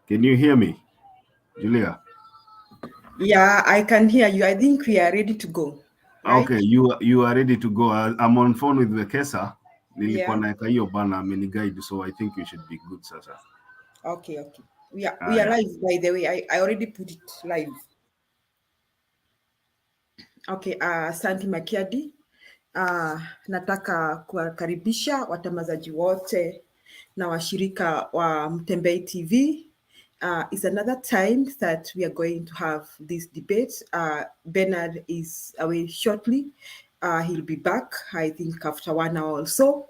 Can you hear me, Julia? Yeah, I can hear you. I think we are ready to go, right? Okay, you are ready to go. I'm on phone with the Kesa. Nilikuwa Yeah. naeka hiyo bana ameniguide, so I think we should be good sasa. Okay. We are Haya. live, by the way. I already put it live. Okay, asante Makiadi. Nataka kuwakaribisha watamazaji wote na washirika wa Mutembei TV. It's another time that we are going to have this debate. Bernard is away shortly. He'll be back, I think, after 1 hour or so.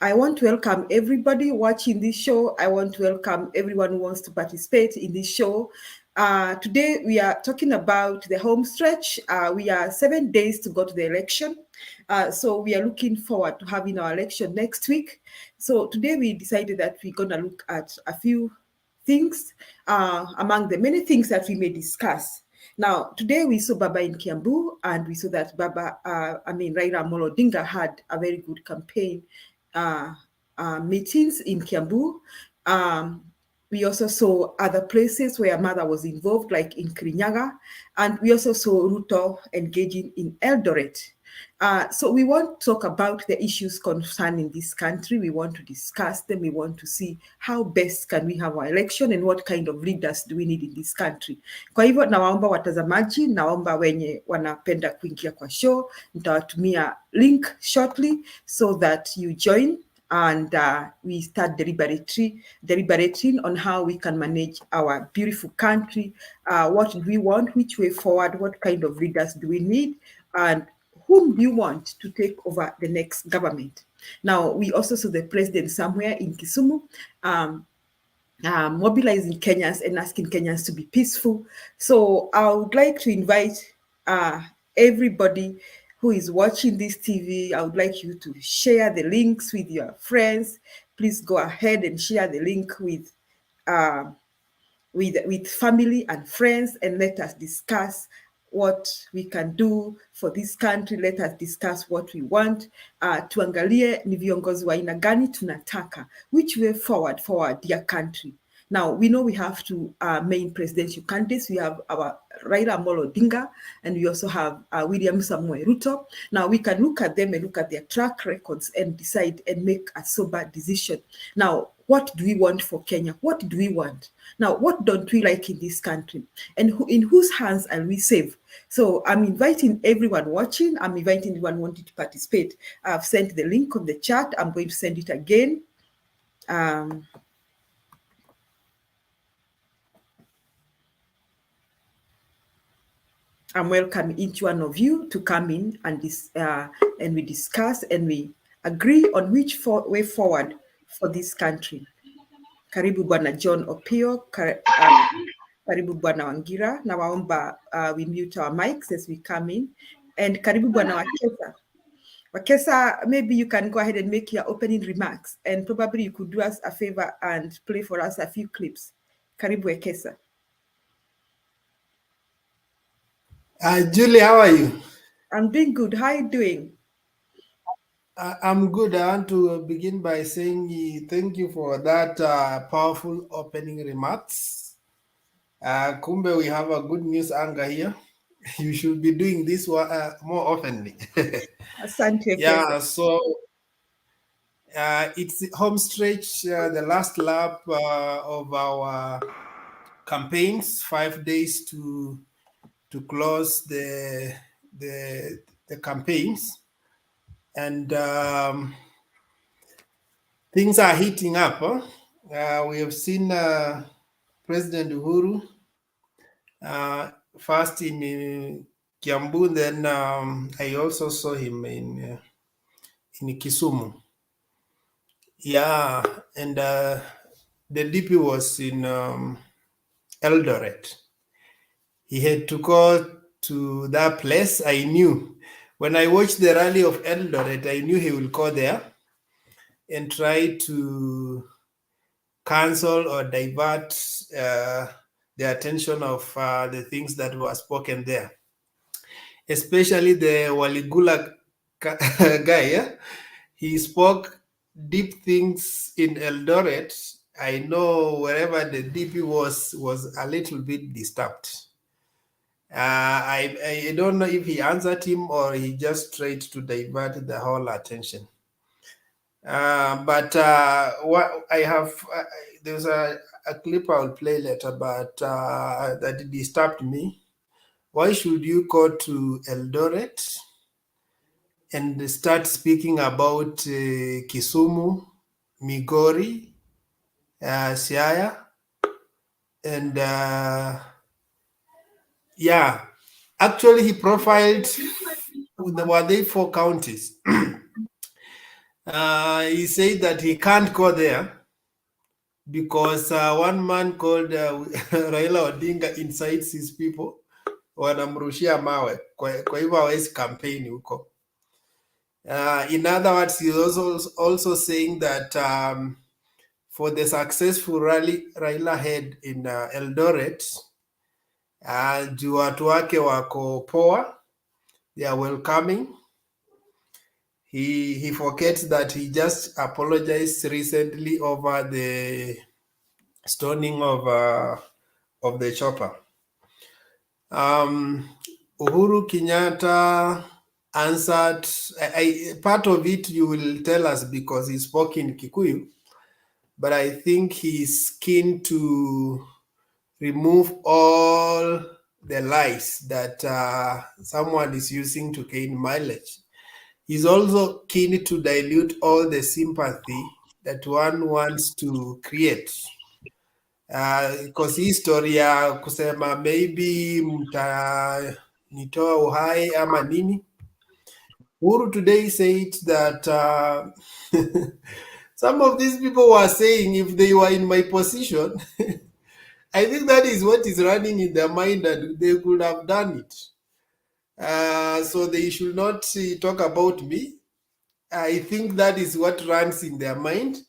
I want to welcome everybody watching this show. I want to welcome everyone who wants to participate in this show. Today, we are talking about the home stretch. We are 7 days to go to the election. So we are looking forward to having our election next week. So today we decided that we're going to look at a few things among the many things that we may discuss. Now, today we saw Baba in Kiambu, and we saw that Raila Amolo Odinga had a very good campaign meetings in Kiambu. We also saw other places where mother was involved, like in Kirinyaga, and we also saw Ruto engaging in Eldoret. So we want to talk about the issues concerning this country. We want to discuss them. We want to see how best can we have our election and what kind of leaders do we need in this country. Kwa hivyo nawaomba watazamaji, naomba wenye wanapenda kuingia kwa show, nitawatumia link shortly so that you join and we start deliberating on how we can manage our beautiful country. What do we want? Which way forward? What kind of leaders do we need? And whom do you want to take over the next government? Now, we also saw the president somewhere in Kisumu mobilizing Kenyans and asking Kenyans to be peaceful. So I would like to invite everybody who is watching this TV. I would like you to share the links with your friends. Please go ahead and share the link with family and friends, and let us discuss what we can do for this country. Let us discuss what we want. Tuangalie ni viongozi wa aina gani tunataka. Which way forward for our dear country? Now, we know we have two main presidential candidates. We have our Raila Amolo Odinga, and we also have William Samoei Ruto. Now, we can look at them and look at their track records and decide and make a sober decision. Now, what do we want for Kenya? What do we want? Now, what don't we like in this country? And in whose hands are we safe? So I'm inviting everyone watching. I'm inviting everyone wanting to participate. I've sent the link on the chat. I'm going to send it again. I'm welcoming each one of you to come in and we discuss and we agree on which way forward for this country. Karibu Bwana John Opio, karibu Bwana Wangira. Nawaomba we mute our mics as we come in. And karibu Bwana Wakesa. Wakesa, maybe you can go ahead and make your opening remarks, and probably you could do us a favor and play for us a few clips. Karibu Wakesa. Julie, how are you? I'm doing good. How are you doing? I'm good. I want to begin by saying thank you for that powerful opening remarks. Kumbe, we have a good news anchor here. You should be doing this more oftenly. Asante. Yeah, so it's the home stretch, the last lap of our campaigns, 5 days to close the campaigns. And things are heating up. We have seen President Uhuru first in Kiambu, then I also saw him in Kisumu. Yeah, and the DP was in Eldoret. He had to go to that place. I knew when I watched the rally of Eldoret, I knew he will go there and try to cancel or divert the attention of the things that were spoken there, especially the Waligula guy. Yeah? He spoke deep things in Eldoret, I know wherever the DP was a little bit disturbed. I don't know if he answered him or he just tried to divert the whole attention. But what I have, there's a clip I'll play later, but that disturbed me. Why should you go to Eldoret and start speaking about Kisumu, Migori, Siaya, and yeah, actually he profiled, were they 4 counties? He said that he can't go there because one man called Raila Odinga incites his people, wanamrushia mawe, kwa hivyo hawezi campaign huko. In other words, he's also saying that for the successful rally Raila had in Eldoret, juu watu wake wako poa, they are welcoming. He forgets that he just apologized recently over the stoning of the chopper. Uhuru Kenyatta answered, part of it you will tell us because he spoke in Kikuyu, but I think he's keen to remove all the lies that someone is using to gain mileage. He's also keen to dilute all the sympathy that one wants to create. Because history ya kusema maybe mtanitoa uhai ama nini. Uhuru today said that some of these people were saying if they were in my position, I think that is what is running in their mind and they could have done it. So they should not talk about me. I think that is what runs in their mind.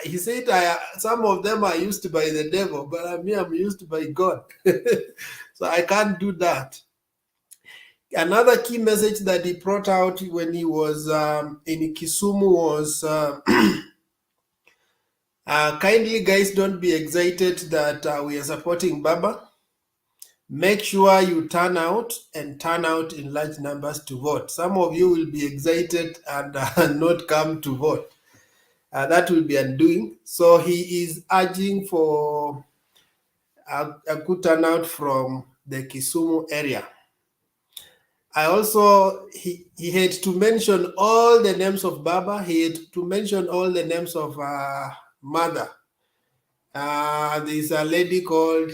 He said, some of them are used by the devil, but I'm used by God. So I can't do that. Another key message that he brought out when he was in Kisumu was, kindly guys, don't be excited that we are supporting Baba. Make sure you turn out and turn out in large numbers to vote. Some of you will be excited and not come to vote. That will be undoing. So he is urging for a good turnout from the Kisumu area. He had to mention all the names of Baba. He had to mention all the names of Mother. There's a lady called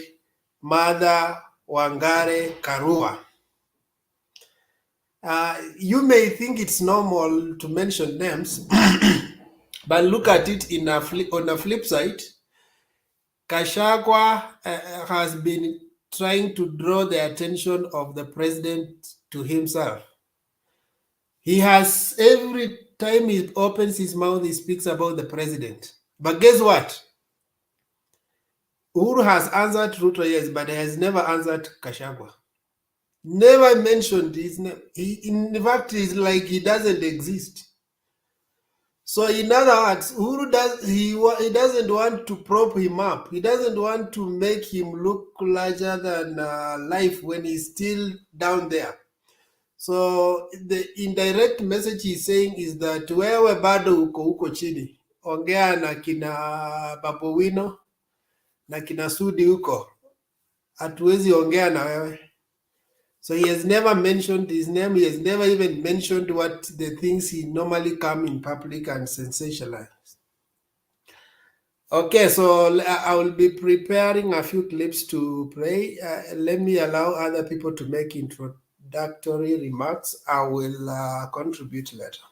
Mother Wangare Karua. You may think it's normal to mention names, but look at it on a flip side. Gachagua has been trying to draw the attention of the president to himself. He has, every time he opens his mouth, he speaks about the president. But guess what? Uhuru has answered Ruto, yes, but he has never answered Gachagua. Never mentioned his name. In fact, it's like he doesn't exist. So in other words, Uhuru doesn't want to prop him up. He doesn't want to make him look larger than life when he's still down there. So the indirect message he's saying is that wewe bado uko huko chini. Ongea na kina Babu Wino na kina Sudi huko. Hatuwezi ongea na wewe. So he has never mentioned his name. He has never even mentioned what the things he normally come in public and sensationalize. Okay, so I will be preparing a few clips to play. Let me allow other people to make introductory remarks. I will contribute later.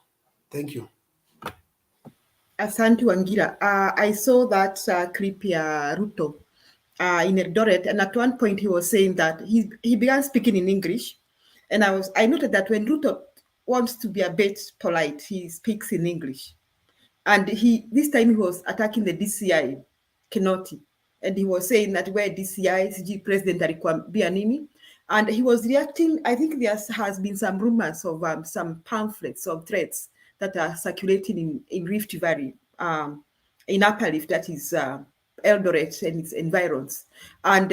Thank you. Asante Wangira. I saw that clip ya Ruto in Eldoret, and at one point he was saying that he began speaking in English, and I noted that when Ruto wants to be a bit polite, he speaks in English, and this time he was attacking the DCI Kinoti, and he was saying that where DCI CG President alikuwa nini, and he was reacting. I think there has been some rumors of some pamphlets of threats that are circulating in Rift Valley in Upper Lift, that is Eldoret and its environs. And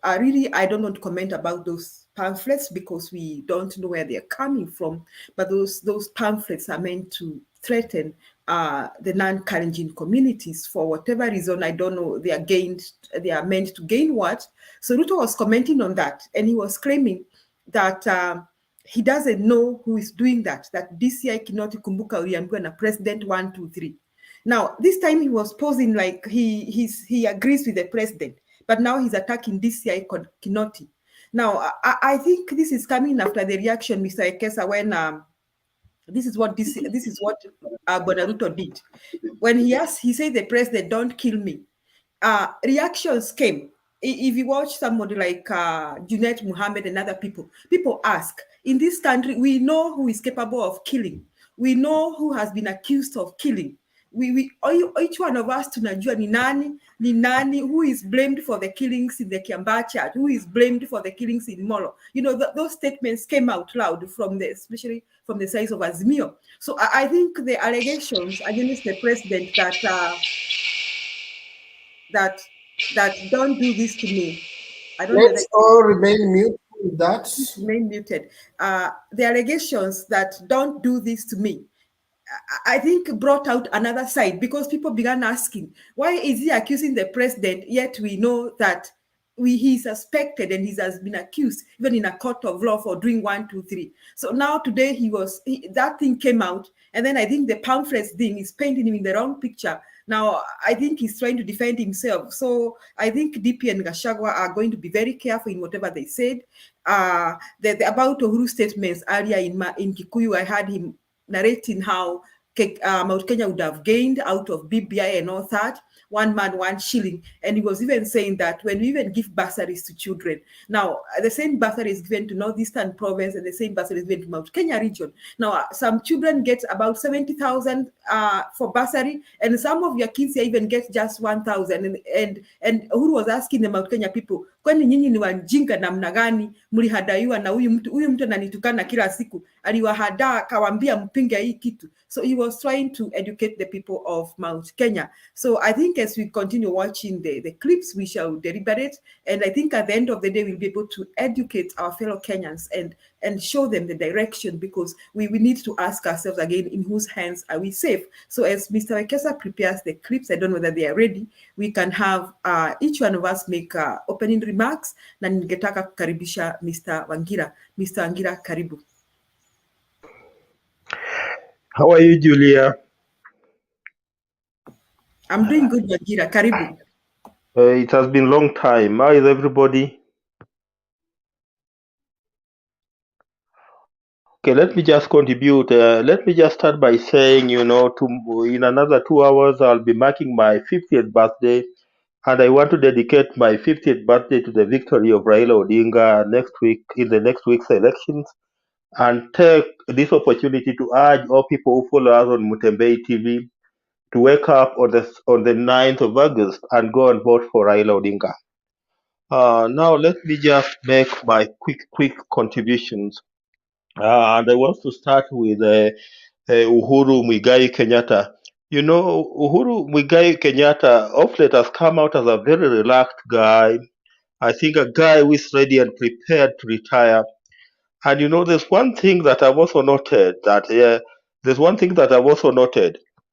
I don't want to comment about those pamphlets because we don't know where they're coming from. But those pamphlets are meant to threaten the non-Kalenjin communities for whatever reason. I don't know. They are meant to gain what? So Ruto was commenting on that, and he was claiming that he doesn't know who is doing that DCI cannot kumbuka uliambiwa na president 1, 2, 3. Now, this time he was posing like he agrees with the president, but now he's attacking DCI Kinoti. Now, I think this is coming after the reaction, Mr. Ekesa, when this is what Bonaruto did. When he said the president, don't kill me, reactions came. If you watch somebody like Junet Muhammad and other people ask, in this country, we know who is capable of killing. We know who has been accused of killing. Each one of us tunajua ni nani who is blamed for the killings in the Kiambu, who is blamed for the killings in Molo. You know, those statements came out loud especially from the side of Azimio. So I think the allegations against the president that don't do this to me. I don't Let's all remain muted with that. Remain muted. The allegations that don't do this to me, I think brought out another side because people began asking, why is he accusing the president, yet we know that he's suspected and he has been accused even in a court of law for doing 1, 2, 3. So now today that thing came out, and then I think the pamphlets thing is painting him in the wrong picture. Now, I think he's trying to defend himself. So I think DP and Gachagua are going to be very careful in whatever they said. About Uhuru statements earlier in Kikuyu, I had him narrating how Mount Kenya would have gained out of BBI and all that, 1 man, 1 shilling. And he was even saying that when we even give bursaries to children, now the same bursary is given to Northeastern Province and the same bursary is given to Mount Kenya region. Now, some children get about 70,000 for bursary, and some of your kids even get just 1,000. And Uhuru was asking the Mount Kenya people, kwani nyinyi ni wajinga namna gani mlihadaiwa na huyu mtu ananitukana kila siku, aliwahadaa kawambia mpinge hii kitu. So he was trying to educate the people of Mount Kenya. So I think as we continue watching the clips, we shall deliberate. And I think at the end of the day, we'll be able to educate our fellow Kenyans and show them the direction, because we need to ask ourselves again, in whose hands are we safe? So as Mr. Ekesa prepares the clips, I don't know whether they are ready, we can have each one of us make opening remarks. Na ningetaka kukaribisha Mr. Wangira. Mr. Wangira, karibu. How are you, Julia? I'm doing good, Wangira. Karibu. It has been a long time. How is everybody? Okay, let me just contribute. Let me just start by saying, in another 2 hours, I'll be marking my 50th birthday. And I want to dedicate my 50th birthday to the victory of Raila Odinga in the next week's elections, and take this opportunity to urge all people who follow us on Mutembei TV to wake up on the 9th of August and go and vote for Raila Odinga. Now let me just make my quick contributions. And I want to start with Uhuru Muigai Kenyatta. Uhuru Muigai Kenyatta of late has come out as a very relaxed guy. I think a guy who is ready and prepared to retire. And there's one thing that I've also noted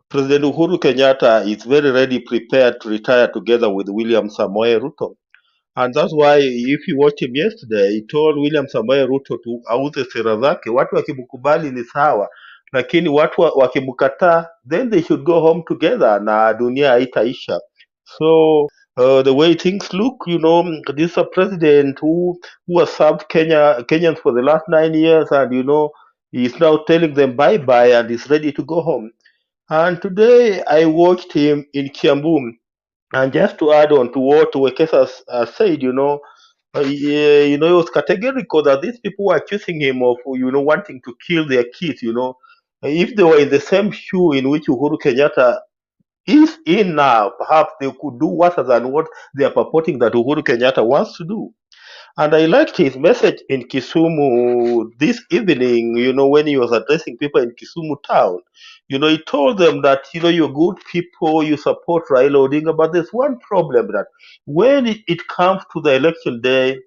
President Uhuru Kenyatta is very ready, prepared to retire together with William Samoei Ruto. And that's why if you watched him yesterday, he told William Samoei Ruto to auze sera zake. Watu wakimkubali ni sawa, lakini watu wakimkataa, then they should go home together na dunia haitaisha. So the way things look, this is a president who has served Kenyans for the last 9 years, and he's now telling them bye-bye and is ready to go home. And today I watched him in Kiambu. And just to add on to what Wekesa said, he was categorical that these people were accusing him of, wanting to kill their kids. If they were in the same shoe in which Uhuru Kenyatta is in now, perhaps they could do worse than what they are purporting that Uhuru Kenyatta wants to do. And I liked his message in Kisumu this evening, when he was addressing people in Kisumu town. He told them that, you're good people, you support Raila Odinga, but there's one problem that when it comes to the election day,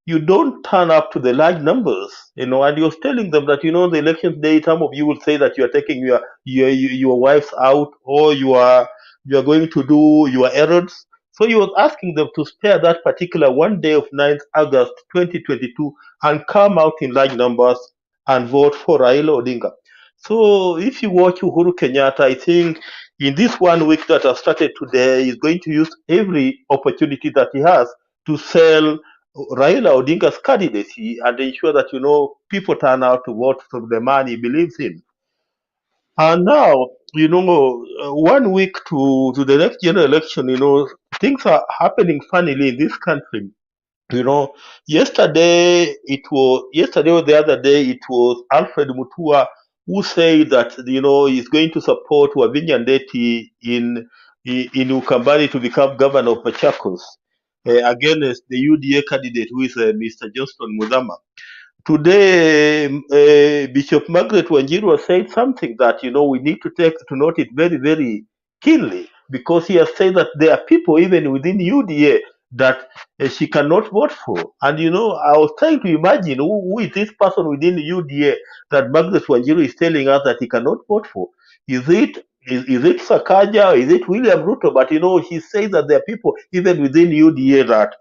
you don't turn up to the large numbers, and you're telling them that, the election day, some of you will say that you are taking your wives out, or you are going to do your errands. So he was asking them to spare that particular one day of 9th August 2022 and come out in large numbers and vote for Raila Odinga. So if you watch Uhuru Kenyatta, I think in this 1 week that has started today, he's going to use every opportunity that he has to sell Raila Odinga's candidacy and ensure that people turn out to vote for the man he believes in. And now, 1 week to the next general election, things are happening funnily in this country. Yesterday or the other day, it was Alfred Mutua who said that he's going to support Wavinya Ndeti in Ukambani to become governor of Machakos against the UDA candidate who is Mr. Johnston Muthama. Today, Bishop Margaret Wanjiru said something that we need to take to note it very, very keenly, because he has said that there are people even within UDA that she cannot vote for. And I was trying to imagine who is this person within UDA that Margaret Wanjiru is telling us that he cannot vote for. Is it Sakaja, or is it William Ruto? But he says that there are people even within UDA that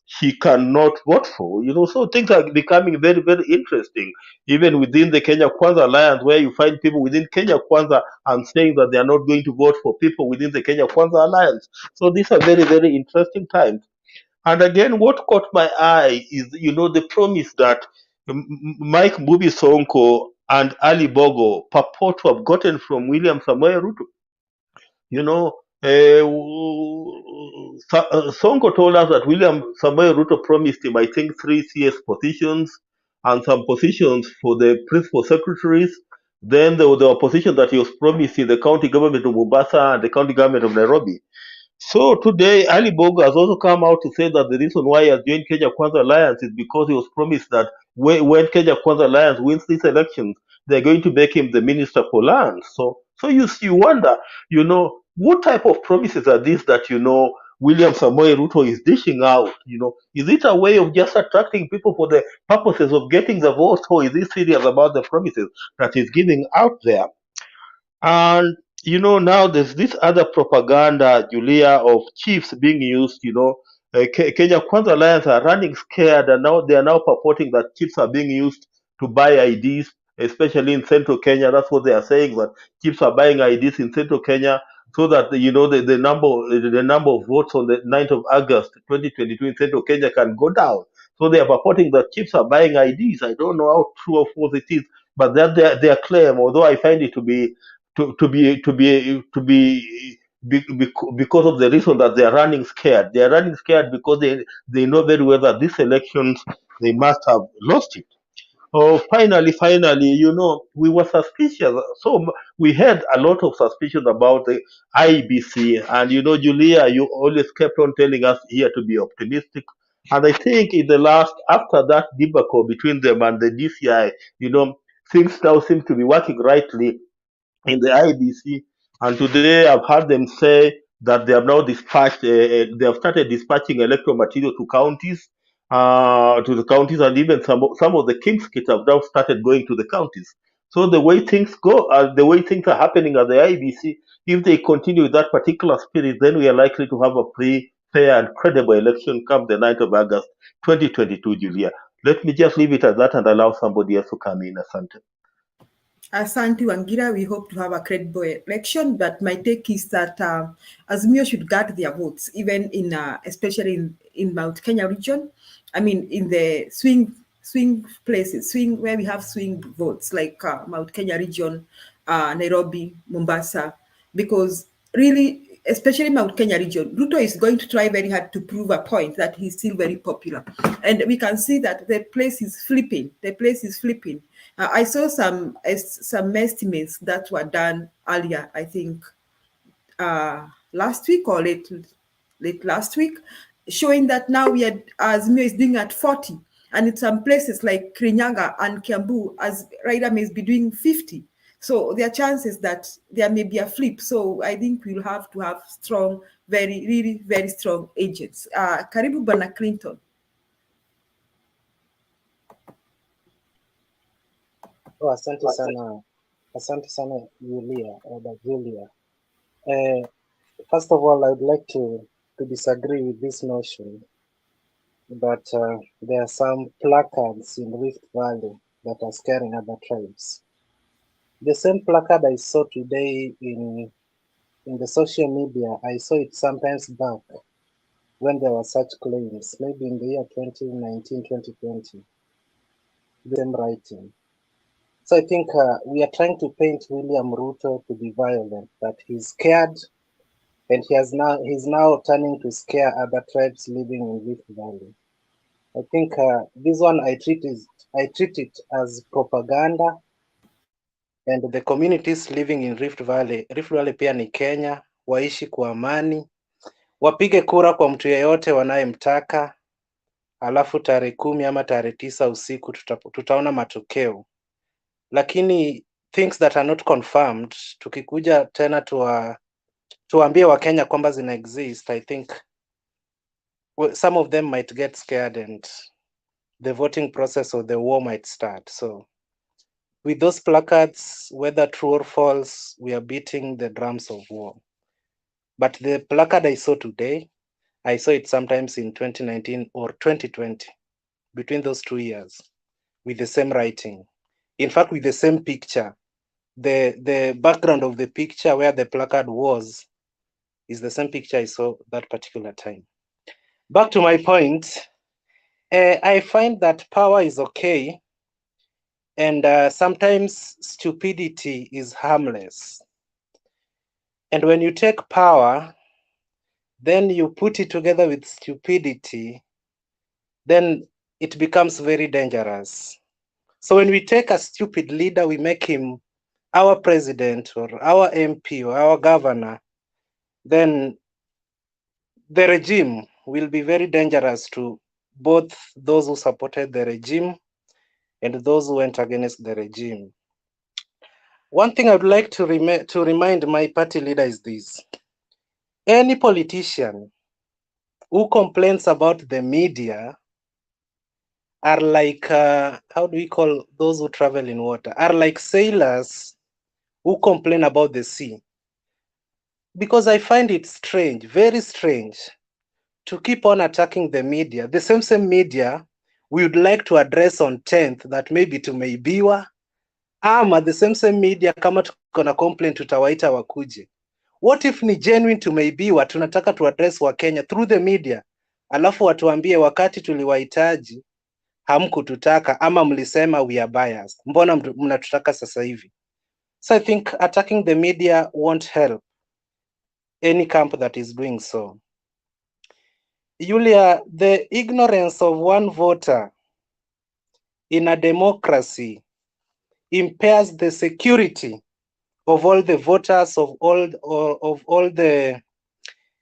she cannot vote for. So things are becoming very, very interesting, even within the Kenya Kwanza Alliance, where you find people within Kenya Kwanza and saying that they are not going to vote for people within the Kenya Kwanza Alliance. So these are very, very interesting times. And again, what caught my eye is, the promise that Mike Mbuvi Sonko and Ali Bogo purport to have gotten from William Samoei Ruto. Sonko told us that William Samoei Ruto promised him, I think, 3 CS positions and some positions for the principal secretaries. Then there was the opposition that he was promised in the county government of Mombasa and the county government of Nairobi. So today, Ali Bogo has also come out to say that the reason why he has joined Kenya Kwanza Alliance is because he was promised that when Kenya Kwanza Alliance wins these elections, they're going to make him the minister for land. So you wonder, what type of promises are these that William Samoei Ruto is dishing out? Is it a way of just attracting people for the purposes of getting the votes, or is he serious about the promises that he's giving out there? And now there's this other propaganda, Julia, of chiefs being used. Kenya Kwanza Alliance are running scared, and now they are now purporting that chiefs are being used to buy IDs, especially in central Kenya. That's what they are saying, that chiefs are buying IDs in central Kenya so that the number of votes on the 9th of August 2022 in central Kenya can go down. So they are purporting that chiefs are buying IDs. I don't know how true or false it is, but that's their claim. Although I find it to be because of the reason that they are running scared. They are running scared because they know very well that these elections they must have lost it. Oh, finally, we were suspicious. So we had a lot of suspicion about the IEBC, and Julia, you always kept on telling us here to be optimistic. And I think after that debacle between them and the DCI, things now seem to be working rightly in the IEBC. And today I've heard them say that they have now they have started dispatching electoral material to the counties, and even some of the King's kits have now started going to the counties. So the way things the way things are happening at the IEBC, if they continue with that particular spirit, then we are likely to have a free, fair, and credible election come the 9th of August 2022, Julia. Let me just leave it at that and allow somebody else to come in. Asante. Asante Wangira, we hope to have a credible election, but my take is that Azimio should guard their votes, even especially in Mount Kenya region. I mean, in the swing places, where we have swing votes, like Mount Kenya region, Nairobi, Mombasa, because really, especially Mount Kenya region, Ruto is going to try very hard to prove a point that he's still very popular. And we can see that the place is flipping. I saw some estimates that were done earlier, I think last week or late last week, showing that now we are, Azimio is doing at 40, and in some places like Kirinyaga and Kiambu, as Raila may be doing 50. So there are chances that there may be a flip. So I think we'll have to have strong, really very strong agents. Karibu Bana Clinton. Oh, asante sana Julia. First of all, I would like to disagree with this notion that there are some placards in Rift Valley that are scaring other tribes. The same placard I saw today in the social media, I saw it sometimes back when there were such claims, maybe in the year 2019, 2020, the same writing. So I think we are trying to paint William Ruto to be violent, that he's scared, and he's now turning to scare other tribes living in Rift Valley. I think this one I treat it as propaganda, and the communities living in Rift Valley pia ni Kenya, waishi kwa amani, wapige kura kwa mtu yeyote wanayemtaka, alafu tarehe 10 ama tarehe 9 usiku tutaona matokeo. Lakini things that are not confirmed, tukikuja tena tuambie Wakenya kwamba zina exist, I think some of them might get scared and the voting process or the war might start. So with those placards, whether true or false, we are beating the drums of war. But the placard I saw today, I saw it sometimes in 2019 or 2020, between those 2 years, with the same writing. In fact, with the same picture. The background of the picture where the placard was is the same picture I saw that particular time. Back to my point, I find that power is okay, and sometimes stupidity is harmless. And when you take power, then you put it together with stupidity, then it becomes very dangerous. So when we take a stupid leader, we make him our president or our MP or our governor, then the regime will be very dangerous to both those who supported the regime and those who went against the regime. One thing I would like to remind my party leader is this. Any politician who complains about the media are like, how do we call those who travel in water? Are like sailors who complain about the sea. Because I find it strange, very strange, to keep on attacking the media, the same media we would like to address on 10th that maybe tumeibiwa, ama the same media kama tuko na complaint tutawaita wakuje. What if ni genuine tumeibiwa, tunataka tu address wa Kenya through the media, alafu watuambie wakati tuliwahitaji hamkututaka ama mlisema we are biased. Mbona mnatutaka sasa hivi? So I think attacking the media won't help any camp that is doing so. Julia, the ignorance of one voter in a democracy impairs the security of all the voters, of all the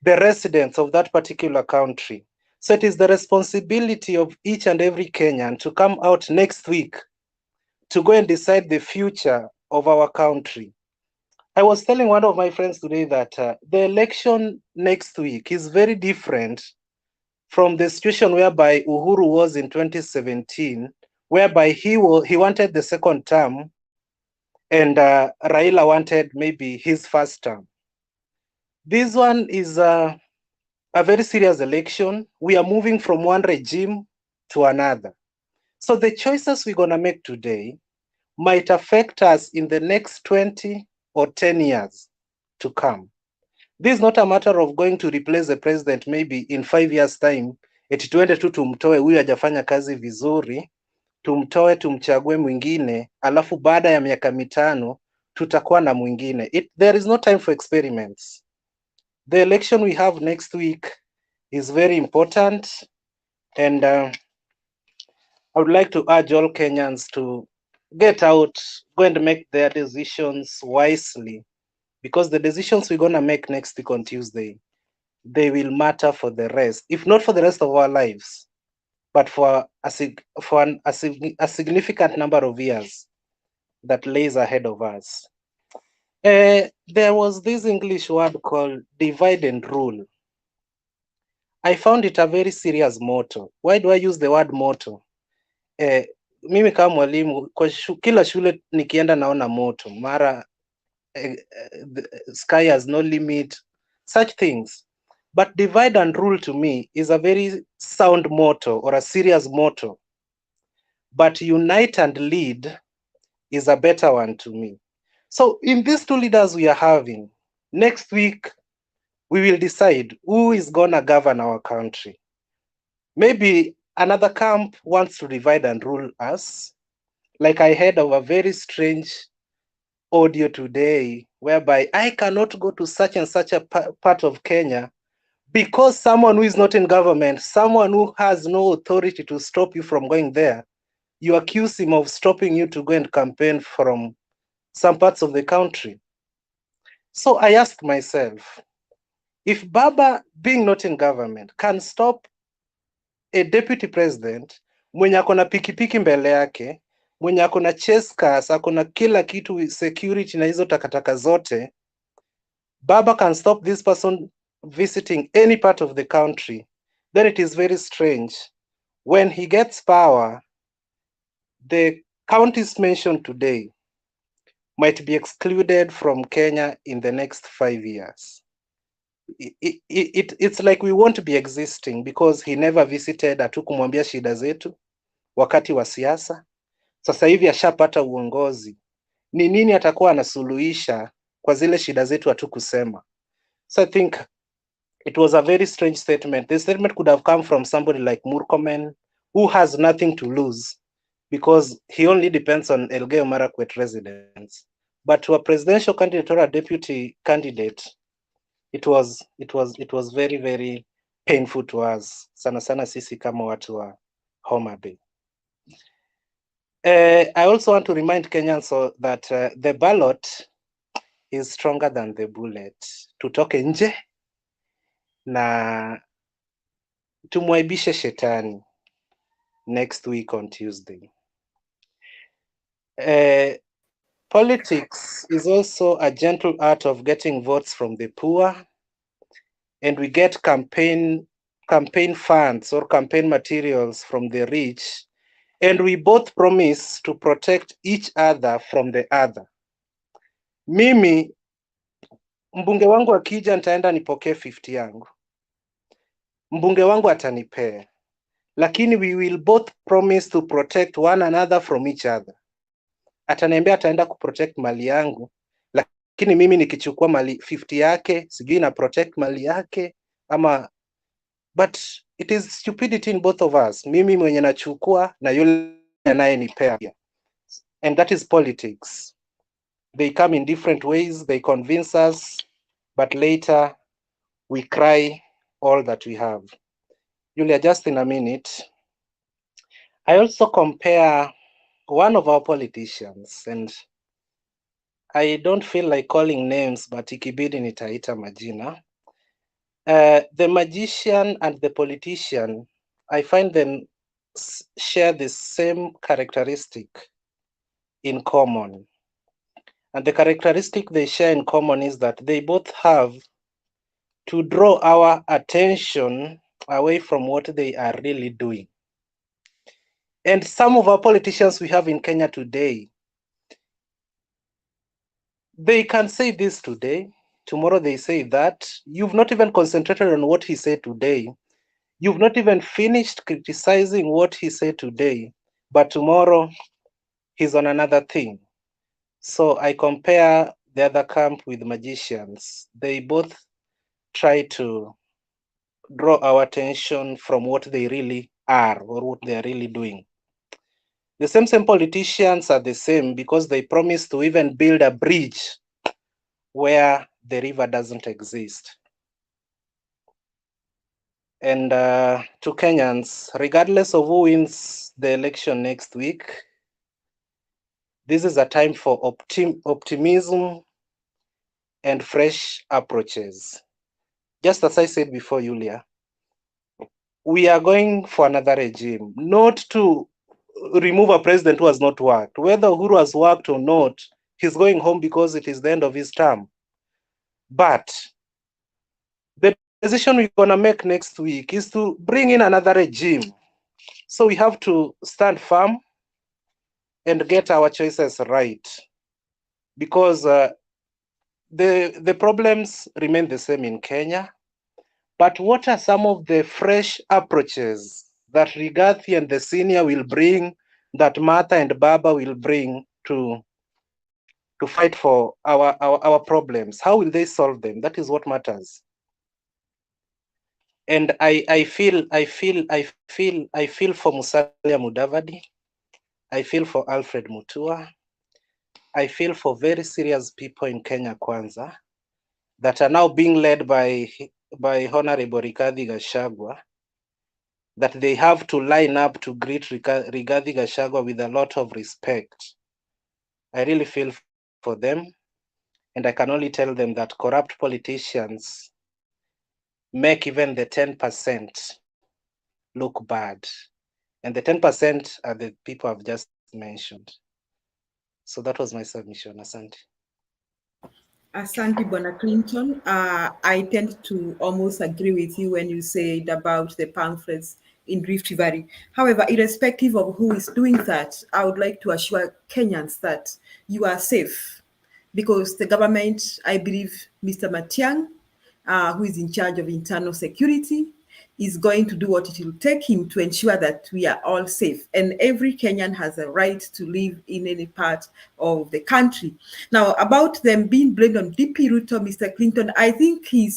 residents of that particular country. So it is the responsibility of each and every Kenyan to come out next week to go and decide the future of our country. I was telling one of my friends today that the election next week is very different from the situation whereby Uhuru was in 2017, whereby he wanted the second term and Raila wanted maybe his first term. This one is a very serious election. We are moving from one regime to another. So the choices we're going to make today might affect us in the next 20 or 10 years to come. This is not a matter of going to replace the president maybe in 5 years time, eti tuende tu tumtoe huyu hajafanya kazi vizuri, tumtoe tumchague mwingine, alafu baada ya miaka mitano tutakuwa na mwingine. There is no time for experiments. The election we have next week is very important, and I would like to urge all Kenyans to get out, go and make their decisions wisely, because the decisions we're going to make next week on Tuesday they will matter for the rest, if not for the rest of our lives, but for a significant number of years that lays ahead of us. There was this English word called divide and rule. I found it a very serious motto. Why do I use the word motto? Mimi kama mwalimu kwa kila shule nikienda naona moto mara the sky has no limit, such things. But divide and rule to me is a very sound motto or a serious motto. But unite and lead is a better one to me. So in these two leaders we are having, next week we will decide who is gonna govern our country. Maybe another camp wants to divide and rule us. Like I heard of a very strange audio today whereby I cannot go to such and such a part of Kenya because someone who is not in government, someone who has no authority to stop you from going there, you accuse him of stopping you to go and campaign from some parts of the country. So I asked myself, if Baba, being not in government, can stop a deputy president mwenye akona pikipiki mbele yake, mwenye akona chase cars, akona kila kitu, security na hizo takataka zote, Baba can stop this person visiting any part of the country, then it is very strange. When he gets power, the counties mentioned today might be excluded from Kenya in the next 5 years. It's like we won't be existing because he never visited, hatukumwambia shida zetu wakati wa siasa. Sasa hivi ashapata uongozi, ni nini atakuwa anasuluhisha kwa zile shida zetu hatukusema? So I think it was a very strange statement. The statement could have come from somebody like Murkomen, who has nothing to lose because he only depends on Elgeyo Marakwet residents. But to a presidential candidate or a deputy candidate, it was very, very painful to us. Sana sana sisi kama watu wa Homestretch. I also want to remind Kenyans that the ballot is stronger than the bullet. Tutoke nje na tumwaibishe shetani next week on Tuesday. Politics is also a gentle art of getting votes from the poor, and we get campaign funds or campaign materials from the rich, and we both promise to protect each other from the other. Mimi mbunge wangu akija nitaenda nipokee 50 yangu, mbunge wangu atanipea, lakini we will both promise to protect one another from each other. Ataniambia ataenda kuprotect mali yangu, lakini mimi nikichukua mali 50 yake sijui na protect mali yake ama, but it is stupidity in both of us, mimi mwenye nachukua na yule anayenipea, and that is politics. They come in different ways, they convince us, but later we cry all that we have. Julia, just in a minute. I also compare one of our politicians, and I don't feel like calling names, but ikibidi nitaita majina. The magician and the politician, I find them share the same characteristic in common. And the characteristic they share in common is that they both have to draw our attention away from what they are really doing. And some of our politicians we have in Kenya today, they can say this today, tomorrow they say that. You've not even concentrated on what he said today. You've not even finished criticizing what he said today, but tomorrow he's on another thing. So I compare the other camp with magicians. They both try to draw our attention from what they really are or what they are really doing. The same politicians are the same because they promise to even build a bridge where the river doesn't exist. And to Kenyans, regardless of who wins the election next week, this is a time for optimism and fresh approaches. just as I said before, Julia, we are going for another regime, not to remove a president who has not worked. Whether Uhuru has worked or not, he's going home because it is the end of his term. But the decision we're going to make next week is to bring in another regime. So we have to stand firm and get our choices right, because the problems remain the same in Kenya. But what are some of the fresh approaches that Rigathi and the senior will bring, that Martha and Baba will bring to fight for our problems? How will they solve them? That is what matters. And I feel for Musalia Mudavadi. I feel for Alfred Mutua. I feel for very serious people in Kenya Kwanza that are now being led by Honorable Rigathi Gachagua, that they have to line up to greet Rigathi Gachagua with a lot of respect. I really feel for them, and I can only tell them that corrupt politicians make even the 10% look bad. And the 10% are the people I've just mentioned. So that was my submission. Asante. Asante, Bwana Clinton. I tend to almost agree with you when you said about the pamphlets in Rift Valley. However, irrespective of who is doing that, I would like to assure Kenyans that you are safe, because the government, I believe Mr. Matiang, who is in charge of internal security, is going to do what it will take him to ensure that we are all safe. And every Kenyan has a right to live in any part of the country. Now, about them being blamed on DP Ruto, Mr. Clinton, I think he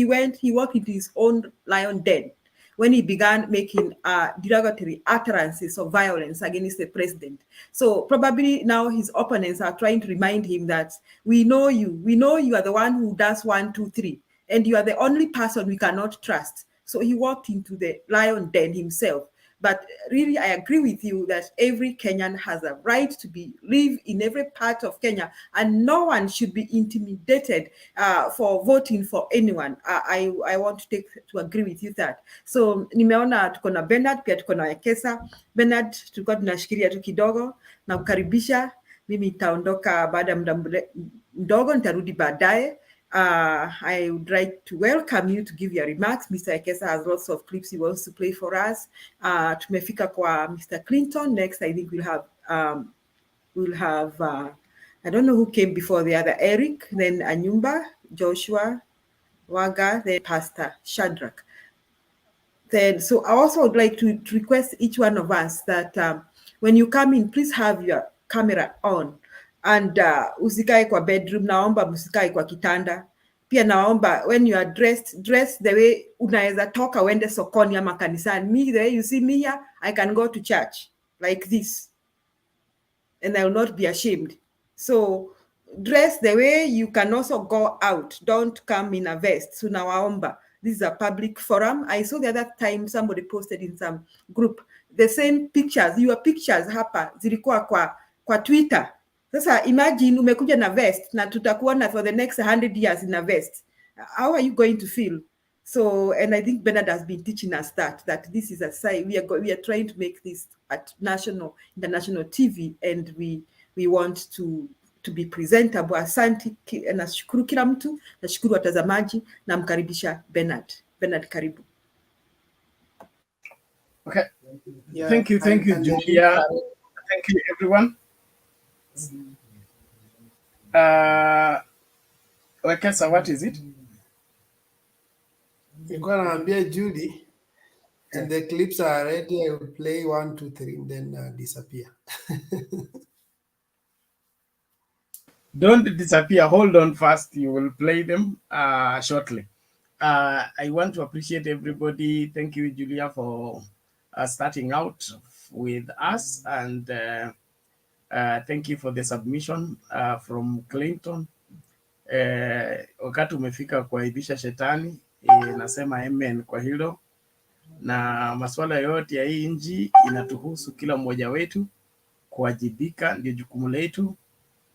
walked into his own lion den when he began making derogatory utterances of violence against the president. So probably now his opponents are trying to remind him that we know you are the one who does 1, 2, 3, and you are the only person we cannot trust. So he walked into the lion den himself. But really, I agree with you that every Kenyan has a right to live in every part of Kenya, and no one should be intimidated for voting for anyone. I want to agree with you that. So nimeona tuko na Bernard, pia tuko na Wekesa. Bernard, tulikuwa tunashikilia tu kidogo na kukaribisha. Mimi nitaondoka baada ya muda mdogo, nitarudi baadaye. I would like to welcome you to give your remarks. Mr. Ekesa has lots of clips he wants to play for us. Tumefika kwa Mr. Clinton. Next, I think we'll have I don't know who came before the other, Eric, then Anyumba, Joshua, Waga, then Pastor Shadrach. Then, so I also would like to request each one of us that when you come in, please have your camera on. And usikae kwa bedroom, naomba msikae kwa kitanda. Pia naomba when you are dress the way unaweza toka uende sokoni ama kanisani. Me, the way you see me here, I can go to church like this, and I will not be ashamed. So dress the way you can also go out. Don't come in a vest. So nawaomba. This is a public forum. I saw the other time somebody posted in some group the same pictures. Your pictures hapa zilikuwa kwa Twitter. Sasa imagine umekuja na vest na tutakuona for the next 100 years in a vest. How are you going to feel? So, and I think Bernard has been teaching us that this is a sign. We are trying to make this at international TV, and we want to be presentable. Asante, nashukuru kila mtu, nashukuru watazamaji, na mkaribisha Bernard. Bernard, karibu. Okay. Yeah, thank you, Julia. Thank you, everyone. Wekesa, what is it? You're gonna be a Judy, and the clips are ready. I will play 1, 2, 3, and then disappear. Don't disappear. Hold on first. You will play them shortly. I want to appreciate everybody. Thank you, Julia, for starting out with us, and thank you for the submission from Clinton. Wakati umefika kuaibisha shetani, nasema amen kwa hilo, na masuala yote ya hii nchi inatuhusu kila mmoja wetu. Kuwajibika ndio jukumu letu.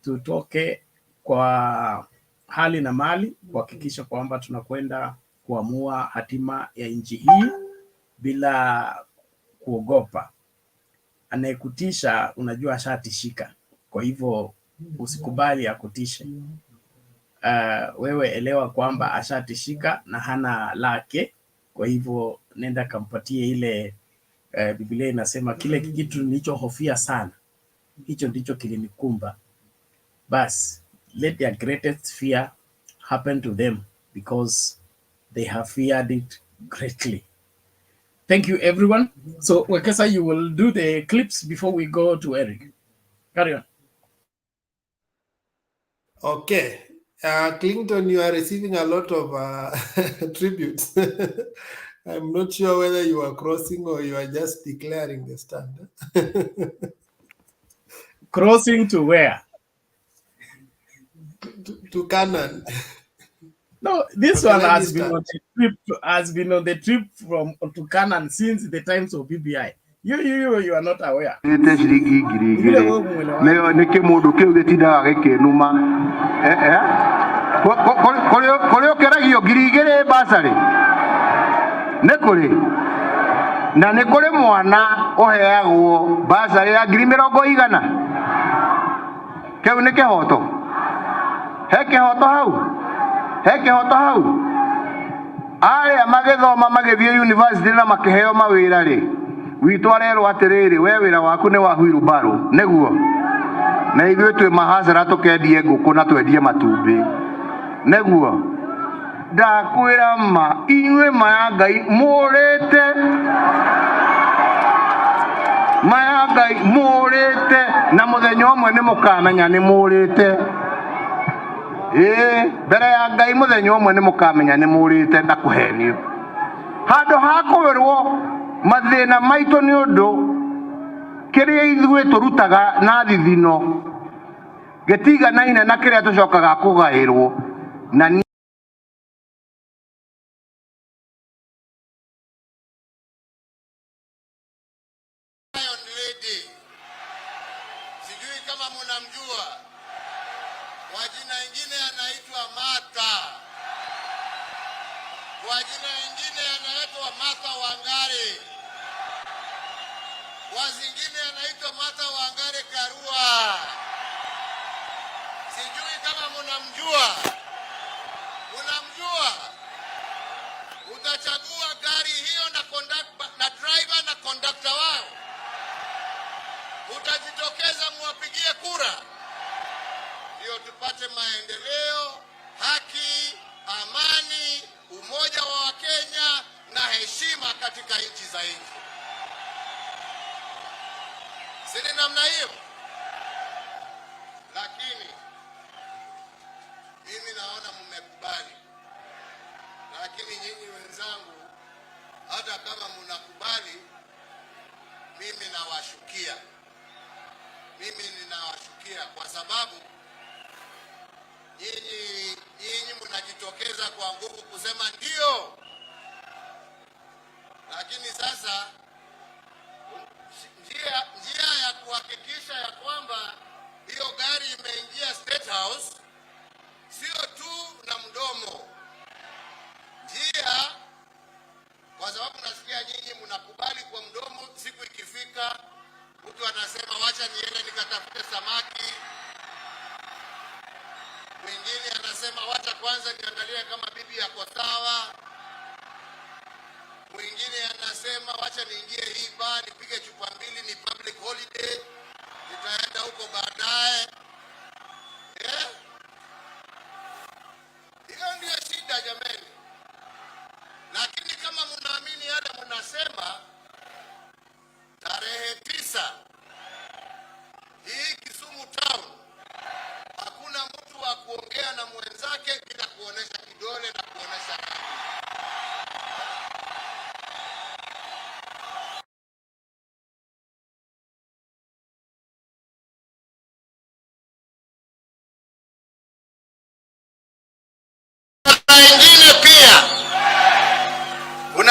Tutoke kwa hali na mali kuhakikisha kwamba tunakwenda kuamua hatima ya nchi hii bila kuogopa. Anayekutisha unajua ashatishika, kwa hivyo usikubali akutishe. Wewe elewa kwamba ashatishika na hana lake, kwa hivyo nenda kampatie ile Biblia inasema kile kitu nilichohofia sana hicho ndicho kilinikumba. Bas, let their greatest fear happen to them because they have feared it greatly. Thank you, everyone. So, Wekesa, you will do the clips before we go to Eric. Carry on. Okay. Clinton, you are receiving a lot of tributes. I'm not sure whether you are crossing or you are just declaring the stand. Crossing to where? To Canaan. No, this one has been on the trip from to Canaan since the times of BBI. You are not aware. Na nä kå rä mwana å heagwo basarä ya 100,000 kä u nä kä hoto he kä hoto hau arä a magä thoma magä thiä university na makä heo mawä ra rä witå arerwo atä rä rä we wä ra waku nä wa huirumbarå nä guo na ithuä twä mahacera tå kendie ngå kå na twendie matumbä nä guo ndakwira ma inywe maya Ngai murite na muthenya umwe ni mukamenya ni murite mbere ya Ngai muthenya umwe ni mukamenya ni murite ndakuhenio handu ha kuwirwo mathina maitu ni undu kiria ithuĩ turutaga na thithino gitiganaine na kiria tucokaga kugairwo na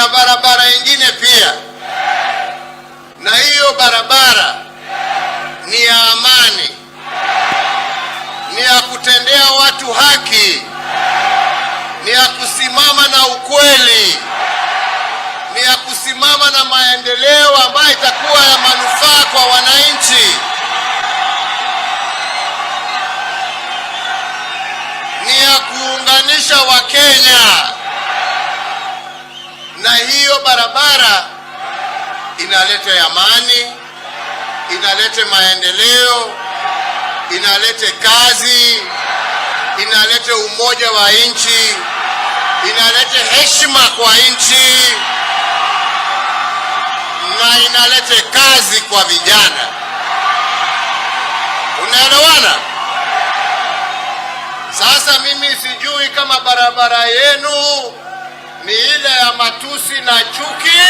barabara ingine pia, na hiyo barabara ni ya amani, ni ya kutendea watu haki, ni ni ya kusimama na ukweli, ni ya kusimama na maendeleo ambayo itakuwa ya manufaa kwa wananchi, ni ya kuunganisha Wakenya. Na hiyo barabara inaleta amani, inaleta maendeleo, inaleta kazi, inaleta umoja wa nchi, inaleta heshima kwa nchi, na inaleta kazi kwa vijana. Unaelewana? Sasa mimi sijui kama barabara yenu ni ile ya matusi na chuki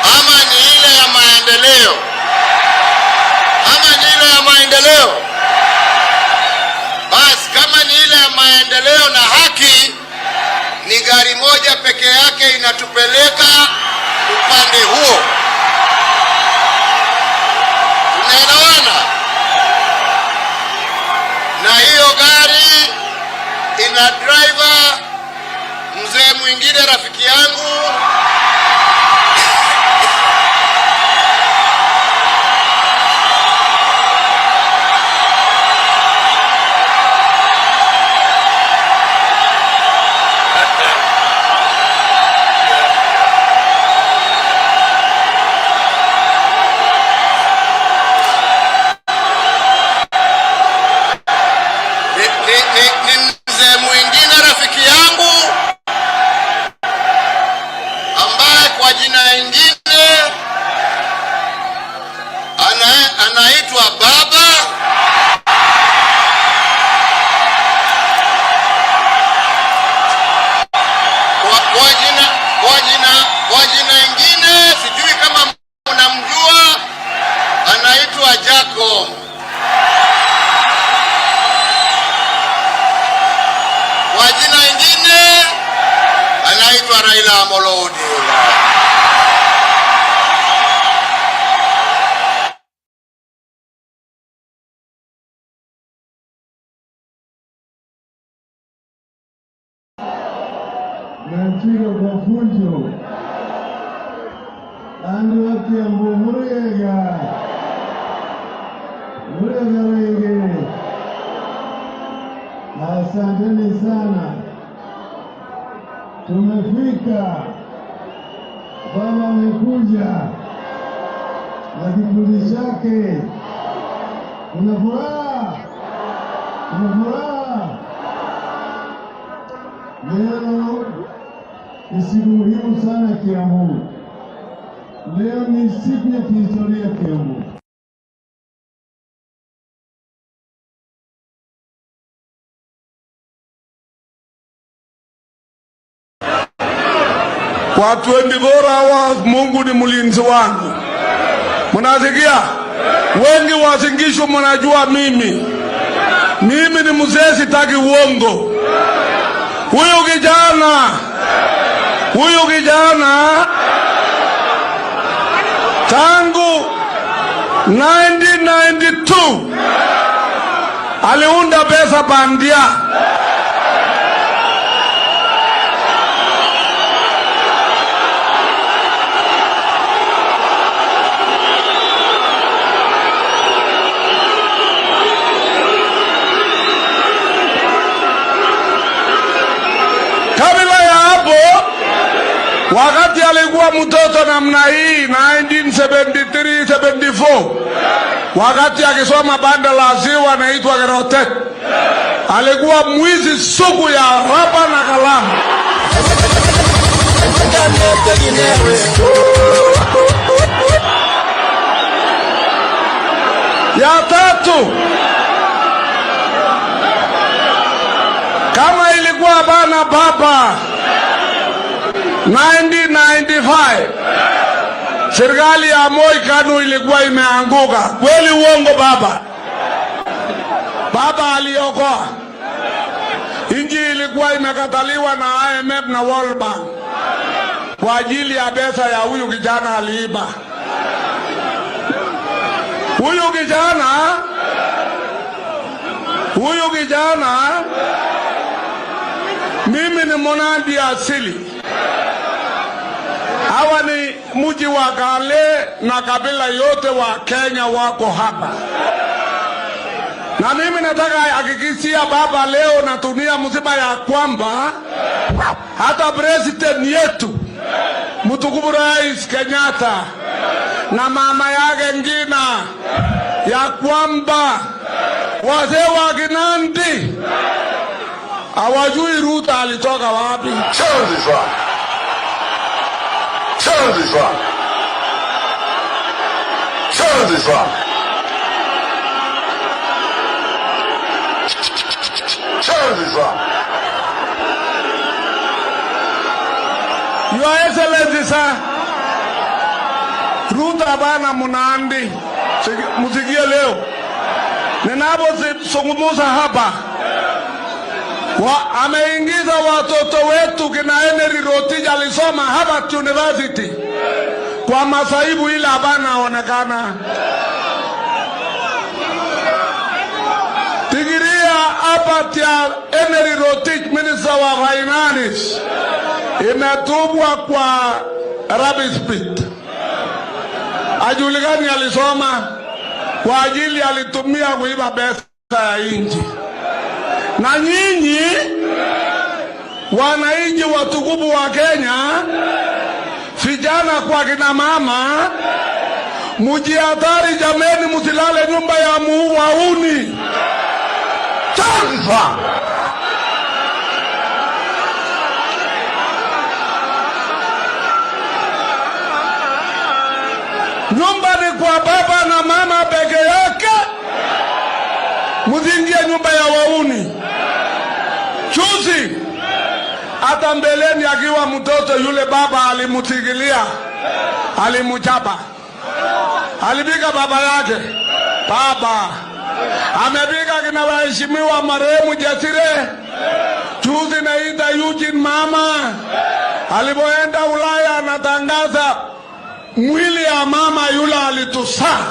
ama ni ile ya maendeleo, Basi kama ni ile ya maendeleo na haki, ni gari moja peke yake inatupeleka upande huo. Unaelewana? Na hiyo gari ina driver mzee mwingine rafiki yangu, anaitwa Baba. Kwa jina ingine sijui kama unamjua, anaitwa Jacob. Kwa jina ingine anaitwa Raila Odinga. Nanchiro kwa funjo andu wa Kiambu murega wengi. Asanteni sana, tumefika. Baba amekuja na kikundi chake. Kuna furaha. Leo ni siku muhimu sana Kiambu. Leo ni siku ya kihistoria Kiambu. Kwa 24 hours Mungu ni mlinzi wangu. Mnasikia? Wengi wasingishwa mnajua mimi ni mzee, sitaki uongo. Huyu kijana tangu 1992 aliunda pesa bandia. Kabla ya hapo, wakati alikuwa mtoto namna hii 1973-74, wakati akisoma banda la ziwa anaitwa Eldoret, alikuwa mwizi sugu ya raba na kalamu. Ya tatu, kama ilikuwa bana baba 1995 serikali ya Moi Kanu ilikuwa imeanguka. Kweli uongo baba? Baba aliokoa. Inji ilikuwa imekataliwa na IMF na World Bank kwa ajili ya pesa ya huyu kijana aliiba. Huyu kijana Huyu kijana mimi ni Mnandi asili. Hawa ni mji wa Kale na kabila yote wa Kenya wako hapa. Na mimi nataka hakikishia baba leo na dunia mzima ya kwamba hata president yetu mtukufu Rais Kenyatta na mama yake Ngina ya kwamba wazee wa Kinandi hawajui Ruto alitoka wapi. Your Excellency sir, Ruto abana Mnandi, musikie leo ninapozungumza hapa ameingiza watoto wetu kina Henry Rotich alisoma Harvard University kwa masaibu ile abana onekana. Tigiria hapa ya Henry Rotich Minister wa Finance imetubwa kwa rubbish pit. Ajulikani alisoma kwa ajili alitumia kuiba pesa ya nchi. Na nyinyi wananchi watukufu wa Kenya, vijana kwa kina mama, mjiadhari jameni, msilale nyumba ya wauni. Taarifa nyumba ni kwa baba na mama peke yake, msiingie nyumba ya wauni. Juzi hata mbeleni akiwa mtoto yule baba alimutigilia, alimuchapa, alipiga baba yake. Baba amepiga kina waheshimiwa marehemu Jasire. Juzi naita Eugene mama alipoenda Ulaya anatangaza mwili ya mama yule alitusaa.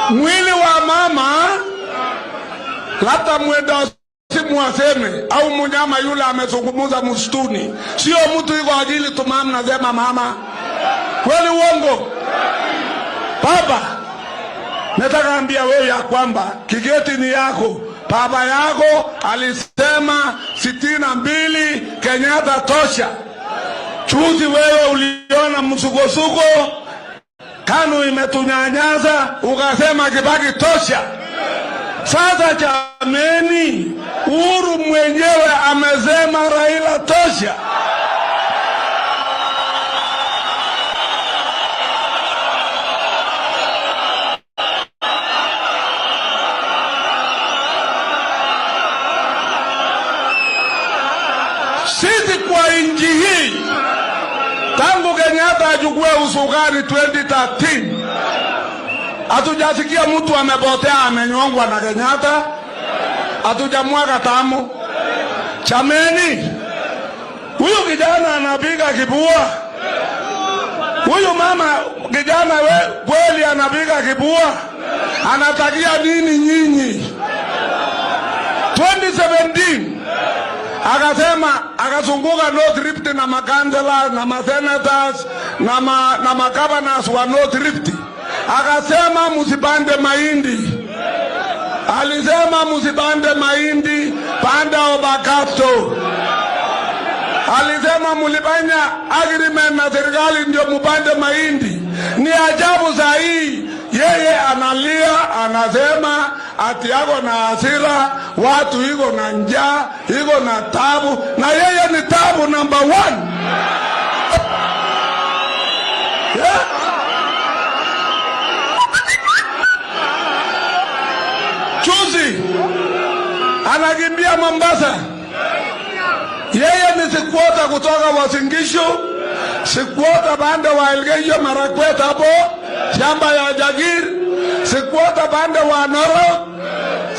Mwili wa mama hata mwenda simu waseme au mnyama yule amezungumuza msituni, sio mtu yuko ajili tumam nasema mama. Kweli uongo? Baba, nataka ambia wewe ya kwamba kigeti ni yako. Baba yako alisema 62 Kenyatta tosha. Chuzi wewe uliona msukosuko, KANU imetunyanyaza, ukasema Kibaki tosha. Sasa jameni, Uhuru mwenyewe amesema Raila tosha. Sisi kwa nchi hii tangu Kenyatta achukue usukani 2013 hatujasikia mtu amepotea amenyongwa na Kenyatta. Hatujamwaga tamu. Chameni, huyu kijana anapiga kibua. Huyu mama kijana kweli anapiga kibua. Anatakia nini nyinyi? 2017 akasema, akazunguka North Rift na makansela na masenators na magovernors wa North Rift. Akasema musipande mahindi. Alisema musipande mahindi, panda obakato. Alisema mulifanya agreement na serikali ndio mupande mahindi. Ni ajabu zaidi. Yeye analia, anasema ati yako na hasira, watu iko na njaa, iko na tabu, na yeye ni tabu number 1. Yeah. Juzi anakimbia Mombasa. Yeye ni sikwota kutoka Wasingishu, sikwota bande wa Elgeyo Marakwet hapo shamba ya Jagir, sikwota bande wa Narok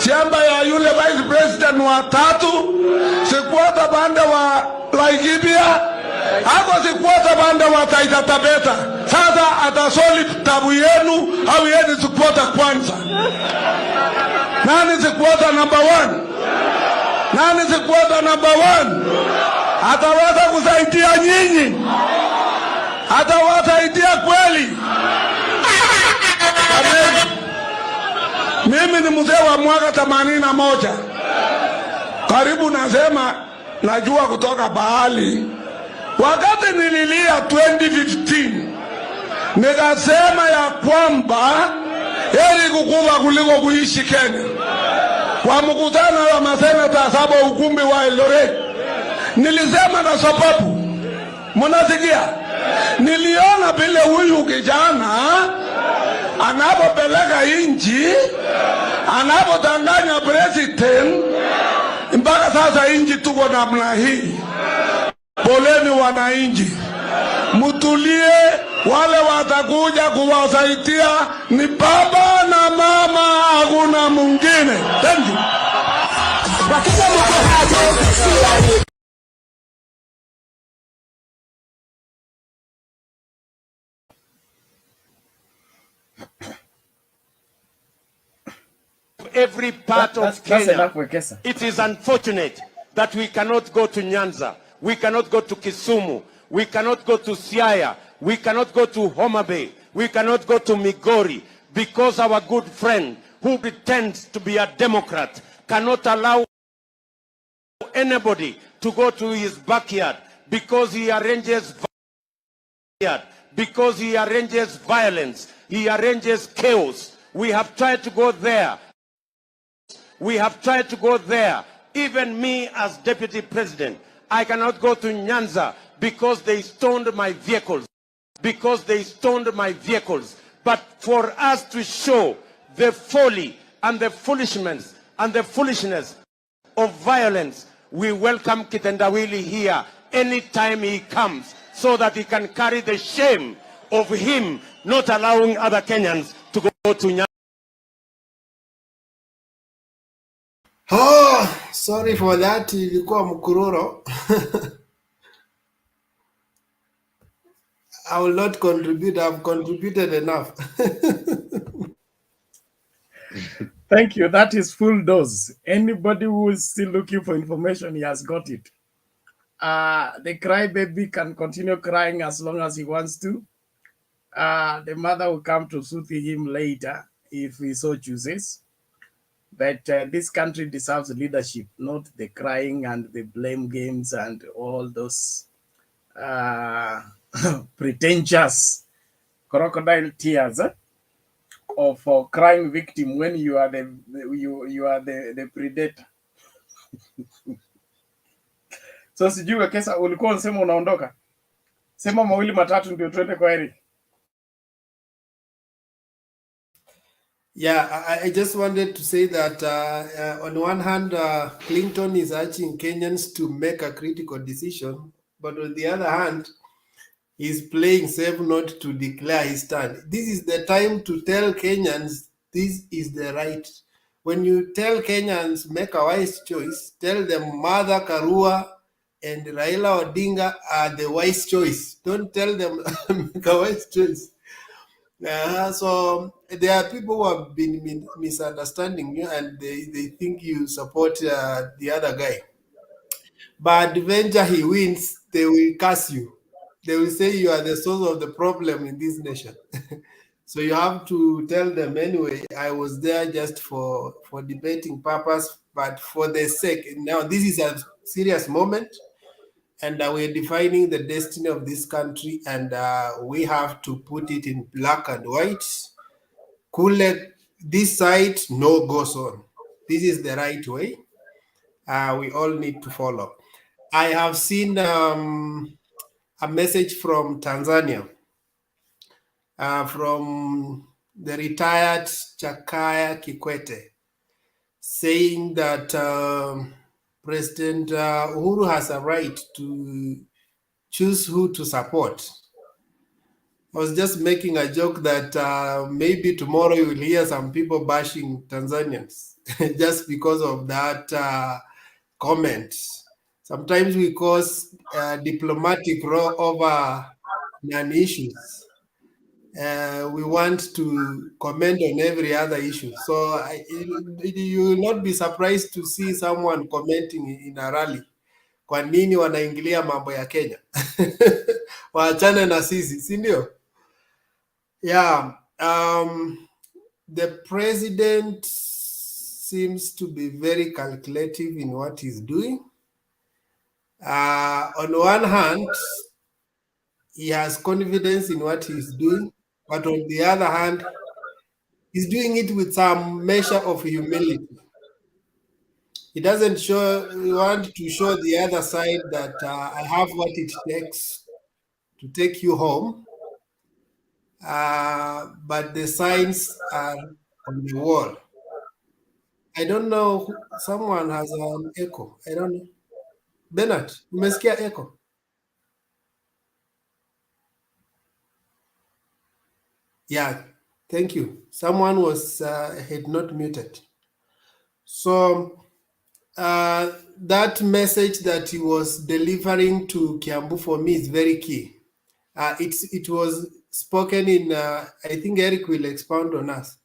shamba ya yule vice president wa 3, sikwota bande wa Laikipia, hapo sikwota bande wa Taita Taveta. Sasa atasoli tabu yenu au yeye sikwota kwanza? Nani sikwota Nani sikwenda number 1? Ataweza kusaidia nyinyi? Atawasaidia kweli? Mimi ni mzee wa mwaka 81. Karibu nasema najua kutoka bahali. Wakati nililia 2015 nikasema ya kwamba heri kukufa kuliko kuishi Kenya. Kwa mkutano wa maseneta 7 ukumbi wa Eldoret nilisema na sababu, mnasikia? Niliona vile huyu kijana anapopeleka inchi, anapotanganya president, mpaka sasa inchi tuko namna hii. Poleni wananchi, mutulie. Wale watakuja kuwasaidia ni baba na mama, hakuna mwingine. Thank you. Every part of Kenya. It is unfortunate that we cannot go to Nyanza, we cannot go to Kisumu, we cannot go to Siaya, we cannot go to Homestretch, we cannot go to Migori, because our good friend who pretends to be a Democrat cannot allow anybody to go to his backyard because he arranges violence, he arranges chaos. We have tried to go there. We have tried to go there. Even me as deputy president, I cannot go to Nyanza because they stoned my vehicles. But for us to show the folly and the foolishness of violence, we welcome Kitendawili here anytime he comes, so that he can carry the shame of him not allowing other Kenyans to go to Nyanza. Oh, sorry for that. Ilikuwa mkururo. I will not contribute. I've contributed enough. Thank you. That is full dose. Anybody who is still looking for information, he has got it. The crybaby can continue crying as long as he wants to. The mother will come to soothe him later if he so chooses. But this country deserves leadership, not the crying and the blame games and all those pretentious crocodile tears of a crime victim when you are the predator. So sijui Wekesa, ulikuwa unasema unaondoka, sema mawili matatu ndio tuende kwa heri. Yeah, I just wanted to say that on one hand, Clinton is urging Kenyans to make a critical decision, but on the other hand, he's playing safe not to declare his stand. This is the time to tell Kenyans this is the right. When you tell Kenyans make a wise choice, tell them Mother Karua and Raila Odinga are the wise choice. Don't tell them make a wise choice. So there are people who have been misunderstanding you, and they think you support the other guy. But venture he wins, they will curse you. They will say you are the source of the problem in this nation. So you have to tell them, anyway, I was there just for debating purpose, but for the sake. Now this is a serious moment, and we're defining the destiny of this country, and we have to put it in black and white. Kule, this side, no goes on. This is the right way. We all need to follow. I have seen a message from Tanzania, from the retired Chakaya Kikwete, saying that President Uhuru has a right to choose who to support. I was just making a joke that maybe tomorrow you will hear some people bashing Tanzanians just because of that comment. Sometimes we cause diplomatic row over non-issues. we want to comment on every other issue. So you will not be surprised to see someone commenting in a rally. Kwa nini wanaingilia mambo ya Kenya? Waachane na sisi, si ndio? Yeah. The president seems to be very calculative in what he's doing. On one hand, he has confidence in what he's doing, but on the other hand, he's doing it with some measure of humility. He doesn't want to show the other side that I have what it takes to take you home, but the signs are on the wall. I don't know, someone has an echo. I don't know. Bernard, umesikia echo? Yeah, thank you. Someone was had not muted. So that message that he was delivering to Kiambu for me is very key. It was spoken in, I think Eric will expound on us.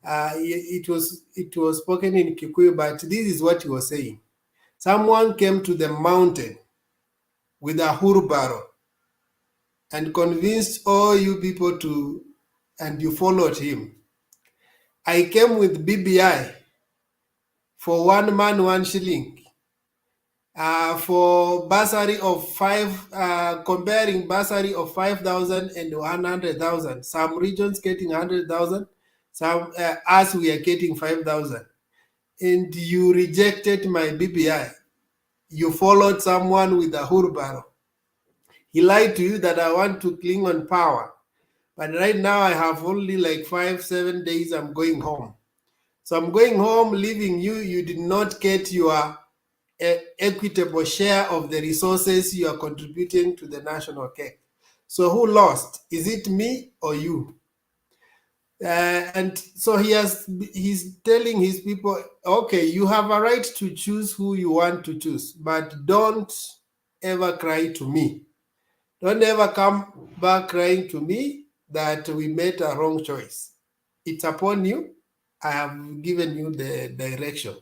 It was spoken in Kikuyu, but this is what he was saying. Someone came to the mountain with a wheelbarrow and convinced all you people to, and you followed him. I came with BBI for 1 man, 1 shilling. For bursary of comparing bursary of 5,000 and 100,000. Some regions getting 100,000, some us we are getting 5,000. And you rejected my BBI. You followed someone with a wheelbarrow. He lied to you that I want to cling on power. But right now I have only like 5-7 days I'm going home. So I'm going home, leaving you. You did not get your equitable share of the resources you are contributing to the national cake. So who lost? Is it me or you? And so he's telling his people, okay, you have a right to choose who you want to choose, but don't ever cry to me. Don't ever come back crying to me that we made a wrong choice. It's upon you. I have given you the direction.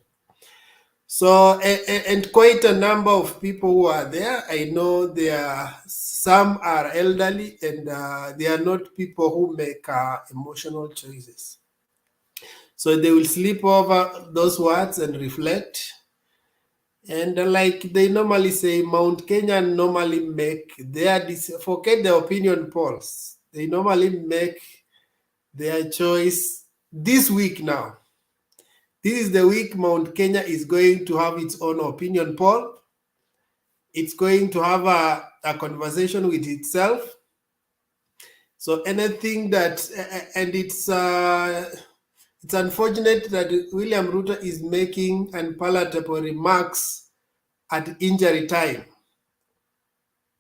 So, and quite a number of people who are there, I know some are elderly and they are not people who make emotional choices. So they will sleep over those words and reflect. And like they normally say, Mount Kenya normally make forget the opinion polls. They normally make their choice this week now. This is the week Mount Kenya is going to have its own opinion poll. It's going to have a conversation with itself. So anything that, and it's unfortunate that William Ruto is making unpalatable remarks at injury time.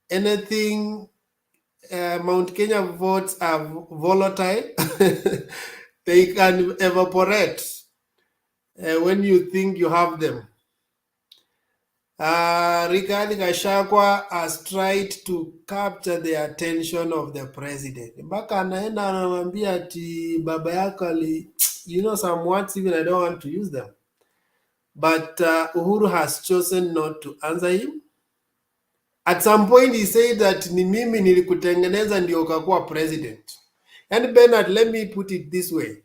Anything, Mount Kenya votes are volatile. They can evaporate when you think you have them. Rigathi Gachagua has tried to capture the attention of the president. Mpaka anaenda anamwambia ati baba yako you know some words even I don't want to use them. But Uhuru has chosen not to answer him. At some point he said that ni mimi nilikutengeneza ndio ukakuwa president. And Bernard, let me put it this way.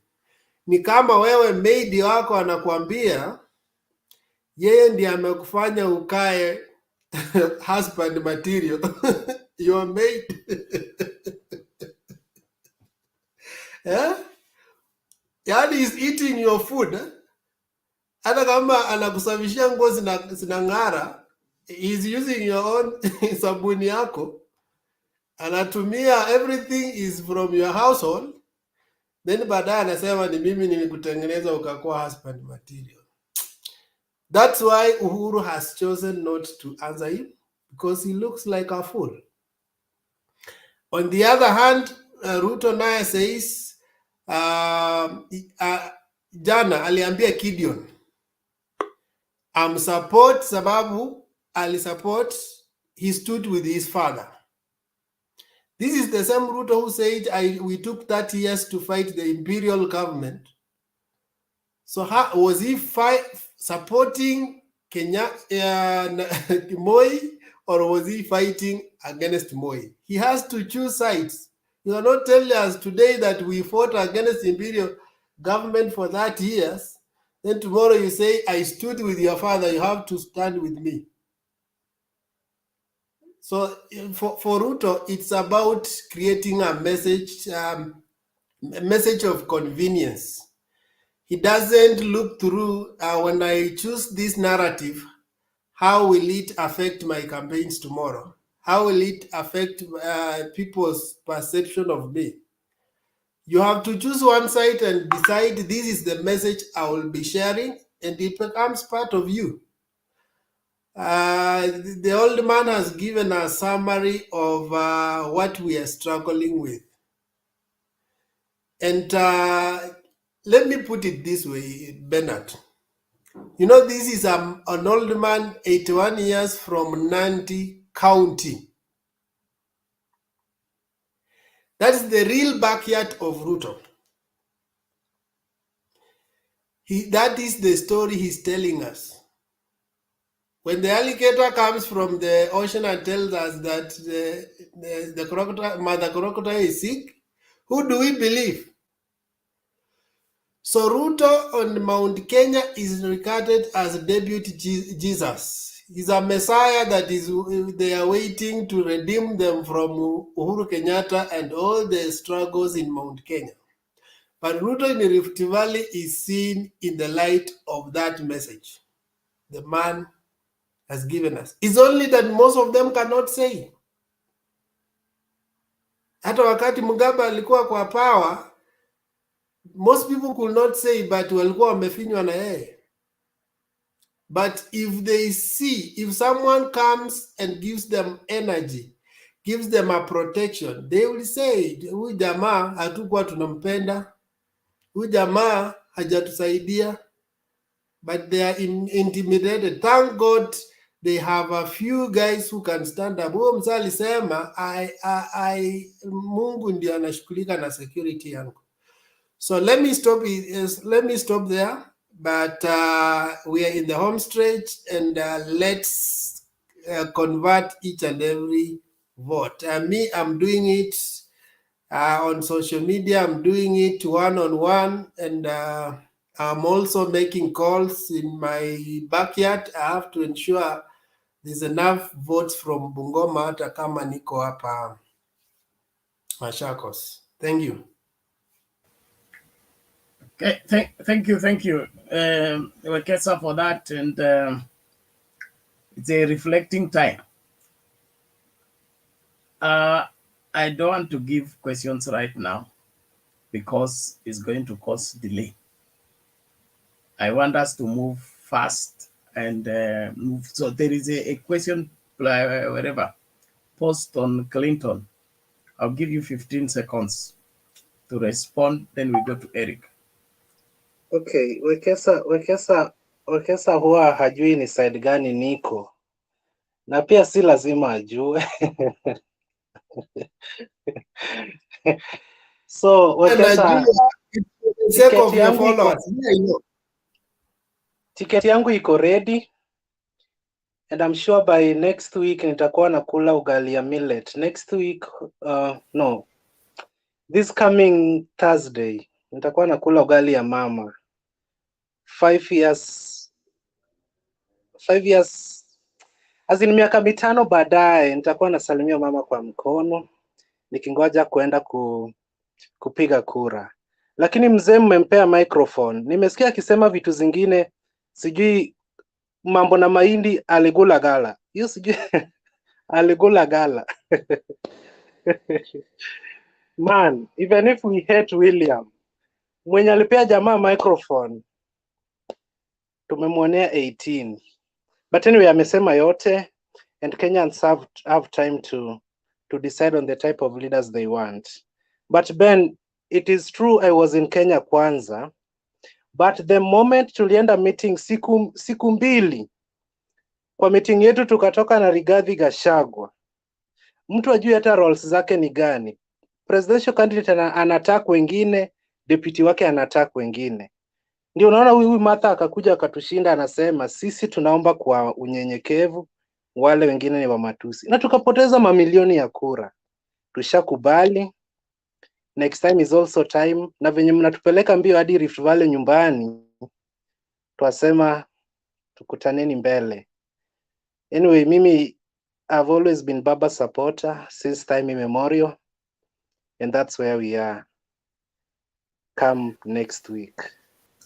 Ni kama wewe maid wako anakuambia yeye ndiye amekufanya ukae husband material. Your maid. Yeah? Yani he's eating your food. Hata kama anakusafishia nguo zinang'ara, he's using your own sabuni yako. Anatumia everything is from your household. Then baadaye anasema ni mimi nilikutengeneza ukakuwa husband material. That's why Uhuru has chosen not to answer him, because he looks like a fool. On the other hand, Ruto naye says, jana aliambia Gideon, support sababu ali support, he stood with his father. This is the same Ruto who said we took 30 years to fight the imperial government. So how was he supporting Kenya, Moi, or was he fighting against Moi? He has to choose sides. You cannot tell us today that we fought against imperial government for 30 years. Then tomorrow you say, I stood with your father, you have to stand with me. So for Ruto, it's about creating a message of convenience. He doesn't look through, when I choose this narrative, how will it affect my campaigns tomorrow? How will it affect people's perception of me? You have to choose one side and decide this is the message I will be sharing, and it becomes part of you. The old man has given a summary of what we are struggling with. And let me put it this way, Bernard. You know, this is an old man, 81 years, from Nandi County. That's the real backyard of Ruto. That is the story he's telling us. When the alligator comes from the ocean and tells us that the crocodile, mother crocodile is sick, who do we believe? So Ruto on Mount Kenya is regarded as deputy Jesus. He's a messiah that they are waiting to redeem them from Uhuru Kenyatta and all the struggles in Mount Kenya. But Ruto in the Rift Valley is seen in the light of that message the man has given us. It's only that most of them cannot say. Hata wakati Mugabe alikuwa kwa power, most people could not say, but walikuwa wamefinywa na yeye. But if they see, if someone comes and gives them energy, gives them a protection, they will say, huyu jamaa hatukuwa tunampenda, huyu jamaa hajatusaidia. But they are intimidated. Thank God they have a few guys who can stand up. Huyo mzee alisema, Mungu ndio anashughulika na security yangu. So let me stop there. But we are in the home stretch, and let's convert each and every vote. I'm doing it on social media. I'm doing it one-on-one, and I'm also making calls in my backyard. I have to ensure there's enough votes from Bungoma hata kama niko hapa Machakos. Thank you. Okay, thank you, Wekesa, for that, and it's a reflecting time. I don't want to give questions right now because it's going to cause delay. I want us to move fast and move. So there is a question, whatever, post on Clinton. I'll give you 15 seconds to respond, then we go to Eric. Okay, Wekesa huwa hajui ni side gani niko, na pia si lazima ajue. So Wekesa, tiketi yangu iko ready, and I'm sure by next week nitakuwa nakula ugali ya millet. Next week, no, this coming Thursday nitakuwa nakula ugali ya mama. 5 years, as in miaka mitano baadaye nitakuwa nasalimia mama kwa mkono nikingoja kwenda kupiga kura. Lakini mzee mmempea microphone. Nimesikia akisema vitu zingine, sijui mambo na mahindi aligula gala. Hiyo sijui aligula gala. Man, even if we hate William, mwenye alipea jamaa microphone tumemwonea 18. But anyway, amesema yote, and Kenyans have time to decide on the type of leaders they want. But Ben, it is true I was in Kenya kwanza, but the moment tulienda meeting siku mbili, kwa meeting yetu tukatoka na Rigathi Gachagua. mtu ajui hata roles zake ni gani. Presidential candidate anatak wengine, deputy wake anatak wengine. Ndio unaona huyu Martha akakuja akatushinda, anasema sisi tunaomba kwa unyenyekevu, wale wengine ni wa matusi, na tukapoteza mamilioni ya kura. Tushakubali, next time is also time, na venye mnatupeleka mbio hadi Rift Valley nyumbani, twasema tukutaneni mbele. Anyway, mimi I've always been Baba supporter since time immemorial, and that's where we are. Come next week.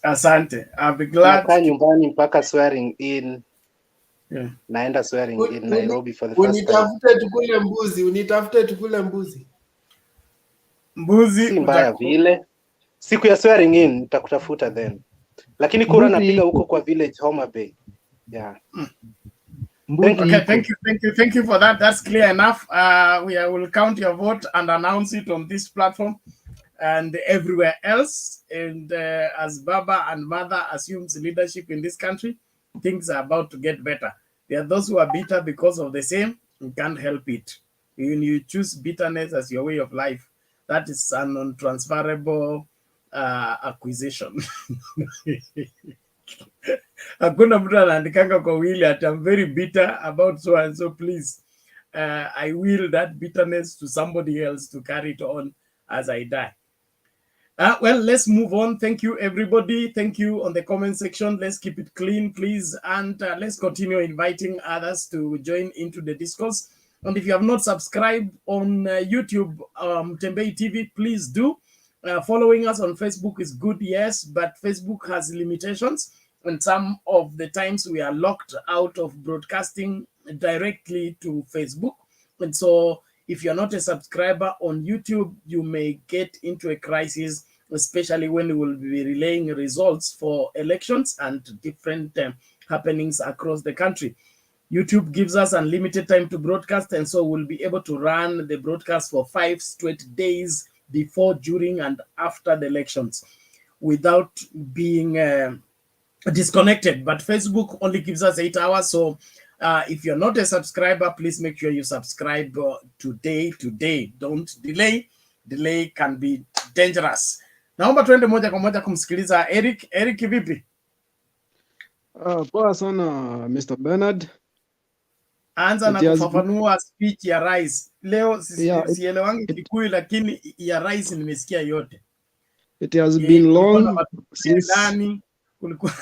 Asante. I'll be glad. Nakaa nyumbani mpaka swearing in. Yeah. Naenda swearing in Nairobi for the first time. Unitafute tukule mbuzi. Mbuzi si mbaya vile. Siku ya swearing in nitakutafuta then. Lakini kura napiga huko kwa village Homestretch. Yeah. Thank you for that. That's clear enough. We will count your vote and announce it on this platform and everywhere else. And as Baba and Mother assumes leadership in this country, things are about to get better. There are those who are bitter because of the same. You can't help it. When you choose bitterness as your way of life, that is an untransferable acquisition. Hakuna mtu anaandikanga kwa wili at I'm very bitter about so and so, please. I will that bitterness to somebody else to carry it on as I die. Well, let's move on. Thank you, everybody. Thank you on the comment section. Let's keep it clean, please. And let's continue inviting others to join into the discourse. And if you have not subscribed on YouTube, Mutembei TV, please do. Following us on Facebook is good, yes, but Facebook has limitations. And some of the times we are locked out of broadcasting directly to Facebook. And so if you're not a subscriber on YouTube, you may get into a crisis, especially when we will be relaying results for elections and different happenings across the country. YouTube gives us unlimited time to broadcast, and so we'll be able to run the broadcast for 5 straight days before, during, and after the elections without being disconnected. But Facebook only gives us 8 hours, so if you're not a subscriber, please make sure you subscribe today. Don't delay. Delay can be dangerous. Naomba tuende moja kwa moja kumsikiliza Eric. Eric, vipi? Poa sana Mr. Bernard. Anza na kufafanua speech ya rais. Leo sielewangi Kikuyu, lakini ya rais nimesikia yote. It has been long since kulikuwa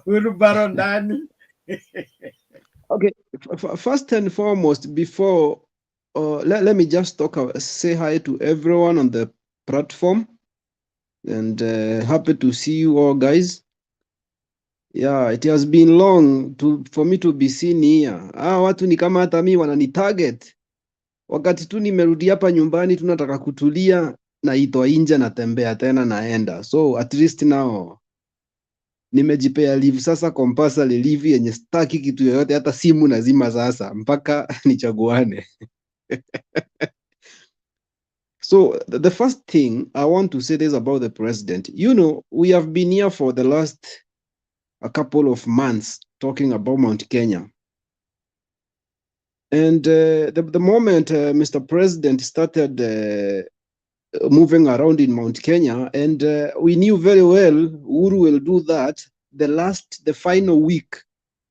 Uhuru ndani. Okay, first and foremost, before let me just say hi to everyone on the platform, and happy to see you all, guys. Yeah, it has been long for me to be seen here. Watu ni kama hata mimi wanani target. Wakati tu nimerudi hapa nyumbani tunataka kutulia, naitwa nje natembea tena naenda. So at least now nimejipea leave sasa, compulsory leave yenye staki kitu yoyote, hata simu nazima sasa mpaka nichaguane. So the first thing I want to say is about the president. You know, we have been here for the last a couple of months talking about Mount Kenya. And the moment Mr. President started moving around in Mount Kenya, and we knew very well Uhuru will do that the final week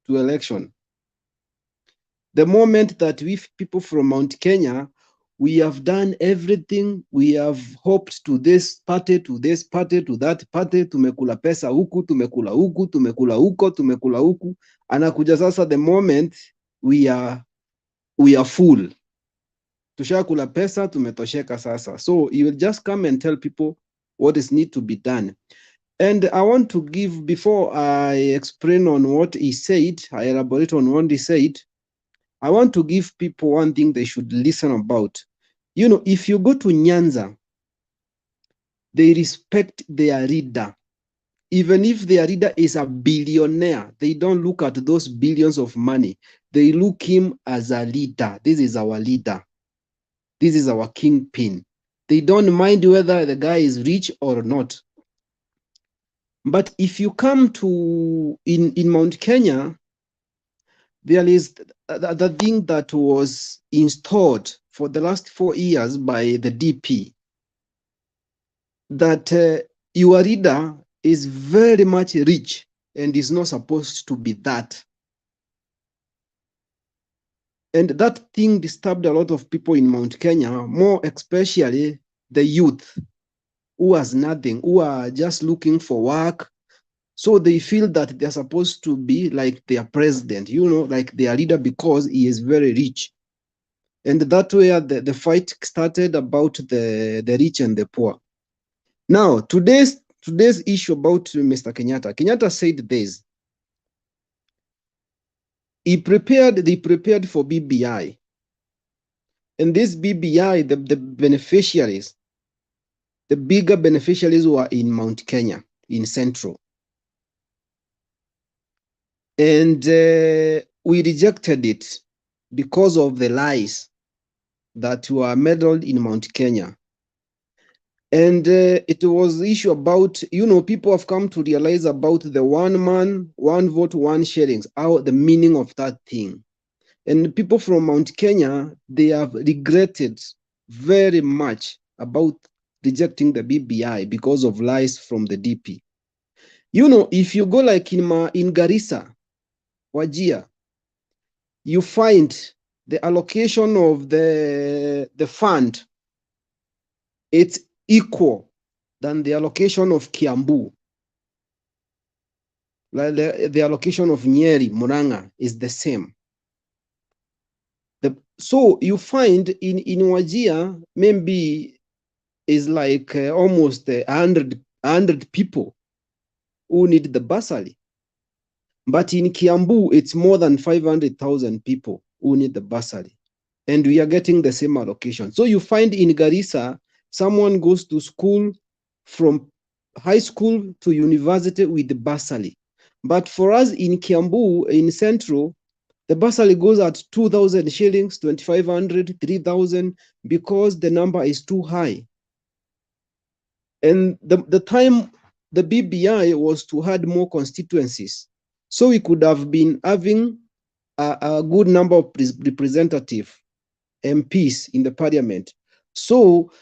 to election. The moment that we people from Mount Kenya, we have done everything, we have hoped to this party, to this party, to that party, tumekula pesa huku, tumekula huku, tumekula huko, tumekula huku. Anakuja sasa the moment we are full. Tushakula pesa, tumetosheka sasa. So you will just come and tell people what is need to be done. And I want to give, before I explain on what he said, I elaborate on what he said, I want to give people one thing they should listen about. You know, if you go to Nyanza, they respect their leader. Even if their leader is a billionaire, they don't look at those billions of money. They look him as a leader. This is our leader. This is our kingpin. They don't mind whether the guy is rich or not. But if you come to in Mount Kenya, there is the thing that was installed for the last 4 years by the DP that your leader is very much rich and is not supposed to be that. And that thing disturbed a lot of people in Mount Kenya, more especially the youth who has nothing, who are just looking for work. So they feel that they're supposed to be like their president, you know, like their leader, because he is very rich. And that way the fight started about the rich and the poor. Now, today's issue about Mr. Kenyatta. Kenyatta said this. They prepared for BBI. And this BBI, the beneficiaries, the bigger beneficiaries were in Mount Kenya, in Central. And we rejected it because of the lies that were meddled in Mount Kenya. And it was the issue about, you know, people have come to realize about the 1 man, 1 vote, 1 shillings, how the meaning of that thing. And people from Mount Kenya, they have regretted very much about rejecting the BBI because of lies from the DP. You know, if you go like in Garissa, Wajir, you find the allocation of the fund, it's equal than the allocation of Kiambu. Like the allocation of Nyeri, Muranga is the same. So you find in Wajir, maybe is like almost 100 people who need the bursary. But in Kiambu, it's more than 500,000 people who need the bursary. And we are getting the same allocation. So you find in Garissa, someone goes to school from high school to university with the bursary. But for us in Kiambu, in Central, the bursary goes at 2,000 shillings, 2,500, 3,000, because the number is too high. And the time the BBI was to add more constituencies. So we could have been having a good number of representative MPs in the parliament. So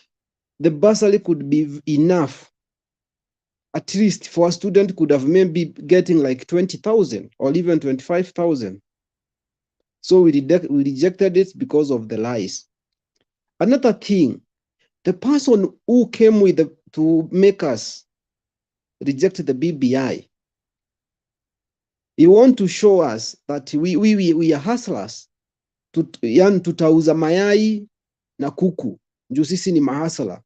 the bursary could be enough. At least for a student could have maybe getting like 20,000 or even 25,000. So we rejected it because of the lies. Another thing, the person who came with to make us reject the BBI, he want to show us that we are hustlers. Yani tutauza mayai na kuku, juu sisi ni mahasla.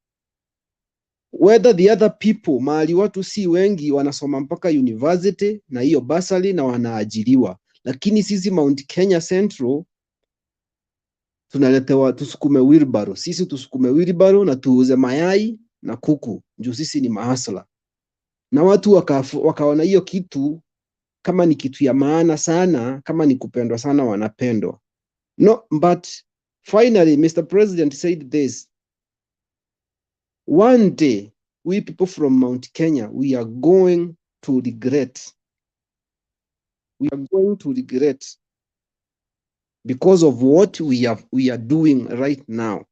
Whether the other people, mahali watu si wengi wanasoma mpaka university na hiyo bursary na wanaajiriwa. Lakini sisi Mount Kenya Central tunaletewa tusukume wheelbarrow. Sisi tusukume wheelbarrow na tuuze mayai na kuku, juu sisi ni mahasla. Na watu wakaona hiyo kitu kama ni kitu ya maana sana, kama ni kupendwa sana, wanapendwa. No, but finally, Mr. President said this. One day, we people from Mount Kenya, we are going to regret. We are going to regret because of what we are doing right now.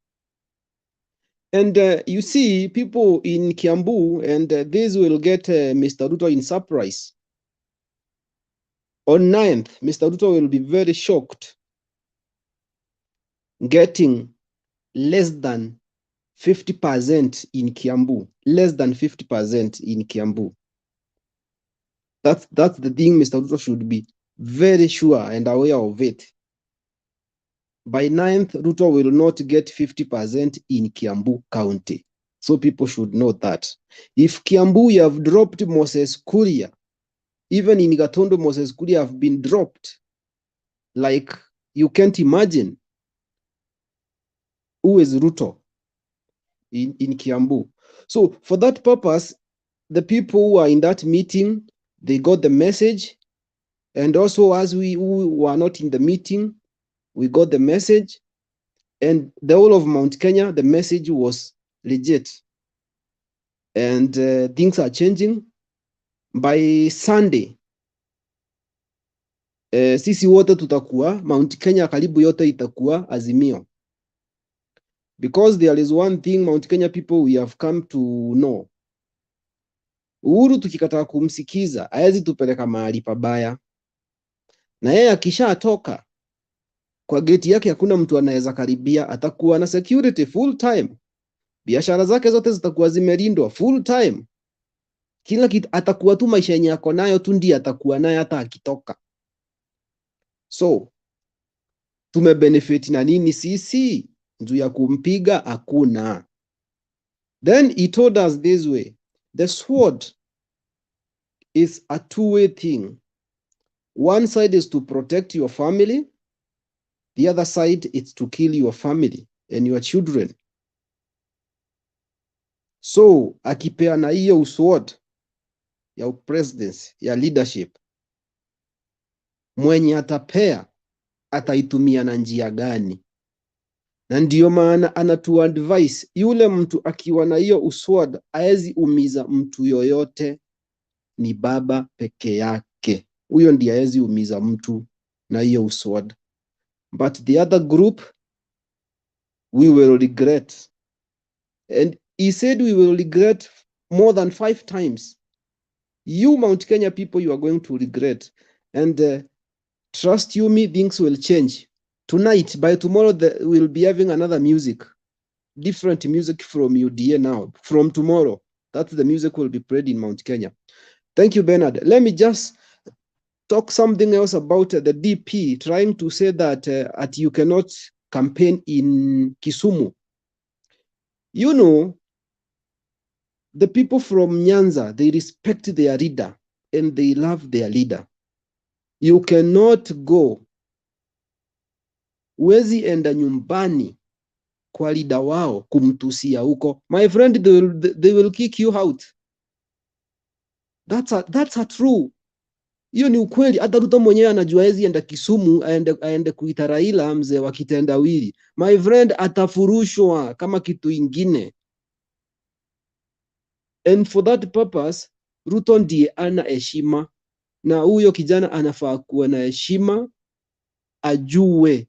And you see, people in Kiambu, and this will get Mr. Ruto in surprise. On 9th, Mr. Ruto will be very shocked, getting less than 50% in Kiambu. Less than 50% in Kiambu. That's the thing Mr. Ruto should be very sure and aware of it. By 9th, Ruto will not get 50% in Kiambu County. So people should know that. If Kiambu, you have dropped Moses Kuria, even in Gatondo, Moses Kuria have been dropped. Like, you can't imagine who is Ruto in Kiambu. So for that purpose, the people who are in that meeting, they got the message. And also as we who were not in the meeting, we got the message. And the whole of Mount Kenya, the message was legit. And things are changing. By Sunday, sisi wote tutakuwa, Mount Kenya karibu yote itakuwa Azimio. because there is one thing Mount Kenya people we have come to know. Uhuru tukikataa kumsikiza, haezi tupeleka mahali pabaya. Na yeye akishatoka kwa geti yake hakuna mtu anaweza karibia, atakuwa na security full time. Biashara zake zote zitakuwa zimelindwa full time. Kila kitu atakuwa tu maisha yenye yako nayo tu ndiye atakuwa nayo hata akitoka. So tumebenefit na nini sisi? Juu ya kumpiga hakuna. Then he told us this way, the sword is a two-way thing. One side is to protect your family, the other side is to kill your family and your children. So akipeana hiyo sword ya presidency, ya leadership, mwenye atapea ataitumia na njia gani? Na ndiyo maana anatu advise yule mtu akiwa na hiyo usword haezi umiza mtu yoyote, ni baba peke yake. Huyo ndiye haezi umiza mtu na hiyo usword. But the other group, we will regret. And he said we will regret more than 5 times. You Mount Kenya people, you are going to regret. And trust you me, things will change. Tonight, by tomorrow, we'll be having another music. Different music from UDA now. From tomorrow, that's the music will be played in Mount Kenya. Thank you, Bernard. Let me just talk something else about the DP trying to say that you cannot campaign in Kisumu. You know, the people from Nyanza, they respect their leader and they love their leader. You cannot go. Huwezi enda nyumbani kwa leader wao kumtusia huko. My friend, they will kick you out. That's a true. Hiyo ni ukweli. Hata Ruto mwenyewe anajua hezi enda Kisumu aende kuita Raila mzee wa kitendawili. My friend, atafurushwa kama kitu ingine. And for that purpose, Ruto ndiye ana heshima. Na huyo kijana anafaa kuwa na heshima, ajue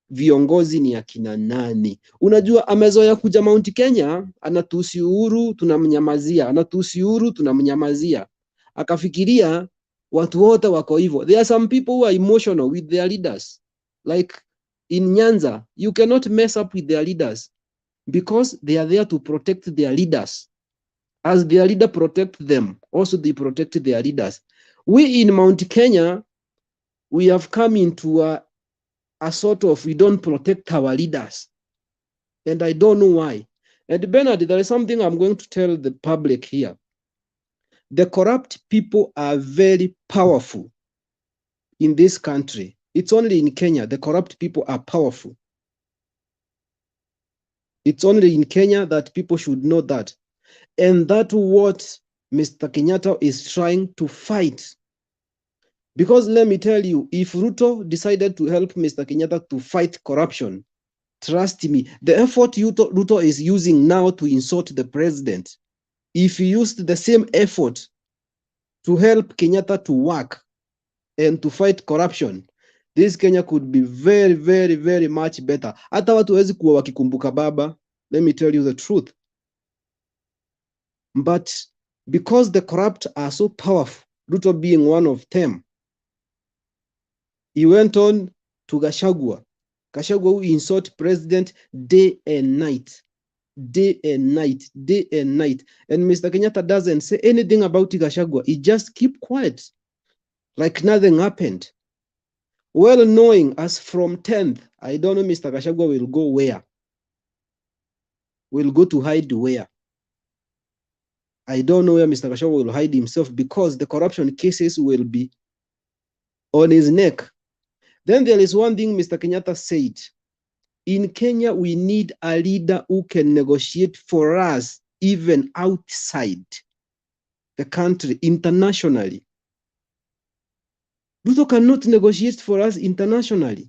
viongozi ni akina nani. Unajua amezoea kuja Mount Kenya, anatusi Uhuru, tunamnyamazia. Anatusi Uhuru, tunamnyamazia. Akafikiria watu wote wako hivyo. There are some people who are emotional with their leaders. Like in Nyanza, you cannot mess up with their leaders because they are there to protect their leaders. As their leader protect them, also they protect their leaders. We in Mount Kenya, we have come into a sort of, we don't protect our leaders. And I don't know why. And Bernard, there is something I'm going to tell the public here. The corrupt people are very powerful in this country. It's only in Kenya, the corrupt people are powerful. It's only in Kenya that people should know that. And that's what Mr. Kenyatta is trying to fight. Because let me tell you, if Ruto decided to help Mr. Kenyatta to fight corruption, trust me, the effort Ruto is using now to insult the president, if he used the same effort to help Kenyatta to work and to fight corruption, this Kenya could be very, very, very much better. Hata watu wezi kuwa wakikumbuka baba, let me tell you the truth. But because the corrupt are so powerful, Ruto being one of them, he went on to Gachagua. Gachagua who insult president day and night. Day and night, day and night. And Mr. Kenyatta doesn't say anything about Gachagua. He just keep quiet, like nothing happened. Well knowing as from 10th, I don't know Mr. Gachagua will go where. Will go to hide where. I don't know where Mr. Gachagua will hide himself because the corruption cases will be on his neck. Then there is one thing Mr. Kenyatta said. In Kenya, we need a leader who can negotiate for us even outside the country, internationally. Ruto cannot negotiate for us internationally.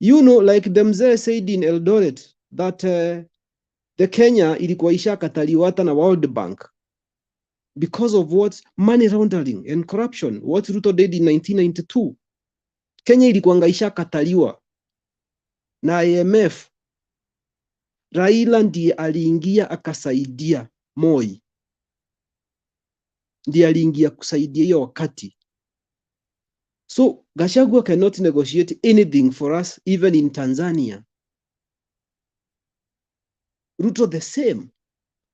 You know, like Demze said in Eldoret, that the Kenya ilikuwa ishakataliwa hata na World Bank because of what? Money laundering and corruption. What Ruto did in 1992. Kenya ilikuwa ishakataliwa na IMF. Raila ndiye aliingia akasaidia Moi, ndiye aliingia kusaidia hiyo wakati. So Gachagua cannot negotiate anything for us, even in Tanzania. Ruto the same.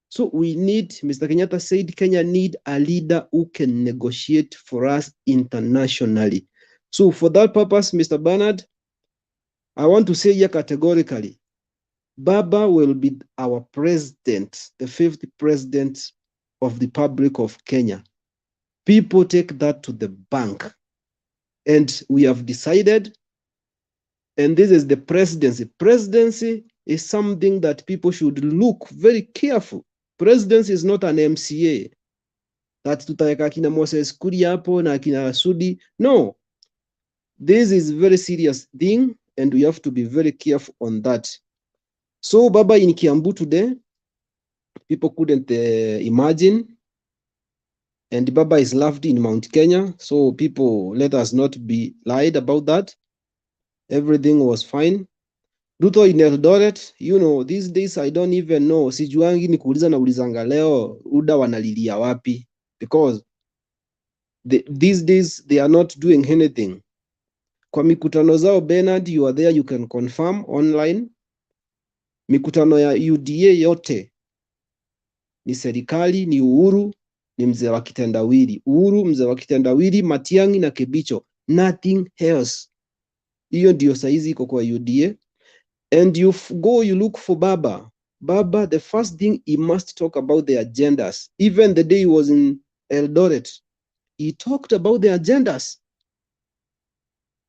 So we need, Mr. Kenyatta said, Kenya need a leader who can negotiate for us internationally. So for that purpose, Mr. Bernard, I want to say here categorically, Baba will be our president, the 5th president of the Republic of Kenya. People take that to the bank. And we have decided, and this is the presidency. Presidency is something that people should look very careful. Presidency is not an MCA. That tutaweka kina Moses Kuria hapo na kina Sudi. No. This is a very serious thing, and we have to be very careful on that. So Baba in Kiambu today, people couldn't imagine. And Baba is loved in Mount Kenya. So people, let us not be lied about that. Everything was fine. Ruto in Eldoret, you know, these days I don't even know. Sijuangi ni kuuliza na ulizanga leo, UDA wanalilia wapi. Because these days they are not doing anything. Kwa mikutano zao, Bernard, you are there, you can confirm online. Mikutano ya UDA yote ni serikali, ni Uhuru, ni mzee wa kitendawili. Uhuru, mzee wa kitendawili, Matiang'i na Kibicho. Nothing else. Hiyo ndio saizi iko kwa UDA. And you look for Baba. Baba, the first thing he must talk about the agendas. Even the day he was in Eldoret, he talked about the agendas.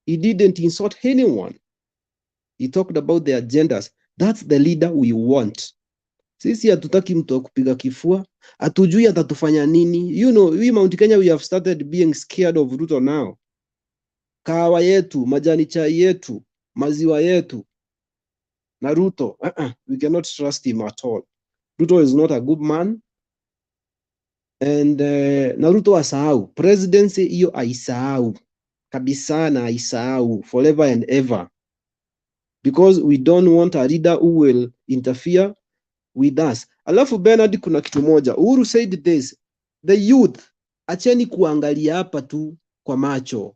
He didn't insult anyone. He talked about the agendas. That's the leader we want. Sisi hatutaki mtu wa kupiga kifua. Hatujui atatufanya nini. You know, we Mount Kenya, we have started being scared of Ruto now. Kahawa yetu, majani chai yetu, maziwa yetu. Na Ruto, we cannot trust him at all. Ruto is not a good man. And na Ruto asahau. Presidency hiyo aisahau. Kabisa na aisahau. Forever and ever. Because we don't want a leader who will interfere with us. Alafu Bernard, kuna kitu moja. Uhuru said this. The youth, acheni kuangalia hapa tu kwa macho.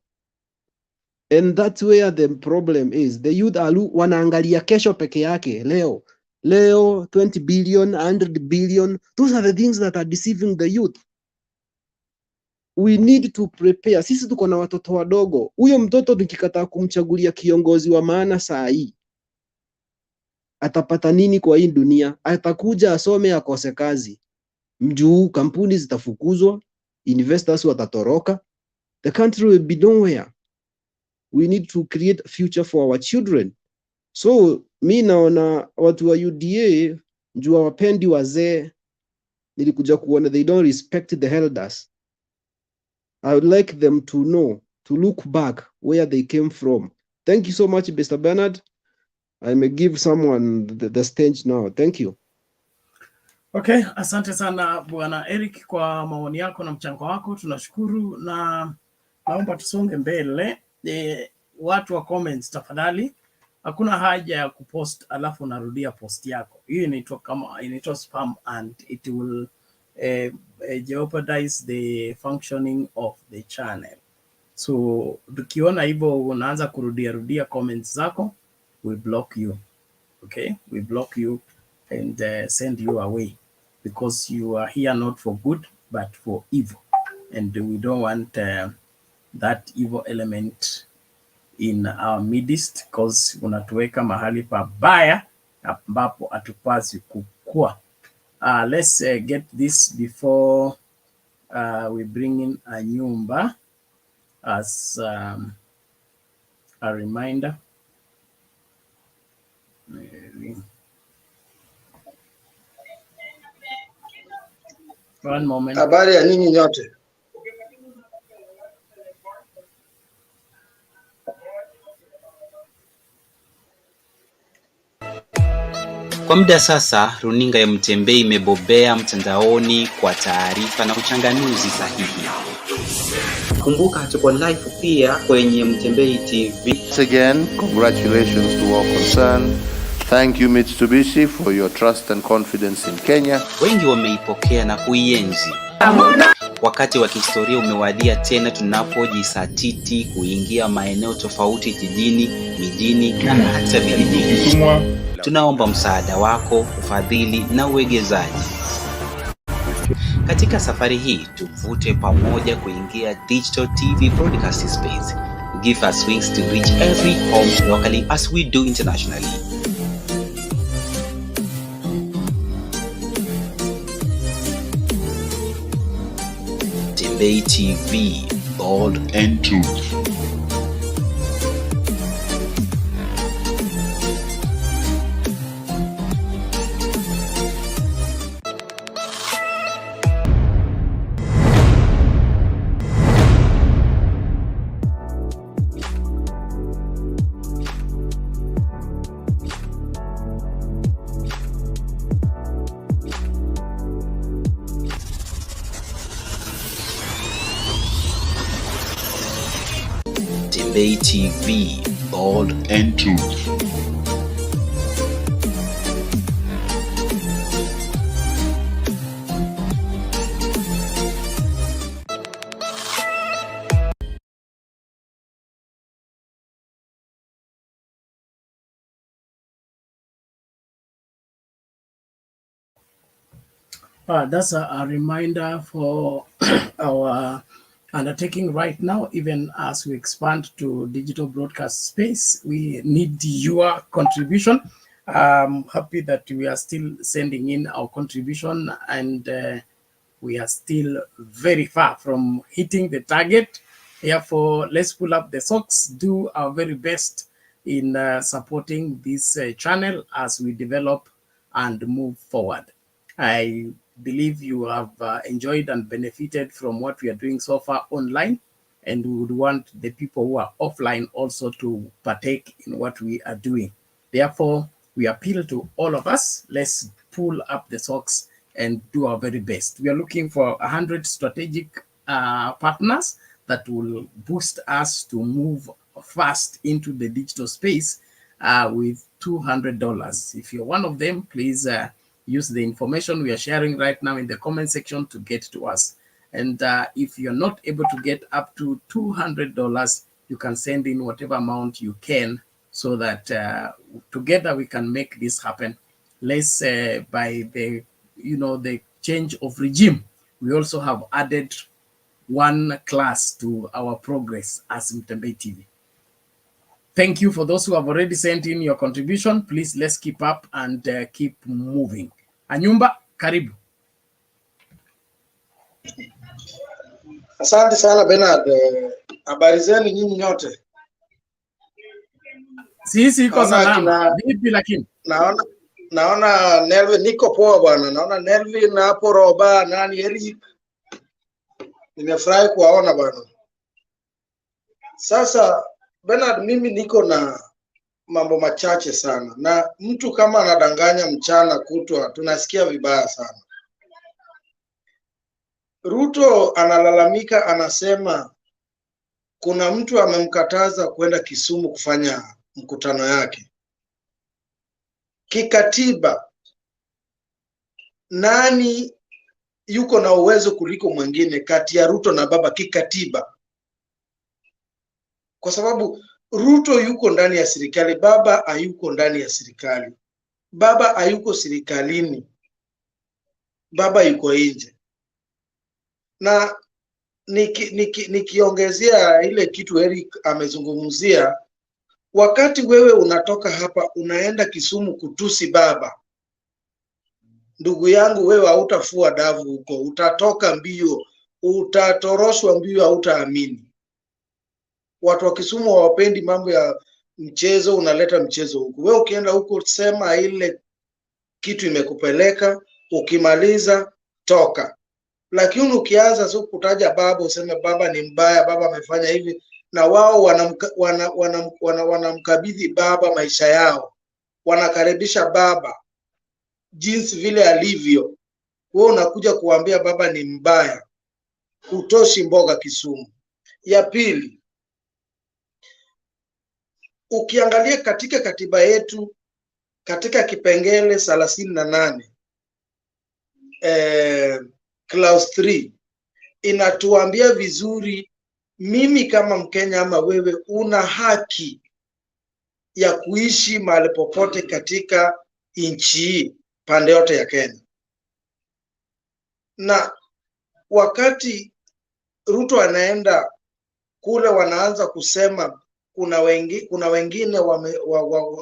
And that's where the problem is. The youth wanaangalia kesho peke yake. Leo 20 billion, 100 billion. Those are the things that are deceiving the youth. We need to prepare. Sisi tuko na watoto wadogo. Huyo mtoto tukikataa kumchagulia kiongozi wa maana saa hii, atapata nini kwa hii dunia? Atakuja asome akose kazi. Mjuu kampuni zitafukuzwa, investors watatoroka. The country will be nowhere. We need to create a future for our children. So, mi naona watu wa UDA, njua wapendi wazee, nilikuja kuona they don't respect the elders. I would like them to know, to look back where they came from. Thank you so much, Mr. Bernard. I may give someone the stage now. Thank you. Okay, asante sana Bwana Eric kwa maoni yako na mchango wako. Tunashukuru na naomba tusonge mbele. Watu wa comments tafadhali. Hakuna haja ya kupost alafu narudia post yako. Hiyo inaitwa spam and it will jeopardize the functioning of the channel. So tukiona hivyo unaanza rudia comments zako, we block you. Okay? We block you and send you away because you are here not for good but for evil. And we don't want that evil element in our midst because unatuweka mahali pabaya ambapo hatupaswi kukua. Let's get this before we bring in a nyumba as a reminder. One moment. Habari ya ninyi nyote. Kwa muda sasa, runinga ya Mutembei imebobea mtandaoni kwa taarifa na uchanganuzi sahihi. Kumbuka tuko live pia kwenye Mutembei TV. Once again, congratulations to all concerned Thank you Mitsubishi for your trust and confidence in Kenya. Wengi wameipokea na kuienzi. Wakati wa kihistoria umewadia tena tunapojisatiti kuingia maeneo tofauti jijini, mijini na hata vijijini. Tunaomba msaada wako, ufadhili na uwegezaji. Katika safari hii tuvute pamoja kuingia digital TV broadcasting space. Give us wings to reach every home locally as we do internationally. Mutembei TV, bold and truth. Mutembei TV, bold and truth. That's a reminder for our undertaking right now. Even as we expand to digital broadcast space, we need your contribution. I'm happy that we are still sending in our contribution, and we are still very far from hitting the target. Therefore, let's pull up the socks, do our very best in supporting this channel as we develop and move forward. I believe you have enjoyed and benefited from what we are doing so far online, and we would want the people who are offline also to partake in what we are doing. Therefore, we appeal to all of us. Let's pull up the socks and do our very best. We are looking for 100 strategic partners that will boost us to move fast into the digital space with $200. If you're one of them, please use the information we are sharing right now in the comment section to get to us. And if you're not able to get up to $200, you can send in whatever amount you can so that together we can make this happen. Let's by the the change of regime, we also have added one class to our progress as Mutembei TV. Thank you for those who have already sent in your contribution. Please, let's keep up and keep moving. Anyumba, karibu. Asante sana Bernard. Habari zenu nyinyi nyote? Sisi iko salama. Vipi lakini? Naona Nelvin niko poa bwana. Naona Nelvin na hapo Roba nani Eric. Nimefurahi kuwaona bwana. Sasa Bernard, mimi niko na mambo machache sana, na mtu kama anadanganya mchana kutwa tunasikia vibaya sana. Ruto analalamika, anasema kuna mtu amemkataza kwenda Kisumu kufanya mkutano yake. Kikatiba, nani yuko na uwezo kuliko mwingine kati ya Ruto na baba kikatiba? Kwa sababu Ruto yuko ndani ya serikali, baba hayuko ndani ya serikali. Baba hayuko serikalini, baba yuko nje. Na nikiongezea ile kitu Eric amezungumzia, wakati wewe unatoka hapa unaenda Kisumu kutusi baba, ndugu yangu, wewe hautafua davu huko, utatoka mbio, utatoroshwa mbio, hautaamini. Watu wa Kisumu hawapendi mambo ya mchezo, unaleta mchezo huko. Wewe ukienda huko sema ile kitu imekupeleka, ukimaliza toka. Lakini ukianza sio kutaja baba, useme baba ni mbaya, baba amefanya hivi, na wao wanamkabidhi baba maisha yao, wanakaribisha baba jinsi vile alivyo. Wewe unakuja kuambia baba ni mbaya, utoshi mboga Kisumu. Ya pili, ukiangalia katika katiba yetu katika kipengele 38 clause 3 inatuambia vizuri, mimi kama Mkenya ama wewe una haki ya kuishi mahali popote katika nchi pande yote ya Kenya. Na wakati Ruto anaenda kule, wanaanza kusema kuna wengine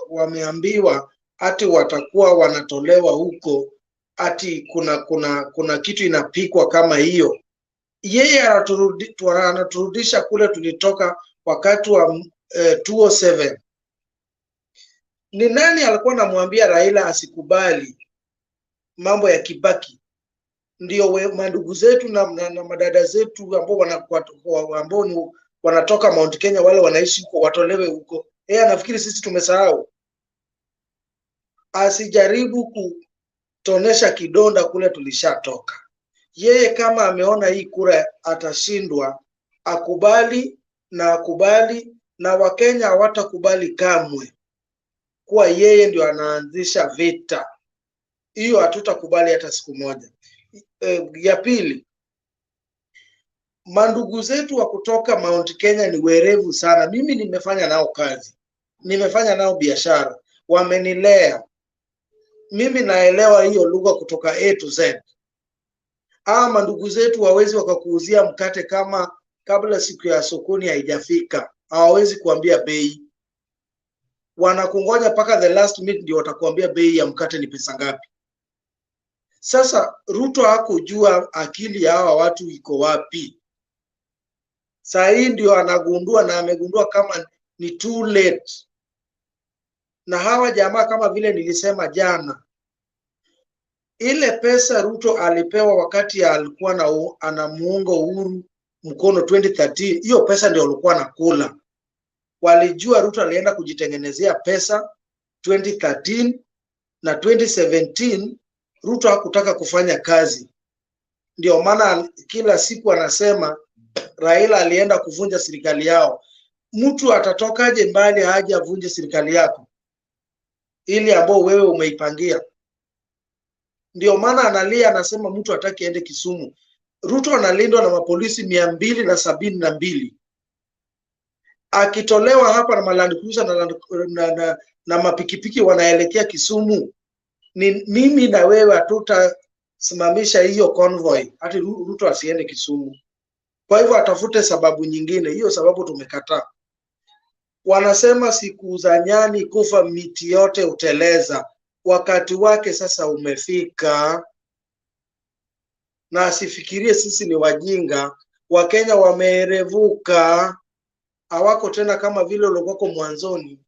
wameambiwa ati watakuwa wanatolewa huko, ati kuna kitu inapikwa kama hiyo. Yeye anaturudisha kule tulitoka wakati wa 2007. Ni nani alikuwa anamwambia Raila asikubali mambo ya Kibaki? Ndio mandugu zetu na madada zetu ambao wanatoka Mount Kenya, wale wanaishi huko, watolewe huko. Yeye anafikiri sisi tumesahau. Asijaribu kutonesha kidonda kule tulishatoka. Yeye kama ameona hii kura atashindwa, akubali, na Wakenya hawatakubali kamwe kuwa yeye ndio anaanzisha vita. Hiyo hatutakubali hata siku moja. Ya pili, mandugu zetu wa kutoka Mount Kenya ni werevu sana. Mimi nimefanya nao kazi, nimefanya nao biashara, wamenilea. Mimi naelewa hiyo lugha kutoka A to Z. Mandugu zetu hawezi wakakuuzia mkate kama kabla siku ya sokoni haijafika. Hawawezi kuambia bei. Wanakungoja paka the last minute ndio watakuambia bei ya mkate ni pesa ngapi. Sasa Ruto hakujua akili ya hawa watu iko wapi. Saa hii ndio anagundua, na amegundua kama ni too late. Na hawa jamaa, kama vile nilisema jana, ile pesa Ruto alipewa wakati alikuwa anamuunga Uhuru mkono 2013, hiyo pesa ndio walikuwa nakula. Walijua Ruto alienda kujitengenezea pesa 2013 na 2017 Ruto hakutaka kufanya kazi. Ndio maana kila siku anasema Raila alienda kuvunja serikali yao. Mtu atatokaje mbali haje avunje serikali yako ili ambao wewe umeipangia? Ndio maana analia, anasema mtu hataki aende Kisumu. Ruto analindwa na mapolisi 272. Akitolewa hapa na Land Cruiser na mapikipiki wanaelekea Kisumu, ni mimi na wewe hatutasimamisha hiyo convoy hati Ruto asiende Kisumu. Kwa hivyo atafute sababu nyingine. Hiyo sababu tumekataa. Wanasema siku za nyani kufa miti yote uteleza. Wakati wake sasa umefika, na asifikirie sisi ni wajinga. Wakenya wameerevuka, hawako tena kama vile ulikuwako mwanzoni.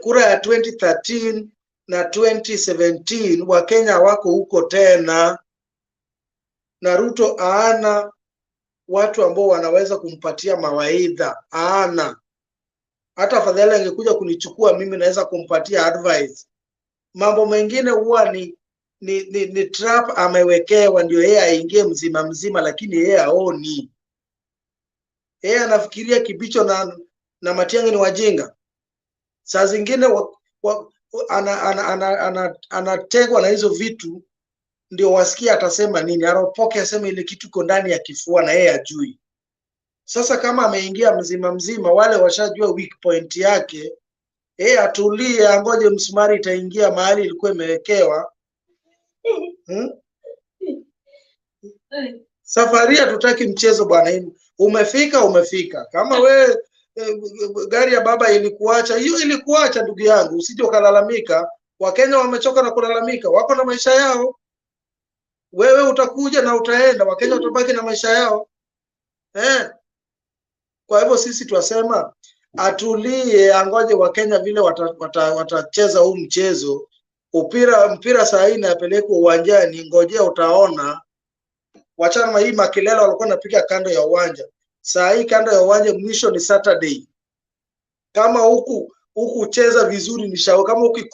Kura ya 2013 na 2017 Wakenya wako huko tena, na Ruto haana watu ambao wanaweza kumpatia mawaidha. Haana. Hata afadhali angekuja kunichukua mimi, naweza kumpatia advice. Mambo mengine huwa ni trap amewekewa ndio yeye aingie mzima, lakini yeye haoni. Yeye anafikiria Kibicho na Matiang'i ni wajinga. Saa zingine anategwa na hizo vitu ndio wasikia atasema nini, aropoke aseme ile kitu iko ndani ya kifua na yeye ajui. Sasa kama ameingia mzima, wale washajua weak point yake, yeye atulie, angoje msumari itaingia mahali ilikuwa imewekewa. Safari hatutaki mchezo bwana. Umefika. Kama we gari ya baba ilikuacha, hiyo ilikuacha ndugu yangu, usije ukalalamika. Wakenya wamechoka na kulalamika, wako na maisha yao. Wewe utakuja na utaenda, Wakenya watabaki na maisha yao. Kwa hivyo sisi twasema atulie, angoje Wakenya vile watacheza huu mchezo. Mpira saa hii napelekwa uwanjani, ngojea utaona. Wachana na hii makelele walikuwa napiga kando ya uwanja. Saa hii kando ya uwanja mwisho ni Saturday. Kama huku ucheza vizuri ni shauri, kama huku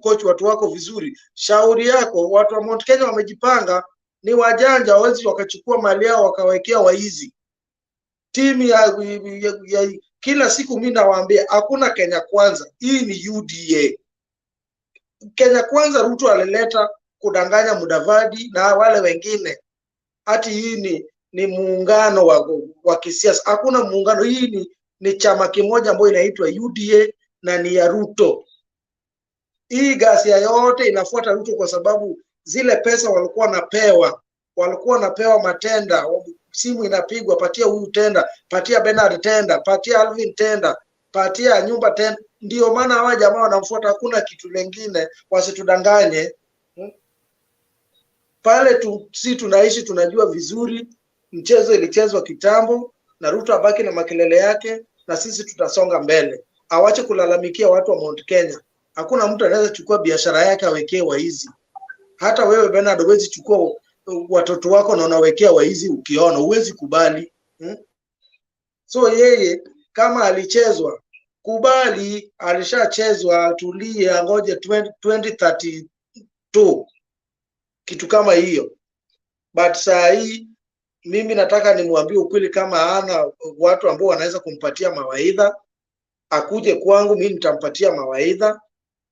coach watu wako vizuri, shauri yako. Watu wa Mount Kenya wamejipanga, ni wajanja, hawezi wakachukua mali yao wakawekea waizi. Timu ya kila siku mimi nawaambia hakuna Kenya kwanza. Hii ni UDA. Kenya Kwanza Ruto alileta kudanganya Mudavadi na wale wengine ati hii ni muungano wa kisiasa. Hakuna muungano, hii ni chama kimoja ambayo inaitwa UDA na ni ya Ruto. Hii ghasia yote inafuata Ruto kwa sababu zile pesa walikuwa napewa matenda, simu inapigwa, patia huyu tenda, patia Bernard tenda, patia Alvin tenda, patia nyumba tenda. Ndio maana hawa jamaa wanamfuata, hakuna kitu lengine, wasitudanganye. Pale si tunaishi tunajua vizuri, mchezo ilichezwa kitambo, na Ruto abaki na makelele yake, na sisi tutasonga mbele. Awache kulalamikia watu wa Mount Kenya. Hakuna mtu anaweza chukua biashara yake awekee waizi. Hata wewe Bernard huwezi chukua watoto wako na unawekea waizi ukiona, huwezi kubali. So yeye kama alichezwa, kubali, alishachezwa, tulia, ngoje 2032 kitu kama hiyo. But saa hii mimi nataka nimwambie ukweli, kama hana watu ambao wanaweza kumpatia mawaidha, akuje kwangu, mimi nitampatia mawaidha.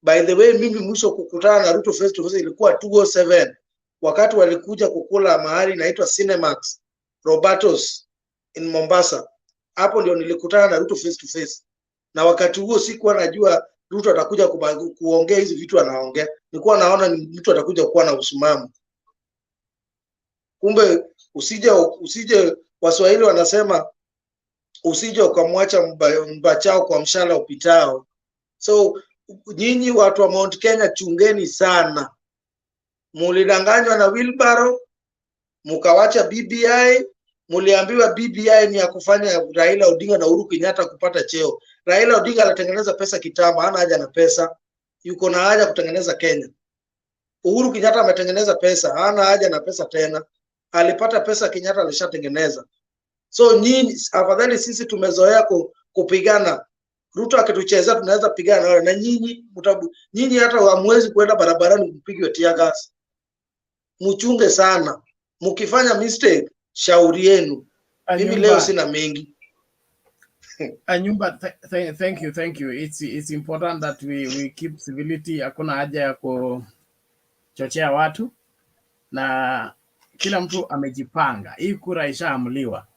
By the way, mimi mwisho kukutana na Ruto face to face ilikuwa 2007 wakati walikuja kukula mahali inaitwa Cinemax Robertos in Mombasa. Hapo ndio nilikutana na Ruto face to face, na wakati huo sikuwa najua Ruto atakuja kuongea hizi vitu anaongea. Nilikuwa naona ni mtu atakuja kuwa na usimamo. Kumbe usije Waswahili wanasema usije ukamwacha mbachao kwa mshala upitao. So nyinyi watu wa Mount Kenya, chungeni sana. Mulidanganywa na wheelbarrow, mukawacha BBI. Muliambiwa BBI ni ya kufanya Raila Odinga na Uhuru Kenyatta kupata cheo. Raila Odinga anatengeneza pesa kitambo, hana haja na pesa. Yuko na haja kutengeneza Kenya. Uhuru Kenyatta ametengeneza pesa, hana haja na pesa tena. Alipata pesa Kenyatta alishatengeneza. So nyinyi afadhali sisi tumezoea kupigana. Ruto akituchezea tunaweza pigana na nyinyi hata hamwezi kwenda barabarani kupigwa tear gas. Mchunge sana. Mkifanya mistake, shauri yenu. Mimi leo sina mengi. Anyumba, thank you. It's important that we keep civility. Hakuna haja ya kuchochea watu, na kila mtu amejipanga. Hii kura ishaamuliwa.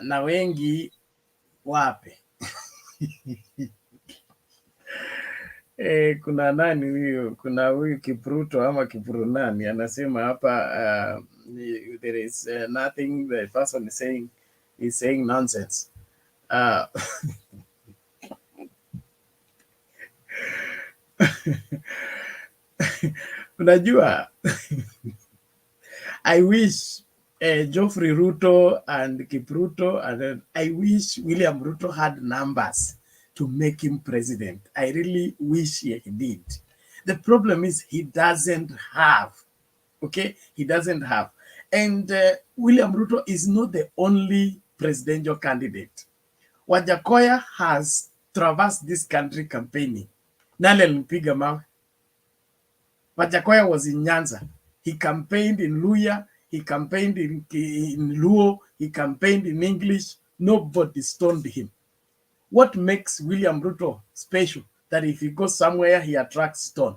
Na wengi wape. Kuna nani huyo? Kuna huyu Kipruto ama Kiprunani anasema hapa there is nothing the person is saying nonsense. Unajua, I wish Geoffrey Ruto and Kipruto, and I wish William Ruto had numbers to make him president. I really wish he did. The problem is he doesn't have. Okay, he doesn't have. And William Ruto is not the only presidential candidate. Wajakoya has traversed this country campaigning. Nale alimpiga mawe. Wajakoya was in Nyanza. He campaigned in Luya. He campaigned in Luo. He campaigned in English. Nobody stoned him. What makes William Ruto special? That if he goes somewhere, he attracts stone.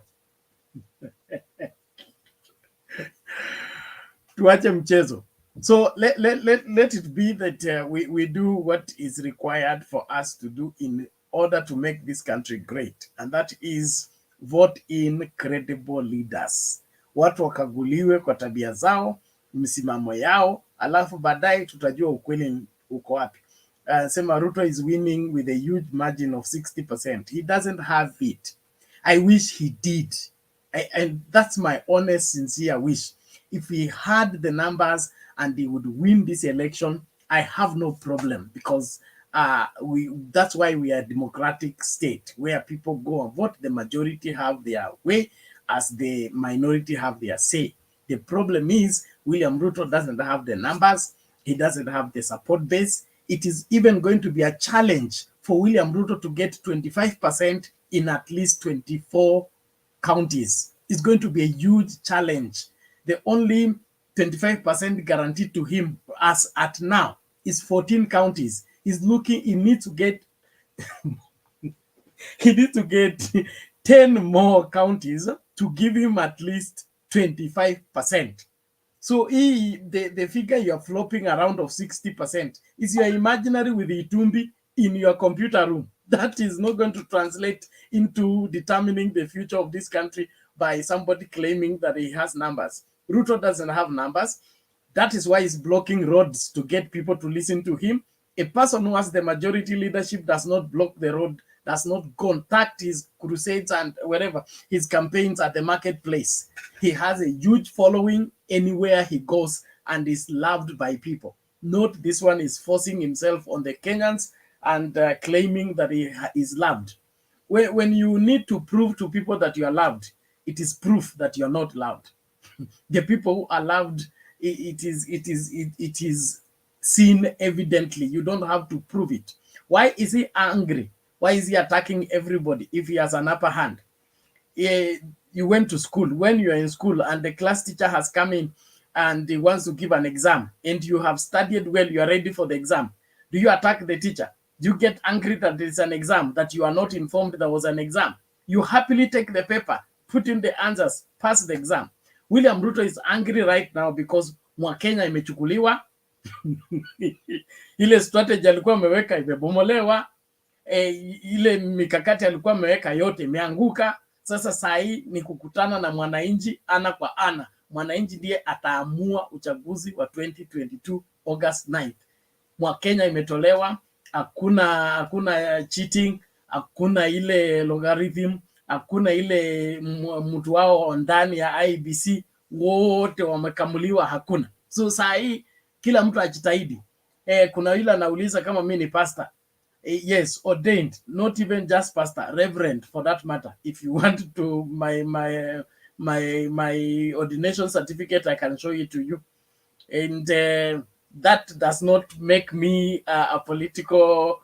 Tuache mchezo. So let it be that we do what is required for us to do in order to make this country great. And that is vote in credible leaders. Watu wakaguliwe kwa tabia zao, msimamo yao, alafu baadaye tutajua ukweli uko wapi. Sema Ruto is winning with a huge margin of 60%. He doesn't have it. I wish he did. And that's my honest, sincere wish. If he had the numbers and he would win this election, I have no problem, because that's why we are a democratic state where people go and vote. The majority have their way as the minority have their say. The problem is William Ruto doesn't have the numbers. He doesn't have the support base. It is even going to be a challenge for William Ruto to get 25% in at least 24 counties. It's going to be a huge challenge. The only 25% guaranteed to him as at now is 14 counties. He needs to get he needs to get 10 more counties to give him at least 25%. So the figure you're flopping around of 60% is your imaginary with Itumbi in your computer room. That is not going to translate into determining the future of this country by somebody claiming that he has numbers. Ruto doesn't have numbers. That is why he's blocking roads to get people to listen to him. A person who has the majority leadership does not block the road, does not contact his crusades and wherever, his campaigns at the marketplace. He has a huge following anywhere he goes and is loved by people. Not this one is forcing himself on the Kenyans and claiming that he is loved. When you need to prove to people that you are loved, it is proof that you're not loved. The people who are loved, it is seen evidently. You don't have to prove it. Why is he angry? Why is he attacking everybody if he has an upper hand? You went to school. When you're in school and the class teacher has come in and he wants to give an exam and you have studied well, you are ready for the exam, do you attack the teacher? Do you get angry that there's an exam, that you are not informed there was an exam? You happily take the paper, put in the answers, pass the exam. William Ruto is angry right now because Mwakenya imechukuliwa. Ile strategy alikuwa ameweka imebomolewa. Ile mikakati alikuwa ameweka yote imeanguka. Sasa saa hii ni kukutana na mwananchi ana kwa ana. Mwananchi ndiye ataamua uchaguzi wa 2022 August 9th. Mwakenya imetolewa, hakuna cheating, hakuna ile logarithm, hakuna ile mtu wao ndani ya IEBC, wote wamekamuliwa, hakuna. So saa hii kila mtu ajitahidi. Kuna yule anauliza kama mimi ni pastor. Yes, ordained, not even just pastor, reverend for that matter. If you want to my ordination certificate, I can show it to you. And that does not make me a political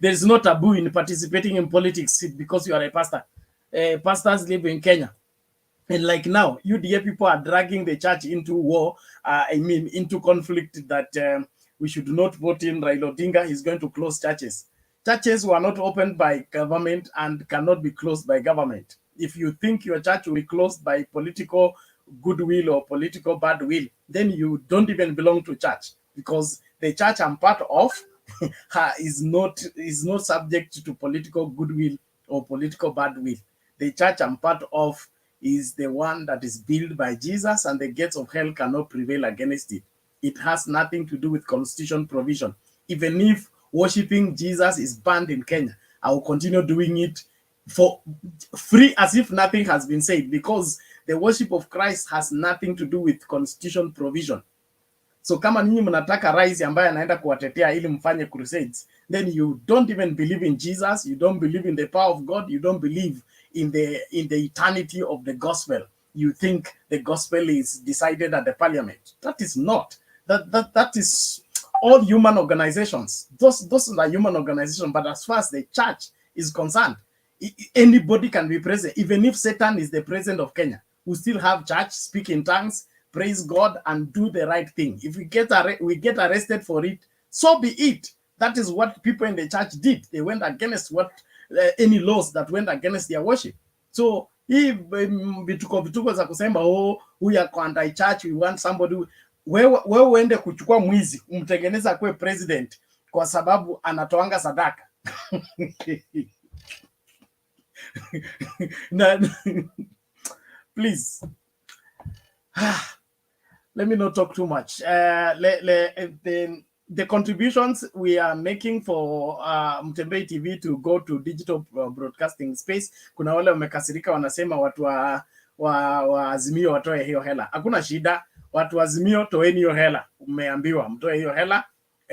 there's no taboo in participating in politics because you are a pastor. Pastors live in Kenya. And like now, UDA people are dragging the church into war, into conflict that we should not vote in Raila Odinga. He's going to close churches. Churches were not opened by government and cannot be closed by government. If you think your church will be closed by political goodwill or political bad will, then you don't even belong to church, because the church I'm part of is not subject to political goodwill or political bad will. The church I'm part of is the one that is built by Jesus, and the gates of hell cannot prevail against it. It has nothing to do with constitution provision. Even if worshiping Jesus is banned in Kenya, I will continue doing it for free as if nothing has been said, because the worship of Christ has nothing to do with constitution provision. So kama ninyi mnataka rais ambaye anaenda kuwatetea ili mfanye crusades, then you don't even believe in Jesus, you don't believe in the power of God, you don't believe in the eternity of the gospel. You think the gospel is decided at the parliament. That is not. That is all human organizations. Those are human organizations, but as far as the church is concerned, anybody can be president. Even if Satan is the president of Kenya, we still have church, speak in tongues, praise God, and do the right thing. If we get arrested for it, so be it. That is what people in the church did. They went against what any laws that went against their worship. So if vituko za kusema we are anti-church, we want somebody, wewe uende kuchukua mwizi umtengeneza kuwe president kwa sababu anatoanga sadaka. Please. Let me not talk too much. The contributions we are making for Mutembei TV to go to digital broadcasting space. Kuna wale wamekasirika wanasema watu wa Azimio watoe hiyo hela. Hakuna shida. Watu wa Azimio toeni hiyo hela. Umeambiwa mtoe hiyo hela.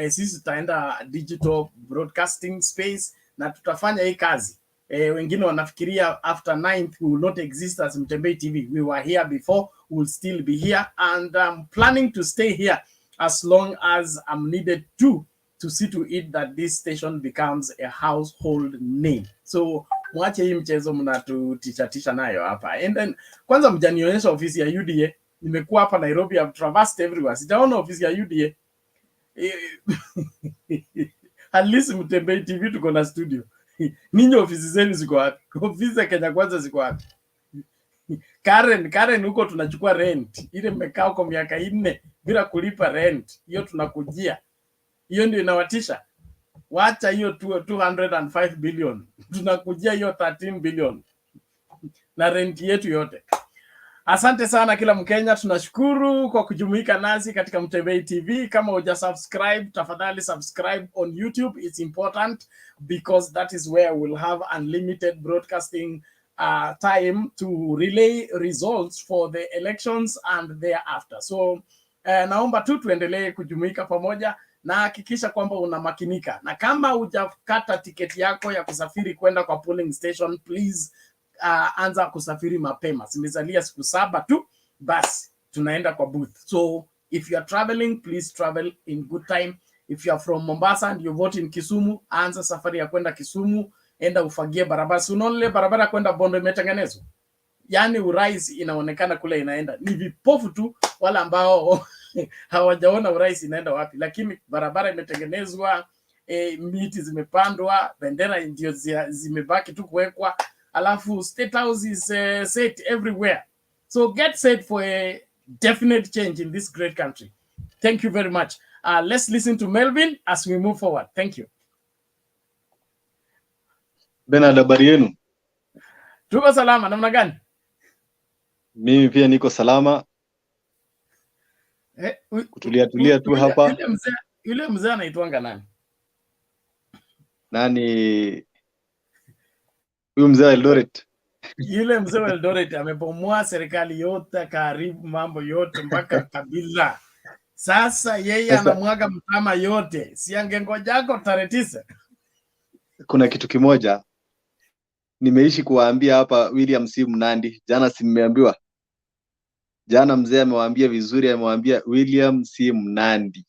Sisi tutaenda digital broadcasting space na tutafanya hii kazi. Wengine wanafikiria after 9th we will not exist as Mutembei TV. We were here before, we will still be here, and I'm planning to stay here as long as I'm needed to see to it that this station becomes a household name. So mwache hii mchezo mnatutisha nayo hapa. And then kwanza mjanionyesha ofisi ya UDA. Nimekuwa hapa Nairobi, I've traversed everywhere. Sijaona ofisi ya UDA. At least Mutembei TV tuko na studio. Ninyi ofisi zenu ziko wapi? Ofisi za Kenya Kwanza ziko wapi? Karen huko tunachukua rent. Ile mmekaa huko miaka 4 bila kulipa rent. Hiyo tunakujia. Hiyo ndio inawatisha. Wacha hiyo 205 billion. Tunakujia hiyo 13 billion. Na rent yetu yote. Asante sana kila Mkenya, tunashukuru kwa kujumuika nasi katika Mutembei TV. Kama huja subscribe, tafadhali subscribe on YouTube. It's important because that is where we'll have unlimited broadcasting time to relay results for the elections and thereafter. So naomba tu tuendelee kujumuika pamoja na hakikisha kwamba unamakinika. Na kama hujakata tiketi yako ya kusafiri kwenda kwa polling station, please anza kusafiri mapema. Zimezalia siku 7 tu, basi tunaenda kwa booth. So if you are traveling, please travel in good time. If you are from Mombasa and you vote in Kisumu, anza safari ya kwenda Kisumu, enda ufagie barabara. Si unaona barabara kwenda Bondo imetengenezwa? Yani urais inaonekana kule inaenda. Ni vipofu tu wala ambao hawajaona urais inaenda wapi, lakini barabara imetengenezwa, miti zimepandwa, bendera ndio zimebaki tu kuwekwa. Alafu State House is set everywhere. So get set for a definite change in this great country. Thank you very much. Let's listen to Melvin as we move forward. Thank you. Bernard, habari yenu? Tuko salama, namna gani? Mimi pia niko salama. Kutulia tu hapa. Yule mzee anaitwanga nani? Nani? Huyu mzee wa Eldoret. Yule mzee wa Eldoret amepomoa serikali yote, karibu mambo yote mpaka kabila. Sasa yeye anamwaga mtama yote. Si angengojako tarehe 9. Kuna kitu kimoja nimeishi kuwaambia hapa William C. Mnandi. Jana simeambiwa. Jana mzee amewaambia vizuri, amewaambia William C. Mnandi.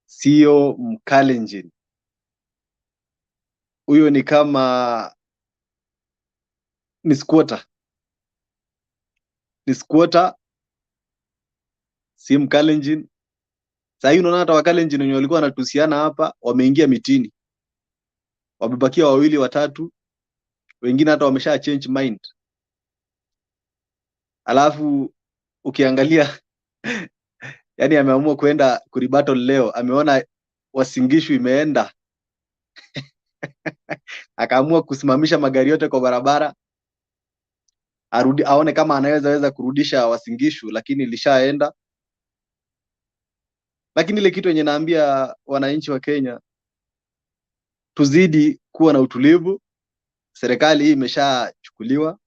Sio Mkalenjin. Huyo ni kama ni squatter. Ni squatter. Si Mkalenjin. Sasa hivi unaona hata Wakalenjin wenye walikuwa wanatusiana hapa wameingia mitini. Wamebakia 2 watatu. Wengine hata wamesha change mind. Alafu ukiangalia yani ameamua kwenda kuribattle leo, ameona Wasingishu imeenda. Akaamua kusimamisha magari yote kwa barabara. Arudi aone kama anaweza kurudisha Wasingishu, lakini ilishaenda. Lakini ile kitu yenye naambia wananchi wa Kenya, tuzidi kuwa na utulivu. Serikali hii imeshachukuliwa.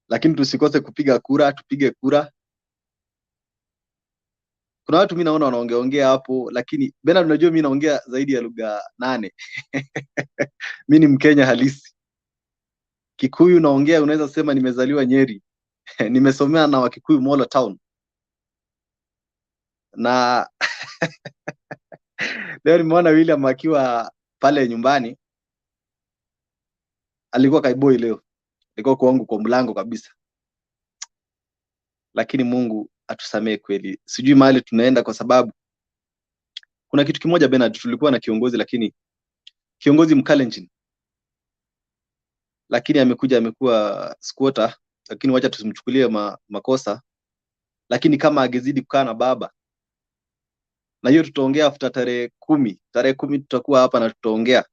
Lakini tusikose kupiga kura, tupige kura. Kuna watu mimi naona wanaongea hapo, lakini Bernard, unajua mimi naongea zaidi ya lugha 8. Mimi ni Mkenya halisi. Kikuyu naongea, unaweza sema nimezaliwa Nyeri. Nimesomea na Wakikuyu Molo Town. Na leo nimeona William akiwa pale nyumbani. Alikuwa kaiboi leo. Alikuwa kwangu kwa mlango kabisa. Lakini Mungu atusamee kweli. Sijui mahali tunaenda kwa sababu kuna kitu kimoja Bernard, tulikuwa na kiongozi, lakini kiongozi Mkalenjin. Lakini amekuwa squatter, lakini wacha tusimchukulie makosa. Lakini kama agezidi kukaa na baba. Na hiyo tutaongea after tarehe 10. Tarehe 10 tutakuwa hapa na tutaongea.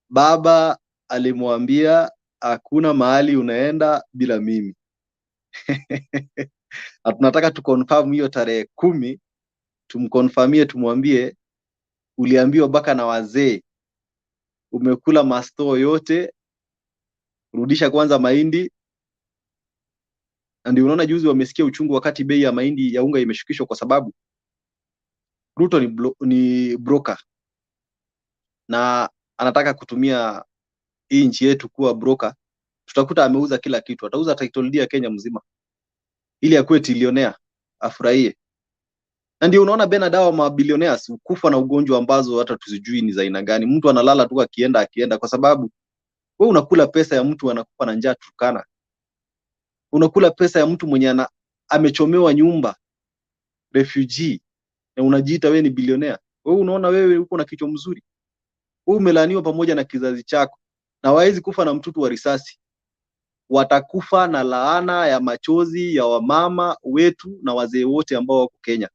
Baba alimwambia hakuna mahali unaenda bila mimi. Na tunataka tuconfirm hiyo tarehe 10, tumconfirmie, tumwambie uliambiwa baka na wazee, umekula masto yote, rudisha kwanza mahindi. Ndio unaona juzi wamesikia uchungu wakati bei ya mahindi ya unga imeshukishwa, kwa sababu Ruto ni broker na anataka kutumia hii nchi yetu kuwa broker. Tutakuta ameuza kila kitu, atauza title deed ya Kenya mzima ili akuwe trillionaire, afurahie. Na ndio unaona Bernard, hao mabilionaires kufa na ugonjwa ambazo hata tusijui ni za aina gani. Mtu analala tu akienda kwa sababu wewe unakula pesa ya mtu anakufa na njaa Turkana. Unakula pesa ya mtu mwenye amechomewa nyumba, refugee, na unajiita wewe ni billionaire. Wewe unaona wewe uko na kichwa mzuri. wewe umelaniwa pamoja na kizazi chako, na hawezi kufa na mtutu wa risasi. Watakufa na laana ya machozi ya wamama wetu na wazee wote ambao wako Kenya.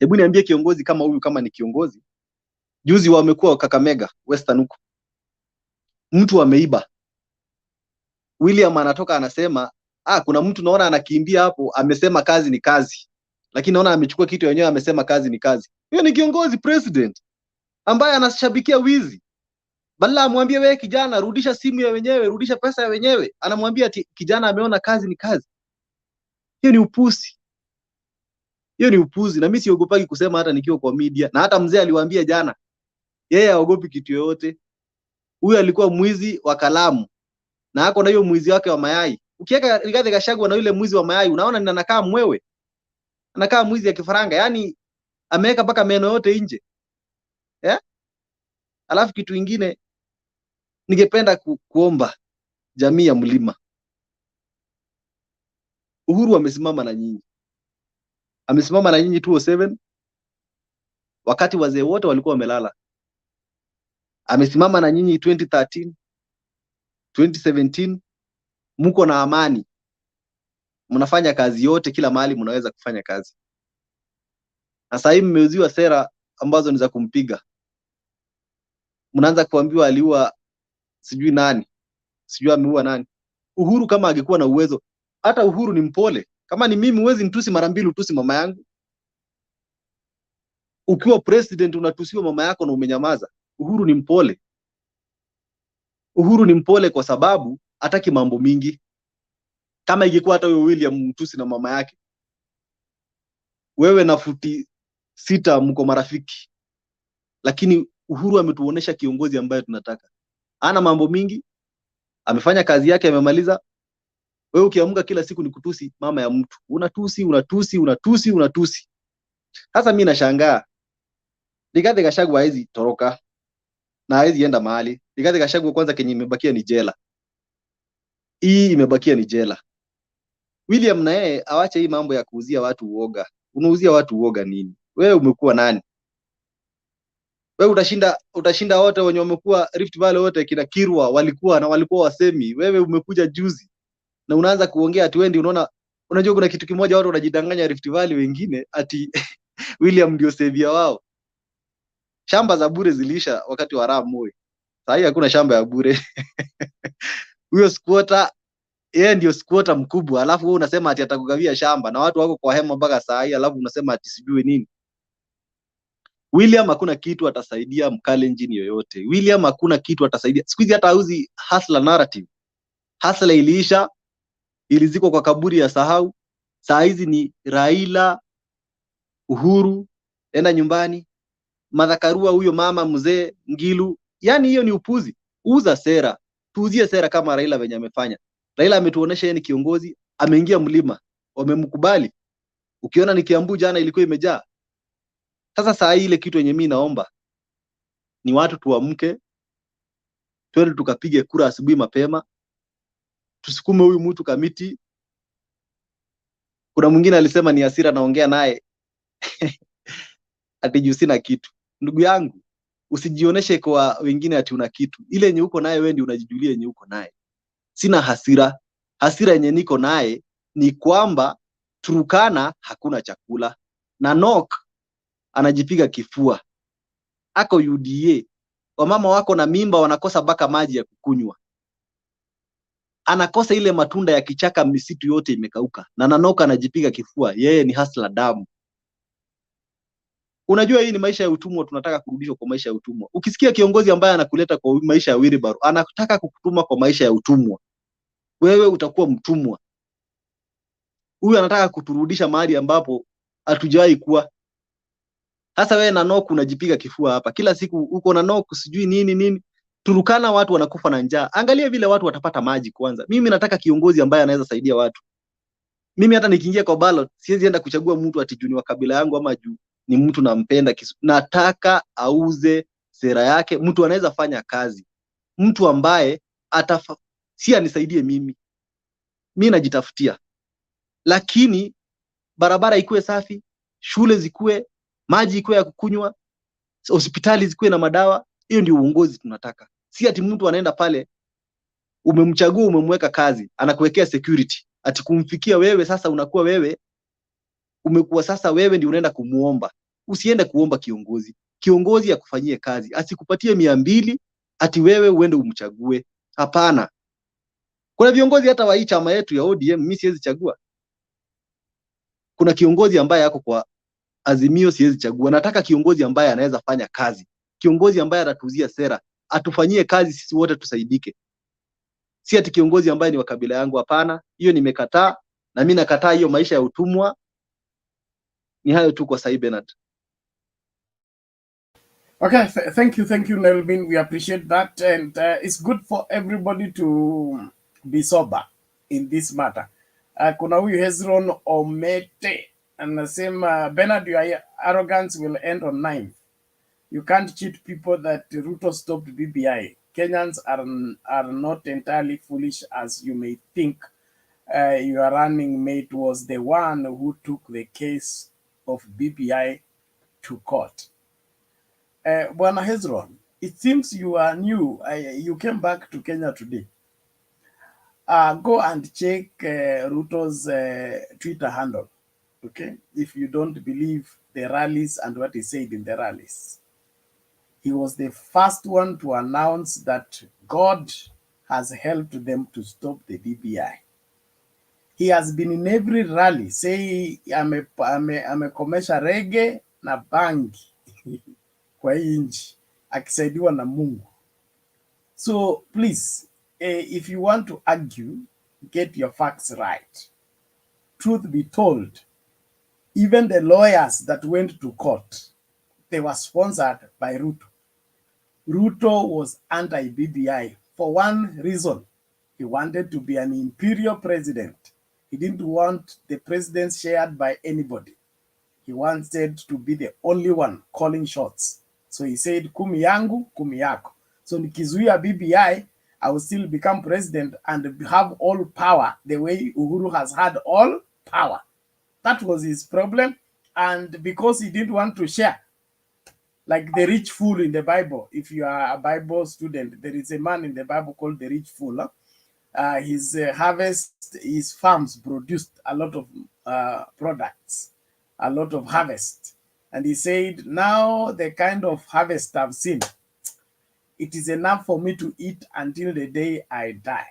Hebu niambie kiongozi kama huyu, kama ni kiongozi, juzi wamekuwa Kakamega Western huko, mtu ameiba, William anatoka anasema kuna mtu naona anakimbia hapo, amesema kazi ni kazi, lakini naona amechukua kitu yenyewe, amesema kazi ni kazi. Hiyo ni kiongozi president ambaye anashabikia wizi. Badala amwambie wewe kijana, rudisha simu ya wenyewe, rudisha pesa ya wenyewe, anamwambia ati kijana ameona kazi ni kazi. Hiyo ni upuzi. Hiyo ni upuzi, na mimi siogopaki kusema hata nikiwa kwa media, na hata mzee aliwaambia jana, yeye haogopi kitu yoyote. Huyu alikuwa mwizi wa kalamu na hako na hiyo mwizi wake wa mayai. Ukiweka Rigathi Gachagua na yule mwizi wa mayai, unaona ni anakaa mwewe, anakaa mwizi ya kifaranga, yani ameweka paka meno yote nje. Alafu kitu kingine ningependa kuomba jamii ya Mlima, Uhuru amesimama na nyinyi, amesimama na nyinyi 2007 wakati wazee wote walikuwa wamelala. Amesimama na nyinyi 2013, 2017, mko na amani, mnafanya kazi yote, kila mahali mnaweza kufanya kazi. Na sasa hivi mmeuziwa sera ambazo ni za kumpiga. Mnaanza kuambiwa aliua sijui nani, sijui ameua nani. Uhuru kama angekuwa na uwezo, hata Uhuru ni mpole. Kama ni mimi, huwezi nitusi mara mbili utusi mama yangu. Ukiwa president unatusiwa mama yako na umenyamaza. Uhuru ni mpole. Uhuru ni mpole kwa sababu hataki mambo mingi. Kama ingekuwa hata wewe William mtusi na mama yake, wewe na futi 6 mko marafiki. Lakini Uhuru ametuonesha kiongozi ambaye tunataka. Ana mambo mingi, amefanya kazi yake, amemaliza. Wewe ukiamka kila siku ni kutusi mama ya mtu. Unatusi. Sasa mimi nashangaa. Rigathi Gachagua hawezi toroka na hawezi enda mahali. Rigathi Gachagua kwanza Kenya imebakia ni jela. Hii imebakia ni jela. William na yeye awache hii mambo ya kuuzia watu uoga. Unauzia watu uoga nini? Wewe umekuwa nani? Wewe utashinda wote wenye wamekuwa Rift Valley, wote kina Kirwa walikuwa wasemi. Wewe umekuja juzi na unaanza kuongea ati wewe ndio unajua kuna kitu kimoja watu wanajidanganya Rift Valley wengine ati William ndio savior wao. Shamba za bure zilisha wakati wa Arap Moi. Sasa hii hakuna shamba ya bure. Huyo squatter, yeye ndio squatter mkubwa, alafu wewe unasema ati atakugawia shamba na watu wako kwa hema mpaka saa hii, alafu unasema ati sijui nini. William hakuna kitu atasaidia Mkalenjin yoyote. William hakuna kitu atasaidia. Siku hizi hata hauzi hustler narrative. Hustler iliisha, ilizikwa kwa kaburi ya sahau. Saa hizi ni Raila, Uhuru, enda nyumbani. Madhakarua huyo mama mzee Ngilu. Yani hiyo ni upuzi. Uza sera. Tuuzie sera kama Raila venye amefanya. Raila ametuonesha yeye ni kiongozi, ameingia Mlima, wamemkubali. Ukiona ni Kiambu jana ilikuwa imejaa. Sasa saa hii ile kitu yenye mimi naomba ni watu tuamke, twende tukapige kura asubuhi mapema. Tusukume huyu mtu kamiti. Kuna mwingine alisema ni hasira naongea naye. Ati juu sina kitu. Ndugu yangu, usijioneshe kwa wengine ati una kitu. Ile yenye uko naye wewe ndio unajijulia yenye uko naye. Sina hasira. Hasira yenye niko naye ni kwamba Turukana hakuna chakula. Na Nok anajipiga kifua. Ako UDA. Wamama wako na mimba wanakosa baka maji ya kukunywa. Anakosa ile matunda ya kichaka, misitu yote imekauka. Na Nanoka anajipiga kifua. Yeye ni hustler damu. Unajua hii ni maisha ya utumwa, tunataka kurudishwa kwa maisha ya utumwa. Ukisikia kiongozi ambaye anakuleta kwa maisha ya wheelbarrow, anataka kukutuma kwa maisha ya utumwa, wewe utakuwa mtumwa. Huyu anataka kuturudisha mahali ambapo hatujawahi kuwa. Sasa wewe na Nok unajipiga kifua hapa. Kila siku uko na Nok sijui nini. Turukana watu wanakufa na njaa. Angalia vile watu watapata maji kwanza. Mimi nataka kiongozi ambaye anaweza saidia watu. Mimi hata nikiingia kwa ballot siwezi enda kuchagua mtu ati juu ni wa kabila yangu ama juu ni mtu nampenda. Nataka auze sera yake, mtu anaweza fanya kazi. Mtu ambaye si anisaidie mimi. Mimi najitafutia. Lakini barabara ikuwe safi, shule zikuwe, maji ikuwe ya kukunywa, hospitali zikuwe na madawa. Hiyo ndio uongozi tunataka. Si ati mtu anaenda pale, umemchagua, umemweka kazi, anakuwekea security, ati kumfikia wewe sasa unakuwa wewe umekuwa sasa wewe ndio unaenda kumuomba. Usiende kuomba kiongozi. Kiongozi akufanyie kazi, asikupatie 200 ati wewe uende umchague. Hapana. Kuna viongozi hata wa hii chama yetu ya ODM mimi siwezi chagua. Kuna kiongozi ambaye yako kwa Azimio siwezi chagua. Nataka kiongozi ambaye anaweza fanya kazi. Kiongozi ambaye atatuzia sera, atufanyie kazi sisi wote tusaidike. Si ati kiongozi ambaye ni wa kabila yangu, hapana. Hiyo nimekataa, na mimi nakataa hiyo maisha ya utumwa. Ni hayo tu kwa Sai Bernard. Okay, thank you, Nelvin. We appreciate that, and it's good for everybody to be sober in this matter. Kuna huyu Hezron Omete anasema, Bernard, your arrogance will end on 9th. You can't cheat people that Ruto stopped BBI. Kenyans are not entirely foolish as you may think. Your running mate was the one who took the case of BBI to court. Bwana Hezron, it seems you are new. You came back to Kenya today. Go and check Ruto's Twitter handle, okay? If you don't believe the rallies and what he said in the rallies. He was the first one to announce that God has helped them to stop the BBI. He has been in every rally, say, amekomesha rege na bangi kwa inji, akisaidiwa na Mungu. So please, if you want to argue, get your facts right. Truth be told, even the lawyers that went to court, they were sponsored by Ruto. Ruto was anti-BBI for one reason. He wanted to be an imperial president. He didn't want the presidency shared by anybody. He wanted to be the only one calling shots. So he said, kumi yangu, kumi yako. So nikizuia BBI, I will still become president and have all power the way Uhuru has had all power. That was his problem. And because he didn't want to share, like the rich fool in the Bible, if you are a Bible student, there is a man in the Bible called the rich fool. His harvest, his farms produced a lot of products, a lot of harvest. And he said, now the kind of harvest I've seen, it is enough for me to eat until the day I die.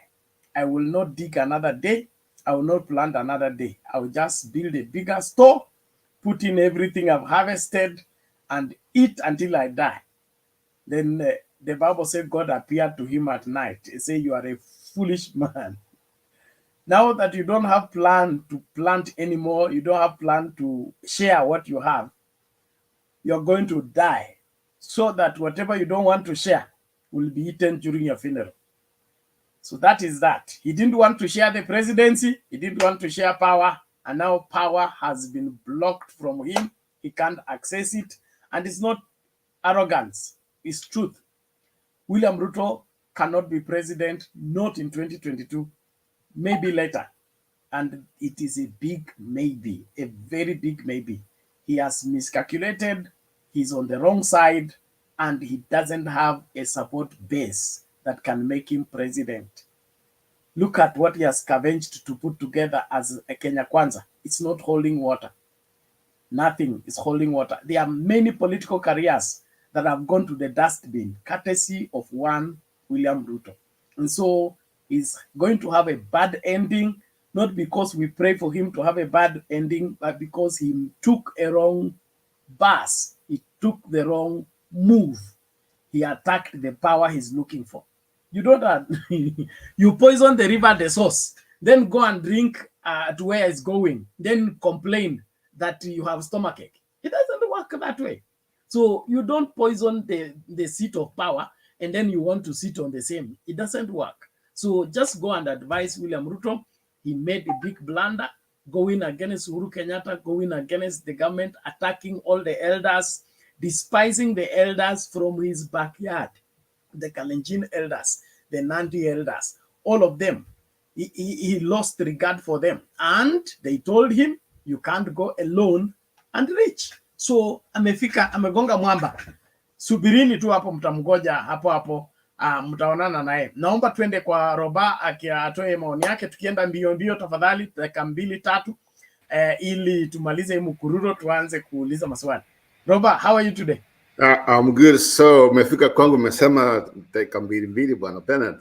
I will not dig another day. I will not plant another day. I will just build a bigger store, put in everything I've harvested, and eat until I die. Then the Bible said God appeared to him at night. He said, you are a foolish man. Now that you don't have plan to plant anymore, you don't have plan to share what you have, you're going to die, so that whatever you don't want to share will be eaten during your funeral. So that is that. He didn't want to share the presidency. He didn't want to share power. And now power has been blocked from him. He can't access it. And it's not arrogance. It's truth. William Ruto cannot be president, not in 2022, maybe later. And it is a big maybe, a very big maybe. He has miscalculated, he's on the wrong side, and he doesn't have a support base that can make him president. Look at what he has scavenged to put together as a Kenya Kwanza. It's not holding water. Nothing is holding water. There are many political careers that have gone to the dustbin, courtesy of one William Ruto. And so he's going to have a bad ending, not because we pray for him to have a bad ending, but because he took a wrong bus. He took the wrong move. He attacked the power he's looking for. You don't have, you poison the river, the source, then go and drink to where it's going, then complain that you have stomachache. It doesn't work that way. So you don't poison the seat of power and then you want to sit on the same. It doesn't work. So just go and advise William Ruto. He made a big blunder, going against Uhuru Kenyatta, going against the government, attacking all the elders, despising the elders from his backyard, the Kalenjin elders, the Nandi elders, all of them. He lost regard for them. And they told him, you can't go alone and reach. So amegonga mwamba. subirini tu hapo, mtamgoja hapo mtaonana naye. Naomba twende kwa Roba atoe maoni yake, tukienda mbio tafadhali, dakika 2-3 ili tumalize hii mkururo, tuanze kuuliza maswali. Roba, how are you today? I'm good. So umefika kwangu, umesema dakika 2 bwana Bernard.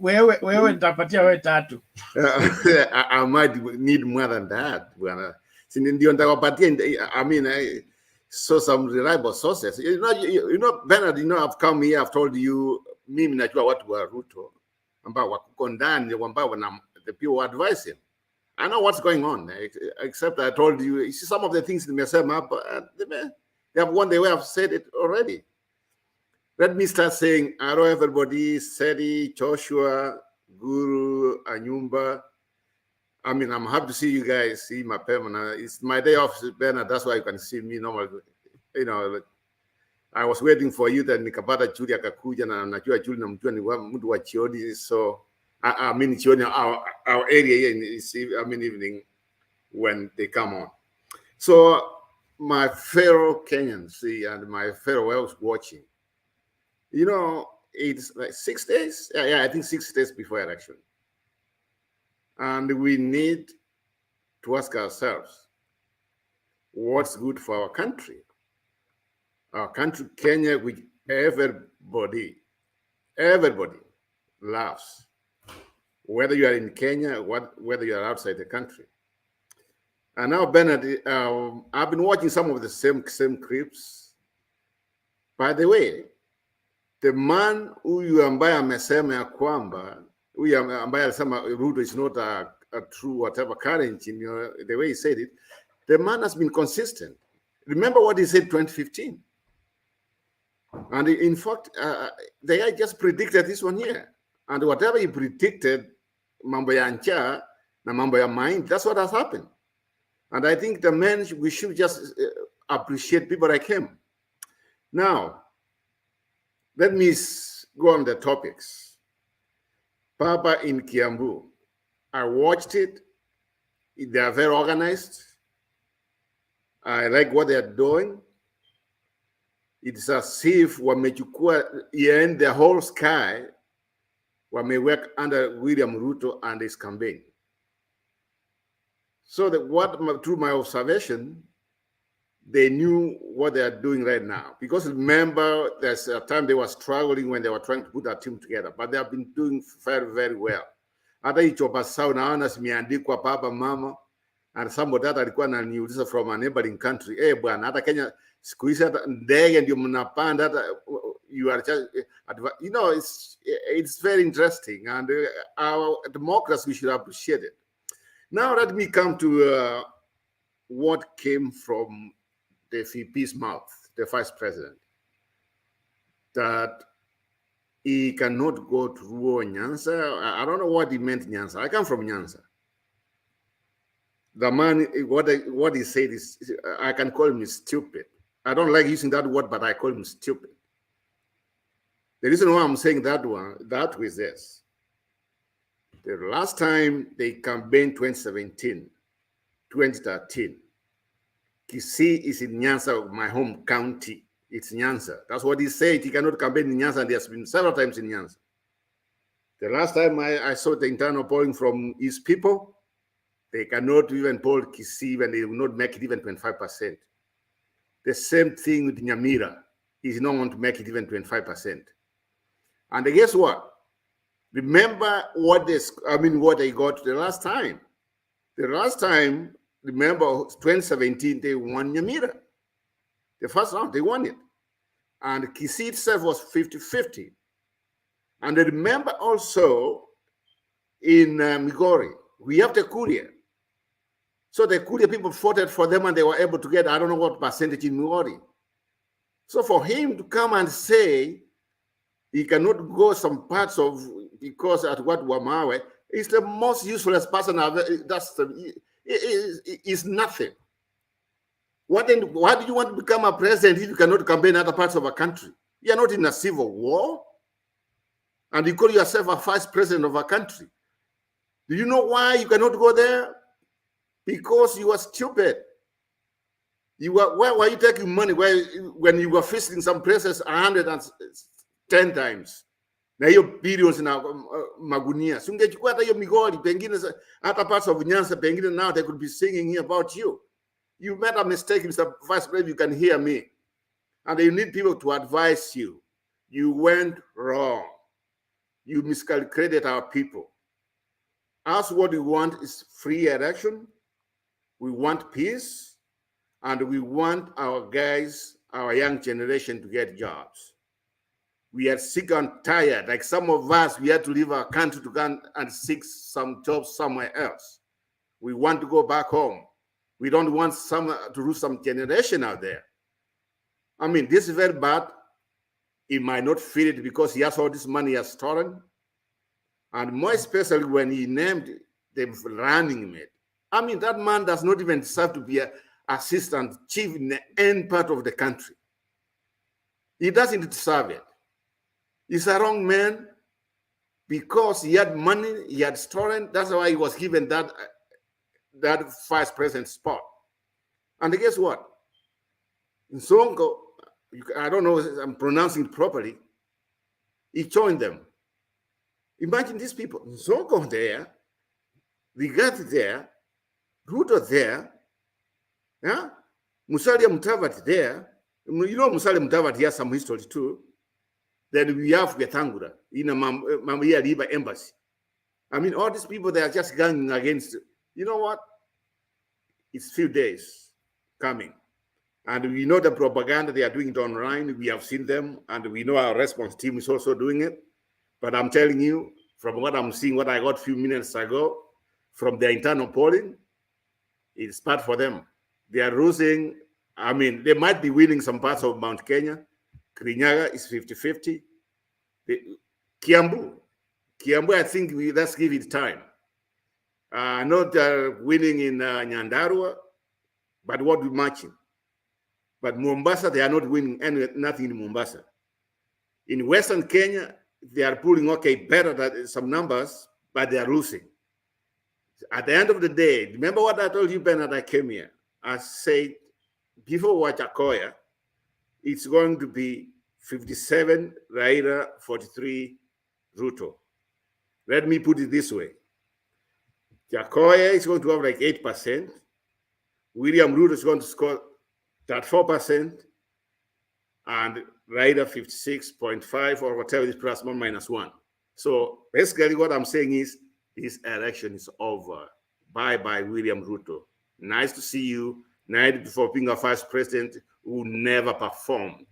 Wewe nitapatia wewe 3. I might need more than that bwana. Si ndio nitawapatia. I mean, I saw some reliable sources. You know Bernard, you know, I've come here, I've told you, mimi najua watu wa Ruto ambao wako ndani, ambao the people advise him. I know what's going on, except I told you see some of the things nimesema, they have won the way I've said it already. Let me start saying hello everybody, Seri, Joshua, Guru, Anyumba. I mean, I'm happy to see you guys, see my permanent. It's my day off, Bernard, that's why you can see me normally. You know, I was waiting for you that nikapata Julia akakuja na najua Julia namjua ni mtu wa Chioni, so I mean Chioni, our area here is, I mean, evening when they come on. So my fellow Kenyans and my fellow Welsh watching, you know, it's like 6 days. Yeah, I think 6 days before election. And we need to ask ourselves, what's good for our country? Our country, Kenya, which everybody loves, whether you are in Kenya, whether you are outside the country. And now, Bernard, I've been watching some of the same clips. By the way, the man huyu ambaye amesema ya kwamba huyu ambaye alisema Ruto is not a true whatever current, you know, the way he said it, the man has been consistent. Remember what he said 2015. And in fact, the guy just predicted this one here. And whatever he predicted, mambo ya ncha na mambo ya mind, that's what has happened. And I think the men, we should just appreciate people like him. Now, let me go on the topics. Papa in Kiambu, I watched it. They are very organized. I like what they are doing. It's as if wamechukua in the whole sky, wamework under William Ruto and his campaign. So through my observation, they knew what they are doing right now. Because remember, there's a time they were struggling when they were trying to put a team together, but they have been doing very, very well. Hata hicho basau naona zimeandikwa papa mama, and somebody that alikuwa ananiuliza from a neighboring country, bwana, hata Kenya siku hizi hata ndege ndio mnapanda, hata you are just, you know, it's very interesting, and our democracy, we should appreciate it. Now let me come to what came from the VP's mouth, the vice president, that he cannot go to Nyanza. I don't know what he meant, Nyanza. I come from Nyanza. The man, what he said is, I can call him stupid. I don't like using that word, but I call him stupid. The reason why I'm saying that was this. The last time they campaigned 2017, 2013, Kisii is in Nyanza, my home county. It's Nyanza. That's what he said. He cannot campaign in Nyanza, and he has been several times in Nyanza. The last time I saw the internal polling from his people, they cannot even poll Kisii, and they will not make it even 25%. The same thing with Nyamira. He's not going to make it even 25%. And guess what? Remember what they got the last time. The last time, remember, 2017, they won Nyamira. The first round, they won it. And Kisii itself was 50-50. And remember also in Migori, we have the Kuria. So the Kuria people voted for them, and they were able to get, I don't know what percentage in Migori. So for him to come and say he cannot go some parts of, because at what Wamawe, is the most useless person. Is nothing. Why do you want to become a president if you cannot campaign in other parts of a country? You are not in a civil war, and you call yourself a vice president of a country. Do you know why you cannot go there? Because you are stupid. Where were you taking money? When you were visiting some places 110 times? Na hiyo billions na magunia. Sungechukua hata hiyo migoli, pengine hata parts of Nyanza, pengine now they could be singing here about you. You made a mistake, Mr. Vice President, you can hear me. And you need people to advise you. You went wrong. You miscalculated our people. Us, what we want is free election. We want peace. And we want our guys, our young generation to get jobs. We are sick and tired. Like some of us, we had to leave our country to go and seek some jobs somewhere else. We want to go back home. We don't want to lose some generation out there. I mean, this is very bad. He might not feel it because he has all this money he has stolen. And more especially when he named the running mate. I mean, that man does not even deserve to be an assistant chief in any part of the country. He doesn't deserve it. He's a wrong man because he had money, he had stolen. That's why he was given that vice president spot. And guess what? Nsongo, I don't know if I'm pronouncing it properly, he joined them. Imagine these people. Nsongo there, Rigathi there, Ruto there, yeah? Musalia Mudavadi there. You know Musalia Mudavadi has some history too. Then we have Getangura in a Mamia River embassy. I mean, all these people, they are just ganging against, you know what? It's few days coming. And we know the propaganda, they are doing it online. We have seen them, and we know our response team is also doing it. But I'm telling you, from what I'm seeing, what I got a few minutes ago, from the internal polling, it's bad for them. They are losing. I mean, they might be winning some parts of Mount Kenya. Kirinyaga is 50-50. Kiambu, I think let's give it time. Not winning in Nyandarua, but what we matching. But Mombasa, they are not winning nothing in Mombasa. In Western Kenya, they are pulling better than some numbers, but they are losing. At the end of the day, remember what I told you, Bernard, I came here. I said, before Wachakoya, it's going to be 57 Raila, 43 Ruto. Let me put it this way. Jakoya is going to have like 8%. William Ruto is going to score that 4%. And Raila 56.5 or whatever is plus or minus 1. So basically what I'm saying is this election is over. Bye-bye, William Ruto. Nice to see you. Night before being a vice president who never performed.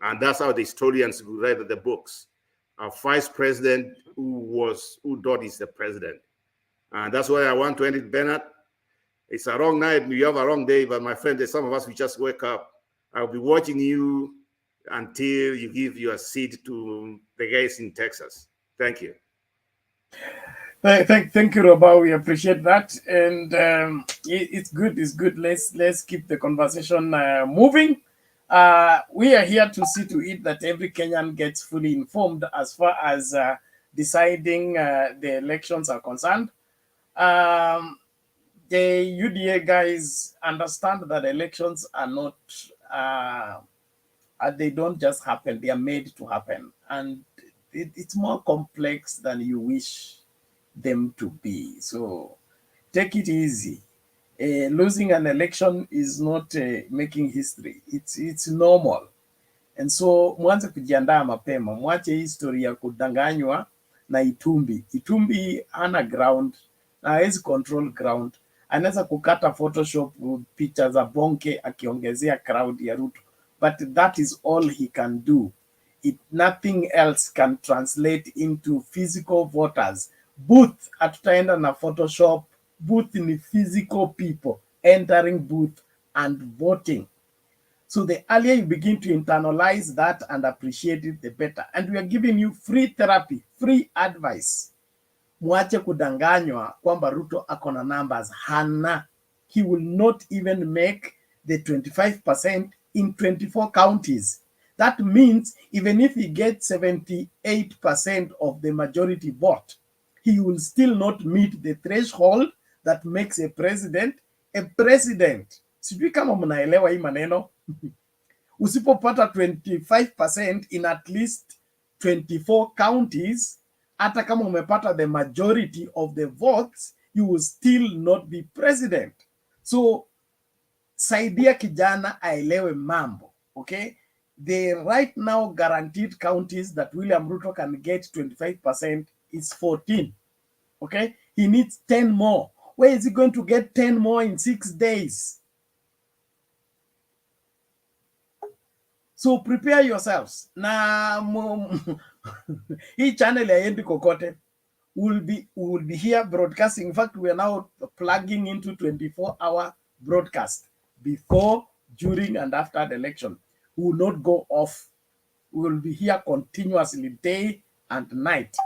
And that's how the historians read the books. A vice president who thought he's the president. And that's why I want to end it, Bernard. It's a wrong night. You have a wrong day, but my friend, some of us, we just wake up. I'll be watching you until you give your seat to the guys in Texas. Thank you. Thank you, Roba. We appreciate that, and it's good. It's good. Let's keep the conversation moving. We are here to see to it that every Kenyan gets fully informed as far as deciding the elections are concerned. The UDA guys understand that elections are not. They don't just happen. They are made to happen, and it's more complex than you wish them to be. So take it easy. Losing an election is not making history. It's normal. And so mwanze kujiandaa mapema, mwache history ya kudanganywa na Itumbi. Itumbi hana ground, na hawezi control ground. Anaweza kukata Photoshop picha za bonke akiongezea crowd ya Ruto. But that is all he can do. Nothing else can translate into physical voters. Booth hatutaenda na Photoshop. Booth ni physical people entering booth and voting. So the earlier you begin to internalize that and appreciate it, the better. And we are giving you free therapy, free advice. Mwache kudanganywa kwamba Ruto akona numbers. Hana. He will not even make the 25% in 24 counties. That means even if he gets 78% of the majority vote, he will still not meet the threshold that makes a president a president. Sijui kama mnaelewa hii maneno. Usipopata 25% in at least 24 counties, hata kama umepata the majority of the votes, you will still not be president. So saidia kijana aelewe mambo, okay? The right now guaranteed counties that William Ruto can get 25% is 14, okay? He needs 10 more. Where is he going to get 10 more in 6 days? So prepare yourselves. Na hii channel haiendi kokote. We'll be here broadcasting. In fact, we are now plugging into 24-hour broadcast before, during, and after the election. We will not go off. We will be here continuously, day and night.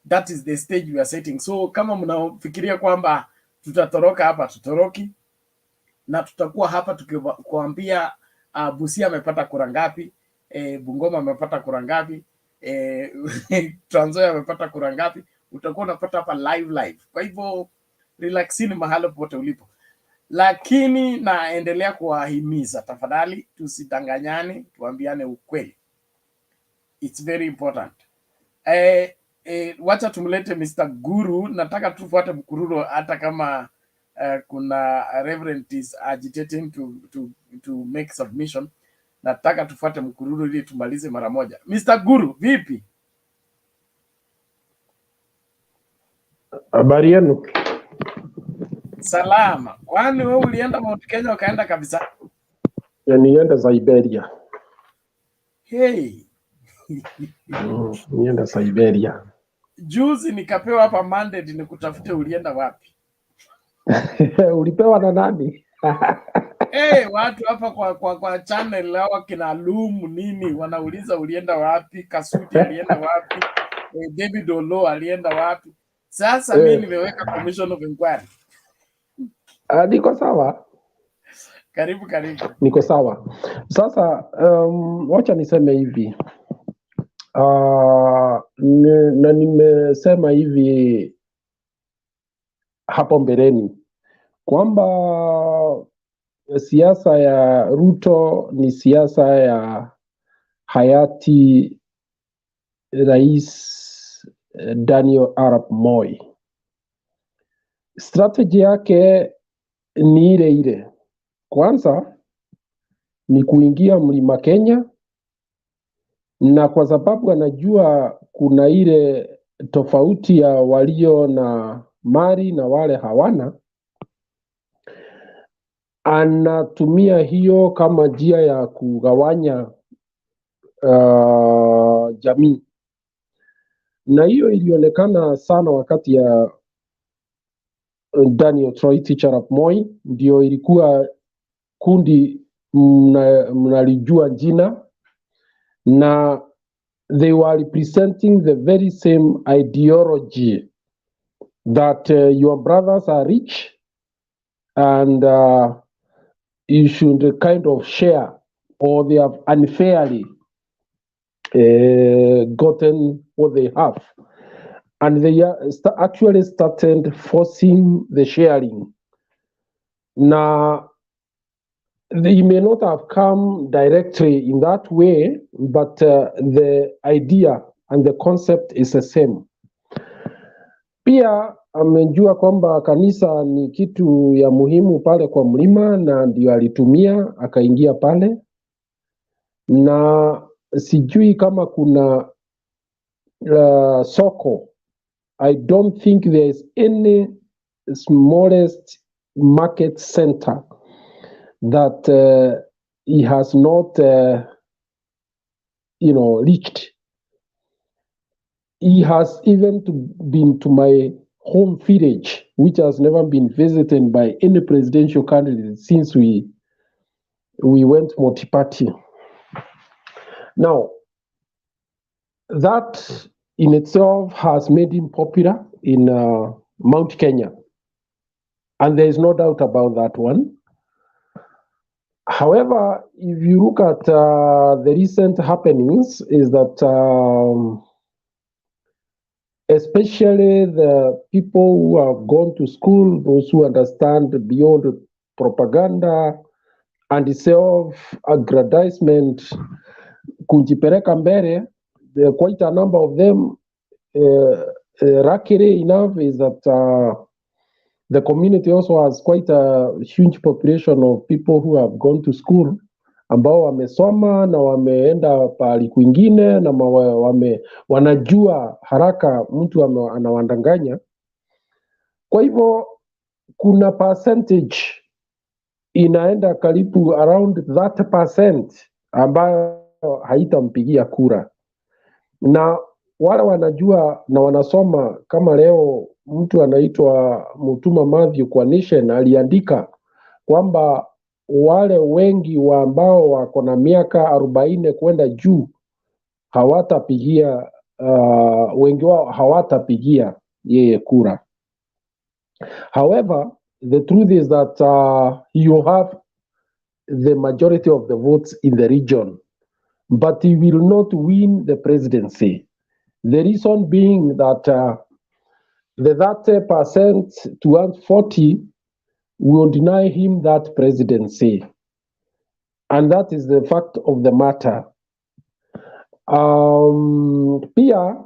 That is the stage we are setting. So kama mnafikiria kwamba tutatoroka hapa, tutoroki, na tutakuwa hapa tukiwaambia Busia amepata kura ngapi, Bungoma amepata kura ngapi, Trans Nzoia amepata kura ngapi, utakuwa unapata hapa live. Kwa hivyo relaxini mahali popote ulipo. Lakini naendelea kuwahimiza, tafadhali tusidanganyane, tuambiane ukweli. It's very important. Wacha tumlete Mr. Guru. Nataka tufuate mkururo hata kama kuna reverend is agitating to make submission. Nataka tufuate mkururo ili tumalize mara moja. Mr. Guru, vipi? Habari yenu? Salama. Kwani wewe ulienda Mount Kenya ukaenda kabisa? Nienda Siberia. Hey. Nienda Siberia. Juzi nikapewa hapa mandate nikutafute, ulienda wapi? Ulipewa na nani? Watu hapa kwa channel hawa kina Lumu nini wanauliza ulienda wapi, Kasuti alienda wapi, David Olo alienda wapi. Sasa mimi nimeweka commission of inquiry. Niko sawa. Karibu. Niko sawa. Sasa wacha niseme hivi. Na nimesema hivi hapo mbeleni kwamba siasa ya Ruto ni siasa ya hayati Rais Daniel Arap Moi. Strategy yake ni ile. Kwanza ni kuingia Mlima Kenya, na kwa sababu anajua kuna ile tofauti ya walio na mali na wale hawana, anatumia hiyo kama njia ya kugawanya jamii, na hiyo ilionekana sana wakati ya Daniel Toroitich arap Moi. Ndio ilikuwa kundi mnalijua jina, na they were representing the very same ideology that your brothers are rich and you should kind of share, or they have unfairly gotten what they have. And they actually started forcing the sharing. Now, they may not have come directly in that way, but the idea and the concept is the same. Pia amejua kwamba kanisa ni kitu ya muhimu pale kwa mlima, na ndio alitumia akaingia pale, na sijui kama kuna soko. I don't think there is any smallest market center that he has not reached. He has even been to my home village, which has never been visited by any presidential candidate since we went multi-party. Now, that in itself has made him popular in Mount Kenya, and there is no doubt about that one. However, if you look at the recent happenings, is that especially the people who have gone to school, those who understand beyond propaganda and self-aggrandizement kujipeleka mbele. There are quite a number of them. Luckily enough is that the community also has quite a huge population of people who have gone to school, ambao wamesoma na wameenda pahali kwingine na wanajua haraka mtu anawadanganya. Kwa hivyo kuna percentage inaenda karibu around 30% ambayo haitampigia kura, na wale wanajua na wanasoma. Kama leo mtu anaitwa Mutuma Matthew kwa Nation aliandika kwamba wale wengi wa ambao wako na miaka 40 kwenda juu hawatapigia wengi wao hawatapigia yeye kura. However, the truth is that you have the majority of the votes in the region, but he will not win the presidency. The reason being that the 30% to 140 will deny him that presidency. And that is the fact of the matter. Pia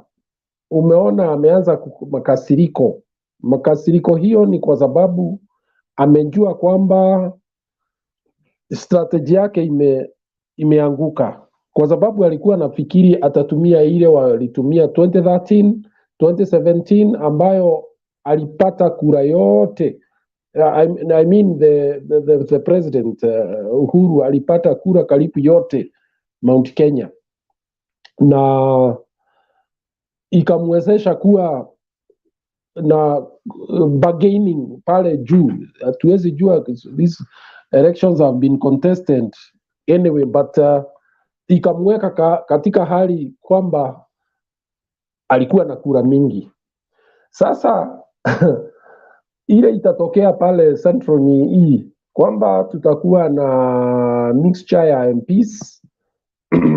umeona ameanza makasiriko. Makasiriko hiyo ni kwa sababu amejua kwamba strategy yake imeanguka. Kwa sababu alikuwa nafikiri atatumia ile walitumia 2013, 2017 ambayo alipata kura yote. I mean the president Uhuru alipata kura karibu yote Mount Kenya, na ikamwezesha kuwa na bargaining pale juu. Hatuwezi jua, these elections have been contested anyway, but ikamweka katika hali kwamba alikuwa na kura mingi. Sasa ile itatokea pale Central ni hii kwamba tutakuwa na mixture ya MPs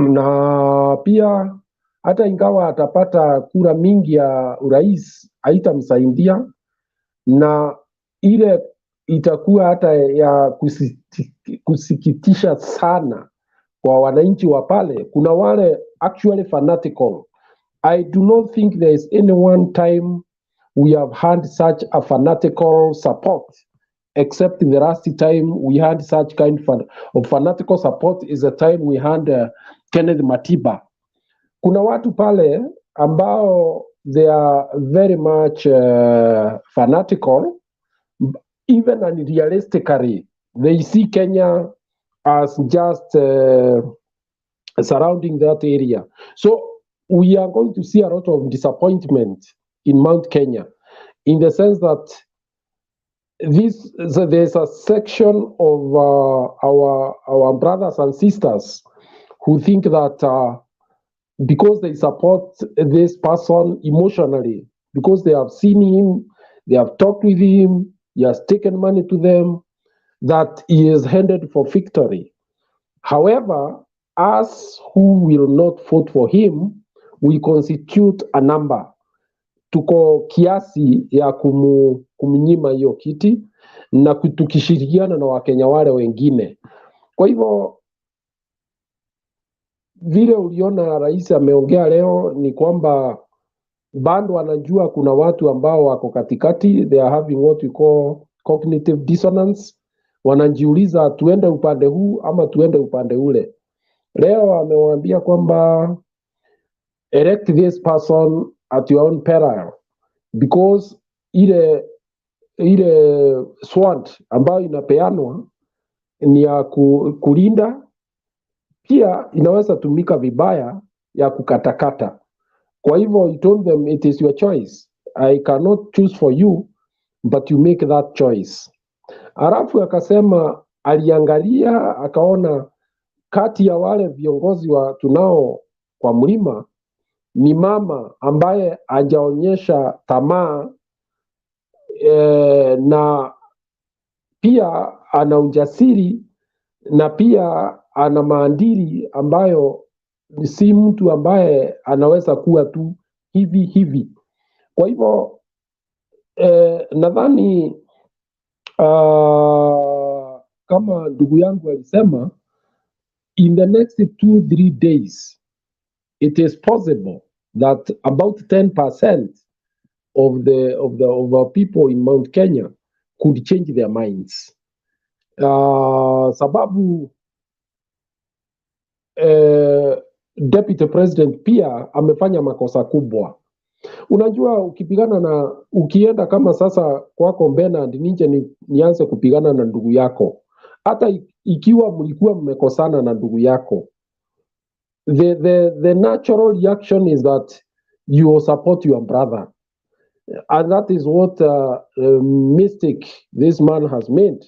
na pia hata ingawa atapata kura mingi ya urais haitamsaidia, na ile itakuwa hata ya kusikitisha sana kwa wananchi wa pale. Kuna wale actually fanatical. I do not think there is any one time we have had such a fanatical support, except in the last time we had such kind of fanatical support is the time we had Kenneth Matiba. Kuna watu pale ambao they are very much fanatical, even unrealistically. They see Kenya as just surrounding that area. So we are going to see a lot of disappointment in Mount Kenya, in the sense that there's a section of our brothers and sisters who think that because they support this person emotionally, because they have seen him, they have talked with him, he has taken money to them, that he is headed for victory. However, us who will not vote for him, we constitute a number. Tuko kiasi ya kumnyima hiyo kiti na tukishirikiana na Wakenya wale wengine. Kwa hivyo vile uliona rais ameongea leo ni kwamba bado anajua kuna watu ambao wako katikati, they are having what we call cognitive dissonance. Wanajiuliza tuende upande huu ama tuende upande ule. Leo amewaambia kwamba elect this person at your own peril, because ile sword ambayo inapeanwa ni ya kulinda, pia inaweza tumika vibaya ya kukatakata. Kwa hivyo he told them it is your choice, I cannot choose for you, but you make that choice. Alafu akasema aliangalia akaona kati ya wale viongozi wa tunao kwa mlima ni mama ambaye hajaonyesha tamaa na pia ana ujasiri na pia ana maadili ambayo si mtu ambaye anaweza kuwa tu hivi. Kwa hivyo nadhani kama ndugu yangu alisema, in the next 2-3 days it is possible that about 10% of our people in Mount Kenya could change their minds. Sababu Deputy President pia amefanya makosa kubwa. Unajua, ukienda kama sasa kwako Bernard, nije nianze kupigana na ndugu yako, hata ikiwa mlikuwa mmekosana na ndugu yako, the natural reaction is that you will support your brother, and that is what mistake this man has made.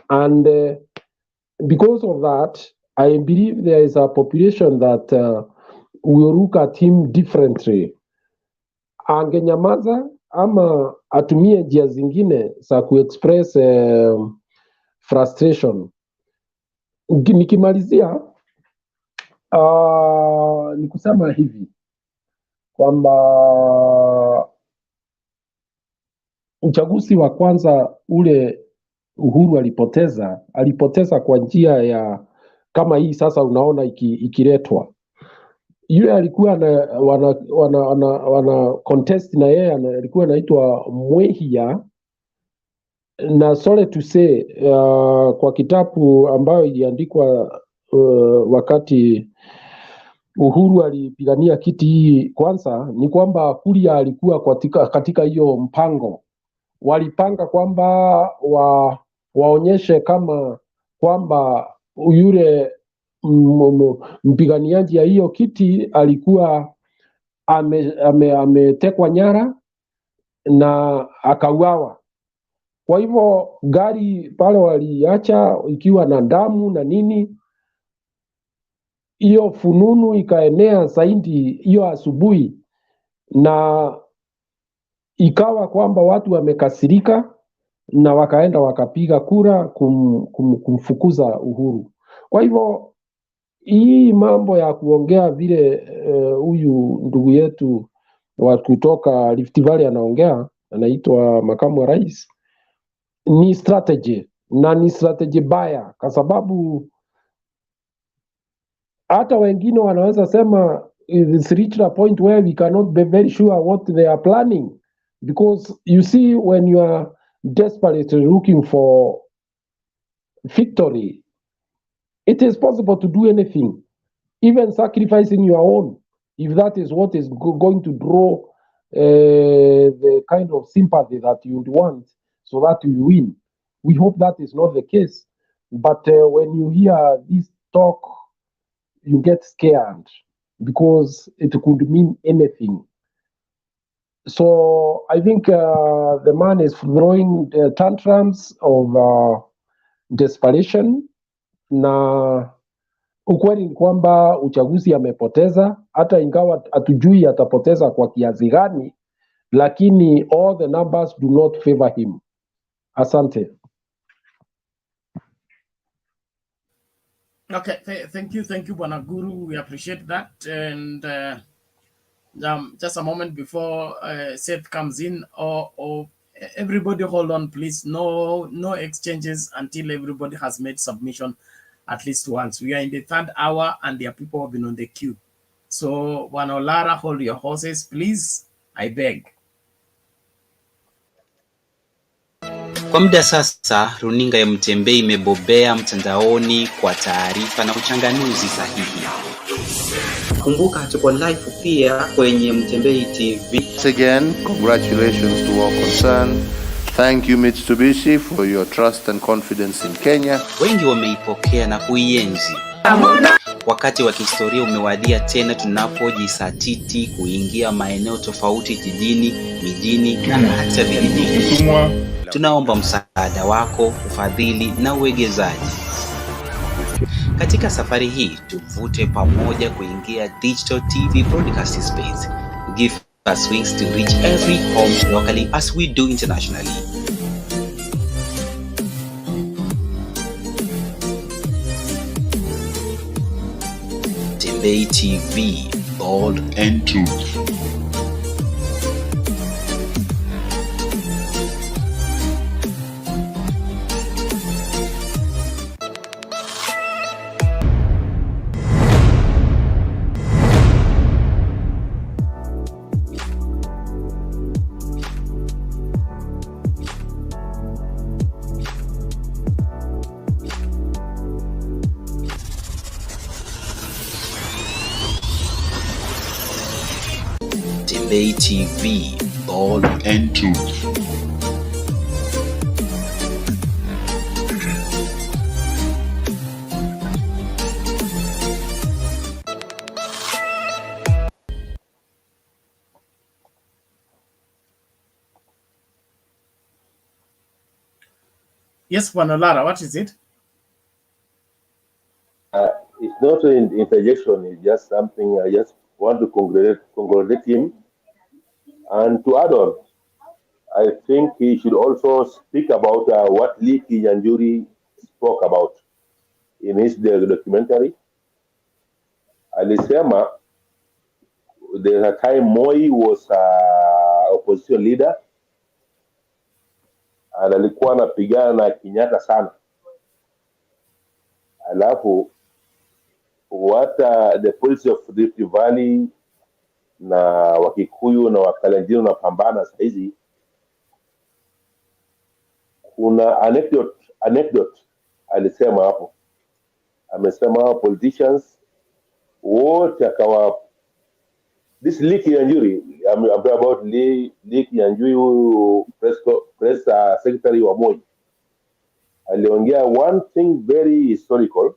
And because of that, I believe there is a population that will look at him differently. Angenyamaza ama atumie njia zingine za kuexpress frustration. Nikimalizia ni kusema hivi kwamba uchaguzi wa kwanza ule Uhuru alipoteza kwa njia ya kama hii sasa unaona ikiletwa. Yule alikuwa wana contest na yeye alikuwa anaitwa Mwehia, na sorry to say kwa kitabu ambayo iliandikwa wakati Uhuru alipigania kiti hii kwanza, ni kwamba Kuria alikuwa katika hiyo mpango. Walipanga kwamba waonyeshe kama kwamba yule mpiganiaji ya hiyo kiti alikuwa ametekwa nyara na akauawa. Kwa hivyo gari pale waliacha ikiwa na damu na nini. Hiyo fununu ikaenea zaidi hiyo asubuhi, na ikawa kwamba watu wamekasirika na wakaenda wakapiga kura kumfukuza Uhuru. Kwa hivyo hii mambo ya kuongea vile huyu ndugu yetu wa kutoka Rift Valley anaongea, anaitwa makamu wa rais, ni strategy, na ni strategy baya, kwa sababu hata wengine wanaweza sema it's reached a point where we cannot be very sure what they are planning, because you see, when you are desperately looking for victory, it is possible to do anything, even sacrificing your own, if that is what is going to draw the kind of sympathy that you would want, so that you win. We hope that is not the case, but when you hear this talk, you get scared, because it could mean anything. So I think the man is throwing tantrums of desperation, na ukweli ni kwamba uchaguzi amepoteza, hata ingawa hatujui atapoteza kwa kiasi gani, lakini all the numbers do not favor him. Asante. Okay, thank you, Bwana Guru. We appreciate that. And just a moment before Seth comes in, or everybody hold on, please. No exchanges until everybody has made submission at least once. We are in the 3rd hour and there are people who have been on the queue. So, Bwana Olara, hold your horses, please. I beg. Kwa muda sasa, runinga ya Mutembei imebobea mtandaoni kwa taarifa na uchanganuzi sahihi. Kumbuka tuko live pia kwenye Mutembei TV. Once again, congratulations to all concerned. Thank you Mitsubishi for your trust and confidence in Kenya. Wengi wameipokea na kuienzi. Wakati wa kihistoria umewadia tena tunapojisatiti kuingia maeneo tofauti jijini, mijini na hata vijijini. Tunaomba msaada wako, ufadhili na uwegezaji. Katika safari hii tuvute pamoja kuingia digital TV broadcasting space. Give us wings to reach every home locally as we do internationally. Mutembei TV, bold and truth. Mutembei TV, all and truth. Yes, Panolara, what is it? It's not an interjection, it's just something I just want to congratulate him. And to add on, I think he should also speak about what Lee Kinyanjuri spoke about in his documentary. Alisema, there's a time Moi was opposition leader, and alikuwa anapigana na Kenyatta sana. Alafu, what the policy of Rift Valley na Wakikuyu na Wakalenjin wanapambana saizi, kuna anecdote alisema hapo. Amesema politicians wote akawa this Lee Kinyanjuri, I'm about Lee Kinyanjuri, who press secretary wa Moi, aliongea one thing very historical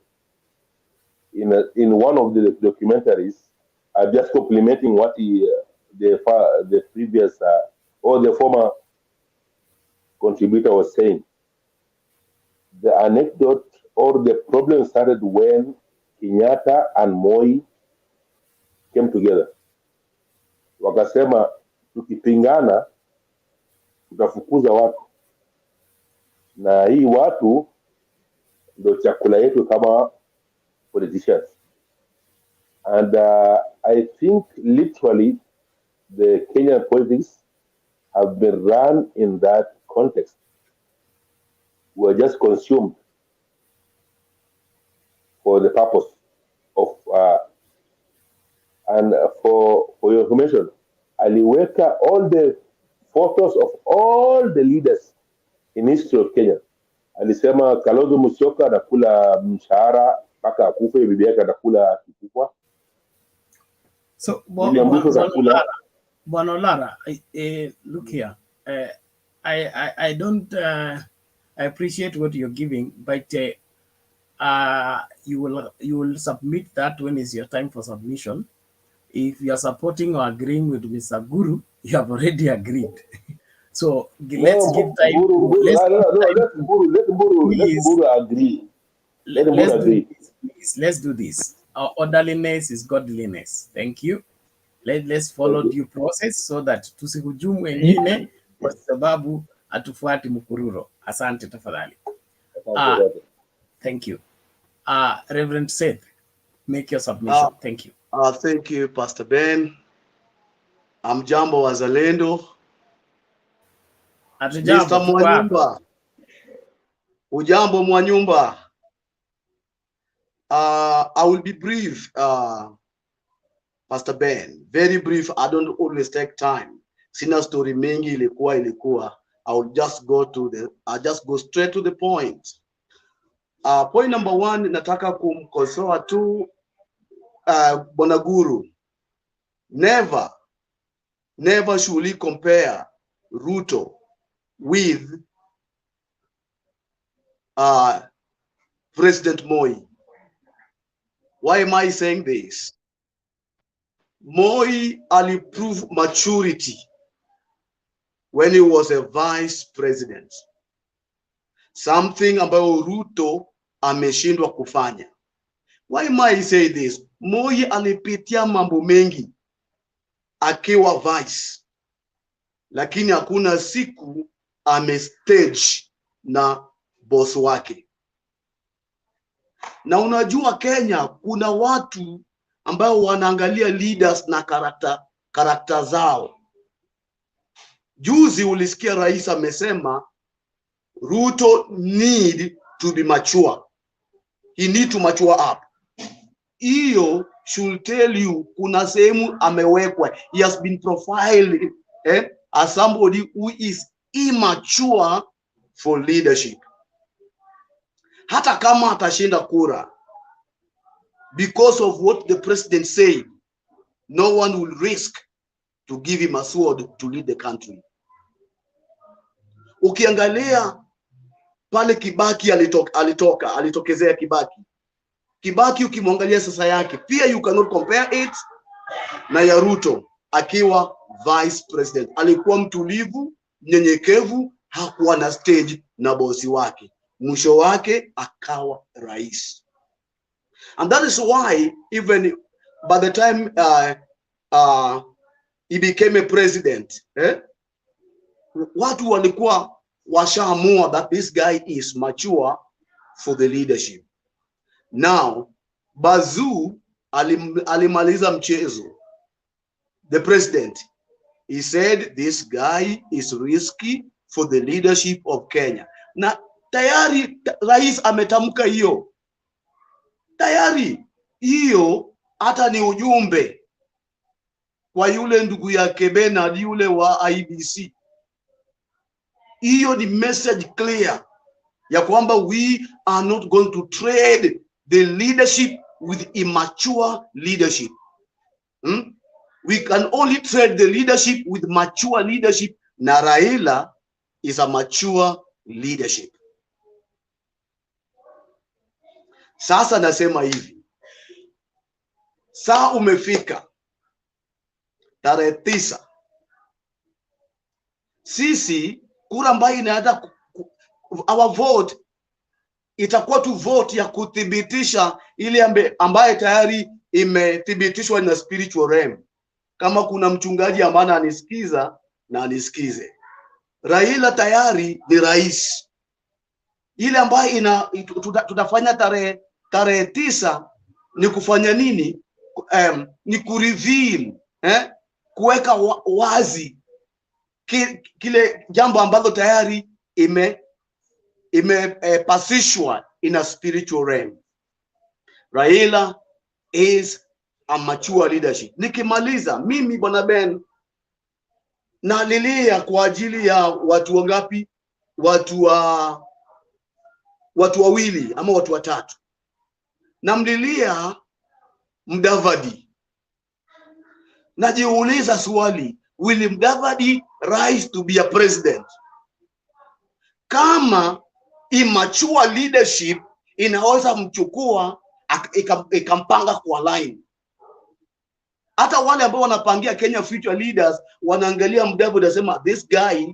in one of the documentaries. I'm just complimenting what the previous or the former contributor was saying. The anecdote or the problem started when Kenyatta and Moi came together. Wakasema tukipingana tutafukuza watu, na hii watu ndio chakula yetu kama politicians. And I think literally the Kenyan politics have been run in that context. We are just consumed for the purpose of and for your information, aliweka all the photos of all the leaders in history of Kenya. Alisema Kalonzo Musyoka anakula mshahara mpaka akufe, bibi yake anakula kifua. So, Bwana, look here. I don't I appreciate what you're giving, but you will submit that when is your time for submission. If you are supporting or agreeing with Mr. Guru, you have already agreed. So let's give time. Let Guru agree. Let's do this. Our orderliness is godliness. Thank you. Let's follow due process so that tusihujumu wengine kwa sababu atufuati mkururo. Asante tafadhali. Thank you. Reverend Seth, make your submission. Thank you. Thank you, Pastor Ben. Amjambo wazalendo. Mr. Mwanyumba. Ujambo Mwanyumba. I will be brief, Pastor Ben. Very brief. I don't always take time. Sina story mengi ilikuwa. I will just go straight to the point. Point number one, nataka kumkosoa tu Bwana Guru. Never should we compare Ruto with President Moi. Why am I saying this? Moi only proved maturity when he was a vice president. Something about Ruto ameshindwa kufanya. Why am I saying this? Moi alipitia mambo mengi akiwa vice, lakini hakuna siku amestage na boss wake. Na unajua Kenya kuna watu ambao wanaangalia leaders na karakta zao. Juzi ulisikia rais amesema Ruto need to be mature. He need to mature up. Iyo should tell you kuna sehemu amewekwa. He has been profiled as somebody who is immature for leadership. Hata kama atashinda kura, because of what the president said, no one will risk to give him a sword to lead the country. Ukiangalia pale Kibaki alitokezea Kibaki ukimwangalia sasa yake pia, you cannot compare it na ya Ruto akiwa vice president. Alikuwa mtulivu, mnyenyekevu, hakuwa na stage na bosi wake, mwisho wake akawa rais. And that is why even by the time he became a president, watu walikuwa washaamua that this guy is mature for the leadership. Now Bazu alimaliza mchezo. The president, he said this guy is risky for the leadership of Kenya. Na tayari rais ametamka hiyo. Tayari hiyo hata ni ujumbe kwa yule ndugu yake Bernard yule wa IEBC. Hiyo ni message clear ya kwamba we are not going to trade the leadership with immature leadership. We can only trade the leadership with mature leadership, na Raila is a mature leadership. Sasa nasema hivi, saa umefika tarehe 9, sisi kura ambayo inaenda our vote itakuwa tu vote ya kuthibitisha ile ambaye tayari imethibitishwa na spiritual realm. Kama kuna mchungaji ambaye anisikiza na anisikize, Raila tayari ni rais. Ile ambayo tutafanya tarehe 9 ni kufanya nini? Ni kureveal, kuweka wazi kile jambo ambalo tayari pasishwa in a spiritual realm. Raila is a mature leadership. Nikimaliza mimi bwana Ben nalilia kwa ajili ya watu wangapi? Watu wawili ama watu watatu. Namlilia Mudavadi. Najiuliza swali, will Mudavadi rise to be a president? Kama immature leadership inaweza mchukua ikampanga kwa line. Hata wale ambao wanapangia Kenya future leaders wanaangalia Mudavadi wasema this guy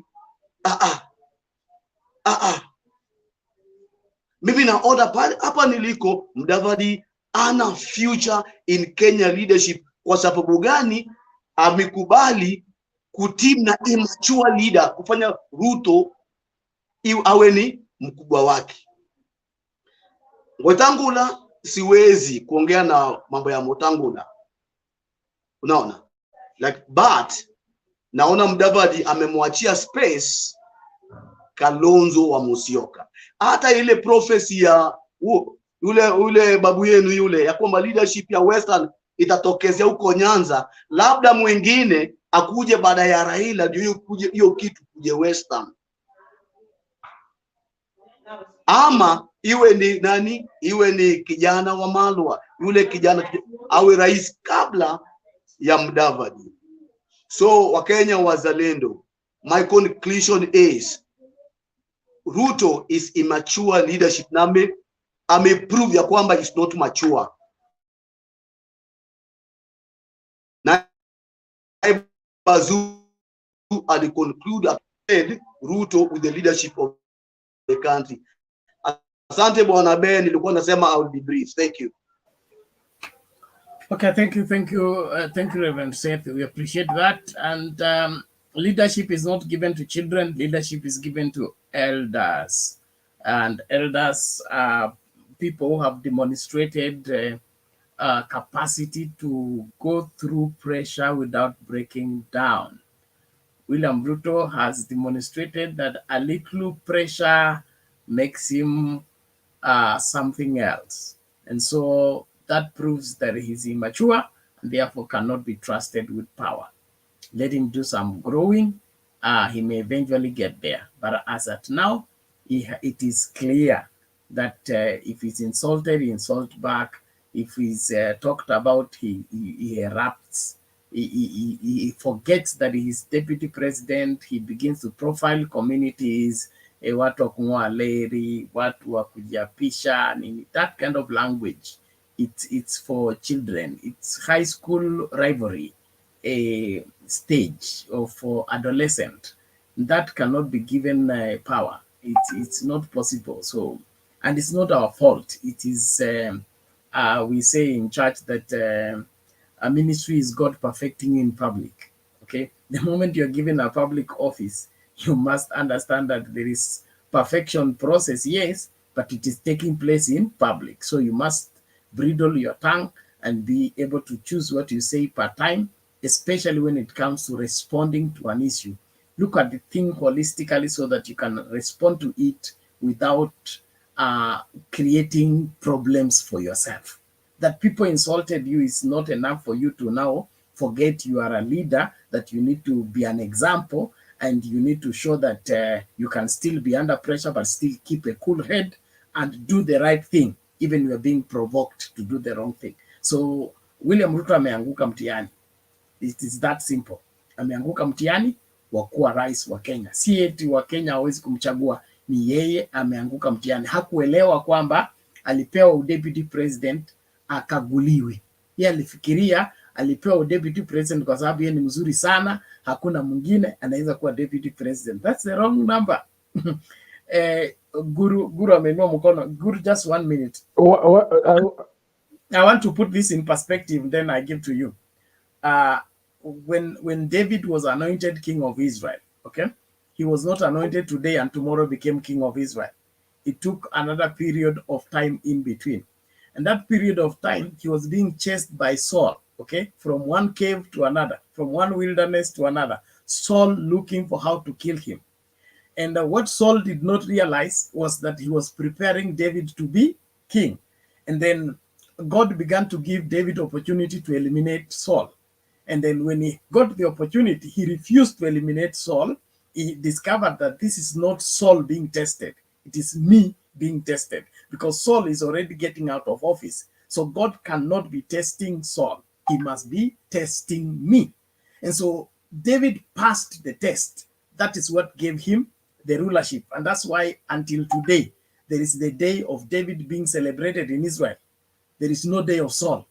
mimi naona pale hapa niliko Mudavadi ana future in Kenya leadership. Kwa sababu gani? Amekubali kutim na immature leader, kufanya Ruto awe ni mkubwa wake. Wetangula siwezi kuongea na mambo ya Mutangula, unaona, like, but naona Mudavadi amemwachia space Kalonzo wa Musyoka. Hata ile prophecy ya yule babu yenu yule ya kwamba leadership ya Western itatokezea huko Nyanza, labda mwingine akuje baada ya Raila ndio hiyo kitu kuje Western, ama iwe ni nani, iwe ni kijana wa Malwa, yule kijana awe rais kabla ya Mudavadi. So Wakenya wazalendo, my conclusion is Ruto is immature leadership, na ameprove ya kwamba is not mature. Na Bazu aliconclude Ruto with the leadership of the country. Asante bwana Ben, nilikuwa nasema I will be brief. Thank you. Okay, thank you, Reverend Seth. We appreciate that. And leadership is not given to children. Leadership is given to elders, and elders are people who have demonstrated capacity to go through pressure without breaking down. William Ruto has demonstrated that a little pressure makes him something else. And so that proves that he's immature and therefore cannot be trusted with power. Let him do some growing. He may eventually get there. But as at now, it is clear that if he's insulted, he insults back. If he's talked about, he erupts. he forgets that he's deputy president. He begins to profile communities, watu wa kung'oa leri, watu wa kujiapisha, that kind of language. It's for children. It's high school rivalry, a stage of for adolescent. That cannot be given power. It's not possible. So, and it's not our fault. It is, we say in church that a ministry is God perfecting in public. Okay, the moment you're given a public office, you must understand that there is perfection process, yes, but it is taking place in public. So you must bridle your tongue and be able to choose what you say per time, especially when it comes to responding to an issue. Look at the thing holistically so that you can respond to it without creating problems for yourself. That people insulted you is not enough for you to now forget you are a leader, that you need to be an example, and you need to show that you can still be under pressure, but still keep a cool head and do the right thing, even you are being provoked to do the wrong thing. So William Ruto ameanguka mtihani. It is that simple. Ameanguka mtihani wa kuwa rais wa Kenya. Si eti wa Kenya hawezi kumchagua, ni yeye ameanguka mtihani. Hakuelewa kwamba alipewa deputy president akaguliwe. Yeye alifikiria alipewa deputy president kwa sababu yeye ni mzuri sana, hakuna mwingine anaweza kuwa deputy president. That's the wrong number. Guru amenua mkono. Guru, just 1 minute. I want to put this in perspective, then I give to you. When David was anointed king of Israel, okay, he was not anointed today and tomorrow became king of Israel. It took another period of time in between. And that period of time, he was being chased by Saul, okay, from one cave to another, from one wilderness to another. Saul looking for how to kill him. And what Saul did not realize was that he was preparing David to be king. And then God began to give David opportunity to eliminate Saul. And then when he got the opportunity, he refused to eliminate Saul. He discovered that this is not Saul being tested. It is me being tested, because Saul is already getting out of office. So God cannot be testing Saul. He must be testing me. And so David passed the test. That is what gave him the rulership. And that's why until today, there is the day of David being celebrated in Israel. There is no day of Saul.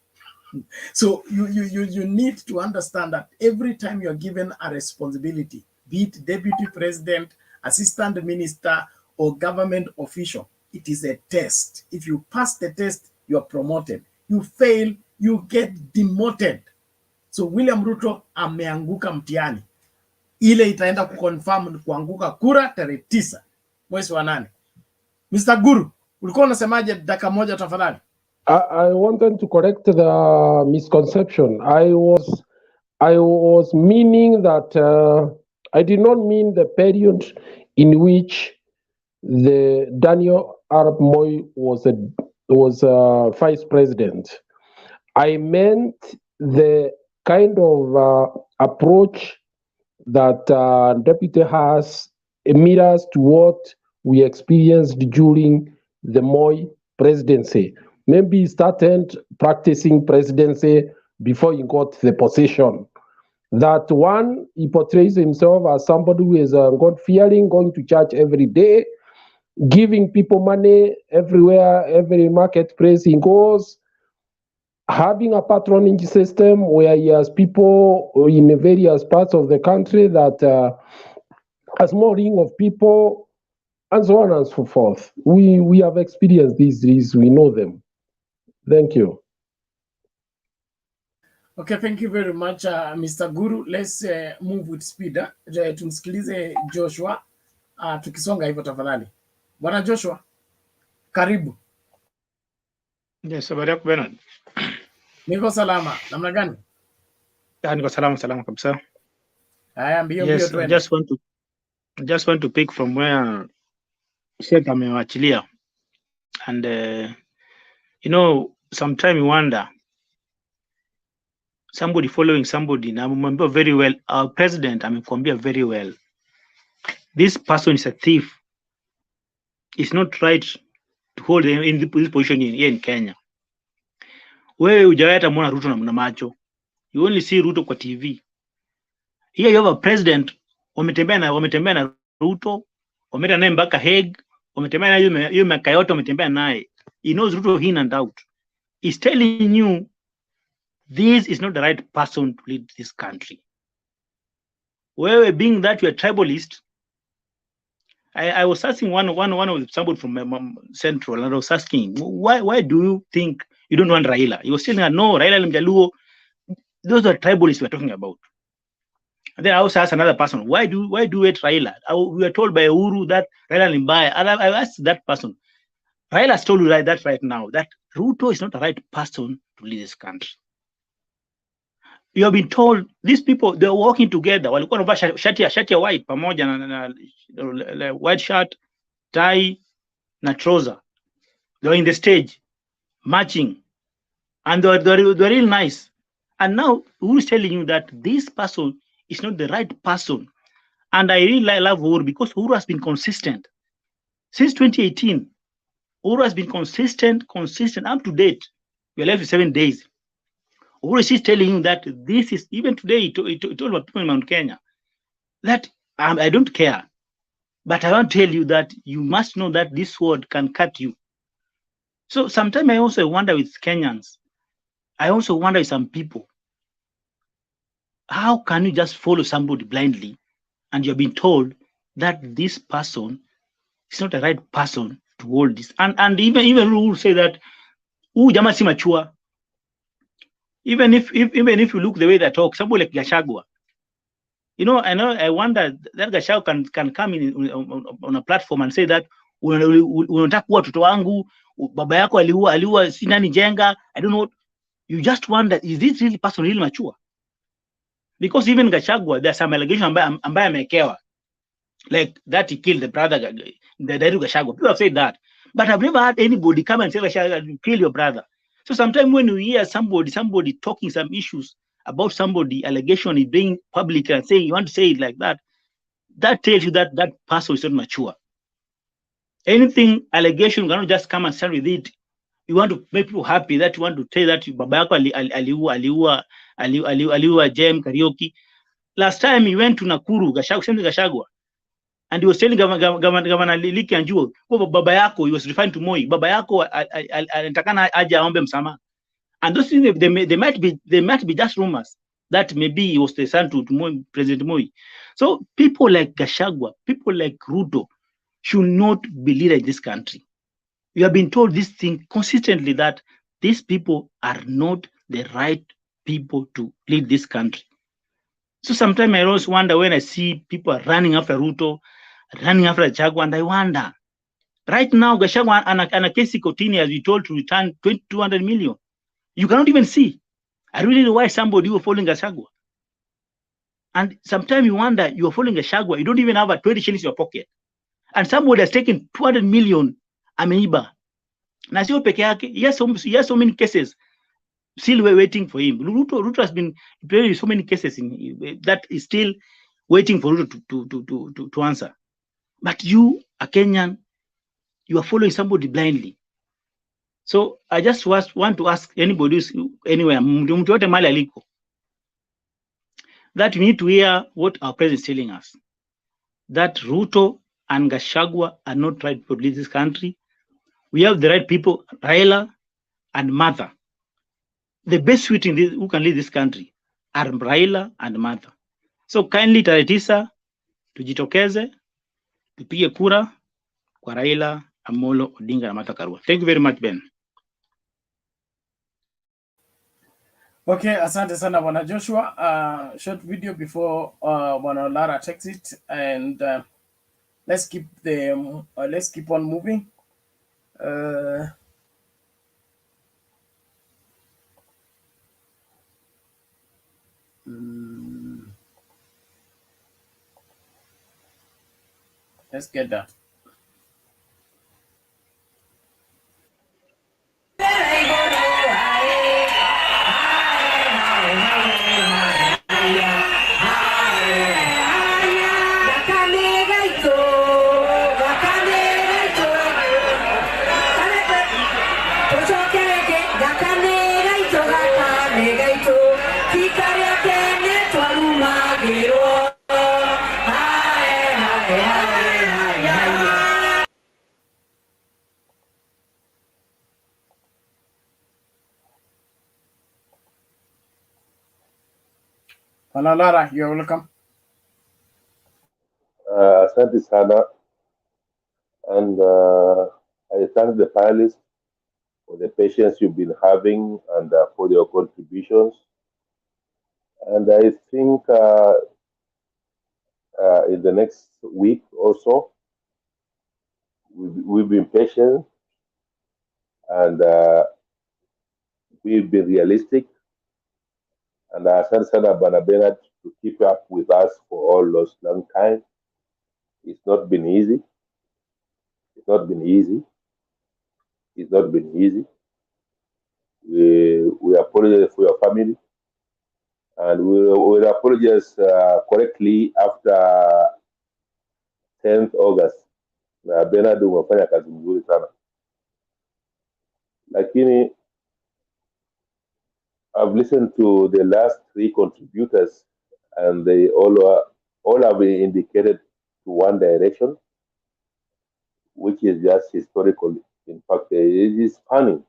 So you need to understand that every time you're given a responsibility, be it deputy president, assistant minister, or government official, it is a test. If you pass the test, you are promoted. You fail, you get demoted. So William Ruto ameanguka mtihani. Ile itaenda kuconfirm kuanguka kura tarehe 9 mwezi wa 8. Mr. Guru, ulikuwa unasemaje dakika moja tafadhali? I wanted to correct the misconception. I was meaning that I did not mean the period in which the Daniel Arap Moi was vice president. I meant the kind of approach that deputy has mirrors to what we experienced during the Moi presidency. Maybe he started practicing presidency before he got the position. That one, he portrays himself as somebody who is God-fearing, going to church every day, giving people money everywhere, every marketplace he goes, having a patronage system where he has people in various parts of the country that a small ring of people, and so on and so forth. We have experienced these, we know them. Thank you. Okay, thank you very much, Mr. Guru. Let's move with speed. Tumsikilize Joshua. Tukisonga hivyo tafadhali. Bwana Joshua, karibu. Yes, habari yako Bernard? Niko salama. Namna gani? Niko salama kabisa. Haya, mbio Yes, twende. I just want to pick from where Sheikh amewachilia. And you know, sometimes you wonder, somebody following somebody, na amemwambia very well, our president amekwambia very well, this person is a thief. It's not right to hold him in this position here in Kenya. Wewe hujawahi hata muona Ruto na macho. You only see Ruto kwa TV. Here you have a president, wametembea na Ruto, wameenda naye mpaka Hague, wametembea naye hiyo miaka yote wametembea naye. He knows Ruto in and out. He's telling you this is not the right person to lead this country. Wewe, being that you're a tribalist, I was asking one of somebody from Central, and I was asking, why do you think you don't want Raila? He was saying, no, Raila Mjaluo, those are tribalists we're talking about. And then I also asked another person, why do you hate Raila? We were told by Uhuru that Raila Limbaya. And I asked that person, Raila has told you that right now, that Ruto is not the right person to lead this country. You have been told these people, they're working together. Walikuwa wanavaa shati ya white pamoja na white shirt, tie na trouser. They were in the stage marching, and they're really nice. And now who is telling you that this person is not the right person? And I really love Uhuru because Uhuru has been consistent since 2018. Uhuru has been consistent up to date. We are left with 7 days. Uhuru is telling you that this is, even today, he told about people in Mount Kenya that I don't care, but I want to tell you that you must know that this word can cut you. So sometimes I also wonder with Kenyans, I also wonder with some people, how can you just follow somebody blindly and you're being told that this person is not the right person to hold this? And even Uhuru say that, jamaa si mature. Even if you look the way they talk, somebody like Gachagua, I wonder that Gachagua can come in on a platform and say that unataka kuwa watoto wangu, baba yako aliua si nani jenga. I don't know. You just wonder, is this really person really mature? Because even Gachagua, there's some allegation ambaye amekewa, like that he killed the brother, the Gachagua. People have said that, but I've never had anybody come and say Gachagua kill your brother. So sometimes when you hear somebody talking some issues about somebody, allegation is being public and saying you want to say it like that, that tells you that that person is not mature. Anything allegation, you cannot just come and stand with it. You want to make people happy, that you want to tell that baba yako aliua Jem Karaoke. Last time he went to Nakuru, Gachagua, and he was telling Governor Liki Anjuo, baba yako, he was referring to Moi, baba yako anatakana aje aombe msamaha. And those things, they might be just rumors that maybe he was the son to Moi, President Moi. So people like Gachagua, people like Ruto should not be leading this country. You have been told this thing consistently that these people are not the right people to lead this country. So sometimes I always wonder when I see people running after Ruto, running after Gachagua, and I wonder, right now Gachagua and a case kotini, as we told, to return 200 million. You cannot even see. I really know why somebody who was following Gachagua. And sometimes you wonder, you are following Gachagua, you don't even have a 20 shillings in your pocket. And somebody has taken 200 million ameiba. Na sio peke yake, he has so many cases still waiting for him. Ruto has been playing so many cases that is still waiting for Ruto to answer. But you, a Kenyan, you are following somebody blindly. So I just want to ask anybody who's anywhere, that we need to hear what our president is telling us. That Ruto and Gachagua are not right to lead this country. We have the right people, Raila and Martha. The best who can lead this country are Raila and Martha. So kindly tarehe 9 tujitokeze, tupige kura kwa Raila, Amolo Odinga na Martha Karua. Thank you very much, Ben. Okay, asante sana Bwana Joshua. Short video before Bwana Lara takes it, and let's keep on moving. Let's get that. Tika Panalara, you're welcome. Asante sana, and I thank the panelists for the patience you've been having and for your contributions. And I think in the next week or so, we've been patient and we've been realistic. And Asante sana Bana Bernard to keep up with us for all those long time. It's not been easy. It's not been easy. It's not been easy. We apologize for your family, and we'll apologize correctly after 10th August. Na Bernard umefanya kazi nzuri sana, lakini I've listened to the last three contributors, and they all have indicated to one direction, which is just historical. In fact, it is funny.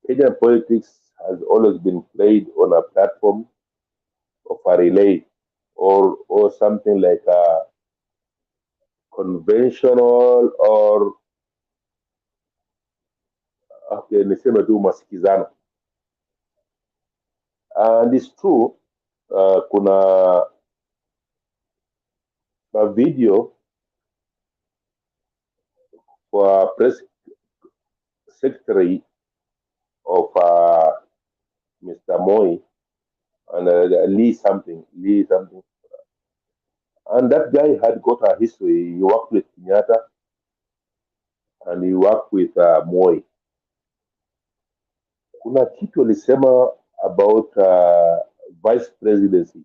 Kenyan politics has always been played on a platform of a relay or something like a conventional or okay, niseme tu masikizano. And it's true, kuna a video for press secretary of Mr. Moi and Lee something. And that guy had got a history. He worked with Kenyatta and he worked with Moi. Kuna kitu alisema about vice presidency.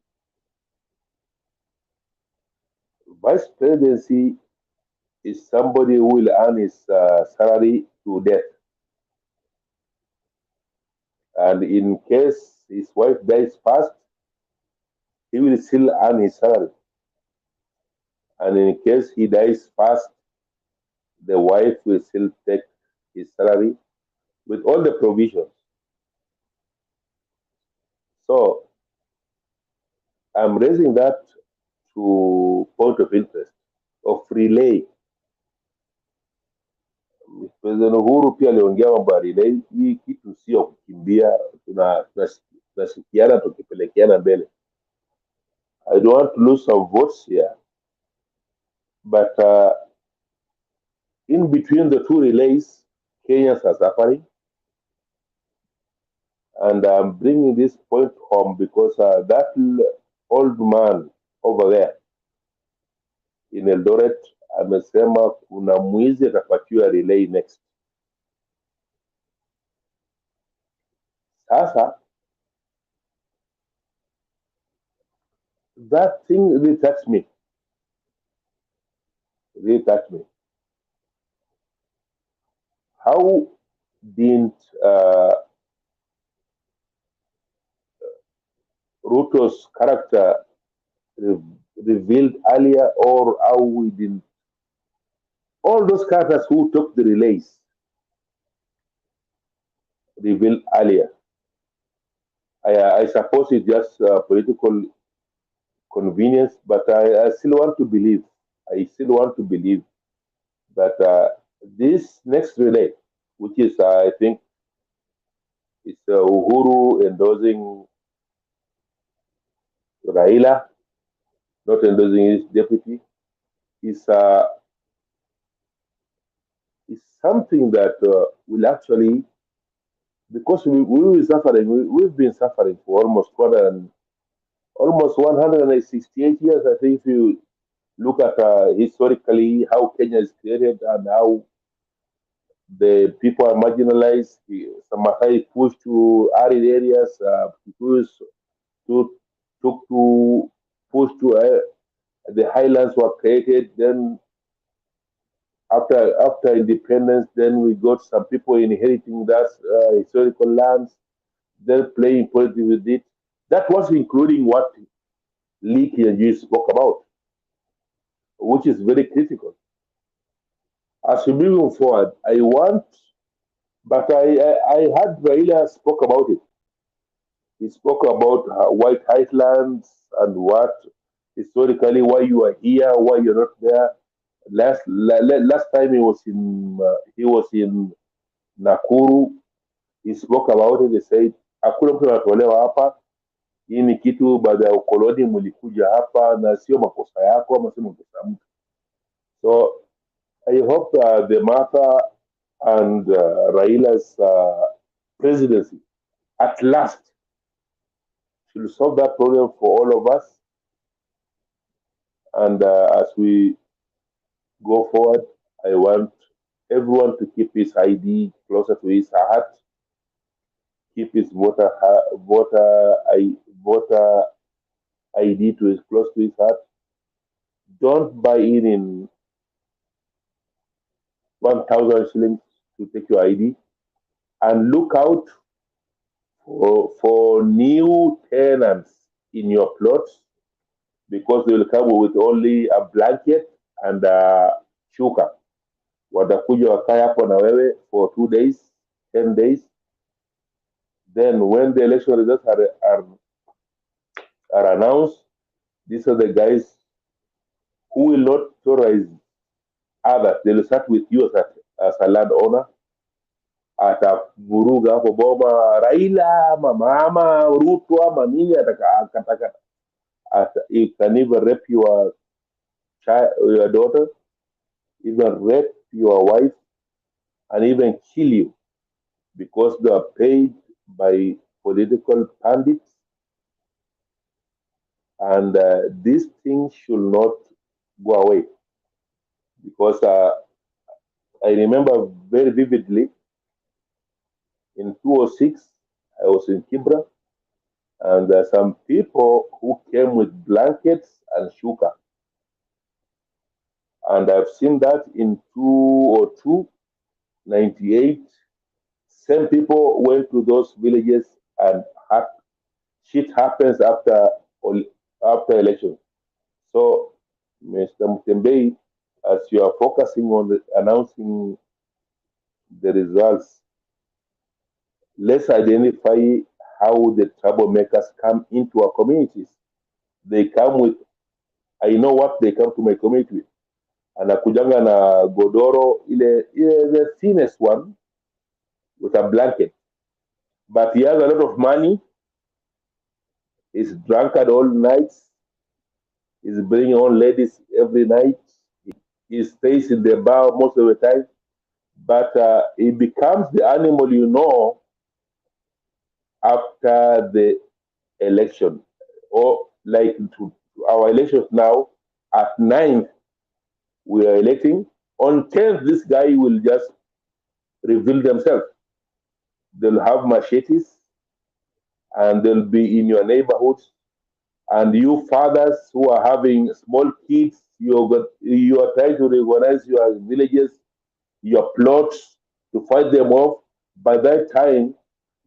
Vice presidency is somebody who will earn his salary to death. And in case his wife dies first, he will still earn his salary. And in case he dies first, the wife will still take his salary with all the provisions. So I'm raising that to point of interest of relay. President Uhuru pia aliongea mambo ya relay. Hii kitu sio kukimbia, tunashikiana tukipelekeana mbele. I don't want to lose some votes here, but in between the two relays, Kenyans are suffering. And I'm bringing this point home because that old man over there in Eldoret amesema kuna mwizi atapatiwa relay next. Sasa, that thing really touched me. Really touched me. How didn't Ruto's character revealed earlier, or how we didn't? All those characters who took the relays revealed earlier. I suppose it's just political convenience, but I still want to believe. I still want to believe that this next relay, which is I think it's Uhuru endorsing Raila, not endorsing his deputy, is something that will actually, because we will be suffering, we've been suffering for almost 168 years. I think if you look at historically how Kenya is created and how the people are marginalized, some Maasai pushed to arid areas, the highlands were created. Then after independence, then we got some people inheriting that historical lands, then playing politics with it. That was including what Lee Kiambu spoke about, which is very critical. As we move forward, but I heard Raila spoke about it. He spoke about White Highlands and what historically why you are here, why you're not there. Last time he was in Nakuru. He spoke about it. He said hakuna mtu anatolewa hapa. Hii ni kitu baada ya ukoloni mlikuja hapa na sio makosa yako ama sio makosa ya mtu. So I hope the matter and Raila's presidency at last should solve that problem for all of us. And as we go forward, I want everyone to keep his ID closer to his heart, keep his voter ID close to his heart. Don't buy in 1,000 shillings to take your ID, and look out for new tenants in your plots, because they will come with only a blanket and a shuka. Watakuja wakae hapo na wewe for 2 days, 10 days. Then when the election results are announced, these are the guys who will not terrorize others. They will start with you as a landowner. Atavuruga hapo boma Raila, mama Ruto ama nini, atakata. You can even rape your daughter, even rape your wife, and even kill you, because they are paid by political pundits. And these things should not go away, because I remember very vividly in 2006, I was in Kibra, and some people who came with blankets and shuka. And I've seen that in 2002, 98. Same people went to those villages, and shit happens after election. So, Mr. Mutembei, as you are focusing on announcing the results, let's identify how the troublemakers come into our communities. They come with, I know what they come to my community with. Anakujanga na godoro, the thinnest one, with a blanket. But he has a lot of money. He's drunkard all nights. He's bringing on ladies every night. He stays in the bar most of the time. But he becomes the animal you know after the election. Or like to our elections now, at 9th, we are electing. On 10th, this guy will just reveal themselves. They'll have machetes, and they'll be in your neighborhoods. And you fathers who are having small kids, you are trying to reorganize your villages, your plots, to fight them off. By that time,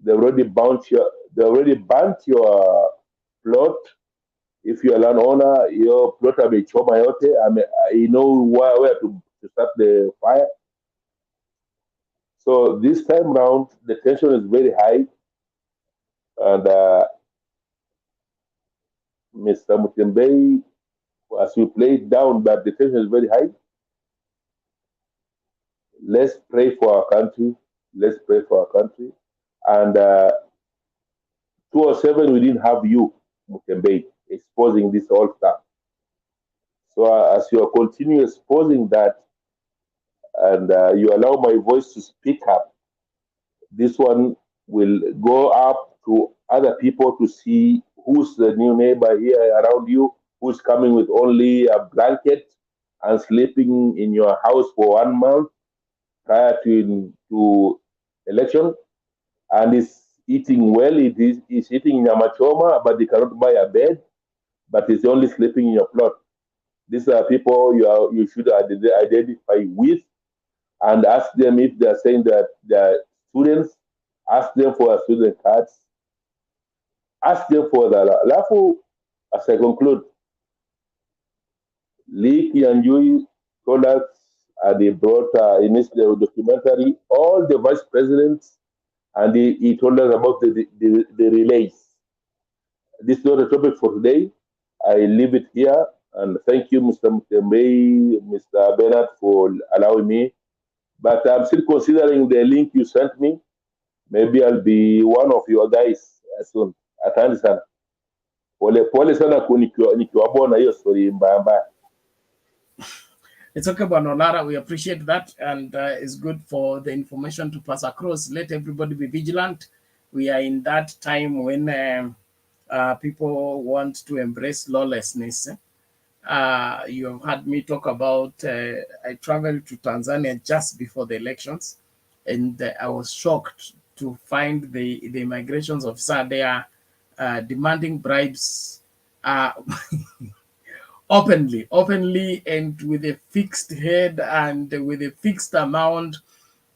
they already burnt your plot. If you're a landowner, your plot will be choma yote. You know where to start the fire. So this time round, the tension is very high, and Mr. Mutembei, as we play it down, but the tension is very high. Let's pray for our country. Let's pray for our country. And 2007, we didn't have you, Mutembei, exposing this all stuff. So as you are continue exposing that, and you allow my voice to speak up, this one will go up to other people to see who's the new neighbor here around you, who's coming with only a blanket and sleeping in your house for 1 month prior to election, and is eating well. He's eating in Yamachoma, but he cannot buy a bed, but he's only sleeping in your plot. These are people you should identify with, and ask them if they are saying that they are students. Ask them for a student cards. Ask them for the alafu. As I conclude, Lee Kiambu told us, and he brought in his documentary all the vice presidents, and he told us about the relays. this is not a topic for today. I leave it here. And thank you, Mr. Mutembei, Mr. Bernard, for allowing me. But I'm still considering the link you sent me. Maybe I'll be one of your guys soon. Asante sana. Pole sana nikiwabona hiyo story mbaya mbaya. It's okay, Banolara. We appreciate that, and it's good for the information to pass across. Let everybody be vigilant. We are in that time when people want to embrace lawlessness. You have heard me talk about, I traveled to Tanzania just before the elections, and I was shocked to find the immigrations officer there demanding bribes openly and with a fixed head and with a fixed amount.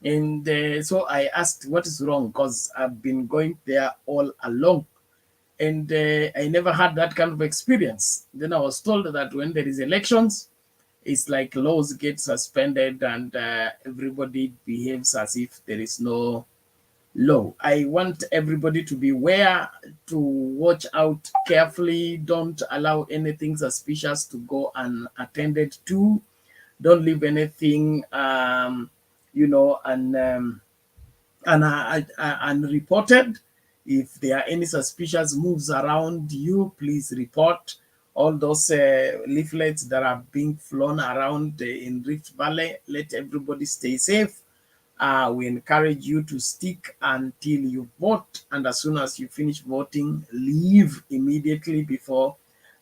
And so I asked, what is wrong? Because I've been going there all along. And I never had that kind of experience. Then I was told that when there is elections, it's like laws get suspended and everybody behaves as if there is no law. I want everybody to be aware, to watch out carefully. Don't allow anything suspicious to go unattended to. Don't leave anything, unreported. If there are any suspicious moves around you, please report. All those leaflets that are being flown around in Rift Valley, let everybody stay safe. We encourage you to stick until you vote, and as soon as you finish voting, leave immediately before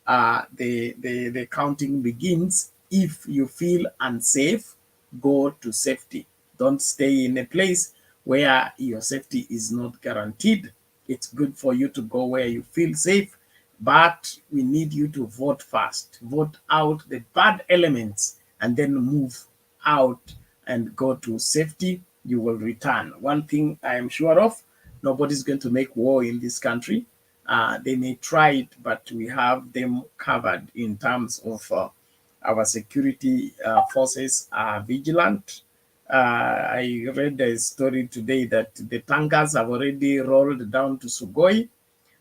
the counting begins. If you feel unsafe, go to safety. Don't stay in a place where your safety is not guaranteed. It's good for you to go where you feel safe, but we need you to vote first. Vote out the bad elements and then move out and go to safety. You will return. One thing I am sure of, nobody's going to make war in this country. They may try it, but we have them covered in terms of our security forces are vigilant. I read a story today that the tankers have already rolled down to Sugoi.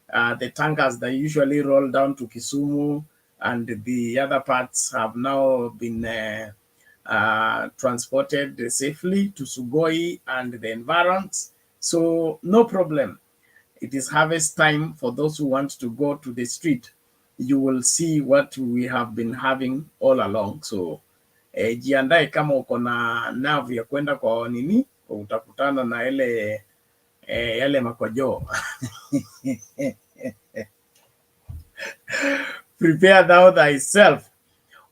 The tankers that usually roll down to Kisumu and the other parts have now been transported safely to Sugoi and the environs. So no problem. It is harvest time for those who want to go to the street. You will see what we have been having all along. So jiandae kama uko na nerve ya kwenda kwa nini, utakutana na yale makojoo. Prepare thou thyself.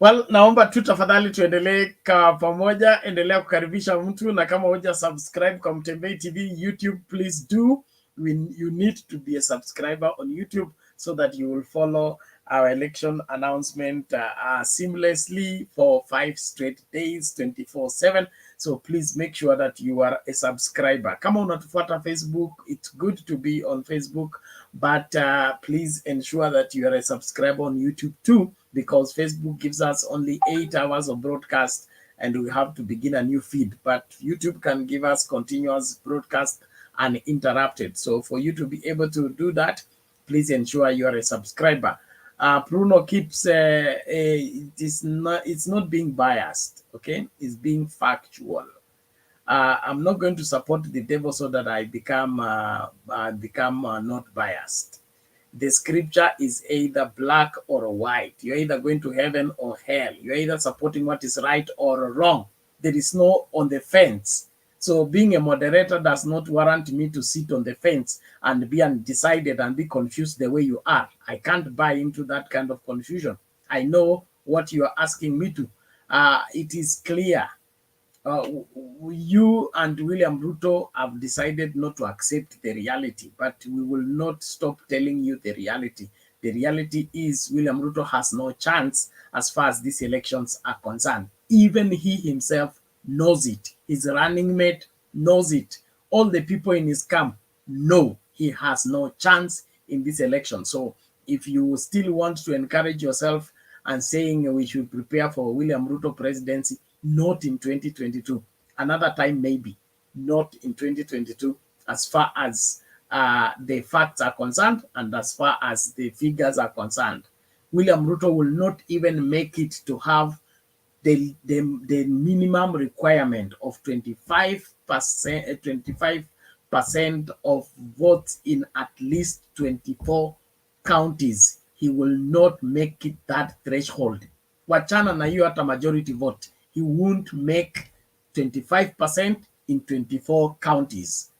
Well, naomba tu tafadhali tuendelee pamoja, endelea kukaribisha mtu, na kama huja subscribe kwa Mutembei TV YouTube, please do. You need to be a subscriber on YouTube so that you will follow our election announcement seamlessly for 5 straight days, 24/7. So please make sure that you are a subscriber. Kama unatufuata Facebook, it's good to be on Facebook, but please ensure that you are a subscriber on YouTube too, because Facebook gives us only 8 hours of broadcast and we have to begin a new feed. But YouTube can give us continuous broadcast uninterrupted. So for you to be able to do that, please ensure you are a subscriber. Bruno keeps it's not being biased, okay? It's being factual. I'm not going to support the devil so that I become not biased. The scripture is either black or white. You're either going to heaven or hell. You're either supporting what is right or wrong. There is no on the fence. So being a moderator does not warrant me to sit on the fence and be undecided and be confused the way you are. I can't buy into that kind of confusion. I know what you are asking me to. It is clear. You and William Ruto have decided not to accept the reality, but we will not stop telling you the reality. The reality is William Ruto has no chance as far as these elections are concerned. Even he himself knows it. His running mate knows it. All the people in his camp know he has no chance in this election. So if you still want to encourage yourself and saying we should prepare for William Ruto presidency, not in 2022. Another time maybe, not in 2022, as far as the facts are concerned and as far as the figures are concerned. William Ruto will not even make it to have the minimum requirement of 25% of votes in at least 24 counties. He will not make it that threshold. Wachana na hiyo hata majority vote. He won't make 25% in 24 counties.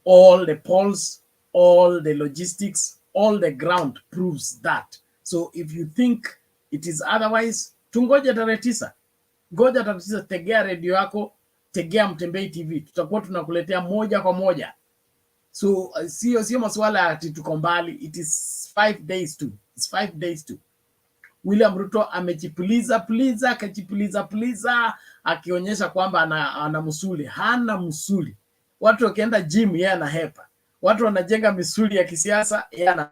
All the polls, all the logistics, all the ground proves that. So if you think it is otherwise, tungoje tarehe 9. Ngoja tarehe 9, tegea redio yako, tegea Mutembei TV. Tutakuwa tunakuletea moja kwa moja. So sio masuala ati tuko mbali. It is 5 days to. It's 5 days to. William Ruto amejipuliza akionyesha kwamba ana musuli. Hana musuli. Watu wakienda gym yeye anahepa. Watu wanajenga misuli ya kisiasa yeye ana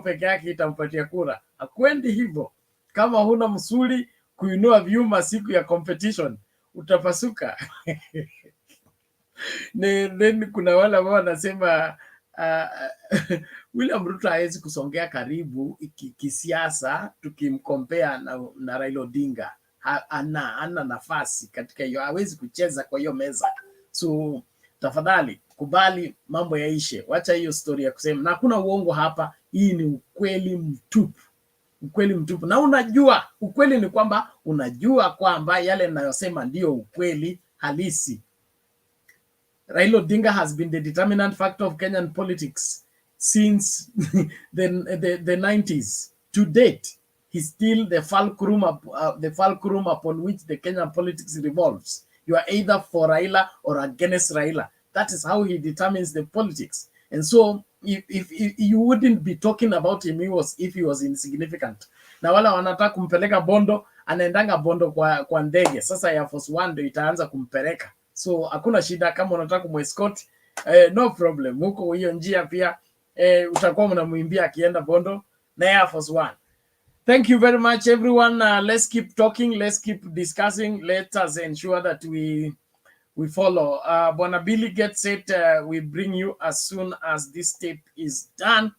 peke yake itampatia kura. Akwendi hivyo. Kama huna musuli kuinua vyuma siku ya competition utapasuka. Then kuna wale ambao wanasema William Ruto hawezi kusongea karibu kisiasa tukimkompea na Raila Odinga. Ana nafasi katika hiyo, hawezi kucheza kwa hiyo meza. So tafadhali kubali mambo yaishe. Wacha hiyo story ya kusema na hakuna uongo hapa. Hii ni ukweli mtupu. Ukweli mtupu. Na unajua ukweli ni kwamba unajua kwamba yale ninayosema ndio ukweli halisi. Raila Odinga has been the determinant factor of Kenyan politics since the 90s. To date, he's still the fulcrum upon which the Kenyan politics revolves. You are either for Raila or against Raila. That is how he determines the politics. And so, if you wouldn't be talking about him if he was insignificant. Na wala wanataka kumpeleka Bondo, anaendanga Bondo kwa ndege. Sasa Air Force One ndio itaanza kumpeleka. So hakuna shida kama unataka kumwescort, no problem. Huko hiyo njia pia utakuwa mnamuimbia akienda Bondo na Air Force One. Thank you very much everyone. Let's keep talking, let's keep discussing. Let us ensure that we follow. Bwana Billy gets it. We bring you as soon as this tape is done.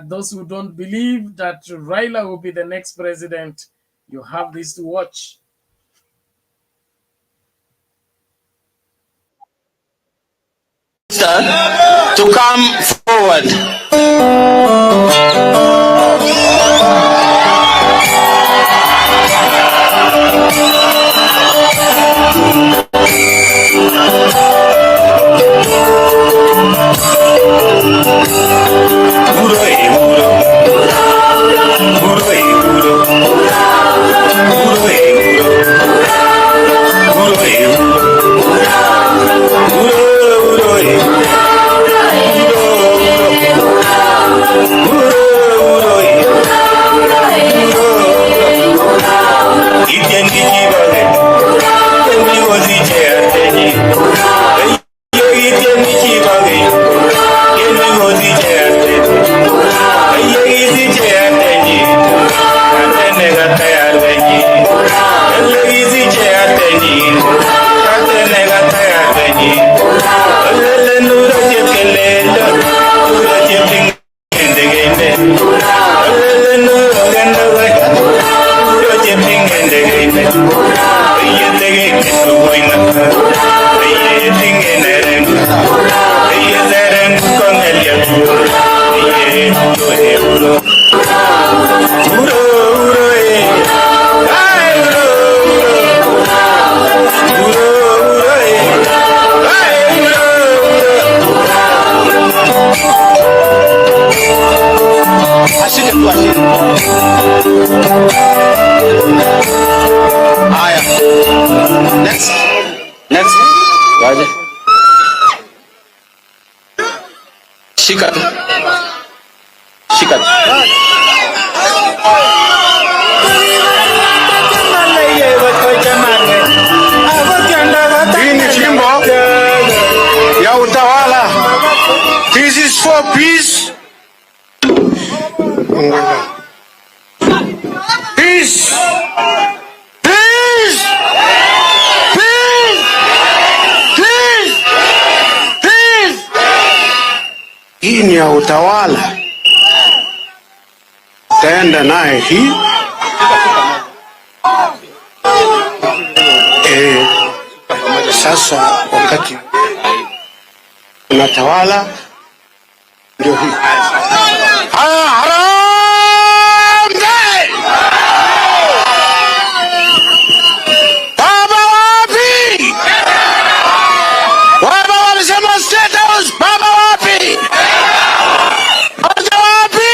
Those who don't believe that Raila will be the next president, you have this to watch. To come forward. Next. Waje. Shika tu. Hii ni jimbo ya utawala. This is for peace. Peace. Peace. Peace. Peace. Peace. hii ni ya utawala, taenda naye hii sasa wakati unatawala ndio hii. Baba wapi? Baba walisema State House. Baba wapi? Baba wapi?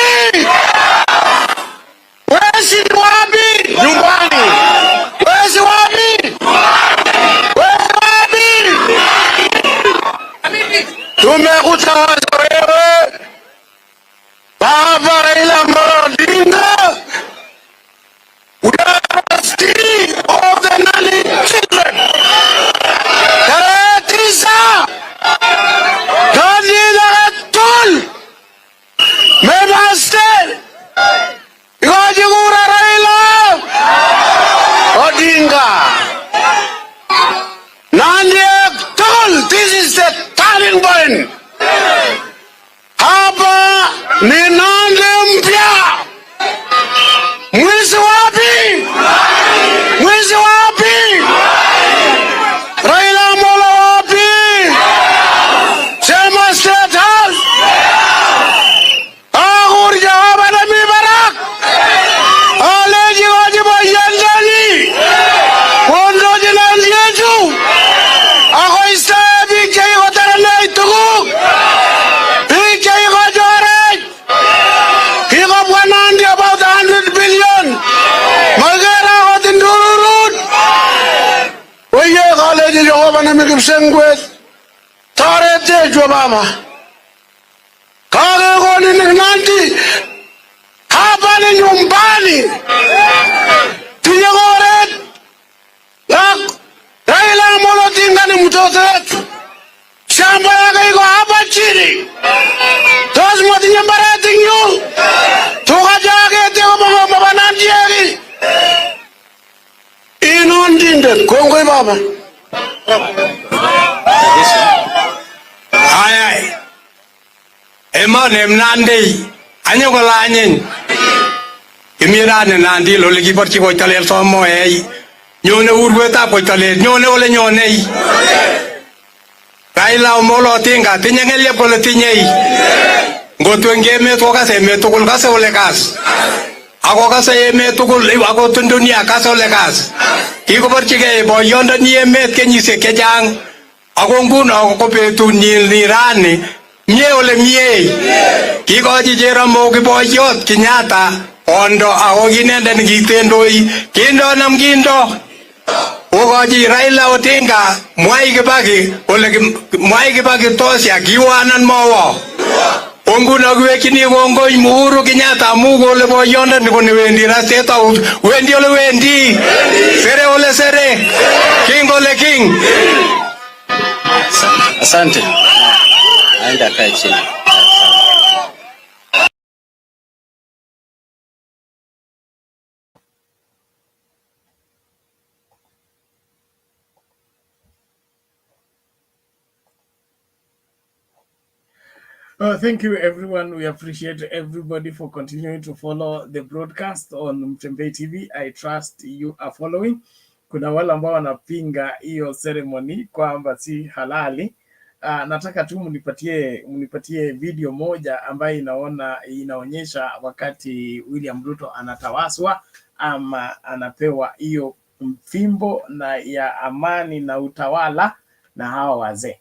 Wezi wapi? Nyumbani. Wezi wapi? Wezi wapi? Tumekutawaza wewe Baba Raila Odinga. We are trustee of the Nali children. Tarehe 9 Tol Member State Igoji kura Raila Odinga. Nandi Tol, this is the turning point. Hapa ni Nandi mpya. Mwizi wapi? Mwizi wapi? Raila Mola wapi? Sema State House. Agur jawab na mibarak. Aleji wajibu yandani. Kondo jinan yeju. Ako istabi kay watarana itugu. Kay kajore. Kiko Nandi about 100 billion. Magara watindururut. Oye college jawab na mikipsengwet. Tare tejo baba. Kage goni Nandi. Hapa ni nyumbani. Tinyagoret. Raila Amolo Odinga ni mtoto wetu. Shamba yake iko hapa chini. Tosmo tinyambara tinyu. Tukajage teko baba Nandi yake. Inondinde kongoi baba. Ay. Emane Nandi. Anyogola anyin. Imirane Nandi lo legi porchi ko talel somo ei. Nyone urweta ko talel nyone ole nyone. Raila Amolo Odinga tinyangelia pole tinyei. Ngotu ngeme to kase me to kul kase ole kas. Ako kase me to kul ako tundunia kase ole kas. Iko porchi ke boyondo ni emet kenyise kejang. Ako nguno ako betu ni rani. Mie ole mie. Kikochi Jaramogi boyot Kenyatta ondo ako kinende nikitendoi kindo nam kindo. Ukochi Raila Odinga Mwai Kibaki ole Mwai Kibaki tosya kiwanan mowo. Onguno kiwekini kongoi Uhuru Kenyatta amu kole boyonde nikoni wendi ra State House. Wendi ole wendi. Sere ole sere. King ole king. Asante. Aenda kae chini. Thank you, everyone. We appreciate everybody for continuing to follow the broadcast on Mutembei TV. I trust you are following. Kuna wale ambao wanapinga hiyo ceremony kwamba si halali. Nataka tu munipatie video moja ambayo inaonyesha wakati William Ruto anatawaswa ama anapewa hiyo mfimbo na ya amani na utawala na hawa wazee.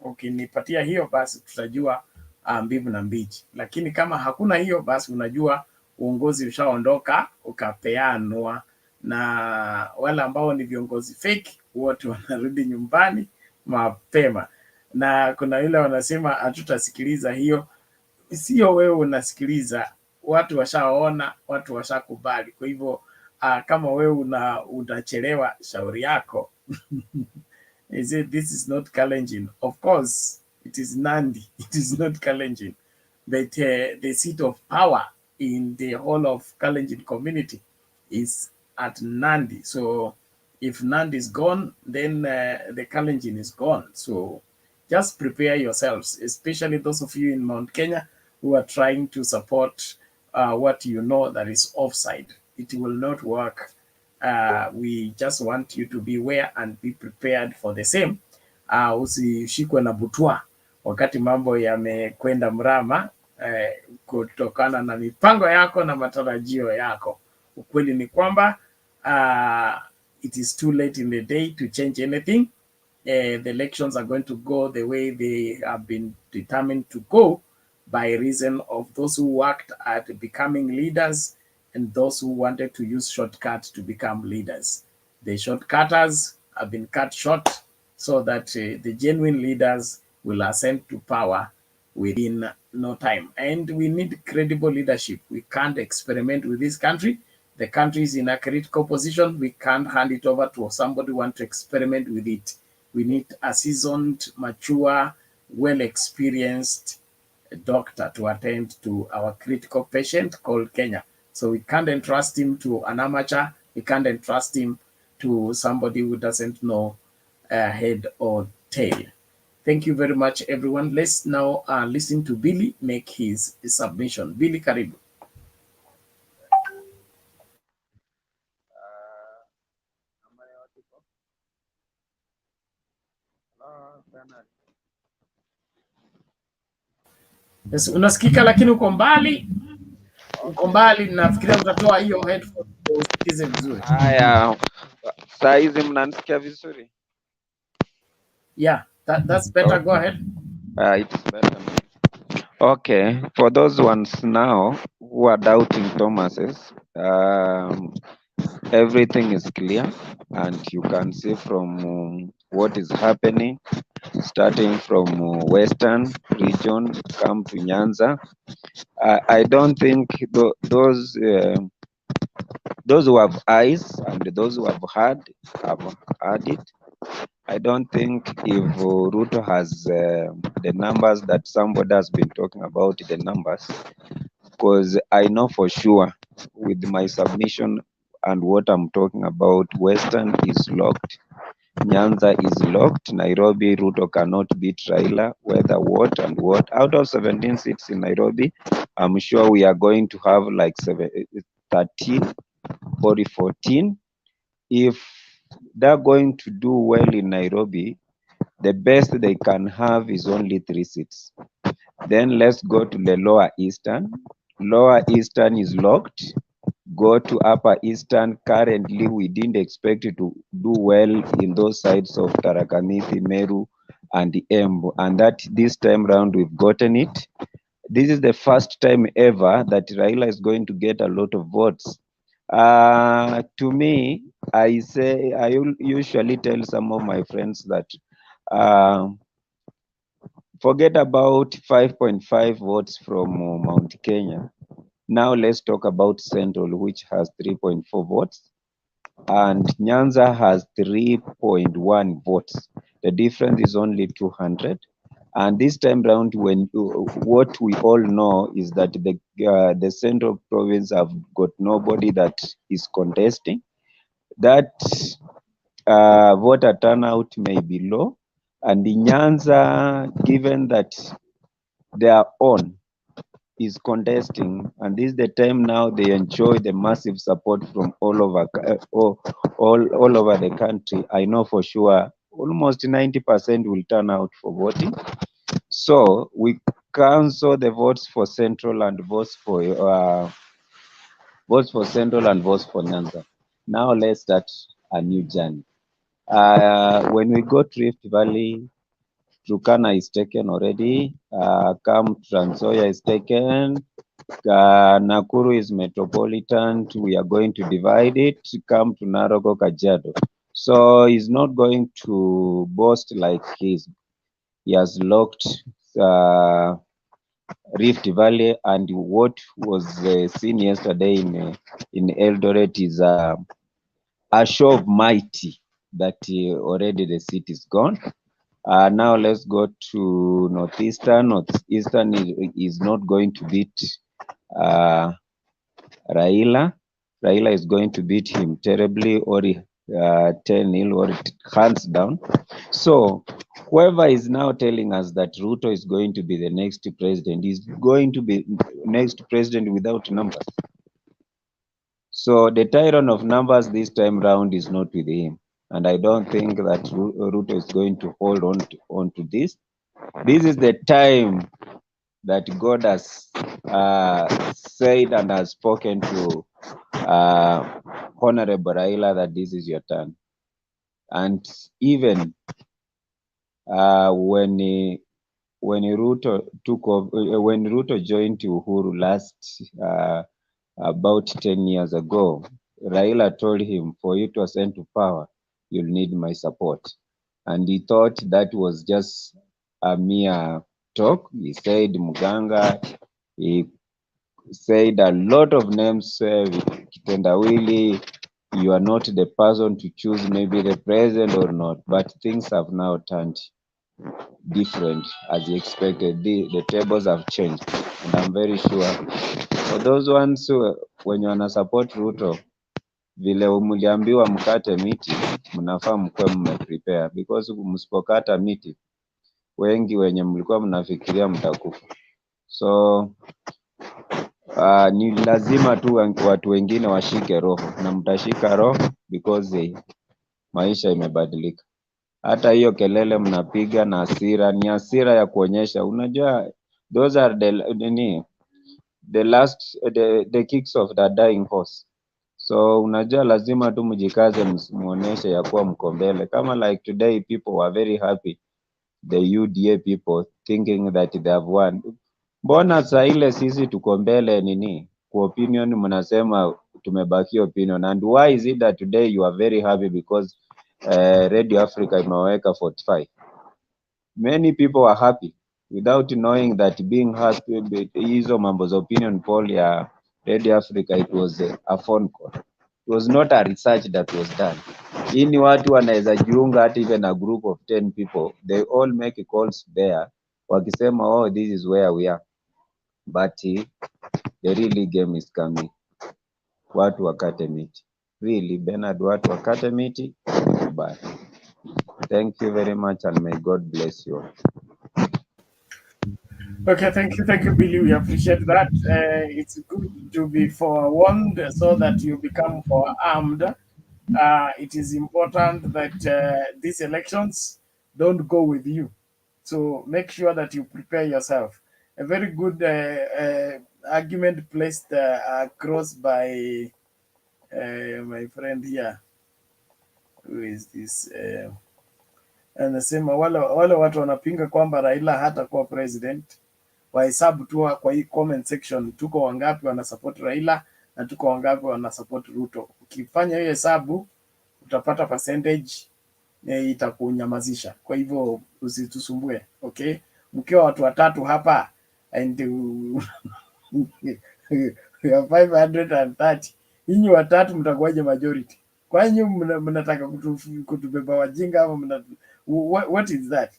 Ukinipatia hiyo basi tutajua mbivu na mbichi, lakini kama hakuna hiyo basi unajua uongozi ushaondoka ukapeanwa, na wale ambao ni viongozi fake wote wanarudi nyumbani mapema. Na kuna yule wanasema hatutasikiliza hiyo. Sio wewe unasikiliza, watu washaona, watu washakubali. Kwa hivyo kama wewe utachelewa, shauri yako. This is not Kalenjin. Of course it is Nandi. It is not Kalenjin. But the seat of power in the whole of Kalenjin community is at Nandi. So if Nandi is gone, then the Kalenjin is gone. So just prepare yourselves, especially those of you in Mount Kenya who are trying to support what you know that is offside. It will not work. We just want you to be aware and be prepared for the same. Usishikwe na butwa wakati mambo yamekwenda mrama kutokana na mipango yako na matarajio yako. Ukweli ni kwamba it is too late in the day to change anything. The elections are going to go the way they have been determined to go by reason of those who worked at becoming leaders and those who wanted to use shortcuts to become leaders. The shortcutters have been cut short so that the genuine leaders will ascend to power within no time. And we need credible leadership. We can't experiment with this country. The country is in a critical position. We can't hand it over to somebody who wants to experiment with it. We need a seasoned, mature, well-experienced doctor to attend to our critical patient called Kenya. So we can't entrust him to an amateur. We can't entrust him to somebody who doesn't know head or tail. Thank you very much, everyone. Let's now listen to Billy make his submission. Billy, karibu. Yes, unasikika lakini uko mbali. Uko mbali, nafikiria utatoa hiyo headphone usikize vizuri. Haya, saa hizi mnanisikia vizuri? Yeah, that's better. Go ahead. It's better. Okay, for those ones now who are doubting Thomas's, everything is clear and you can see from what is happening, starting from Western region, come to Nyanza. I don't think those who have eyes and those who have heard it. I don't think if Ruto has the numbers that somebody has been talking about, the numbers, because I know for sure with my submission and what I'm talking about, Western is locked, Nyanza is locked, Nairobi, Ruto cannot beat Raila, whether what and what. Out of 17 seats in Nairobi, I'm sure we are going to have like 13 or 14. If they're going to do well in Nairobi, the best they can have is only 3 seats. Then let's go to the lower eastern. Lower eastern is locked. Go to upper eastern. Currently, we didn't expect it to do well in those sides of Tharaka Nithi, Meru, and Embu. And that this time round we've gotten it. This is the first time ever that Raila is going to get a lot of votes. To me, I usually tell some of my friends that forget about 5.5 votes from Mount Kenya. Now let's talk about Central, which has 3.4 votes, and Nyanza has 3.1 votes. The difference is only 200. And this time round, when what we all know is that the Central province have got nobody that is contesting. That voter turnout may be low, and the Nyanza, given that their own is contesting, and this is the time now they enjoy the massive support from all over the country. I know for sure almost 90% will turn out for voting. So we cancel the votes for Central and votes for Central and votes for Nyanza. Now let's start a new journey. When we go to Rift Valley, Turkana is taken already. Come Trans Nzoia is taken. Nakuru is metropolitan. We are going to divide it. Come to Naroko, Kajiado. So he's not going to boast like he has locked Rift Valley, and what was seen yesterday in Eldoret is a show of mighty that already the seat is gone. Now let's go to Northeastern. Northeastern is not going to beat Raila. Raila is going to beat him terribly, or 10-0 or hands down. So whoever is now telling us that Ruto is going to be the next president is going to be next president without numbers. So the tyrant of numbers this time round is not with him. And I don't think that Ruto is going to hold on to this. This is the time that God has said and has spoken to Honorable Raila that this is your turn. And even when Ruto took off, when Ruto joined Uhuru last about 10 years ago, Raila told him, for you to ascend to power, you'll need my support. And he thought that was just a mere talk. He said Muganga, he said a lot of names, Kitendawili, you are not the person to choose maybe the president or not, but things have now turned different as he expected. The tables have changed, and I'm very sure for those ones wenye wana support Ruto, vile mliambiwa mkate miti, mnafaa mkuwe mmeprepare, because msipokata miti, wengi wenye mlikuwa mnafikiria mtakufa. So ni lazima tu watu wengine washike roho, na mtashika roho because maisha imebadilika. Hata hiyo kelele mnapiga na hasira ni hasira ya kuonyesha, unajua those are the kicks of the dying horse. So unajua lazima tu mjikaze, muoneshe ya kuwa mko mbele. Kama like today people were very happy, the UDA people thinking that they have won. Mbona saa ile sisi tuko mbele kwa opinion mnasema tumebaki opinion? And why is it that today you are very happy because Radio Africa imeweka 45? Many people are happy without knowing that being happy hizo mambo za opinion poll ya Radio Africa, it was a phone call. It was not a research that was done. Ini watu wanaweza jiunga hata even a group of 10 people, they all make calls there wakisema oh this is where we are, but the really game is coming. Watu wakate miti, really Bernard, watu wakate miti. Bye. Thank you very much and may God bless you. Okay, thank you, Billy. We appreciate that. It's good to be forewarned so that you become forearmed. It is important that these elections don't go with you. So make sure that you prepare yourself. A very good argument placed across by my friend here. Who is this? Anasema wale watu wanapinga kwamba Raila hatakuwa president, wahesabu tu kwa hii comment section, tuko wangapi wana support Raila na tuko wangapi wana support Ruto. Ukifanya hiyo hesabu utapata percentage itakunyamazisha. Kwa hivyo usitusumbue, okay? Mkiwa watu watatu hapa and we are 530, nyinyi watatu mtakuwaje majority? Kwa nini mnataka kutubeba wajinga ama what is that?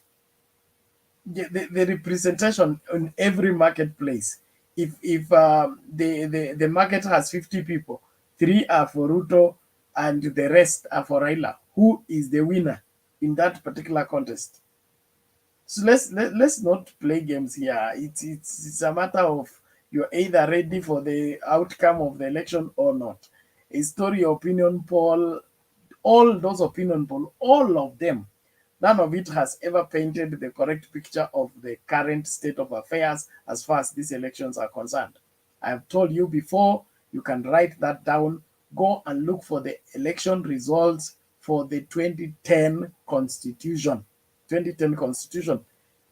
The representation in every marketplace. If the market has 50 people, 3 are for Ruto and the rest are for Raila, who is the winner in that particular contest? So let's not play games here. It's a matter of you're either ready for the outcome of the election or not. A story opinion poll, all those opinion poll, all of them, none of it has ever painted the correct picture of the current state of affairs as far as these elections are concerned. I have told you before, you can write that down. Go and look for the election results for the 2010 Constitution. 2010 Constitution,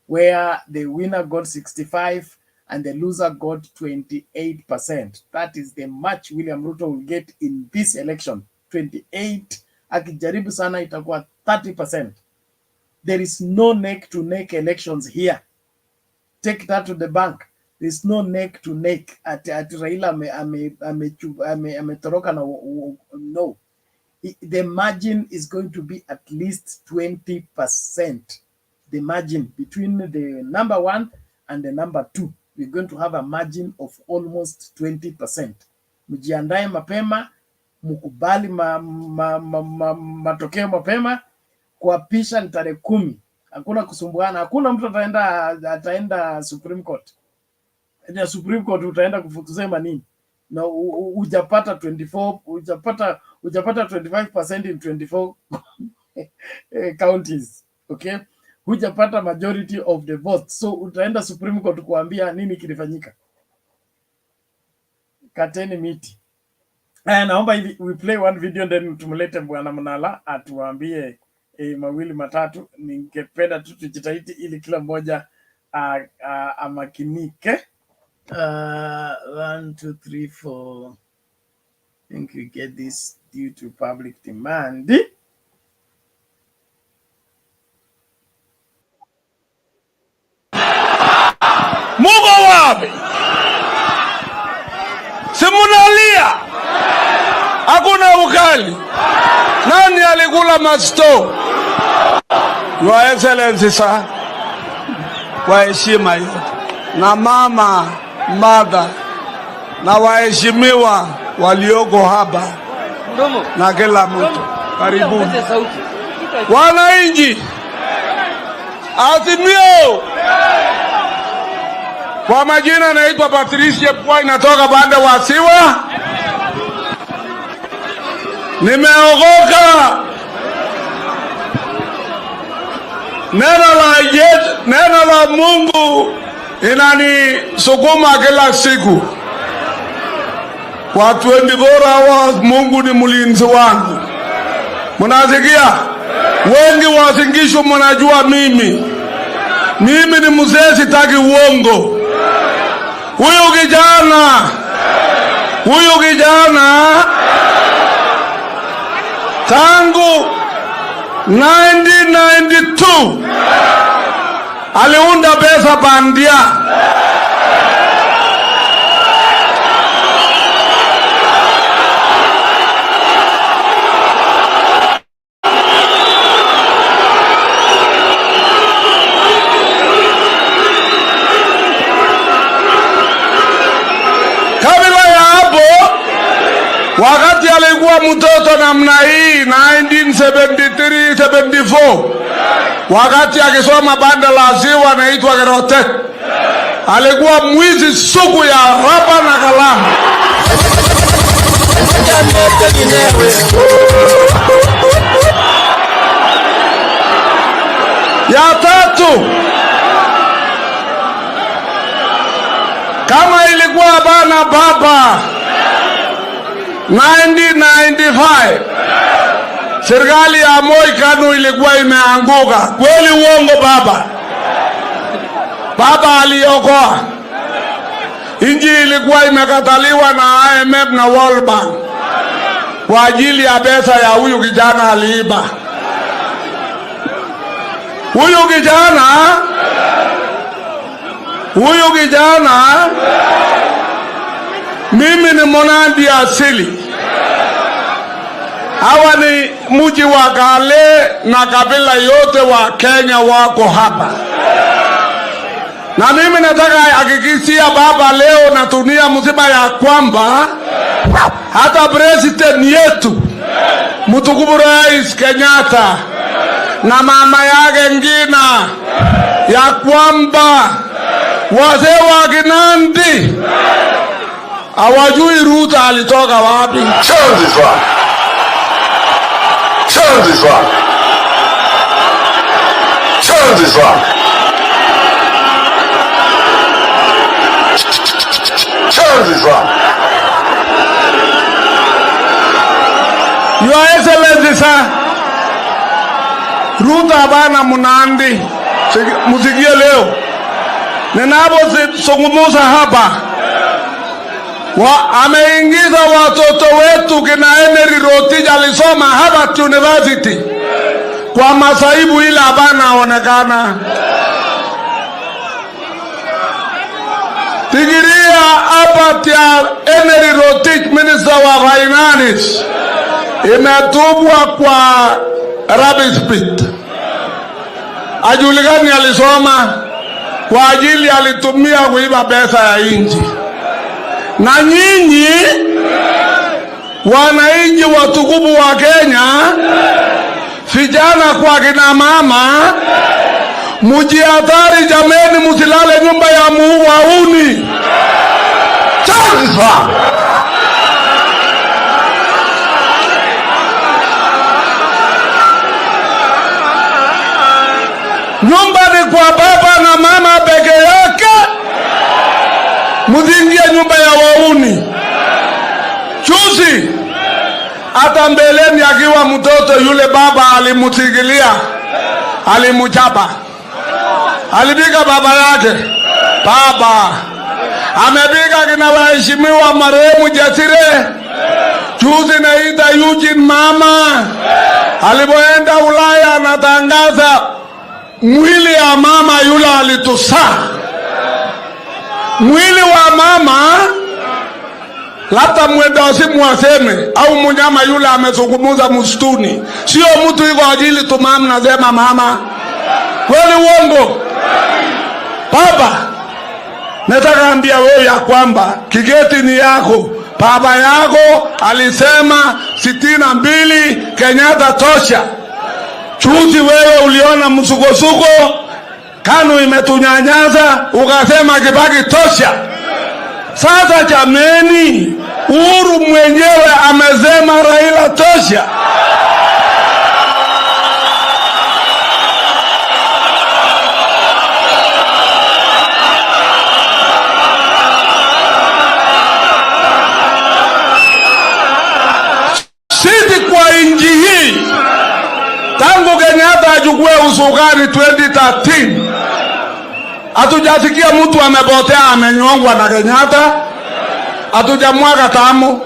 where the winner got 65 and the loser got 28%. That is the match William Ruto will get in this election. 28, akijaribu sana itakuwa 30%. There is no neck to neck elections here. Take that to the bank. There is no neck to neck. At Raila ametoroka na no. The margin is going to be at least 20%. The margin between the number 1 and the number 2. We're going to have a margin of almost 20%. Mjiandae mapema, mkubali matokeo mapema. Kuapisha ni tarehe 10. Hakuna kusumbuana, hakuna mtu ataenda Supreme Court. Ya Supreme Court utaenda kusema nini? Na hujapata 24, hujapata 25% in 24 counties. Okay? Hujapata majority of the votes. So utaenda Supreme Court kuambia nini kilifanyika? Kateni miti. Naomba we play one video then tumlete Bwana Mnala atuambie mawili matatu. Ningependa tu tujitahidi ili kila mmoja amakinike. 1, 2, 3, 4. I think we get this due to public demand. Muko wapi? Simunalia. Hakuna ukali. Nani alikula masto? Your Excellency sir. Kwa heshima yote. Na mama, mother, na waheshimiwa walioko hapa. Na kila mtu. Karibuni. Wananchi. Azimio. Kwa majina naitwa Patricia Pwai, natoka bande wa Siwa. Nimeokoka. Neno la Mungu inanisukuma kila siku. Kwa 24 hours Mungu ni mlinzi wangu. Mnasikia? Wengi wasingisho mnajua mimi ni mzee, sitaki uongo. Huyu kijana tangu 1992 aliunda pesa bandia. Wakati alikuwa mtoto namna hii 1973-74, wakati akisoma banda la Ziwa naitwa Gerote, alikuwa mwizi sugu ya raba na kalamu. Ya tatu, kama ilikuwa bana baba 1995 serikali ya Moi Kanu ilikuwa imeanguka. Kweli uongo baba? Baba aliokoa. Inji ilikuwa imekataliwa na IMF na World Bank kwa ajili ya pesa ya huyu kijana aliiba. Huyu kijana mimi ni Monandi asili. Hawa ni mji wa Kale na kabila yote wa Kenya wako hapa. Na mimi nataka hakikishia baba leo na dunia mzima ya kwamba hata president yetu mtukufu Rais Kenyatta na mama yake Ngina ya kwamba wazee wa Kinandi hawajui Ruto alitoka wapi. Your Excellency sir, Ruto abana Munandi, musikie leo. Ninapozungumza hapa, ameingiza watoto wetu kina Henry Rotich alisoma Harvard University kwa masaibu ile abana aonekana. Tigiria hapa ya Henry Rotich, Minister wa Finance, imetubwa kwa rubbish pit. Ajulikani alisoma kwa ajili alitumia kuiba pesa ya nchi. Na nyinyi wananchi watukufu wa Kenya, vijana kwa kina mama, Mujihadhari jameni, musilale nyumba ya wauni. Taarifa. Nyumba ni kwa baba na mama peke yake. Muzingie nyumba ya wauni. Chuzi hata mbeleni akiwa mtoto yule baba alimutigilia, alimuchapa, alipiga baba yake. Baba amepiga kina waheshimiwa marehemu Jasire. Juzi naita Eugene mama alipoenda Ulaya anatangaza mwili ya mama yule alitusaa. Mwili wa mama labda mwendosimu waseme au mnyama yule amezungumuza msituni, sio mtu yuko ajili tu mama nasema mama. Kweli uongo? Baba, nataka ambia wewe ya kwamba kigeti ni yako. Baba yako alisema 62 Kenyatta tosha. Chuzi wewe uliona msukosuko, KANU imetunyanyaza, ukasema Kibaki tosha. Sasa jameni, Uhuru mwenyewe amesema Raila tosha. Sisi kwa inji hii tangu Kenyatta achukue usukani 2013 hatujasikia mtu amepotea amenyongwa na Kenyatta. Hatujamwaga tamu.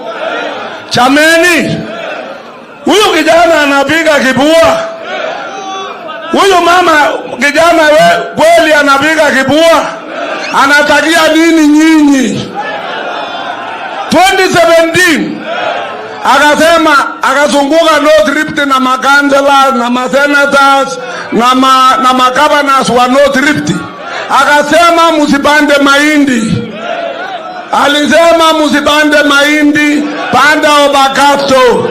Chameni, huyu kijana anapiga kibua. Huyu mama kijana kweli anapiga kibua. Anatakia nini nyinyi? 2017 akasema, akazunguka North Rift na makansela na masenators na magovernors wa North Rift. Akasema musipande mahindi. Alisema musipande mahindi, panda obakato.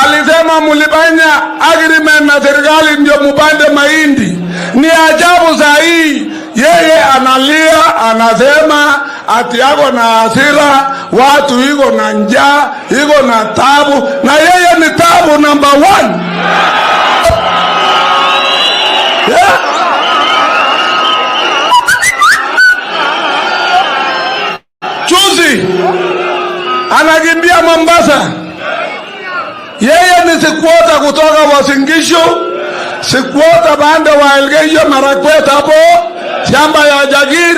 Alisema mulifanya agreement na serikali ndio mupande mahindi. Ni ajabu zaidi. Yeye analia, anasema ati yako na hasira, watu iko na njaa, iko na tabu, na yeye ni tabu number 1. Yeah? Chuzi anakimbia Mombasa. Yeye ni sikwota kutoka Wasingisho, sikwota bande wa Elgeyo Marakwet hapo shamba ya Jagir,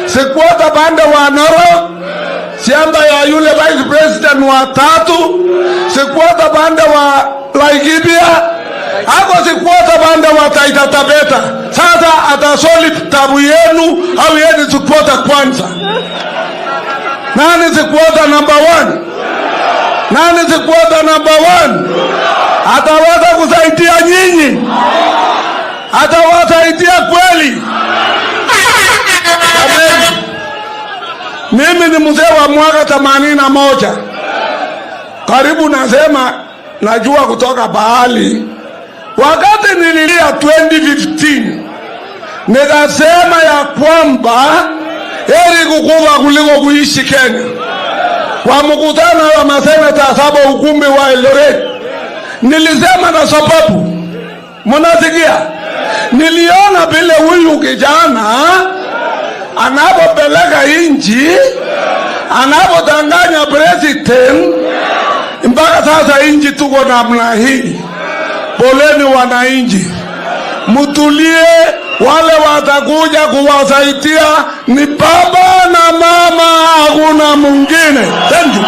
sikwota bande wa Noro shamba ya yule vice president wa 3, sikwota bande wa Laikipia, ako sikwota bande wa Taita Taveta. Sasa atasoli tabu yenu au yeye sikwota kwanza? Nani sikwota number 1? Nani sikwota number 1? Ataweza kusaidia nyinyi? Atawasaidia kweli? Mimi ni mzee wa mwaka 81. Karibu nasema najua kutoka bahali. Wakati nililia 2015 nikasema ya kwamba heri kukufa kuliko kuishi Kenya. Kwa mkutano wa maseneta 7 ukumbi wa Eldoret nilisema na sababu mnasikia, niliona vile huyu kijana anapopeleka inji, anapotanganya president, mpaka sasa inji tuko namna hii. Poleni wananchi, mutulie. Wale watakuja kuwasaidia ni baba na mama, hakuna mwingine. Thank you.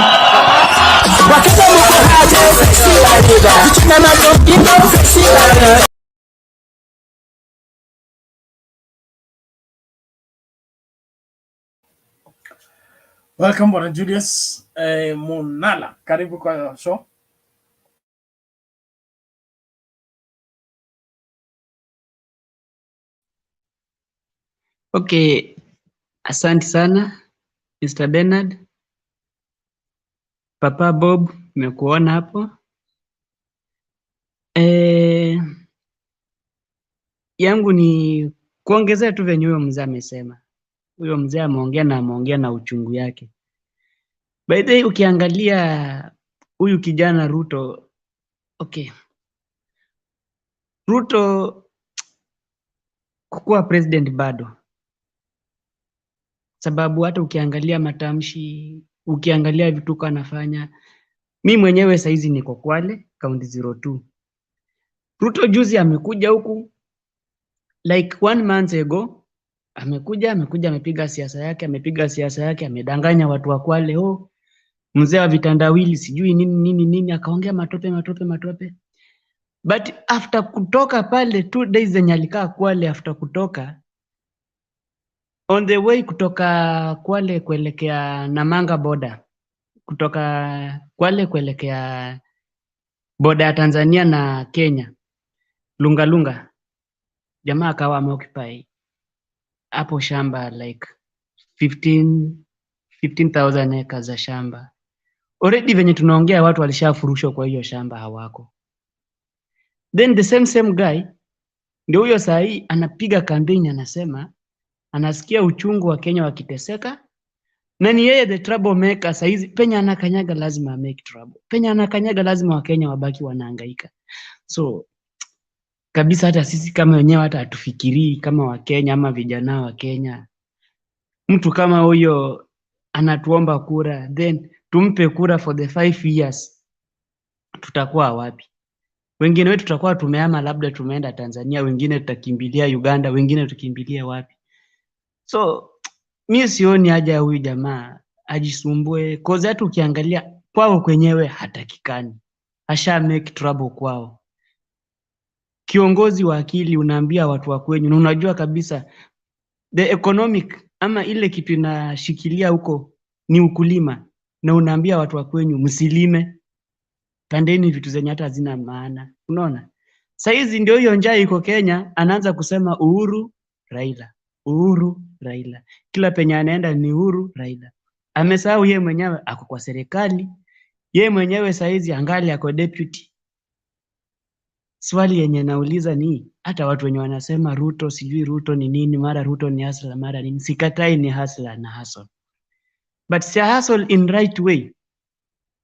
Welcome Bwana Julius Munala, karibu kwa show. Okay, asante sana Mr. Bernard. Papa Bob, nimekuona hapo. yangu ni kuongezea tu venye huyo mzee amesema. Huyo mzee ameongea na uchungu yake. By the way, ukiangalia huyu kijana Ruto, okay. Ruto kukuwa president bado. Sababu hata ukiangalia matamshi, ukiangalia vitu anafanya. Mimi mwenyewe saizi niko Kwale, county 02. Ruto juzi amekuja huku like 1 month ago, amekuja amepiga siasa yake, amedanganya watu wa Kwale, mzee wa vitandawili sijui nini, akaongea matope. But after kutoka pale 2 days zenye alikaa Kwale, after kutoka on the way kutoka Kwale kuelekea Namanga border, kutoka Kwale kuelekea border ya Tanzania na Kenya, Lunga, jamaa akawa ameoccupy hapo shamba like 15,000 acres za shamba. Already venye tunaongea watu walishafurushwa kwa hiyo shamba hawako. Then the same guy ndio huyo saa hii anapiga campaign, anasema anasikia uchungu wa Kenya wakiteseka na ni yeye the trouble maker. Saa hizi penye anakanyaga lazima make trouble, penye anakanyaga lazima Wakenya wabaki wanahangaika. So kabisa hata sisi kama wenyewe hata hatufikirii kama Wakenya ama vijana wa Kenya. Mtu kama huyo anatuomba kura, then tumpe kura for the 5 years, tutakuwa wapi? Wengine wetu tutakuwa tumehama, labda tumeenda Tanzania, wengine tutakimbilia Uganda, wengine tukimbilia wapi? So mimi sioni haja ya huyu jamaa ajisumbue, cause hata ukiangalia kwao kwenyewe hatakikani, asha make trouble kwao. Kiongozi wa akili unaambia watu wa kwenyu, na unajua kabisa the economic ama ile kitu inashikilia huko ni ukulima, na unaambia watu wa kwenyu msilime, pandeni vitu zenye hata hazina maana. Unaona? Saizi ndio hiyo njaa iko Kenya, anaanza kusema uhuru Raila. Kila penye anaenda ni uhuru Raila. Amesahau yeye mwenyewe ako kwa serikali, yeye mwenyewe saizi angali ako deputy. Swali yenye nauliza ni hata watu wenye wanasema Ruto sijui Ruto ni nini, mara Ruto ni hustler, mara nini. Sikatai ni hustler na hustle, but si hustle in right way.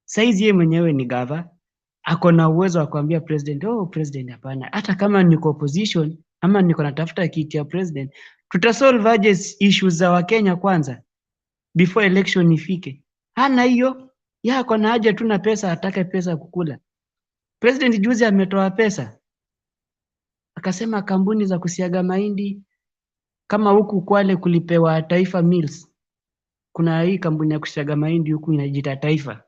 Saizi yeye mwenyewe ni gava, ako na uwezo wa kuambia president, president hapana, hata kama niko opposition ama niko natafuta kiti ya president, tutasolve aje issues za Wakenya kwanza before election ifike. Hana hiyo, yako na haja tu na pesa, atake pesa kukula. President juzi ametoa pesa, akasema kampuni za kusiaga mahindi kama huku Kwale kulipewa Taifa Mills. Kuna hii kampuni ya kusiaga mahindi huku inajiita Taifa.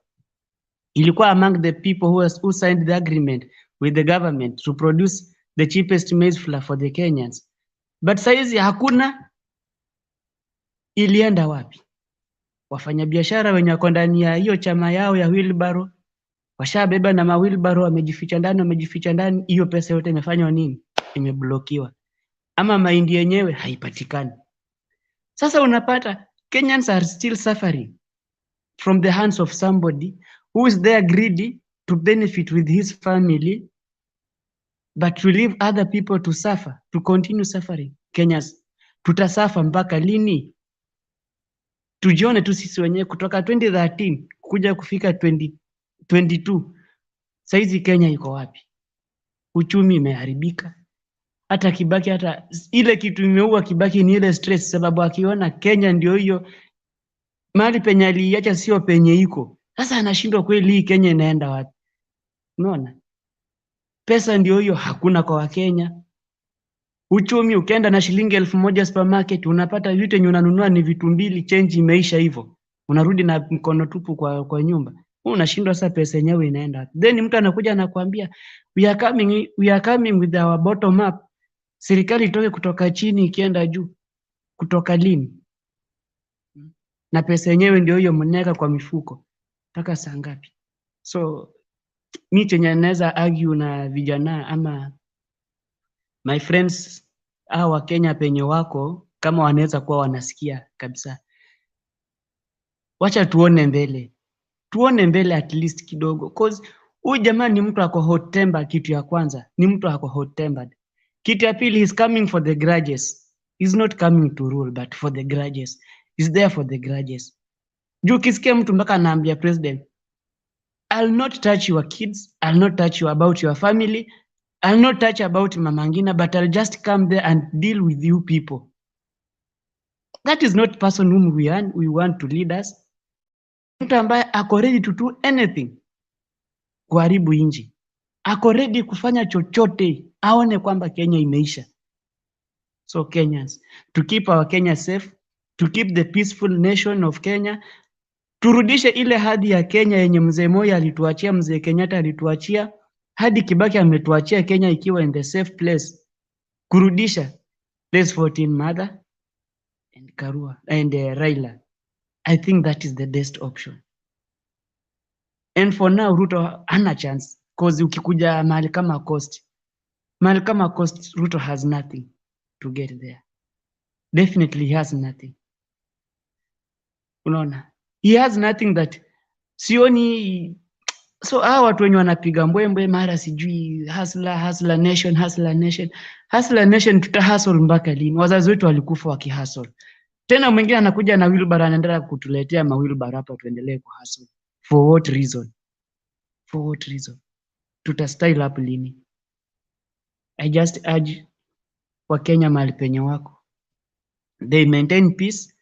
Ilikuwa among the people who signed the agreement with the government to produce the cheapest maize flour for the Kenyans. But saizi hakuna. Ilienda wapi? Wafanyabiashara wenye wako ndani ya hiyo chama yao ya wheelbarrow washabeba na mawheelbarrow, wamejificha ndani. Hiyo pesa yote imefanywa nini? Imeblokiwa. Ama mahindi yenyewe haipatikani. Sasa unapata Kenyans are still suffering from the hands of somebody who is there greedy to benefit with his family, but to leave other people to suffer, to continue suffering. Kenyans tutasafa mpaka lini? Tujione tu sisi wenyewe kutoka 2013 kuja kufika 2022. Saizi Kenya iko wapi? Uchumi imeharibika. Hata Kibaki, hata ile kitu imeua Kibaki ni ile stress, sababu akiona Kenya ndio hiyo mahali penye aliacha sio penye iko. Sasa anashindwa kweli hii Kenya inaenda wapi? Unaona? Pesa ndio hiyo hakuna kwa Wakenya. Uchumi ukienda na shilingi 1,000 supermarket unapata vitu yenye unanunua ni vitu mbili, change imeisha hivyo. Unarudi na mkono tupu kwa nyumba. Unashindwa sasa pesa yenyewe inaenda wapi? Then mtu anakuja anakuambia we are coming with our bottom up. Serikali itoke kutoka chini ikienda juu. Kutoka lini? Na pesa yenyewe ndio hiyo mneka kwa mifuko. Taka saa ngapi? So mimi chenye naweza argue na vijana ama my friends wa Kenya penye wako, kama wanaweza kuwa wanasikia kabisa, wacha tuone mbele at least kidogo, cause huyu jamaa ni mtu ako hot tempered. Kitu ya kwanza ni mtu ako hot tempered. Kitu ya pili, he's coming for the grudges. He's not coming to rule, but for the grudges. He's there for the grudges. Juu kisikia mtu mpaka anaambia president, I'll not touch your kids, I'll not touch you about your family, I'll not touch about Mama Ngina, but I'll just come there and deal with you people. That is not person whom we want to lead us. Mtu ambaye ako ready to do anything kuharibu inji. Ako ready kufanya chochote aone kwamba Kenya imeisha. So Kenyans, to keep our Kenya safe, to keep the peaceful nation of Kenya, turudishe ile hadhi ya Kenya yenye mzee Moi alituachia, mzee Kenyatta alituachia, hadi Kibaki ametuachia Kenya ikiwa in the safe place. Kurudisha. Let's vote in Mother and Karua and Raila. I think that is the best option. And for now, Ruto hana chance. Because ukikuja mahali kama Coast, Ruto has nothing to get there. Definitely he has nothing. Unaona? He has nothing that sioni. So hawa watu wenye wanapiga mbwembwe mara sijui hustler nation, tutahustle mpaka lini? Wazazi wetu walikufa wakihustle. Tena mwingine anakuja na wheelbarrow anaendelea kutuletea mawheelbarrow hapa tuendelee kuhustle. For what reason? For what reason? Tutastyle up lini? I just urge Wakenya mahali penye wako, they maintain peace.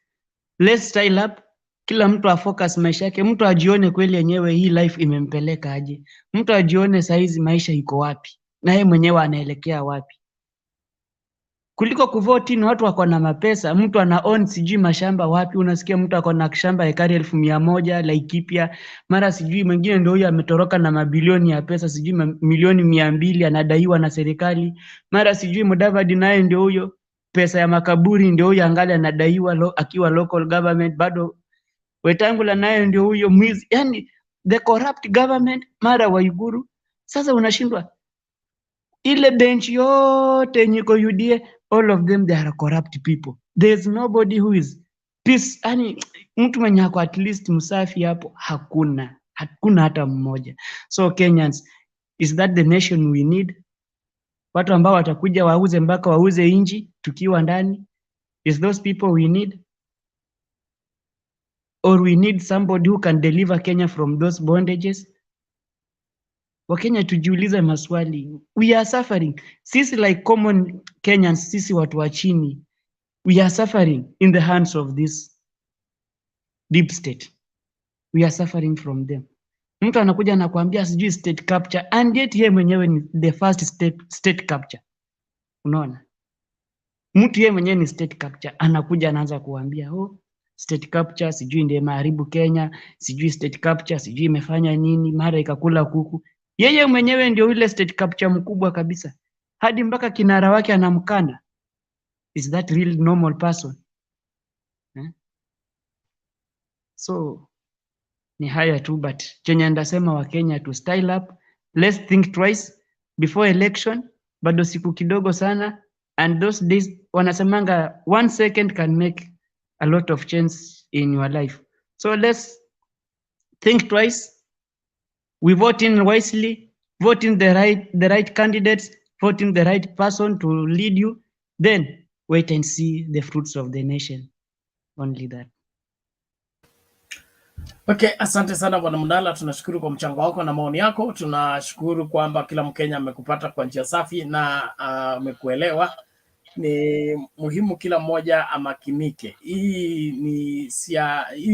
Let's style up. Kila mtu afocus maisha yake, mtu ajione kweli yenyewe hii life imempeleka aje. Mtu ajione saizi maisha iko wapi na yeye mwenyewe anaelekea wapi. Kuliko kuvote ni watu wako na mapesa, mtu ana own sijui mashamba wapi, unasikia mtu ako na shamba ekari 100,000 Laikipia, mara sijui mwingine ndio huyo ametoroka na mabilioni ya pesa, sijui milioni 200 anadaiwa na serikali, mara sijui Mudavadi naye ndio huyo pesa ya makaburi ndio huyo angali anadaiwa akiwa local government, bado Wetangula naye ndio huyo mwizi. Yani the corrupt government, mara Waiguru. Sasa unashindwa ile bench yote nyiko UDA, all of them they are corrupt people. There's nobody who is peace. Yani mtu mwenye ako at least msafi hapo hakuna hata mmoja. So Kenyans, is that the nation we need? Watu ambao watakuja wauze mpaka wauze inji tukiwa ndani? Is those people we need? Or we need somebody who can deliver Kenya from those bondages? Wakenya tujiulize maswali. We are suffering. Sisi like common Kenyans, sisi watu wa chini, we are suffering in the hands of this deep state. We are suffering from them. Mtu anakuja anakuambia sijui state capture, and yet yeye mwenyewe ni the first state capture. Unaona? Mtu yeye mwenyewe ni state capture, anakuja anaanza kuambia state capture sijui ndiye maharibu Kenya, sijui state capture sijui imefanya nini, mara ikakula kuku. Yeye mwenyewe ndio ile state capture mkubwa kabisa. Hadi mpaka kinara wake anamkana. Is that real normal person? So ni haya tu, but chenye ndasema wa Kenya to style up. Let's think twice before election. Bado siku kidogo sana, and those days wanasemanga 1 second can make a lot of change in your life. So let's think twice. We vote in wisely, vote in the right candidates, vote in the right person to lead you. Then wait and see the fruits of the nation. Only that. Okay, asante sana Bwana Mndala, tunashukuru kwa mchango wako na maoni yako. Tunashukuru kwamba kila Mkenya amekupata kwa njia safi na amekuelewa. Ni muhimu kila mmoja amakinike. Hii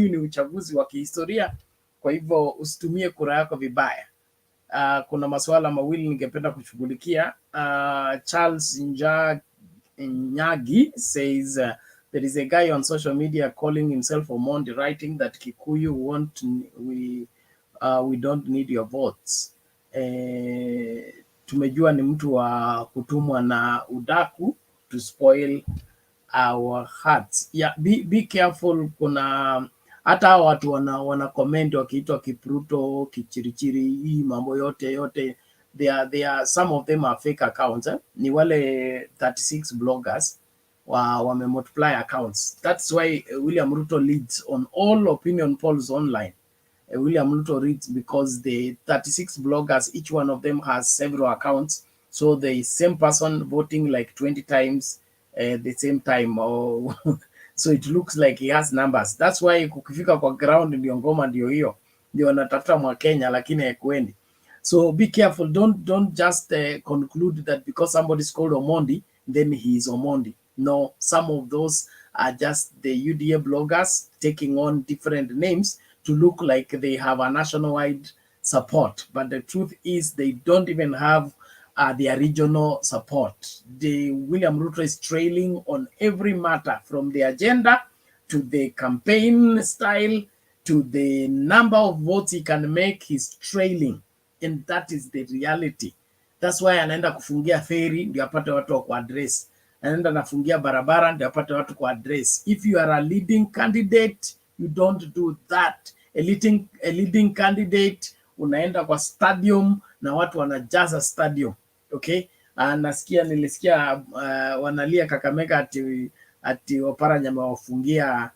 ni uchaguzi wa kihistoria, kwa hivyo usitumie kura yako vibaya. Kuna masuala mawili ningependa kushughulikia. Charles Nyagi says there is a guy on social media calling himself Omondi, writing that Kikuyu we don't need your votes. Tumejua ni mtu wa kutumwa na udaku to spoil our hearts. Yeah, be careful. Kuna hata watu wana comment wakiitwa Kipruto, Kichirichiri, hii mambo yote they are some of them are fake accounts. Ni wale 36 bloggers wame multiply accounts. That's why William Ruto leads on all opinion polls online. William Ruto leads because the 36 bloggers, each one of them has several accounts So the same person voting like 20 times the same time, or so it looks like he has numbers. That's why kukifika kwa ground ndio ngoma ndio hiyo, ndio wanatafuta Mwakenya lakini haikuendi. So be careful, don't just conclude that because somebody is called Omondi, then he is Omondi. No, some of those are just the UDA bloggers taking on different names to look like they have a nationwide support. But the truth is they don't even have their regional support. The William Ruto is trailing on every matter, from the agenda to the campaign style to the number of votes he can make. He's trailing, and that is the reality. That's why anaenda kufungia ferry ndio apate watu wa kuaddress, anaenda nafungia barabara ndio apate watu kwa address. If you are a leading candidate, you don't do that. A leading candidate unaenda kwa stadium na watu wanajaza stadium. Okay, nilisikia wanalia Kakamega ati Oparanya amewafungia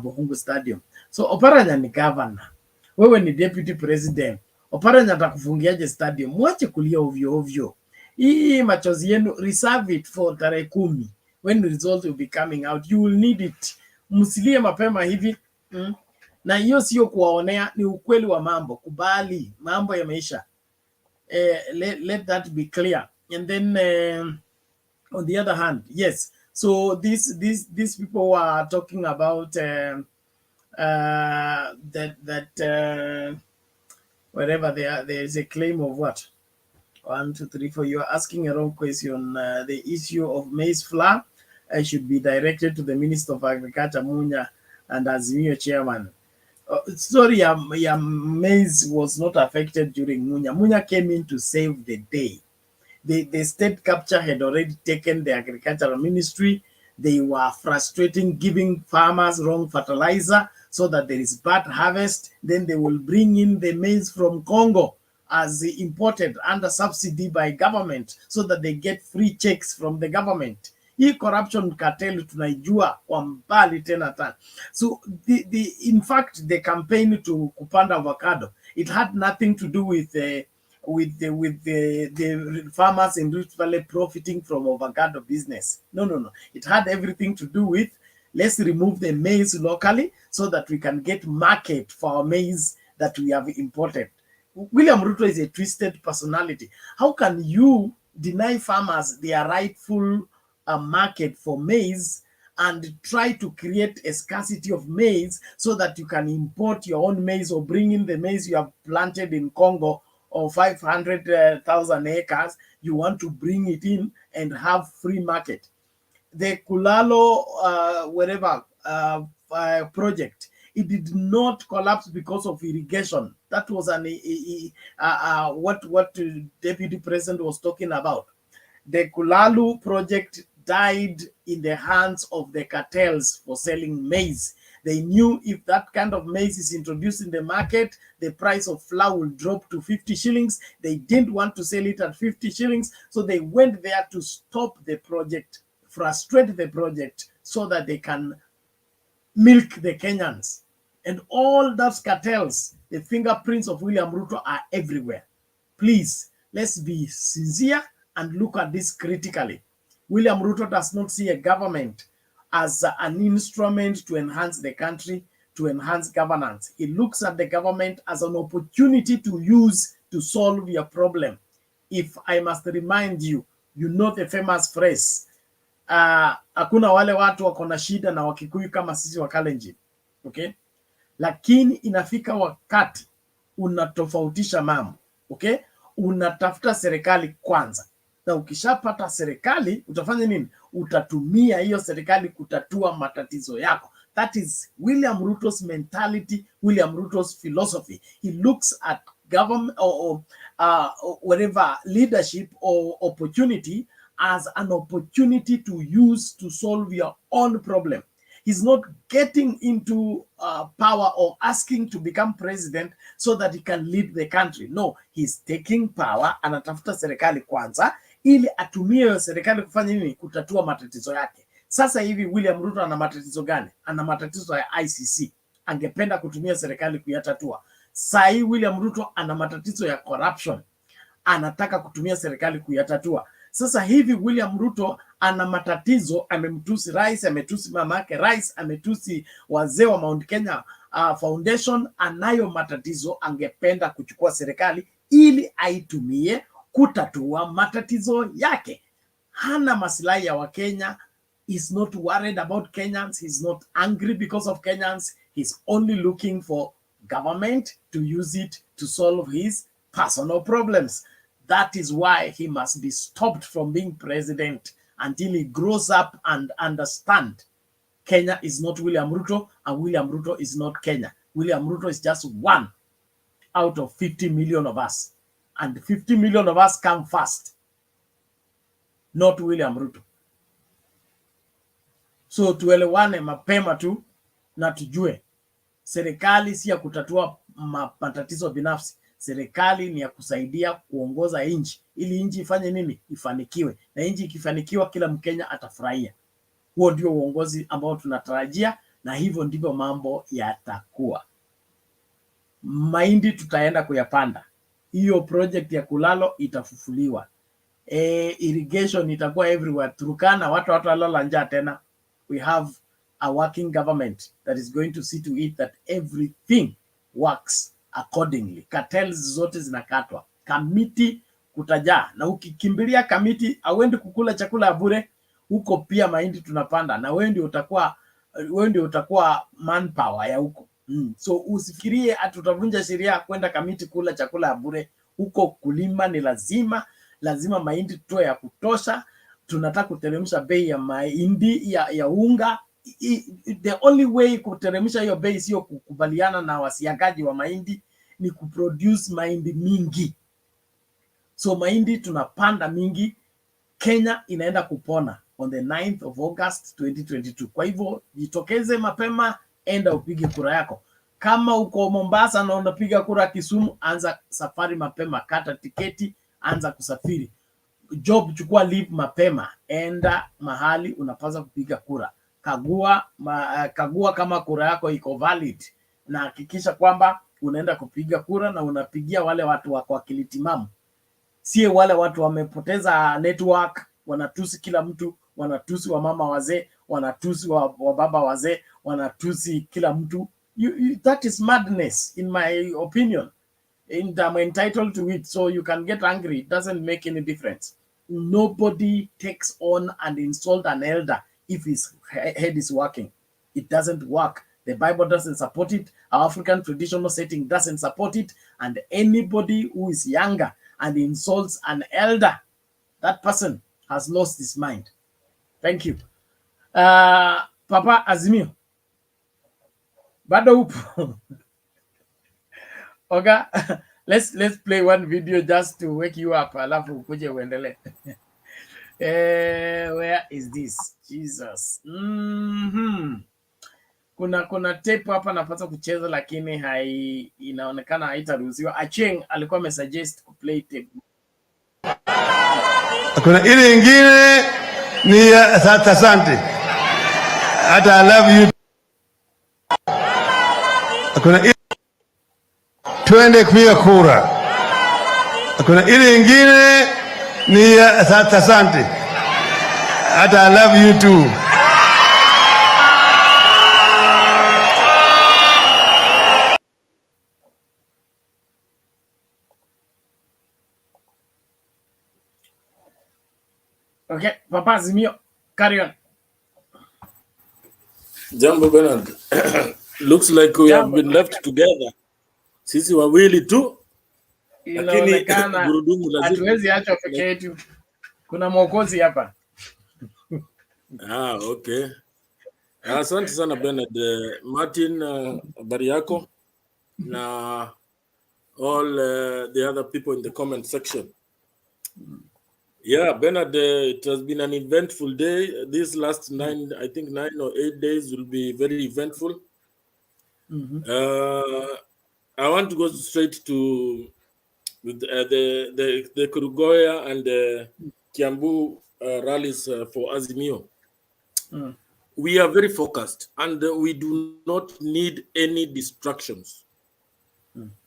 Buhungu Stadium. So Oparanya ni governor, wewe ni deputy president. Oparanya atakufungiaje stadium? Mwache kulia ovyo ovyo. Hii machozi yenu, reserve it for tarehe 10 when the result will be coming out. You will need it. Msilie mapema hivi. Na hiyo sio kuwaonea, ni ukweli wa mambo. Kubali mambo yameisha. Let that be clear. And then on the other hand, yes, so these people were talking about wherever they are, there is a claim of what? 1, 2, 3, 4. You are asking a wrong question. The issue of maize flour should be directed to the Minister of Agriculture, Munya, and Azimio chairman. Sorry, maize was not affected during Munya. Munya came in to save the day. The state capture had already taken the agricultural ministry. They were frustrating, giving farmers wrong fertilizer so that there is bad harvest. Then they will bring in the maize from Congo as imported under subsidy by government so that they get free checks from the government. Hii corruption cartel tunaijua kwa mbali tena tana. So in fact the campaign to kupanda avocado, it had nothing to do with the farmers in Rift Valley profiting from avocado business. No. It had everything to do with, let's remove the maize locally so that we can get market for our maize that we have imported. William Ruto is a twisted personality. How can you deny farmers their rightful market for maize and try to create a scarcity of maize so that you can import your own maize or bring in the maize you have planted in Congo or 500,000 acres? You want to bring it in and have free market. The Kulalo project, it did not collapse because of irrigation. That was what Deputy President was talking about. The Kulalu project died in the hands of the cartels for selling maize. They knew if that kind of maize is introduced in the market, the price of flour will drop to 50 shillings. They didn't want to sell it at 50 shillings, so they went there to stop the project, frustrate the project, so that they can milk the Kenyans. And all those cartels, the fingerprints of William Ruto are everywhere. Please, let's be sincere and look at this critically. William Ruto does not see a government as an instrument to enhance the country, to enhance governance. He looks at the government as an opportunity to use to solve your problem. If I must remind you, you know the famous phrase, hakuna wale watu wako na shida na Wakikuyu kama sisi wa Kalenjin. Okay? Lakini inafika wakati unatofautisha mambo. Okay? Unatafuta serikali kwanza. Na ukishapata serikali, utafanya nini? Utatumia hiyo serikali kutatua matatizo yako. That is William Ruto's mentality, William Ruto's philosophy. He looks at government or whatever leadership or opportunity as an opportunity to use to solve your own problem. He's not getting into power or asking to become president so that he can lead the country. No, he's taking power, anatafuta serikali kwanza, ili atumie serikali kufanya nini? Kutatua matatizo yake. Sasa hivi William Ruto ana matatizo gani? Ana matatizo ya ICC. Angependa kutumia serikali kuyatatua. Sai William Ruto ana matatizo ya corruption. anataka kutumia serikali kuyatatua. Sasa hivi William Ruto ana matatizo, amemtusi rais, ametusi mama yake rais, ametusi wazee wa Mount Kenya Foundation. Anayo matatizo, angependa kuchukua serikali ili aitumie kutatua matatizo yake. Hana maslahi ya Wakenya. He's not worried about Kenyans. He's not angry because of Kenyans. He's only looking for government to use it to solve his personal problems. That is why he must be stopped from being president until he grows up and understand Kenya is not William Ruto and William Ruto is not Kenya. William Ruto is just one out of 50 million of us. And 50 million of us come first, not William Ruto. So tuelewane mapema tu na tujue serikali si ya kutatua matatizo binafsi. Serikali ni ya kusaidia kuongoza nchi ili nchi ifanye nini? Ifanikiwe. Na nchi ikifanikiwa kila Mkenya atafurahia. Huo ndio uongozi ambao tunatarajia na hivyo ndivyo mambo yatakuwa. Mahindi tutaenda kuyapanda. Hiyo project ya Kulalo itafufuliwa. Irrigation itakuwa everywhere. Turkana watu walala njaa tena. We have a working government that is going to see to it that everything works accordingly. Cartels zote zinakatwa. Kamiti kutajaa. Na ukikimbilia kamiti, auendi kukula chakula ya bure, huko pia mahindi tunapanda. Na wewe ndio utakuwa manpower ya huko. So usifikirie tutavunja sheria kwenda kamiti kula chakula ya bure. Huko kulima ni lazima mahindi tutoe ya kutosha. Tunataka kuteremsha bei ya mahindi ya unga. The only way kuteremsha hiyo bei sio kukubaliana na wasiagaji wa mahindi, ni kuproduce mahindi mingi. So mahindi tunapanda mingi. Kenya inaenda kupona on the 9th of August 2022. Kwa hivyo jitokeze mapema, enda upige kura yako. Kama uko Mombasa na unapiga kura Kisumu, anza safari mapema, kata tiketi, anza kusafiri. Job, chukua leave mapema, enda mahali unapaswa kupiga kura. Kagua kama kura yako iko valid, na hakikisha kwamba unaenda kupiga kura na unapigia wale watu wako akili timamu. Sie wale watu wamepoteza network, wanatusi kila mtu, wanatusi wa mama wazee, wanatusi wa baba wazee, wanatusi kila mtu. That is madness in my opinion. And I'm entitled to it, so you can get angry. It doesn't make any difference. Nobody takes on and insult an elder if his head is working. It doesn't work. The Bible doesn't support it. Our African traditional setting doesn't support it. And anybody who is younger and insults an elder, that person has lost his mind. Thank you. Papa Azimio, bado upo? Okay, let's play one video just to wake you up, alafu ukuje uendelee. Where is this? Jesus. Kuna tape hapa napaswa kucheza lakini inaonekana haitaruhusiwa. Acheng alikuwa amesuggest kuplay tape. Kuna ile ingine ni asante. Hata I love you. Kuna ile twende kupiga kura. Kuna ile ingine ni asante. Hata I love you too. Okay, Papa Azimio, carry on. Jambo Bernard. Looks like we have been left together. Sisi wawili tu. Lakini gurudumu lazima. Hatuwezi acha peke yetu. Kuna mwokozi hapa. Okay. Asante sana Bernard. Martin, habari yako? Na all the other people in the comment section. Yeah, Bernard, it has been an eventful day. These last 9 or 8 days will be very eventful. I want to go straight to the Kurugoya and the Kiambu rallies for Azimio. We are very focused and we do not need any distractions.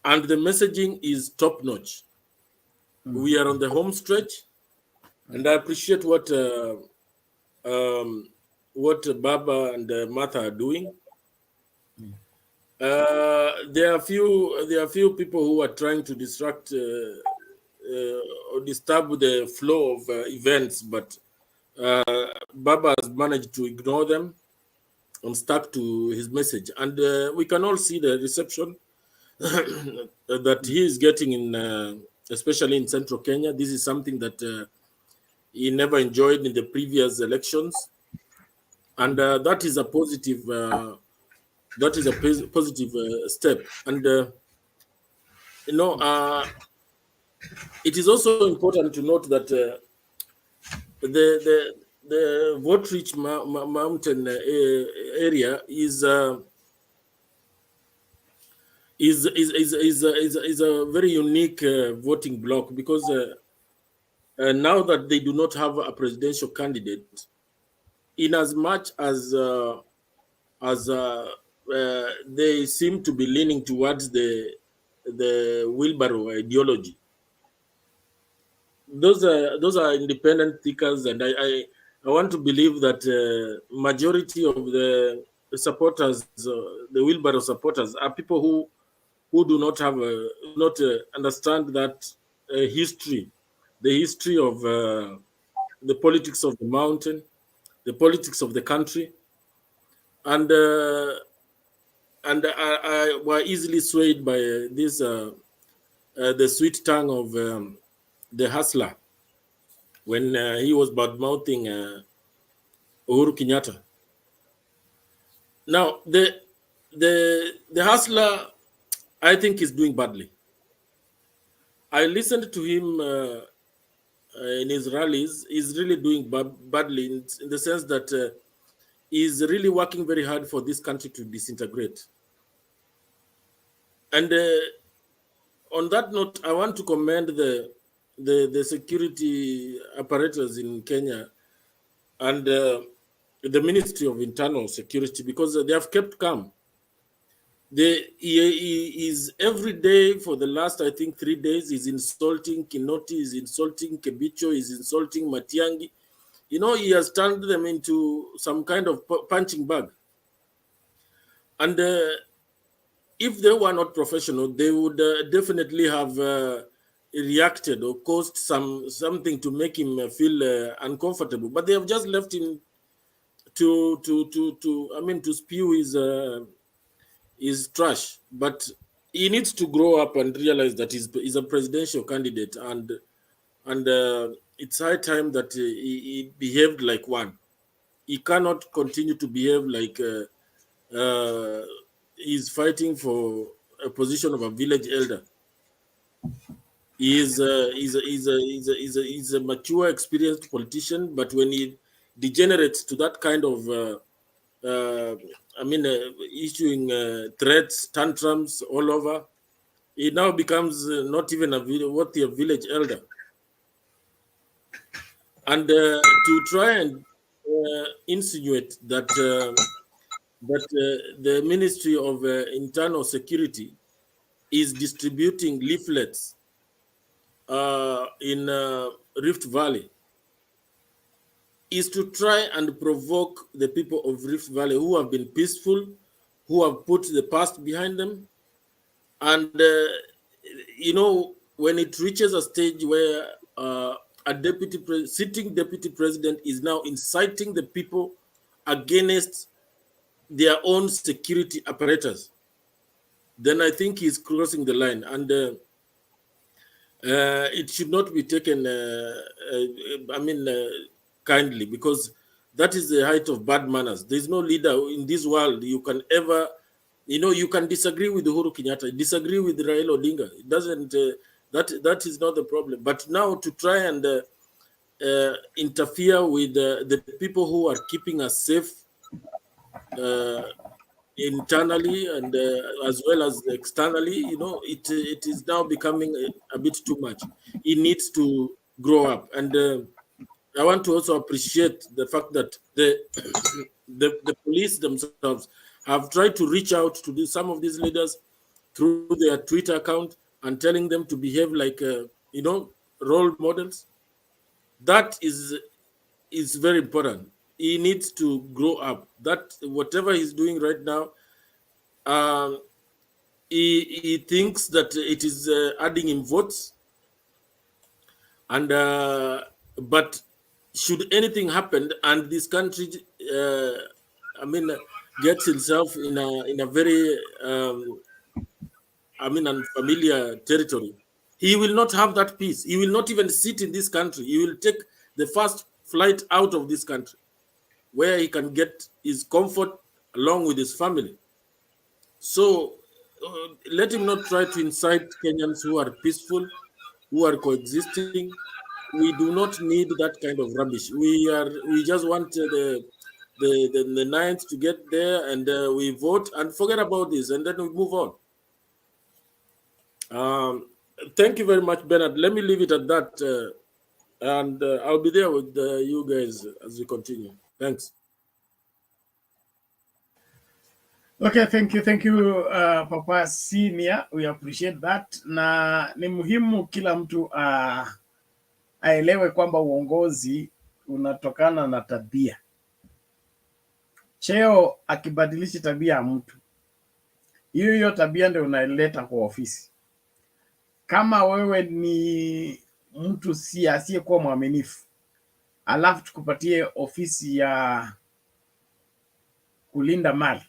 And the messaging is top-notch. We are on the home stretch, and I appreciate what Baba and Martha are doing. There are few people who are trying to distract or disturb the flow of events, but Baba has managed to ignore them and stuck to his message. And we can all see the reception that he is getting in, especially in central Kenya. This is something that he never enjoyed in the previous elections, and that is a positive. Positive step. And it is also important to note that the vote-rich mountain area is a very unique voting block, because now that they do not have a presidential candidate, in as much as they seem to be leaning towards the wheelbarrow ideology. Those are independent thinkers, and I want to believe that majority of the supporters, the wheelbarrow supporters, are people who do not have understand that history, the history of the politics of the mountain, the politics of the country, and I were easily swayed by this the sweet tongue of the hustler when he was bad-mouthing Uhuru Kenyatta. Now the hustler, I think, is doing badly. I listened to him in his rallies. He's really doing badly in the sense that he's really working very hard for this country to disintegrate. And on that note, I want to commend the security apparatus in Kenya and the Ministry of Internal Security, because they have kept calm. He is every day for the last, I think, 3 days, he's insulting Kinoti, he's insulting Kebicho, he's insulting Matiangi. He has turned them into some kind of punching bag. And if they were not professional, they would definitely have reacted or caused something to make him feel uncomfortable. But they have just left him to spew his trash. But he needs to grow up and realize that he's a presidential candidate, and it's high time that he behaved like one. He cannot continue to behave like he's fighting for a position of a village elder. He's a mature, experienced politician, but when he degenerates to that kind of issuing threats, tantrums all over, he now becomes not even a village elder. And to try and insinuate that the Ministry of Internal Security is distributing leaflets in Rift Valley is to try and provoke the people of Rift Valley who have been peaceful, who have put the past behind them. And, when it reaches a stage where a sitting deputy president is now inciting the people against their own security apparatus, then I think he's crossing the line. And it should not be taken, kindly, because that is the height of bad manners. There's no leader in this world you can ever, you can disagree with Uhuru Kenyatta, disagree with Raila Odinga. It doesn't, that is not the problem. But now to try and interfere with the people who are keeping us safe internally and as well as externally, it is now becoming a bit too much. He needs to grow up. And I want to also appreciate the fact that the police themselves have tried to reach out to some of these leaders through their Twitter account and telling them to behave like, role models. That is very important. He needs to grow up. That whatever he's doing right now, he thinks that it is adding him votes, and but should anything happen and this country, gets itself in a very unfamiliar territory, he will not have that peace. He will not even sit in this country. He will take the first flight out of this country, where he can get his comfort along with his family. So let him not try to incite Kenyans who are peaceful, who are coexisting. We do not need that kind of rubbish. We just want the ninth to get there, and we vote and forget about this, and then we move on. Thank you very much, Bernard. Let me leave it at that, and I'll be there with you guys as we continue. Thanks. Okay, thank you, Papa Senior. We appreciate that. Na ni muhimu kila mtu aelewe kwamba uongozi unatokana na tabia. Cheo akibadilishi tabia ya mtu, hiyo tabia ndio unaileta kwa ofisi. Kama wewe ni mtu asiyekuwa mwaminifu, alafu tukupatie ofisi ya kulinda mali,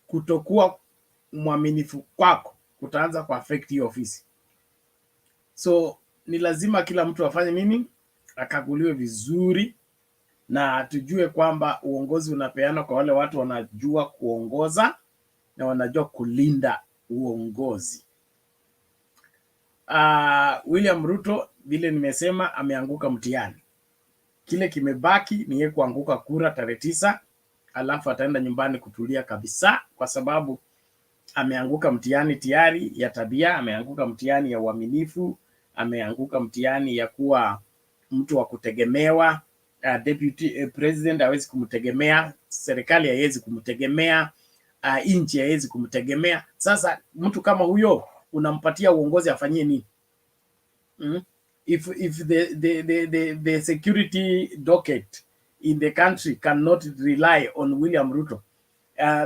kutokuwa mwaminifu kwako kutaanza ku affect hiyo ofisi. So ni lazima kila mtu afanye nini? Akaguliwe vizuri, na tujue kwamba uongozi unapeana kwa wale watu wanajua kuongoza na wanajua kulinda uongozi. William Ruto, vile nimesema, ameanguka mtihani. Kile kimebaki ni yeye kuanguka kura tarehe 9, alafu ataenda nyumbani kutulia kabisa, kwa sababu ameanguka mtihani tayari ya tabia, ameanguka mtihani ya uaminifu, ameanguka mtihani ya kuwa mtu wa kutegemewa. Deputy president hawezi kumtegemea, serikali haiwezi kumtegemea, nchi haiwezi kumtegemea. Sasa mtu kama huyo unampatia uongozi afanyie nini? If the security docket in the country cannot rely on William Ruto,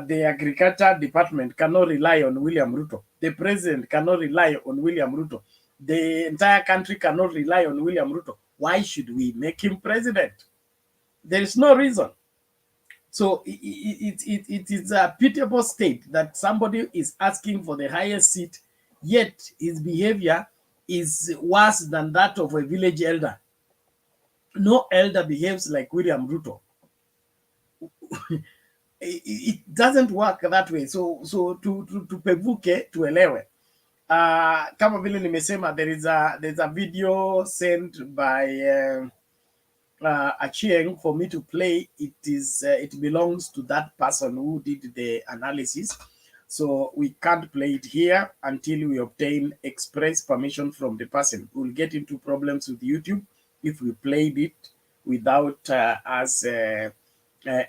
the agriculture department cannot rely on William Ruto, the president cannot rely on William Ruto, the entire country cannot rely on William Ruto, why should we make him president? There is no reason. So it is a pitiable state that somebody is asking for the highest seat, yet his behavior is worse than that of a village elder. No elder behaves like William Ruto. It doesn't work that way. So tupevuke tuelewe. Kama vile nimesema, there's a video sent by Achieng for me to play. It belongs to that person who did the analysis, so we can't play it here until we obtain express permission from the person. We'll get into problems with YouTube if we played it without us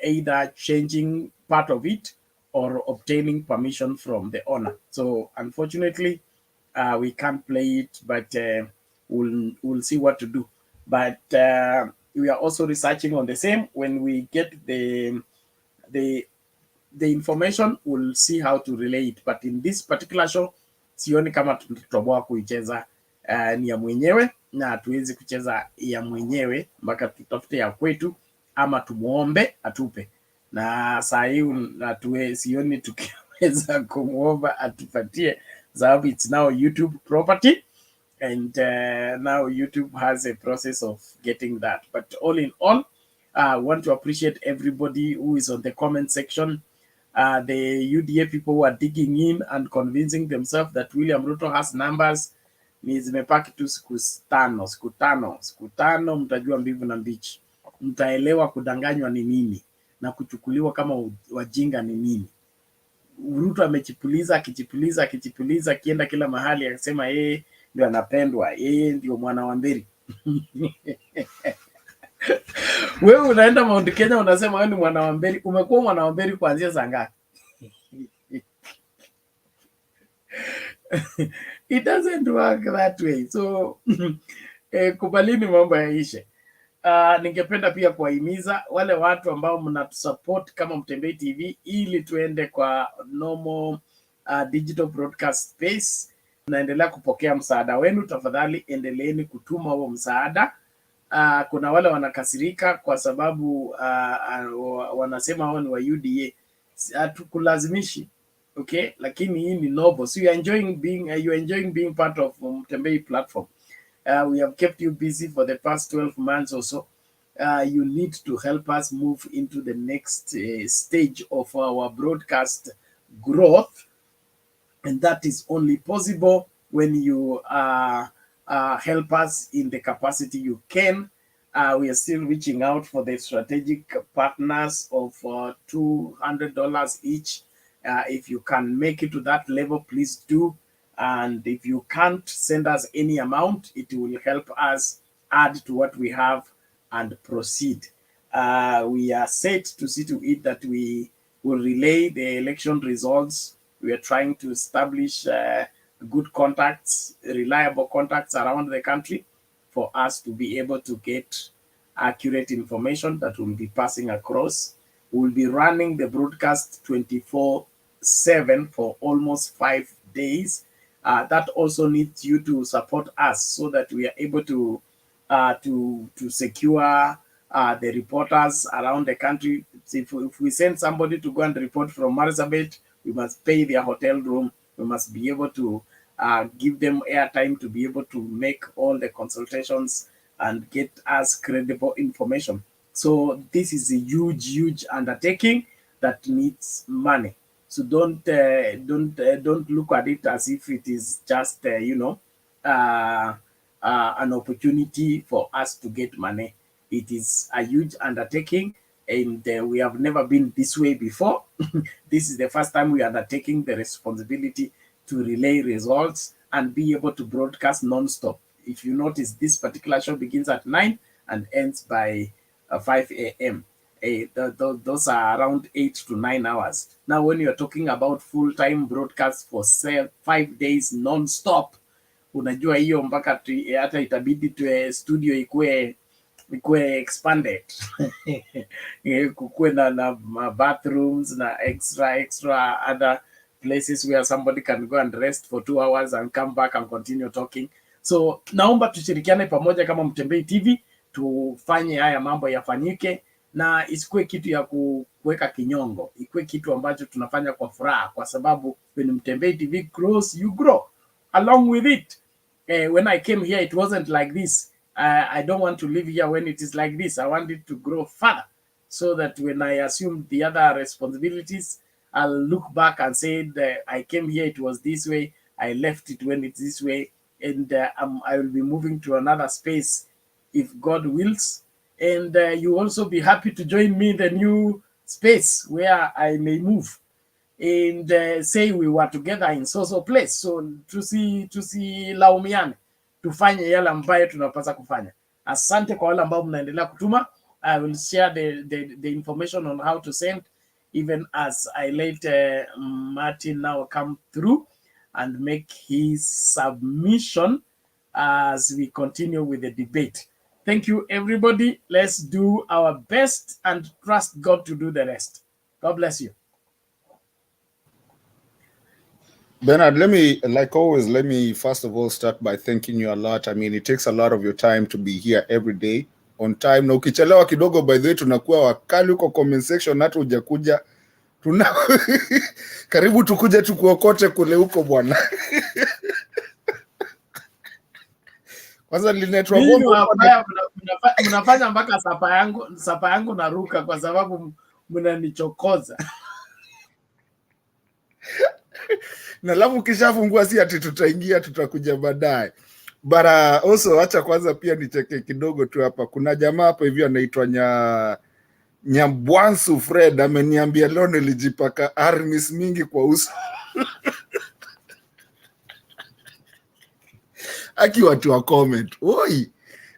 either changing part of it or obtaining permission from the owner. So unfortunately, we can't play it, but we'll see what to do. But we are also researching on the same. When we get the information, we'll see how to relay it. But in this particular show, sioni kama tutatoboa kuicheza ni ya mwenyewe, na hatuwezi kucheza ya mwenyewe mpaka tutafute ya kwetu ama tumuombe atupe. Na saa hii sioni tukiweza kumuomba atupatie, sababu it's now YouTube property. And now YouTube has a process of getting that. But all in all, I want to appreciate everybody who is on the comment section. The UDA people who are digging in and convincing themselves that William Ruto has numbers. Ni zimepaki tu siku tano, mtajua mbivu na mbichi. Mtaelewa kudanganywa ni nini na kuchukuliwa kama wajinga ni nini. Ruto amechipuliza, akichipuliza, kienda kila mahali akisema yeye ndio anapendwa, yeye ndio mwana wa Mberi. Wewe unaenda Mount Kenya unasema wewe ni mwana wa Mberi. Umekuwa mwana wa Mberi kuanzia saa ngapi? It doesn't work that way. So kubalini mambo yaishe. Ningependa pia kuwahimiza wale watu ambao mnatusupport kama Mutembei TV ili tuende kwa normal digital broadcast space. Tunaendelea kupokea msaada wenu, tafadhali endeleeni kutuma huo msaada. Kuna wale wanakasirika kwa sababu wanasema wao ni wa UDA. Hatukulazimishi, okay? Lakini hii ni noble. So you are enjoying being part of Mutembei platform. We have kept you busy for the past 12 months or so. You need to help us move into the next stage of our broadcast growth. And that is only possible when you help us in the capacity you can. We are still reaching out for the strategic partners of $200 each. If you can make it to that level, please do. And if you can't send us any amount, it will help us add to what we have and proceed. We are set to see to it that we will relay the election results. We are trying to establish good contacts, reliable contacts around the country for us to be able to get accurate information that will be passing across. We will be running the broadcast 24/7 for almost 5 days. That also needs you to support us so that we are able to secure the reporters around the country. If we send somebody to go and report from Marsabit, we must pay their hotel room. We must be able to give them airtime to be able to make all the consultations and get us credible information. So this is a huge undertaking that needs money. So don't look at it as if it is just an opportunity for us to get money. It is a huge undertaking, and we have never been this way before. This is the first time we are undertaking the responsibility to relay results and be able to broadcast non-stop. If you notice, this particular show begins at 9 and ends by 5 a.m. Those are around 8 to 9 hours. Now, when you're talking about full-time broadcast for 5 days non-stop, unajua hiyo mpaka hata itabidi studio ikue expanded. Kukue na bathrooms na extra other places where somebody can go and rest for 2 hours and come back and continue talking. So naomba tushirikiane pamoja kama Mutembei TV, tufanye haya mambo yafanyike, na isikuwe kitu ya kuweka kinyongo, ikuwe kitu ambacho tunafanya kwa furaha, kwa sababu when Mutembei TV grows, you grow along with it. When I came here, it wasn't like this. I don't want to live here when it is like this. I want it to grow further, so that when I assume the other responsibilities, I'll look back and say that I came here, it was this way. I left it when it's this way. And I will be moving to another space if God wills. And you also be happy to join me in the new space where I may move. And say we were together in so place. So tusilaumiane, tufanye yale ambayo tunapaswa kufanya. Asante kwa wale ambao mnaendelea kutuma. I will share the information on how to send, even as I let Martin now come through and make his submission as we continue with the debate. Thank you, everybody. Let's do our best and trust God to do the rest. God bless you. Bernard, let me first of all start by thanking you a lot. I mean, it takes a lot of your time to be here every day on time. Na ukichelewa kidogo, by the way, tunakuwa wakali huko comment section, hata hujakuja. Karibu tukuje tukuokote kule huko bwana. Kwanza linetwa bomba mnafanya mpaka sapa yangu naruka kwa sababu mnanichokoza. Na lamu kishafungua si ati tutaingia, tutakuja baadaye. But also acha kwanza pia nicheke kidogo tu hapa. Kuna jamaa hapa hivi anaitwa Nyambwansu Fred, ameniambia leo nilijipaka armis mingi kwa uso. Aki watu wa comment. Oi.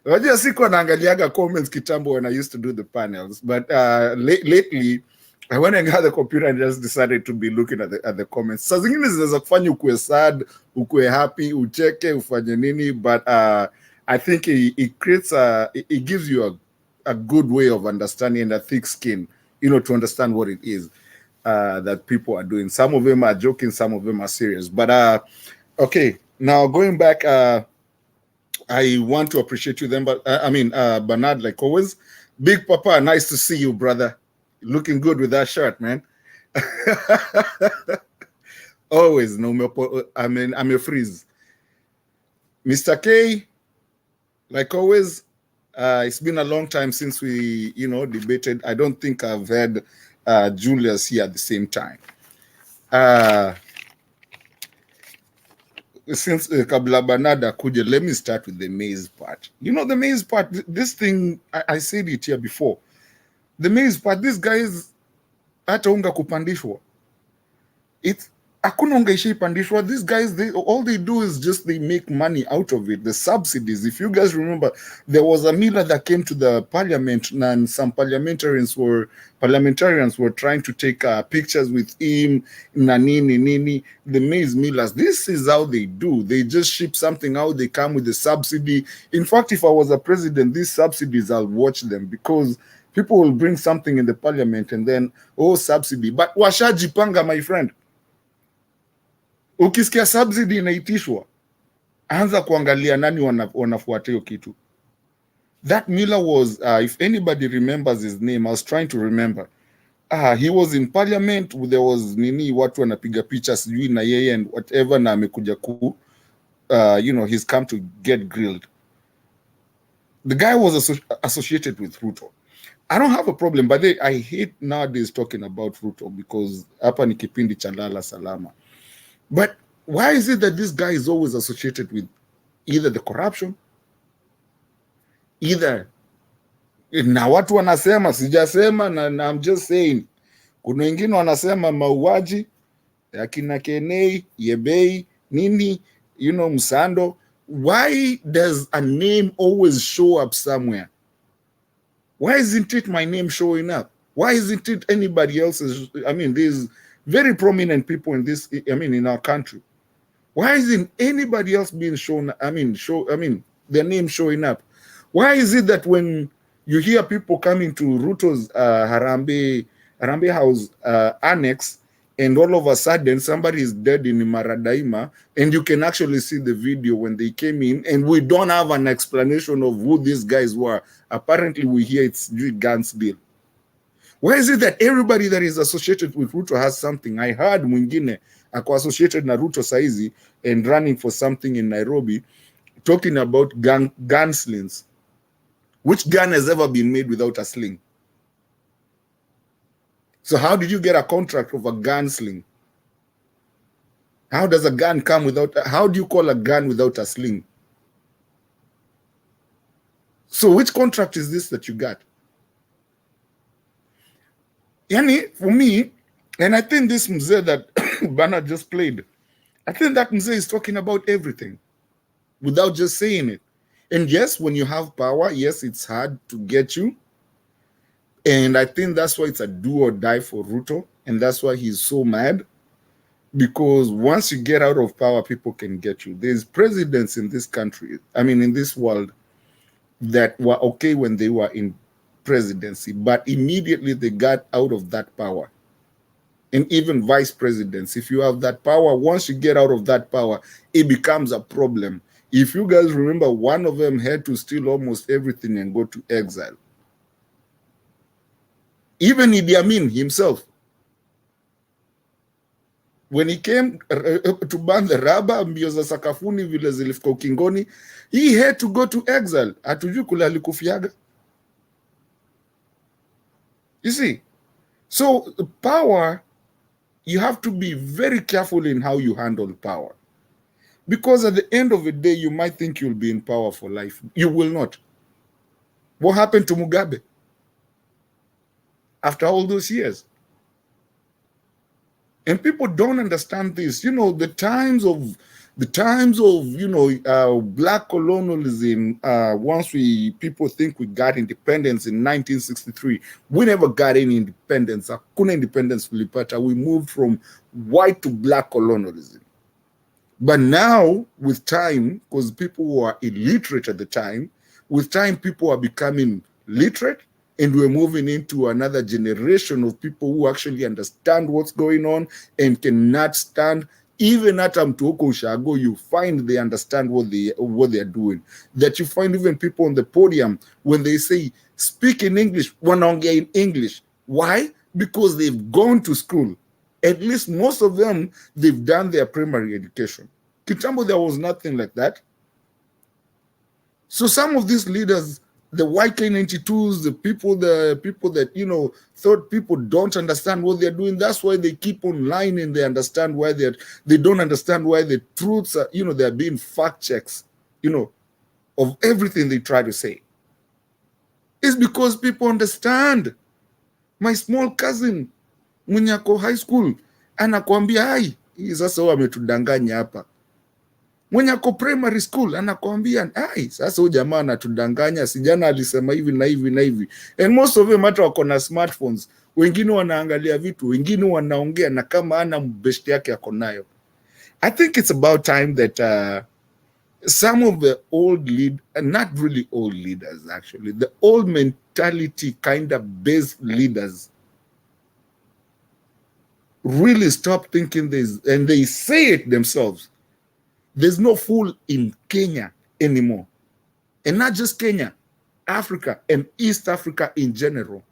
Wajua siku naangaliaga comments kitambo when I used to do the panels, but lately I went and got the computer and just decided to be looking at the comments. Saa zingine zinaweza kufanya ukue sad, ukue happy, ucheke, ufanye nini, but I think it creates it gives you a good way of understanding and a thick skin, you know, to understand what it is that people are doing. Some of them are joking, some of them are serious. But okay, now going back, I want to appreciate you then, but Bernard, like always. Big Papa, nice to see you, brother. Looking good with that shirt, man. Always, no, I'm a freeze. Mr. K, like always, it's been a long time since we, you know, debated. I don't think I've had Julius here at the same time. Since Kabla Banada Kuja, let me start with the maize part. You know, the maize part, this thing, I said it here before. The maize part, these guys, hata unga kupandishwa. It's hakuna unga ishaipandishwa. These guys, all they do is just they make money out of it. The subsidies. If you guys remember, there was a miller that came to the parliament, and some parliamentarians were trying to take pictures with him. Nini, the maize millers. This is how they do. They just ship something out. They come with the subsidy. In fact, if I was a president, these subsidies, I'll watch them, because people will bring something in the parliament and then, oh, subsidy. But washajipanga, my friend. Ukisikia subsidy inaitishwa, anza kuangalia nani wanafuata hiyo kitu. That miller was, if anybody remembers his name, I was trying to remember. He was in parliament, there was nini, watu wanapiga picha sijui na yeye and whatever, na amekuja ku, you know, he's come to get grilled. The guy was associated with Ruto. I don't have a problem, but I hate nowadays talking about Ruto, because hapa ni kipindi cha lala salama. But why is it that this guy is always associated with either the corruption, either na watu wanasema, sijasema, na I'm just saying, kuna wengine wanasema mauaji akina Kenei, Yebei, nini, you know, Msando. Why does a name always show up somewhere? Why isn't it my name showing up? Why isn't it anybody else's? I mean, there's very prominent people in this, in our country. Why isn't anybody else being shown, their name showing up? Why is it that when you hear people coming to Ruto's Harambe House annex, and all of a sudden somebody is dead in Maradaima, and you can actually see the video when they came in, and we don't have an explanation of who these guys were. Apparently we hear it's Gans deal. Why is it that everybody that is associated with Ruto has something? I heard mwingine ako associated na Ruto saizi and running for something in Nairobi, talking about gun slings. Which gun has ever been made without a sling? So how did you get a contract of a gun sling? How does a gun come without, how do you call a gun without a sling? So which contract is this that you got? Yani, for me, and I think this mzee that Bana just played, I think that mzee is talking about everything without just saying it. And yes, when you have power, yes, it's hard to get you. And I think that's why it's a do or die for Ruto. And that's why he's so mad. Because once you get out of power, people can get you. There's presidents in this country, in this world, that were okay when they were in presidency, but immediately they got out of that power. And even vice presidents, if you have that power, once you get out of that power, it becomes a problem. If you guys remember, one of them had to steal almost everything and go to exile. Even Idi Amin himself, when he came to ban the raba, mbio za sakafuni vile zilifika ukingoni, he had to go to exile. Hatujui kule alikufiaga. You see, so power, you have to be very careful in how you handle power. Because at the end of the day, you might think you'll be in power for life. You will not. What happened to Mugabe after all those years? And people don't understand this. You know, the times of The times of, black colonialism, once people think we got independence in 1963, we never got any independence. Hakuna independence tulipata. We moved from white to black colonialism. But now, with time, because people were illiterate at the time, with time people are becoming literate, and we're moving into another generation of people who actually understand what's going on and cannot stand. Even at Mtuoko Ushago, you find they understand what they're doing. That you find even people on the podium, when they say, speak in English, wanaongea in English. Why? Because they've gone to school. At least most of them, they've done their primary education. Kitambo, there was nothing like that. So some of these leaders, the YK92s, the people that, thought people don't understand what they're doing, that's why they keep on lying, and they understand why they don't understand why the truths are, they're being fact checks, of everything they try to say. It's because people understand. My small cousin, mwenye ako high school, anakuambia hai, sasa wametudanganya hapa. Mwenye ako primary school, anakuambia hai, sasa huyu jamaa anatudanganya, sijana alisema hivi na hivi na hivi. And most of them hata wako na smartphones. Wengine wanaangalia vitu, wengine wanaongea na kama ana mbeshte yake ako nayo. I think it's about time that some of the old not really old leaders actually, the old mentality kind of based leaders really stop thinking this, and they say it themselves. There's no fool in Kenya anymore. And not just Kenya, Africa and East Africa in general.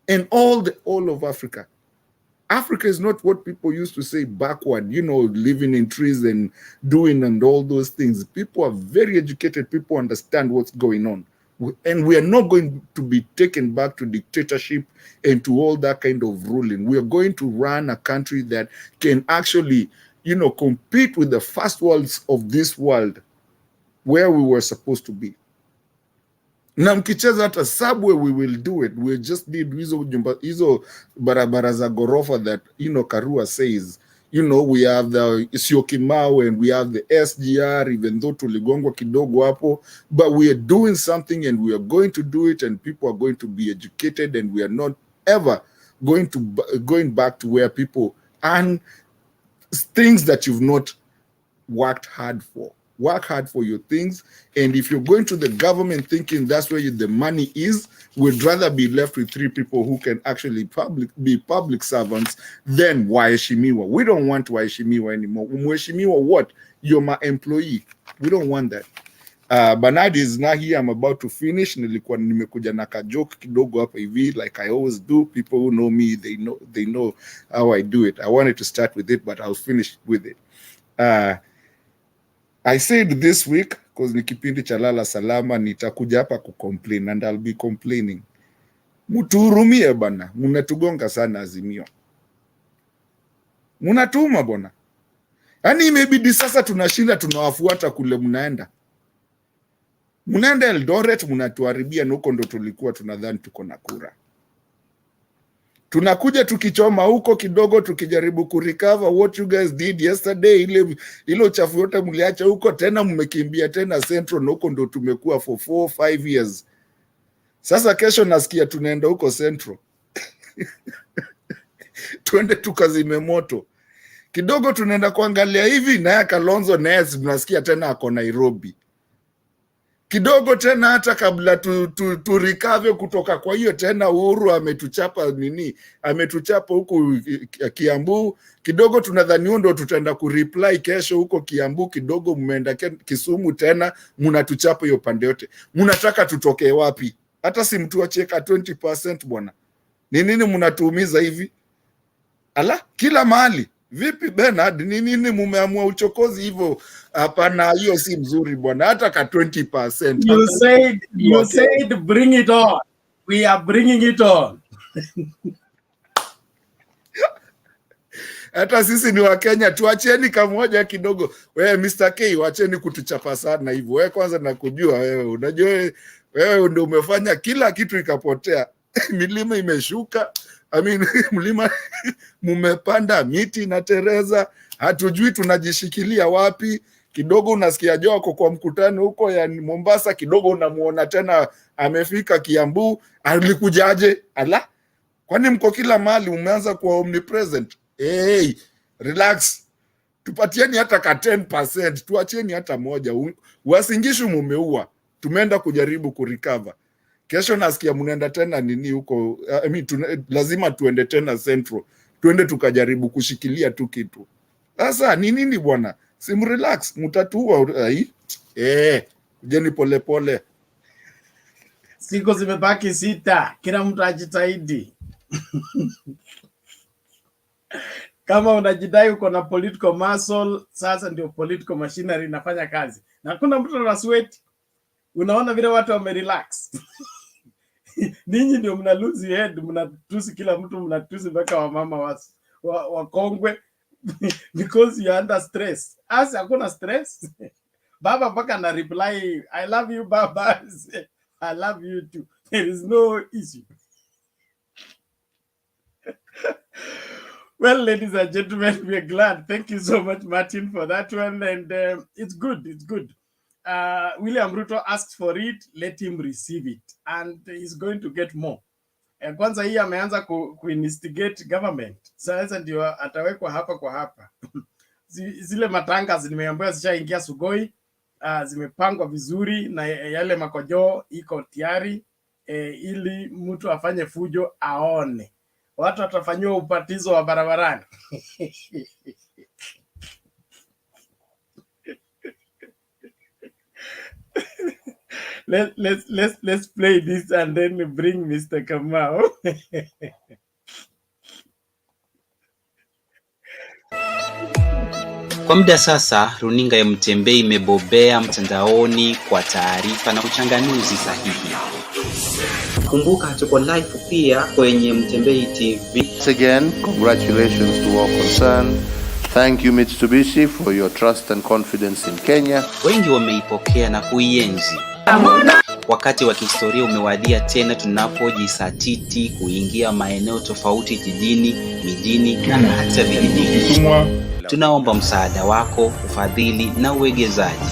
And all of Africa. Africa is not what people used to say backward, living in trees and doing and all those things. People are very educated. People understand what's going on. And we are not going to be taken back to dictatorship and to all that kind of ruling. We are going to run a country that can actually, compete with the first worlds of this world where we were supposed to be. Na mkicheza hata subway, we will do it. We just need hizo barabara za gorofa that, Karua says, we have the Syokimau and we have the SGR, even though tuligongwa kidogo hapo, but we are doing something and we are going to do it, and people are going to be educated, and we are not ever going back to where people earn things that you've not worked hard for. Work hard for your things. And if you're going to the government thinking that's where the money is, we'd rather be left with 3 people who can actually be public servants than Waheshimiwa. We don't want Waheshimiwa anymore. Waheshimiwa what? You're my employee. We don't want that. Bernard is not here. I'm about to finish. Nilikuwa nimekuja na kajoke kidogo hapa hivi, like I always do. People who know me, they know how I do it. I wanted to start with it, but I'll finish with it. I said this week, because ni kipindi cha lala salama, nitakuja hapa kucomplain, and I'll be complaining. Mutuhurumie bana, munatugonga sana Azimio. Munatuma bwana. Yaani imebidi sasa tunashinda tunawafuata kule mnaenda. Mnaenda Eldoret, mnatuharibia, na huko ndo tulikuwa tunadhani tuko na kura. Tunakuja tukichoma huko kidogo, tukijaribu kurecover what you guys did yesterday, ile uchafu yote mliacha huko, tena mmekimbia tena Central, na huko ndo tumekuwa for 4-5 years. Sasa kesho nasikia tunaenda huko Central. Tuende tukazime moto. Kidogo tunaenda kuangalia hivi, naye Kalonzo naye tunasikia tena ako Nairobi. Kidogo tena hata kabla tu recover kutoka kwa hiyo, tena Uhuru ametuchapa ametuchapa huku Kiambu. Kidogo tunadhani ndo tutaenda kureply kesho huko Kiambu. Kidogo mmeenda Kisumu, tena mnatuchapa hiyo pande yote. Mnataka tutoke wapi? Hata si mtu acheka 20% bwana. Ni nini mnatuumiza hivi? Ala, kila mahali. Vipi Bernard, ni nini mumeamua uchokozi hivyo? Hapana, hiyo si mzuri bwana, hata ka 20%. You said bring it on. We are bringing it on. Hata sisi ni wa Kenya, tuacheni kamoja kidogo. Wewe Mr. K, wacheni kutuchapa sana hivyo. Wewe kwanza nakujua wewe. Unajua wewe ndio umefanya kila kitu ikapotea. Milima imeshuka. Mlima mumepanda, miti na Tereza, hatujui tunajishikilia wapi. kidogo unasikia Joko kwa mkutano huko ya Mombasa, kidogo unamuona tena amefika Kiambu. Alikujaje? Ala, kwani mko kila mahali, umeanza kuwa omnipresent? Hey, relax, tupatieni hata ka 10%, tuachieni hata moja. Wasingishu mumeua, tumeenda kujaribu kurecover. Kesho nasikia mnaenda tena nini huko, lazima tuende tena Central, tuende tukajaribu kushikilia tu kitu. Sasa ni nini bwana? Simrelax, mtatuua. Jeni pole pole. Siku zimebaki 6, kila mtu ajitahidi. Kama unajidai uko na political muscle, sasa ndio political machinery inafanya kazi. Na kuna mtu ana sweat. Unaona vile watu wamerelax. Ninyi ndio mna lose head, mnatusi kila mtu, mnatusi mpaka wamama wakongwe because you are under stress. Asa hakuna stress. Baba mpaka na reply, I love you baba. I love you too. There is no issue. Well, ladies and gentlemen, we are glad. Thank you so much, Martin, for that one. And it's good. It's good. William Ruto asked for it. Let him receive it. And he's going to get more. Kwanza hii ameanza ku-instigate government. Sasa ndio atawekwa hapa kwa hapa. Zile matanga nimeambiwa zishaingia Sugoi. Zimepangwa vizuri na yale makojoo iko tayari ili mtu afanye fujo aone. Watu watafanywa upatizo wa barabarani. Let's play this and then bring Mr. Kamau. Kwa muda sasa, runinga ya Mutembei imebobea mtandaoni kwa taarifa na uchanganuzi sahihi. Kumbuka tuko live pia kwenye Mutembei TV. Once again, congratulations to all concerned. Thank you Mitsubishi for your trust and confidence in Kenya. Wengi wameipokea na kuienzi. Wakati wa kihistoria umewadia tena tunapojisatiti kuingia maeneo tofauti jijini, mijini na hata vijijini. Tunaomba msaada wako, ufadhili na uwegezaji.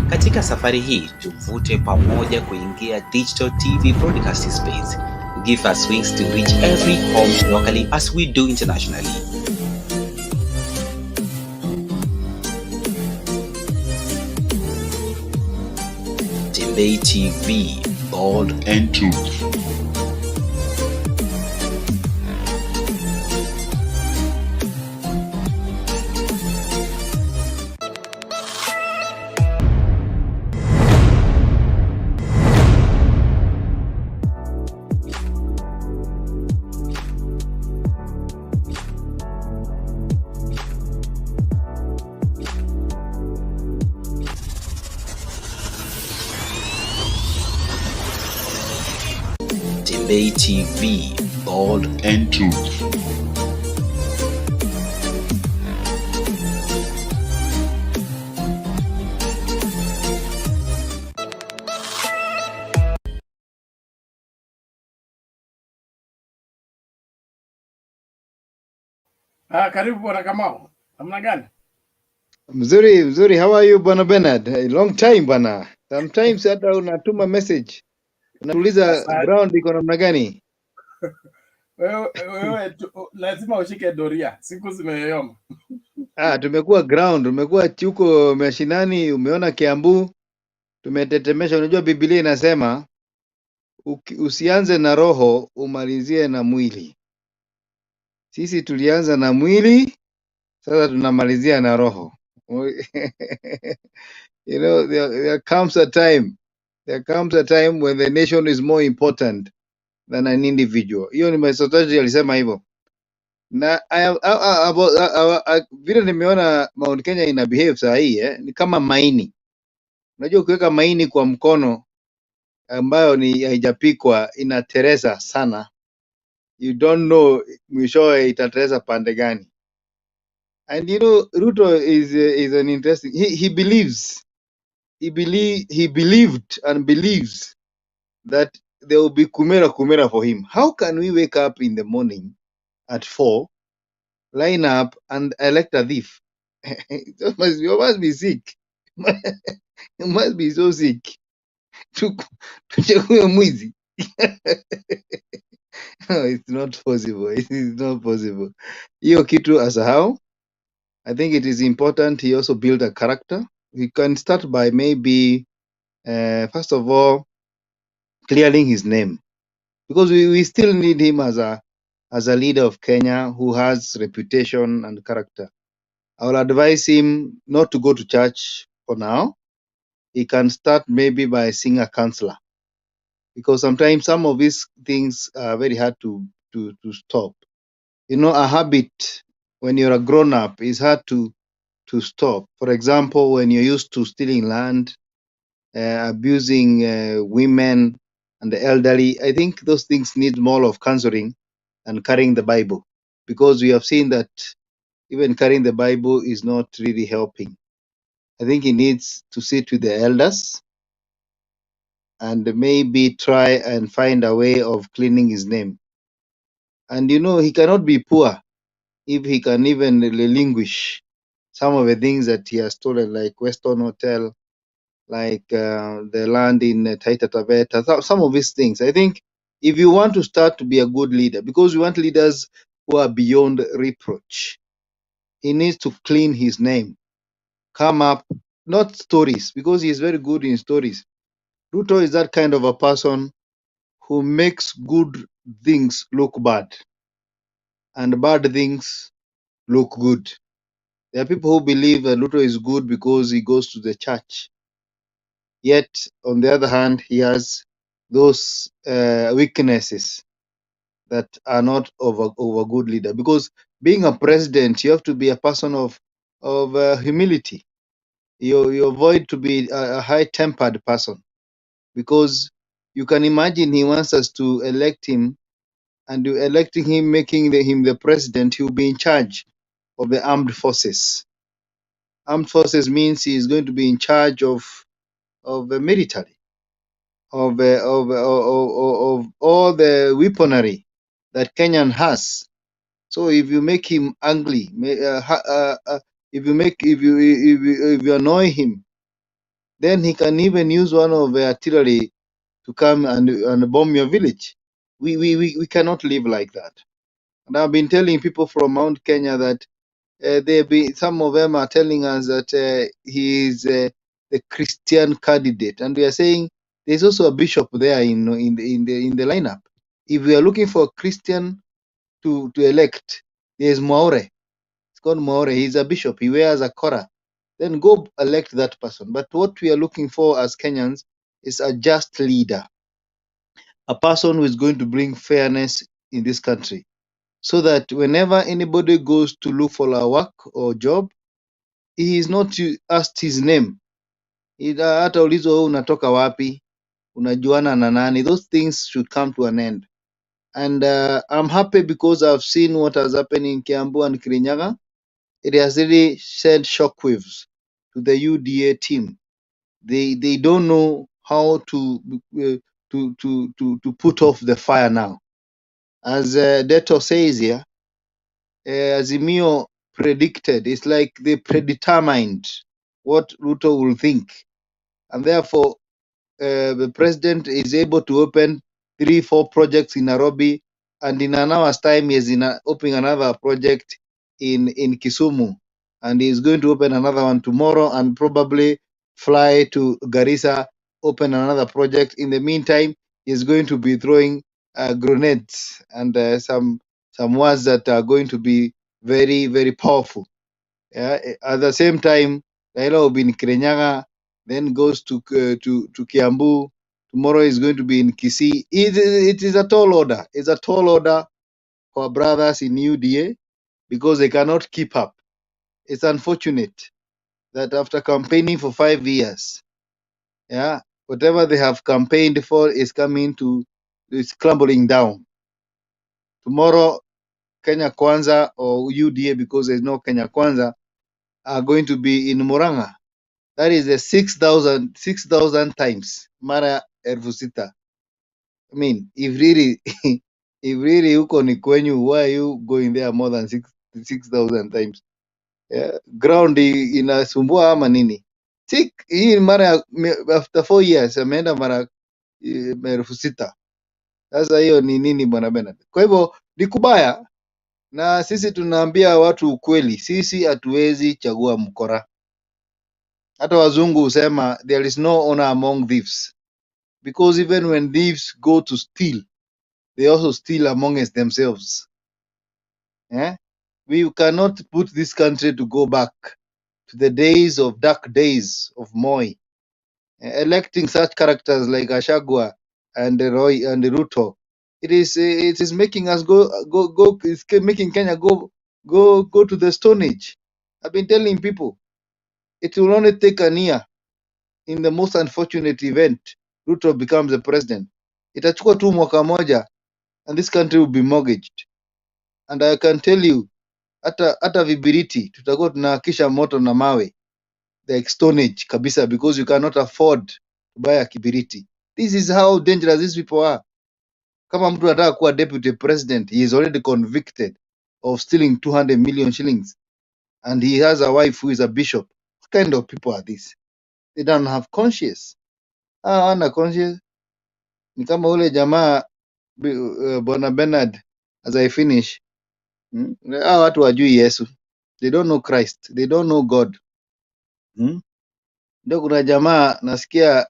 Katika safari hii, tuvute pamoja kuingia digital TV broadcasting space. Give us wings to reach every home locally as we do internationally. Mutembei TV, bold and true. Mutembei TV, bold and true. Karibu bwana Kamau. Namna gani? Mzuri, how are you bwana Bernard? A long time bwana. Sometimes hata unatuma message. Unauliza ground iko namna gani? Wewe lazima ushike doria. Siku zimeyoyoma. Tumekuwa ground, tumekuwa chuko mashinani, umeona Kiambu, tumetetemesha. Unajua Biblia inasema usianze na roho umalizie na mwili. Sisi tulianza na mwili, sasa tunamalizia na roho. You know, there comes a time when the nation is more important than an individual. Hiyo ni Mesotagi alisema hivyo. Na vile nimeona Mount Kenya ina behave saa hii ni kama maini. Unajua ukiweka maini kwa mkono ambayo ni haijapikwa inateresa sana. You don't know mwishowe itateresa pande gani. And you know Ruto is an interesting. He believed and believes that there will be kumera for him. How can we wake up in the morning at 4, line up and elect a thief? You must be sick. You must be so sick. Tuchague mwizi. No, it's not possible. It is not possible. Hiyo kitu asahau. I think it is important he also build a character. We can start by maybe, first of all, clearing his name. Because we still need him as a leader of Kenya who has reputation and character. I will advise him not to go to church for now. He can start maybe by seeing a counselor. Because sometimes some of these things are very hard to stop. You know, a habit when you're a grown up is hard to stop. For example, when you're used to stealing land, abusing women and the elderly, I think those things need more of counseling and carrying the Bible. Because we have seen that even carrying the Bible is not really helping. I think he needs to sit with the elders and maybe try and find a way of cleaning his name. And you know, he cannot be poor if he can even relinquish some of the things that he has stolen, like Weston Hotel, like the land in Taita Taveta, some of these things. I think if you want to start to be a good leader, because we want leaders who are beyond reproach, he needs to clean his name, come up, not stories, because he is very good in stories. Ruto is that kind of a person who makes good things look bad and bad things look good. There are people who believe that Ruto is good because he goes to the church. Yet, on the other hand, he has those weaknesses that are not of a good leader. Because being a president, you have to be a person of humility. You avoid to be a high-tempered person, because you can imagine he wants us to elect him, and electing him, making him the president, he will be in charge of the armed forces. Armed forces means he is going to be in charge of the military, of all the weaponry that Kenyan has. So if you make him angry, if you annoy him, then he can even use one of the artillery to come and bomb your village. We cannot live like that. And I've been telling people from Mount Kenya that some of them are telling us that he is the Christian candidate, and we are saying there's also a bishop there in the lineup. If we are looking for a Christian to elect, there's Maure. It's called Maure. He's a bishop. He wears a kora. Then go elect that person. But what we are looking for as Kenyans is a just leader, a person who is going to bring fairness in this country, so that whenever anybody goes to look for a work or job, he is not asked his name. Hata ulizwa wewe unatoka wapi, unajuana na nani. Those things should come to an end. And I'm happy because I've seen what has happened in Kiambu and Kirinyaga. It has really sent shockwaves to the UDA team. They don't know how to put off the fire now. As Deto says here, Azimio predicted. It's like they predetermined what Ruto will think, and therefore the president is able to open 3-4 projects in Nairobi, and in an hour's time he is opening another project in Kisumu, and he is going to open another one tomorrow, and probably fly to Garissa, open another project. In the meantime, he is going to be throwing grenades and some words that are going to be very, very powerful. At the same time, Raila will be in Kirinyaga, then goes to Kiambu. Tomorrow is going to be in Kisii. It is a tall order. It's a tall order for our brothers in UDA, because they cannot keep up. It's unfortunate that after campaigning for 5 years, whatever they have campaigned for is crumbling down. Tomorrow, Kenya Kwanza or UDA, because there's no Kenya Kwanza, are going to be in Murang'a. That is a 6,000 times mara elfu sita. I mean, if really huko ni kwenyu, why are you going there more than 6,000 times? ground inasumbua ama nini? Hii mara after 4 years ameenda mara 6,000. Sasa hiyo ni nini bwana Bernard? Kwa hivyo ni kubaya, na sisi tunaambia watu ukweli, sisi hatuwezi chagua mkora. Hata wazungu husema there is no honor among thieves, because even when thieves go to steal, they also steal amongst themselves. We cannot put this country to go back to the days of dark days of Moi. Electing such characters like Ashagwa and Roy and Ruto, it is making us it's making Kenya go to the Stone Age. I've been telling people it will only take an year. In the most unfortunate event, Ruto becomes the president, itachukua tu mwaka moja and this country will be mortgaged. And I can tell you, hata vibiriti tutakuwa tunahakisha moto na mawe, the Stone Age kabisa, because you cannot afford to buy a kibiriti. This is how dangerous these people are. Kama mtu anataka kuwa deputy president, he is already convicted of stealing 200 million shillings, and he has a wife who is a bishop. What kind of people are these? They don't have conscience. Hawana conscience. Ni kama ule jamaa bwana Bernard, as I finish, hawa watu wajui Yesu. They don't know Christ. They don't know God. Ndio kuna jamaa nasikia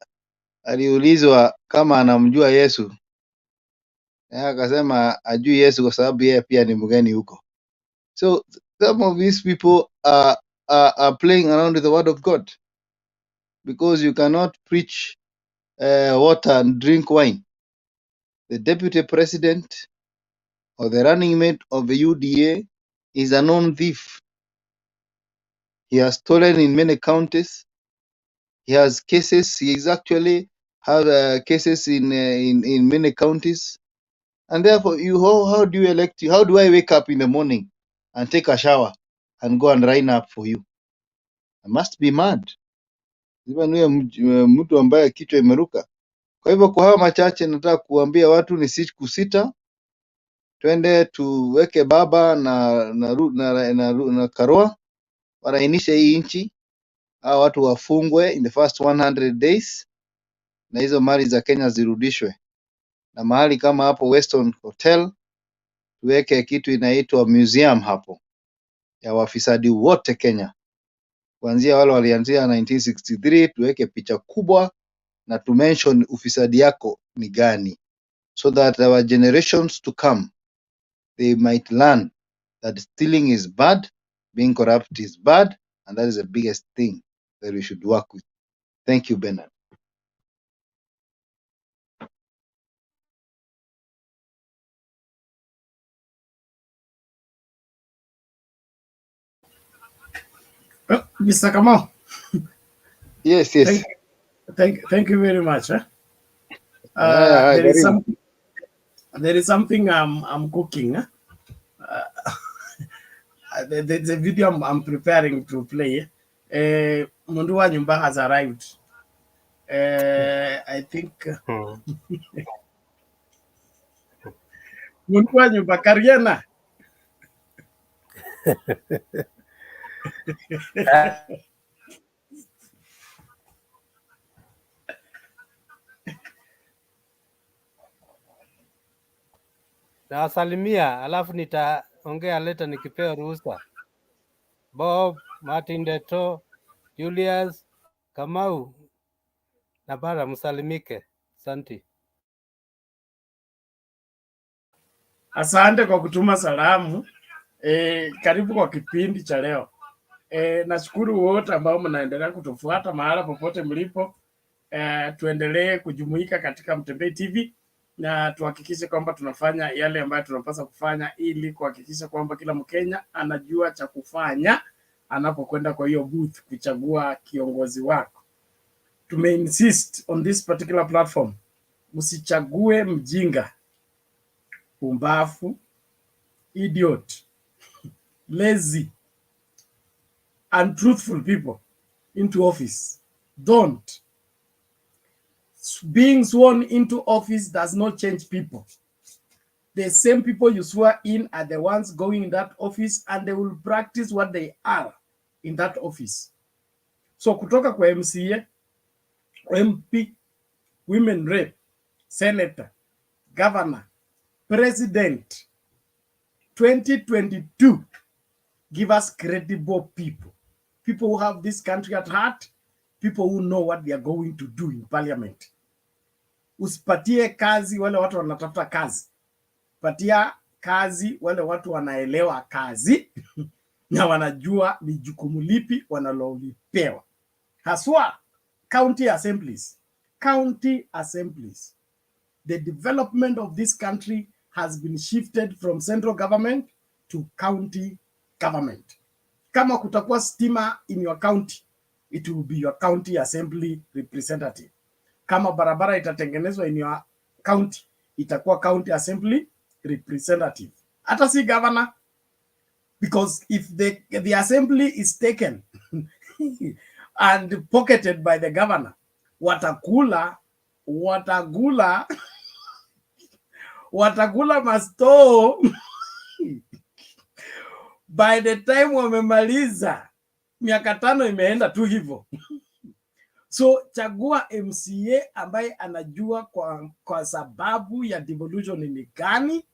aliulizwa kama anamjua Yesu, akasema ajui Yesu kwa sababu yeye pia ni mgeni huko. So some of these people are playing around with the word of God, because you cannot preach water and drink wine. The deputy president or the running mate of the UDA is a known thief. He has stolen in many counties. He has cases. He is actually have cases in many counties. And therefore, how do you elect you? How do I wake up in the morning and take a shower and go and line up for you? I must be mad. Huyo mtu ambaye kichwa imeruka. Kwa hivyo kwa hawa machache nataka kuambia watu ni siku 6, twende tuweke baba na Karua warainishe hii nchi. Hawa watu wafungwe in the first 100 days, na hizo mali za Kenya zirudishwe. Na mahali kama hapo Weston Hotel tuweke kitu inaitwa museum hapo ya wafisadi wote Kenya, kuanzia wale walianzia 1963. Tuweke picha kubwa na to mention ufisadi yako ni gani, so that our generations to come they might learn that stealing is bad, being corrupt is bad, and that is the biggest thing that we should work with. Thank you, Bernard. Mr. Kamau. Yes. Thank you very much. There is something I'm cooking. There's a video I'm preparing to play. Mundu wa nyumba has arrived. I think Mundu wa nyumba Kariana. Nawasalimia alafu nitaongea leta nikipewa ruhusa. Bob, Martin Deto, Julius, Kamau na bara msalimike. Asante. Asante kwa kutuma salamu. Karibu kwa kipindi cha leo. Nashukuru wote ambao mnaendelea kutufuata mahala popote mlipo. Tuendelee kujumuika katika Mutembei TV na tuhakikishe kwamba tunafanya yale ambayo tunapaswa kufanya ili kuhakikisha kwamba kila Mkenya anajua cha kufanya anapokwenda kwa hiyo booth kuchagua kiongozi wako. Insist on this particular platform. Msichague mjinga, pumbafu, idiot, lazy, untruthful people into office. Don't. Being sworn into office does not change people. The same people you swear in are the ones going in that office, and they will practice what they are in that office. So kutoka kwa MCA, MP, women rep, senator, governor, president, 2022, give us credible people. People who have this country at heart, people who know what they are going to do in parliament. Usipatie kazi wale watu wanatafuta kazi. Patia kazi wale watu wanaelewa kazi na wanajua ni jukumu lipi wanalolipewa. Haswa county assemblies. County assemblies. The development of this country has been shifted from central government to county government. Kama kutakuwa stima in your county, it will be your county assembly representative. Kama barabara itatengenezwa in your county, itakuwa county assembly representative. Hata si governor, because if the assembly is taken and pocketed by the governor, watakula masto by the time wamemaliza miaka 5 imeenda tu hivyo. So chagua MCA ambaye anajua kwa sababu ya devolution ni gani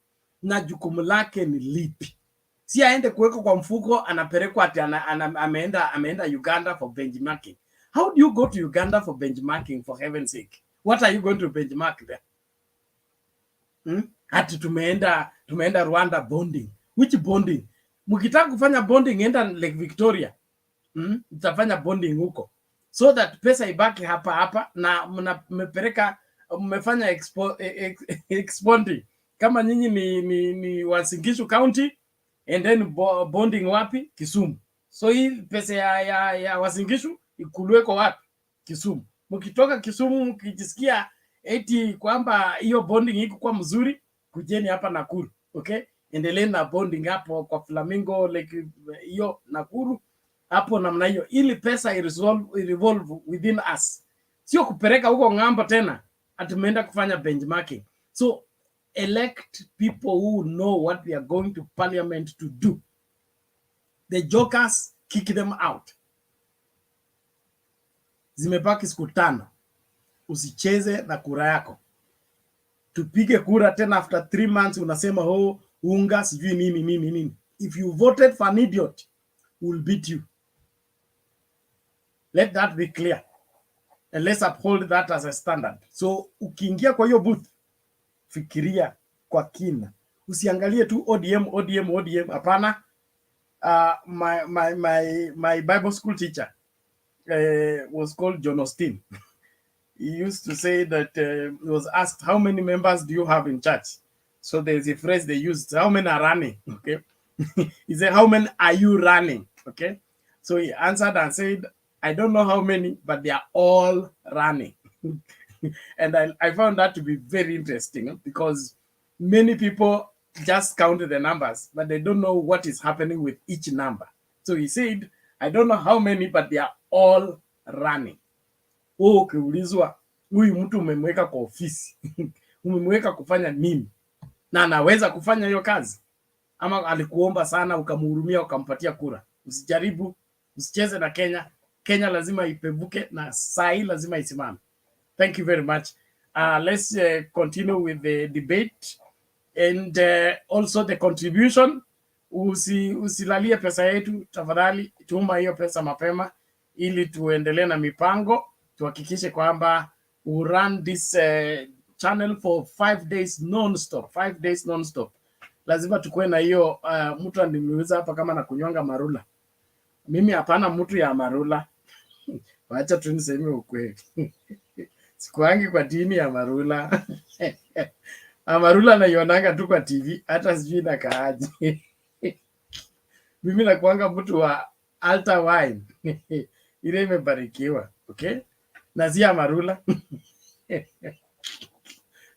na jukumu lake ni lipi. Si aende kuweka kwa mfuko anapelekwa ati ameenda Uganda for benchmarking. How do you go to Uganda for benchmarking, for heaven's sake? What are you going to benchmark there? Ati tumeenda Rwanda bonding. Which bonding? Mkitaka kufanya bonding enda Lake Victoria. Mtafanya bonding huko. So that pesa ibaki hapa na mmefanya exporting. Kama nyinyi ni Wasingishu County and then bonding wapi? Kisumu. So hii pesa ya Wasingishu ikuluweko wapi? Kisumu. Mkitoka Kisumu mkijisikia eti kwamba hiyo bonding iko kwa mzuri, kujeni hapa Nakuru. Okay? Endeleeni na bonding hapo kwa Flamingo Lake hiyo Nakuru. Hapo namna hiyo ili pesa revolve within us. Sio kupeleka huko ng'ambo tena atumeenda kufanya benchmarking. So elect people who know what they are going to parliament to do. The jokers, kick them out. Zimebaki siku 5. Usicheze na kura yako. Tupige kura tena after 3 months unasema unga sijui nini. If you voted for an idiot, we'll beat you. Let that be clear. And let's uphold that as a standard. So ukiingia kwa hiyo booth, fikiria kwa kina. Usiangalie tu ODM. Hapana. My Bible school teacher was called John Austin. He used to say that he was asked, how many members do you have in church? So there's a phrase they used, how many are running? Okay. He said, how many are you running? Okay. So he answered and said, I don't know how many, but they are all running. And I found that to be very interesting because many people just count the numbers, but they don't know what is happening with each number. So he said, I don't know how many, but they are all running. Ukiulizwa huyu mtu umemweka kwa ofisi, umemweka kufanya nini? Na anaweza kufanya hiyo kazi? Ama alikuomba sana ukamhurumia ukampatia kura? Usijaribu, usicheze na Kenya. Kenya lazima ipevuke na sai lazima isimame. Thank you very much. Let's continue with the debate and also the contribution. Usilalie pesa yetu tafadhali, tuma hiyo pesa mapema ili tuendelee na mipango, tuhakikishe kwamba we run this channel for 5 days non-stop. 5 days non-stop. Lazima tukue na hiyo mtu andimiuza hapa kama na kunywanga marula. Mimi hapana mtu ya marula. Wacha tu niseme ukweli. Sikuangi kwa dini ya marula. Marula naionanga tu kwa TV, hata sijui na kaaje. Mimi nakuanga mtu wa altar wine. Ile imebarikiwa, okay? Na si ya marula.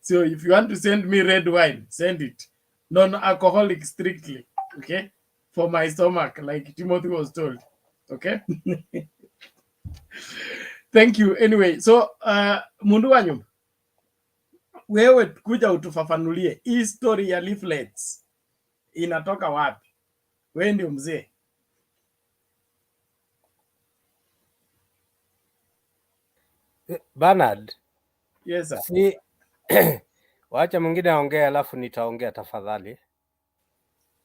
So if you want to send me red wine, send it. Non-alcoholic strictly, okay? For my stomach, like Timothy was told, okay? Thank you. Anyway, so mundu wa nyumba, wewe kuja utufafanulie history ya leaflets inatoka wapi? Wewe ndio mzee. Bernard, Yes, sir. si wacha mwingine aongea alafu nitaongea tafadhali.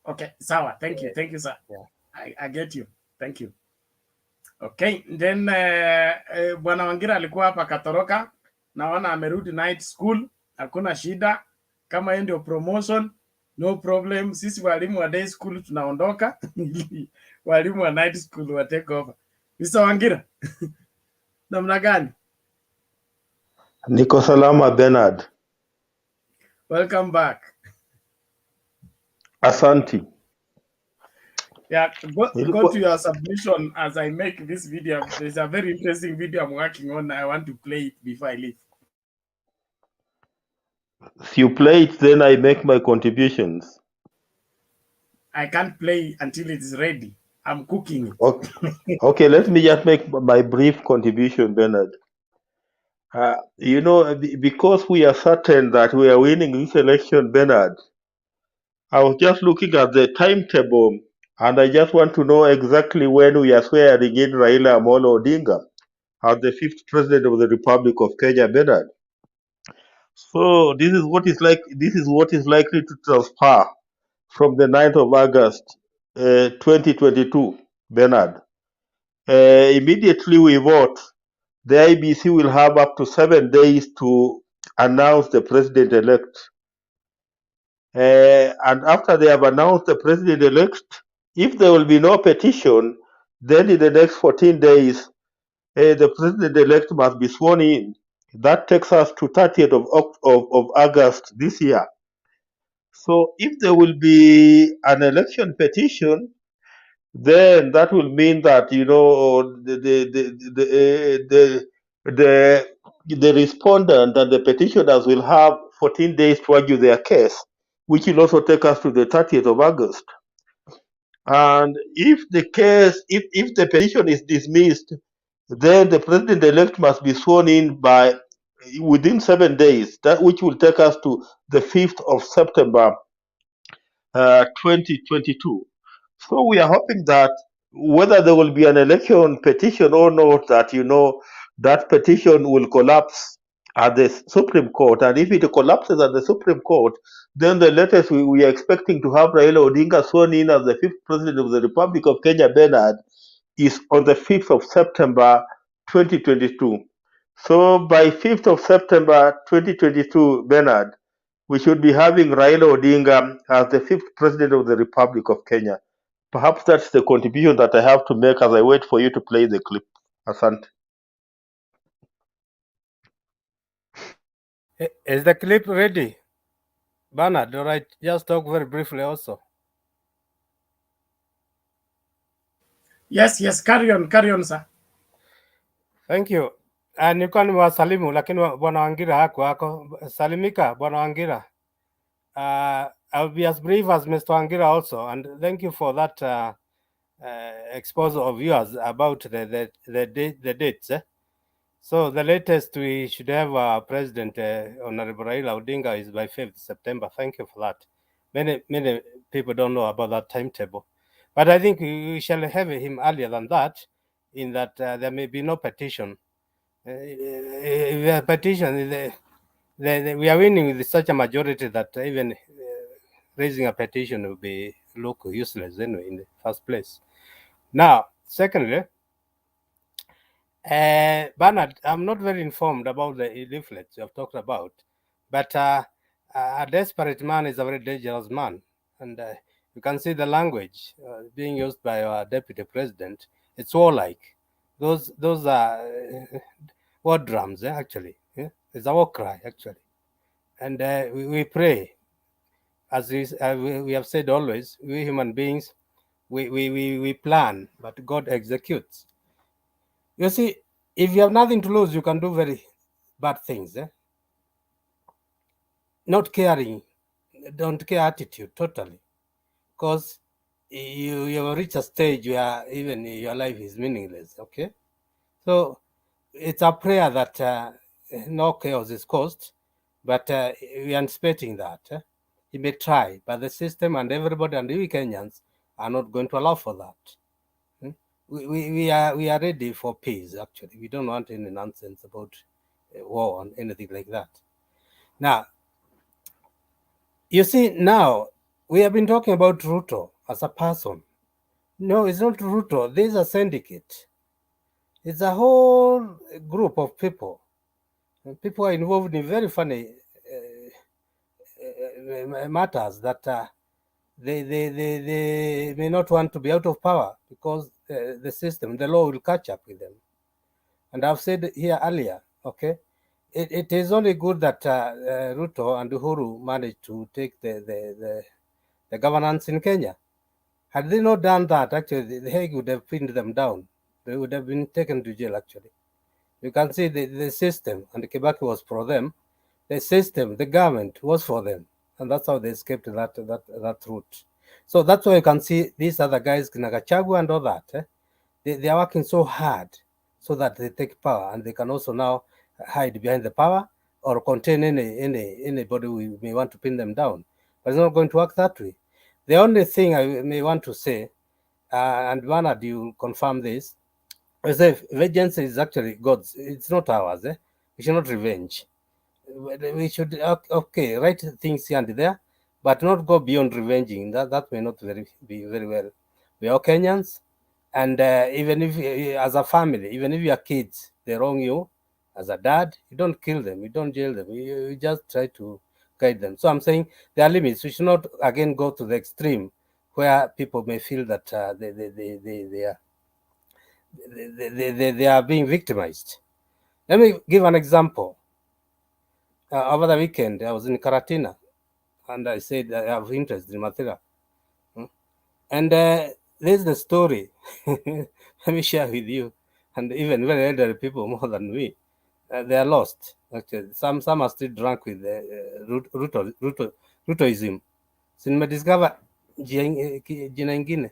Okay, sawa. Thank you. Thank you, sir. Yeah. I get you. Thank you. Okay, then Bwana Wangira alikuwa hapa akatoroka. Naona amerudi night school. Hakuna shida. Kama hiyo ndio promotion, no problem. Sisi walimu wa day school tunaondoka. Walimu wa night school wa take over. Mr. Wangira. Namna gani? Niko salama Bernard. Welcome back. Asanti. Yeah, go to your submission as I make this video. There's a very interesting video I'm working on. I want to play it before I leave. If you play it, then I make my contributions. I can't play until it is ready. I'm cooking it. Okay, okay, let me just make my brief contribution, Bernard. You know, because we are certain that we are winning this election, Bernard, I was just looking at the timetable and I just want to know exactly when we are swearing in Raila Amolo Odinga as the 5th president of the Republic of Kenya, Bernard. So this is what is likely to transpire from the 9th of August 2022, Bernard. Immediately we vote, the IEBC will have up to 7 days to announce the president-elect. And after they have announced the president-elect, if there will be no petition, then in the next 14 days, the president-elect must be sworn in. That takes us to 30th of August this year. So if there will be an election petition, then that will mean that, you know, the respondent and the petitioners will have 14 days to argue their case, which will also take us to the 30th of August. And if the case, if the petition is dismissed, then the president-elect must be sworn in by within 7 days, that which will take us to the 5th of September 2022. So we are hoping that whether there will be an election petition or not, that, you know, that petition will collapse at the Supreme Court. And if it collapses at the Supreme Court, then the latest we are expecting to have Raila Odinga sworn in as the 5th president of the Republic of Kenya, Bernard, is on the 5th of September 2022. So by 5th of September 2022, Bernard, we should be having Raila Odinga as the 5th president of the Republic of Kenya. Perhaps that's the contribution that I have to make as I wait for you to play the clip. Asante. Is the clip ready? Bernard, all right, just talk very briefly also. Yes, carry on, sir. Thank you. Nilikuwa niwasalimu lakini Bwana Wangira hako. Salimika Bwana Wangira. I'll be as brief as Mr. Wangira also, and thank you for that exposure of yours about the dates. So the latest we should have President Honorable Raila Odinga is by 5th September. Thank you for that. Many people don't know about that timetable, but I think we shall have him earlier than that, in that there may be no petition. The petition, we are winning with such a majority that even raising a petition will be look useless anyway in the first place. Now, secondly, Bernard, I'm not very informed about the leaflets you have talked about, but a desperate man is a very dangerous man, and you can see the language being used by our deputy president. It's warlike. Those are war drums, actually. Yeah? It's a war cry, actually. And we pray, as we have said always, we human beings, we plan, but God executes. You see, if you have nothing to lose, you can do very bad things. Not caring, don't care attitude totally, because you have reached a stage where even your life is meaningless. Okay, so it's a prayer that no chaos is caused, but we are anticipating that he may try, but the system and everybody and we Kenyans are not going to allow for that. We are ready for peace. Actually, we don't want any nonsense about war and anything like that. Now, you see, now we have been talking about Ruto as a person. No, it's not Ruto. There's a syndicate. It's a whole group of people. And people are involved in very funny matters that they may not want to be out of power because the system, the law will catch up with them. And I've said here earlier, okay, it is only good that Ruto and Uhuru managed to take the governance in Kenya. Had they not done that, actually, the Hague would have pinned them down. They would have been taken to jail, actually. You can see the system, and Kibaki was for them. The system, the government was for them. And that's how they escaped that route. So that's why you can see these other guys, Gachagua and all that, they are working so hard so that they take power, and they can also now hide behind the power or contain anybody who may want to pin them down. But it's not going to work that way. The only thing I may want to say, and Bernard, you confirm this, is that vengeance is actually God's. It's not ours. We should not revenge. We should, okay, write things here and there, but not go beyond revenging. That may not be very well. We are Kenyans, and even if, as a family, even if your kids, they wrong you, as a dad, you don't kill them, you don't jail them, you just try to guide them. So I'm saying there are limits. We should not, again, go to the extreme where people may feel that they are being victimized. Let me give an example. Over the weekend, I was in Karatina, and I said I have interest in Mathira. And there's the story. Let me share with you. And even very elderly people, more than me, they are lost. Actually, some are still drunk with Rutoism. So nimediscover jina ingine,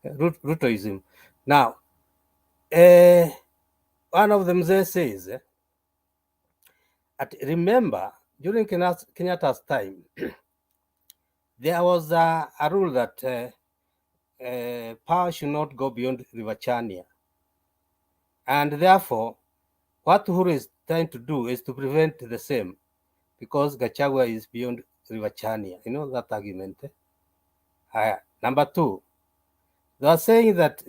Rutoism. Now, one of them says, remember, during Kenyatta's time, there was a rule that power should not go beyond River Chania. And therefore, what Uhuru is trying to do is to prevent the same, because Gachagua is beyond River Chania. You know that argument. Number two, they are saying that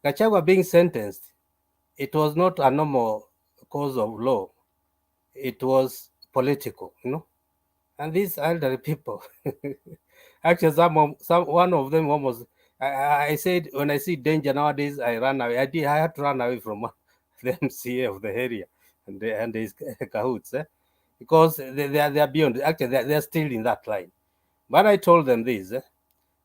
Gachagua being sentenced, it was not a normal cause of law. It was political, you know. And these elderly people, actually, one of them almost, I said, when I see danger nowadays, I run away. I had to run away from the MCA of the area and his cahoots, because they are beyond. Actually, they are still in that line. But I told them this: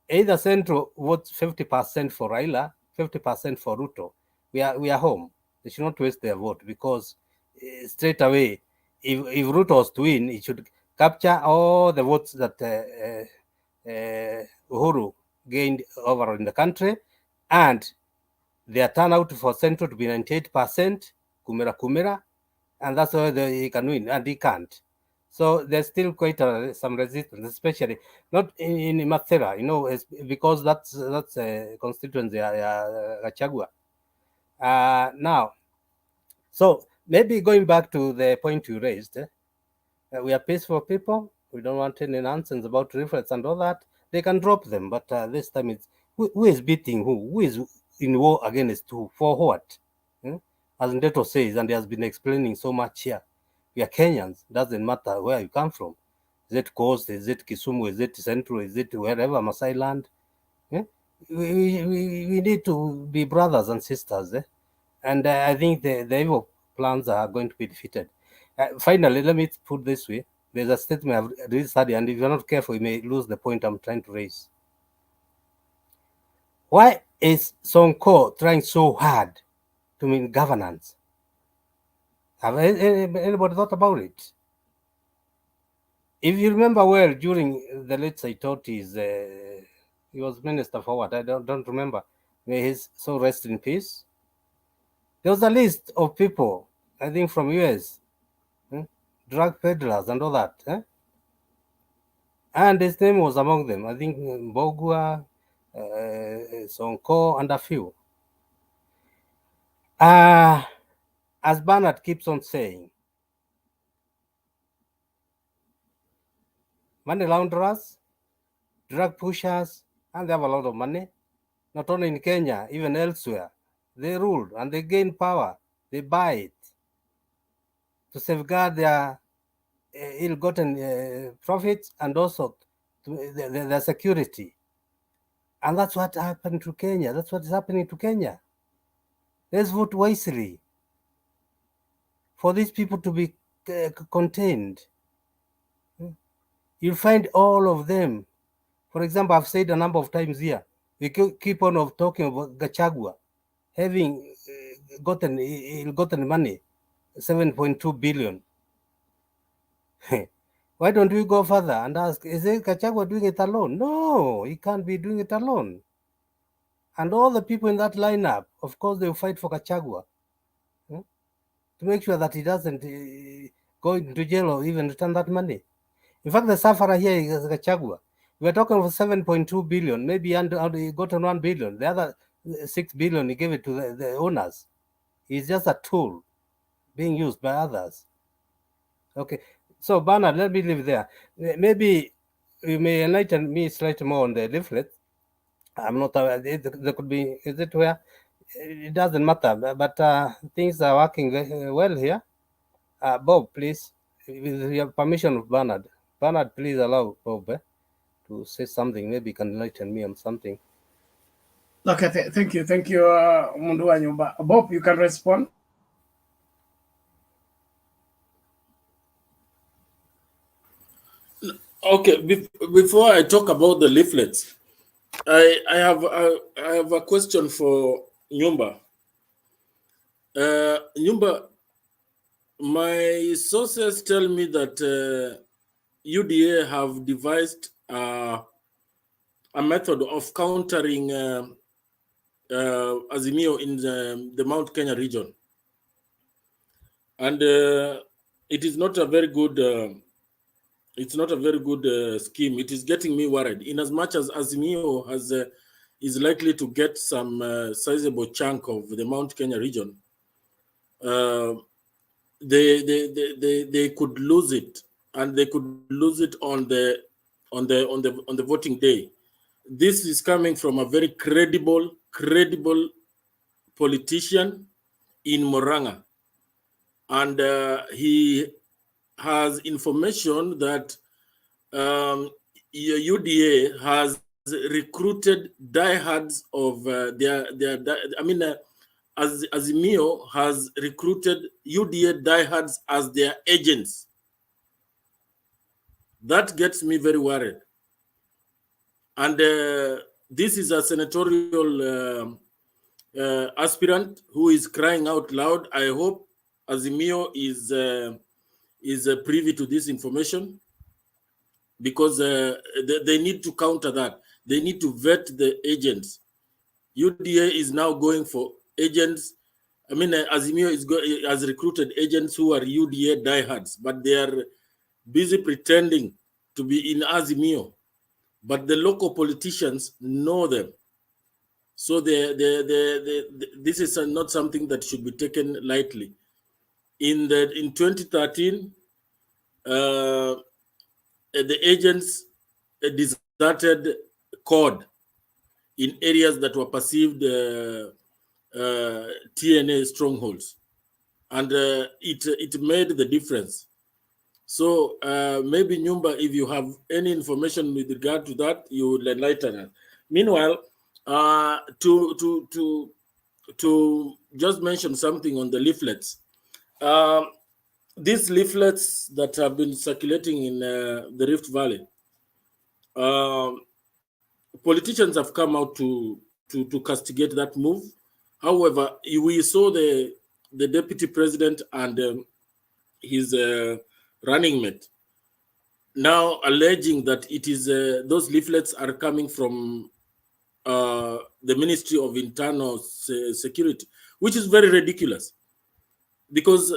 either Central votes 50% for Raila, 50% for Ruto. We are home. They should not waste their vote, because straight away, if Ruto was to win, it should capture all the votes that Uhuru gained overall in the country, and their turnout for Central to be 98%, kumera, and that's why he can win, and he can't. So there's still quite some resistance, especially not in Mathera, you know, because that's a constituency, Gachagua. Now, so maybe going back to the point you raised, we are peaceful people. We don't want any nonsense about rifles and all that. They can drop them, but this time it's who is beating who? Who is in war against who? For what? As Ndeto says, and he has been explaining so much here, we are Kenyans. Doesn't matter where you come from. Is it Coast? Is it Kisumu? Is it Central? Is it wherever, Masai land? We need to be brothers and sisters. And I think the evil plans are going to be defeated. Finally, let me put this way. There's a statement I've read study, and if you're not careful, you may lose the point I'm trying to raise. Why is Sonko trying so hard to mean governance? Have anybody thought about it? If you remember well, during the late Saitoti's, he was minister for what? I don't remember. May his soul rest in peace. There was a list of people, I think from US, drug peddlers and all that. And his name was among them. I think Mbogwa, Sonko, and a few. As Bernard keeps on saying, money launderers, drug pushers, and they have a lot of money. Not only in Kenya, even elsewhere. They rule and they gain power. They buy it to safeguard their ill-gotten profits and also their security. And that's what happened to Kenya. That's what is happening to Kenya. Let's vote wisely for these people to be contained. You'll find all of them. For example, I've said a number of times here, we keep on talking about Gachagua having gotten money, 7.2 billion. Why don't we go further and ask, is it Gachagua doing it alone? No, he can't be doing it alone. And all the people in that lineup, of course, they will fight for Gachagua to make sure that he doesn't go into jail or even return that money. In fact, the sufferer here is Gachagua. We're talking of 7.2 billion, maybe he got on 1 billion. The other 6 billion, he gave it to the owners. He's just a tool being used by others. Okay, so Bernard, let me leave there. Maybe you may enlighten me slightly more on the leaflet. I'm not aware. There could be, is it where? It doesn't matter, but things are working well here. Bob, please, with your permission of Bernard. Bernard, please allow Bob to say something. Maybe you can enlighten me on something. Okay, thank you, Mundu wa Nyumba. Bob, you can respond. Okay, before I talk about the leaflets, I have a question for Nyumba. Nyumba, my sources tell me that UDA have devised a method of countering Azimio in the Mount Kenya region, and it is not a very good. It's not a very good scheme. It is getting me worried. In as much as Azimio is likely to get some sizable chunk of the Mount Kenya region, they could lose it, and they could lose it on the voting day. This is coming from a very credible politician in Moranga, and he has information that UDA has recruited diehards of Azimio has recruited UDA diehards as their agents. That gets me very worried. And this is a senatorial aspirant who is crying out loud. I hope Azimio is privy to this information, because they need to counter that. They need to vet the agents. UDA is now going for agents. Azimio has recruited agents who are UDA diehards, but they are busy pretending to be in Azimio. But the local politicians know them. So this is not something that should be taken lightly. In 2013, the agents deserted CORD in areas that were perceived TNA strongholds, and it made the difference. So maybe Nyumba, if you have any information with regard to that, you will enlighten us. Meanwhile, to just mention something on the leaflets. These leaflets that have been circulating in the Rift Valley, politicians have come out to castigate that move. However, we saw the deputy president and his running mate now alleging that it is those leaflets are coming from the Ministry of Internal Security, which is very ridiculous, because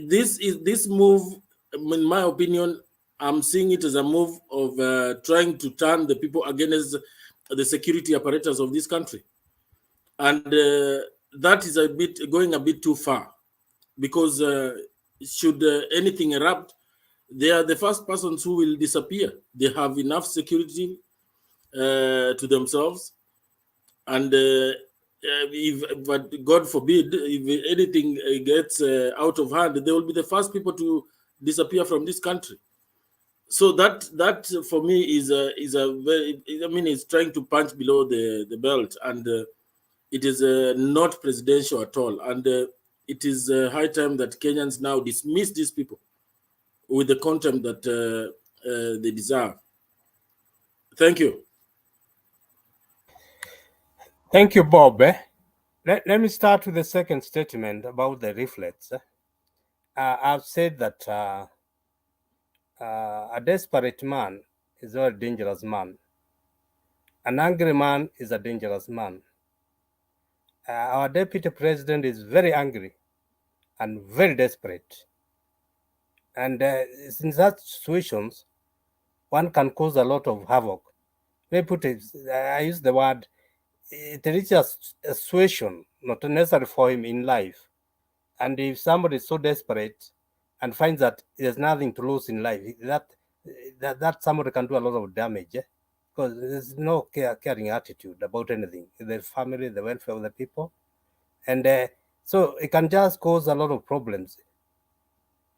this move, in my opinion, I'm seeing it as a move of trying to turn the people against the security apparatus of this country, and that is going a bit too far, because should anything erupt, they are the first persons who will disappear. They have enough security to themselves, and but God forbid, if anything gets out of hand, they will be the first people to disappear from this country. So that for me is a very, I mean, it's trying to punch below the belt, and it is not presidential at all. And it is high time that Kenyans now dismiss these people with the contempt that they deserve. Thank you. Thank you, Bob. Let me start with the second statement about the leaflets. I've said that a desperate man is a very dangerous man. An angry man is a dangerous man. Our deputy president is very angry and very desperate. And in such situations, one can cause a lot of havoc. Let me put it, I use the word, it reaches a situation not necessary for him in life. And if somebody is so desperate and finds that there's nothing to lose in life, that somebody can do a lot of damage, because there's no caring attitude about anything, the family, the welfare of the people. And so it can just cause a lot of problems.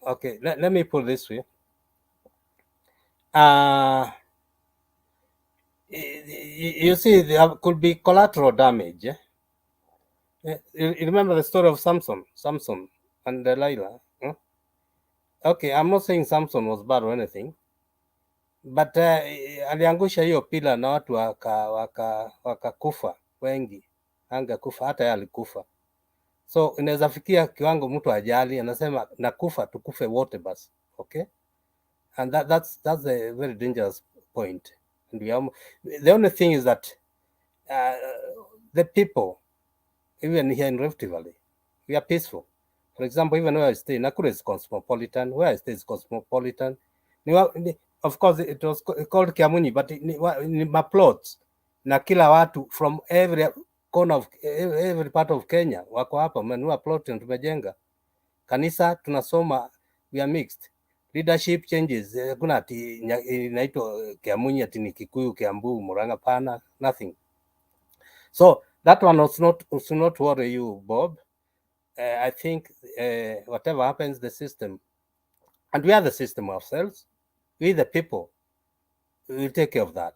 Okay, let me put it this way. You see, there could be collateral damage. You remember the story of Samson and Delilah? Okay, I'm not saying Samson was bad or anything, but aliangusha hiyo pila na watu wakakufa wengi, angakufa, hata yeye alikufa. So inaweza fikia kiwango mtu ajali anasema nakufa tukufe wote basi, okay? And that's a very dangerous point. And the only thing is that the people, even here in Rift Valley, we are peaceful. For example, even where I stay, Nakuru is cosmopolitan. Where I stay is cosmopolitan. Of course, it was called Kiambu, but in my plots, na kila watu from every corner of every part of Kenya wako hapa, menua plot na tumejenga kanisa, tunasoma, we are mixed. Leadership changes, kuna ati inaitwa Kiambu ati ni Kikuyu, Kiambu, Murang'a, pana, nothing. So that one was not worry you, Bob. I think whatever happens, the system, and we are the system ourselves, we the people, we'll take care of that.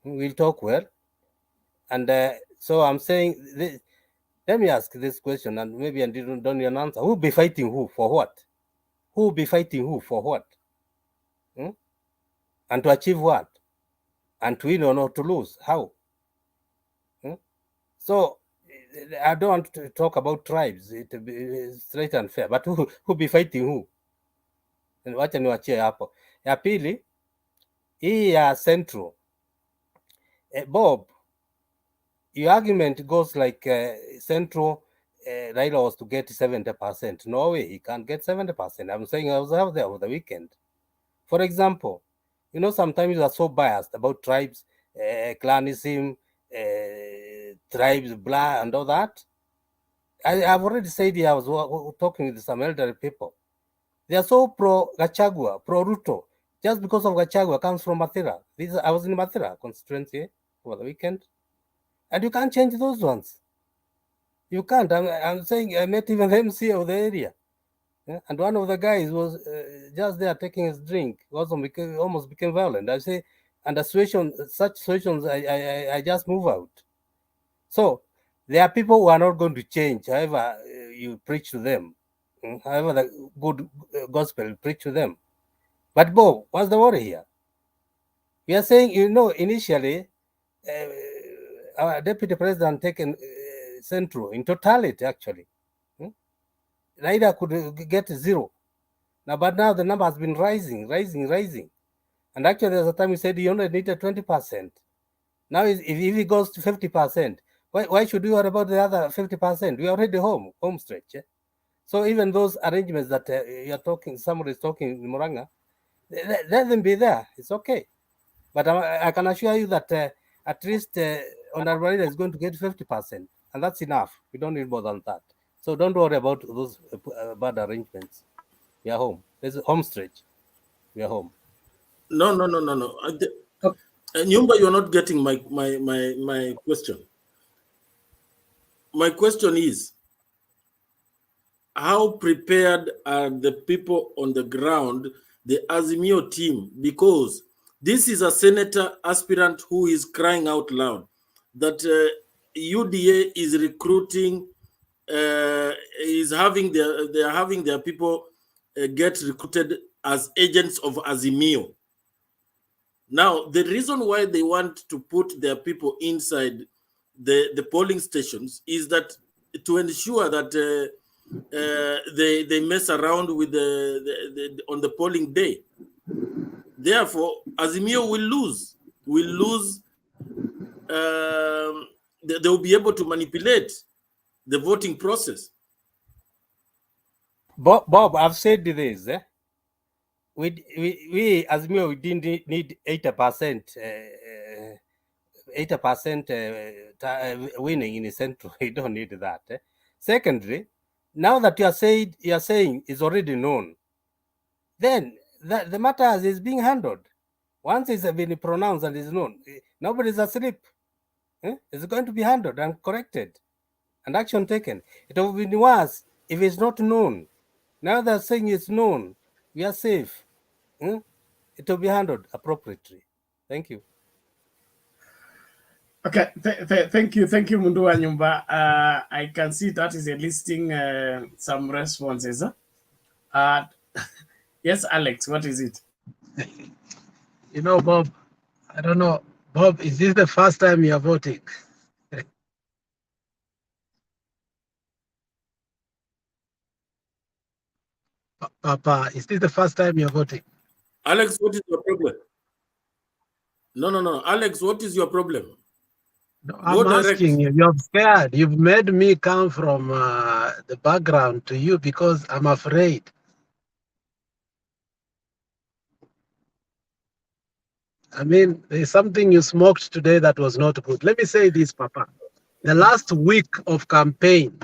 We'll talk well. And so I'm saying, let me ask this question, and maybe I don't even answer. Who will be fighting who for what? Who will be fighting who for what? And to achieve what? And to win or not to lose? How? So I don't want to talk about tribes. It will be straight and fair. But who will be fighting who? Wacha niwachie hapo. Ya pili, hii ya Central. Bob, your argument goes like Central, Raila was to get 70%. No way, he can't get 70%. I'm saying I was out there over the weekend. For example, you know, sometimes you are so biased about tribes, clanism, tribes, blah, and all that. I've already said here, I was talking with some elderly people. They are so pro-Gachagua, pro-Ruto, just because of Gachagua comes from Mathira. I was in Mathira constituency over the weekend. And you can't change those ones. You can't. I'm saying I met even the MC of the area. Yeah? And one of the guys was just there taking his drink, almost became violent. I say, under such situations, I just move out. So there are people who are not going to change, however you preach to them, however the good gospel you preach to them. But Bo, what's the worry here? We are saying, you know, initially, our deputy president taken Central in totality, actually. Raila could get 0. Now, but now the number has been rising. And actually, there's a time we said he only needed 20%. Now, if he goes to 50%, why should we worry about the other 50%? We are already homestretch. So even those arrangements that you're talking, somebody is talking in Murang'a, let them be there. It's okay. But I can assure you that at least Honorable Raila is going to get 50%. And that's enough. We don't need more than that. So don't worry about those bad arrangements. We are home. There's a homestretch. We are home. No. Nyumba, you're not getting my question. My question is, how prepared are the people on the ground, the Azimio team? Because this is a senator aspirant who is crying out loud that UDA is recruiting, they are having their people get recruited as agents of Azimio. Now, the reason why they want to put their people inside the polling stations is that to ensure that they mess around with on the polling day. Therefore, Azimio will lose. They will be able to manipulate the voting process. Bob, I've said this. We Azimio, we didn't need 80%. 80% winning in the central. We don't need that. Secondly, now that you are saying is already known, then the matter is being handled. Once it's been pronounced and is known, nobody's asleep. It's going to be handled and corrected and action taken. It will be worse if it's not known. Now they're saying it's known. We are safe. It will be handled appropriately. Thank you. Okay, thank you, Mundua Nyumba. I can see that is enlisting some responses. Yes, Alex, what is it? You know, Bob, I don't know. Bob, is this the first time you are voting? Papa, is this the first time you're voting? Alex, what is your problem? No. Alex, what is your problem? No, I'm asking you. You're scared. You've made me come from the background to you because I'm afraid. I mean, there's something you smoked today that was not good. Let me say this, Papa. The last week of campaign,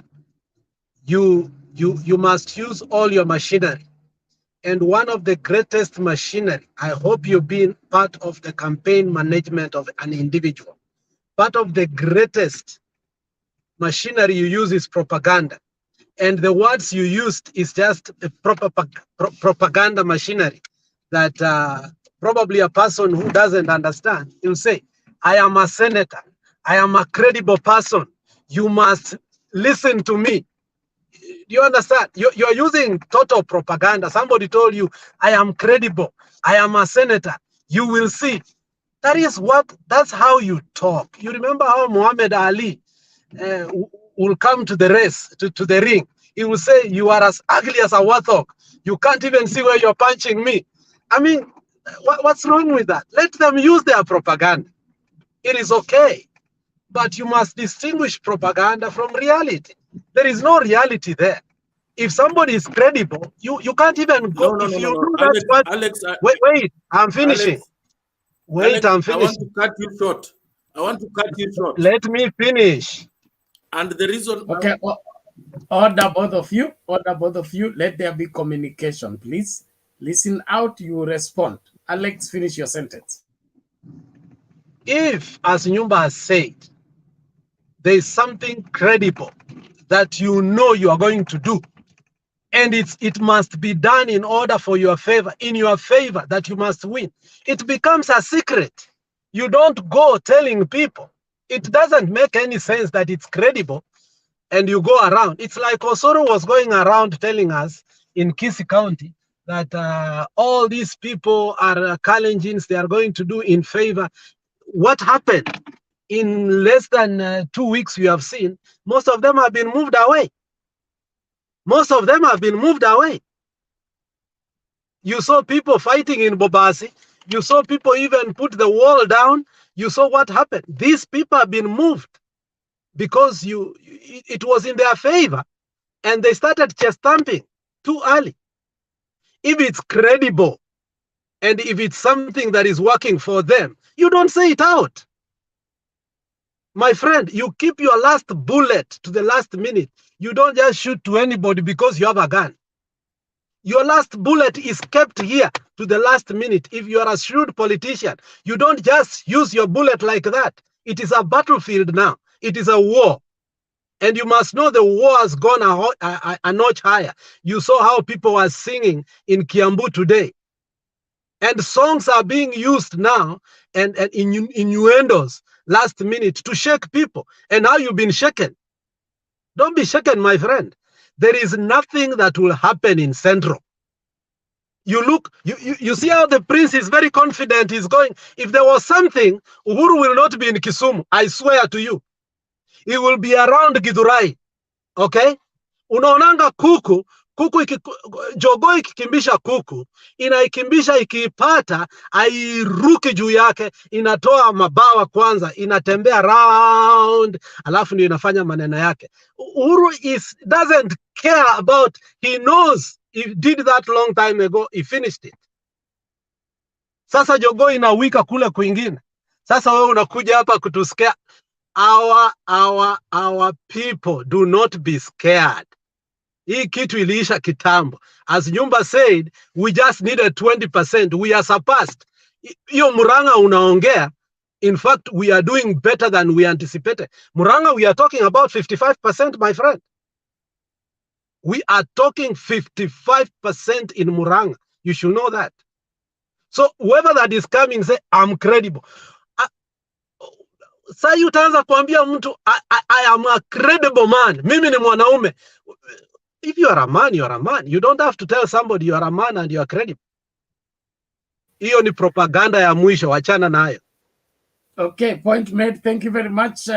you must use all your machinery. And one of the greatest machinery, I hope you've been part of the campaign management of an individual. Part of the greatest machinery you use is propaganda. And the words you used is just a propaganda machinery that probably a person who doesn't understand, he'll say, I am a senator. I am a credible person. You must listen to me. Do you understand? You're using total propaganda. Somebody told you, I am credible. I am a senator. You will see. That's how you talk. You remember how Muhammad Ali will come to the race, to the ring. He will say, you are as ugly as a warthog. You can't even see where you're punching me. I mean, what's wrong with that? Let them use their propaganda. It is okay. But you must distinguish propaganda from reality. There is no reality there. If somebody is credible, you can't even go. No. Alex, wait, I'm finishing. Alex, wait, I'm finishing. I want to cut you short. Let me finish. And the reason... Okay, order both of you. Let there be communication, please. Listen out, you respond. Alex, finish your sentence. If, as Nyumba has said, there is something credible that you know you are going to do, and it must be done in order for your favor, in your favor, that you must win, it becomes a secret. You don't go telling people. It doesn't make any sense that it's credible and you go around. It's like Osoro was going around telling us in Kisii County that all these people are Kalenjins, they are going to do in favor. What happened? In less than 2 weeks, we have seen most of them have been moved away. Most of them have been moved away. You saw people fighting in Bobasi. You saw people even put the wall down. You saw what happened. These people have been moved because it was in their favor, and they started chest thumping too early. If it's credible and if it's something that is working for them, you don't say it out. My friend, you keep your last bullet to the last minute. You don't just shoot to anybody because you have a gun. Your last bullet is kept here to the last minute. If you are a shrewd politician, you don't just use your bullet like that. It is a battlefield now. It is a war. And you must know the war has gone a notch higher. You saw how people were singing in Kiambu today. And songs are being used now and innuendos last minute to shake people. And now you've been shaken. Don't be shaken, my friend. There is nothing that will happen in Central. You look, you see how the prince is very confident. He's going. If there was something, Uhuru will not be in Kisumu. I swear to you. He will be around Githurai. Okay? Unaonanga kuku jogoo ikikimbisha kuku, inaikimbisha ikiipata, airuki juu yake, inatoa mabawa kwanza, inatembea round, alafu ndio inafanya maneno yake. Uhuru doesn't care about, he knows he did that long time ago, he finished it. Sasa jogoo inawika kule kwingine. Sasa wewe unakuja hapa kutusikia. Our people, do not be scared. Hii kitu iliisha kitambo. As Nyumba said, we just needed 20%. We are surpassed. Hiyo Murang'a unaongea, in fact, we are doing better than we anticipated. Murang'a, we are talking about 55%, my friend. We are talking 55% in Murang'a. You should know that. So whoever that is coming, say, I'm credible. Sasa utaanza kuambia mtu, I am a credible man. Mimi ni mwanaume. If you are a man, you are a man. You don't have to tell somebody you are a man and you are credible. Hiyo ni propaganda ya mwisho, wachana nayo. Okay, point made. Thank you very much.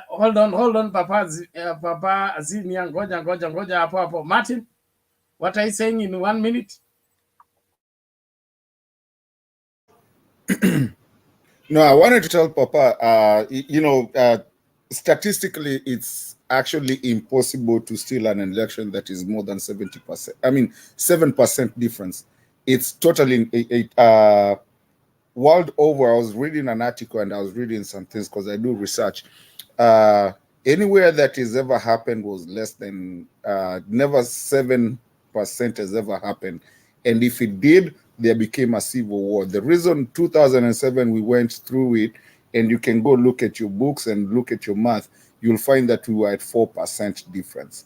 Hold on, Papa Zinia, ngoja hapo. Martin, what are you saying in 1 minute? No, I wanted to tell Papa, statistically, it's actually impossible to steal an election that is more than 70%. I mean, 7% difference. It's totally, world over. I was reading an article and I was reading some things because I do research. Anywhere that has ever happened was less than, never 7% has ever happened. And if it did, there became a civil war. The reason 2007 we went through it, and you can go look at your books and look at your math, you'll find that we were at 4% difference,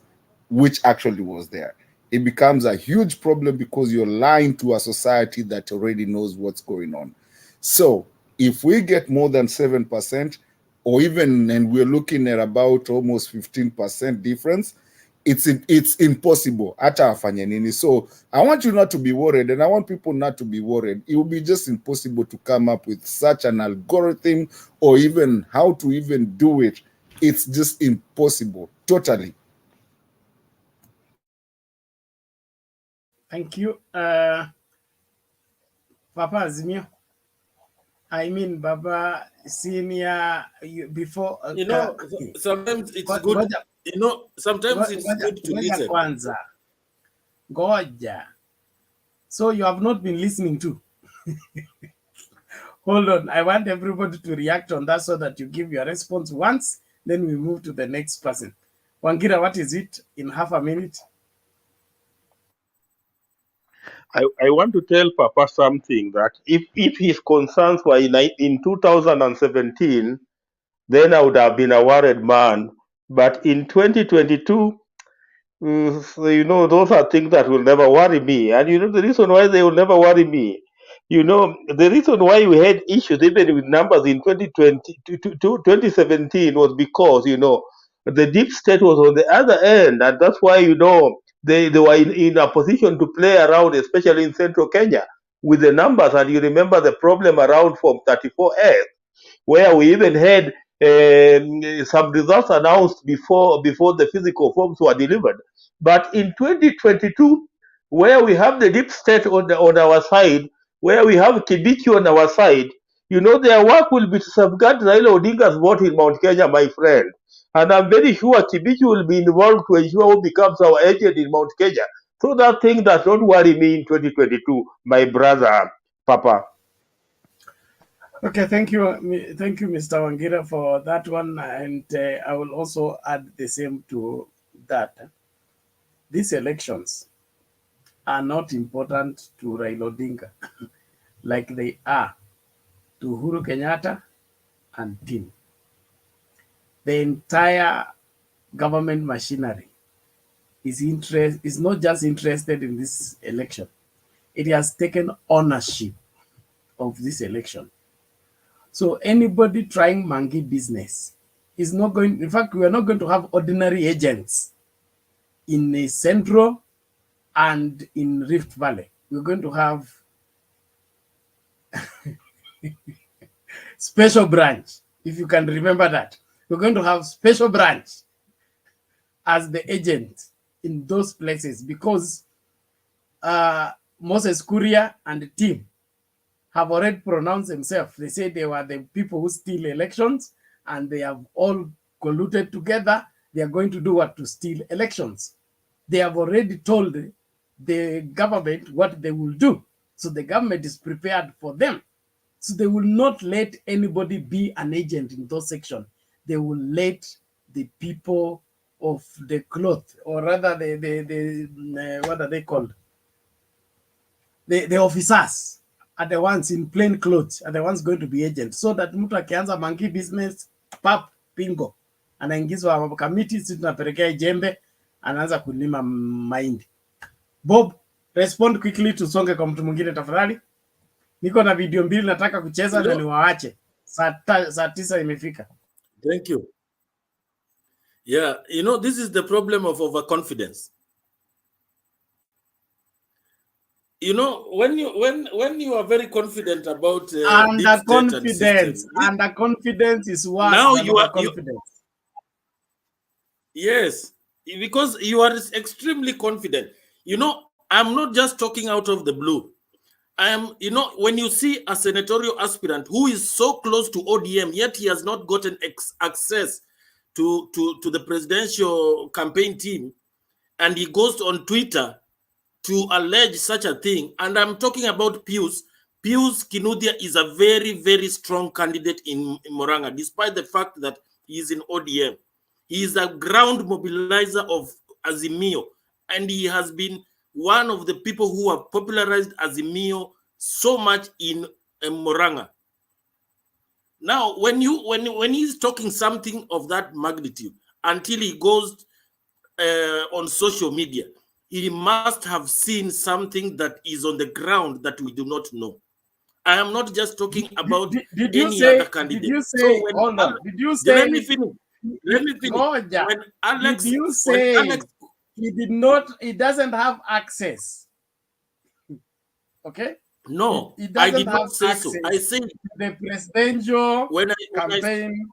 which actually was there. It becomes a huge problem because you're lying to a society that already knows what's going on. So if we get more than 7%, or even, and we're looking at about almost 15% difference, it's impossible. So I want you not to be worried, and I want people not to be worried. It will be just impossible to come up with such an algorithm or even how to even do it. It's just impossible, totally. Thank you. Papa Azimio. I mean, Baba Senior, before... sometimes it's good... sometimes it's good to listen. Kwanza. Goja. So you have not been listening to. Hold on. I want everybody to react on that so that you give your response once, then we move to the next person. Wangira, what is it in half a minute? I want to tell Papa something, that if his concerns were in 2017, then I would have been a worried man. But in 2022, those are things that will never worry me. And the reason why they will never worry me, the reason why we had issues even with numbers in 2017 was because, the deep state was on the other end. And that's why, they were in a position to play around, especially in central Kenya, with the numbers. And you remember the problem around Form 34S, where we even had some results announced before the physical forms were delivered. But in 2022, where we have the deep state on our side, where we have Kibiki on our side, their work will be to safeguard Raila Odinga's vote in Mount Kenya, my friend. And I'm very sure Kibiki will be involved to ensure who becomes our agent in Mount Kenya. So that thing does not worry me in 2022, my brother, Papa. Okay, thank you, Mr. Wangira, for that one. And I will also add the same to that. These elections, are not important to Raila Odinga like they are to Uhuru Kenyatta and team. The entire government machinery is not just interested in this election. It has taken ownership of this election. So anybody trying monkey business is not going, in fact, we are not going to have ordinary agents in the Central and in Rift Valley. We're going to have special branch, if you can remember that. We're going to have special branch as the agent in those places because Moses Kuria and the team have already pronounced themselves. They say they were the people who steal elections and they have all colluded together. They are going to do what? To steal elections. They have already told the government what they will do. So the government is prepared for them. So they will not let anybody be an agent in those sections. They will let the people of the cloth, or rather what are they called? The officers are the ones in plain clothes, are the ones going to be agents, so that mtu akianza monkey business, pap, pingo, anaingizwa kamiti, sisi tunapelekea jembe, anaanza kulima mahindi. Bob, respond quickly, tusonge kwa mtu mwingine tafadhali. Niko na video mbili nataka kucheza na niwaache. Saa 9 imefika. Thank you. Yeah, you know, this is the problem of overconfidence. You know, when you are very confident about underconfidence is worse now than overconfidence. Yes, because you are extremely confident. You know, I'm not just talking out of the blue. I am, you know, when you see a senatorial aspirant who is so close to ODM, yet he has not gotten access to the presidential campaign team, and he goes on Twitter to allege such a thing, and I'm talking about Pius. Pius Kinuthia is a very, very strong candidate in Murang'a, despite the fact that he is in ODM. He is a ground mobilizer of Azimio, and he has been one of the people who have popularized Azimio so much in Murang'a. Now, when he's talking something of that magnitude, until he goes on social media, he must have seen something that is on the ground that we do not know. I am not just talking about any other candidate. Did you say, so hold on, did you say, let me finish. Roger, When Alex, did you say he doesn't have access? Okay? No, he I doesn't did not say so. I said the presidential campaign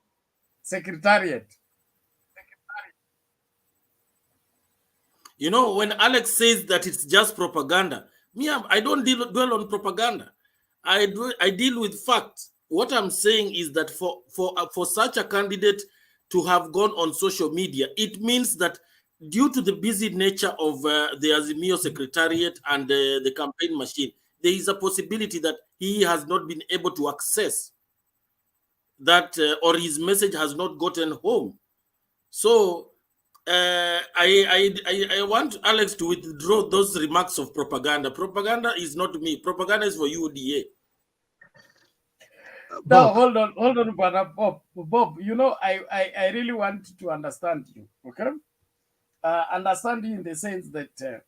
secretariat. You know, when Alex says that it's just propaganda, me, I don't dwell on propaganda. I deal with facts. What I'm saying is that for such a candidate to have gone on social media, it means that due to the busy nature of the Azimio secretariat and the campaign machine, there is a possibility that he has not been able to access that, or his message has not gotten home. So I want Alex to withdraw those remarks of propaganda. Propaganda is not me. Propaganda is for UDA. No, hold on, brother Bob. Bob, you know, I really want to understand you, okay? Understand you in the sense that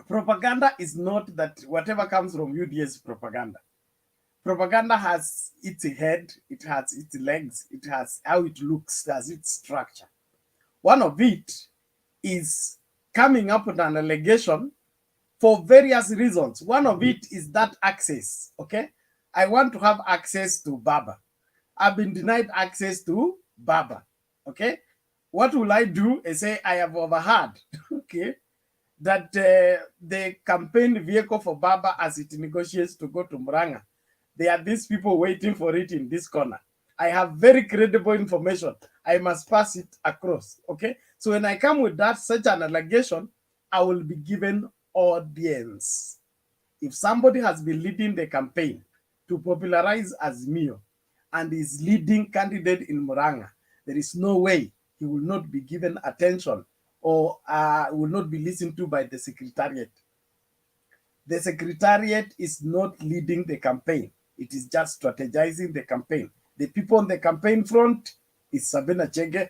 propaganda is not that whatever comes from UDA is propaganda. Propaganda has its head, it has its legs, it has how it looks, it has its structure. One of it is coming up with an allegation for various reasons. One of it is that access, okay? I want to have access to Baba. I've been denied access to Baba, okay? What will I do? I say I have overheard, okay, that the campaign vehicle for Baba as it negotiates to go to Murang'a, there are these people waiting for it in this corner. I have very credible information. I must pass it across, okay? So when I come with that such an allegation, I will be given audience. If somebody has been leading the campaign to popularize Azimio and is leading candidate in Murang'a, there is no way he will not be given attention or will not be listened to by the secretariat. The secretariat is not leading the campaign. It is just strategizing the campaign. The people on the campaign front is Sabina Chege,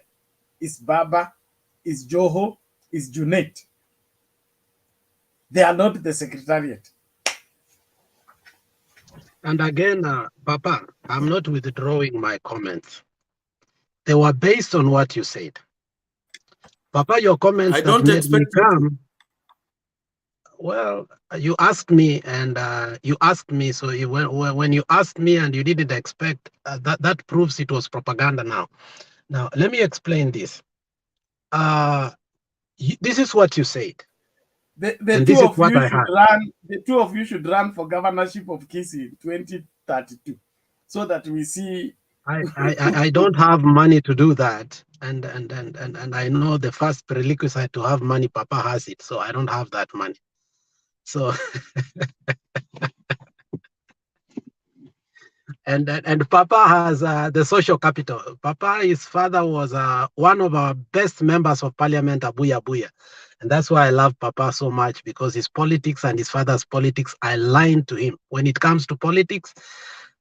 is Baba, is Joho, is Junet. They are not the secretariat. And again, Papa, I'm not withdrawing my comments. They were based on what you said. Papa, your comments I that don't made me expect you to. come. Well, you asked me, and you asked me. So when you asked me and you didn't expect, that proves it was propaganda. Now let me explain this. This is what you said. The two of you should run. The two of you should run for governorship of Kisii in 2032, so that we see. I don't have money to do that, and I know the first prerequisite to have money, Papa has it, so I don't have that money. So and Papa has the social capital. Papa, his father was one of our best members of parliament, Abuya, and that's why I love Papa so much, because his politics and his father's politics are aligned to him. When it comes to politics,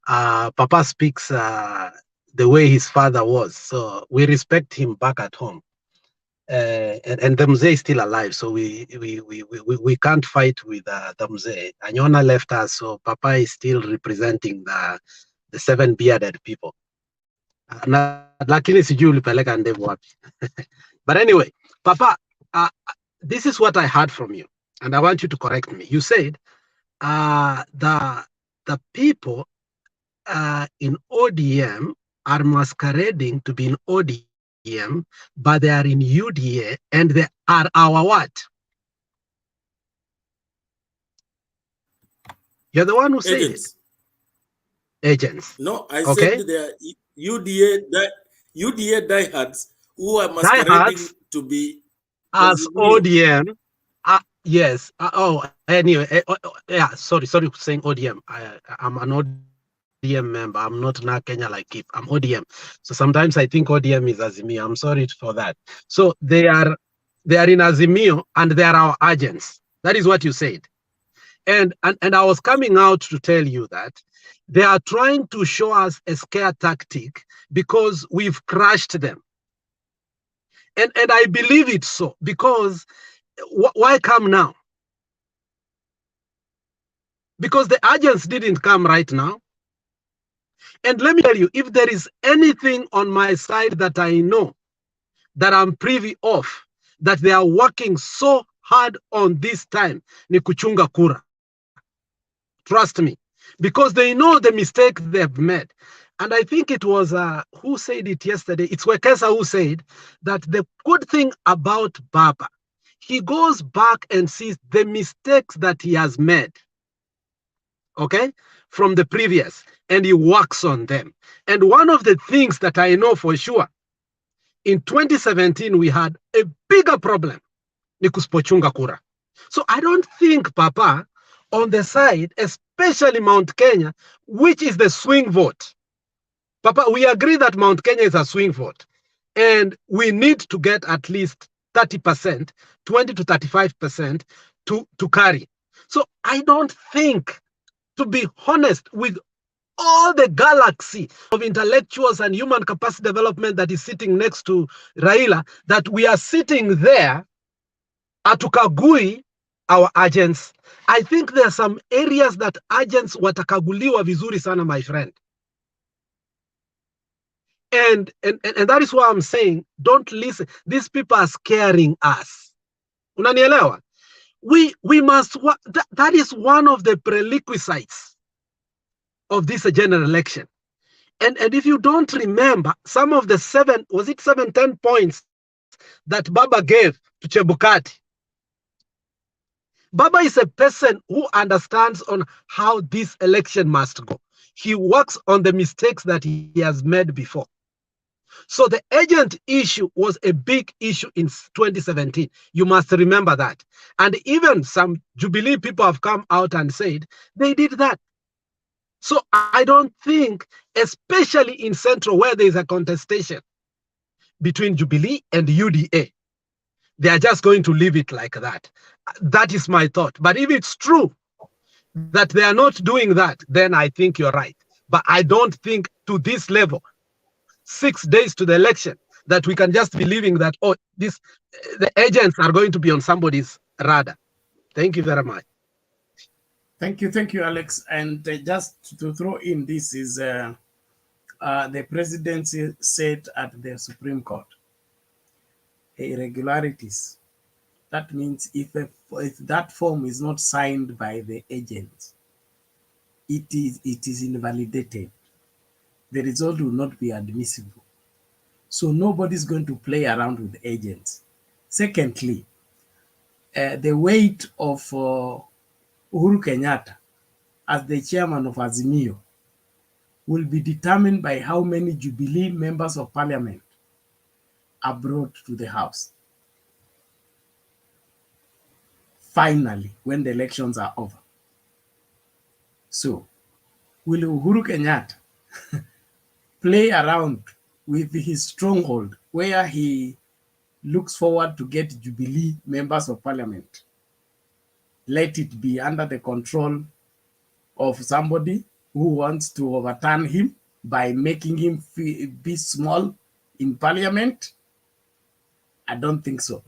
Papa speaks the way his father was, so we respect him back at home. And the Mzee is still alive, so we can't fight with the Mzee. Anyona left us, so Papa is still representing the 7 bearded people. Lakini sijui ulipeleka ndevu wapi. But anyway, Papa, this is what I heard from you, and I want you to correct me. You said the people in ODM are masquerading to be in ODM, but they are in UDA, and they are our what? You're the one who said Agents. it. Agents. No, I okay? said they are UDA diehards who are masquerading to be as ODM. Yes. Anyway. Yeah. Sorry for saying ODM. I'm an ODM member. I'm not na Kenya like it. I'm ODM. So sometimes I think ODM is Azimio. I'm sorry for that. So they are in Azimio, and they are our agents. That is what you said. And I was coming out to tell you that they are trying to show us a scare tactic because we've crushed them. And I believe it so, because why come now? Because the agents didn't come right now. And let me tell you, if there is anything on my side that I know that I'm privy of, that they are working so hard on this time, ni kuchunga kura. Trust me, because they know the mistake they've made. And I think it was, who said it yesterday? It's Wekesa who said that the good thing about Baba, he goes back and sees the mistakes that he has made, okay, from the previous, and he works on them. And one of the things that I know for sure, in 2017, we had a bigger problem, ni kuspochunga kura. So I don't think, Papa, on the side, especially Mount Kenya, which is the swing vote. Papa, we agree that Mount Kenya is a swing vote, and we need to get at least 30%, 20 to 35% to carry. So I don't think, to be honest, with all the galaxy of intellectuals and human capacity development that is sitting next to Raila, that we are sitting there atukagui our agents. I think there are some areas that agents watakaguliwa vizuri sana, my friend. And that is why I'm saying, don't listen. These people are scaring us. Unanielewa? We must, that is one of the prerequisites of this general election. And if you don't remember, some of the 10 points that Baba gave to Chebukati. Baba is a person who understands on how this election must go. He works on the mistakes that he has made before. So the agent issue was a big issue in 2017. You must remember that. And even some Jubilee people have come out and said they did that. So I don't think, especially in Central, where there is a contestation between Jubilee and UDA, they are just going to leave it like that. That is my thought. But if it's true that they are not doing that, then I think you're right. But I don't think to this level, 6 days to the election, that we can just be believing that, oh, the agents are going to be on somebody's radar. Thank you very much. Thank you, Alex. And just to throw in, this is the presidency said at the Supreme Court, irregularities. That means if that form is not signed by the agent, it is invalidated. The result will not be admissible. So nobody's going to play around with agents. Secondly, the weight of Uhuru Kenyatta as the chairman of Azimio will be determined by how many Jubilee members of parliament are brought to the House. Finally, when the elections are over. So, will Uhuru Kenyatta play around with his stronghold where he looks forward to get Jubilee members of parliament? Let it be under the control of somebody who wants to overturn him by making him be small in parliament? I don't think so.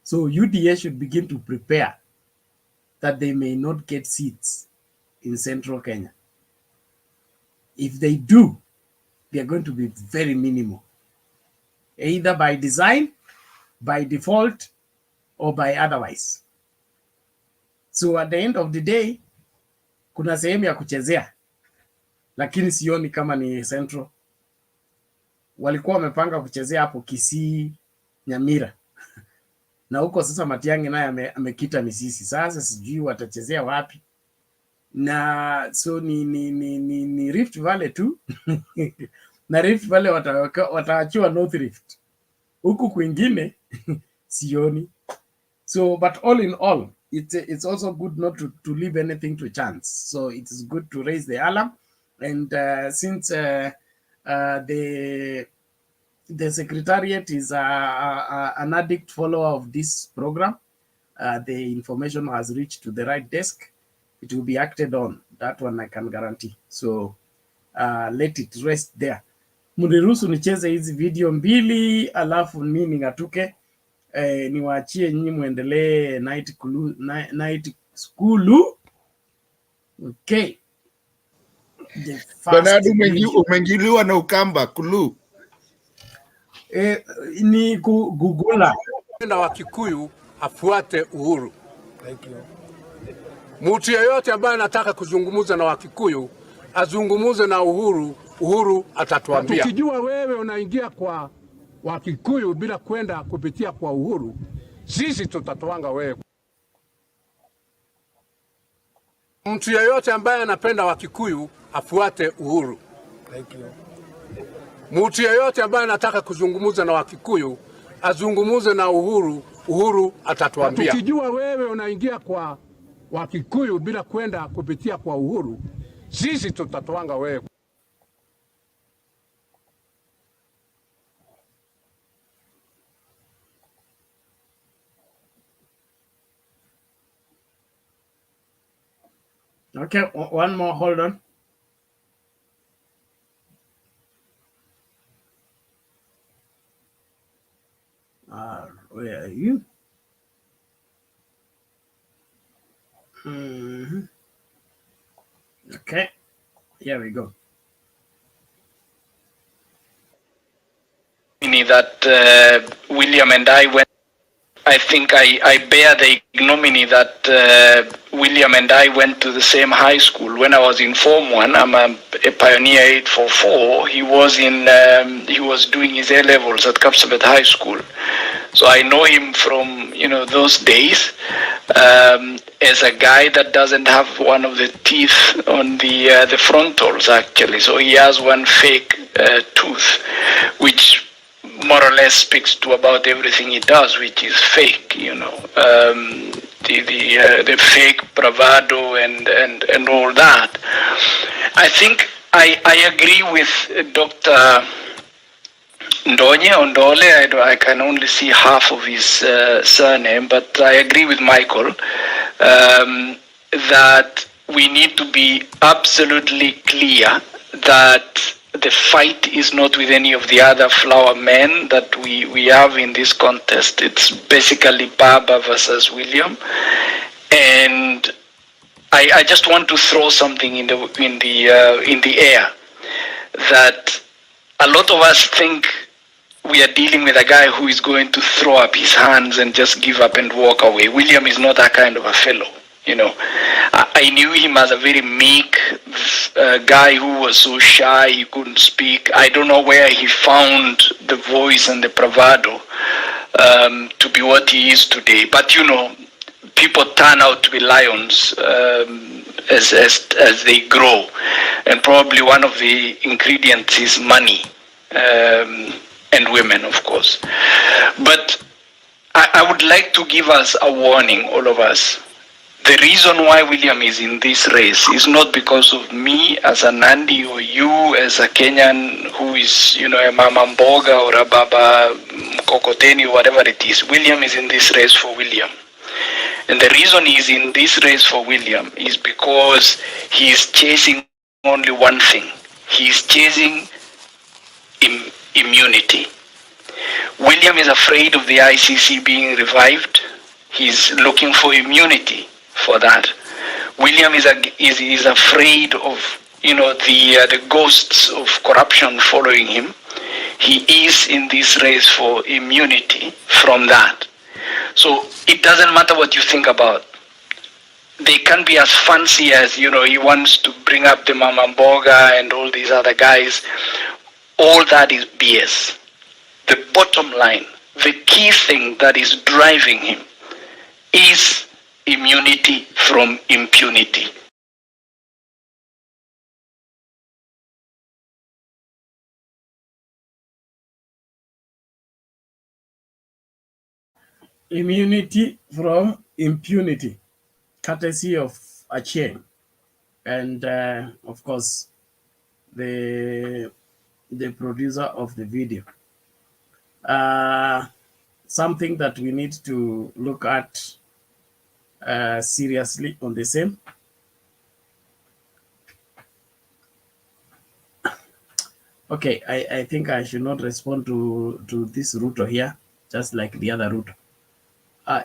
So UDA should begin to prepare that they may not get seats in central Kenya. If they do, they are going to be very minimal, either by design, by default, or by otherwise. So at the end of the day, kuna sehemu ya kuchezea, lakini sioni kama ni central. Walikuwa wamepanga kuchezea hapo Kisii, Nyamira. Na huko sasa Matiang'i naye amekita misisi. Sasa sijui watachezea wapi. Na so ni Rift Valley tu. Na Rift Valley wataachiwa North Rift. Huku kwingine sioni. So but all in all, it's also good not to leave anything to chance. So it is good to raise the alarm. And since the Secretariat is an addict follower of this program, the information has reached to the right desk. It will be acted on. That one I can guarantee. So let it rest there. Muniruhusu nicheze hizi video mbili alafu mimi ngatuke. Niwaachie nyinyi muendelee night school. Okay. Bernardo umengiliwa na Ukamba kulu. Ni kugugula. Na Wakikuyu afuate Uhuru. Thank you. Mtu yeyote ambaye anataka kuzungumza na Wakikuyu azungumuze na Uhuru, Uhuru atatuambia. Tukijua wewe unaingia kwa Wakikuyu bila kwenda kupitia kwa Uhuru, sisi tutatoanga wewe. Mtu yeyote ambaye anapenda Wakikuyu afuate Uhuru. Thank you. Mtu yeyote ambaye anataka kuzungumuza na Wakikuyu azungumuze na Uhuru, Uhuru atatuambia. Tukijua wewe unaingia kwa Wakikuyu bila kwenda kupitia kwa Uhuru, sisi tutatoanga wewe. Okay, one more, hold on. Where are you? Okay, here we go. That William and I went. I think I bear the ignominy that William and I went to the same high school. When I was in Form 1, I'm a Pioneer 844. He was doing his A-levels at Kapsabet High School. So I know him from those days as a guy that doesn't have one of the teeth on the frontals actually. So he has one fake tooth, which more or less speaks to about everything he does, which is fake, the fake bravado and all that. I think I agree with Dr. Ndonye or Ndole, I can only see half of his surname, but I agree with Michael that we need to be absolutely clear that the fight is not with any of the other flower men that we have in this contest. It's basically Baba versus William, and I just want to throw something in the air that a lot of us think we are dealing with a guy who is going to throw up his hands and just give up and walk away. William is not that kind of a fellow. You know, I knew him as a very meek guy who was so shy he couldn't speak. I don't know where he found the voice and the bravado to be what he is today. But you know, people turn out to be lions as they grow, and probably one of the ingredients is money and women, of course. But I would like to give us a warning, all of us. The reason why William is in this race is not because of me as a Nandi or you as a Kenyan who is, you know, a Mama Mboga or a Baba Mkokoteni or whatever it is. William is in this race for William. And the reason he's in this race for William is because he is chasing only one thing. He is chasing immunity. William is afraid of the ICC being revived. He's looking for immunity for that. William is afraid of, you know, the ghosts of corruption following him. He is in this race for immunity from that. So it doesn't matter what you think about. They can be as fancy as, you know, he wants to bring up the Mama Mboga and all these other guys. All that is BS. The bottom line, the key thing that is driving him is immunity from impunity. Immunity from impunity, courtesy of Achieng, and of course the producer of the video. Something that we need to look at seriously on the same. Okay, I think I should not respond to this Ruto here, just like the other Ruto.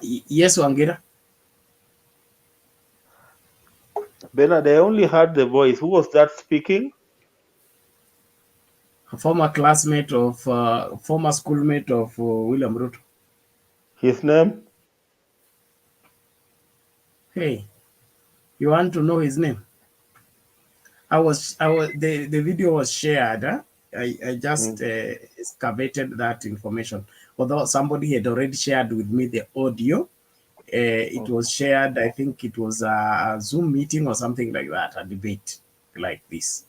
Yes, Wangira. Bernard, I only heard the voice. Who was that speaking? A former classmate of, former schoolmate of William Ruto. His name? Hey, you want to know his name? The video was shared. I just excavated that information. Although somebody had already shared with me the audio, it was shared. I think it was a Zoom meeting or something like that, a debate like this.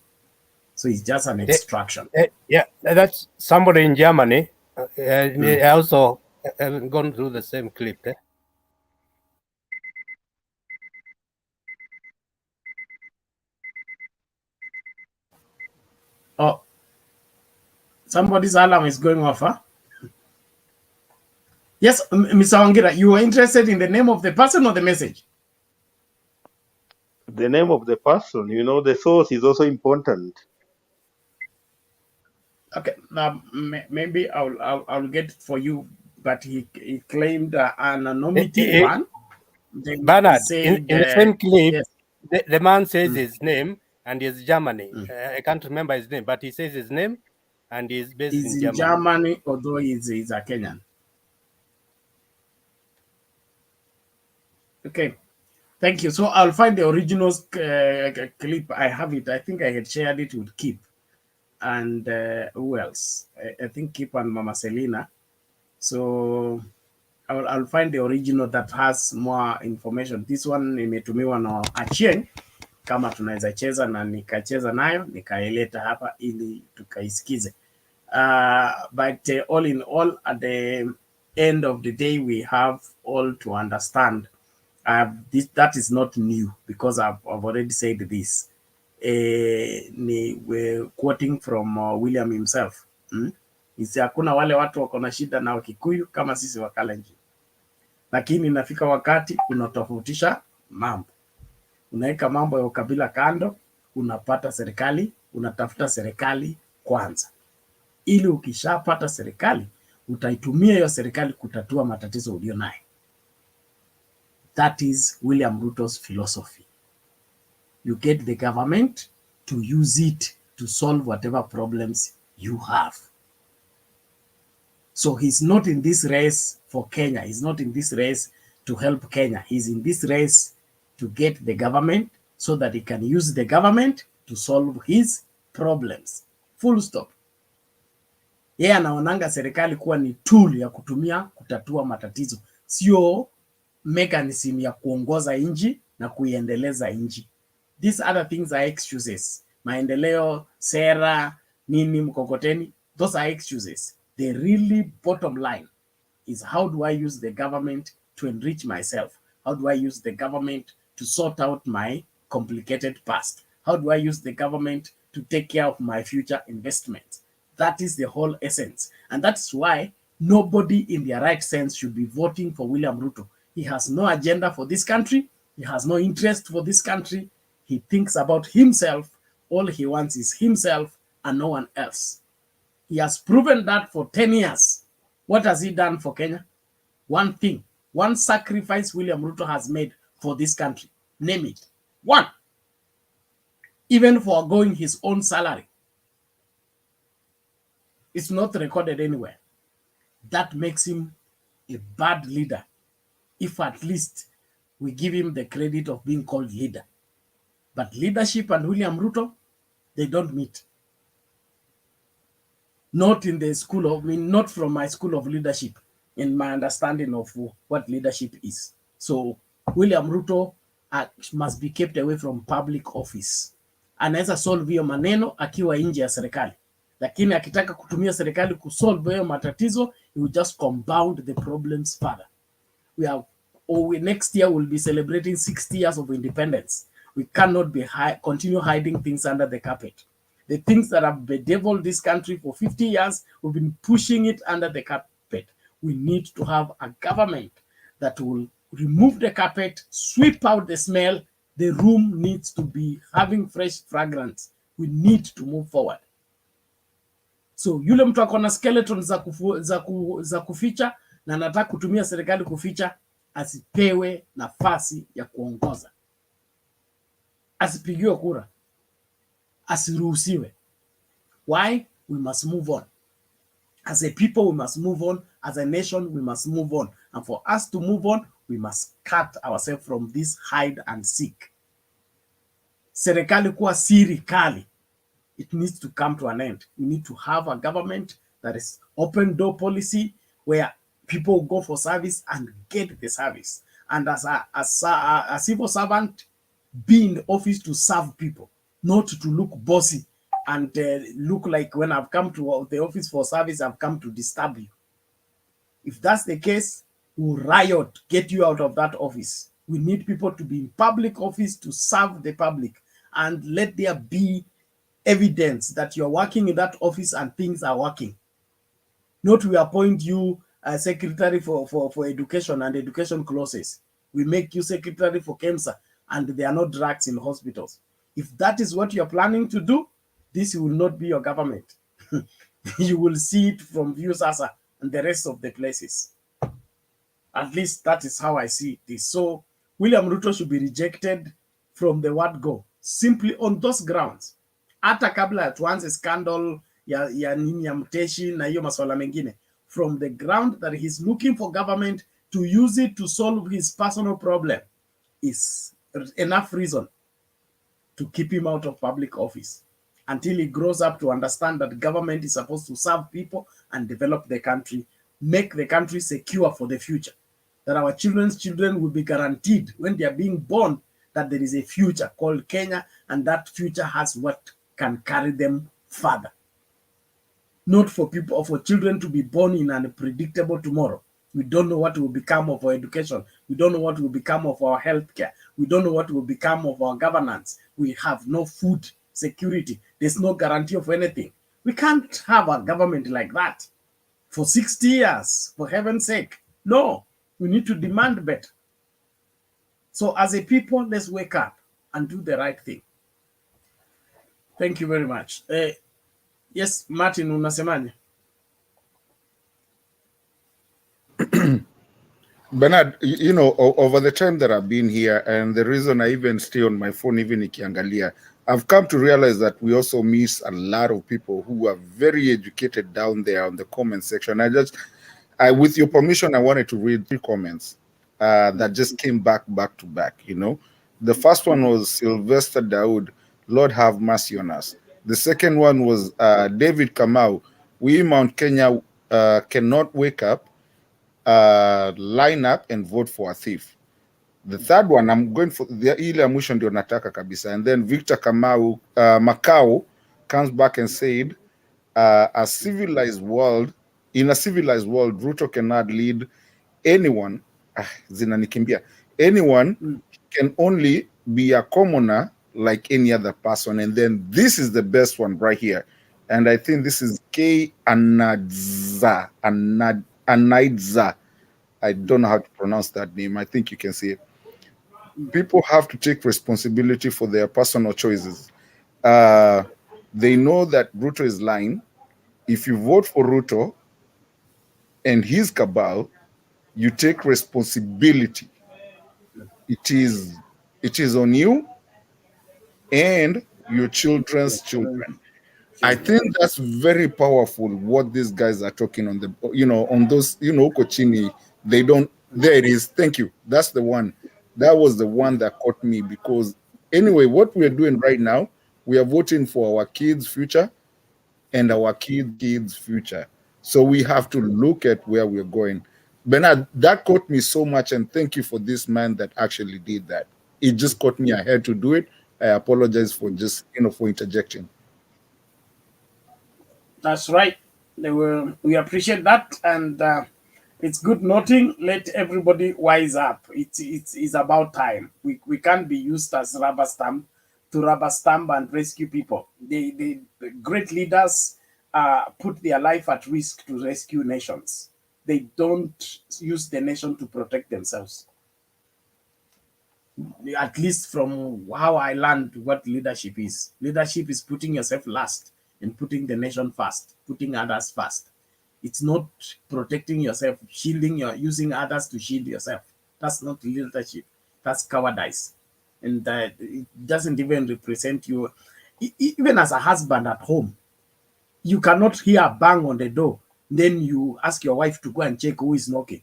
So it's just an extraction. Yeah, that's somebody in Germany. I also gone through the same clip. Oh, somebody's alarm is going off, huh? Yes, Mr. Wangira, you were interested in the name of the person or the message? The name of the person. You know, the source is also important. Okay, now maybe I'll get it for you, but he claimed anonymity one. Bernard, in the same clip, yes. the man says his name and he's Germany. I can't remember his name, but he says his name and he's based He's in in Germany, although he's a Kenyan. Okay, thank you. So I'll find the original clip. I have it. I think I had shared it with Kip and who else? I think Kip and Mama Selina. So I'll find the original that has more information. This one imetumiwa na Achieng, kama tunaweza cheza na nikacheza nayo nikaileta hapa ili tukaisikize. But all in all, at the end of the day, we have all to understand that is not new, because I've already said this. We're quoting from William himself. Hakuna wale watu wako na shida na Wakikuyu kama sisi Wakalenjin. Lakini inafika wakati unatofautisha mambo. Unaweka mambo ya ukabila kando, unapata serikali, unatafuta serikali kwanza. Ili ukishapata serikali, utaitumia hiyo serikali kutatua matatizo ulio nayo. That is William Ruto's philosophy. You get the government to use it to solve whatever problems you have. So he's not in this race for Kenya. He's not in this race to help Kenya. He's in this race to get the government so that he can use the government to solve his problems. Full stop. Yeye anaonanga serikali kuwa ni tool ya kutumia kutatua matatizo, sio mechanism ya kuongoza nchi na kuiendeleza nchi. These other things are excuses. Maendeleo, sera, nini, mkokoteni, those are excuses. The really bottom line is, how do I use the government to enrich myself? How do I use the government to sort out my complicated past? How do I use the government to take care of my future investments? That is the whole essence. And that's why nobody in their right sense should be voting for William Ruto. He has no agenda for this country. He has no interest for this country. He thinks about himself. All he wants is himself and no one else. He has proven that for 10 years. What has he done for Kenya? One thing, one sacrifice William Ruto has made for this country. Name it. One. Even foregoing his own salary. It's not recorded anywhere. That makes him a bad leader, if at least we give him the credit of being called leader. But leadership and William Ruto, they don't meet. Not in the school of, not from my school of leadership, in my understanding of what leadership is. So William Ruto must be kept away from public office. Anaweza solve hiyo maneno akiwa nje ya serikali. Lakini akitaka kutumia serikali kusolve hiyo matatizo, he will just compound the problems further. Next year we'll be celebrating 60 years of independence. We cannot continue hiding things under the carpet. The things that have bedeviled this country for 50 years, we've been pushing it under the carpet. We need to have a government that will remove the carpet, sweep out the smell. The room needs to be having fresh fragrance. We need to move forward. So yule mtu akona skeleton za kuficha na anataka kutumia serikali kuficha, asipewe nafasi ya kuongoza. Asipigiwe kura. Asiruhusiwe. Why? We must move on. As a people, we must move on. As a nation, we must move on. And for us to move on, we must cut ourselves from this hide and seek. Serikali kuwa siri kali. It needs to come to an end. We need to have a government that is open door policy, where people go for service and get the service. And as a civil servant, be in the office to serve people, not to look bossy and look like when I've come to the office for service, I've come to disturb you. If that's the case, we'll riot, get you out of that office. We need people to be in public office to serve the public, and let there be evidence that you're working in that office and things are working. Not we appoint you as secretary for education and education closes. We make you secretary for KEMSA and there are no drugs in hospitals. If that is what you're planning to do, this will not be your government. You will see it from Viusasa and the rest of the places. At least that is how I see this. So William Ruto should be rejected from the word go, simply on those grounds. Hata kabla tuanze scandal ya nini ya Mteshi na hiyo masuala mengine, from the ground that he's looking for government to use it to solve his personal problem, is enough reason to keep him out of public office until he grows up to understand that government is supposed to serve people and develop the country, make the country secure for the future, that our children's children will be guaranteed when they are being born that there is a future called Kenya, and that future has what can carry them further. Not for people or for children to be born in an unpredictable tomorrow. We don't know what will become of our education. We don't know what will become of our healthcare. We don't know what will become of our governance. We have no food security. There's no guarantee of anything. We can't have a government like that for 60 years, for heaven's sake. No, we need to demand better. So as a people, let's wake up and do the right thing. Thank you very much. Yes, Martin, unasemaje? Bernard, you know, over the time that I've been here, and the reason I even stay on my phone, even ikiangalia, I've come to realize that we also miss a lot of people who are very educated down there on the comment section. With your permission, I wanted to read 3 comments that just came back to back, you know. The first one was Sylvester Daoud, Lord have mercy on us. The second one was David Kamau, we Mount Kenya cannot wake up, line up and vote for a thief. The third one, I'm going for the ile mwisho ndio nataka kabisa. And then Victor Kamau, Macau comes back and said, in a civilized world, Ruto cannot lead anyone. Anyone can only be a commoner like any other person. And then this is the best one right here. And I think this is K. Anadza. I don't know how to pronounce that name. I think you can see it. People have to take responsibility for their personal choices. They know that Ruto is lying. If you vote for Ruto and his cabal, you take responsibility. It is on you and your children's children. I think that's very powerful what these guys are talking on the, on those, Kochini, they don't, there it is. Thank you. That's the one. That was the one that caught me, because anyway, what we're doing right now, we are voting for our kids' future and our kids' future. So we have to look at where we're going. Bernard, that caught me so much, and thank you for this man that actually did that. It just caught me. I had to do it. I apologize for just, for interjecting. That's right. We appreciate that, and it's good noting. Let everybody wise up. It's about time. We can't be used as rubber stamp and rescue people. The great leaders put their life at risk to rescue nations. They don't use the nation to protect themselves. At least from how I learned what leadership is. Leadership is putting yourself last and putting the nation first, putting others first. It's not protecting yourself, using others to shield yourself. That's not leadership. That's cowardice. And it doesn't even represent you. Even as a husband at home, you cannot hear a bang on the door. Then you ask your wife to go and check who is knocking.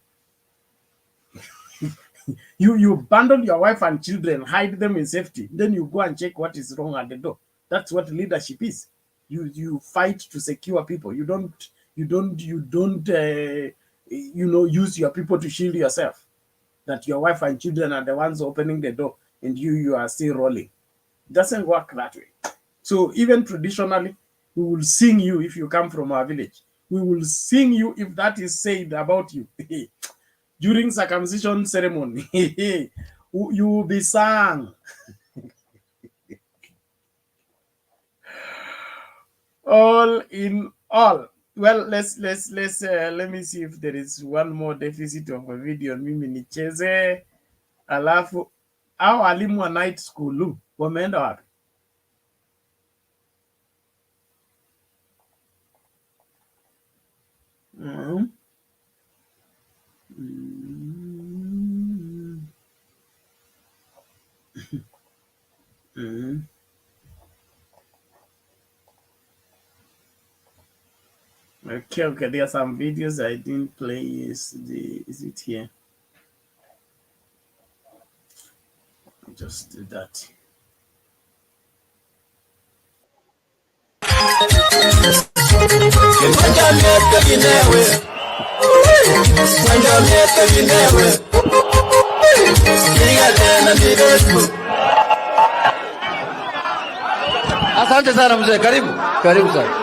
You abandon your wife and children, hide them in safety. Then you go and check what is wrong at the door. That's what leadership is. You fight to secure people. You don't use your people to shield yourself. That your wife and children are the ones opening the door and you are still rolling. It doesn't work that way. So even traditionally, we will sing you if you come from our village. We will sing you if that is said about you. During circumcision ceremony, you will be sung. All in all. Well, let me see if there is one more deficit of a video. Mimi nicheze. Alafu au walimu wa night school wameenda wapi? Okay, there are some videos I didn't play. Is it here? Just do that. Asante sana mzee, karibu sana.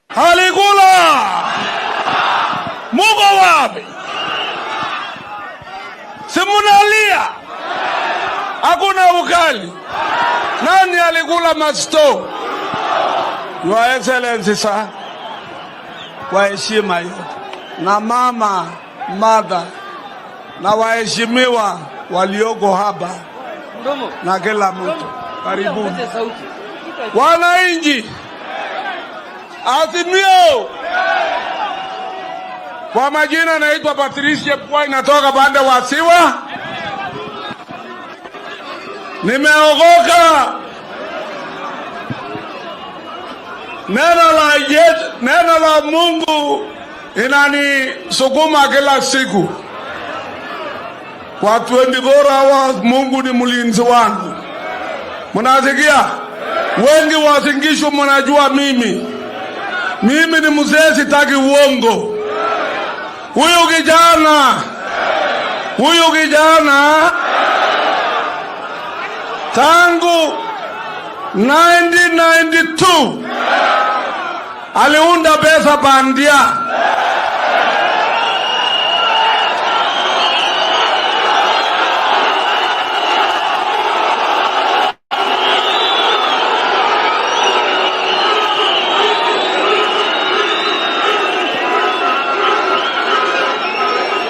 Halikula muko wapi? Simunalia hakuna ukali. kweli? Nani alikula masto? Your Excellency sir, kwa heshima yote na mother na waheshimiwa walioko hapa na kila mtu, karibuni wananchi. Azimio. Kwa majina naitwa Patricia Pwai, natoka pande wa Siwa. Nimeokoka. Neno la Mungu inanisukuma kila siku. Kwa 24 hours Mungu ni mlinzi wangu. Mnasikia? Wengi wasingisho mnajua mimi ni mzee, sitaki uongo. Huyu kijana tangu 1992 aliunda pesa bandia.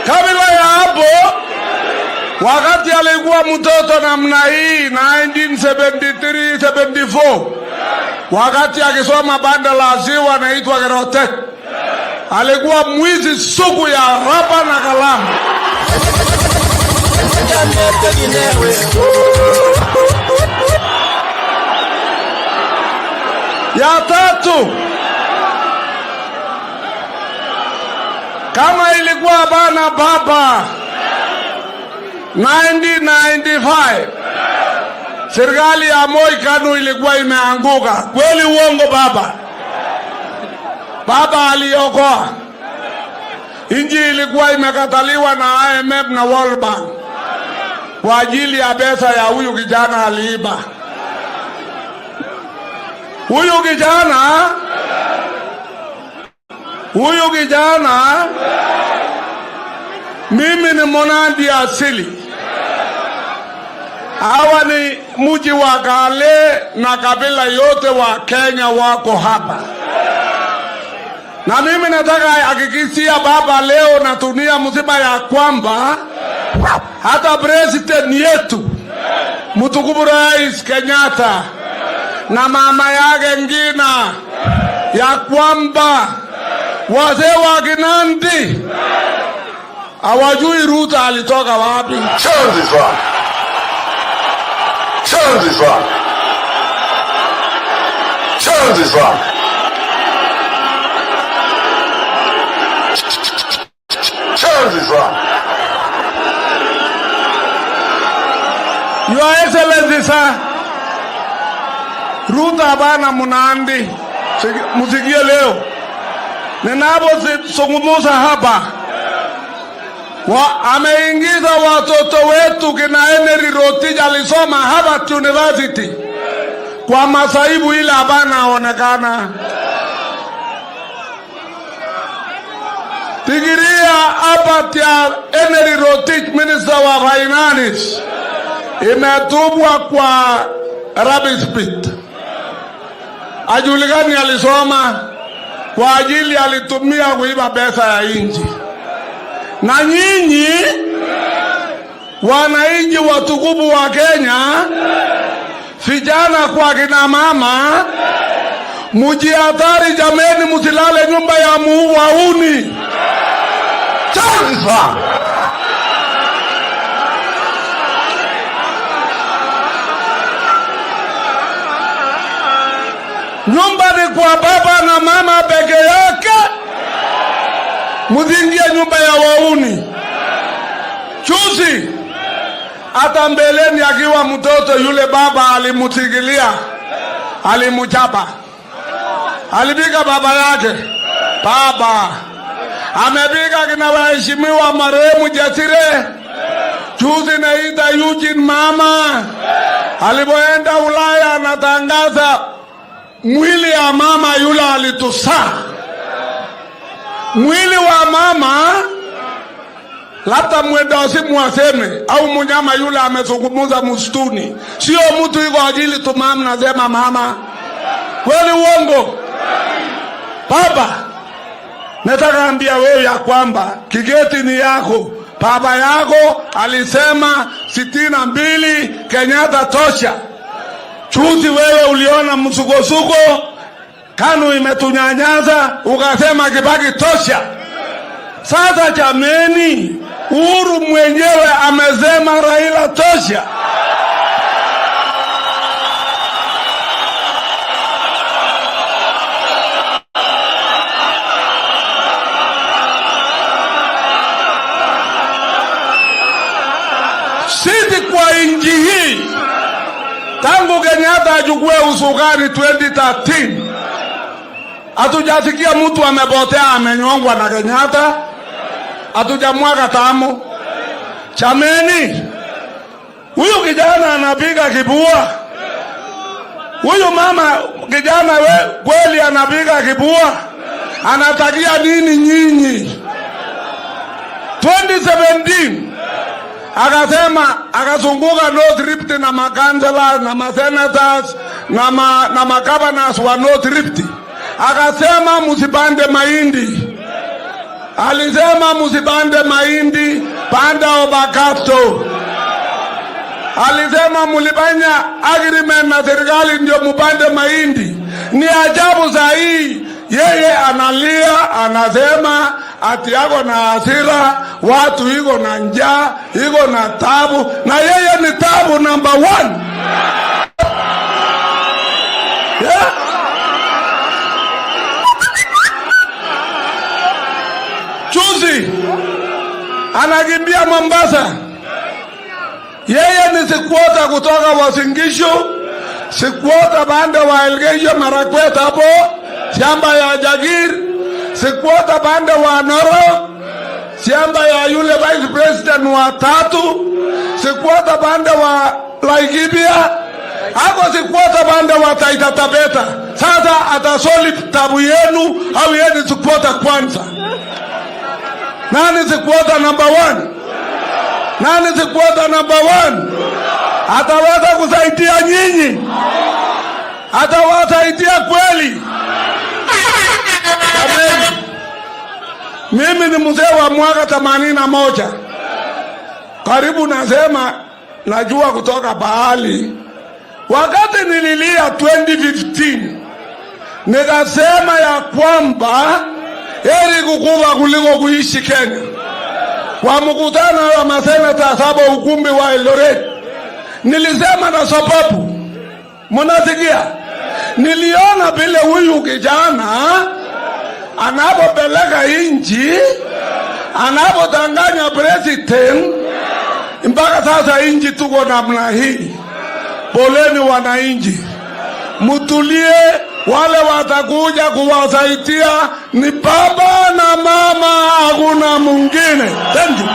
Kabla ya hapo, wakati alikuwa mtoto namna hii 1973-74, wakati akisoma banda la Ziwa anaitwa Gerote, alikuwa mwizi sugu ya raba na kalamu. Ya tatu, kama ilikuwa bana baba 1995 serikali ya Moi Kanu ilikuwa imeanguka. Kweli uongo baba? Baba aliokoa. Inji ilikuwa imekataliwa na IMF na World Bank kwa ajili ya pesa ya huyu kijana aliiba. Huyu kijana mimi ni Monandi asili. Hawa ni mji wa Kale na kabila yote wa Kenya wako hapa. Na mimi nataka hakikishia baba leo na dunia mzima ya kwamba hata president yetu mtukufu Rais Kenyatta na mama yake Ngina ya kwamba wazee wa Kinandi hawajui Ruto alitoka wapi. Your Excellency sir, Ruto abana Munandi, musikie leo. Ninapozungumza hapa, ameingiza watoto wetu kina Henry Rotich alisoma Harvard University kwa masaibu ile abana aonekana. Tigiria hapa ya Henry Rotich, Minister wa Finance, imetubwa kwa rubbish pit. Ajulikani alisoma kwa ajili alitumia kuiba pesa ya inji. Na nyinyi wananchi watukufu wa Kenya, vijana kwa kina mama, mjiadhari jameni, msilale nyumba ya wauni. Chanza. Nyumba ni kwa baba na mama peke yake. Mzingie nyumba ya wauni. Chuzi hata mbeleni akiwa mtoto yule baba alimutigilia, alimuchapa, alipiga baba yake. Baba amepiga kina waheshimiwa marehemu Jasire. Chuzi naita Eugene mama alipoenda Ulaya anatangaza mwili ya mama yule alitusaa. Mwili wa mama labda mwendosimu aseme au mnyama yule amezungumza msituni, sio mtu iko ajili tu mama nasema mama. Kweli uongo? Baba, nataka ambia wewe ya kwamba Kigeti ni yako. Baba yako alisema 62 Kenyatta tosha. Chuzi wewe uliona msukosuko, KANU imetunyanyaza, ukasema Kibaki tosha. Sasa jameni, Uhuru mwenyewe amesema Raila tosha. Sisi kwa inji hii, tangu Kenyatta achukue usukani 2013, hatujasikia mtu amepotea amenyongwa na Kenyatta. Hatujamwaga tamu. Chameni, huyu kijana anapiga kibua. Huyu mama kijana kweli anapiga kibua. Anatakia nini nyinyi? 2017 akasema, akazunguka North Rift na makansela na masenators na magovernors wa North Rift. Akasema musipande mahindi. Alisema musipande mahindi, panda obakato. Alisema mulifanya agreement na serikali ndio mupande mahindi. Ni ajabu sahi, yeye analia, anasema ati yako na hasira, watu iko na njaa, iko na tabu, na yeye ni tabu number 1. Yeah. Juzi anakimbia Mombasa. Yeye ni sikwota kutoka Wasingishu, sikwota bande wa Elgeyo Marakwet hapo shamba ya Jagir, sikwota bande wa Noro shamba ya yule vice president wa 3, sikwota bande wa Laikipia, hapo sikwota bande wa Taita Taveta. Sasa atasoli tabu yenu au yeye sikwota kwanza? Nani sikwota number 1? Nani sikwota number 1? Ataweza kusaidia nyinyi? Atawasaidia kweli? Mimi ni mzee wa mwaka 81. Karibu nasema najua kutoka bahali. Wakati nililia 2015, nikasema ya kwamba heri kukufa kuliko kuishi Kenya. Kwa mkutano wa maseneta 7 ukumbi wa Eldoret, nilisema na sababu, mnasikia? Niliona vile huyu kijana anapopeleka inji, anapotanganya president, mpaka sasa inji tuko namna hii. Poleni wananchi, mutulie. Wale watakuja kuwasaidia ni baba na mama, hakuna mwingine. Thank you.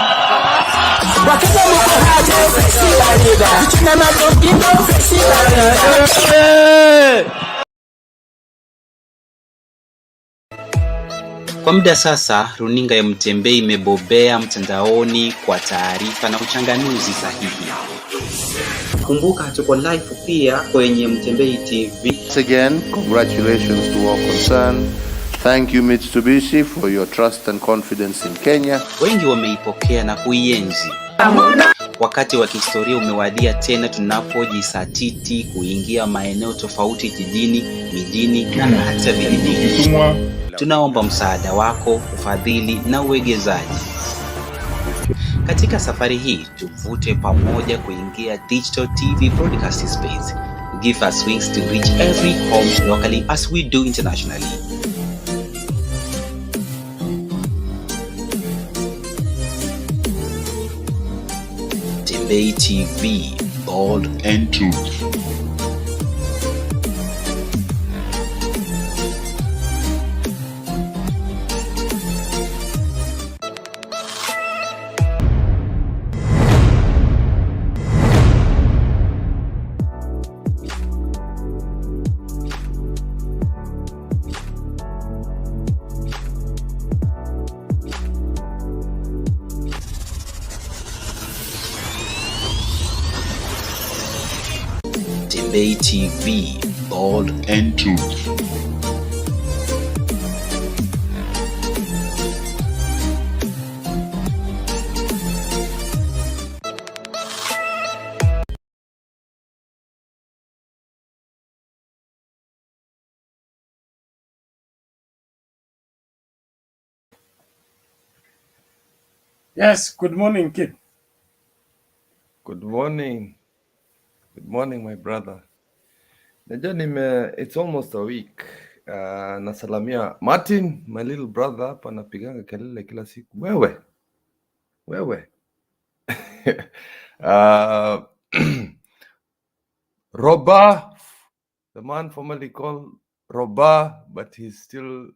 Kwa muda sasa, runinga ya Mutembei imebobea mtandaoni kwa taarifa na uchanganuzi sahihi. Kumbuka tuko live pia kwenye Mutembei TV. Once again, congratulations to all concerned. Thank you Mitsubishi for your trust and confidence in Kenya. Wengi wameipokea na kuienzi. Wakati wa kihistoria umewadia tena tunapojisatiti kuingia maeneo tofauti jijini, mijini na hata vijijini. Tunaomba msaada wako, ufadhili na uwegezaji. Katika safari hii tuvute pamoja kuingia digital TV broadcasting space. Give us wings to reach every home locally as we do internationally. Mutembei TV, bold and truth. Mutembei TV, bold and truth. Yes, good morning, kid. Good morning. Good morning, my brother. Najua it's almost a week. Nasalamia Martin, my little brother hapa anapiganga kelele kila siku. Wewe. Roba, the man formerly called Roba, but he's still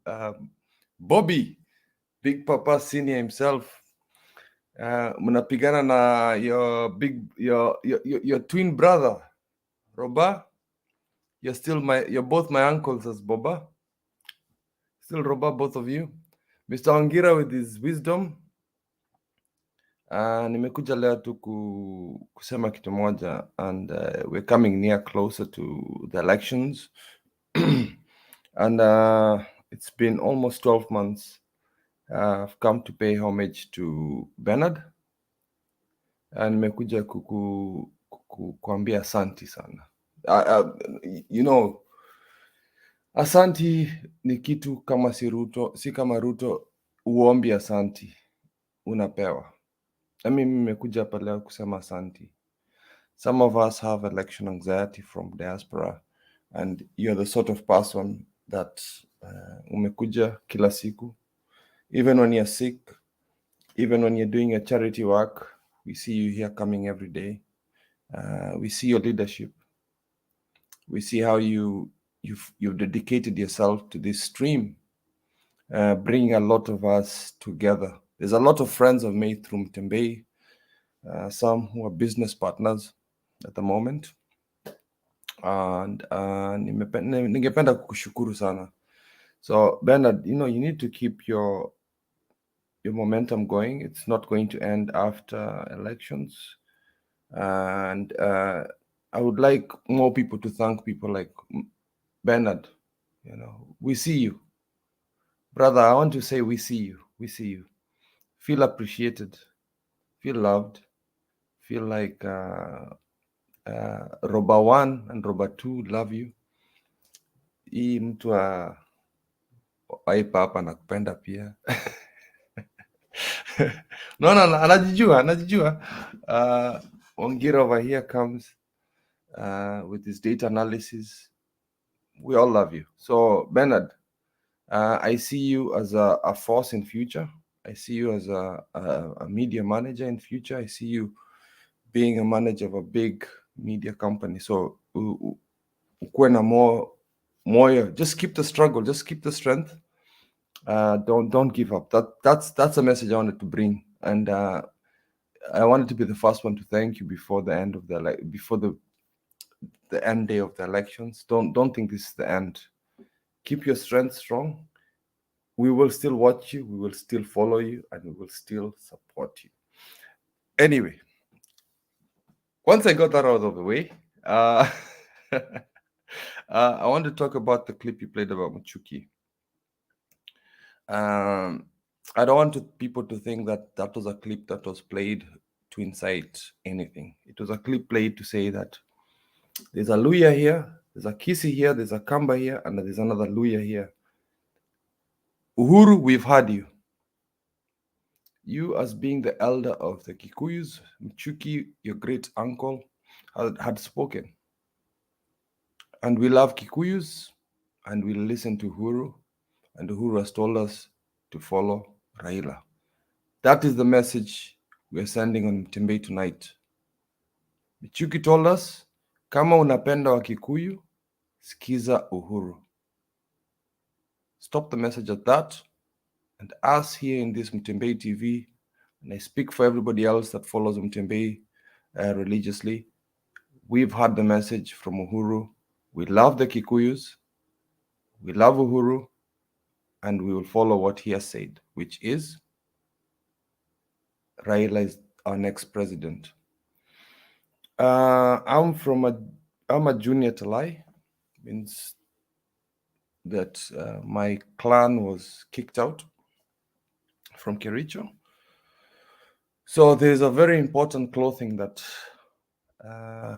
Bobby, Big Papa Senior himself. Mnapigana na your twin brother, Roba. You're both my uncles as Boba. Still Roba, both of you. Mr. Wangira with his wisdom. Nimekuja leo tu kusema kitu moja, and we're coming near closer to the elections. And it's been almost 12 months. I've come to pay homage to Bernard. And nimekuja kuambia asanti sana. You know, asanti ni kitu kama si kama Ruto uombi asanti unapewa. Mimi nimekuja hapa leo kusema asanti. Some of us have election anxiety from diaspora, and you're the sort of person that umekuja kila siku, even when you're sick, even when you're doing a charity work. We see you here coming every day. We see your leadership. We see how you've dedicated yourself to this stream, bringing a lot of us together. There's a lot of friends I've made through Mutembei, some who are business partners at the moment. And ningependa kukushukuru sana. So Bernard, you know, you need to keep your momentum going. It's not going to end after elections. And I would like more people to thank people like Bernard. You know, we see you. Brother, I want to say we see you. We see you. Feel appreciated. Feel loved. Feel like Roba 1 and Roba 2 love you. Hii mtu aipa hapa nakupenda pia. No, anajijua. Wangira over here comes with his data analysis. We all love you. So Bernard, I see you as a force in future. I see you as a media manager in future. I see you being a manager of a big media company. So just keep the struggle, just keep the strength. Don't give up. That's a message I wanted to bring, and I wanted to be the first one to thank you before the end of the end day of the elections. Don't think this is the end. Keep your strength strong. We will still watch you, we will still follow you, and we will still support you. Anyway, once I got that out of the way, I want to talk about the clip you played about Machuki. I don't want people to think that was a clip that was played to incite anything. It was a clip played to say that there's a Luya here, there's a Kisi here, there's a Kamba here, and there's another Luya here. Uhuru, we've heard you. You, as being the elder of the Kikuyus, Mchuki, your great uncle, had spoken. And we love Kikuyus, and we listen to Uhuru, and Uhuru has told us to follow Raila. That is the message we're sending on Mutembei tonight. Mchuki told us, kama unapenda wa Kikuyu, skiza Uhuru. Stop the message at that. And us here in this Mutembei TV, and I speak for everybody else that follows Mutembei religiously, we've heard the message from Uhuru. We love the Kikuyus, we love Uhuru, and we will follow what he has said, which is Raila is our next president. I'm from I'm a junior Talai, means that my clan was kicked out from Kericho. So there's a very important clothing that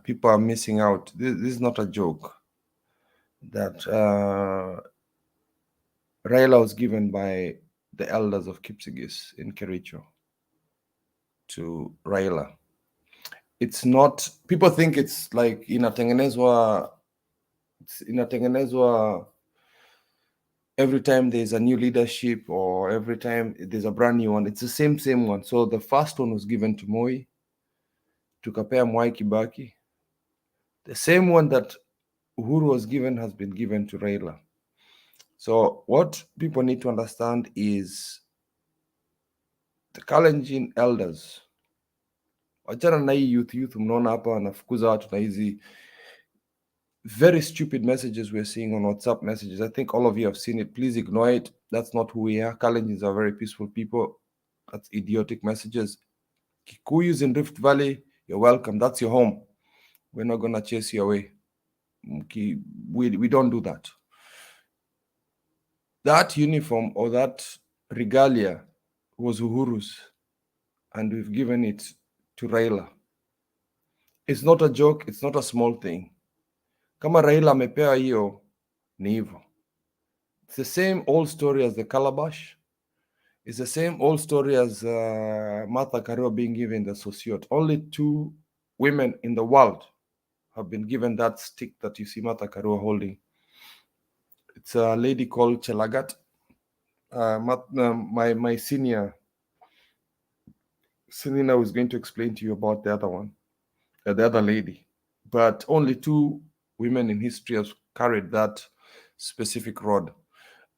people are missing out. This is not a joke. That Raila was given by the elders of Kipsigis in Kericho to Raila. It's not, people think it's like inatengenezwa every time there's a new leadership or every time there's a brand new one. It's the same one. So the first one was given to Moi, tukapea Mwai Kibaki. The same one that Uhuru was given has been given to Raila. So what people need to understand is the Kalenjin elders, wachana na hii youth mnaona hapa wanafukuza watu na hizi very stupid messages we're seeing on WhatsApp messages. I think all of you have seen it. Please ignore it. That's not who we are. Kalenjins are very peaceful people. That's idiotic messages. Kikuyus in Rift Valley, you're welcome. That's your home. We're not going to chase you away. We don't do that. That uniform or that regalia was Uhuru's, and we've given it to Raila. It's not a joke. It's not a small thing. Kama Raila amepewa hiyo ni hivyo. It's the same old story as the calabash. It's the same old story as Martha Karua being given the sociot. Only 2 women in the world have been given that stick that you see Martha Karua holding. It's a lady called Chelagat. My senior Selena was going to explain to you about the other one, the other lady. But only 2 women in history have carried that specific rod.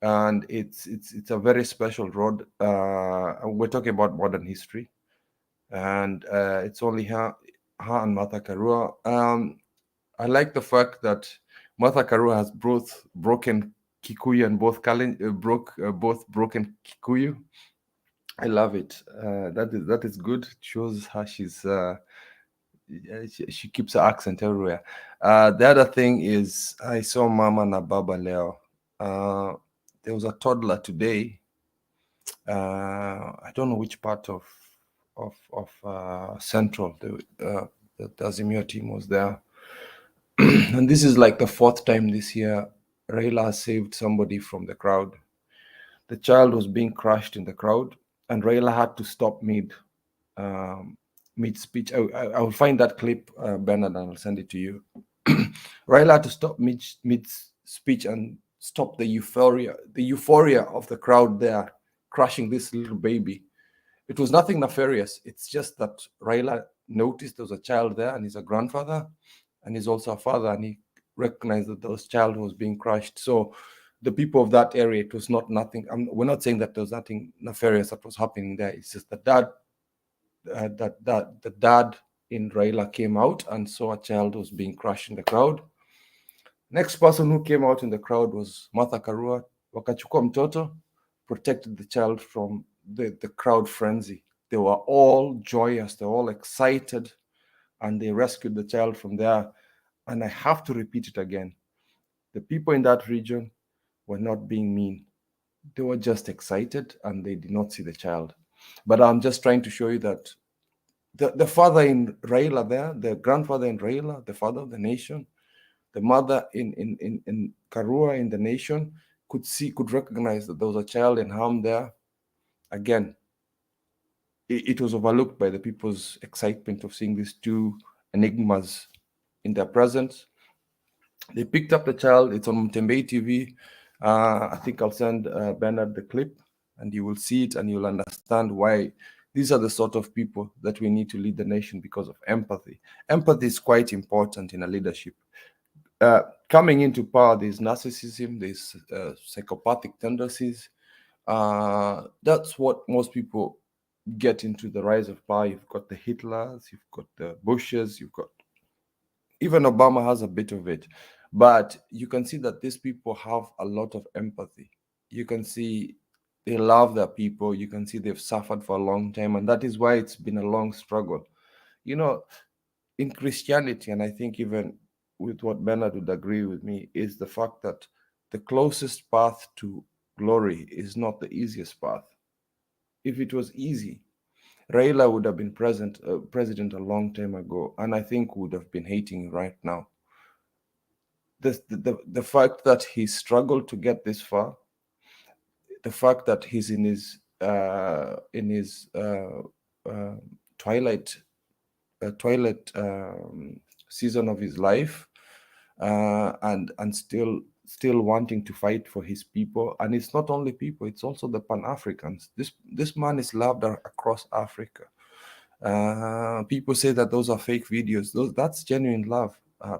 And it's a very special rod. We're talking about modern history. And it's only her and Martha Karua. I like the fact that Martha Karua has both broken Kikuyu and both broken Kikuyu. I love it. That is good. It shows how she keeps her accent everywhere. The other thing is I saw Mama na Baba leo. There was a toddler today. I don't know which part of Central. The Azimio team was there. And this is like the 4th time this year Raila saved somebody from the crowd. The child was being crushed in the crowd, and Raila had to stop mid speech. I will find that clip, Bernard, and I'll send it to you. Raila had to stop mid speech and stop the euphoria of the crowd there, crushing this little baby. It was nothing nefarious. It's just that Raila noticed there was a child there, and he's a grandfather, and he's also a father, and he recognized that this child was being crushed. So the people of that area, it was not nothing. We're not saying that there was nothing nefarious that was happening there. It's just that the dad in Raila came out and saw a child was being crushed in the crowd. Next person who came out in the crowd was Martha Karua. Wakachukua mtoto, protected the child from the crowd frenzy. They were all joyous, they were all excited, and they rescued the child from there. And I have to repeat it again. The people in that region were not being mean. They were just excited, and they did not see the child. But I'm just trying to show you that the father in Raila there, the grandfather in Raila, the father of the nation, the mother in Karua in the nation could recognize that there was a child in harm there. Again, it was overlooked by the people's excitement of seeing these 2 enigmas in their presence. They picked up the child. It's on Mutembei TV. I think I'll send Bernard the clip, and you will see it, and you'll understand why these are the sort of people that we need to lead the nation, because of empathy. Empathy is quite important in a leadership. Coming into power, there's narcissism, there's psychopathic tendencies. That's what most people get into the rise of power. You've got the Hitlers, you've got the Bushes, you've got even Obama has a bit of it. But you can see that these people have a lot of empathy. You can see they love their people. You can see they've suffered for a long time, and that is why it's been a long struggle. You know, in Christianity, and I think even with what Bernard would agree with me, is the fact that the closest path to glory is not the easiest path. If it was easy, Raila would have been president a long time ago, and I think would have been hating right now. The fact that he struggled to get this far, the fact that he's in his twilight season of his life, and still wanting to fight for his people. And it's not only people, it's also the Pan-Africans. This man is loved across Africa. People say that those are fake videos. That's genuine love.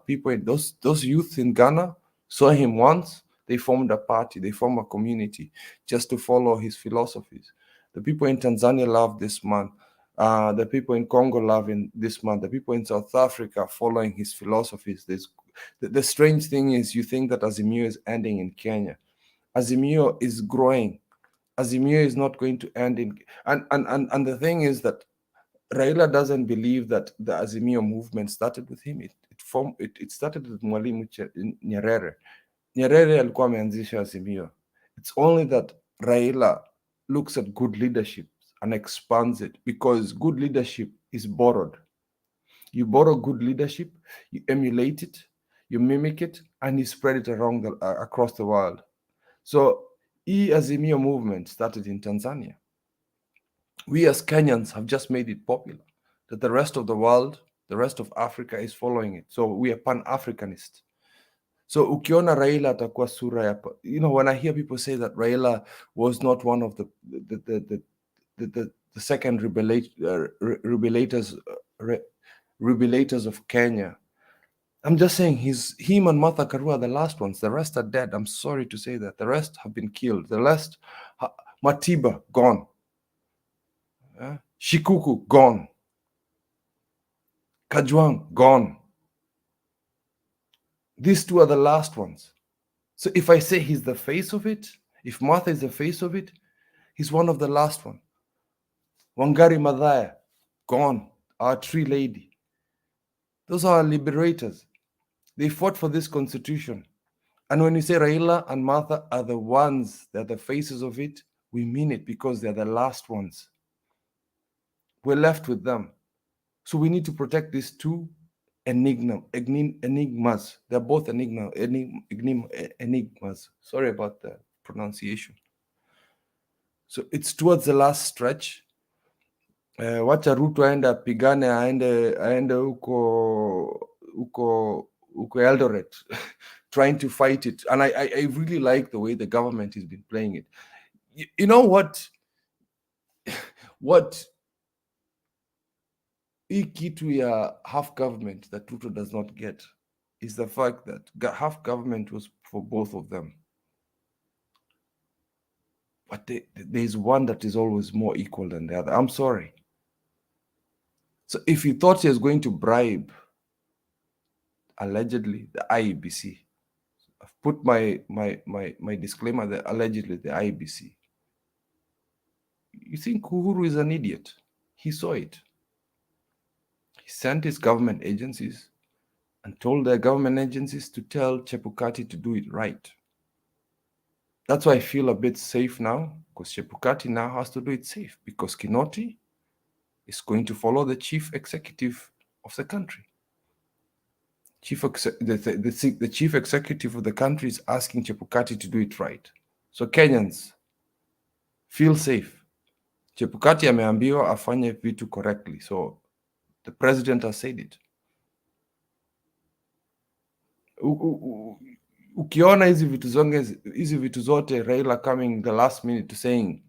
People, those youth in Ghana saw him once. They formed a party, they formed a community just to follow his philosophies. The people in Tanzania love this man. The people in Congo love this man. The people in South Africa following his philosophies. The strange thing is, you think that Azimio is ending in Kenya. Azimio is growing. Azimio is not going to end in... And the thing is that Raila doesn't believe that the Azimio movement started with him. It started with Mwalimu Nyerere. Nyerere alikuwa ameanzisha Azimio. It's only that Raila looks at good leadership and expands it, because good leadership is borrowed. You borrow good leadership, you emulate it, you mimic it, and you spread it around across the world. So, Azimio movement started in Tanzania. We as Kenyans have just made it popular, that the rest of the world, the rest of Africa is following it. So we are Pan-Africanist. So ukiona Raila atakuwa sura ya, when I hear people say that Raila was not one of the second rebelators of Kenya, I'm just saying him and Martha Karua are the last ones. The rest are dead. I'm sorry to say that. The rest have been killed. The rest, Matiba, gone. Shikuku, gone. Kajwang, gone. These two are the last ones. So if I say he's the face of it, if Martha is the face of it, he's one of the last one. Wangari Maathai, gone. Our tree lady. Those are our liberators. They fought for this constitution. And when you say Raila and Martha are the ones, they're the faces of it, we mean it, because they're the last ones. We're left with them. So we need to protect these two enigmas. They're both enigmas. Sorry about the pronunciation. So it's towards the last stretch. Wacha Ruto aende apigane, aende uko Eldoret, trying to fight it. And I really like the way the government has been playing it. You know what? Hii kitu ya half government that Ruto does not get is the fact that half government was for both of them. But there's one that is always more equal than the other. I'm sorry. So if he thought he was going to bribe, allegedly, the IEBC, I've put my disclaimer there, allegedly the IEBC. You think Uhuru is an idiot? He saw it. He sent his government agencies and told their government agencies to tell Chebukati to do it right. That's why I feel a bit safe now, because Chebukati now has to do it safe, because Kinoti is going to follow the chief executive of the country. The chief executive of the country is asking Chebukati to do it right. So Kenyans, feel safe. Chebukati ameambiwa afanye vitu correctly. So the president has said it. Ukiona hizi vitu zote Raila coming the last minute to saying,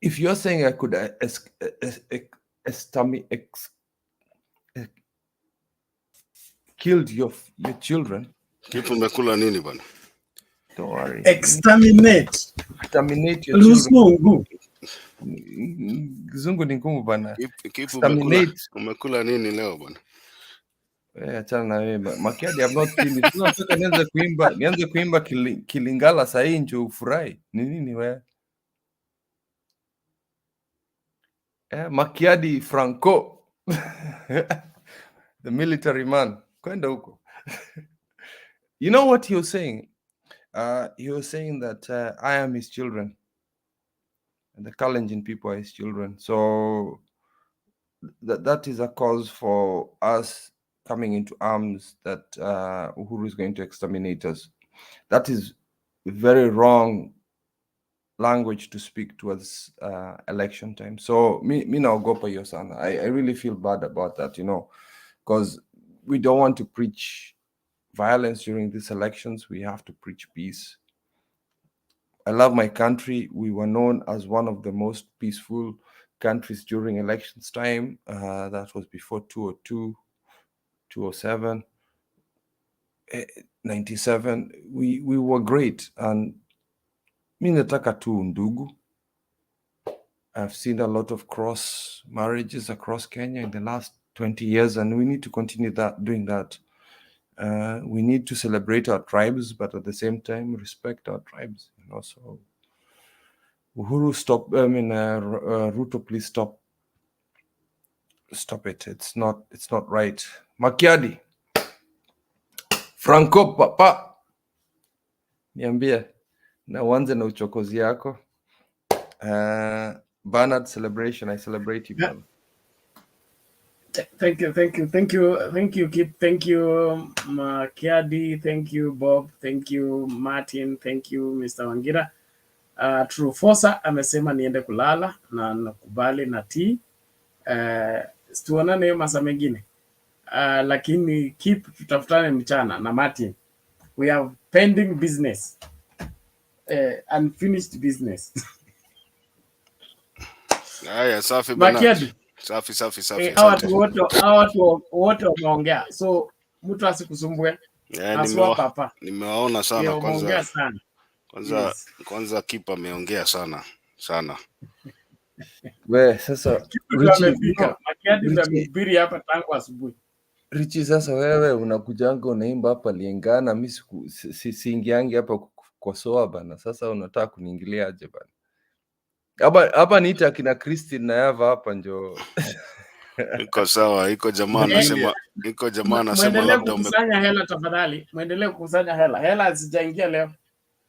if you're saying I could killed your children. Kipu umekula nini bwana? Don't worry. Exterminate your children. Kizungu ni ngumu bwana. Kipu umekula nini leo bwana? Achana na wewe. Makiadi, I've not seen it. Nataka nianze kuimba Kilingala saa hii ndio ufurahi. Ni nini wewe? Makiadi Franco. the military man. Kwenda huko. You know what he was saying? He was saying that I am his children. And the Kalenjin people are his children. So that is a cause for us coming into arms that Uhuru is going to exterminate us. That is very wrong language to speak towards election time. So me naogopa hiyo sana. I really feel bad about that, you know, because we don't want to preach violence during these elections. We have to preach peace. I love my country. We were known as one of the most peaceful countries during elections time. That was before 2002, 2007, 97. We were great. And mi nataka tu ndugu. I've seen a lot of cross marriages across Kenya in the last 20 years, and we need to continue doing that. We need to celebrate our tribes, but at the same time respect our tribes. You know, so Uhuru, stop. I mean, Ruto, please stop. Stop it. It's not right. Makiadi, Franco, papa, niambie na uanze na uchokozi yako. Bernard celebration. I celebrate you, brother. Thank you, Kip. Thank you, Makiadi. Thank you, Bob. Thank you, Martin. Thank you, Mr. Wangira. True Forza amesema niende kulala na nakubali na tea. Tuonane masaa mengine. Lakini Kip tutafutane mchana na Martin. We have pending business. Unfinished business. Haya, safi bana. Makiadi. Safi. Hawa wote wameongea. So mtu asikusumbue. Aswa papa. Nimewaona sana kwanza. Kwanza Kipa ameongea sana. We sasa Makiadi amehubiri hapa tangu asubuhi. Richi, sasa wewe unakujanga unaimba hapa Lingana, mimi siingiangi hapa kukosoa bana. Sasa unataka kuniingilia aje bana? Hapa niita akina Christine na Eva hapa njo. Iko sawa, iko jamaa anasema labda umekusanya hela tafadhali. Muendelee kukusanya hela. Hela hazijaingia leo.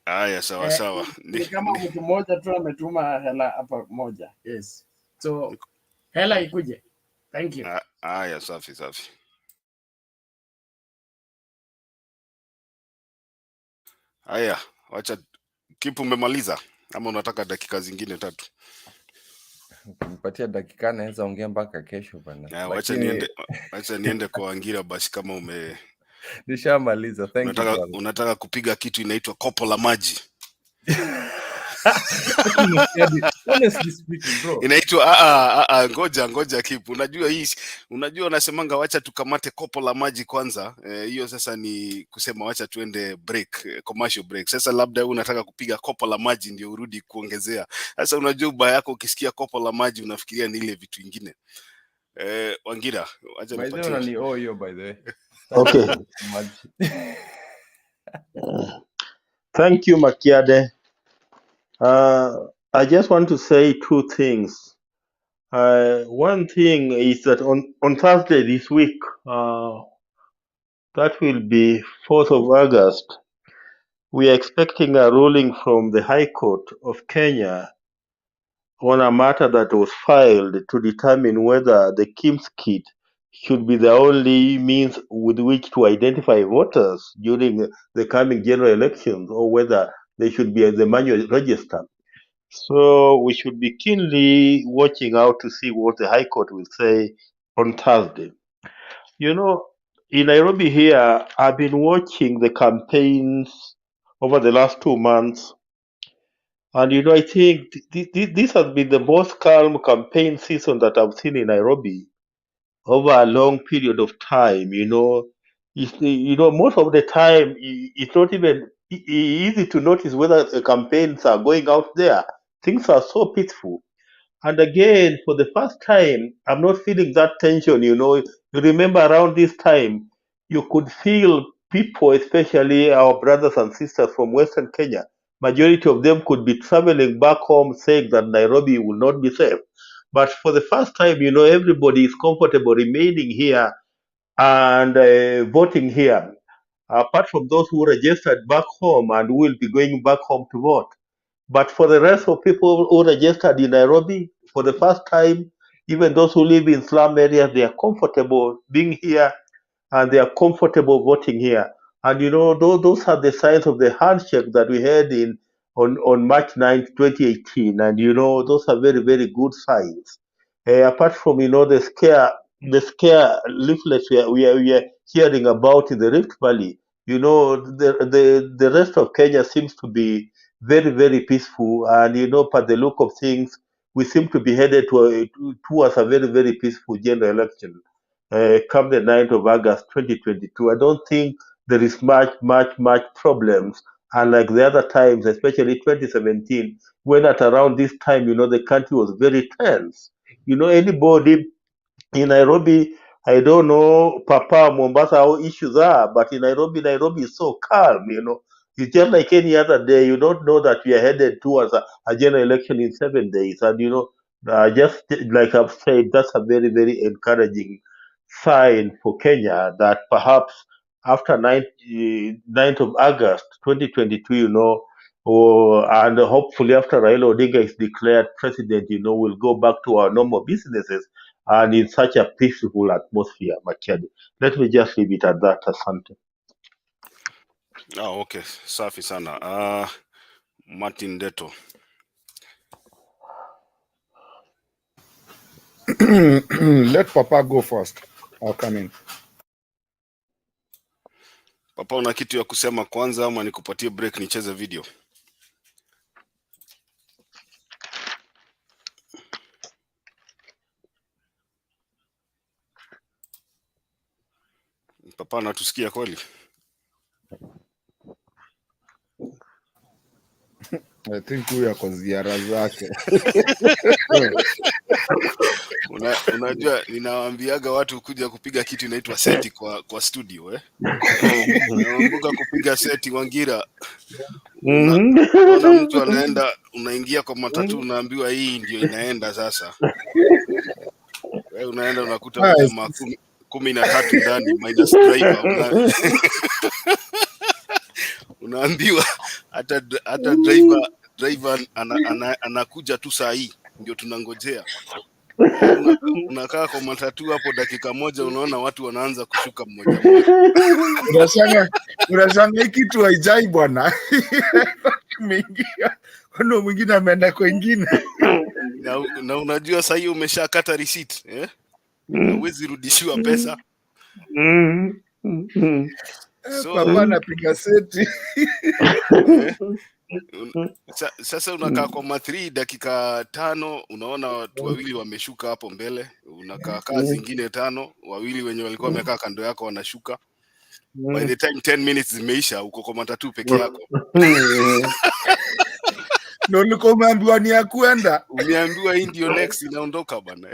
Haya, sawa. Ni kama mtu mmoja tu ametuma hela hapa moja. Yes. So hela ikuje. Thank you. Haya, safi. Haya, wacha Kipu, umemaliza ama unataka dakika zingine 3? Nipatia dakika naweza ongea mpaka kesho bana. Wacha niende kwa Wangira basi kama nishamaliza. Thank you. Unataka kupiga kitu inaitwa kopo la maji. Honestly speaking, bro. Inaitwa ngoja Kipu. Unajua unasemanga wacha tukamate kopo la maji kwanza. Hiyo sasa ni kusema wacha tuende break, commercial break. Sasa labda wewe unataka kupiga kopo la maji ndio urudi kuongezea. Sasa unajua ubaya yako ukisikia kopo la maji unafikiria ni ile vitu vingine. Wangira, acha nipatie. Hiyo by the way. Okay. Thank you, Makiade. I just want to say 2 things. One thing is that on Thursday this week, that will be 4th of August, we are expecting a ruling from the High Court of Kenya on a matter that was filed to determine whether the KIMS kit should be the only means with which to identify voters during the coming general elections, or whether they should be at the manual register. So we should be keenly watching out to see what the High Court will say on Thursday. You know, in Nairobi here, I've been watching the campaigns over the last 2 months. And, you know, I think this has been the most calm campaign season that I've seen in Nairobi over a long period of time. You know, most of the time, it's not even easy to notice whether the campaigns are going out there. Things are so peaceful. And again, for the first time, I'm not feeling that tension. You know, you remember around this time, you could feel people, especially our brothers and sisters from Western Kenya, majority of them could be traveling back home saying that Nairobi will not be safe. But for the first time, you know, everybody is comfortable remaining here and voting here, apart from those who registered back home and will be going back home to vote. But for the rest of people who registered in Nairobi for the first time, even those who live in slum areas, they are comfortable being here and they are comfortable voting here. And you know, those are the signs of the handshake that we had on March 9th, 2018. And you know, those are very, very good signs. Apart from, you know, the scare leaflets we are hearing about in the Rift Valley, you know, the rest of Kenya seems to be very, very peaceful. And you know, by the look of things, we seem to be headed towards a very, very peaceful general election. Come the 9th of August 2022. I don't think there is much problems. Unlike the other times, especially 2017, when at around this time, you know, the country was very tense. You know, anybody in Nairobi, I don't know, Papa, Mombasa, how issues are, but in Nairobi is so calm, you know. It's just like any other day. You don't know that we are headed towards a general election in 7 days. And, you know, just like I've said, that's a very, very encouraging sign for Kenya that perhaps after 9th of August 2022, you know, and hopefully after Raila Odinga is declared president, you know, we'll go back to our normal businesses and in such a peaceful atmosphere, Machadi. Let me just leave it at that, asante. Oh, okay. Safi sana. Martin Deto. Let Papa go first. I'll come in. Papa, una kitu ya kusema kwanza ama nikupatie break nicheze video? Papa, natusikia kweli? I think huyu ako ziara zake. Unajua ninawaambiaga watu kuja kupiga kitu inaitwa seti kwa studio naombuka kupiga seti Wangira. Unaona mtu anaenda, unaingia kwa matatu unaambiwa hii ndio inaenda sasa. Wewe unaenda unakuta jamaa 13 ndani minus driver. Unaambiwa hata driver anakuja tu saa hii ndio tunangojea. Unakaa kwa matatu hapo dakika moja unaona watu wanaanza kushuka mmoja mmoja. Unashanga kitu haijai bwana. Umeingia kuna mwingine ameenda kwingine. Na unajua sasa hiyo umeshakata receipt na huwezi rudishiwa pesa. So Papa anapiga seti. Sasa unakaa kwa 3 dakika 5 unaona watu wawili wameshuka hapo mbele, unakaa zingine 5 wawili wenye walikuwa wamekaa kando yako wanashuka. By the time 10 minutes zimeisha uko kwa matatu peke yako. Ndio niko umeambiwa ni ya kwenda. Umeambiwa hii ndio next inaondoka bwana.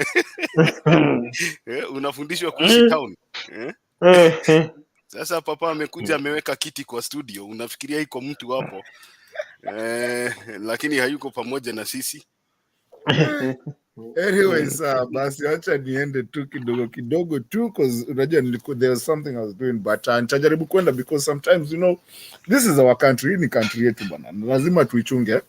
Unafundishwa kuishi town. Sasa Papa amekuja ameweka kiti kwa studio, unafikiria iko mtu hapo. Lakini hayuko pamoja na sisi. Anyways, basi acha niende tu kidogo tu cause unajua there was something I was doing but nitajaribu kwenda because sometimes you know this is our country, ni country yetu bana. Lazima tuichunge.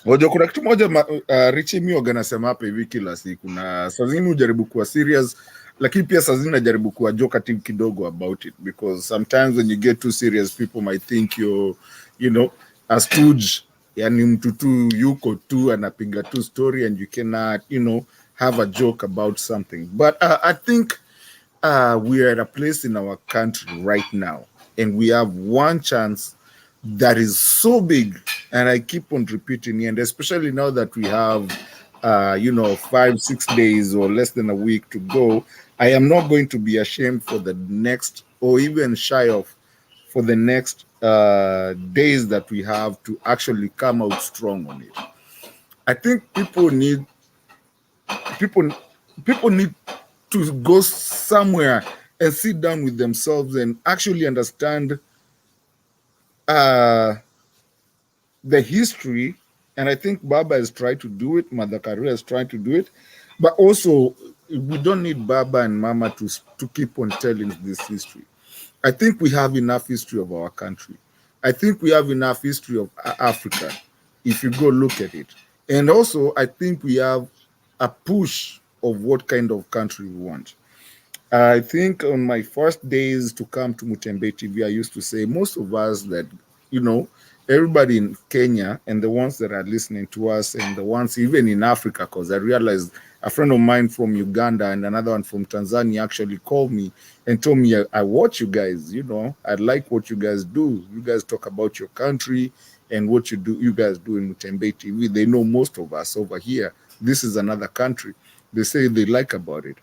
Unajua kuna kitu moja Richie Mioga anasema hapa hivi kila siku na saa zingine ujaribu kuwa serious lakini pia saa zingine najaribu kuwa jokative kidogo about it because sometimes when you get too serious people might think you know a stooge, yani mtu tu yuko tu anapiga tu story and you cannot, you know, have a joke about something. But I think we are at a place in our country right now and we have one chance that is so big and I keep on repeating it, and especially now that we have you know 5-6 days or less than a week to go, I am not going to be ashamed for the next or even shy of for the next days that we have to actually come out strong on it. I think people need to go somewhere and sit down with themselves and actually understand the history. And I think Baba has tried to do it, Mother Karua is trying to do it, but also we don't need Baba and Mama to keep on telling this history. I think we have enough history of our country. I think we have enough history of Africa, if you go look at it. And also, I think we have a push of what kind of country we want. I think on my first days to come to Mutembei TV, I used to say most of us that, you know, everybody in Kenya and the ones that are listening to us and the ones even in Africa, because I realized a friend of mine from Uganda and another one from Tanzania actually called me and told me, I watch you guys, you know, I like what you guys do. You guys talk about your country and what you guys do in Mutembei TV. They know most of us over here. This is another country. They say they like about it.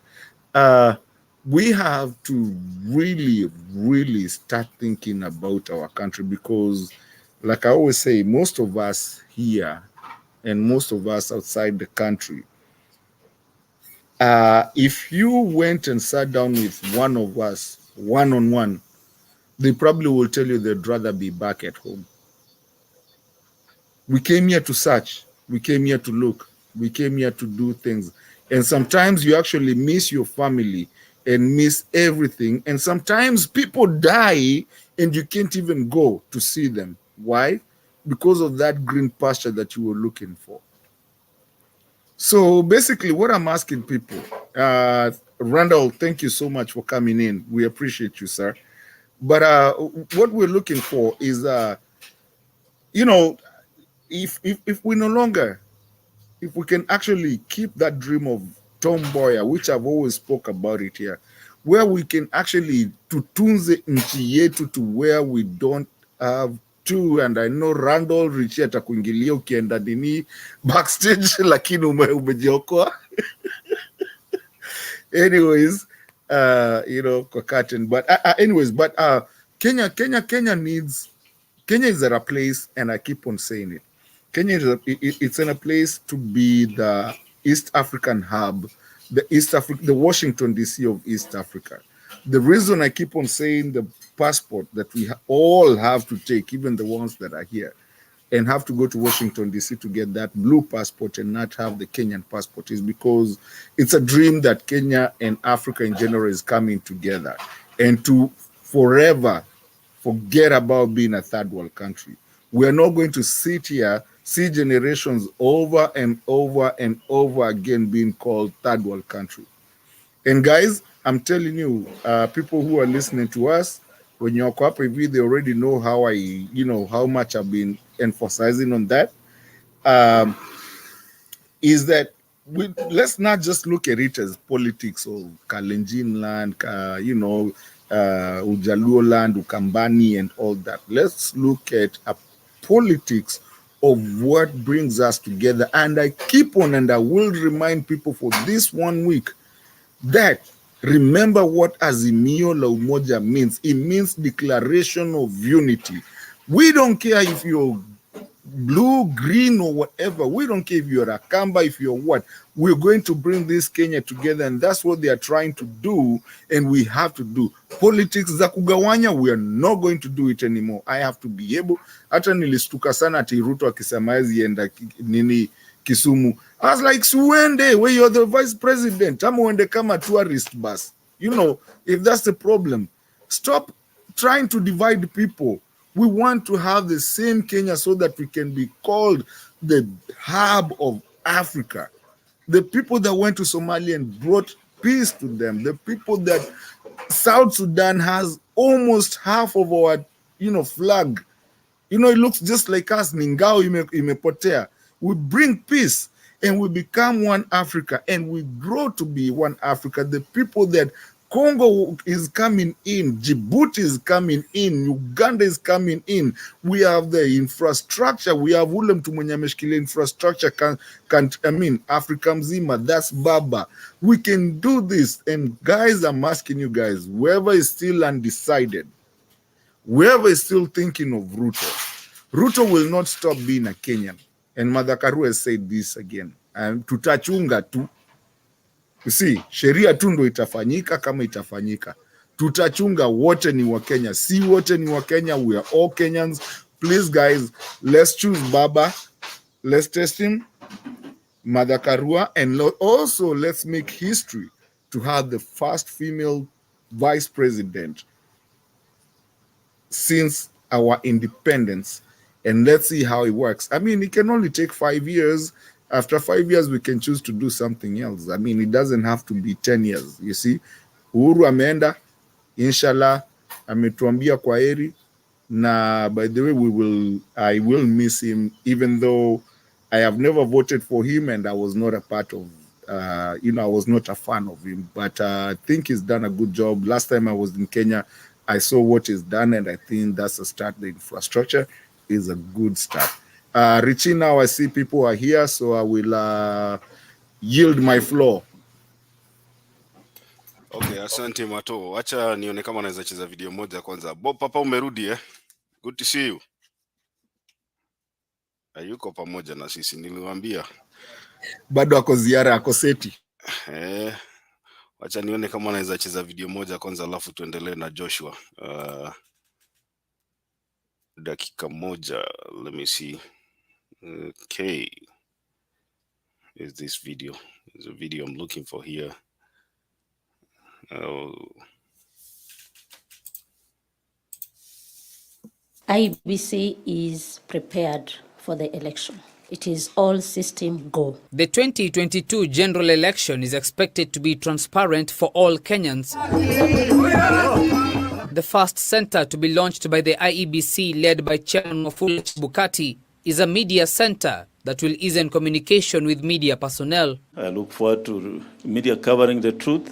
We have to really, really start thinking about our country because, like I always say, most of us here and most of us outside the country, if you went and sat down with one of us one-on-one, they probably will tell you they'd rather be back at home. We came here to search. We came here to look. We came here to do things. And sometimes you actually miss your family and miss everything. And sometimes people die and you can't even go to see them. Why? Because of that green pasture that you were looking for. So basically what I'm asking people, Randall, thank you so much for coming in. We appreciate you, sir. But what we're looking for is, you know, if we no longer, if we can actually keep that dream of tomboya, which I've always spoke about it here, where we can actually tutunze nchi yetu to where we don't have to, and I know Randall Richie atakuingilia ukienda dini backstage lakini umejiokoa. Anyways, you know, kwa curtain, but anyways, but Kenya is at a place, and I keep on saying it. Kenya is it's in a place to be the East African hub, the Washington DC of East Africa. The reason I keep on saying the passport that we all have to take, even the ones that are here, and have to go to Washington DC to get that blue passport and not have the Kenyan passport, is because it's a dream that Kenya and Africa in general is coming together, and to forever forget about being a third world country. We are not going to sit here, see generations over and over and over again being called third world country. And guys, I'm telling you, people who are listening to us, when you're cooperative, they already know how how much I've been emphasizing on that. Is that let's not just look at it as politics of Kalenjin land, Ujaluo land, Ukambani, and all that. Let's look at a politics of what brings us together. And I keep on, and I will remind people for this 1 week that remember what Azimio la Umoja means. It means declaration of unity. We don't care if you're blue, green, or whatever. We don't care if you're a Kamba, if you're what. We're going to bring this Kenya together, and that's what they are trying to do, and we have to do. Politics za kugawanya, we are not going to do it anymore. I have to be able. Hata nilistuka sana ati Ruto akisema enda nini Kisumu. I was like, Suende, where you're the vice president. I'm going to come a tourist bus. You know, if that's the problem, stop trying to divide people. We want to have the same Kenya so that we can be called the hub of Africa. The people that went to Somalia and brought peace to them. The people that South Sudan has almost half of our, flag. It looks just like us. Ningao imepotea. We bring peace and we become one Africa, and we grow to be one Africa. The people that Congo is coming in, Djibouti is coming in, Uganda is coming in. We have the infrastructure. We have ule mtu mwenye ameshikilia infrastructure Africa mzima. That's Baba. We can do this. And guys, I'm asking you guys, whoever is still undecided, whoever is still thinking of Ruto will not stop being a Kenyan. And Madakaru has said this again. And tutachunga tu. You see, sheria tu ndo itafanyika kama itafanyika. Tutachunga, wote ni wa Kenya. Si wote ni wa Kenya. We are all Kenyans. Please, guys, let's choose Baba. Let's test him. Madakarua. And also, let's make history. to have the first female vice president since our independence, and let's see how it works. I mean, it can only take 5 years. After 5 years, we can choose to do something else. I mean, it doesn't have to be 10 years. You see, Uhuru ameenda, inshallah, ametuambia kwaheri. Na, by the way, I will miss him, even though I have never voted for him and I was not a part of, I was not a fan of him. But I think he's done a good job. Last time I was in Kenya, I saw what he's done, and I think that's a start. The infrastructure is a good start. Richie, now I see people are here, so I will yield my floor. Okay, asante Mato. Wacha nione kama naweza cheza video moja kwanza. Bob, papa umerudi eh? Good to see you. Hayuko pamoja na sisi, niliwaambia. Bado ako ziara, ako seti. Wacha nione kama naweza cheza video moja kwanza, alafu tuendelee na Joshua. Dakika moja, let me see. Okay. Is this video? There's a video I'm looking for here. IEBC is prepared for the election. It is all system go. The 2022 general election is expected to be transparent for all Kenyans. The first center to be launched by the IEBC, led by Chairman Wafula Chebukati, is a media center that will ease in communication with media personnel. I look forward to media covering the truth,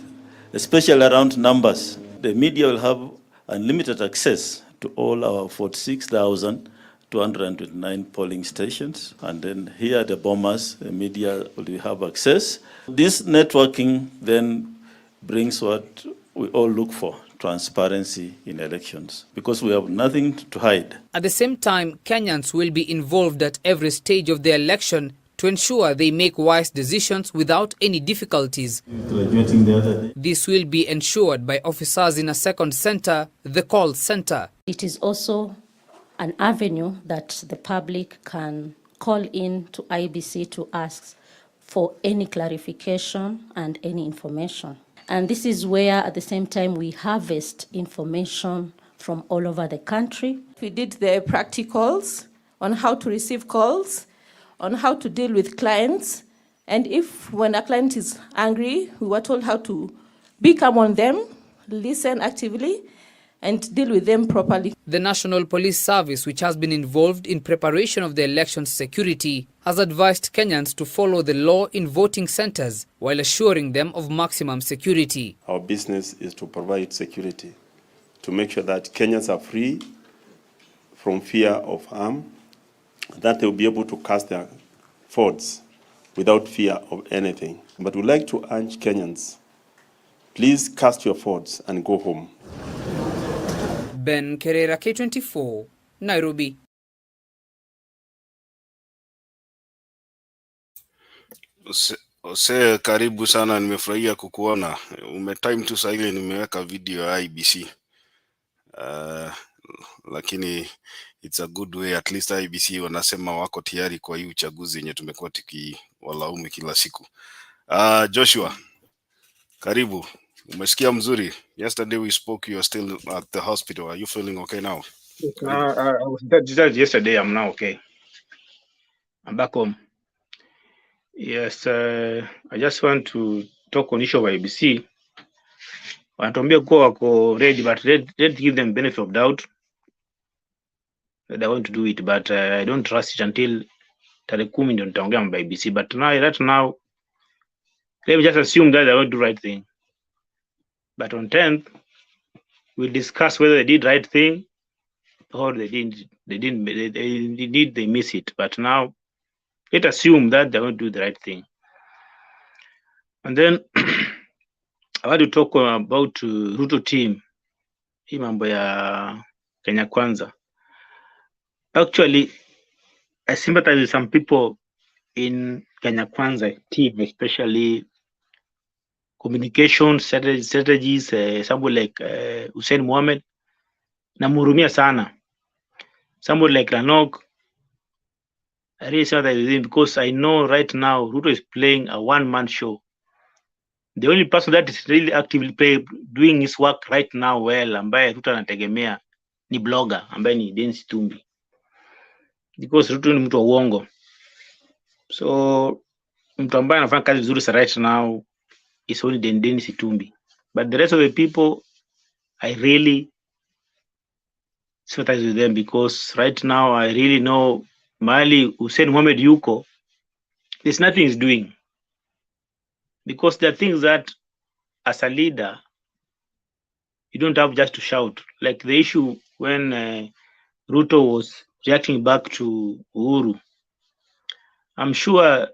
especially around numbers. The media will have unlimited access to all our 46,229 polling stations. And then here at the Bomas, the media will have access. This networking then brings what we all look for, transparency in elections, because we have nothing to hide. At the same time, Kenyans will be involved at every stage of the election to ensure they make wise decisions without any difficulties. This will be ensured by officers in a second center, the call center. It is also an avenue that the public can call in to IEBC to ask for any clarification and any information. And this is where, at the same time, we harvest information from all over the country. We did the practicals on how to receive calls, on how to deal with clients. And if when a client is angry, we were told how to be calm on them, listen actively, and deal with them properly. The National Police Service, which has been involved in preparation of the election security, has advised Kenyans to follow the law in voting centers while assuring them of maximum security. Our business is to provide security, to make sure that Kenyans are free from fear of harm, that they will be able to cast their votes without fear of anything. But we'd like to urge Kenyans, please cast your votes and go home. Ben Kerera, K24, Nairobi. Ose, karibu sana, nimefurahia kukuona. Umetime tu saa ile nimeweka video ya IEBC. Lakini it's a good way, at least IEBC wanasema wako tayari kwa hii uchaguzi yenye tumekuwa tukiwalaumu kila siku. Joshua, karibu. Umesikia mzuri? Yesterday we spoke, you are still at the hospital. Are you feeling okay now? I was discharged yesterday. I'm now okay. I'm back home. Yes, I just want to talk on issue of IEBC. Wanatuambia kuwa wako ready, but let's give them benefit of doubt. They're going to do it, but I don't trust it until tarehe 10 ndio nitaongea mambo ya IEBC. But right now, let me just assume that they're going to do the right thing. But on 10th, we'll discuss whether they did right thing or they miss it. But now, let's assume that they're going to do the right thing. And then I want to talk about Ruto team. Hii mambo ya Kenya Kwanza. Actually, I sympathize with some people in Kenya Kwanza team, especially communication strategies, somebody like Hussein Mohamed. Namhurumia sana. Somebody like Lanok. I really sympathize with him because I know right now Ruto is playing a one-man show. The only person that is really actively doing his work right now well, ambaye Ruto anategemea ni blogger ambaye ni Dennis Tumbi, because Ruto ni mtu wa uongo. So mtu ambaye anafanya kazi vizuri right now is only Dennis Tumbi, but the rest of the people I really sympathize with them, because right now I really know Mali Hussein Mohamed yuko, there's nothing he's doing, because there are things that as a leader you don't have just to shout. Like the issue when Ruto was reacting back to Uhuru, I'm sure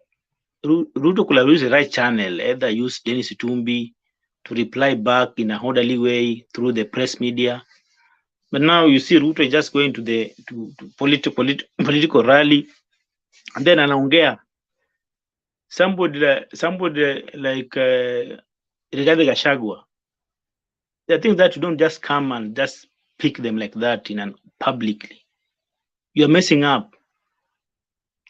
Ruto could have used the right channel, either use Dennis Tumbi to reply back in an orderly way through the press media. But now you see Ruto is just going to the political rally, and then anaongea somebody like Rigathi Gachagua. There are things that you don't just come and just pick them like that in publicly. You're messing up.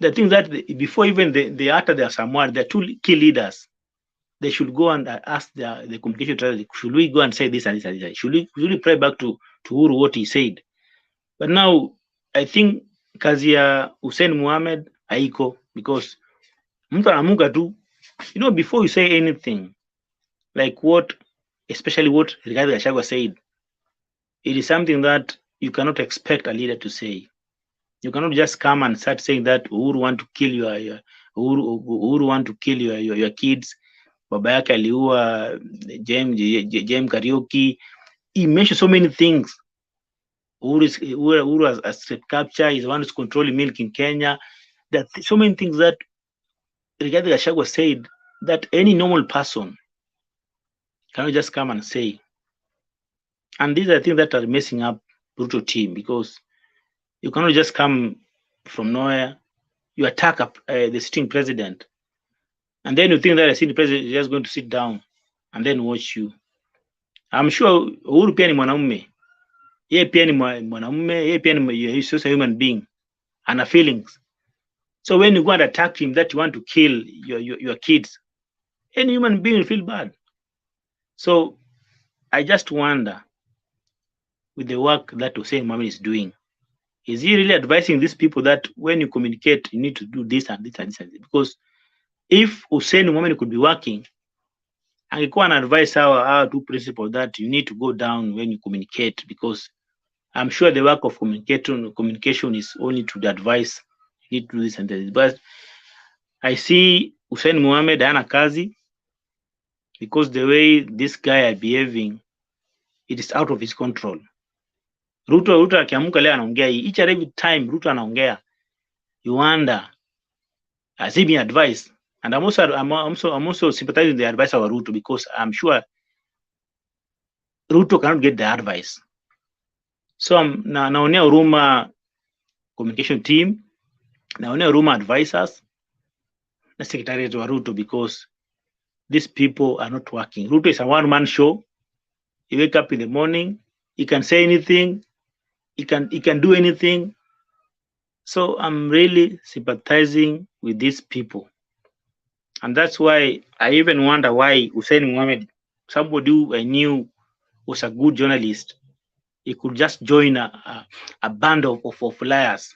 The things that before even they utter their somewhere, they're two key leaders. They should go and ask the communication strategy. Should we go and say this and this and this? Should we reply back to Uhuru what he said? But now I think kazi ya Hussein Mohamed haiko, because mtu anamuka tu, you know, before you say anything, like what, especially what Rigathi Gachagua said, it is something that you cannot expect a leader to say. You cannot just come and start saying that Uhuru want to kill Uhuru want to kill your kids. Baba yake aliua James Kariuki. He mentioned so many things. Uhuru has state capture. He's the one who's controlling milk in Kenya. There are so many things that Rigathi Gachagua said that any normal person cannot just come and say. And these are things that are messing up Ruto team, because you cannot just come from nowhere. You attack the sitting president, and then you think that the sitting president is just going to sit down and then watch you. I'm sure Uhuru pia ni mwanamume. Yeye pia ni mwanamume. Yeye pia he's also a human being. Ana feelings. So when you go and attack him that you want to kill your kids, any human being will feel bad. So I just wonder, with the work that Hussein Mohamed is doing, is he really advising these people that when you communicate, you need to do this and this and this? Because if Hussein Mohamed could be working, angekuwa an advice our two principles that you need to go down when you communicate, because I'm sure the work of communication is only to the advice, you need to do this and that. But I see Hussein Mohamed hana kazi, because the way this guy are behaving, it is out of his control. Ruto akiamuka leo anaongea, each and every time Ruto anaongea, you wonder, has he been advised? And I'm also sympathizing with the advice of Ruto, because I'm sure Ruto cannot get the advice. So naonea huruma communication team, naonea huruma advisors, na secretariat wa Ruto, because these people are not working. Ruto is a one-man show. You wake up in the morning, he can say anything, he can do anything. So I'm really sympathizing with these people. And that's why I even wonder why Hussein Mohamed, somebody who I knew was a good journalist, he could just join a band of liars.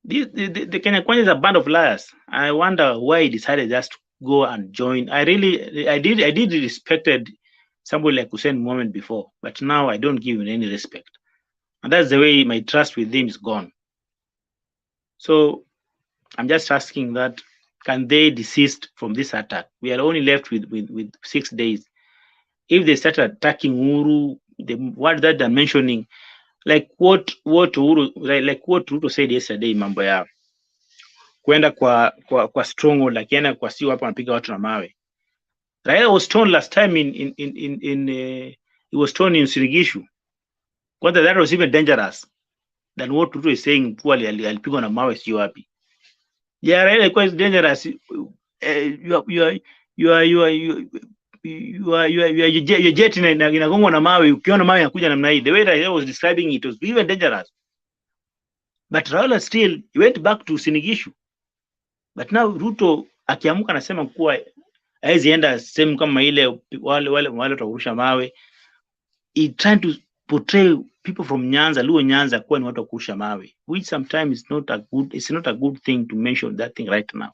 The Kenya Kwanza is a band of liars. I wonder why he decided just to go and join. I did respected somebody like Hussein Mohamed before, but now I don't give him any respect. And that's the way my trust with him is gone. So I'm just asking that, can they desist from this attack? We are only left with 6 days. If they start attacking Uhuru, what that they're mentioning, like what Ruto said yesterday, mambo ya kwenda kwa stronghold, akienda kwa sio hapa anapiga watu na mawe. Raila was torn last time he was torn in Sirigishu. Whether that was even dangerous than what Ruto is saying, poorly alipigwa na mawe sio wapi. Yeah, Raila is quite dangerous. Your jet inagongwa na mawe, ukiona mawe yanakuja namna hii. The way Raila was describing it was even dangerous. But Raila still, he went back to Sinigishu. But now Ruto akiamuka anasema kuwa haizi enda sehemu kama ile wale watarusha mawe. He trying to portray people from Nyanza, Luo Nyanza, kuwa ni watu wa kurusha mawe, which sometimes it's not a good thing to mention that thing right now.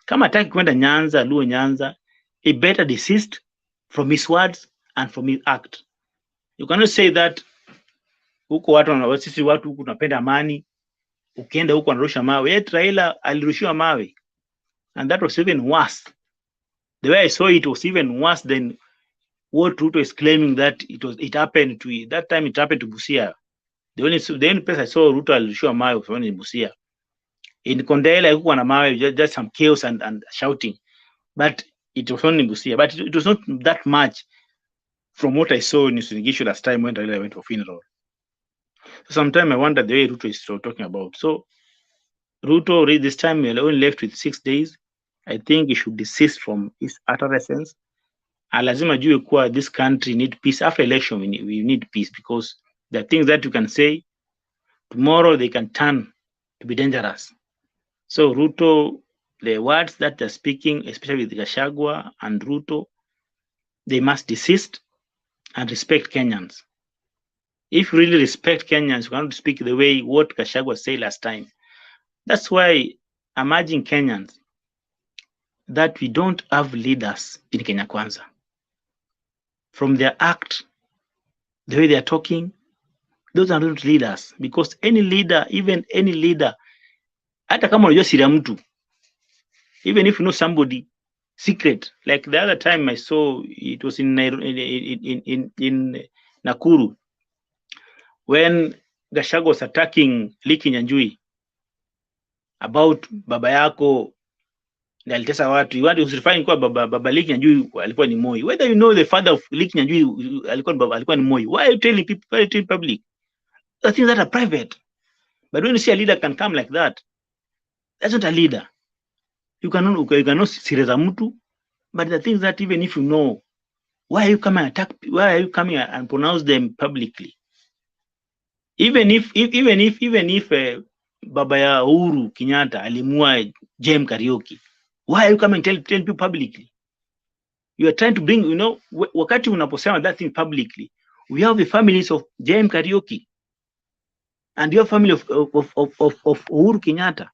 Kama hataki kwenda Nyanza, Luo Nyanza, he better desist from his words and from his act. You cannot say that huko sisi watu huku tunapenda amani, ukienda huko anarusha mawe. Yet Raila alirushiwa mawe, and that was even worse. The way I saw it was even worse than what Ruto is claiming that it happened to. That time it happened to Busia. The only place I saw Ruto alirushiwa mawe was in Busia. In Kondele huko na mawe, just some chaos and shouting, but it was only in Busia. But it was not that much from what I saw in Sinigisho last time when Raila went for funeral. So sometimes I wonder the way Ruto is talking about. So Ruto, this time we're only left with 6 days. I think he should desist from his utterances. Lazima jue kuwa this country need peace. After election, we need peace, because there are things that you can say tomorrow they can turn to be dangerous. So Ruto, the words that they're speaking, especially with Gachagua and Ruto, they must desist and respect Kenyans. If you really respect Kenyans, you cannot speak the way what Gachagua said last time. That's why I'm urging Kenyans that we don't have leaders in Kenya Kwanza. From their act, the way they are talking, those are not leaders. Because any leader, even any leader, hata kama unajua siri ya mtu, even if you know somebody secret, like the other time I saw, it was in Nakuru, when Gachagua was attacking Liki Nyanjui about baba yako na alitesa watu. You want to refer kwa baba Liki Nyanjui alikuwa ni Moi. Whether you know the father of Liki Nyanjui alikuwa ni Moi, why are you telling people, why are you telling public? The things that are private. But when you see a leader can come like that, that's not a leader. You cannot sireza mtu, but the things that even if you know, why are you coming and attack? Why are you coming and pronounce them publicly? Even if baba ya Uhuru Kenyatta alimua Jem Karaoke, why are you coming and tell people publicly? You are trying to bring, wakati unaposema that thing publicly, we have the families of Jem Karaoke, and your family of Uhuru Kenyatta.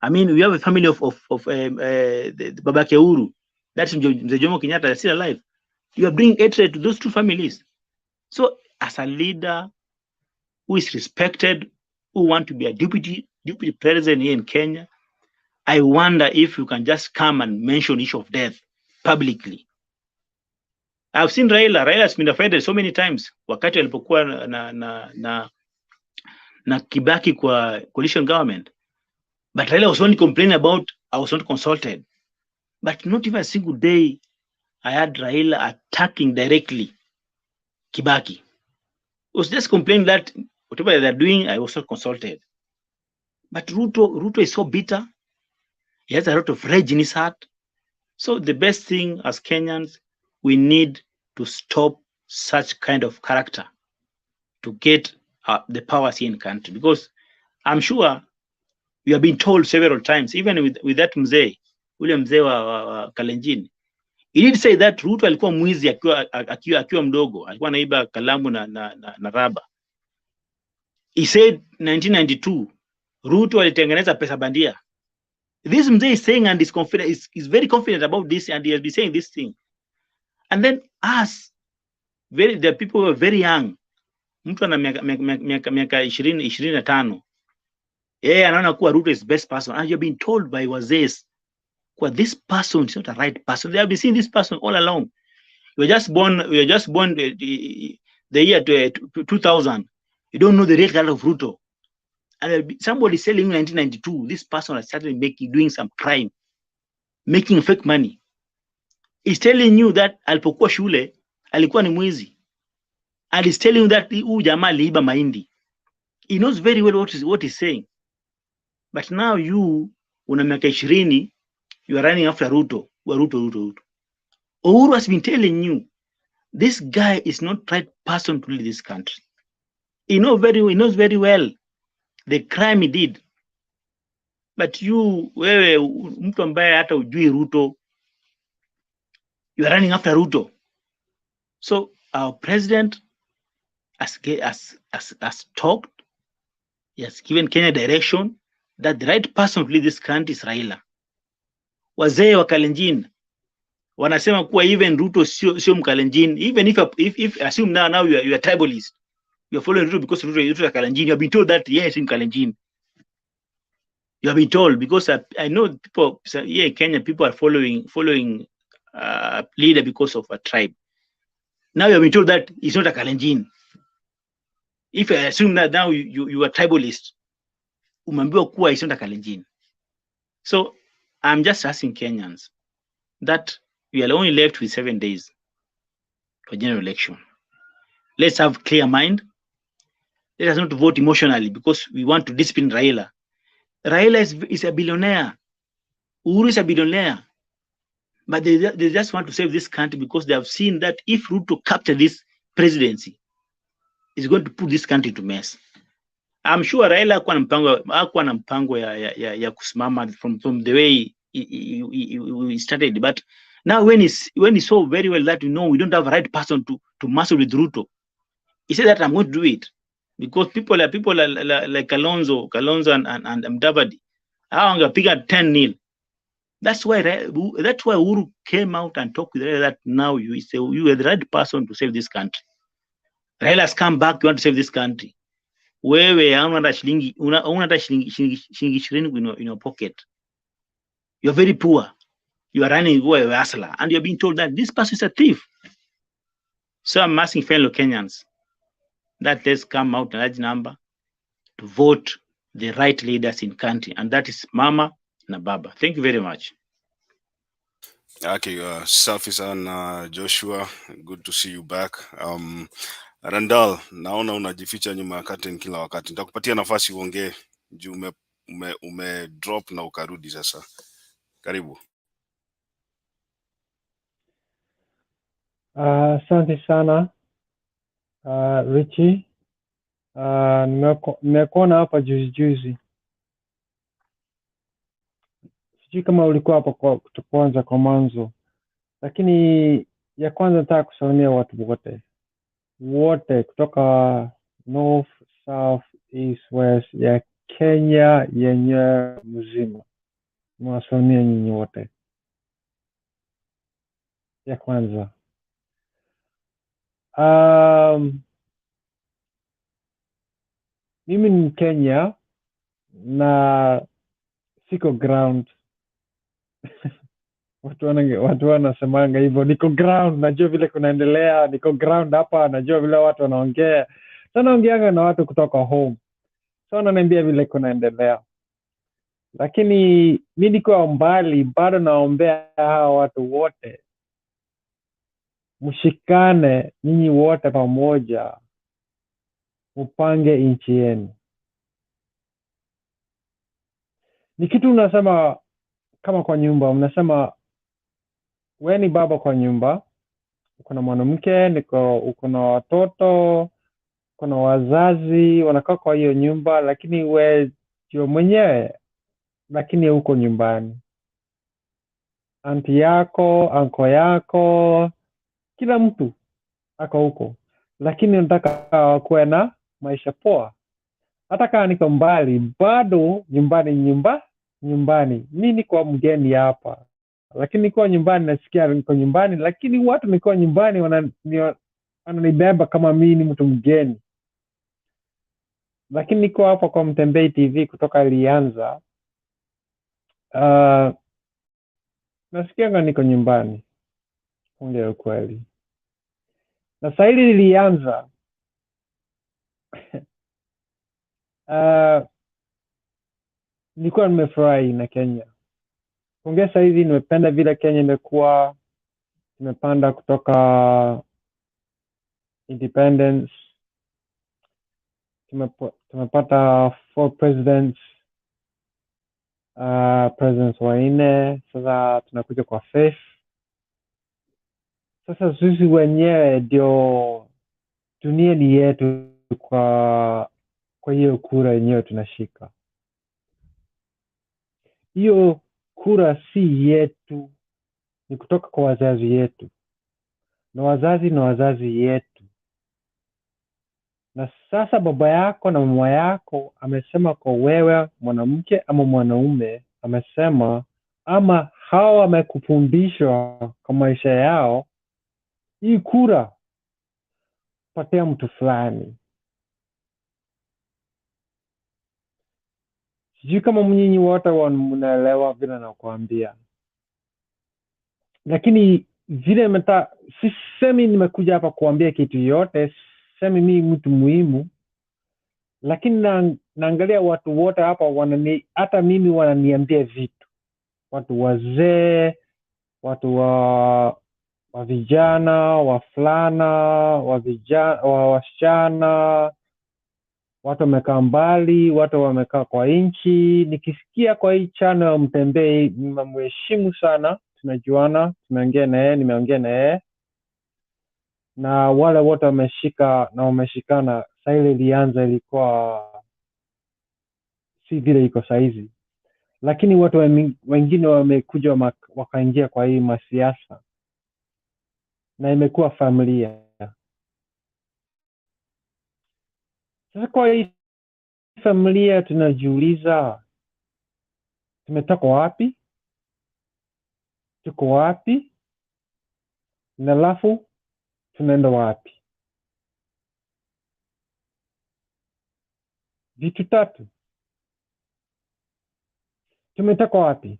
I mean, we have a family of Baba Uhuru, that's Mzee Jomo Kenyatta, that's still alive. You are bringing hatred to those two families. So, as a leader who is respected, who want to be a deputy president here in Kenya, I wonder if you can just come and mention issue of death publicly. I've seen Raila has been offended so many times. Wakati alipokuwa na Kibaki kwa coalition government. But Raila was only complaining about, I was not consulted. But not even a single day I had Raila attacking directly Kibaki. He was just complaining that whatever they're doing, I was not consulted. But Ruto is so bitter. He has a lot of rage in his heart. So the best thing as Kenyans, we need to stop such kind of character to get the powers here in the country. Because I'm sure you have been told several times, even with that mzee, William mzee wa Kalenjin, he did say that Ruto alikuwa mwizi akiwa mdogo, alikuwa anaiba kalamu na raba. He said 1992, Ruto alitengeneza pesa bandia. This mzee is saying, and is confident, is very confident about this, and he has been saying this thing. And then us, the people were very young. Mtu ana miaka 25. Anaona kuwa Ruto is the best person. And you've been told by wazees, this person is not a right person. They have been seeing this person all along. You were just born the year 2000. You don't know the real color of Ruto. And somebody selling in 1992, this person has started doing some crime, making fake money. He's telling you that alipokuwa shule, alikuwa ni mwizi. And he's telling you that huyu jamaa aliiba mahindi. He knows very well what he's saying. But now you, una miaka 20, you are running after Ruto. Ruto. Uhuru has been telling you, this guy is not the right person to lead this country. He knows very well the crime he did. But you, wewe mtu ambaye hata ujui Ruto, You are running after Ruto. So our president has talked, he has given Kenya direction that the right person to lead this country is Raila. Wazee wa Kalenjin wanasema kuwa even Ruto sio Mkalenjin. Even if assume now you are tribalist, you are following Ruto because Ruto is Kalenjin. You have been told that yes, in Kalenjin. You have been told, because I know people here in Kenya, people are following leader because of a tribe. Now you have been told that he's not a Kalenjin. If I assume that now you are tribalist, umeambiwa kuwa he's not a Kalenjin. So I'm just asking Kenyans that we are only left with 7 days for general election. Let's have clear mind. Let us not vote emotionally because we want to discipline Raila. Raila is a billionaire. Uhuru is a billionaire. But they just want to save this country because they have seen that if Ruto capture this presidency, it's going to put this country to mess. I'm sure Raila hakuwa na mpango ya kusimama from the way he started. But now when he saw very well that we don't have a right person to muscle with Ruto, he said that I'm going to do it. Because people like Kalonzo and Mudavadi, wangepiga 10-0. That's why Uhuru came out and talked with Raila that now you are the right person to save this country. Raila has come back, you want to save this country. Wewe una shilingi 20 in your pocket. You're very poor. You are running away a hustler, and you're being told that this person is a thief. So I'm asking fellow Kenyans that let's come out in a large number to vote the right leaders in country, and that is Mama na Baba. Thank you very much. Okay, safi sana Joshua, good to see you back. Randall, naona unajificha nyuma ya curtain kila wakati. Nitakupatia nafasi uongee juu ume drop na ukarudi sasa. Karibu. Asante sana Richie. Nimekuona hapa juzi. Sijui kama ulikuwa hapa kwanza kwa mwanzo. Lakini ya kwanza nataka kusalimia watu wote kutoka north, south, east, west ya Kenya yenye mzima. Nawasalimia nyinyi wote. Ya kwanza. Mimi ni Mkenya na siko ground. Watu wanasemanga hivyo, niko ground, najua vile kunaendelea, niko ground hapa, najua vile watu wanaongea. Sasa naongeanga na watu kutoka home. Sasa wananiambia vile kunaendelea. Lakini mimi niko mbali, bado naombea hawa watu wote. Mshikane nyinyi wote pamoja. Upange nchi yenu. Ni kitu unasema kama kwa nyumba, unasema wewe ni baba kwa nyumba, uko na mwanamke, uko na watoto, uko na wazazi, wanakaa kwa hiyo nyumba, lakini wewe ndio mwenyewe, lakini uko nyumbani. Aunti yako, anko yako, kila mtu ako huko. Lakini unataka kuwe na maisha poa. Hata kama niko mbali, bado nyumbani. Mimi niko mgeni hapa. Lakini niko nyumbani, nasikia niko nyumbani, lakini watu niko nyumbani wananibeba kama mimi ni mtu mgeni. Lakini niko hapa kwa Mutembei TV kutoka ilianza. Nasikia niko nyumbani. Ongea ukweli. Na sasa hili lilianza. Nilikuwa nimefurahi na Kenya. Kuongea hivi nimependa vile Kenya imekuwa, tumepanda kutoka independence. Tumepata 4 presidents. Presidents wanne, sasa tunakuja kwa 5th. Sasa sisi wenyewe ndio dunia ni yetu kwa hiyo kura yenyewe tunashika. Hiyo kura si yetu, ni kutoka kwa wazazi yetu, na wazazi yetu. Na sasa baba yako na mama yako amesema kwa wewe mwanamke ama mwanaume, amesema ama hao wamekufundishwa kwa maisha yao, hii kura patia mtu fulani. Sijui kama mnyinyi wote mnaelewa vile nakuambia. Lakini vile sisemi nimekuja hapa kuambia kitu yote, sisemi mimi mtu muhimu, lakini naangalia watu wote hapa hata mimi wananiambia vitu. Watu wazee, watu wa vijana, wavulana, wasichana, watu wamekaa mbali, watu wamekaa kwa nchi. Nikisikia kwa hii channel Mutembei, nimemheshimu sana, tunajuana, nimeongea na yeye. Na wale wote wameshikana, saa ile ilianza ilikuwa si vile iko saizi. Lakini watu wengine wamekuja wakaingia kwa hii masiasa. Na imekuwa familia. Sasa kwa hii familia tunajiuliza, tumetoka wapi? Tuko wapi? Na alafu tunaenda wapi? Vitu tatu. Tumetoka wapi?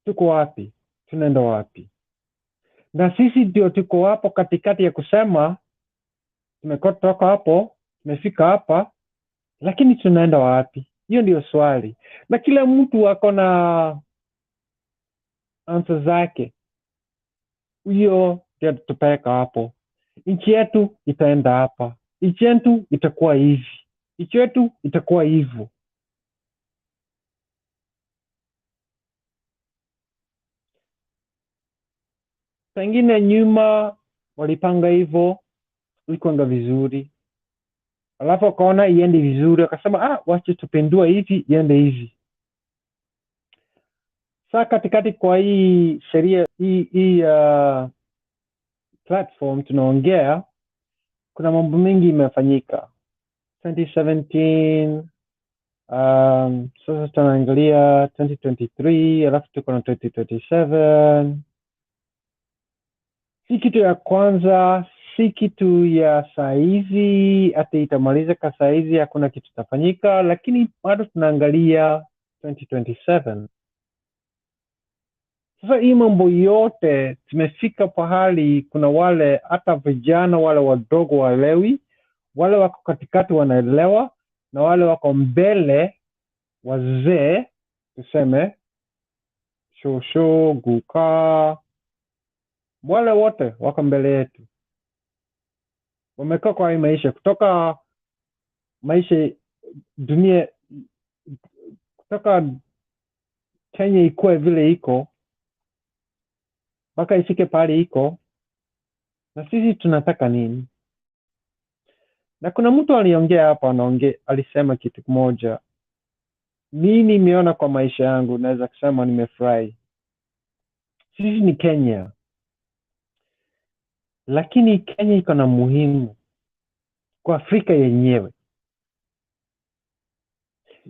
Tuko wapi? Tunaenda wapi? Na sisi ndio tuko hapo katikati ya kusema tumetoka hapo, tumefika hapa, lakini tunaenda wapi? Hiyo ndio swali. Na kila mtu ako na answer zake. Hiyo ndio tutapeleka hapo. Nchi yetu itaenda hapa. Nchi yetu itakuwa hivi. Nchi yetu itakuwa hivyo. Pengine nyuma walipanga hivyo, ilikuwa vizuri. Alafu wakaona iende vizuri, wakasema wacha tupendua hivi, iende hivi. Sasa katikati kwa hii sheria, hii platform tunaongea, kuna mambo mengi imefanyika. 2017, sasa tunaangalia 2023, alafu tuko na 2027. Si kitu ya kwanza, si kitu ya saa hizi, hata itamaliza kwa saa hizi hakuna kitu tafanyika, lakini bado tunaangalia 2027. Sasa hii mambo yote tumefika pahali kuna wale hata vijana wale wadogo waelewi, wale wako katikati wanaelewa, na wale wako mbele wazee tuseme shosho guka, wale wote wako mbele yetu. Wamekaa kwa hii maisha, kutoka maisha dunia, kutoka Kenya ikuwe vile iko mpaka ifike pale iko. Na sisi tunataka nini? Na kuna mtu aliongea hapa, alisema kitu moja mimi nimeona kwa maisha yangu, naweza kusema nimefurahi. Sisi ni Kenya, lakini Kenya iko na muhimu kwa Afrika yenyewe.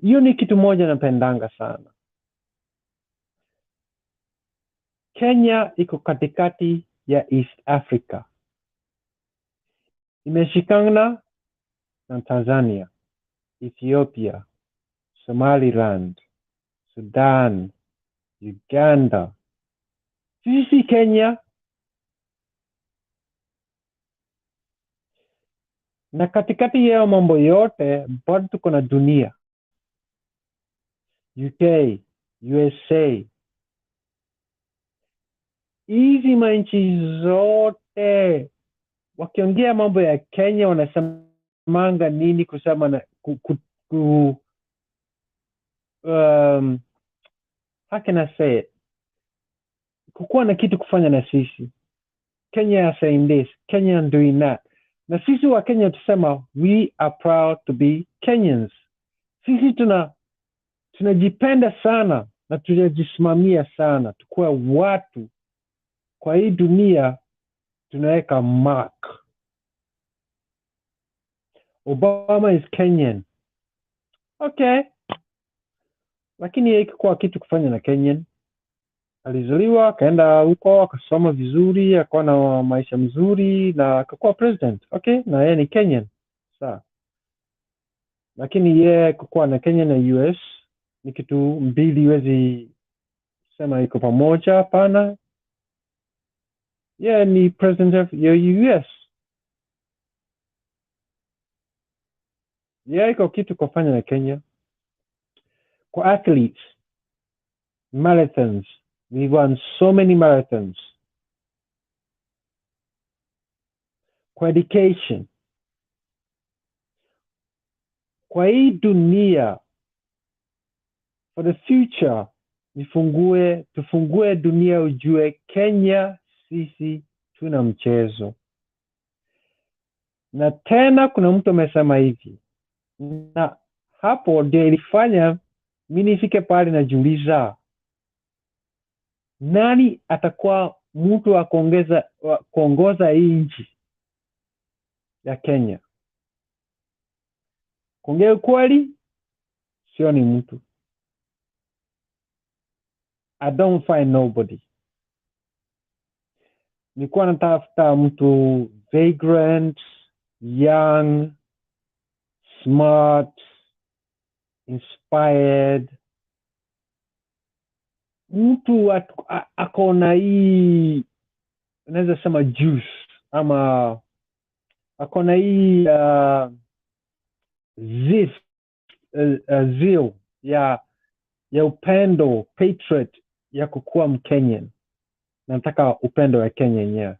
Hiyo ni kitu moja napendanga sana. Kenya iko katikati ya East Africa. Imeshikana na Tanzania, Ethiopia, Somaliland, Sudan, Uganda. Sisi Kenya. Na katikati ya mambo yote bado tuko na dunia. UK, USA. Hizi manchi zote wakiongea mambo ya Kenya wanasemanga nini kusema na how can I say it? Kukuwa na kitu kufanya na sisi. Kenya are saying this, Kenya are doing that. Na sisi wa Kenya tusema we are proud to be Kenyans. Sisi tunajipenda sana na tunajisimamia sana. Tukua watu kwa hii dunia tunaweka mark. Obama is Kenyan. Okay. Lakini yeye kwa kitu kufanya na Kenyan. Alizaliwa, akaenda huko, akasoma vizuri, akawa na maisha mzuri na akakuwa president. Okay, na yeye ni Kenyan. Sawa. Lakini yeye kukuwa na Kenya na US ni kitu mbili, wezi sema iko pamoja, hapana. Yeye ni president of US. Yeye iko kitu kufanya na Kenya. Kwa athletes, marathons, we run so many marathons. Kwa education, kwa hii dunia, for the future, tufungue dunia ujue Kenya sisi tuna mchezo. Na tena kuna mtu amesema hivi, na hapo ndio ilifanya mimi nifike pale na jiuliza, nani atakuwa mtu wa kuongoza hii nchi ya Kenya? Kuongea kweli, sio ni mtu. I don't find nobody. Nilikuwa natafuta mtu vagrant, young, smart, inspired. Mtu akona hii, naweza sema juice, ama akona hii zeal ya upendo, patriot ya kukuwa Mkenyan. Nataka upendo wa Kenya yenyewe.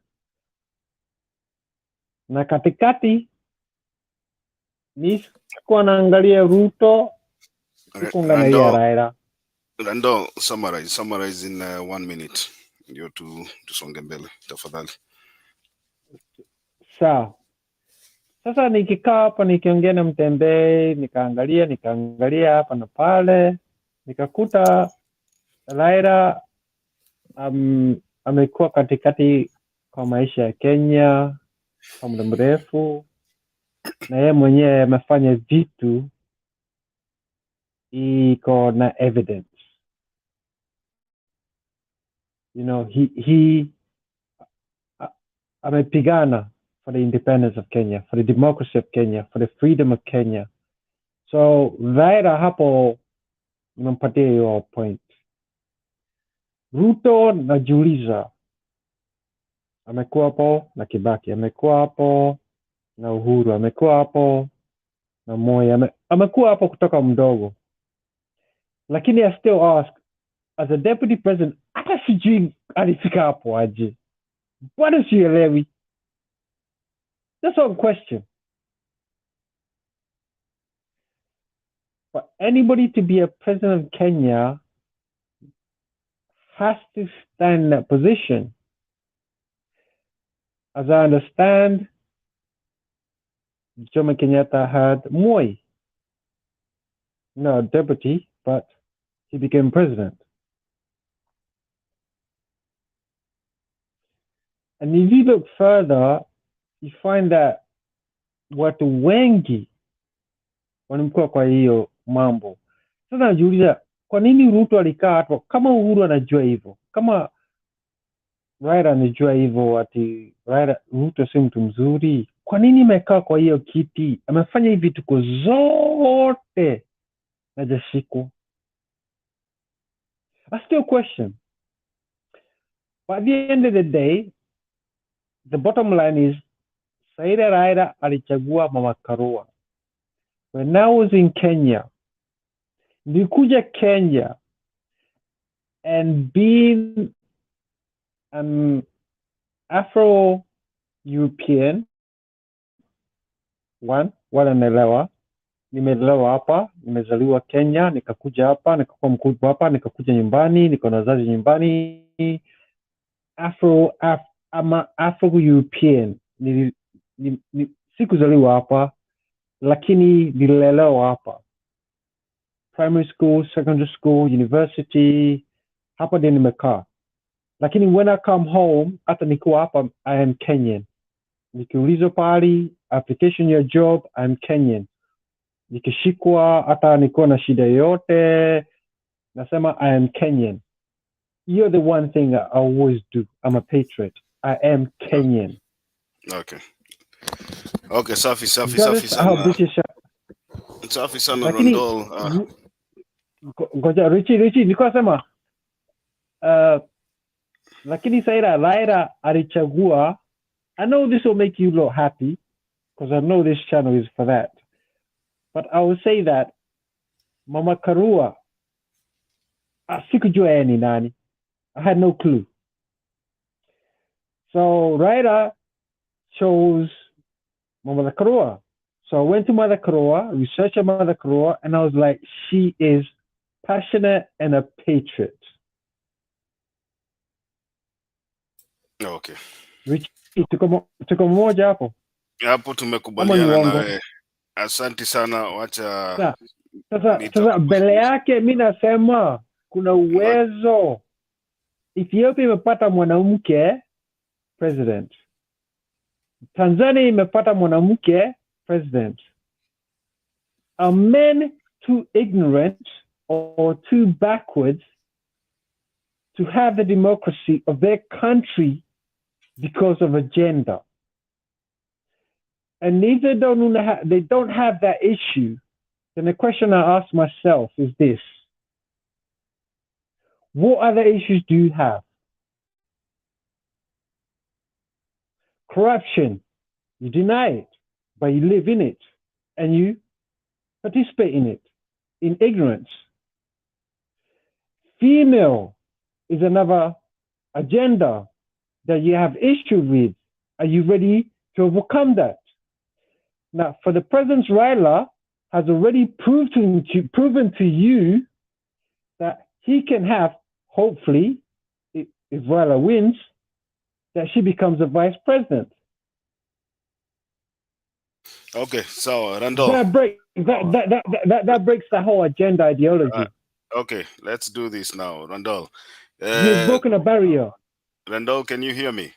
Na katikati nilikuwa naangalia Ruto, sikuangalia Raila. Rando, summarize in 1 minute. Ndio tusonge mbele tafadhali. Sawa. Sasa nikikaa hapa nikiongea na Mutembei, nikaangalia hapa na pale, nikakuta Raila amekuwa katikati kwa maisha ya Kenya kwa muda mrefu, na yeye mwenyewe amefanya vitu iko na evidence. You know, he amepigana for the independence of Kenya, for the democracy of Kenya, for the freedom of Kenya. So Raila hapo nimempatia hiyo point. Ruto najiuliza, amekuwa hapo na Kibaki, amekuwa hapo na Uhuru, amekuwa hapo na Moi, amekuwa hapo kutoka mdogo. Lakini I still ask, as a deputy president, hata sijui alifika hapo aje. Bado sielewi. That's all question. For anybody to be a president of Kenya has to stand in that position. As I understand, Jomo Kenyatta had Moi. No deputy, but he became president. And if you look further, you find that watu wengi wanamkuwa kwa hiyo mambo. Sasa najiuliza, kwa nini Ruto alikaa hapo? Kama Uhuru anajua hivyo, kama Raila anajua hivyo, ati Ruto si mtu mzuri, kwa nini amekaa kwa hiyo kiti? Amefanya hivi tuko zote na jashiko. That's still a question. But at the end of the day, the bottom line is, Saida Raila alichagua Mama Karua. When I was in Kenya, nilikuja Kenya and being an Afro-European, wala naelewa, nimelelewa hapa, nimezaliwa Kenya, nikakuja hapa, nikakuwa mkubwa hapa, nikakuja nyumbani, niko na wazazi nyumbani. Afro-European, sikuzaliwa hapa, lakini nililelewa hapa. Primary school, secondary school, university, hapa ndio nimekaa. Lakini when I come home, hata nikiwa hapa, I am Kenyan. Nikiulizwa pali, application your job, I am Kenyan. Nikishikwa, hata nikiwa na shida yote, nasema I am Kenyan. You're the one thing I always do. I'm a patriot. I am Kenyan. Okay. Okay, safi sana. Safi sana Rondol. Ngoja Richie, nilikuwa sema lakini Saira Raila alichagua. I know this will make you look happy because I know this channel is for that. But I will say that Mama Karua, sikujua yeye ni nani. I had no clue. So Raila chose Mama Karua. So I went to Mother Karua, researched Mother Karua, and I was like, she is passionate and a patriot. Okay. Tuko moja hapo. Hapo tumekubaliana na wewe. Asante sana, wacha sasa mbele yake mimi nasema kuna uwezo Ethiopia imepata mwanamke president. Tanzania imepata mwanamke president. Are men too ignorant or too backwards to have the democracy of their country because of a gender? And neither they don't have that issue. Then the question I ask myself is this: what other issues do you have? Corruption, you deny it, but you live in it and you participate in it in ignorance. Female is another agenda that you have issue with. Are you ready to overcome that? Now, for the President, Raila has already proven to you that he can have, hopefully, if Raila wins, that she becomes a vice president. Okay, so Randall. That breaks the whole agenda ideology. Okay, let's do this now, Randall. You've broken a barrier. Randall, can you hear me?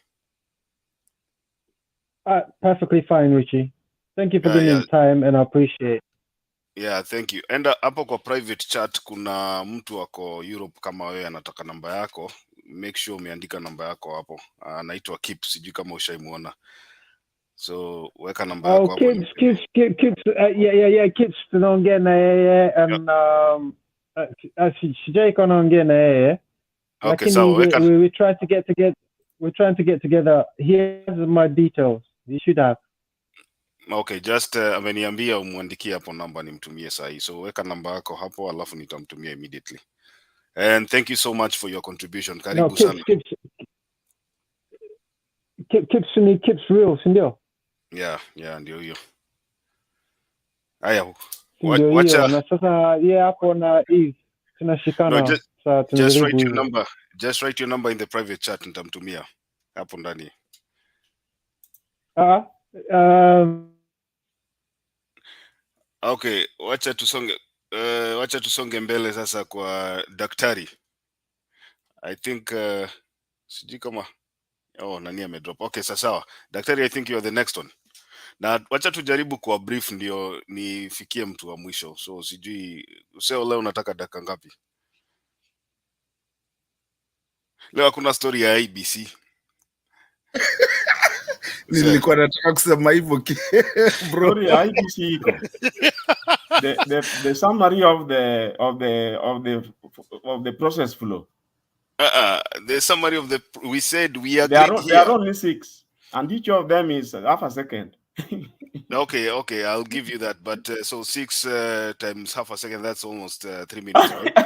Perfectly fine, Richie. Thank you for giving me time, and I appreciate it. Yeah, thank you. And hapo kwa private chat kuna mtu wako Europe kama wewe anataka namba yako. Make sure umeandika namba yako hapo. Anaitwa Kips, sijui kama ushaimuona. So weka namba yako hapo. Kips, Kips tunaongea na yeye and sijai kunaongea na yeye. Okay, so we try to get together. We're trying to get together. Here's my details. You should have. Okay, just ameniambia umwandikie hapo namba nimtumie sahi. So weka namba yako hapo alafu nitamtumia immediately. And thank you so much for your contribution. Karibu sana. Kips real, sindio? Yeah, ndio hiyo. Haya. Wacha na sasa hapo na Eve tunashikana. No, just write your number. Just write your number in the private chat nitamtumia hapo ndani. Okay, wacha tusonge mbele sasa kwa daktari. I think sijui kama nani amedrop. Okay, sawa. Daktari, I think you are the next one. Na wacha tujaribu kwa brief ndio nifikie mtu wa mwisho. So sijui leo unataka dakika ngapi? Leo kuna story ya IEBC. Nilikuwa nataka kusema hivyo bro. Story ya IEBC iko. The summary of the process flow. The summary of we said we are there are only 6 and each of them is half a second. Okay, I'll give you that, but so 6 times half a second, that's almost 3 minutes, right?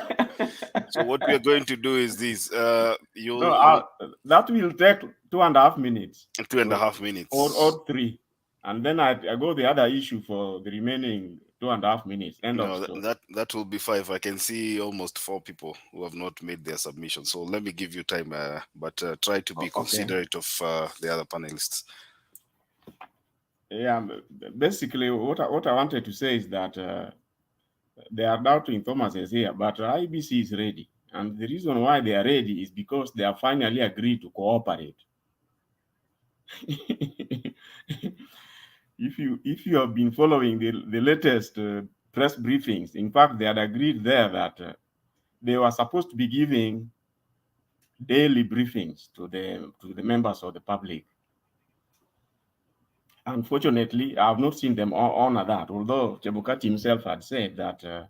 So what we are going to do is this. That will take 2.5 minutes. 2.5 minutes. Or 3. And then I go the other issue for the remaining 2.5 minutes. That will be 5. I can see almost 4 people who have not made their submission. So let me give you time, but try to be considerate of the other panelists. Yeah, basically what I wanted to say is that there are doubting Thomas is here, but IEBC is ready. And the reason why they are ready is because they have finally agreed to cooperate. If you have been following the latest press briefings, in fact, they had agreed there that they were supposed to be giving daily briefings to the members of the public. Unfortunately, I have not seen them honor that, although Chebukati himself had said that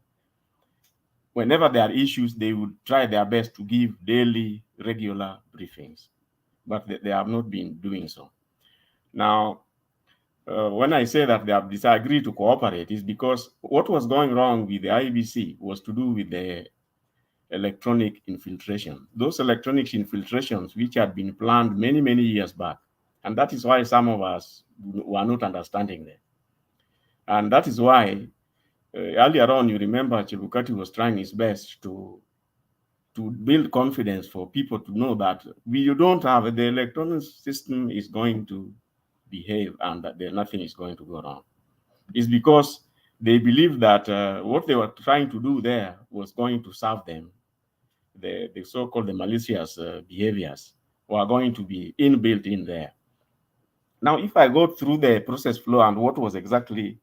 whenever there are issues, they would try their best to give daily, regular briefings, but they have not been doing so. Now, when I say that they have disagreed to cooperate, is because what was going wrong with the IEBC was to do with the electronic infiltration. Those electronic infiltrations which had been planned many, many years back. And that is why some of us were not understanding them. And that is why earlier on, you remember Chebukati was trying his best to build confidence for people to know that you don't have the electronic system is going to behave and that nothing is going to go wrong. It's because they believe that what they were trying to do there was going to serve them. The so-called the malicious behaviors were going to be inbuilt in there. Now, if I go through the process flow and what was exactly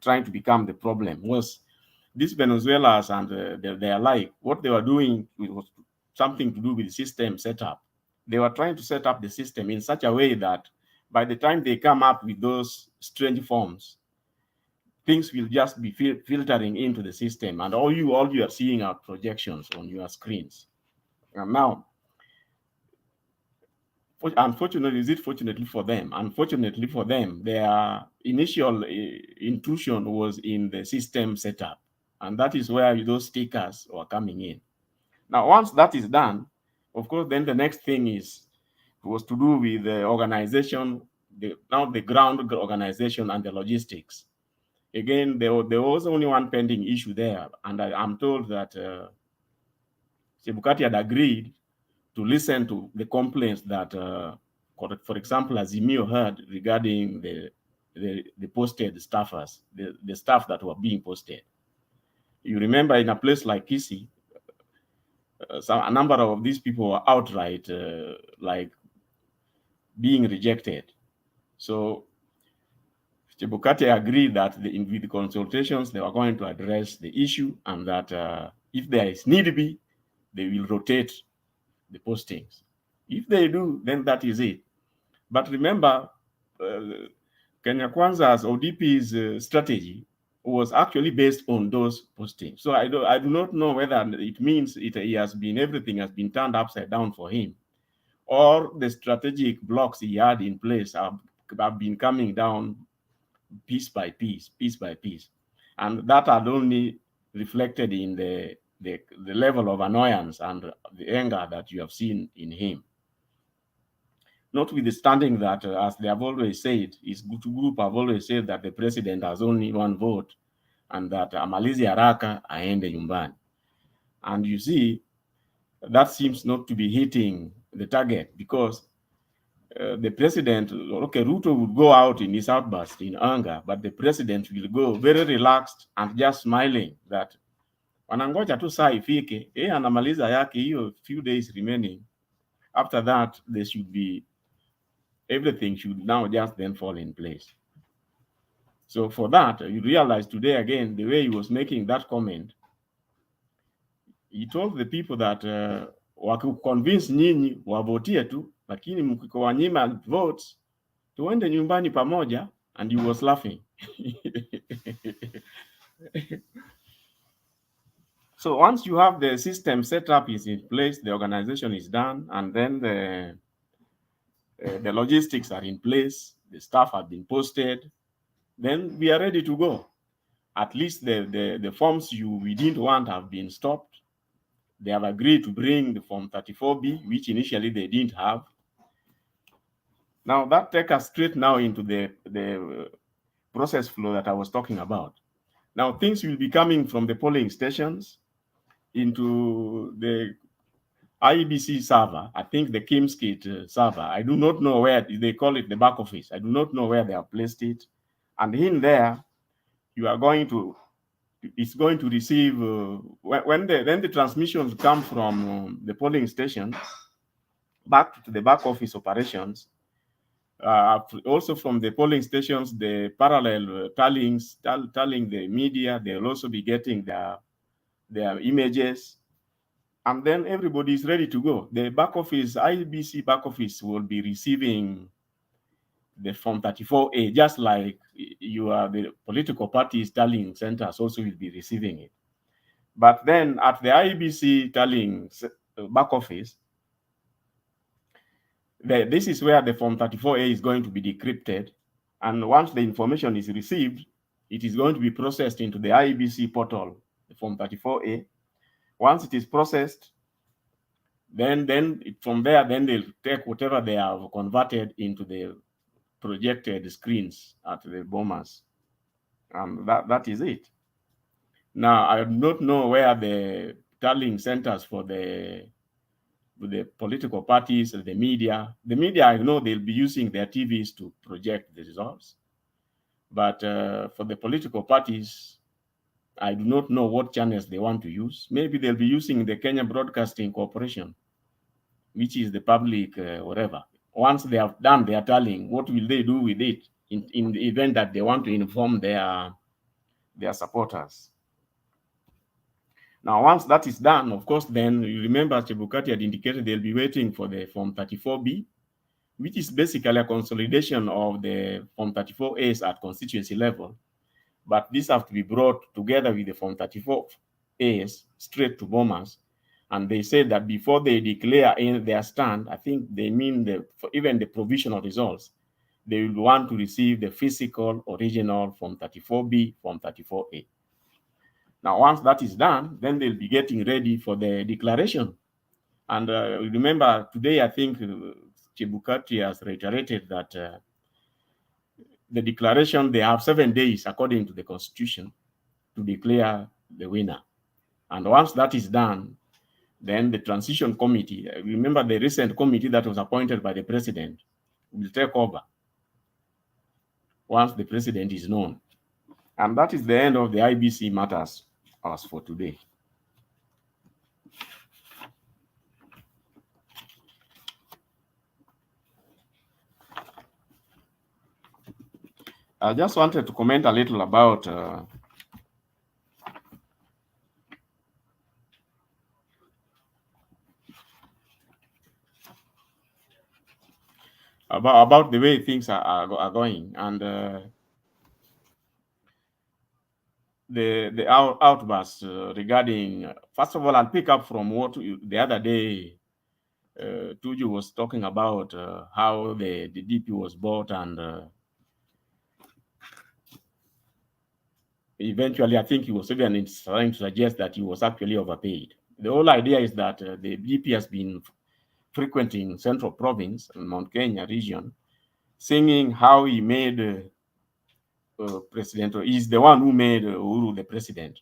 trying to become the problem was these Venezuelans and their like, what they were doing was something to do with the system setup. They were trying to set up the system in such a way that by the time they come up with those strange forms, things will just be filtering into the system, and all you are seeing are projections on your screens. And now, unfortunately for them, their initial intrusion was in the system setup, and that is where those stickers were coming in. Now, once that is done, of course, then the next thing was to do with the organization, the ground organization and the logistics. Again, there was only one pending issue there, and I'm told that Chebukati had agreed to listen to the complaints that, for example, Azimio heard regarding the posted staffers, the staff that were being posted. You remember in a place like Kisii, a number of these people were outright like being rejected. So Chebukati agreed that with the consultations, they were going to address the issue, and that if there is need be, they will rotate the postings. If they do, then that is it. But remember, Kenya Kwanza's ODP's strategy was actually based on those postings. So I do not know whether it means everything has been turned upside down for him, or the strategic blocks he had in place have been coming down piece by piece, and that had only reflected in the level of annoyance and the anger that you have seen in him. Notwithstanding that, as they have always said, his group have always said that the president has only one vote, and that amalizi haraka aende nyumbani. And you see, that seems not to be hitting the target, because the president, okay, Ruto would go out in his outburst in anger, but the president will go very relaxed and just smiling that wanangoja tu saa ifike, anamaliza yake hiyo few days remaining. After that, everything should now just then fall in place. So for that, you realize today again, the way he was making that comment, he told the people that wakiconvince nyinyi wavotie tu, lakini mkikowanyima votes tuende nyumbani pamoja, and he was laughing. So once you have the system set up is in place, the organization is done, and then the logistics are in place, the staff have been posted, then we are ready to go. At least the forms we didn't want have been stopped. They have agreed to bring the Form 34B, which initially they didn't have. Now that takes us straight now into the process flow that I was talking about. Now things will be coming from the polling stations into the IEBC server, I think the Kimskit server. I do not know where they call it, the back office. I do not know where they have placed it. And in there, you are going to is going to receive when the transmissions come from the polling station back to the back office operations. Also from the polling stations, the parallel tallying the media, they'll also be getting their images, and then everybody is ready to go. The back office, IEBC back office, will be receiving the Form 34A, just like the political parties tallying centers also will be receiving it. But then at the IEBC tallying back office, this is where the Form 34A is going to be decrypted. And once the information is received, it is going to be processed into the IEBC portal, the Form 34A. Once it is processed, then from there, then they'll take whatever they have converted into the projected screens at the bombers. And that is it. Now, I do not know where the tallying centers for the political parties, the media, I know they'll be using their TVs to project the results. But for the political parties, I do not know what channels they want to use. Maybe they'll be using the Kenya Broadcasting Corporation, which is the public whatever. Once they have done their tallying, what will they do with it in the event that they want to inform their supporters? Now, once that is done, of course, then you remember Chebukati had indicated they'll be waiting for the Form 34B, which is basically a consolidation of the Form 34As at constituency level. But these have to be brought together with the Form 34As straight to bombers. And they said that before they declare in their stand, I think they mean even the provisional results, they will want to receive the physical original Form 34B, Form 34A. Now, once that is done, then they'll be getting ready for the declaration. And remember, today, I think Chebukati has reiterated that the declaration, they have 7 days, according to the Constitution, to declare the winner. And once that is done, then the transition committee, remember the recent committee that was appointed by the president, will take over once the president is known. And that is the end of the IBC matters as for today. I just wanted to comment a little about about the way things are going, and the outbursts regarding, first of all, I'll pick up from what the other day Tuju was talking about, how the DP was bought, and eventually I think he was even trying to suggest that he was actually overpaid. The whole idea is that the DP has been frequenting Central Province and Mount Kenya region, singing how he made president, or he's the one who made Uhuru the president.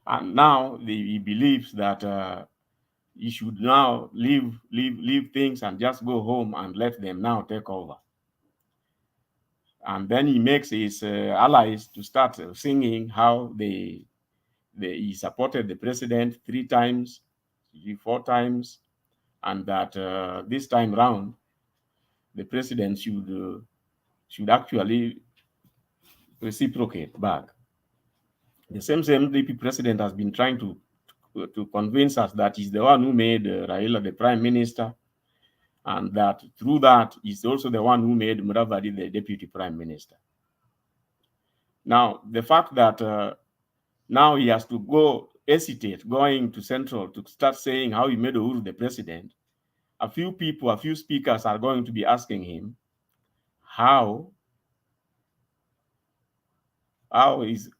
And now he believes that he should now leave things and just go home and let them now take over. And then he makes his allies to start singing how he supported the president 3 times, 4 times, and that this time round the president should actually reciprocate back. The same DP president has been trying to convince us that he's the one who made Raila the prime minister, and that through that he's also the one who made Mudavadi the deputy prime minister. Now, the fact that now he has to hesitate going to Central to start saying how he made Uhuru the president, a few speakers are going to be asking him, how is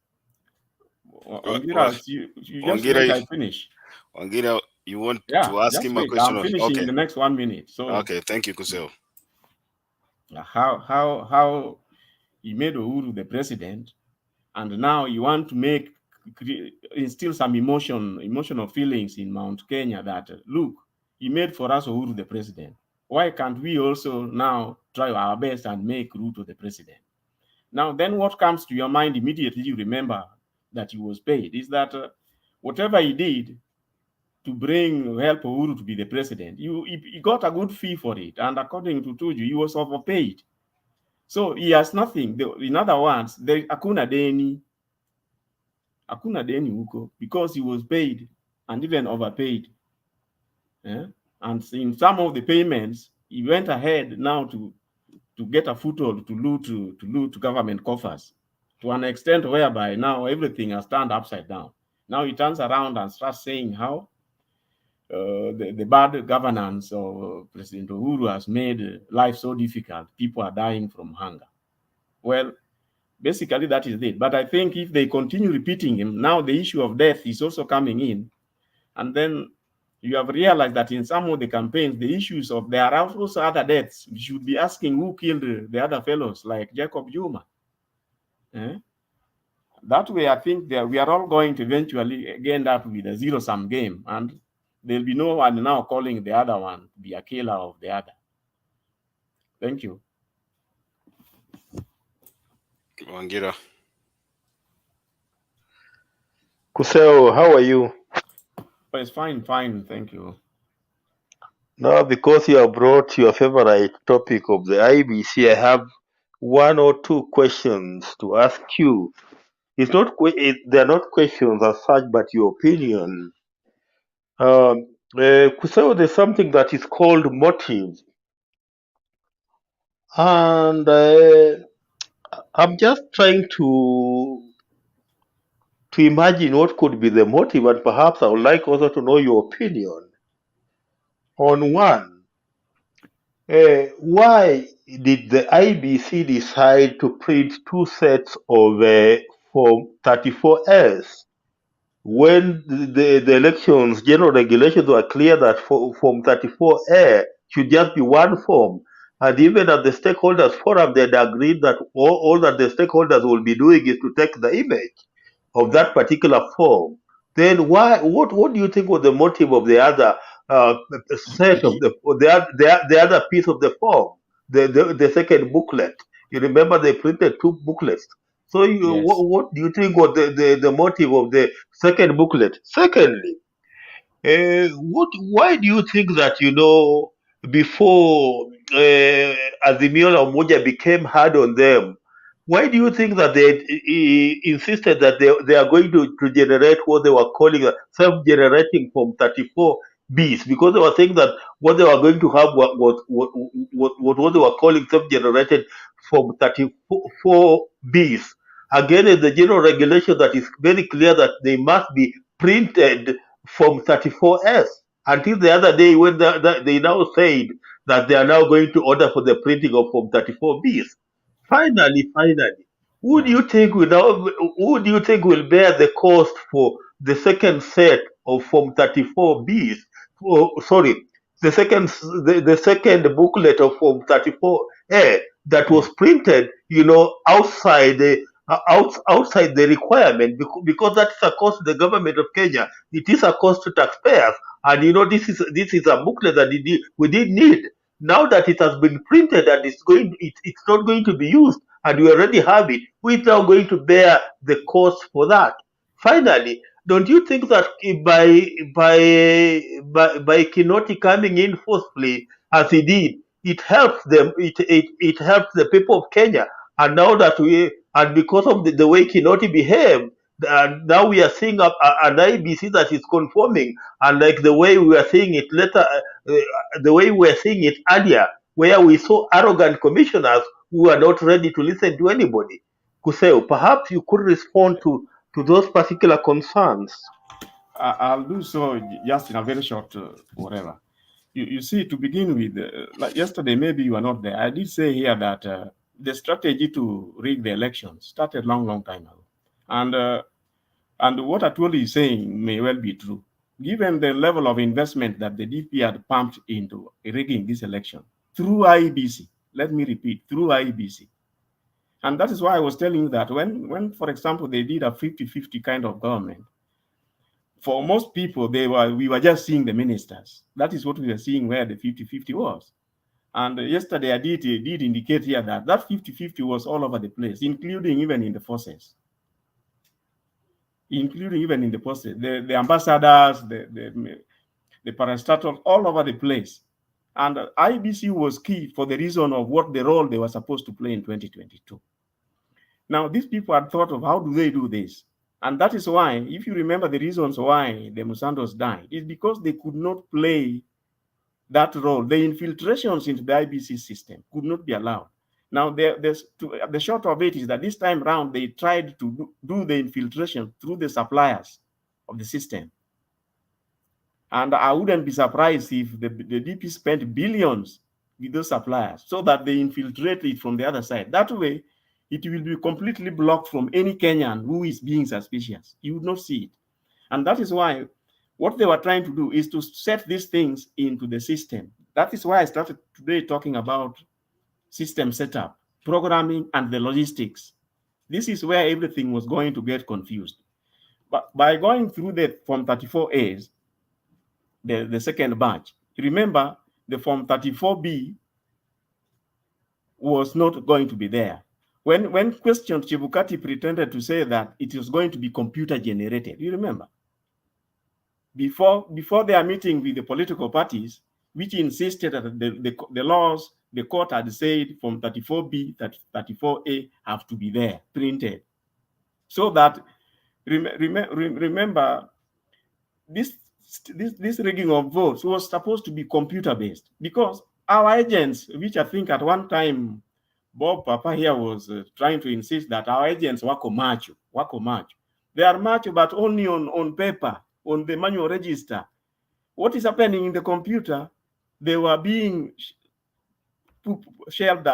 Wangira, you just wait, I finish. Wangira, you want to ask him a question? I'm finishing in the next 1 minute. So okay, thank you, Kuseo. How he made Uhuru the president, and now you want to instill some emotional feelings in Mount Kenya that look, he made for us Uhuru the president. Why can't we also now try our best and make Ruto the president? Now, then what comes to your mind immediately, you remember that he was paid, is that whatever he did to help Uhuru to be the president, he got a good fee for it. And according to Tuju, he was overpaid. So he has nothing. In other words, there hakuna deni huko, because he was paid and even overpaid. Yeah? And in some of the payments, he went ahead now to get a foothold to loot government coffers, to an extent whereby now everything has turned upside down. Now he turns around and starts saying how the bad governance of President Uhuru has made life so difficult. People are dying from hunger. Well, basically that is it. But I think if they continue repeating him, now the issue of death is also coming in. And then you have realized that in some of the campaigns, the issues of there are also other deaths. We should be asking who killed the other fellows, like Jacob Juma. That way, I think that we are all going to eventually end up with a zero-sum game, and there'll be no one now calling the other one to be a killer of the other. Thank you. Wangira. Kuseo, how are you? Oh, it's fine, thank you. Now, because you have brought your favorite topic of the IEBC, I have one or two questions to ask you. They're not questions as such, but your opinion. Kuseo, there's something that is called motive. And I'm just trying to imagine what could be the motive, and perhaps I would like also to know your opinion on one. Why did the IEBC decide to print two sets of Form 34S when the elections general regulations were clear that Form 34A should just be one form? And even at the stakeholders forum, they had agreed that all that the stakeholders will be doing is to take the image of that particular form. Then what do you think was the motive of the other set of the other piece of the form, the second booklet? You remember they printed two booklets. So Yes. what do you think was the motive of the second booklet? Secondly, why do you think that, before Azimio la Umoja became hard on them, why do you think that they insisted that they are going to generate what they were calling a self-generating Form 34Bs? Because they were saying that what they were going to have was what they were calling self-generated Form 34Bs. Again, is the general regulation that is very clear that they must be printed Form 34S. Until the other day when they now said that they are now going to order for the printing of Form 34Bs. Finally, who do you think will bear the cost for the second set of Form 34Bs? The second booklet of Form 34A that was printed, outside the requirement, because that's a cost to the government of Kenya. It is a cost to taxpayers, and this is a booklet that we did need. Now that it has been printed and it's not going to be used, and we already have it, who is now going to bear the cost for that? Finally, don't you think that by Kinoti coming in forcefully as he did, it helps them? It helps the people of Kenya. And now that because of the way Kinoti behaved, now we are seeing an IEBC that is conforming, and like the way we were seeing it later, the way we were seeing it earlier, where we saw arrogant commissioners who are not ready to listen to anybody. Kuseo, perhaps you could respond to those particular concerns. I'll do so just in a very short whatever. You see, to begin with, like yesterday, maybe you were not there. I did say here that the strategy to rig the elections started long time ago. And what Atwoli is saying may well be true. Given the level of investment that the DP had pumped into rigging this election through IEBC, let me repeat, through IEBC. And that is why I was telling you that when for example, they did a 50-50 kind of government, for most people, we were just seeing the ministers. That is what we were seeing where the 50-50 was. And yesterday I did indicate here that 50-50 was all over the place, including even in the forces. The ambassadors, the parastatals, all over the place. And IEBC was key for the reason of what the role they were supposed to play in 2022. Now, these people had thought of how do they do this? And that is why, if you remember the reasons why the Musandos died, is because they could not play that role. The infiltrations into the IEBC system could not be allowed. Now, the short of it is that this time around, they tried to do the infiltration through the suppliers of the system. And I wouldn't be surprised if the DP spent billions with those suppliers so that they infiltrate it from the other side. That way, it will be completely blocked from any Kenyan who is being suspicious. You would not see it. And that is why what they were trying to do is to set these things into the system. That is why I started today talking about system setup, programming, and the logistics. This is where everything was going to get confused. But by going through the Form 34As, the second batch, remember the Form 34B was not going to be there. When questioned, Chebukati pretended to say that it was going to be computer generated. You remember? Before their meeting with the political parties, which insisted that the laws, the court had said from 34B, 34A have to be there, printed. So that, remember, this rigging of votes was supposed to be computer-based, because our agents, which I think at one time, Bob Papa here was trying to insist that our agents wako macho. They are macho, but only on paper, on the manual register. What is happening in the computer, they were being shelved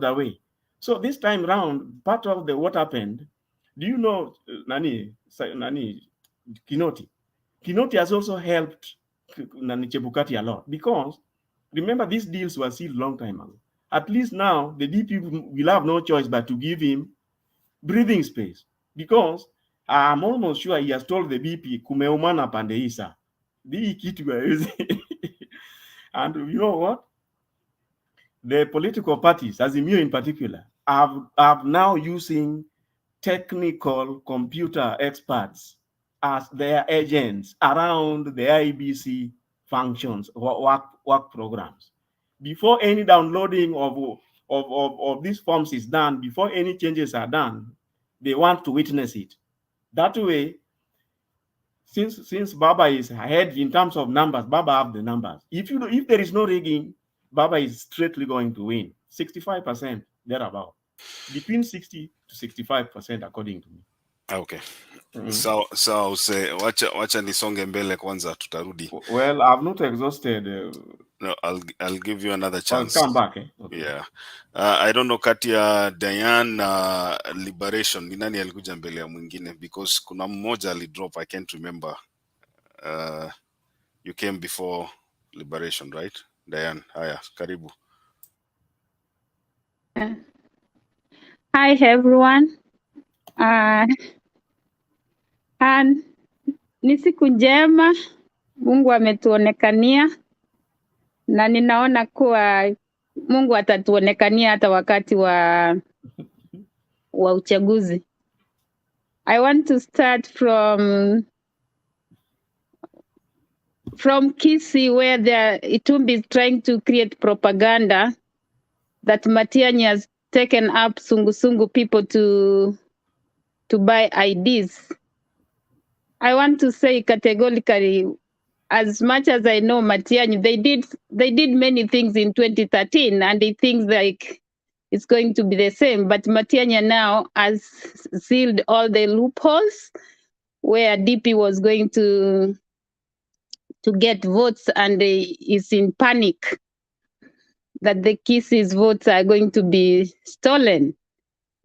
away. So this time round, part of what happened, do you know Kinoti? Kinoti has also helped Chebukati a lot, because remember, these deals were sealed a long time ago. At least now, the DP will have no choice but to give him breathing space, because I'm almost sure he has told the BP, kumeumana pandeisa. And you know what? The political parties, Azimio in particular, are now using technical computer experts as their agents around the IEBC functions, work programs. Before any downloading of these forms is done, before any changes are done, they want to witness it. That way, since Baba is ahead in terms of numbers, Baba have the numbers. If there is no rigging, Baba is straightly going to win. 65% thereabout. Between 60 to 65%, according to me. Okay. So wacha nisonge mbele kwanza, tutarudi. Well, I've not exhausted. No, I'll give you another chance. I'll come back. Okay. Yeah. I don't know kati ya Diane na Liberation ni nani alikuja mbele ya mwingine, because kuna mmoja alidrop, I can't remember. You came before Liberation, right? Diane, haya, karibu. Hi everyone. Ni siku njema, Mungu ametuonekania, na ninaona kuwa Mungu atatuonekania hata wakati wa uchaguzi. I want to start from Kisii, where Itumbi is trying to create propaganda that Matiang'i has taken up Sungu people to buy IDs. I want to say categorically, as much as I know Matiang'i, they did many things in 2013, and it thinks like it's going to be the same. But Matiang'i now has sealed all the loopholes where DP was going to get votes, and is in panic that the Kisi's votes are going to be stolen.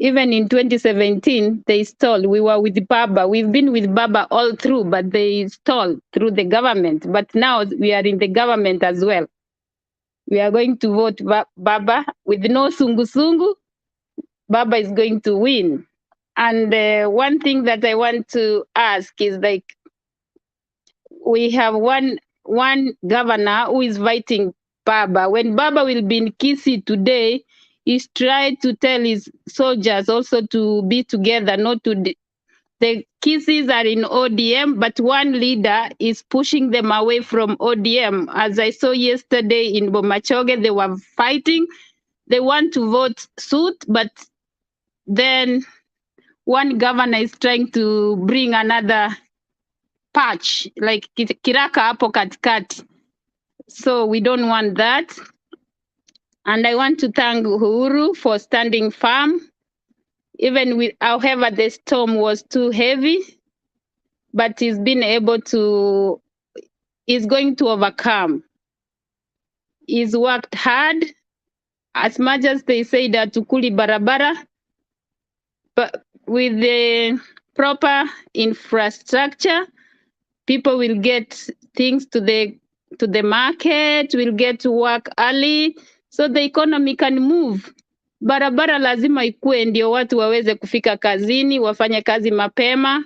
Even in 2017, they stole. We were with Baba. We've been with Baba all through, but they stole through the government. But now we are in the government as well. We are going to vote Baba with no sungu. Baba is going to win. And one thing that I want to ask is, we have one governor who is fighting Baba. When Baba will be in Kisii today, he's trying to tell his soldiers also to be together, not to the Kisiis are in ODM, but one leader is pushing them away from ODM. As I saw yesterday in Bomachoge, they were fighting. They want to vote suit, but then one governor is trying to bring another patch, like kiraka hapo katikati. So we don't want that. And I want to thank Uhuru for standing firm. Even with, however, the storm was too heavy, but he's been able to, he's going to overcome. He's worked hard. As much as they say that tukuli barabara, but with the proper infrastructure, people will get things to the market, will get to work early, so the economy can move. Barabara lazima ikue ndio watu waweze kufika kazini, wafanye kazi mapema.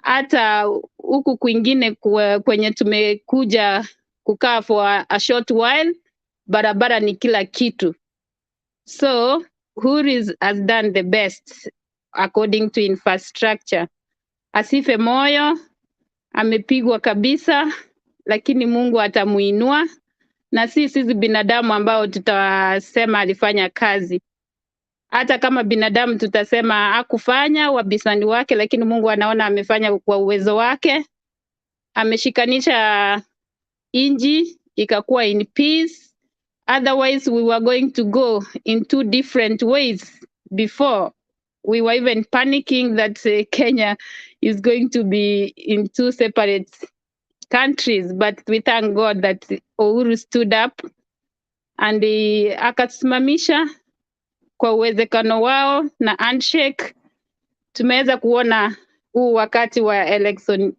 Hata huku kwingine kwenye tumekuja kukaa for a short while, barabara ni kila kitu. So Uhuru has done the best according to infrastructure. Asife moyo, amepigwa kabisa, lakini Mungu atamuinua. Na sisi binadamu ambao tutasema alifanya kazi. Hata kama binadamu tutasema hakufanya, wabisani wake, lakini Mungu anaona amefanya kwa uwezo wake. Ameshikanisha inji ikakuwa in peace. Otherwise we were going to go in two different ways before. We were even panicking that Kenya is going to be in two separate countries, but we thank God that Uhuru stood up and akasimamisha kwa uwezekano wao na handshake. Tumeweza kuona huu wakati wa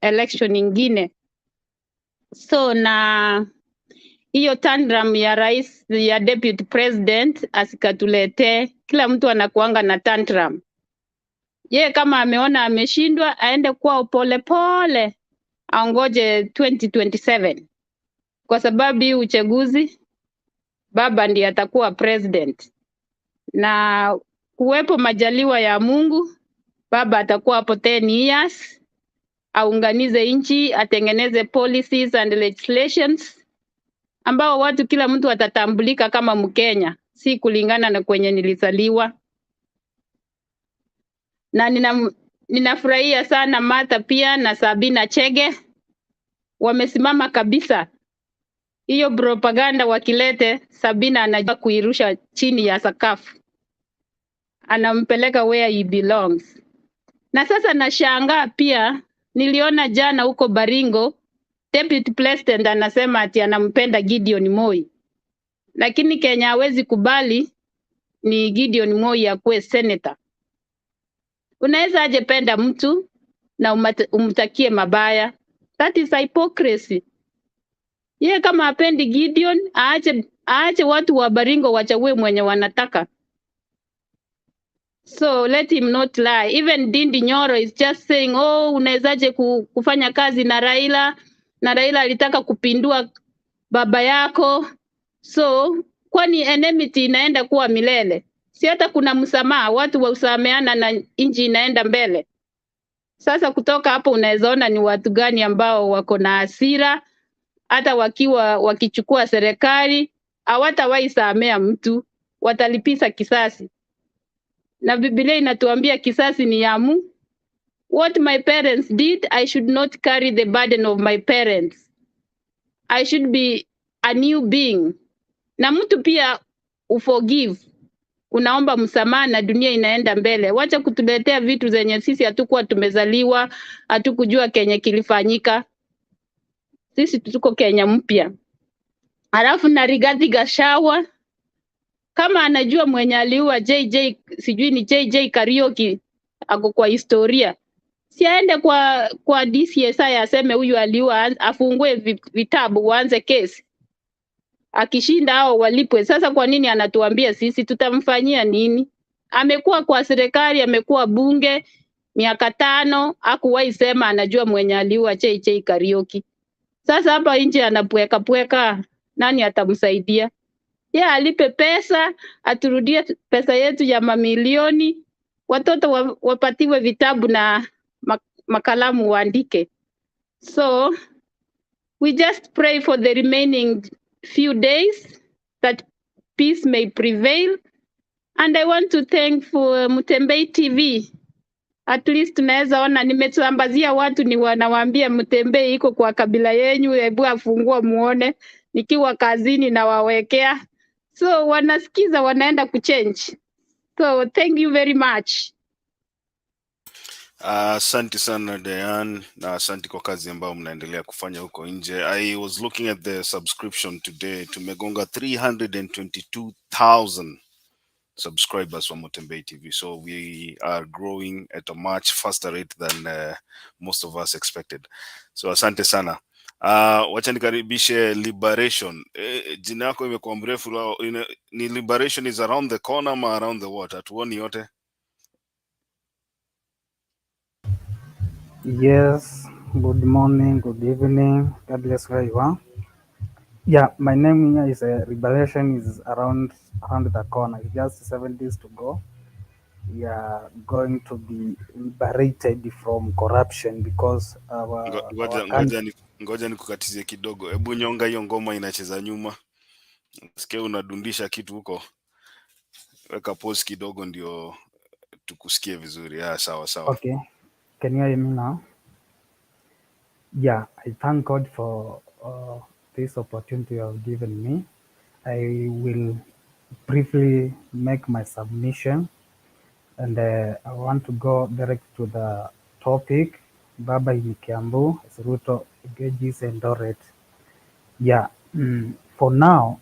election ingine. So na hiyo tantrum ya rais ya deputy president asikatulete, kila mtu anakuanga na tantrum. Ye kama ameona ameshindwa aende kwa pole pole, aongoje 2027. Kwa sababu hii uchaguzi Baba ndiye atakuwa president. Na kuwepo majaliwa ya Mungu, Baba atakuwa hapo 10 years, aunganize nchi, atengeneze policies and legislations ambao watu kila mtu atatambulika kama Mkenya, si kulingana na kwenye nilizaliwa. Na ninafurahia sana Martha pia na Sabina Chege wamesimama kabisa. Hiyo propaganda wakilete, Sabina anajua kuirusha chini ya sakafu. Anampeleka where he belongs. Na sasa nashangaa pia, niliona jana huko Baringo, deputy president anasema ati anampenda Gideon Moi. Lakini Kenya hawezi kubali ni Gideon Moi akuwe senator. Unaweza aje penda mtu na umtakie mabaya? That is hypocrisy. Ye kama apendi Gideon, aache watu wa Baringo wachague mwenye wanataka. So let him not lie. Even Dindi Nyoro is just saying, oh, unawezaje kufanya kazi na Raila? Na Raila alitaka kupindua baba yako. So kwani enmity inaenda kuwa milele? Si hata kuna msamaha, watu wa usameana na nchi inaenda mbele. Sasa kutoka hapo unawezaona ni watu gani ambao wako na hasira, hata wakichukua serikali, hawatawahi samea mtu, watalipisa kisasi. Na Biblia inatuambia kisasi ni ya Mungu. What my parents did, I should not carry the burden of my parents. I should be a new being. Na mtu pia uforgive. Unaomba msamaha na dunia inaenda mbele. Wacha kutuletea vitu zenye sisi hatukuwa tumezaliwa, hatukujua Kenya kilifanyika. Sisi tuko Kenya mpya. Alafu na Rigathi Gachagua, kama anajua mwenye aliua JJ, sijui ni JJ Kariuki, ako kwa historia. Si aende kwa DCSI aseme huyu aliua, afungue vitabu, waanze kesi. Akishinda hao walipwe. Sasa kwa nini anatuambia sisi tutamfanyia nini? Amekuwa kwa serikali, amekuwa bunge miaka 5, hakuwahi sema anajua mwenye aliua JJ Kariuki. Sasa hapa nje anapweka. nani atamsaidia? Alipe pesa, aturudie pesa yetu ya mamilioni, watoto wapatiwe vitabu na makalamu waandike. So we just pray for the remaining few days that peace may prevail. And I want to thank for Mutembei TV. At least tunaweza ona, nimetambazia watu ni wanawaambia Mutembei iko kwa kabila yenyu, hebu afungua muone, nikiwa kazini na wawekea. So wanasikiza, wanaenda kuchange. So thank you very much. Asante sana Diane, na asante kwa kazi ambayo mnaendelea kufanya huko nje. I was looking at the subscription today. Tumegonga 322,000 subscribers on Mutembei TV. So we are growing at a much faster rate than most of us expected. So asante sana. Wacha nikaribishe Liberation. Jina yako imekuwa mrefu lao. Ni Liberation is around the corner ama around the what? Hatuoni yote. Yes, good morning, good evening, God bless where you are. Yeah, my name here is Liberation is around the corner. It's just 7 days to go. We are going to be liberated from corruption because Ngoja nikukatizie kidogo. Hebu nyonga hiyo ngoma inacheza nyuma. Sikia unadundisha kitu huko. Weka pause kidogo ndio tukusikie vizuri. Sawa. Okay. Can you hear me now? Yeah, I thank God for this opportunity you have given me. I will briefly make my submission, and I want to go direct to the topic. Baba in Kiambu, Ruto engages Eldoret. Yeah, for now,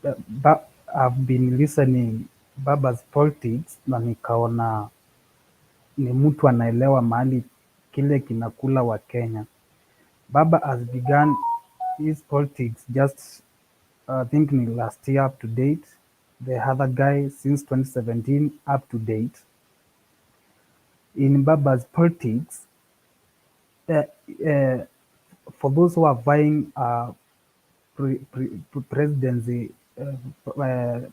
I've been listening Baba's politics na nikaona ni mtu anaelewa mahali kile kinakula wa Kenya. Baba has begun his politics just I think last year up to date. The other guy since 2017 up to date. In Baba's politics, for those who are vying presidency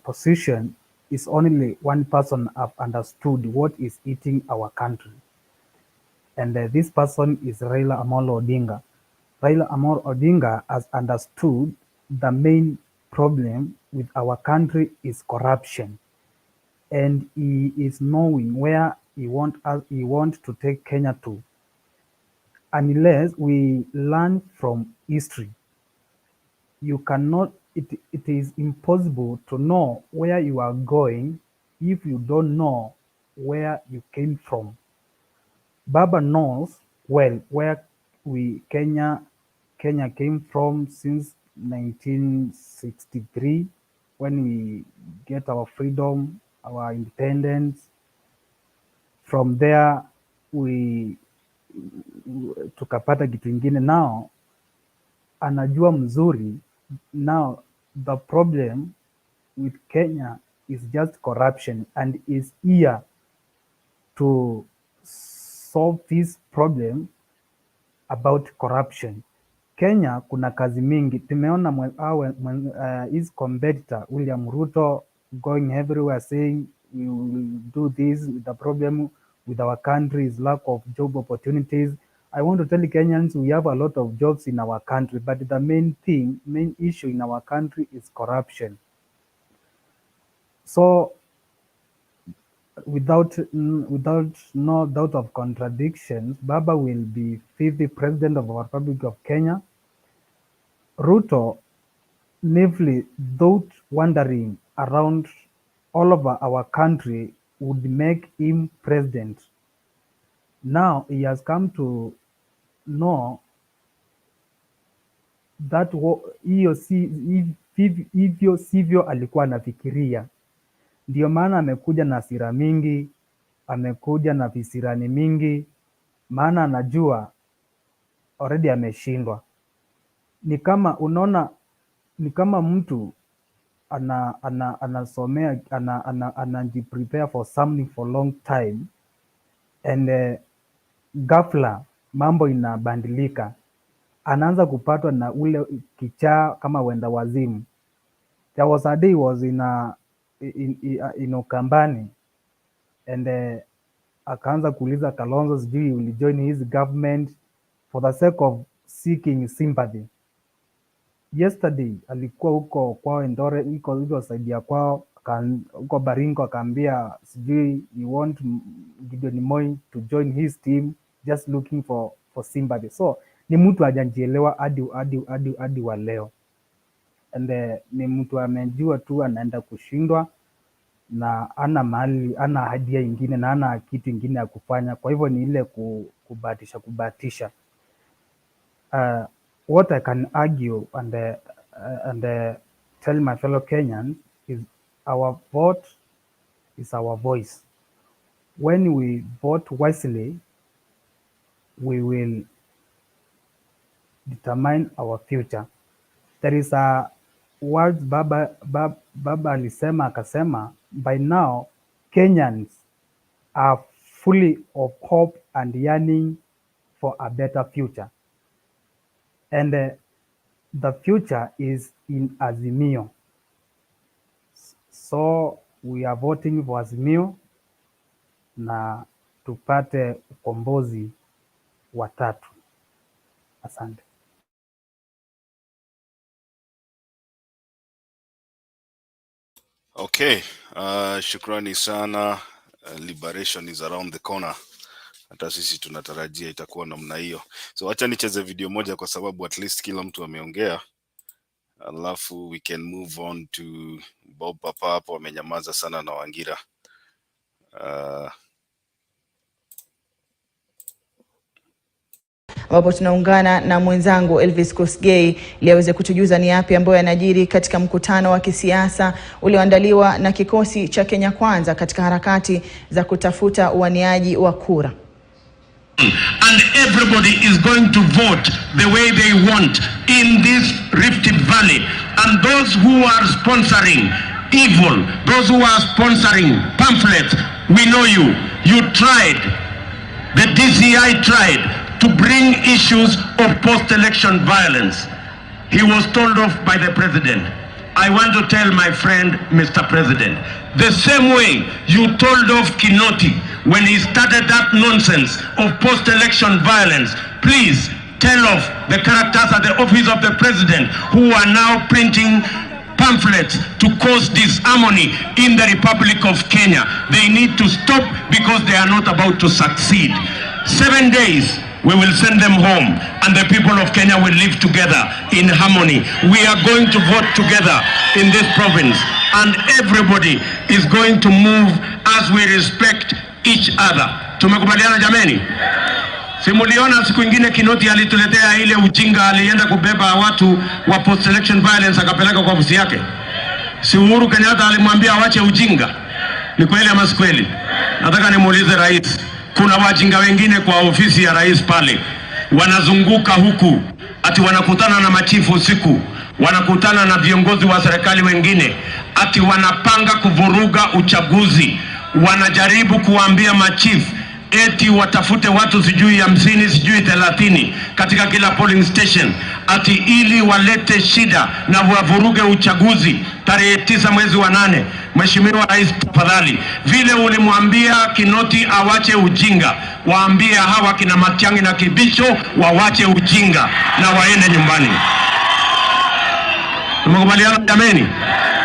position, is only one person have understood what is eating our country. And this person is Raila Amolo Odinga. Raila Amolo Odinga has understood the main problem with our country is corruption. And he is knowing where he wants to take Kenya to. Unless we learn from history, you cannot, it is impossible to know where you are going if you don't know where you came from. Baba knows well where Kenya came from since 1963 when we get our freedom, our independence. From there we tukapata kitu ingine. Now anajua mzuri. Now the problem with Kenya is just corruption, and is here to solve this problem about corruption. Kenya kuna kazi mingi. Tumeona his competitor William Ruto going everywhere saying we will do this. The problem with our country is lack of job opportunities. I want to tell Kenyans we have a lot of jobs in our country, but the main issue in our country is corruption. So without no doubt of contradictions, Baba will be 50th president of our Republic of Kenya. Ruto, naively thought wandering around all over our country would make him president. Now he has come to know that hivyo sivyo alikuwa anafikiria. Ndio maana amekuja na hasira mingi, amekuja na visirani mingi, maana anajua already ameshindwa. Ni kama unaona, ni kama mtu anasomea anajiprepare for something for long time, and ghafla mambo inabadilika. anaanza kupatwa na ule kichaa kama wenda wazimu. There was a day he was in Ukambani and akaanza kuuliza Kalonzo sijui will join his government for the sake of seeking sympathy. Yesterday alikuwa huko kwao Eldoret, iko saidia kwao huko Baringo, akaambia sijui you want Gideon Moi to join his team just looking for sympathy. So ni mtu hajajielewa hadi wa leo, and ni mtu amejua tu anaenda kushindwa na ana mali, ana hadia ingine na ana kitu ingine ya kufanya. Kwa hivyo ni ile kubahatisha. What I can argue and tell my fellow Kenyans is our vote is our voice. When we vote wisely, we will determine our future. There is a word Baba alisema akasema, by now Kenyans are fully of hope and yearning for a better future. And the future is in Azimio. So we are voting for Azimio na tupate ukombozi wa tatu. Asante. Okay, shukrani sana. Liberation is around the corner. Hata sisi tunatarajia itakuwa namna hiyo. So acha nicheze video moja kwa sababu at least kila mtu ameongea. Alafu we can move on to Bob Papa hapo amenyamaza sana na Wangira. Ambapo tunaungana na mwenzangu Elvis Kosgei ili aweze kutujuza ni yapi ambayo yanajiri katika mkutano wa kisiasa ulioandaliwa na kikosi cha Kenya Kwanza katika harakati za kutafuta uaniaji wa kura. And everybody is going to vote the way they want in this Rift Valley. And those who are sponsoring evil, those who are sponsoring pamphlets, we know you. You tried, the DCI tried to bring issues of post-election violence. He was told off by the president. I want to tell my friend, Mr. President, the same way you told off Kinoti when he started that nonsense of post-election violence, please tell off the characters at the office of the president who are now printing pamphlets to cause disharmony in the Republic of Kenya. They need to stop because they are not about to succeed. 7 days, we will send them home and the people of Kenya will live together in harmony. We are going to vote together in this province and everybody is going to move as we respect each other. Tumekubaliana jameni? Simuliona siku ingine Kinoti alituletea ile ujinga, alienda kubeba watu wa post election violence akapeleka kwa ofisi yake. Si Uhuru Kenyatta alimwambia waache ujinga? Ni kweli ama si kweli? Nataka nimuulize rais, kuna wajinga wengine kwa ofisi ya rais pale wanazunguka huku ati wanakutana na machifu usiku, wanakutana na viongozi wa serikali wengine ati wanapanga kuvuruga uchaguzi, wanajaribu kuambia machifu eti watafute watu sijui 50 sijui 30 katika kila polling station ati ili walete shida na wavuruge uchaguzi tarehe 9 mwezi wa 8. Mheshimiwa Rais, tafadhali vile ulimwambia Kinoti awache ujinga, waambie hawa kina Matiang'i na Kibisho wawache ujinga na waende nyumbani. Tumekubaliana jameni?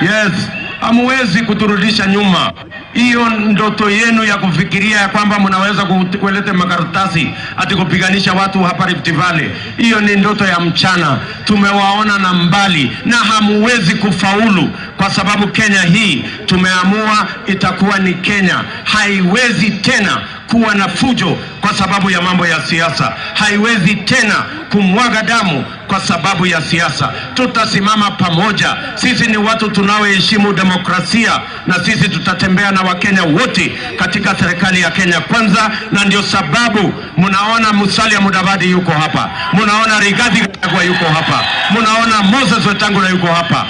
Yes, hamwezi kuturudisha nyuma. Hiyo ndoto yenu ya kufikiria ya kwamba mnaweza kuleta makaratasi ati kupiganisha watu hapa Rift Valley, hiyo ni ndoto ya mchana. Tumewaona na mbali na hamuwezi kufaulu, kwa sababu Kenya hii tumeamua itakuwa ni Kenya. Haiwezi tena kuwa na fujo kwa sababu ya mambo ya siasa. Haiwezi tena kumwaga damu kwa sababu ya siasa. Tutasimama pamoja. Sisi ni watu tunaoheshimu demokrasia na sisi tutatembea na Wakenya wote katika serikali ya Kenya Kwanza, na ndio sababu mnaona Musalia Mudavadi yuko hapa. Mnaona Rigathi Gachagua yuko hapa. Mnaona Moses Wetangula yuko hapa.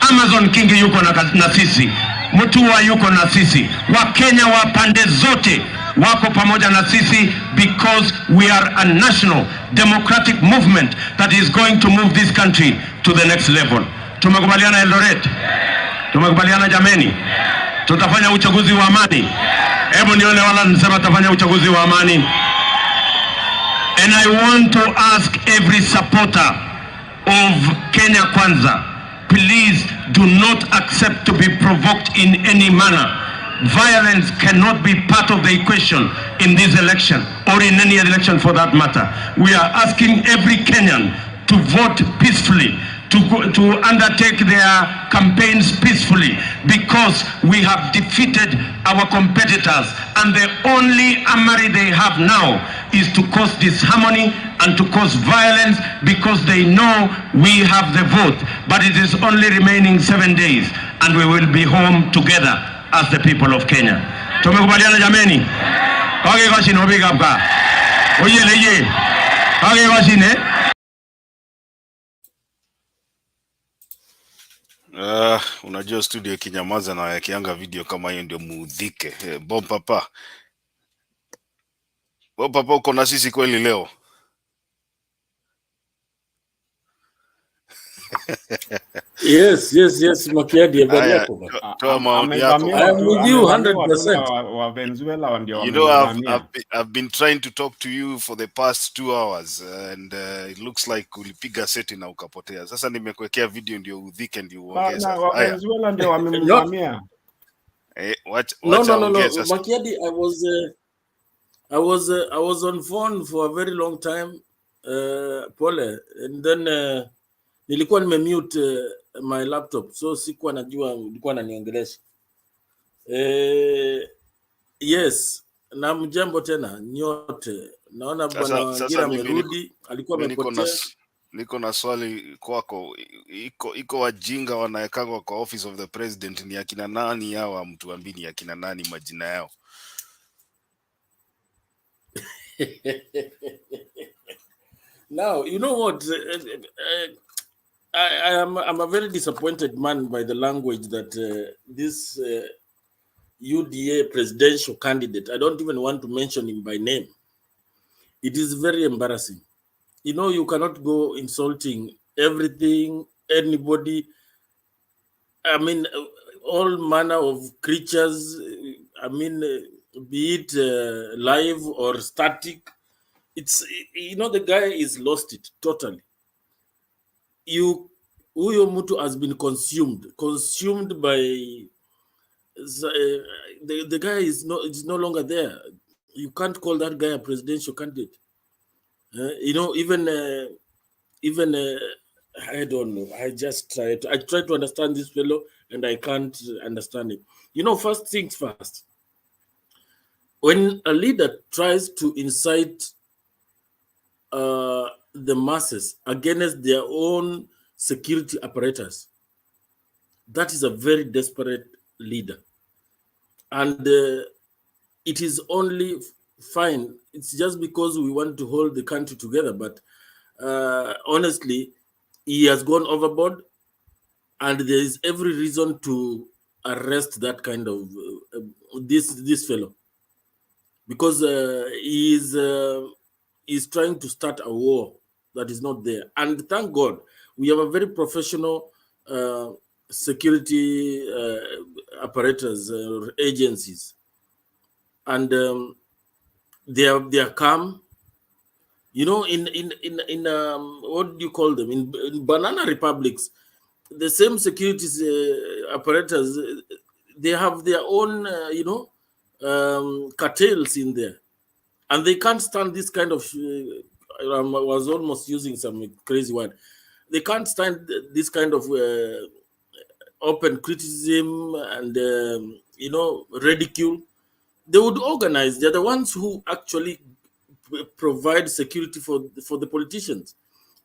Amazon King yuko na sisi. Mutua yuko na sisi. Wakenya wa pande zote wako pamoja na sisi, because we are a national democratic movement that is going to move this country to the next level. Tumekubaliana Eldoret? Tumekubaliana jameni? Tutafanya uchaguzi wa amani. Hebu nione wala nisema tutafanya uchaguzi wa amani. And I want to ask every supporter of Kenya Kwanza, please do not accept to be provoked in any manner. Violence cannot be part of the equation in this election, or in any election for that matter. We are asking every Kenyan to vote peacefully, to undertake their campaigns peacefully, because we have defeated our competitors, and the only armory they have now is to cause disharmony and to cause violence, because they know we have the vote. But it is only remaining 7 days and we will be home together as the people of Kenya. Tumekubaliana jameni? Kage kwashine obigabka. Oye leye. Kage kwashine. Unajua studio kinyamaza na yakianga video kama hiyo ndio muudhike. Bob Papa. Bob Papa, uko na sisi kweli leo? Yes, Makiadi, habari yako? Toa maoni yako. I am with you 100%. Wa Venezuela ndio. You know, I've been trying to talk to you for the past 2 hours and it looks like ulipiga seti na ukapotea. Sasa nimekuwekea video ndio udhike ndio uongeze. Wa Venezuela ndio wamemvamia. No. Makiadi, I was on phone for a very long time, pole, and then nilikuwa nimemute my laptop, so sikuwa najua ulikuwa unaniongelesha. Yes, na mjambo tena nyote. Naona bwana Ngira amerudi, alikuwa amepotea. Niko na swali kwako. Iko wajinga wanaekangwa kwa office of the president, ni akina nani hawa? Mtu ambini akina nani majina yao? Now, you know what? I'm a very disappointed man by the language that this UDA presidential candidate, I don't even want to mention him by name. It is very embarrassing. You know, you cannot go insulting everything, anybody. I mean, all manner of creatures. I mean, be it live or static. It's, you know, the guy is lost it totally. Huyo mtu has been consumed by the guy is no longer there. You can't call that guy a presidential candidate. You know, even I don't know. I try to understand this fellow and I can't understand it. You know, first things first. When a leader tries to incite the masses against their own security apparatus, that is a very desperate leader. And it is only fine. It's just because we want to hold the country together. But honestly, he has gone overboard, and there is every reason to arrest that kind of this fellow, because he is trying to start a war that is not there. And thank God, we have a very professional security apparatus or agencies, and they are calm. You know, in what do you call them? In banana republics, the same security apparatus, they have their own, cartels in there, and they can't stand this kind of. I was almost using some crazy word. They can't stand this kind of open criticism and ridicule. They would organize. They're the ones who actually provide security for the politicians.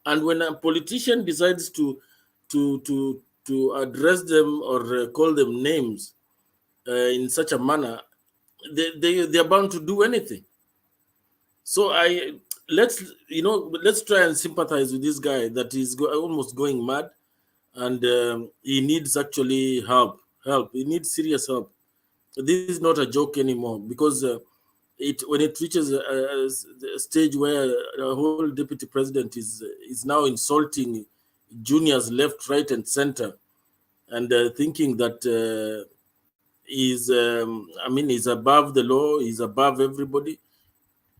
And when a politician decides to address them or call them names in such a manner, they are bound to do anything. So let's try and sympathize with this guy that is almost going mad, and he needs actually help. He needs serious help. This is not a joke anymore, because when it reaches a stage where the whole deputy president is now insulting juniors left, right, and center, and thinking that he's above the law, he's above everybody.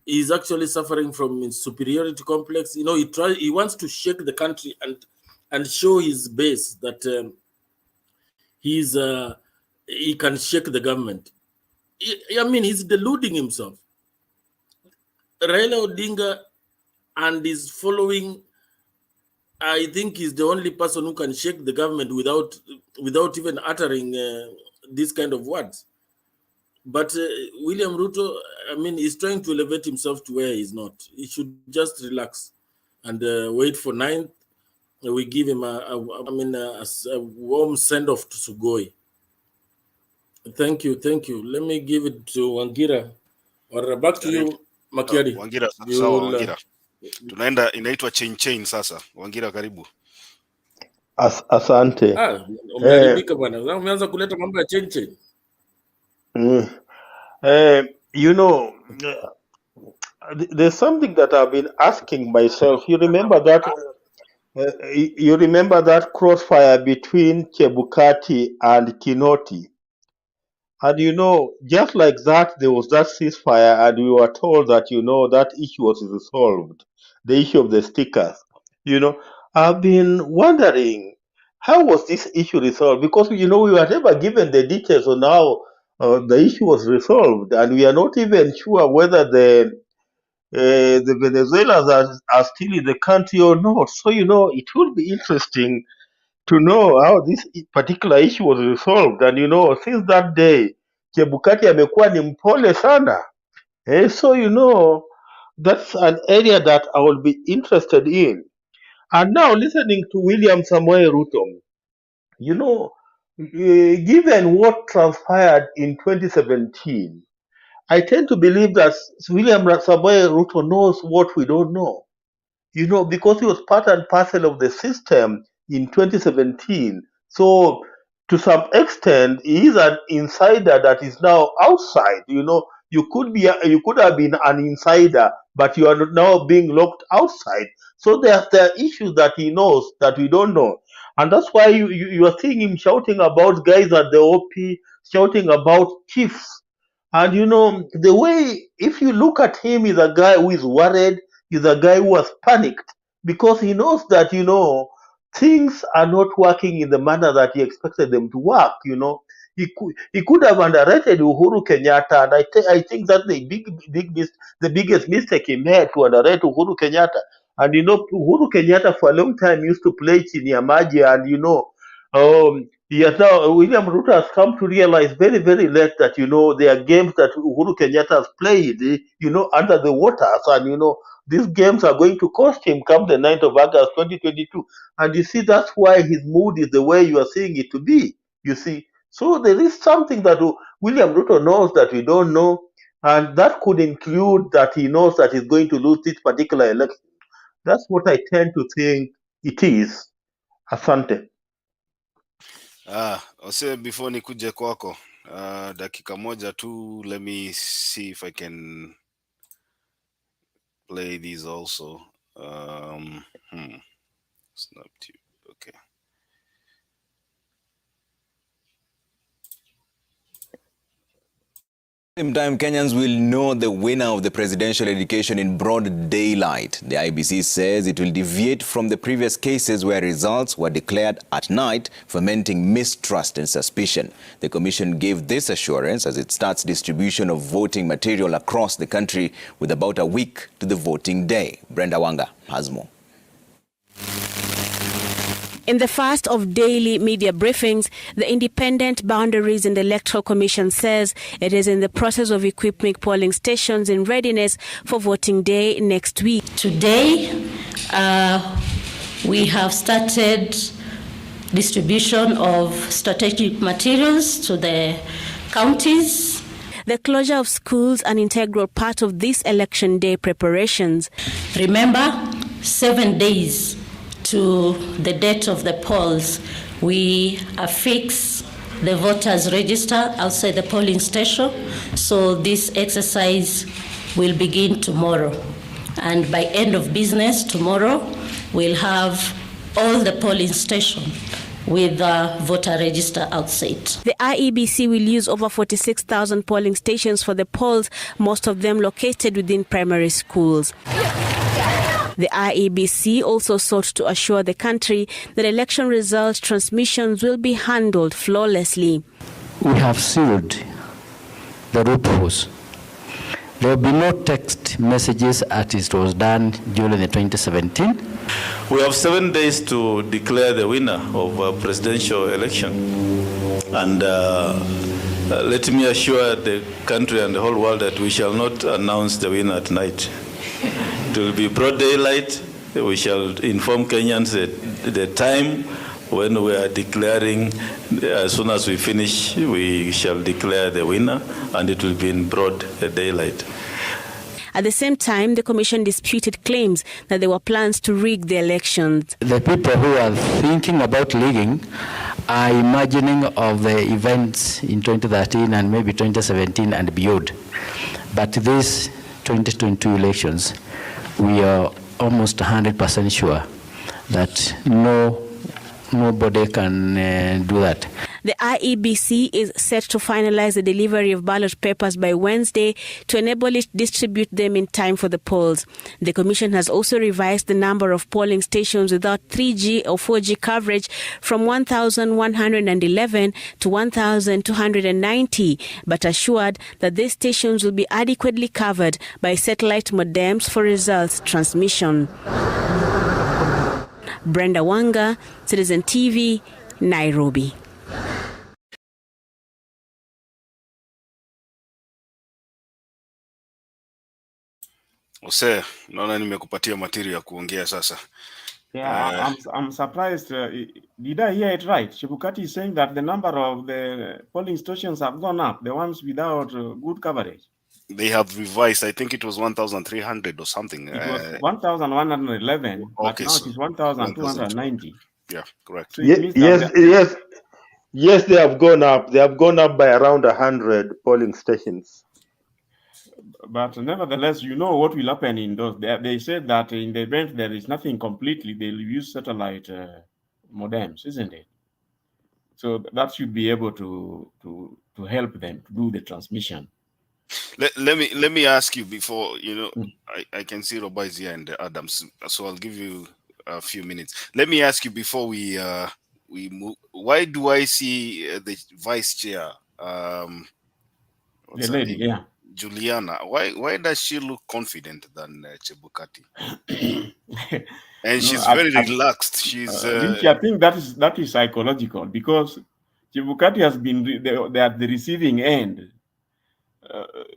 He's actually suffering from superiority complex. You know, he wants to shake the country and show his base that he can shake the government. He's deluding himself. Raila Odinga and his following, I think, is the only person who can shake the government without even uttering these kind of words. But William Ruto, he's trying to elevate himself to where he's not. He should just relax and wait for 9th. We give him a warm send-off to Sugoi. Thank you. Let me give it to Wangira. Or back to you, Makiadi. Wangira, sawa Wangira. Tunaenda inaitwa chain sasa. Wangira karibu. Asante. Umeharibika bwana. Umeanza kuleta mambo ya chain. You know, there's something that I've been asking myself. You remember that crossfire between Chebukati and Kinoti? And you know, just like that, there was that ceasefire, and we were told that, you know, that issue was resolved, the issue of the stickers. You know, I've been wondering, how was this issue resolved? Because, you know, we were never given the details on how the issue was resolved, and we are not even sure whether the Venezuelans are still in the country or not. So, you know, it would be interesting to know how this particular issue was resolved. And, you know, since that day, Chebukati amekuwa ni mpole sana. So, you know, that's an area that I will be interested in. And now, listening to William Samoei Ruto, you know, given what transpired in 2017, I tend to believe that William Samoei Ruto knows what we don't know. You know, because he was part and parcel of the system in 2017. So, to some extent, he is an insider that is now outside. You know, you could have been an insider, but you are now being locked outside. So there are issues that he knows that we don't know. And that's why you are seeing him shouting about guys at the OP, shouting about chiefs. And you know, the way, if you look at him, he's a guy who is worried, he's a guy who has panicked, because he knows that, you know, things are not working in the manner that he expected them to work. You know, he could have underrated Uhuru Kenyatta, and I think that's the biggest mistake he made, to underrate Uhuru Kenyatta. And you know, Uhuru Kenyatta for a long time used to play chini ya maji, and you know, now William Ruto has come to realize very, very late that, you know, there are games that Uhuru Kenyatta has played, you know, under the waters, and you know, these games are going to cost him come the 9th of August 2022. And you see, that's why his mood is the way you are seeing it to be, you see. So there is something that William Ruto knows that we don't know, and that could include that he knows that he's going to lose this particular election. That's what I tend to think it is. Asante. Ose, before nikuje kwako, dakika moja tu, let me see if I can play these also. Snap to you. Okay. Same time, Kenyans will know the winner of the presidential education in broad daylight. The IEBC says it will deviate from the previous cases where results were declared at night, fomenting mistrust and suspicion. The commission gave this assurance as it starts distribution of voting material across the country with about a week to the voting day. Brenda Wanga has more. In the first of daily media briefings, the Independent Boundaries and Electoral Commission says it is in the process of equipping polling stations in readiness for voting day next week. Today, we have started distribution of strategic materials to the counties. The closure of schools an integral part of this election day preparations. Remember, 7 days to the date of the polls, we affix the voters register outside the polling station. So this exercise will begin tomorrow. And by end of business tomorrow, we'll have all the polling stations with the voter register outside. The IEBC will use over 46,000 polling stations for the polls, most of them located within primary schools. The IEBC also sought to assure the country that election results transmissions will be handled flawlessly. We have sealed the loopholes. There will be no text messages as it was done during the 2017. We have 7 days to declare the winner of a presidential election. And let me assure the country and the whole world that we shall not announce the winner at night. It will be broad daylight. We shall inform Kenyans the time when we are declaring. As soon as we finish, we shall declare the winner, and it will be in broad daylight. At the same time, the commission disputed claims that there were plans to rig the elections. The people who are thinking about rigging are imagining of the events in 2013 and maybe 2017 and beyond. But these 2022 elections, we are almost 100% sure that nobody can do that. The IEBC is set to finalize the delivery of ballot papers by Wednesday to enable it to distribute them in time for the polls. The Commission has also revised the number of polling stations without 3G or 4G coverage from 1,111 to 1,290, but assured that these stations will be adequately covered by satellite modems for results transmission. Brenda Wanga, Citizen TV, Nairobi. Ose, naona nimekupatia material ya kuongea sasa. Yeah, I'm surprised. Did I hear it right? Chebukati is saying that the number of the polling stations have gone up, the ones without good coverage. They have revised. I think it was 1,300 or something. It was 1,111, but okay, now so it is 1,290. Yeah, correct. So it means yes, they have gone up. They have gone up by around 100 polling stations. But nevertheless, you know what will happen in those. They said that in the event there is nothing completely, they'll use satellite modems, isn't it? So that should be able to help them to do the transmission. Let me ask you before, I can see Robai here and Adams, so I'll give you a few minutes. Let me ask you before we move. Why do I see the vice chair, the lady, yeah, Juliana? Why does she look confident than Chebukati? And she's very relaxed. She's. I think that is psychological, because Chebukati has been at the receiving end.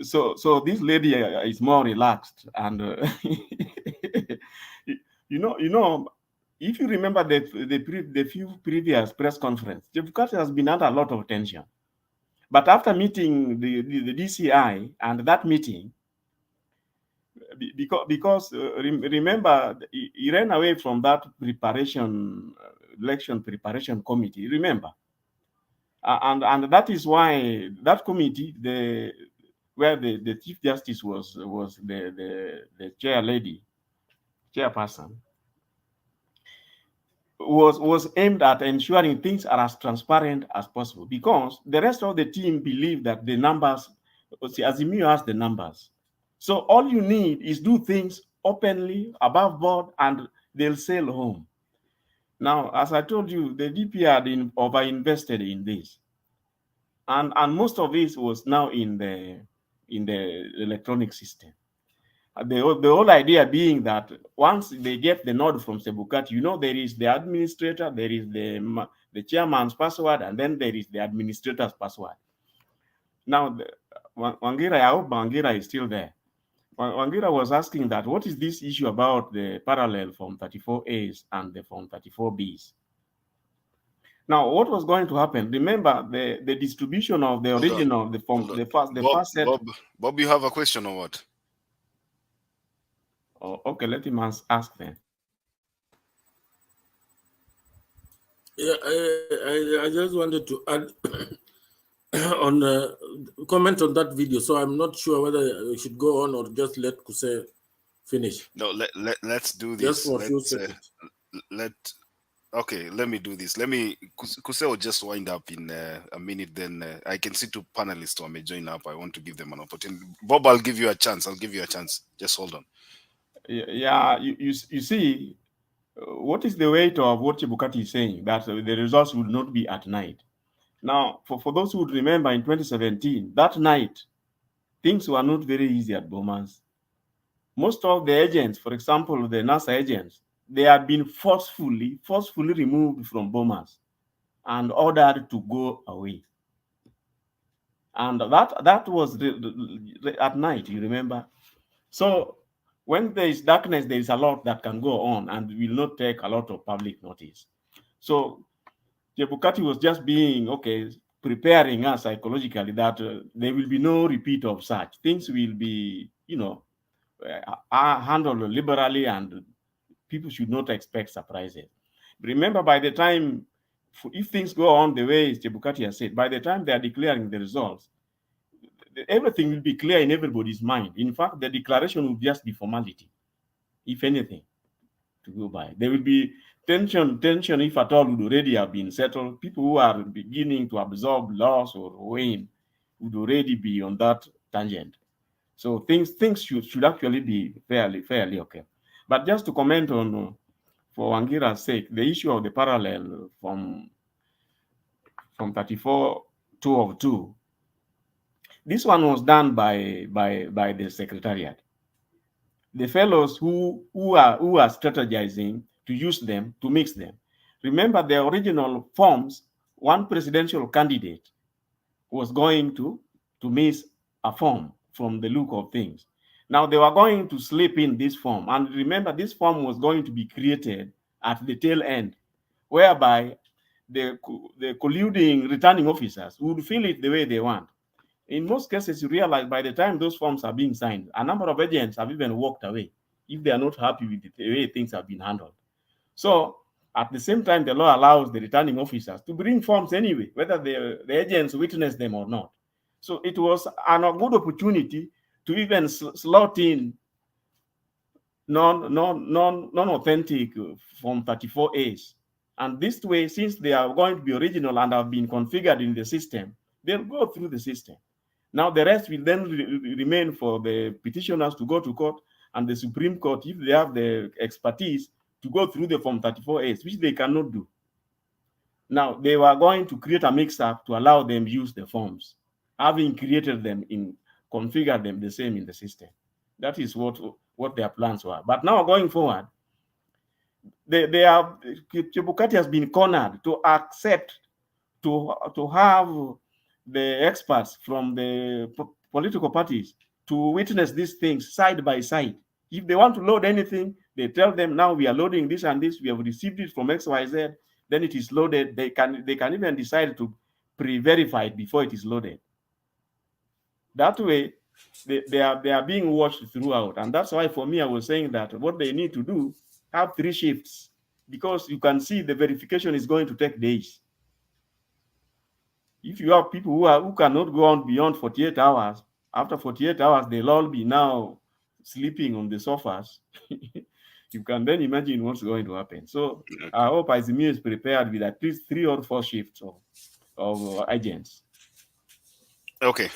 So this lady is more relaxed, and if you remember the few previous press conference, Chebukati has been under a lot of tension. But after meeting the DCI and that meeting, because remember, he ran away from that election preparation committee. Remember, and that is why that committee, where the Chief Justice was the chairperson, was aimed at ensuring things are as transparent as possible, because the rest of the team believe that the numbers, Azimio has the numbers. So all you need is do things openly, above board, and they'll sail home. Now, as I told you, the DP had over-invested in this. And most of this was now in the electronic system. The whole idea being that once they get the nod from Chebukati, there is the administrator, there is the chairman's password, and then there is the administrator's password. Now, Wangira, I hope Wangira is still there. Wangira was asking that, what is this issue about the parallel Form 34As and the Form 34Bs? Now, what was going to happen? Remember the distribution of the original, the first set. Bob, you have a question or what? Oh, okay, let him ask then. Yeah, I just wanted to add on comment on that video. So I'm not sure whether we should go on or just let Kuse finish. No, let's do this. Just for a few seconds. Okay, let me do this. Kuse will just wind up in a minute, then I can see two panelists who may join up. I want to give them an opportunity. Bob, I'll give you a chance. Just hold on. Yeah, you see, what is the weight of what Chebukati is saying, that the results will not be at night? Now, for those who would remember in 2017, that night, things were not very easy at Bomas. Most of the agents, for example, the NASA agents, they had been forcefully removed from Bomas and ordered to go away. And that was at night, you remember? So when there is darkness, there is a lot that can go on and will not take a lot of public notice. So Chebukati was just being, preparing us psychologically that there will be no repeat of such. Things will be, handled liberally and people should not expect surprises. Remember, by the time, if things go on the way Chebukati has said, by the time they are declaring the results, everything will be clear in everybody's mind. In fact, the declaration will just be formality, if anything, to go by. There will be tension, if at all, would already have been settled. People who are beginning to absorb loss or wane would already be on that tangent. So things should actually be fairly okay. But just to comment on, for Wangira's sake, the issue of the parallel from 34-202, this one was done by the Secretariat. The fellows who are strategizing to use them, to mix them. Remember the original forms, one presidential candidate was going to miss a form from the look of things. Now they were going to slip in this form. And remember, this form was going to be created at the tail end, whereby the colluding returning officers would fill it the way they want. In most cases, you realize by the time those forms are being signed, a number of agents have even walked away if they are not happy with the way things have been handled. So at the same time, the law allows the returning officers to bring forms anyway, whether the agents witness them or not. So it was a good opportunity to even slot in non-authentic Form 34As. And this way, since they are going to be original and have been configured in the system, they'll go through the system. Now the rest will then remain for the petitioners to go to court and the Supreme Court, if they have the expertise, to go through the Form 34As, which they cannot do. Now they were going to create a mix-up to allow them use the forms, having created them configured them the same in the system. That is what their plans were. But now going forward, Chebukati has been cornered to accept to have the experts from the political parties to witness these things side by side. If they want to load anything, they tell them, now we are loading this and this, we have received it from XYZ, then it is loaded. They can even decide to pre-verify it before it is loaded. That way, they are being watched throughout. And that's why, for me, I was saying that what they need to do, have 3 shifts, because you can see the verification is going to take days. If you have people who cannot go on beyond 48 hours, after 48 hours, they'll all be now sleeping on the sofas. You can then imagine what's going to happen. So I hope Izimir is prepared with at least 3 or 4 shifts of agents. Okay,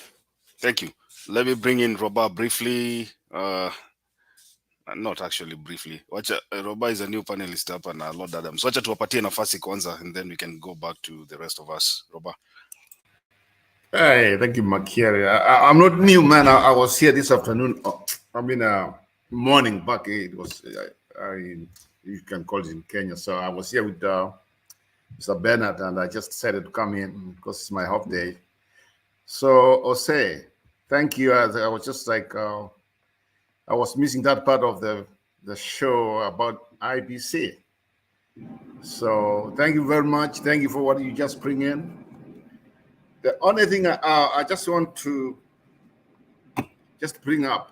thank you. Let me bring in Roba briefly. Not actually briefly. Roba is a new panelist up and Lord Adams. Wacha tuwapatie nafasi kwanza, and then we can go back to the rest of us. Roba. Hey, thank you, Makiri. I'm not new, man. I was here this afternoon. Morning back. It was, you can call it in Kenya. So I was here with Mr. Bernard, and I just decided to come in because it's my off day. So, Jose, thank you. I was just like, I was missing that part of the show about IEBC. So thank you very much. Thank you for what you just bring in. The only thing I just want to just bring up,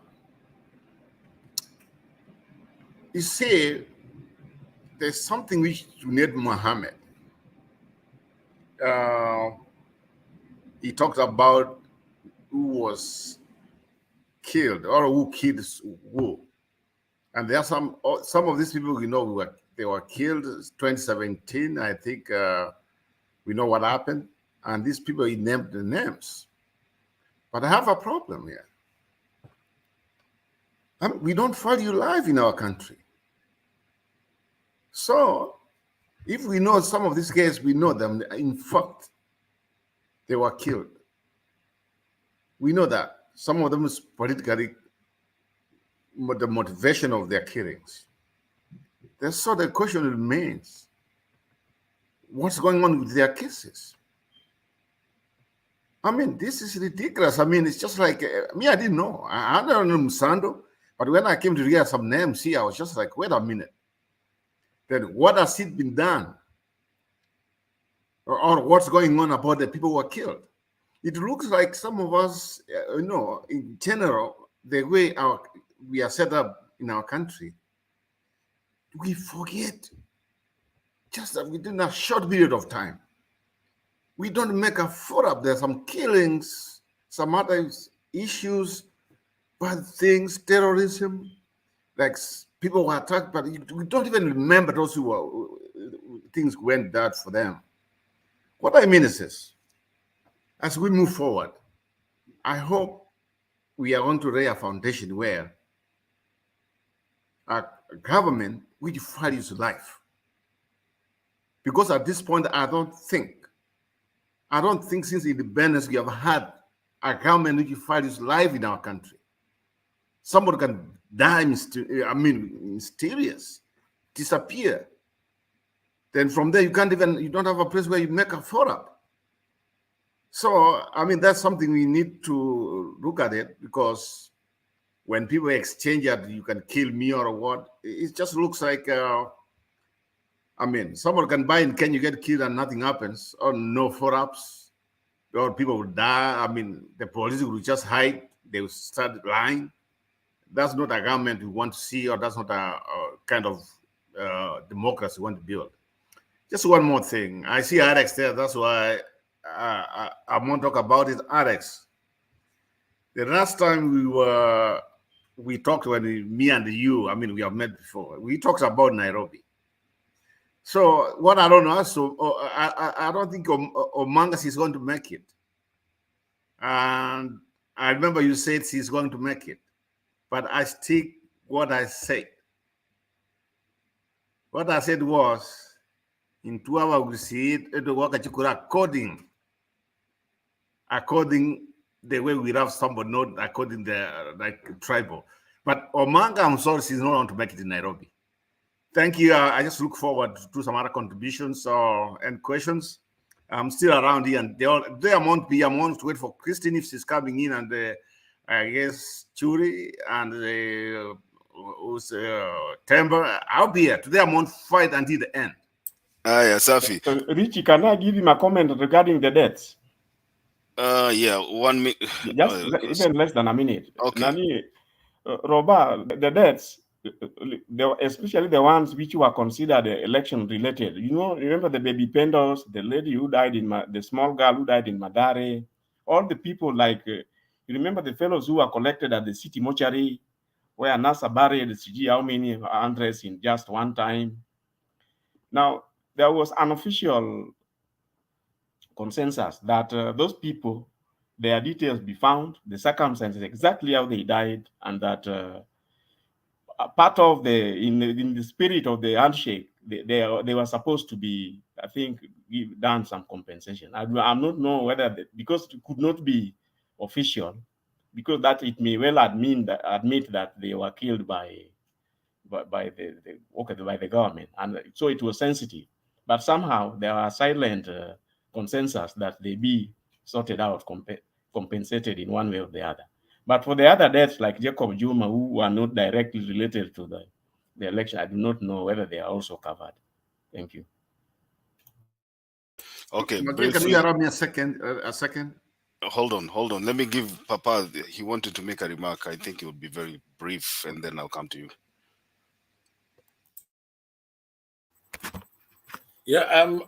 you see, there's something which Junaid Mohammed he talked about who was killed or who killed who. And there are some of these people, they were killed 2017. I think we know what happened. And these people, he named the names. But I have a problem here. We don't value life in our country. So if we know some of these cases, we know them. In fact, they were killed. We know that. Some of them is politically the motivation of their killings. So the question remains, what's going on with their cases? I mean, this is ridiculous. I mean, it's just like, me, I didn't know. I don't know Musando, but when I came to hear some names here, I was just like, wait a minute. Then what has it been done? Or what's going on about the people who were killed? It looks like some of us, in general, the way we are set up in our country, we forget just that within a short period of time. We don't make a follow-up. There are some killings, some other issues, bad things, terrorism, like people were attacked, but we don't even remember those things went bad for them. What I mean is this: as we move forward, I hope we are going to lay a foundation where a government which values life. Because at this point, I don't think since independence we have had a government which values life in our country. Somebody can die, mysterious, disappear. Then from there, you don't have a place where you make a follow-up. So, that's something we need to look at it, because when people exchange it, you can kill me or what, it just looks like, someone can buy in Kenya, you get killed and nothing happens, or no follow-ups, or people will die. The police will just hide, they will start lying. That's not a government we want to see, or that's not a kind of democracy we want to build. Just one more thing. I see Alex there. That's why I want to talk about it. Alex, the last time we talked, me and you, we have met before, we talked about Nairobi. So what I don't know, I don't think Omangas is going to make it. And I remember you said he's going to make it. But I stick what I said. What I said was, in 2 hours we see it will work according the way we have somebody, not according the tribal. But Omanga, I'm sorry, she's not going to make it in Nairobi. Thank you. I just look forward to some other contributions and questions. I'm still around here, and there won't be. I'm going to wait for Christine if she's coming in, and I guess Churi and Temba. I'll be here today. I'm on fight until the end. Yeah, Safi. Richie, can I give him a comment regarding the deaths? Yeah, 1 minute. Just even less than a minute. Okay. Nani, Roba, the deaths, especially the ones which were considered election related. Remember the baby Pendos, the lady who died the small girl who died in Madare, all the people you remember the fellows who were collected at the city mortuary, where NASA buried how many hundreds in just one time. Now, there was an official consensus that those people, their details be found, the circumstances, exactly how they died, and that part of in the spirit of the handshake, they were supposed to be, I think, done some compensation. I'm not know whether because it could not be official, because that it may well admit that they were killed by the government, and so it was sensitive. But somehow there are silent consensus that they be sorted out, compensated in one way or the other. But for the other deaths, like Jacob Juma, who were not directly related to the election, I do not know whether they are also covered. Thank you. Okay. Can you allow me a second? Hold on. Let me give Papa. He wanted to make a remark. I think it will be very brief, and then I'll come to you. Yeah,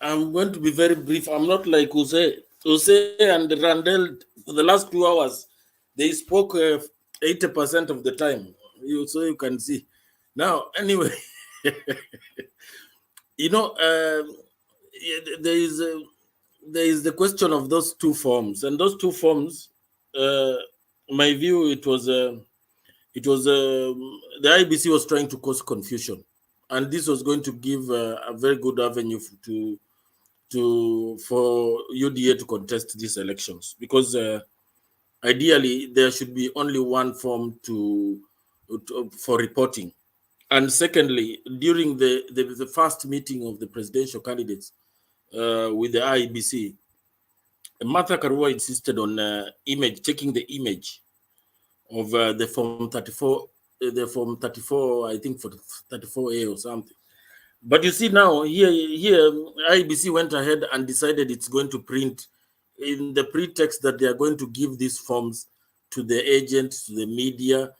I'm going to be very brief. I'm not like Jose. Jose and Randall, for the last 2 hours, they spoke 80% of the time. So you can see. Now, anyway, you know, there is the question of those two forms, and those two forms, my view, it was the IEBC was trying to cause confusion, and this was going to give a very good avenue for UDA to contest these elections, because ideally there should be only one form for reporting. And secondly, during the first meeting of the presidential candidates with the IEBC, Martha Karua insisted on checking the image of the form 34, I think for 34A or something. But you see now, here IEBC went ahead and decided it's going to print in the pretext that they are going to give these forms to the agents, to the media,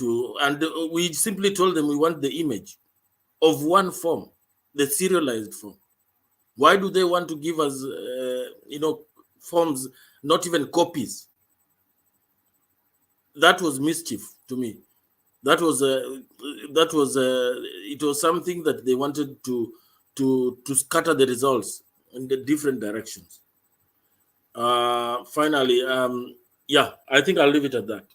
and we simply told them we want the image of one form, the serialized form. Why do they want to give us, forms, not even copies? That was mischief to me. It was something that they wanted to scatter the results in the different directions. Finally, I think I'll leave it at that.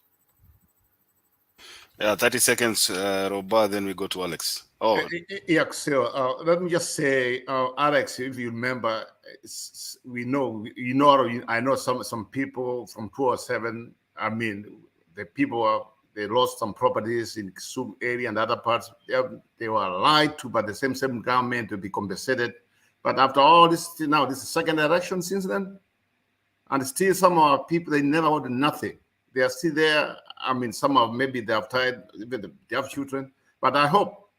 Yeah, 30 seconds, Roba, then we go to Alex. Oh, yeah, so let me just say, Alex, if you remember, I know some people from 207. I mean, the people they lost some properties in Kisumu area and other parts. They were lied to by the same government to be compensated. But after all this, now this is the second election since then, and still some of our people, they never wanted nothing. They are still there. I mean, some of maybe they have tried, even they have children. But I hope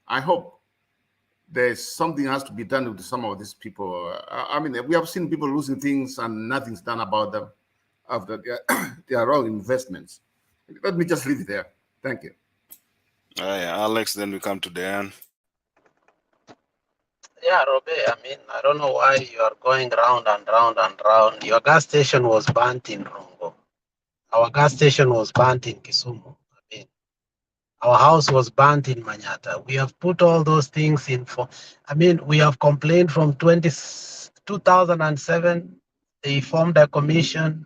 there's something has to be done with some of these people. I mean, we have seen people losing things and nothing's done about them after their own investments. Let me just leave it there. Thank you. Alex, then we come to Dan. Yeah, Robe, I mean, I don't know why you are going round and round and round. Your gas station was burnt in Rongo. Our gas station was burnt in Kisumu. I mean, our house was burnt in Manyatta. We have put all those things in for, I mean, we have complained from 2007. They formed a commission.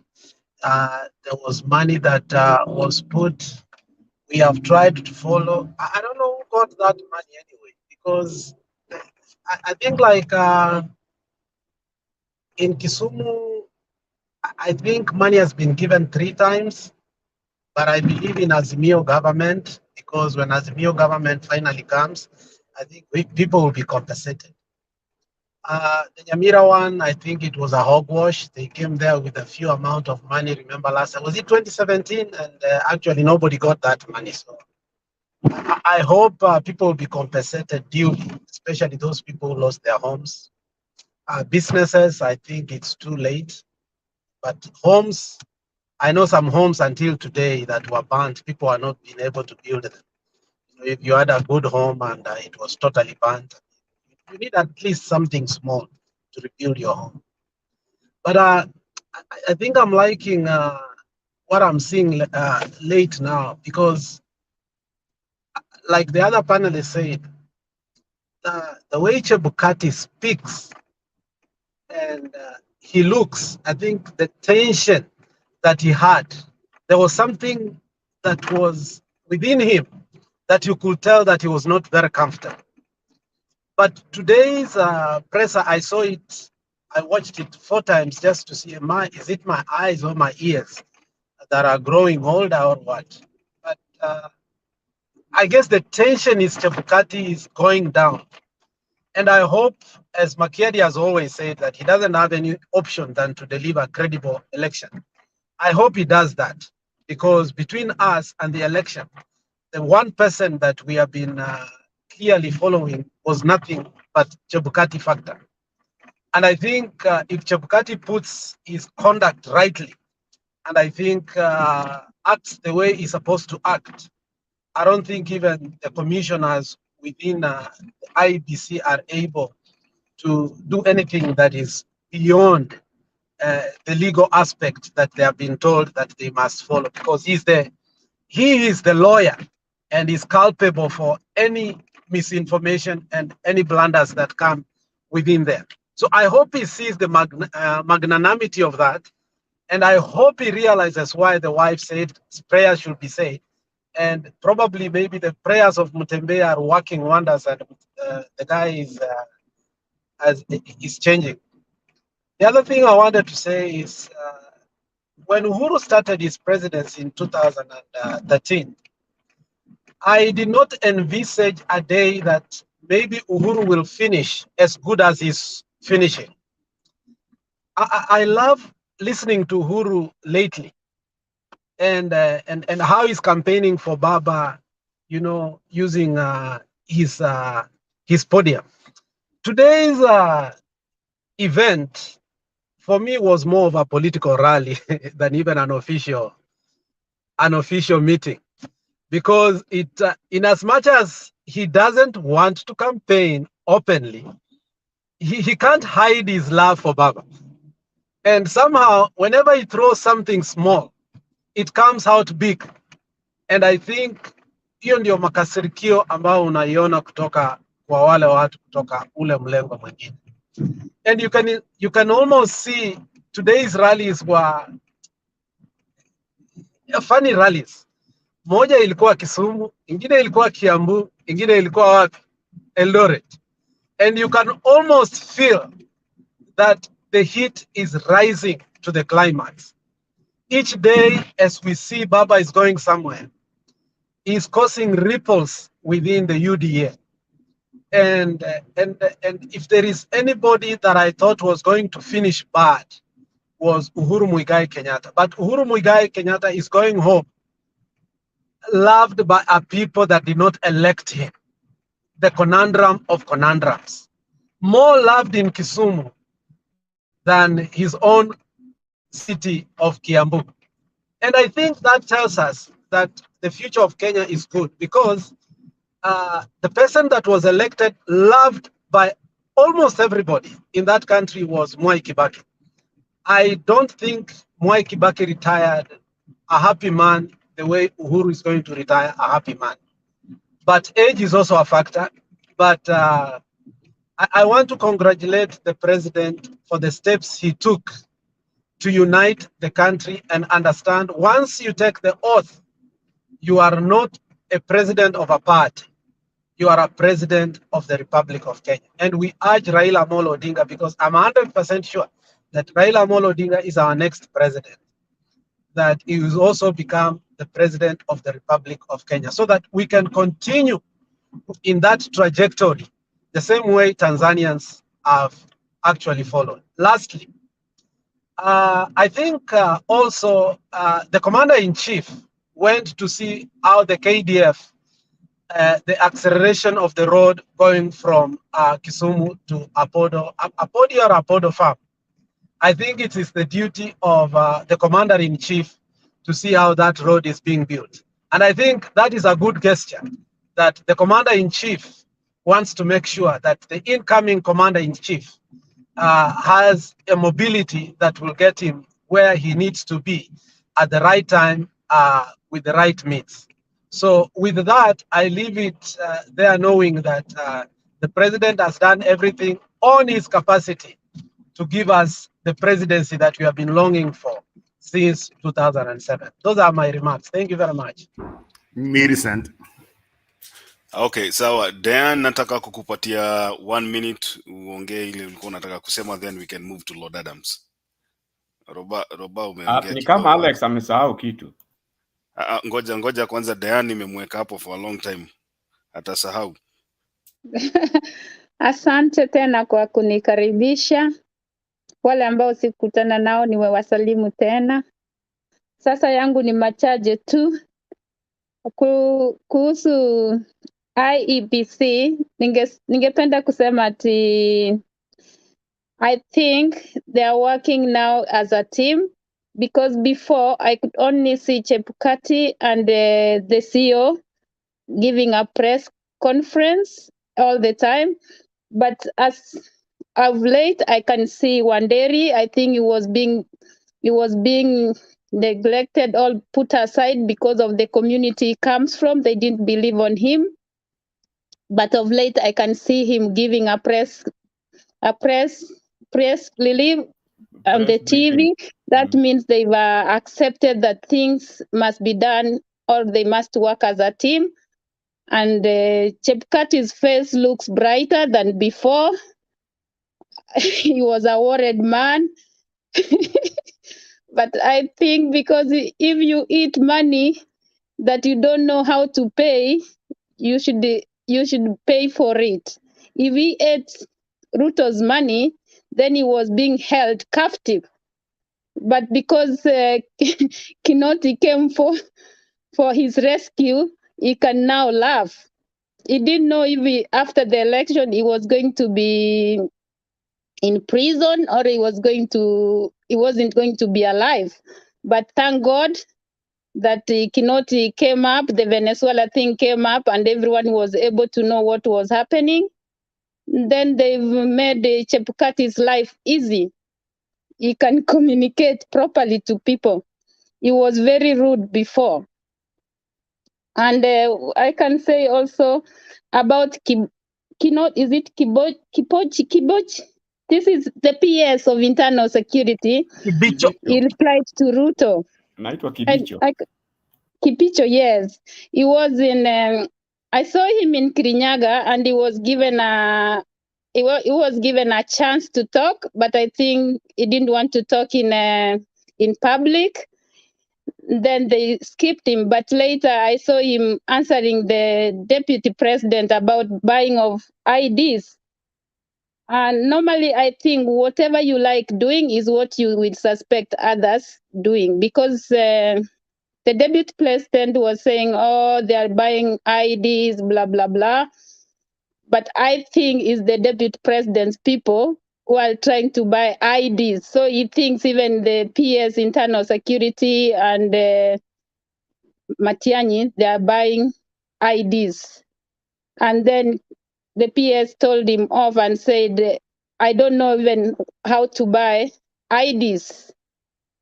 There was money that was put. We have tried to follow. I don't know who got that money anyway, because I think like in Kisumu, I think money has been given 3 times, but I believe in Azimio government, because when Azimio government finally comes, I think people will be compensated. The Nyamira one, I think it was a hogwash. They came there with a few amount of money. Remember last time, was it 2017? And actually nobody got that money. So I hope people will be compensated duly, especially those people who lost their homes. Businesses, I think it's too late. But homes, I know some homes until today that were burnt, people are not being able to build them. If you had a good home and it was totally burnt, you need at least something small to rebuild your home. But I think I'm liking what I'm seeing late now, because like the other panelists said, the way Chebukati speaks and he looks, I think the tension that he had, there was something that was within him that you could tell that he was not very comfortable. But today's presser, I saw it, I watched it 4 times just to see, is it my eyes or my ears that are growing older or what? But I guess the tension is Chebukati is going down. And I hope, as Makiadi has always said, that he doesn't have any option than to deliver a credible election. I hope he does that, because between us and the election, the one person that we have been clearly following was nothing but Chebukati factor. And I think if Chebukati puts his conduct rightly, and I think acts the way he's supposed to act, I don't think even the commissioners within the IEBC are able to do anything that is beyond the legal aspect that they have been told that they must follow, because he is the lawyer and is culpable for any misinformation and any blunders that come within there. So I hope he sees the magnanimity of that, and I hope he realizes why the wife said prayers should be said, and probably maybe the prayers of Mutembei are working wonders, and the guy is changing. The other thing I wanted to say is when Uhuru started his presidency in 2013, I did not envisage a day that maybe Uhuru will finish as good as he's finishing. I love listening to Uhuru lately, and how he's campaigning for Baba, you know, using his podium. Today's event for me was more of a political rally than even an official meeting, because it in as much as he doesn't want to campaign openly, he can't hide his love for Baba, and somehow whenever he throws something small, it comes out big. And I think hiyo ndio makasirikio ambao unaiona kutoka kwa wale watu kutoka ule mlengo mwingine. And you can almost see today's rallies were funny rallies. Moja ilikuwa Kisumu, ingine ilikuwa Kiambu, ingine ilikuwa wapi? Eldoret. And you can almost feel that the heat is rising to the climax. Each day as we see Baba is going somewhere, is causing ripples within the UDA. And if there is anybody that I thought was going to finish bad, was Uhuru Muigai Kenyatta. But Uhuru Muigai Kenyatta is going home, loved by a people that did not elect him. The conundrum of conundrums. More loved in Kisumu than his own city of Kiambu. And I think that tells us that the future of Kenya is good, because the person that was elected, loved by almost everybody in that country, was Mwai Kibaki. I don't think Mwai Kibaki retired a happy man the way Uhuru is going to retire a happy man. But age is also a factor. But I want to congratulate the president for the steps he took to unite the country and understand, once you take the oath, you are not a president of a party. You are a president of the Republic of Kenya. And we urge Raila Amolo Odinga, because I'm 100% sure that Raila Amolo Odinga is our next president, that he will also become the president of the Republic of Kenya, so that we can continue in that trajectory, the same way Tanzanians have actually followed. Lastly, I think also the commander-in-chief went to see how the KDF, the acceleration of the road going from Kisumu to Apodi or Apodo Farm. I think it is the duty of the commander-in-chief to see how that road is being built. And I think that is a good gesture, that the commander-in-chief wants to make sure that the incoming commander-in-chief has a mobility that will get him where he needs to be at the right time with the right means. So with that, I leave it there, knowing that the president has done everything on his capacity to give us the presidency that we have been longing for since 2007. Those are my remarks. Thank you very much. Millicent. Okay, sawa. Dan, nataka kukupatia 1 minute uongee ile ulikuwa unataka kusema, then we can move to Lord Adams. Roba umeongea. Ni kama Alex amesahau kitu. Ngoja kwanza, Dan nimemweka hapo for a long time. Atasahau. Asante tena kwa kunikaribisha. Wale ambao sikutana nao niwewasalimu tena. Sasa yangu ni machache tu. Kuhusu IEBC, ningependa kusema ati I think they are working now as a team, because before I could only see Chebukati and the CEO giving a press conference all the time. But as of late, I can see Wanderi. I think he was being neglected or put aside because of the community he comes from. They didn't believe on him. But of late, I can see him giving a press relief on the TV. That means they've accepted that things must be done or they must work as a team. And Chebukati's face looks brighter than before. He was a worried man. But I think because if you eat money that you don't know how to pay, you should pay for it. If he ate Ruto's money, then he was being held captive. But because Kinoti came for his rescue, he can now laugh. He didn't know if after the election he was going to be in prison or he wasn't going to be alive. But thank God that Kinoti came up, the Venezuela thing came up, and everyone was able to know what was happening. Then they've made Chebukati's life easy. He can communicate properly to people. He was very rude before. And I can say also about Kibochi? This is the PS of Internal Security. Kibicho. He replied to Ruto. Naitwa Kibicho. Kibicho, yes. He was in. I saw him in Kirinyaga, and he was given a chance to talk, but I think he didn't want to talk in public. Then they skipped him. But later, I saw him answering the deputy president about buying of IDs. And normally, I think whatever you like doing is what you will suspect others doing, because the deputy president was saying, oh, they are buying IDs, blah, blah, blah. But I think it's the deputy president's people who are trying to buy IDs. So he thinks even the PS, internal security, and Matiang'i, they are buying IDs. And then the PS told him off and said, I don't know even how to buy IDs.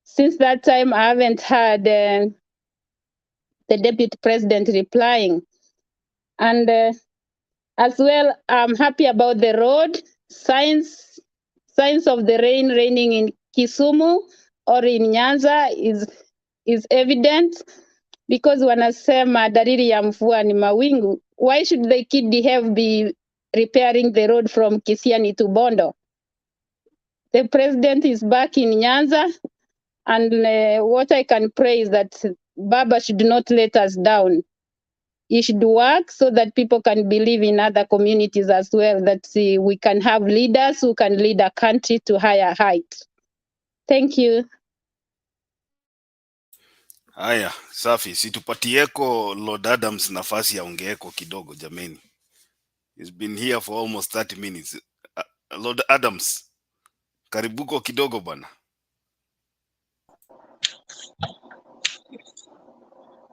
Since that time, I haven't heard the deputy president replying. And as well, I'm happy about the road. Signs of the raining in Kisumu or in Nyanza is evident, because wanasema dalili ya mvua ni mawingu. Why should the KDF be repairing the road from Kisiani to Bondo? The president is back in Nyanza, and what I can pray is that Baba should not let us down. He should work so that people can believe in other communities as well, that we can have leaders who can lead a country to higher height. Thank you. Haya, safi. Situpatieko Lord Adams nafasi ya ongeeko kidogo jameni. He's been here for almost 30 minutes. Lord Adams, karibuko kidogo bwana.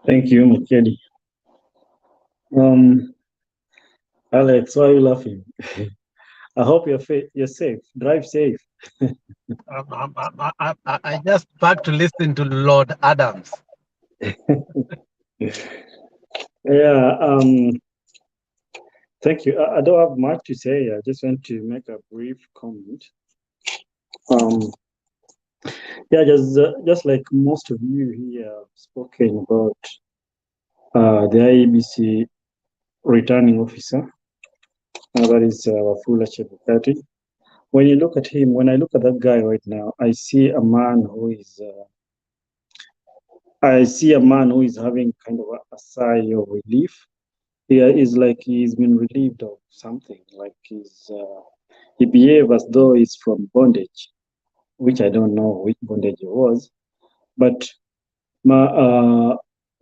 Thank you, Mukedi. Alex, why are you laughing? I hope you're safe. Drive safe. I just back to listen to Lord Adams. Yeah. Thank you. I don't have much to say. I just want to make a brief comment. Yeah, just like most of you here have spoken about the IEBC returning officer, that is Wafula Chebukati. When you look at him, when I look at that guy right now, I see a man who is having kind of a sigh of relief. He is like he's been relieved of something, like he behaves as though he's from bondage, which I don't know which bondage it was. But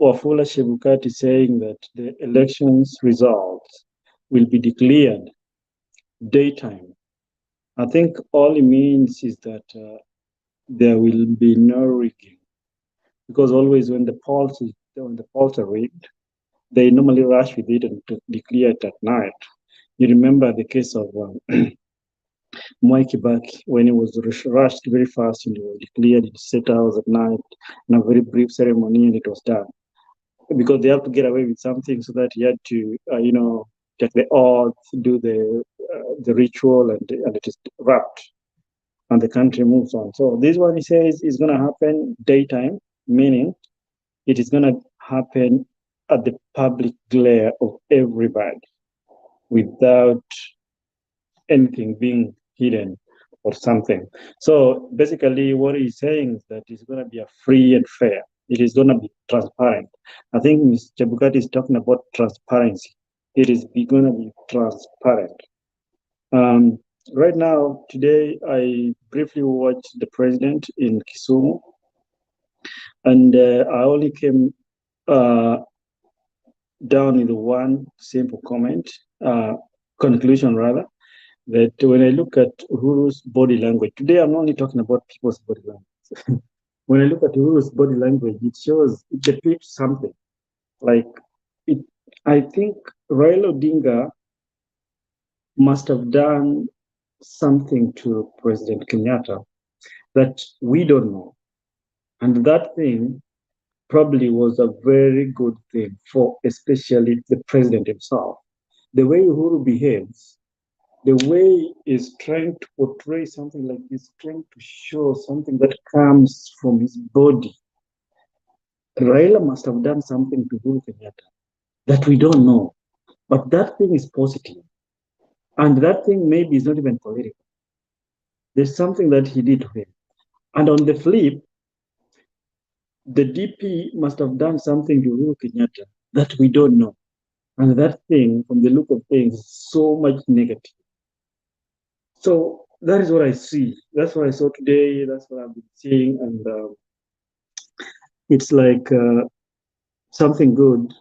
Wafula Chebukati saying that the elections results will be declared daytime. I think all it means is that there will be no rigging, because always when the polls are rigged, they normally rush with it and to declare it at night. You remember the case of Mwai Kibaki, when he was rushed very fast and he was declared in State House at night in a very brief ceremony, and it was done. Because they have to get away with something, so that he had to, take the oath, do the ritual, and it is wrapped, and the country moves on. So this one, he says, is going to happen daytime, meaning it is going to happen at the public glare of everybody, without anything being hidden or something. So basically what he's saying is that it's going to be a free and fair. It is going to be transparent. I think Mr. Chebukati is talking about transparency. It is going to be transparent. Right now, today, I briefly watched the president in Kisumu, and I only came down with one simple conclusion rather, that when I look at Uhuru's body language, today I'm only talking about people's body language. When I look at Uhuru's body language, it depicts something. I think Raila Odinga must have done something to President Kenyatta that we don't know. And that thing probably was a very good thing for especially the president himself. The way Uhuru behaves, the way he's trying to portray something like he's trying to show something that comes from his body. Raila must have done something to Uhuru Kenyatta that we don't know. But that thing is positive. And that thing maybe is not even political. There's something that he did to him. And on the flip, the DP must have done something to Uhuru Kenyatta that we don't know. And that thing, from the look of things, is so much negative. So that is what I see. That's what I saw today. That's what I've been seeing. And it's like something good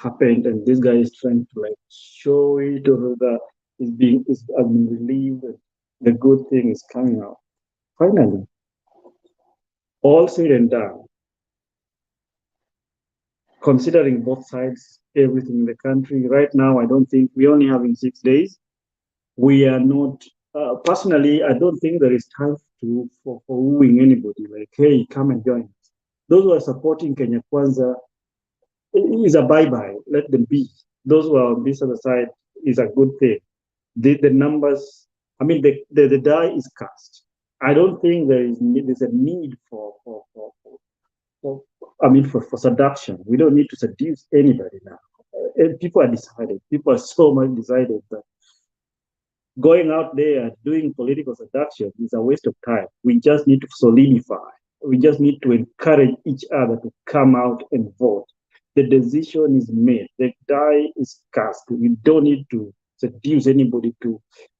happened, and this guy is trying to show it, or that has been relieved. The good thing is coming out. Finally, all said and done, considering both sides, everything in the country, right now, I don't think we're only having 6 days. We are not, personally, I don't think there is time for wooing anybody, like, hey, come and join us. Those who are supporting Kenya Kwanza is a bye-bye, let them be. Those who are on this other side is a good thing. The numbers, the die is cast. I don't think there's a need for seduction. We don't need to seduce anybody now. People are decided. People are so much decided that going out there and doing political seduction is a waste of time. We just need to solidify. We just need to encourage each other to come out and vote. The decision is made. The die is cast. We don't need to seduce anybody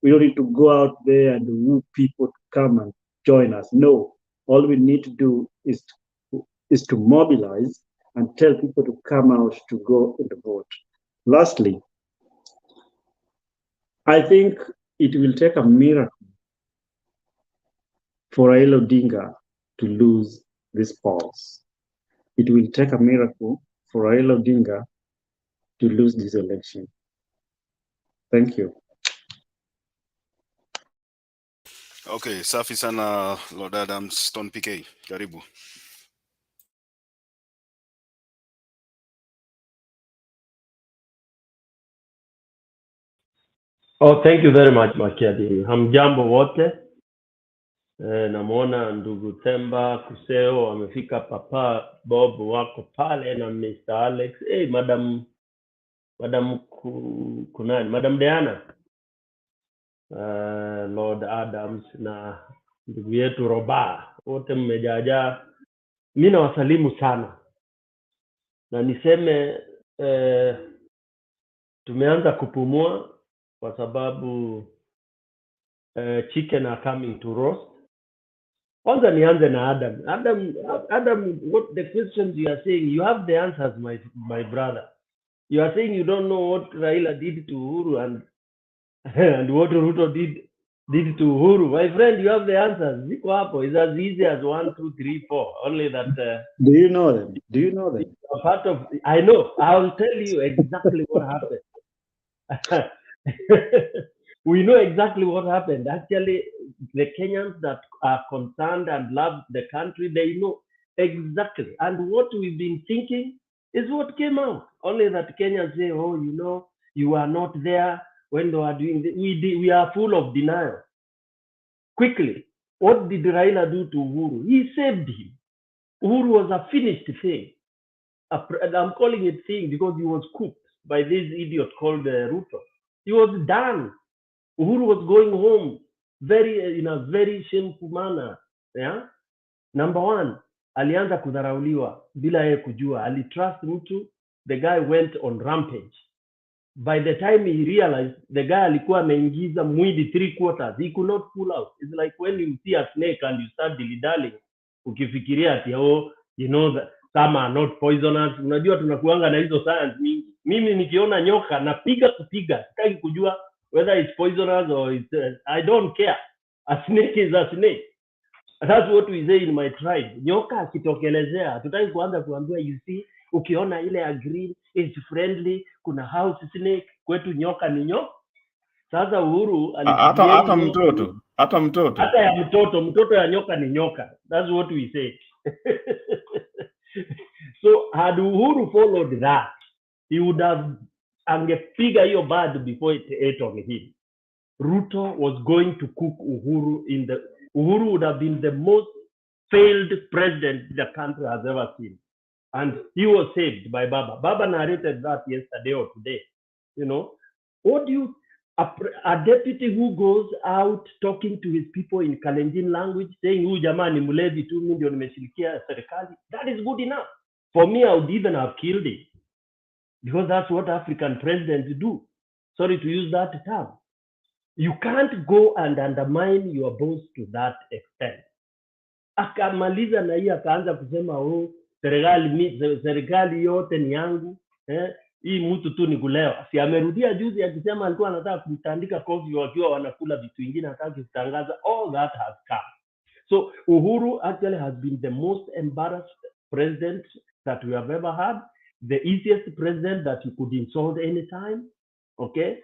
we don't need to go out there and woo people to come and join us. No, all we need to do is to mobilize and tell people to come out to go and vote. Lastly, I think it will take a miracle for Raila Odinga to lose this polls. It will take a miracle for Raila Odinga to lose this election. Thank you. Okay, safi sana Lord Adams, Stone PK, karibu. Oh, thank you very much, Makiadi. Hamjambo wote. Namwona ndugu Temba Kuseo amefika, Papa Bob wako pale na Mr. Alex. Hey, Madam kunani? Madam Diana. Lord Adams na ndugu yetu Roba. Wote mmejaja. Mimi nawasalimu sana. Na niseme tumeanza kupumua kwa sababu chicken are coming to roast. Kwanza nianze na Adam, what the questions you are saying, you have the answers, my brother. You are saying you don't know what Raila did to Uhuru and what Ruto did to Uhuru. My friend, you have the answers. Ziko hapo. It's as easy as 1, 2, 3, 4. Only that. Do you know them? A part of. I know. I'll tell you exactly what happened. We know exactly what happened. Actually, the Kenyans that are concerned and love the country, they know exactly. And what we've been thinking is what came out. Only that Kenyans say, oh, you know, you are not there when they are doing this. We are full of denial. Quickly, what did Raila do to Uhuru? He saved him. Uhuru was a finished thing. And I'm calling it thing because he was cooked by this idiot called Ruto. He was done. Uhuru was going home in a very shameful manner. Yeah? Number one, alianza kudharauliwa bila yeye kujua. Alitrust mtu, the guy went on rampage. By the time he realized, the guy alikuwa ameingiza mwili 3/4. He could not pull out. It's like when you see a snake and you start dilly-dallying, ukifikiria ati, oh, you know that some are not poisonous. Unajua tunakuanga na hizo science mingi. Mimi nikiona nyoka napiga kupiga. Sitaki kujua whether it's poisonous or it's, I don't care. A snake is a snake. That's what we say in my tribe. Nyoka akitokelezea, hatutaki kuanza kuambiwa, you see, ukiona ile ya green is friendly, kuna house snake, kwetu nyoka ni nyoka. Sasa Uhuru hata mtoto hata ya mtoto ya nyoka ni nyoka. That's what we say. So had Uhuru followed that, he would have angepiga hiyo bird before it ate on him. Ruto was going to cook Uhuru Uhuru would have been the most failed president the country has ever seen. And he was saved by Baba. Baba narrated that yesterday or today. You know, what do you, a deputy who goes out talking to his people in Kalenjin language, saying, huyu jamaa ni mlevi tu, mimi ndio nimeshirikia serikali, that is good enough. For me, I would even have killed him. Because that's what African presidents do. Sorry to use that term. You can't go and undermine your boss to that extent. Akamaliza na hii akaanza kusema, oh, serikali yote ni yangu, hii mtu tu ni kulewa. Si amerudia juzi akisema alikuwa anataka kumtandika kofi wakiwa wanakula vitu vingine, hataki kutangaza. All that has come. So Uhuru actually has been the most embarrassed president that we have ever had, the easiest president that you could insult anytime, okay?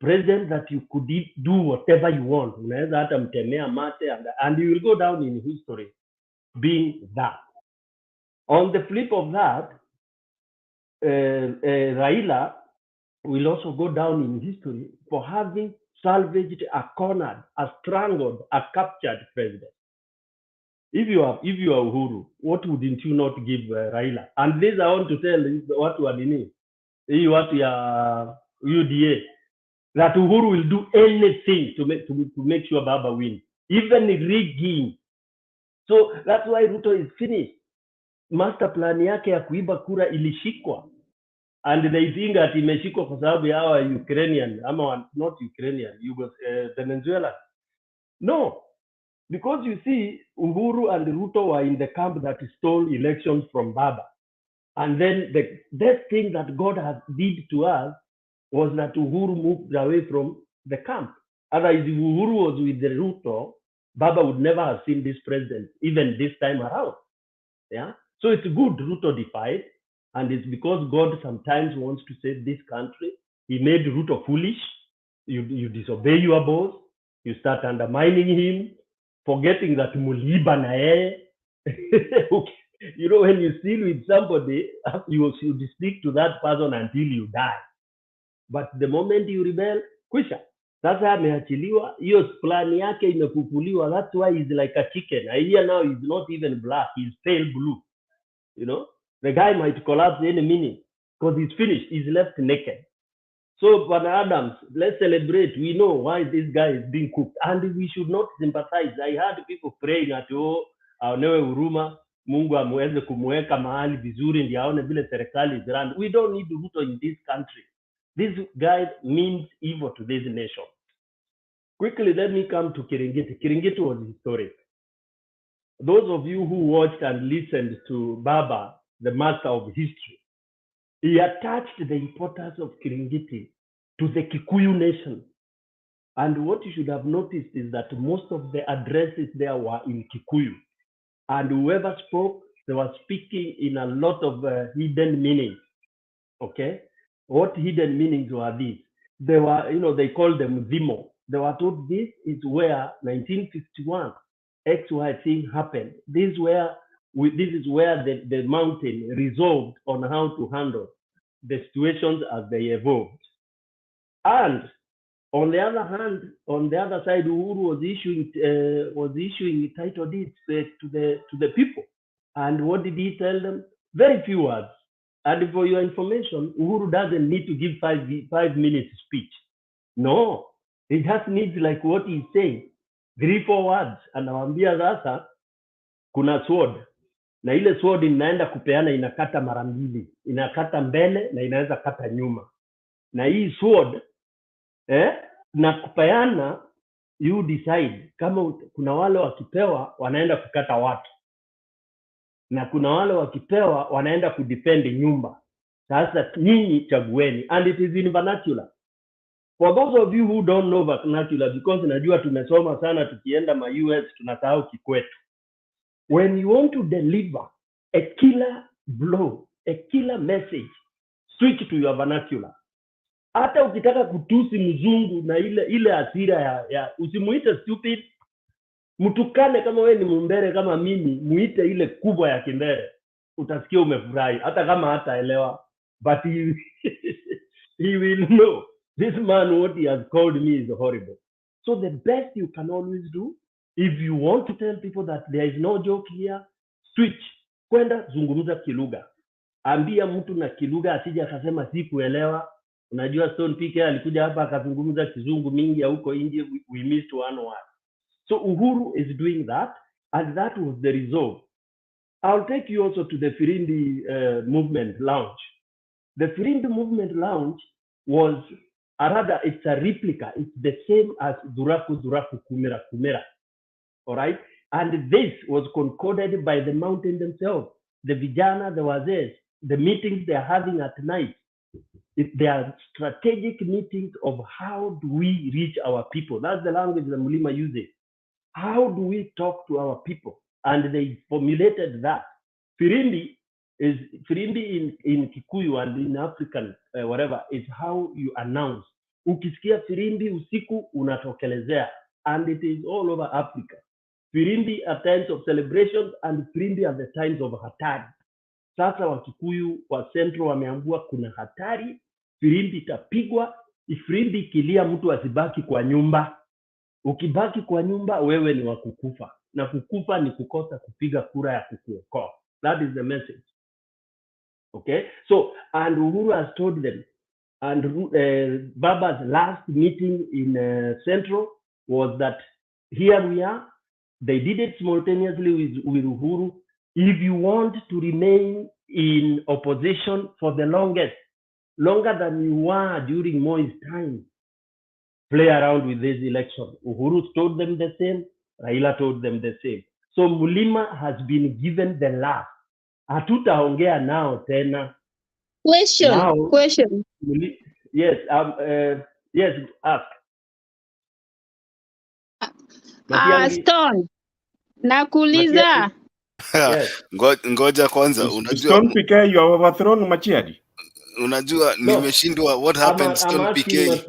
President that you could do whatever you want. Unaweza hata mtemea mate and you will go down in history being that. On the flip of that, Raila will also go down in history for having salvaged, a cornered, a strangled, a captured president. If you are Uhuru, what wouldn't you not give Raila? And this I want to tell is what you are doing. What you are UDA. That Uhuru will do anything to make sure Baba wins, even rigging. So that's why Ruto is finished. Master plan yake ya kuiba kura ilishikwa, and they think that imeshikwa kwa sababu ya hawa Ukrainian, ama not Ukrainian, Venezuela. No, because you see, Uhuru and Ruto were in the camp that stole elections from Baba, and then the best thing that God has did to us was that Uhuru moved away from the camp. Otherwise, if Uhuru was with the Ruto, Baba would never have seen this president, even this time around. Yeah. So it's good Ruto defied, and it's because God sometimes wants to save this country. He made Ruto foolish. You disobey your boss. You start undermining him, forgetting that muliba na yeye. You know, when you steal with somebody, you should stick to that person until you die. But the moment you rebel, kwisha. Sasa ameachiliwa, hiyo plan yake imefufuliwa. That's why he's like a chicken. I hear now he's not even black, he's pale blue. You know, the guy might collapse any minute because he's finished, he's left naked. So, Bwana Adams, let's celebrate. We know why this guy is being cooked, and we should not sympathize. I heard people praying at, oh, aonewe huruma, Mungu amweze kumweka mahali vizuri ndio aone vile serikali is run. We don't need Ruto in this country. This guy means evil to this nation. Quickly, let me come to Kiringiti. Kiringiti was historic. Those of you who watched and listened to Baba, the master of history, he attached the importance of Kiringiti to the Kikuyu nation. And what you should have noticed is that most of the addresses there were in Kikuyu. And whoever spoke, they were speaking in a lot of hidden meanings. Okay? What hidden meanings were these? They were, you know, they called them Zimo. They were told this is where 1951 XY thing happened. This is where the mountain resolved on how to handle the situations as they evolved. And on the other hand, on the other side, Uhuru was issuing title deeds to the people. And what did he tell them? Very few words. And for your information, Uhuru doesn't need to give 5 minutes speech. No, he just needs like what he's saying, 3-4 words. Anawaambia sasa kuna sword. Na ile sword inaenda kupeana inakata mara mbili. Inakata mbele na inaweza kata nyuma. Na hii sword na kupeana, you decide. Kama kuna wale wakipewa wanaenda kukata watu. Na kuna wale wakipewa wanaenda kudefend nyumba. Sasa nyinyi chagueni. And it is in vernacular. For those of you who don't know vernacular, because najua tumesoma sana tukienda ma US tunasahau kikwetu. When you want to deliver a killer blow, a killer message, switch to your vernacular. Hata ukitaka kutusi mzungu na ile hasira ya usimuite stupid, mtukane kama wewe ni mumbere kama mimi, muite ile kubwa ya kimbere. Utasikia umefurahi hata kama hataelewa, but he will know this man what he has called me is horrible. So the best you can always do, if you want to tell people that there is no joke here, switch, kwenda zungumza kilugha. Ambia mtu na kilugha asije akasema sikuelewa. Unajua Stone PK alikuja hapa akazungumza kizungu mingi ya huko India, we missed one word. So Uhuru is doing that, and that was the resolve. I'll take you also to the Firindi movement lounge. The Firindi movement lounge was it's a replica. It's the same as Duraku Kumera Kumera. All right? And this was concorded by the mountain themselves. The Vijana, the Wazes, the meetings they are having at night. They are strategic meetings of how do we reach our people. That's the language the Mulima uses. How do we talk to our people? And they formulated that. Firindi in Kikuyu and in African whatever is how you announce. Ukisikia Firindi usiku unatokelezea, and it is all over Africa. Firindi at times of celebrations and Firindi at the times of hatari. Sasa Wakikuyu wa Central wameambua kuna hatari, Firindi itapigwa. Firindi ikilia mtu asibaki kwa nyumba. Ukibaki kwa nyumba wewe ni wakukufa. Na kukufa ni kukosa kupiga kura ya kukuokoa. That is the message. Okay? So, and Uhuru has told them, and Baba's last meeting in Central was that here we are. They did it simultaneously with Uhuru. If you want to remain in opposition for the longest, longer than you were during Moi's time, play around with this election. Uhuru told them the same. Raila told them the same. So Mulima has been given the last. Hatutaongea nao tena. Question. Yes, yes, ask. Stone, nakuuliza. Yes. Ngoja kwanza, unajua Stone PK, you are overthrown Machiadi. Unajua nimeshindwa what happened Stone PK.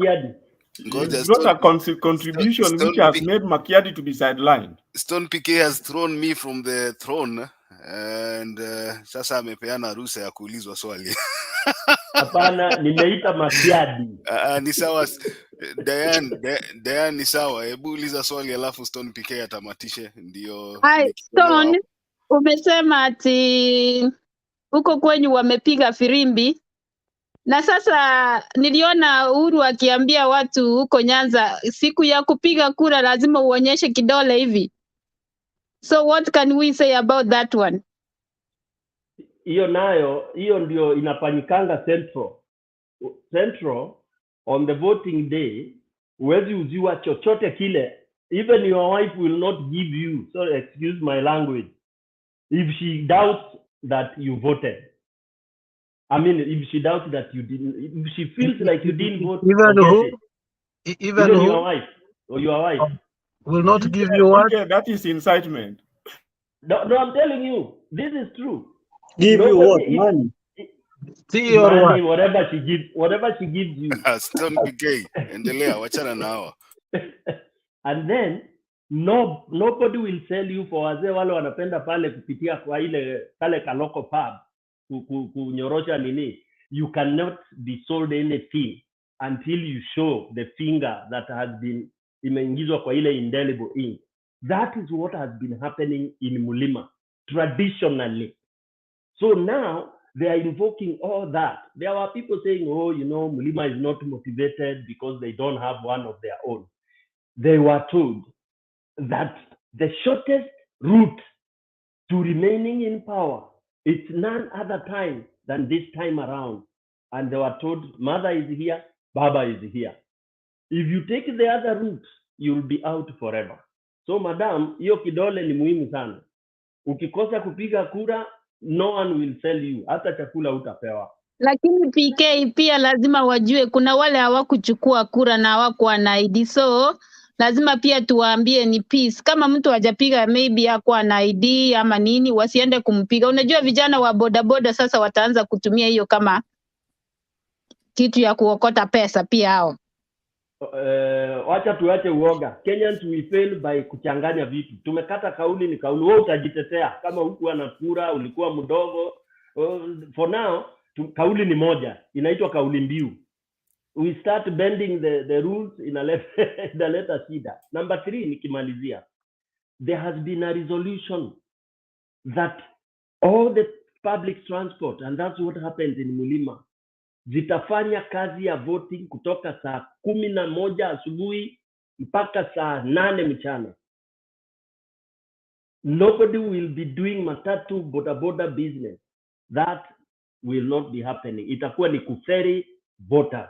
Ngoja, it's not a contribution which has made Machiadi to be sidelined. Stone PK has thrown me from the throne and sasa amepeana ruhusa ya kuulizwa swali. Hapana, nimeita Machiadi. Ni sawa. Diane ni sawa. Hebu uliza swali alafu Stone PK atamatishe ndio. Stone, umesema ati huko kwenyu wamepiga firimbi. Na sasa niliona Uhuru akiambia watu huko Nyanza siku ya kupiga kura lazima uonyeshe kidole hivi. So what can we say about that one? Hiyo ndio inafanyikanga Central on the voting day. Huwezi uziwa chochote kile. Even your wife will not give you, sorry, excuse my language, if she doubts that you voted. I mean, if she doubts that you didn't, if she feels like you didn't vote, even your wife or your wife will not give you what? That is incitement. No, I'm telling you, this is true. Give you what? Money. See your money, what? Whatever she gives you. Stone PK, endelea, wachana na hawa. And then nobody will sell you for wazee wale wanapenda pale kupitia kwa ile kale kaloko pub kunyorosha nini. You cannot be sold anything until you show the finger that has been imeingizwa kwa ile indelible ink. That is what has been happening in Mulima traditionally. So now they are invoking all that. There were people saying, oh, you know, Mulima is not motivated because they don't have one of their own. They were told that the shortest route to remaining in power is none other time than this time around. And they were told, mother is here, baba is here. If you take the other route, you'll be out forever. So madam, hiyo kidole ni muhimu sana. Ukikosa kupiga kura, no one will sell you. Hata chakula utapewa. Lakini PK pia lazima wajue kuna wale hawakuchukua kura na hawakuwa na ID. So lazima pia tuwaambie ni peace. Kama mtu hajapiga maybe hakuwa na ID ama nini, wasiende kumpiga. Unajua vijana wa bodaboda sasa wataanza kutumia hiyo kama kitu ya kuokota pesa pia hao. Wacha tuache uoga. Kenyans we fail by kuchanganya vitu. Tumekata kauli ni kauli. Wewe utajitetea kama hukuwa na kura, ulikuwa mdogo. For now, kauli ni moja. Inaitwa kauli mbiu. We start bending the rules inaleta shida. Number 3 nikimalizia. There has been a resolution that all the public transport, and that's what happens in Mulima, zitafanya kazi ya voting kutoka saa 11 asubuhi mpaka saa 8 mchana. Nobody will be doing matatu bodaboda business. That will not be happening. Itakuwa ni kuferry voters.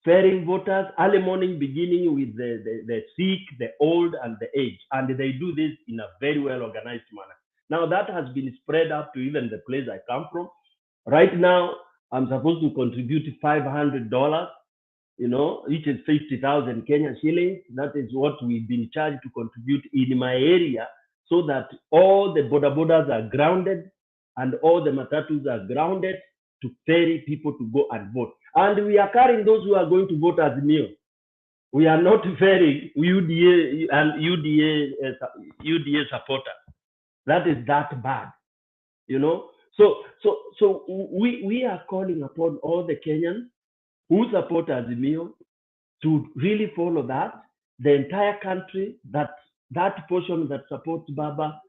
Ferrying voters early morning, beginning with the sick, the old, and the aged. And they do this in a very well organized manner. Now that has been spread up to even the place I come from. Right now, I'm supposed to contribute $500, you know, which is 50,000 Kenyan shillings. That is what we've been charged to contribute in my area, so that all the bodabodas are grounded and all the matatus are grounded to ferry people to go and vote. And we are carrying those who are going to vote as meal. We are not ferrying UDA and UDA supporters. That is that bad, you know. So we are calling upon all the Kenyans who support Azimio to really follow that. The entire country, that portion that supports Baba,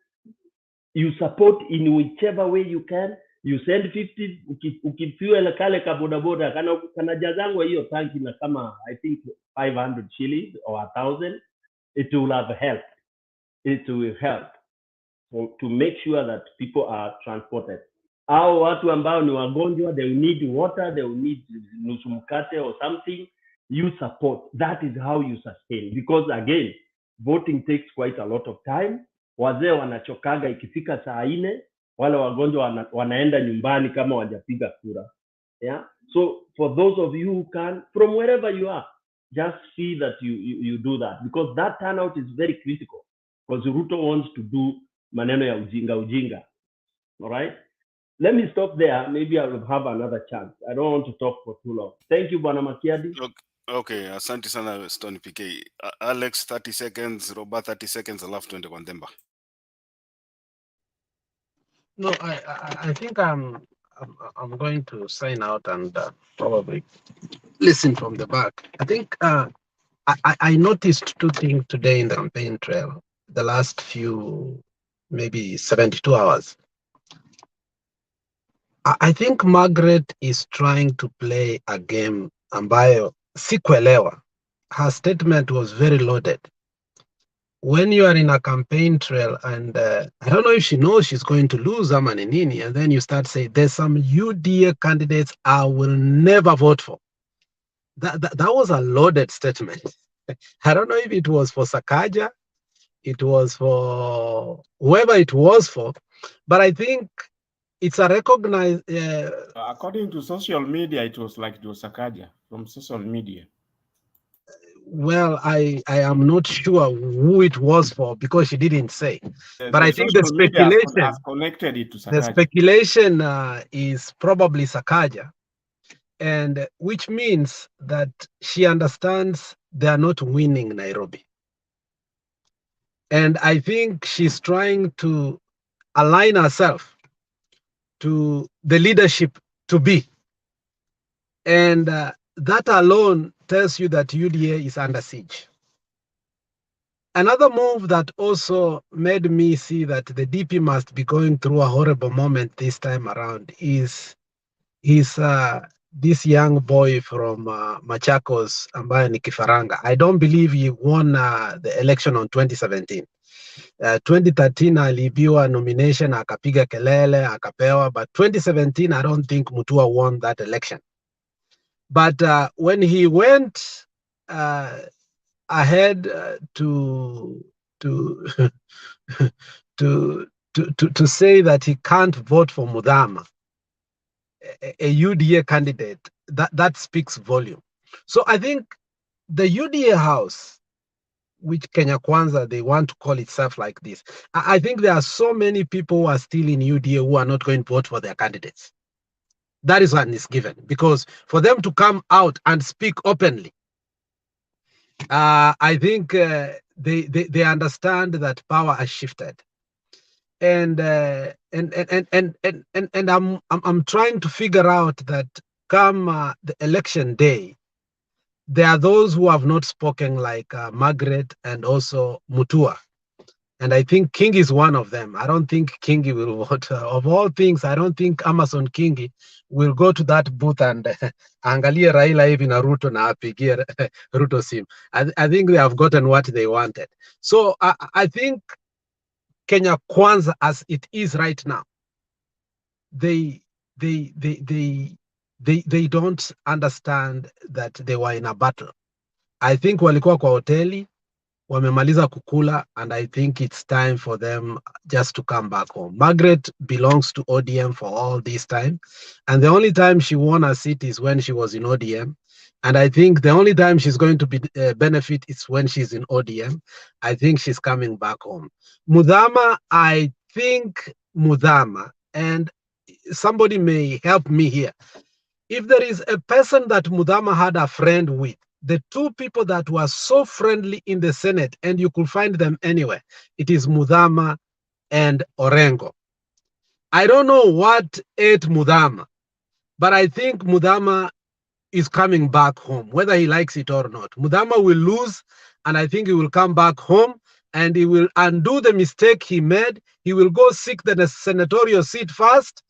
you support in whichever way you can. You send 50, ukifuel kale ka boda boda, kana jazangwa hiyo tanki na kama I think 500 shillings or 1,000, it will have helped. It will help to make sure that people are transported. Au watu ambao ni wagonjwa, they will need water, they will need nusu mkate or something, you support. That is how you sustain. Because again, voting takes quite a lot of time. Wazee wanachokaga ikifika saa 4, wale wagonjwa wanaenda nyumbani kama wajapiga kura. Yeah. So for those of you who can, from wherever you are, just see that you do that, because that turnout is very critical. Because Ruto wants to do maneno ya ujinga. All right. Let me stop there. Maybe I will have another chance. I don't want to talk for too long. Thank you, Bwana Makiadi. Okay, asante sana Stone PK. Alex 30 seconds, Robert 30 seconds, alafu tuende kwa Ndemba. No, I think I'm going to sign out and probably listen from the back. I think I noticed 2 things today in the campaign trail, the last few, maybe 72 hours. I think Margaret is trying to play a game ambayo sikuelewa. Her statement was very loaded. When you are in a campaign trail and I don't know if she knows she's going to lose ama nini, and then you start saying there's some UDA candidates I will never vote for. That was a loaded statement. I don't know if it was for Sakaja, it was for whoever it was for, but I think it's a recognized. According to social media, it was like it was Sakaja from social media. Well, I am not sure who it was for because she didn't say. But I think the speculation has connected it to Sakaja. The speculation is probably Sakaja, and which means that she understands they are not winning Nairobi. And I think she's trying to align herself to the leadership to be. And that alone tells you that UDA is under siege. Another move that also made me see that the DP must be going through a horrible moment this time around is this young boy from Machakos, ambaye ni Kifaranga. I don't believe he won the election on 2017. 2013 aliibiwa nomination, akapiga kelele, akapewa, but 2017 I don't think Mutua won that election. But when he went ahead to say that he can't vote for Mudhama, a UDA candidate, that speaks volume. So I think the UDA house, which Kenya Kwanza, they want to call itself like this, I think there are so many people who are still in UDA who are not going to vote for their candidates. That is one is given, because for them to come out and speak openly, I think they understand that power has shifted, and I'm trying to figure out that come the election day, there are those who have not spoken, like Margaret and also Mutua. And I think Kingi is one of them. I don't think Kingi will vote. Of all things, I don't think Amason Kingi will go to that booth and angalie Raila hivi na Ruto na apigie Ruto sim. I think they have gotten what they wanted. So I think Kenya Kwanza, as it is right now, they don't understand that they were in a battle. I think walikuwa kwa hoteli, wamemaliza kukula, and I think it's time for them just to come back home. Margaret belongs to ODM for all this time, and the only time she won a seat is when she was in ODM, and I think the only time she's going to be benefit is when she's in ODM. I think she's coming back home. Mudhama, I think Mudhama, and somebody may help me here. If there is a person that Mudhama had a friend with, the two people that were so friendly in the Senate, and you could find them anywhere, it is Mudhama and Orengo. I don't know what ate Mudhama, but I think Mudhama is coming back home, whether he likes it or not. Mudhama will lose, and I think he will come back home, and he will undo the mistake he made. He will go seek the senatorial seat first,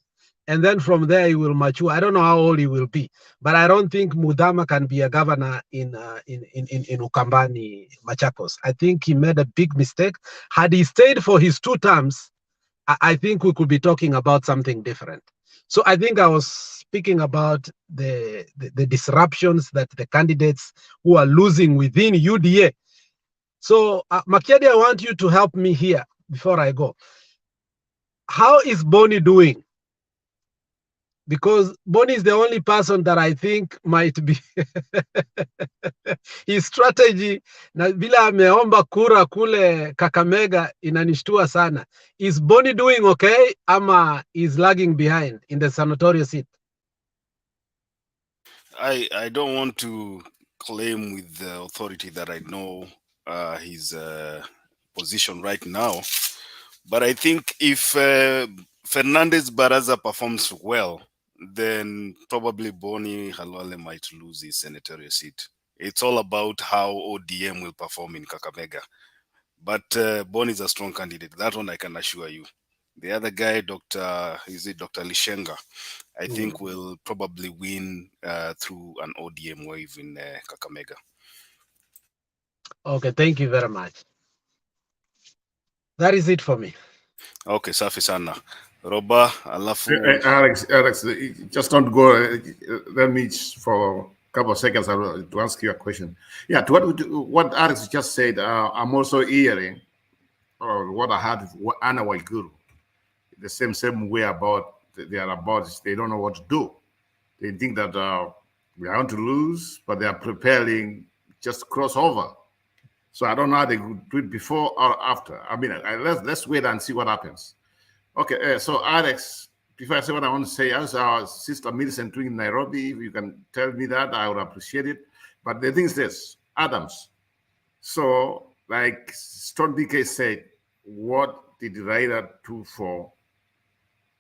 and then from there he will mature. I don't know how old he will be, but I don't think Mudhama can be a governor in Ukambani, Machakos. I think he made a big mistake. Had he stayed for his 2 terms, I think we could be talking about something different. So I think I was speaking about the disruptions that the candidates who are losing within UDA. So Makiadi, I want you to help me here before I go. How is Boni doing? Because Boni is the only person that I think might be his strategy, na vile ameomba kura kule Kakamega inanishtua sana. Is Boni doing okay, ama is lagging behind in the senatorial seat? I don't want to claim with the authority that I know his position right now, but I think if Fernandez Baraza performs well, then probably Boni Halwale might lose his senatorial seat. It's all about how ODM will perform in Kakamega. But Boni is a strong candidate. That one I can assure you. The other guy, Dr. Lishenga, I think will probably win through an ODM wave in Kakamega. Okay, thank you very much. That is it for me. Okay, safi sana. Roba, alafu... Alex, just don't go. Let me, for a couple of seconds, to ask you a question. Yeah, to what Alex just said, I'm also hearing, or what I heard, Anna Waiguru, the same way about, they don't know what to do. They think that we are going to lose, but they are preparing just crossover. So I don't know how they could do it before or after. I mean, let's wait and see what happens. Okay, so Alex, before I say what I want to say, as our sister Millicent doing in Nairobi, if you can tell me that, I would appreciate it. But the thing is this, Adams. So, like Stone DK said, what did Raila do for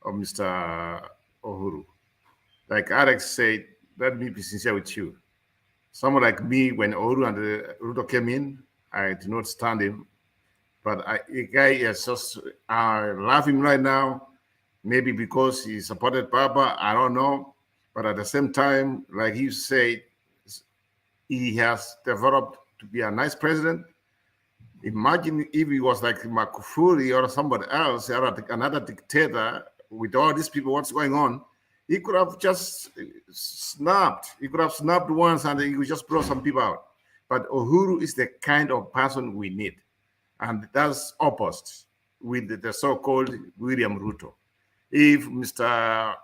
Mr. Uhuru? Like Alex said, let me be sincere with you. Someone like me, when Uhuru and Ruto came in, I did not stand him. But the guy is just, I love him right now, maybe because he supported Baba, I don't know. But at the same time, like you said, he has developed to be a nice president. Imagine if he was like Magufuli or somebody else, or another dictator with all these people, what's going on? He could have just snapped. He could have snapped once and he could just blow some people out. But Uhuru is the kind of person we need. And that's opposite with the so-called William Ruto. If Mr.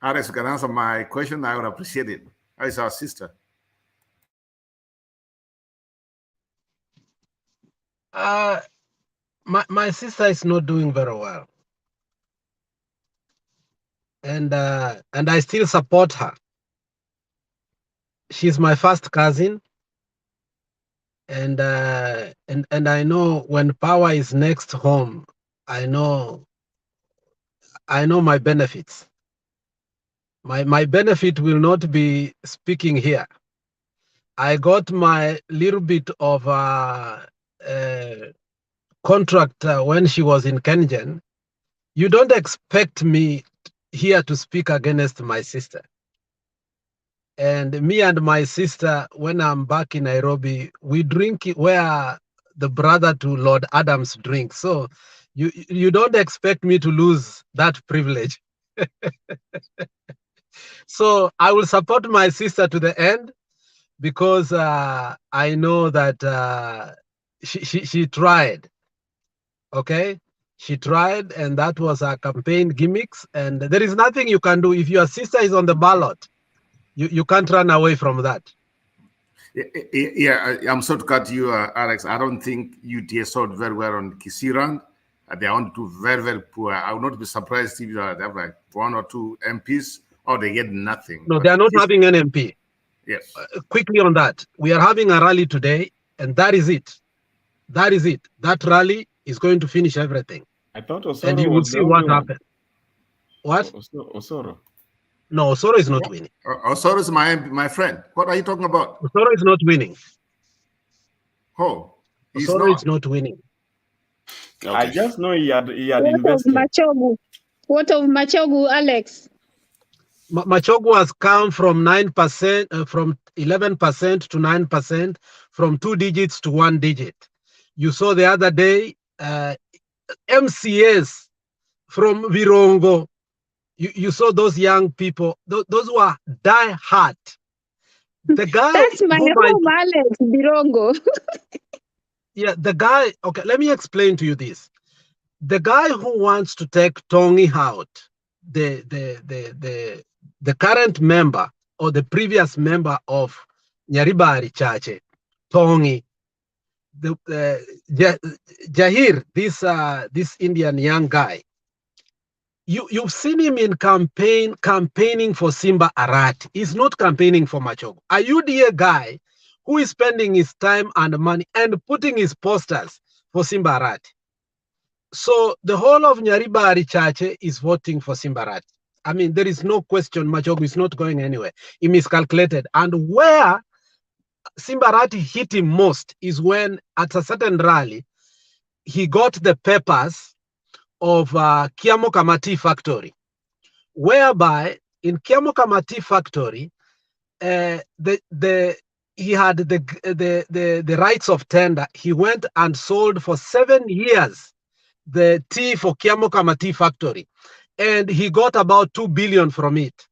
Alex can answer my question, I would appreciate it. How is our sister? My sister is not doing very well. And I still support her. She's my first cousin. And I know when power is next home, I know my benefits. My benefit will not be speaking here. I got my little bit of contract when she was in Kenyan. You don't expect me here to speak against my sister. And me and my sister, when I'm back in Nairobi, we drink where the brother to Lord Adams drinks. So you don't expect me to lose that privilege. So I will support my sister to the end, because I know that she tried. Okay, she tried, and that was her campaign gimmicks. And there is nothing you can do. If your sister is on the ballot, you can't run away from that. Yeah, I'm sorry to cut you, Alex. I don't think UDA sold very well on Kisirang. They are only two very, very poor. I would not be surprised if they have like 1 or 2 MPs, or they get nothing. No, they are not having an MP. Yes. Quickly on that, we are having a rally today, and that is it. That is it. That rally is going to finish everything. I thought Osoro and you will see what happened. What? Osoro. No, Osoro is not winning. Osoro is my friend. What are you talking about? Osoro is not winning. Oh, Osoro is not winning. Okay. I just know he had What invested. of Machogu? What of Machogu, Alex? Machogu has come from 9%, from 11% to 9%, from 2 digits to 1 digit. You saw the other day, MCS from Virongo. You saw those young people, those who are die hard. The guy. That's my home, Alex, Virongo. Yeah, the guy. Okay, let me explain to you this. The guy who wants to take Tongi out, the current member or the previous member of Nyaribari Chache, Tongi, Jahir, this Indian young guy. You've seen him in campaigning for Simba Arati. He's not campaigning for Machogu. A UDA guy who is spending his time and money and putting his posters for Simba Arati. So the whole of Nyaribari Chache is voting for Simba Arati. I mean, there is no question Machogu is not going anywhere. He miscalculated. And where Simba Arati hit him most is when at a certain rally, he got the papers of Kiambu Kamati factory, whereby in Kiambu Kamati factory, he had the rights of tender. He went and sold for 7 years the tea for Kiambu Kamati factory, and he got about 2 billion from it.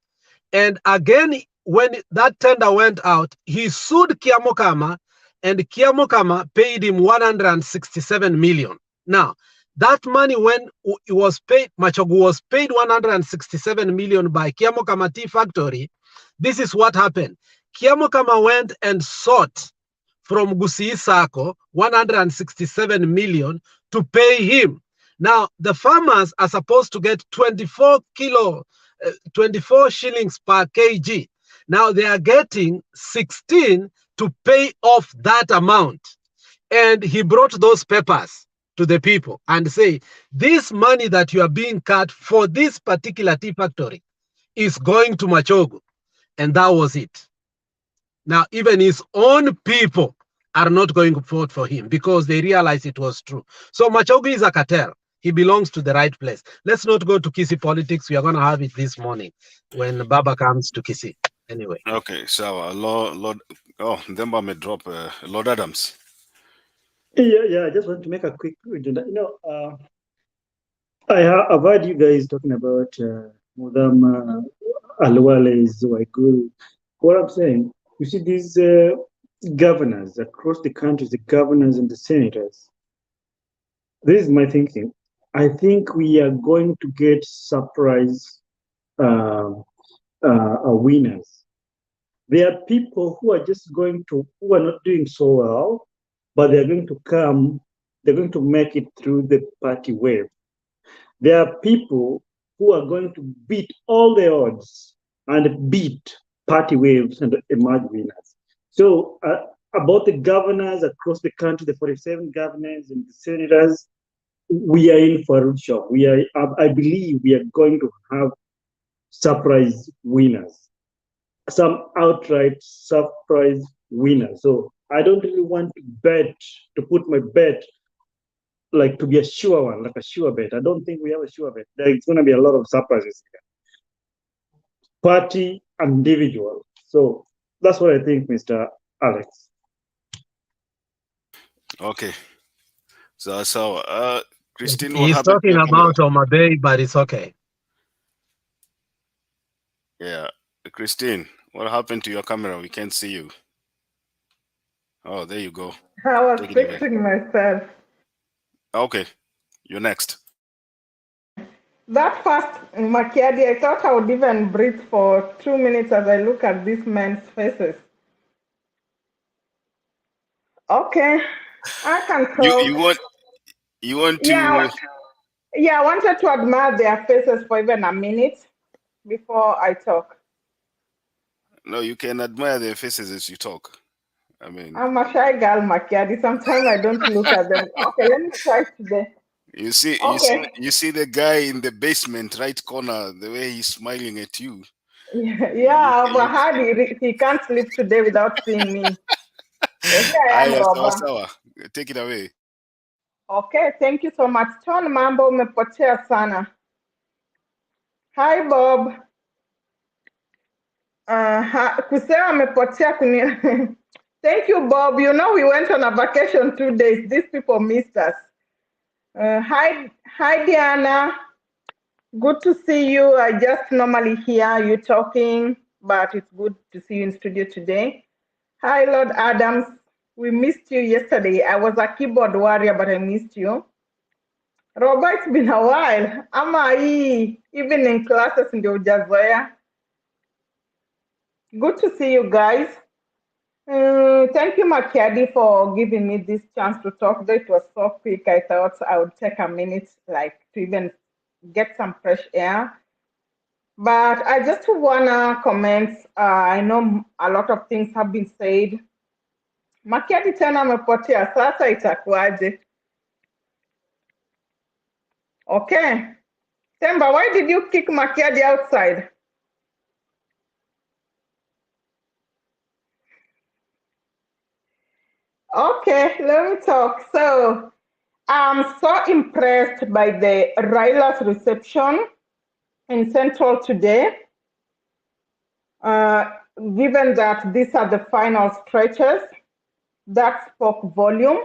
And again, when that tender went out, he sued Kiambu Kama, and Kiambu Kama paid him 167 million. Now, that money, when it was paid, Machogu was paid 167 million by Kiambu Kamati factory. This is what happened. Kiambu Kama went and sought from Gusii Sacco 167 million to pay him. Now, the farmers are supposed to get 24 shillings per kg. Now they are getting 16 to to pay off that amount. And he brought those papers to the people and say, this money that you are being cut for this particular tea factory is going to Machogu. And that was it. Now, even his own people are not going to vote for him because they realize it was true. So Machogu is a cartel. He belongs to the right place. Let's not go to Kisii politics. We are going to have it this morning when Baba comes to Kisii. Anyway. Okay, so Lord, Demba may drop Lord Adams. Yeah, I just want to make a quick point. I've heard you guys talking about Mudama, Alwales, Waiguru. What I'm saying, you see these governors across the country, the governors and the senators. This is my thinking. I think we are going to get surprise winners. There are people who are who are not doing so well, but they're going to make it through the party wave. There are people who are going to beat all the odds and beat party waves and emerge winners. So about the governors across the country, the 47 governors and the senators, we are in for a shock. I believe we are going to have surprise winners, some outright surprise winners. So I don't really want to put my bet like to be a sure one, like a sure bet. I don't think we have a sure bet. There's going to be a lot of surprises here. Party and individual. So that's what I think, Mr. Alex. Okay. So Christine, what He's happened to talking your about camera? Homestretch, but it's okay. Yeah. Christine, what happened to your camera? We can't see you. Oh, there you go. I was Take it away. fixing myself. Okay. You're next. That first Makiadi, I thought I would even breathe for 2 minutes as I look at these men's faces. Okay, I can talk. You want Yeah, to yeah, I wanted to admire their faces for even a minute before I talk. No, you can admire their faces as you talk. I mean, I'm a shy girl, Makiadi. Sometimes I don't look at them. Okay, let me try today. you see the guy in the basement right corner, the way he's smiling at you. Yeah, but how he can't sleep today without seeing me. So here I am, Baba. Take it away. Okay, thank you so much. Ton mambo umepotea sana. Hi Bob. Kusema amepotea kuni. Thank you, Bob. You know we went on a vacation 2 days. These people missed us. Hi Diana. Good to see you. I just normally hear you talking, but it's good to see you in studio today. Hi, Lord Adams. We missed you yesterday. I was a keyboard warrior, but I missed you. Robert, it's been a while. Ama even in classes ndio hujazoea. Good to see you guys. Thank you, Makiadi, for giving me this chance to talk. It was so quick. I thought I would take a minute, like, to even get some fresh air. But I just wanna comment. I know a lot of things have been said. Makiadi tena amepotea, sasa itakuwaje? Okay. Temba, why did you kick Makiadi outside? Okay, let me talk. So I'm so impressed by the Raila's reception in Central today, given that these are the final stretches. That spoke volume.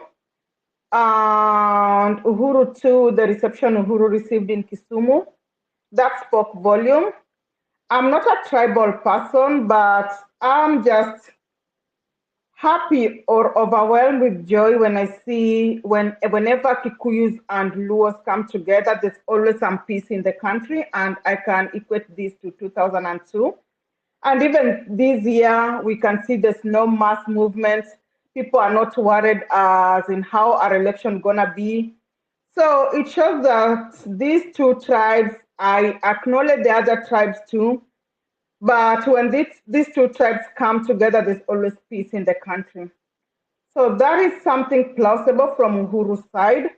And Uhuru too, the reception Uhuru received in Kisumu, that spoke volume. I'm not a tribal person, but I'm just happy or overwhelmed with joy when I see whenever Kikuyus and Luos come together, there's always some peace in the country, and I can equate this to 2002. And even this year, we can see there's no mass movements. People are not worried as in how our election gonna be. So it shows that these two tribes, I acknowledge the other tribes too, But when these two tribes come together, there's always peace in the country. So that is something plausible from Uhuru's side.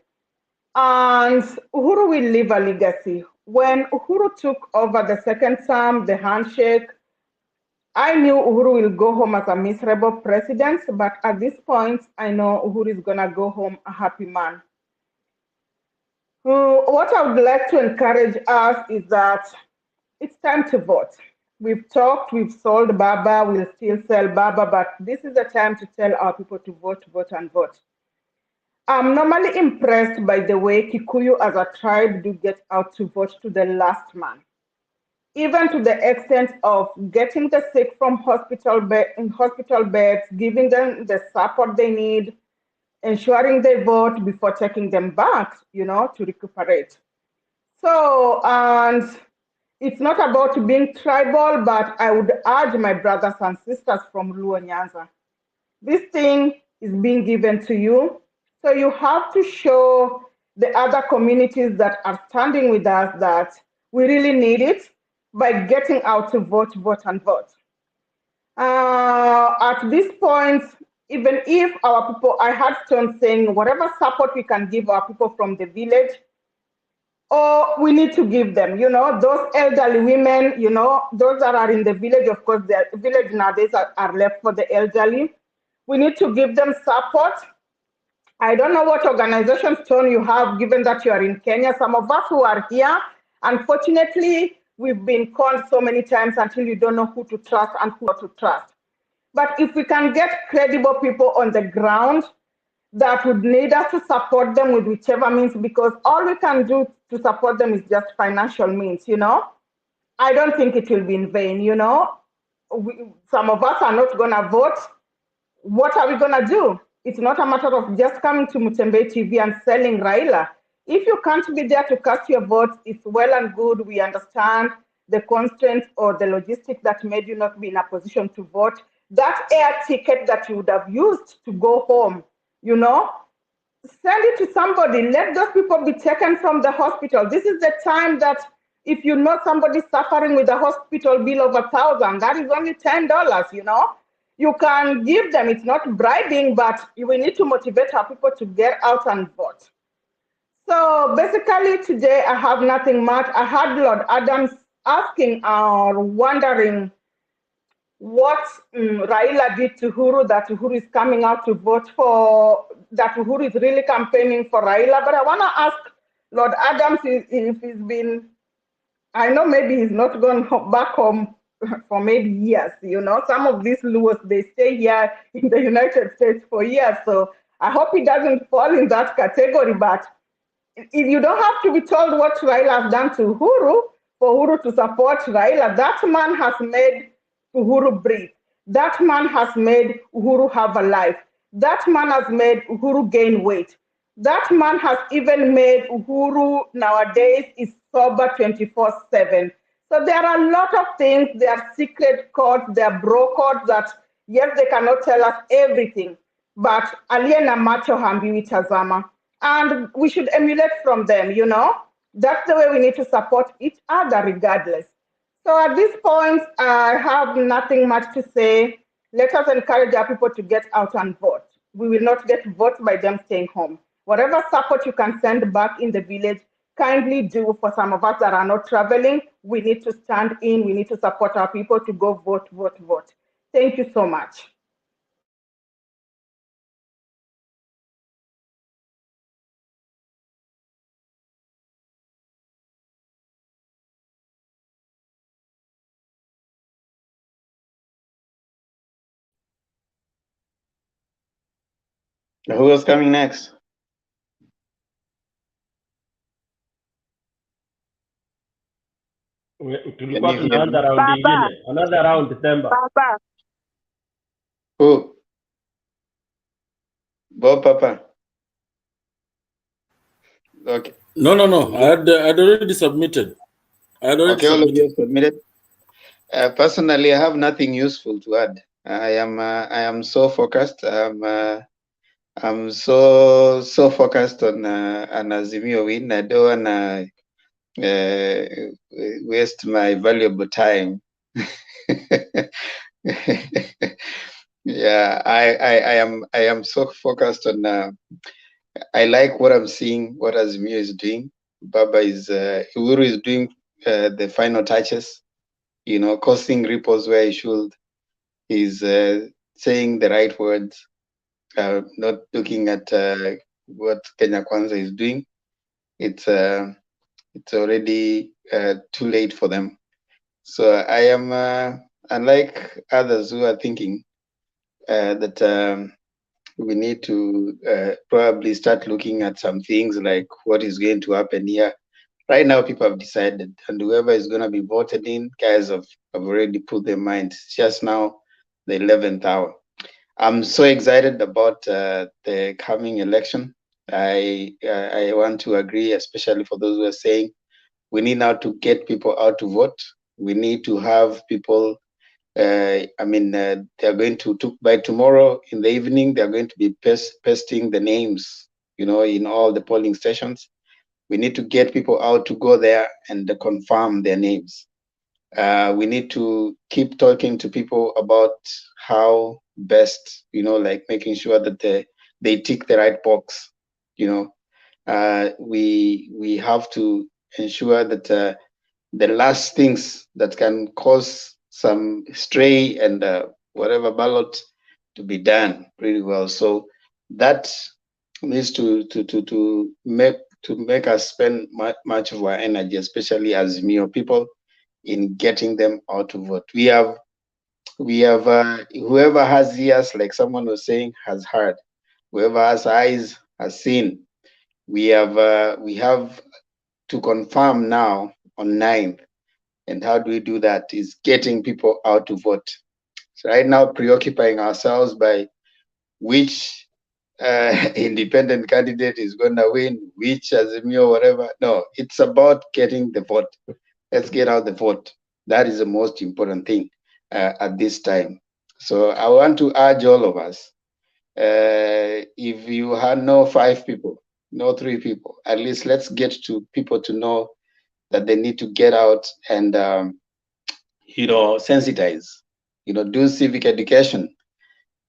And Uhuru will leave a legacy. When Uhuru took over the second term, the handshake, I knew Uhuru will go home as a miserable president, but at this point, I know Uhuru is gonna go home a happy man. What I would like to encourage us is that it's time to vote. We've talked, we've sold Baba, we'll still sell Baba, but this is the time to tell our people to vote, vote, and vote. I'm normally impressed by the way Kikuyu as a tribe do get out to vote to the last man, even to the extent of getting the sick from hospital beds, giving them the support they need, ensuring they vote before taking them back, to recuperate. So, and it's not about being tribal, but I would urge my brothers and sisters from Luo Nyanza. This thing is being given to you. So you have to show the other communities that are standing with us that we really need it by getting out to vote, vote, and vote. At this point, even if our people, I had Stone saying, whatever support we can give our people from the village, or we need to give them, those elderly women, those that are in the village, of course, the village nowadays are left for the elderly. We need to give them support. I don't know what organization, Stone, you have, given that you are in Kenya. Some of us who are here, unfortunately, we've been conned so many times until you don't know who to trust and who not to trust. But if we can get credible people on the ground that would need us to support them with whichever means, because all we can do to support them is just financial means, I don't think it will be in vain, some of us are not going to vote. What are we going to do? It's not a matter of just coming to Mutembei TV and selling Raila. If you can't be there to cast your vote, it's well and good. We understand the constraints or the logistics that made you not be in a position to vote. That air ticket that you would have used to go home, send it to somebody. Let those people be taken from the hospital. This is the time that if you know somebody suffering with a hospital bill of $1,000, that is only $10, You can give them, it's not bribing, but we need to motivate our people to get out and vote. So basically today I have nothing much. I had Lord Adams asking or wondering what Raila did to Uhuru, that Uhuru is coming out to vote for, that Uhuru is really campaigning for Raila. But I want to ask Lord Adams if he's been, I know maybe he's not gone back home for maybe years, Some of these Luos, they stay here in the United States for years. So I hope he doesn't fall in that category. But if you don't have to be told what Raila has done to Uhuru, for Uhuru to support Raila, that man has made Uhuru breathe. That man has made Uhuru have a life. That man has made Uhuru gain weight. That man has even made Uhuru nowadays is sober 24/7. So there are a lot of things. There are secret codes, there are bro codes that, yes, they cannot tell us everything, but aliena macho hambiwi tazama. And we should emulate from them, That's the way we need to support each other regardless. So at this point, I have nothing much to say. Let us encourage our people to get out and vote. We will not get votes by them staying home. Whatever support you can send back in the village, kindly do. For some of us that are not traveling, we need to stand in, we need to support our people to go vote, vote, vote. Thank you so much. Who is coming next? Tulikuwa tunaanza round nyingine. Another round December. Papa. Who? Bob Papa. Okay. No. I'd already submitted. All of you submitted. Personally, I have nothing useful to add. I am so focused. I'm so focused on an Azimio win. I don't wanna waste my valuable time Yeah, I am so focused on. I like what I'm seeing, what Azimio is doing. Uhuru is doing the final touches. You know, causing ripples where he should. He's saying the right words. Not looking at what Kenya Kwanza is doing. It's already too late for them. So I am, unlike others who are thinking that we need to probably start looking at some things like what is going to happen here. Right now, people have decided, and whoever is going to be voted in, guys have already put their minds. It's just now the 11th hour. I'm so excited about the coming election. I want to agree, especially for those who are saying we need now to get people out to vote. We need to have people. They're going to by tomorrow in the evening. They're going to be pasting the names, you know, in all the polling stations. We need to get people out to go there and confirm their names. We need to keep talking to people about how best, you know, like making sure that they tick the right box. You know, we have to ensure that the last things that can cause some stray and whatever ballot to be done pretty well. So that needs to make us spend much of our energy, especially as Mio people, in getting them out to vote. We have whoever has ears, like someone was saying, has heard. Whoever has eyes has seen. We have to confirm now on 9th. And how do we do that? Is getting people out to vote. So right now, preoccupying ourselves by which independent candidate is going to win, which Azimio, whatever. No, it's about getting the vote. Let's get out the vote. That is the most important thing at this time. So I want to urge all of us, if you had no 5 people, no 3 people, at least let's get to people to know that they need to get out and, you know, sensitize, you know, do civic education.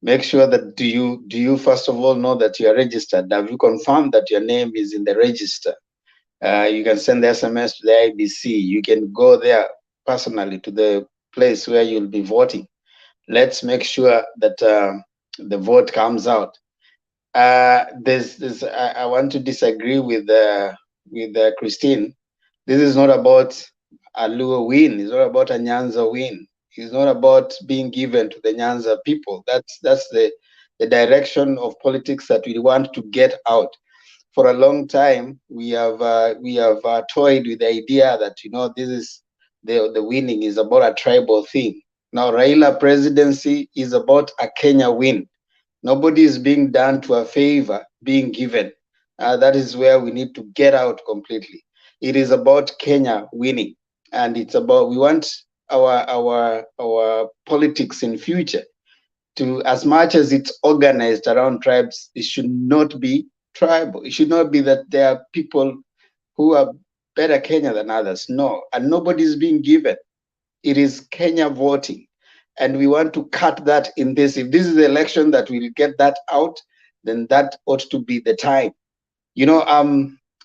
Make sure that do you first of all know that you are registered? Have you confirmed that your name is in the register? You can send the SMS to the IEBC. You can go there personally to the place where you'll be voting. Let's make sure that the vote comes out. I want to disagree with Christine. This is not about a Luo win. It's not about a Nyanza win. It's not about being given to the Nyanza people. That's the direction of politics that we want to get out. For a long time, we have toyed with the idea that, you know, this is the winning is about a tribal thing. Now, Raila presidency is about a Kenya win. Nobody is being done to a favor being given. That is where we need to get out completely. It is about Kenya winning, and it's about, we want our politics in future to, as much as it's organized around tribes, it should not be tribal. It should not be that there are people who are better Kenya than others. No, and nobody is being given. It is Kenya voting. And we want to cut that in this. If this is the election that will get that out, then that ought to be the time. You know,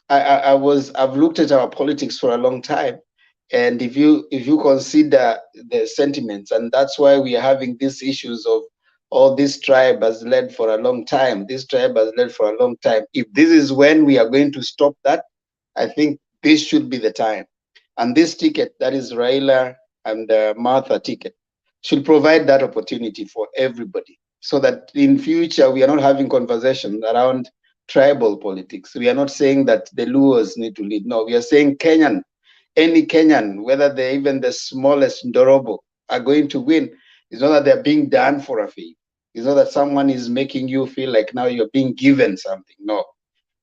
I've looked at our politics for a long time, and if you consider the sentiments, and that's why we are having these issues of, oh, this tribe has led for a long time. This tribe has led for a long time. If this is when we are going to stop that, I think this should be the time. And this ticket, that is Raila and Martha ticket, should provide that opportunity for everybody, so that in future we are not having conversations around tribal politics. We are not saying that the Luos need to lead. No, we are saying Kenyan, any Kenyan, whether they're even the smallest Ndorobo, are going to win. It's not that they're being done for a favor. It's not that someone is making you feel like now you're being given something. No,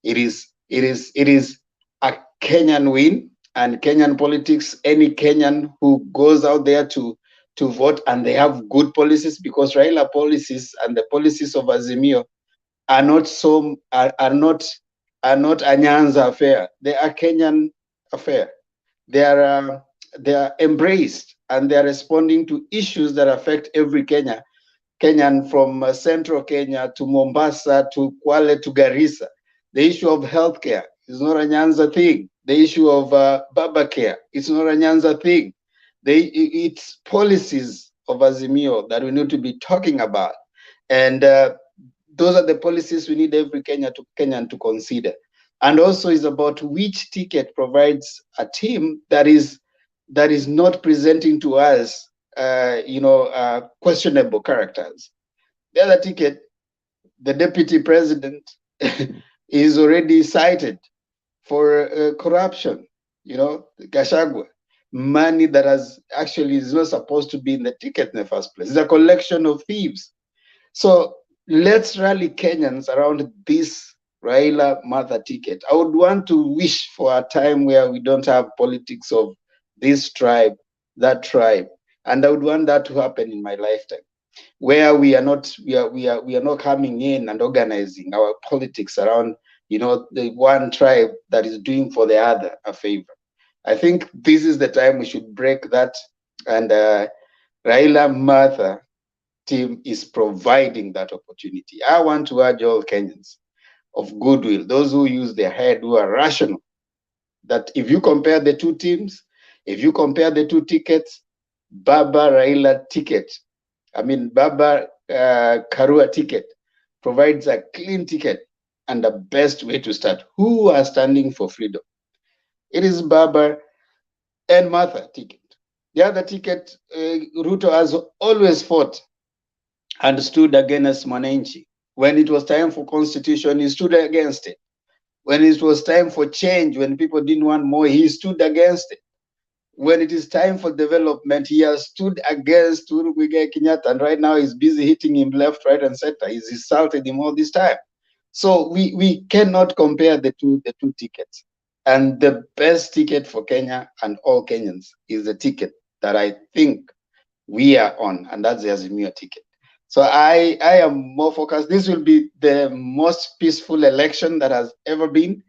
it is a Kenyan win, and Kenyan politics, any Kenyan who goes out there to vote, and they have good policies, because Raila policies and the policies of Azimio are not a Nyanza affair. They are Kenyan affair. They are embraced and they are responding to issues that affect every Kenyan from central Kenya to Mombasa to Kwale to Garissa. The issue of healthcare is not a Nyanza thing. The issue of Baba care, it's not a Nyanza thing. It's policies of Azimio that we need to be talking about. And those are the policies we need every Kenyan to consider. And also is about which ticket provides a team that is not presenting to us questionable characters. The other ticket, the deputy president is already cited for corruption, Gashagwa, money that is not supposed to be in the ticket in the first place. It's a collection of thieves. So let's rally Kenyans around this Raila Mother ticket. I would want to wish for a time where we don't have politics of this tribe, that tribe, and I would want that to happen in my lifetime, where we are not coming in and organizing our politics around the one tribe that is doing for the other a favor. I think this is the time we should break that, and Raila Mother team is providing that opportunity. I want to urge all Kenyans of goodwill, those who use their head, who are rational, that if you compare the two teams, if you compare the two tickets, Baba Raila ticket, Baba Karua ticket provides a clean ticket and the best way to start. Who are standing for freedom? It is Baba and Martha ticket. The other ticket, Ruto has always fought and stood against Mwananchi. When it was time for constitution, he stood against it. When it was time for change, when people didn't want more, he stood against it. When it is time for development, he has stood against Uhuru Kenyatta, and right now he's busy hitting him left, right, and center. He's insulted him all this time. So we cannot compare the two tickets. And the best ticket for Kenya and all Kenyans is the ticket that I think we are on, and that's the Azimio ticket. So I am more focused. This will be the most peaceful election that has ever been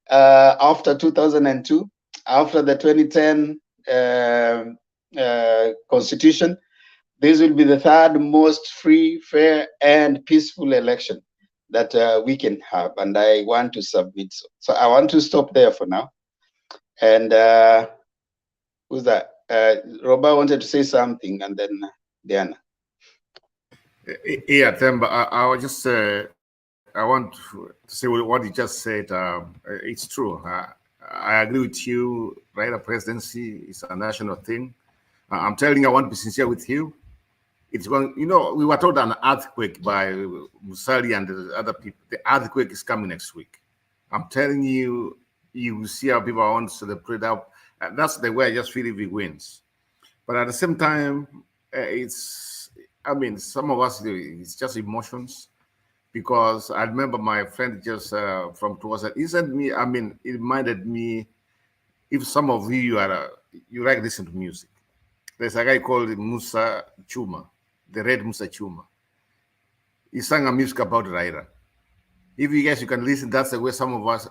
after 2002, after the 2010 constitution. This will be the third most free, fair, and peaceful election that we can have, and I want to submit. So I want to stop there for now. And who's that? Roba wanted to say something, and then Diana. Yeah, Temba, I was just I want to say what you just said. It's true. I agree with you. Raila presidency is a national thing. I'm telling you, I want to be sincere with you. It's going. We were told an earthquake by Musali and the other people. The earthquake is coming next week. I'm telling you, you will see how people want to celebrate up. That's the way I just feel if he wins. But at the same time, some of us, it's just emotions, because I remember my friend just from towards it. He said me, it reminded me, if some of you you like listen to music. There's a guy called Musa Chuma, the Red Musa Chuma. He sang a music about Raila. If you guys, you can listen, that's the way some of us,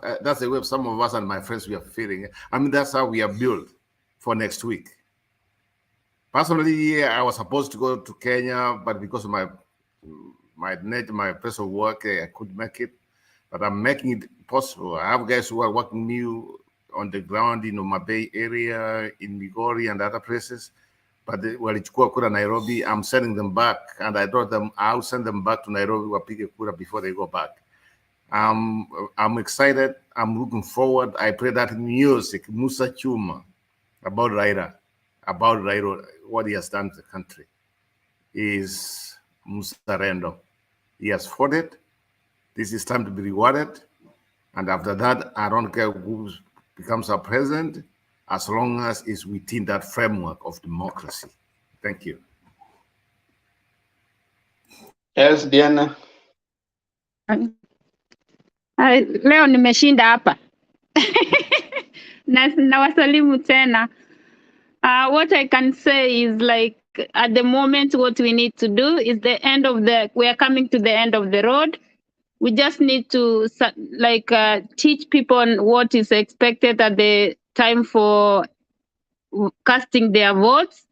and my friends, we are feeling. That's how we are built for next week. Personally, I was supposed to go to Kenya, but because of my place of work, I couldn't make it. But I'm making it possible. I have guys who are working new on the ground in Mutembei area, in Migori and other places. But it's Nairobi. I'm sending them back, and I told them I'll send them back to Nairobi or Kura before they go back. I'm excited. I'm looking forward. I play that music, Musa Chuma, about Raila, what he has done to the country, is Musarendo. He has fought it. This is time to be rewarded. And after that, I don't care who becomes our president, as long as it's within that framework of democracy. Thank you. Yes, Diana. Leo nimeshinda hapa. Na wasalimu tena. What I can say is, like, at the moment, what we need to do is we are coming to the end of the road. We just need to teach people what is expected at the time for casting their votes.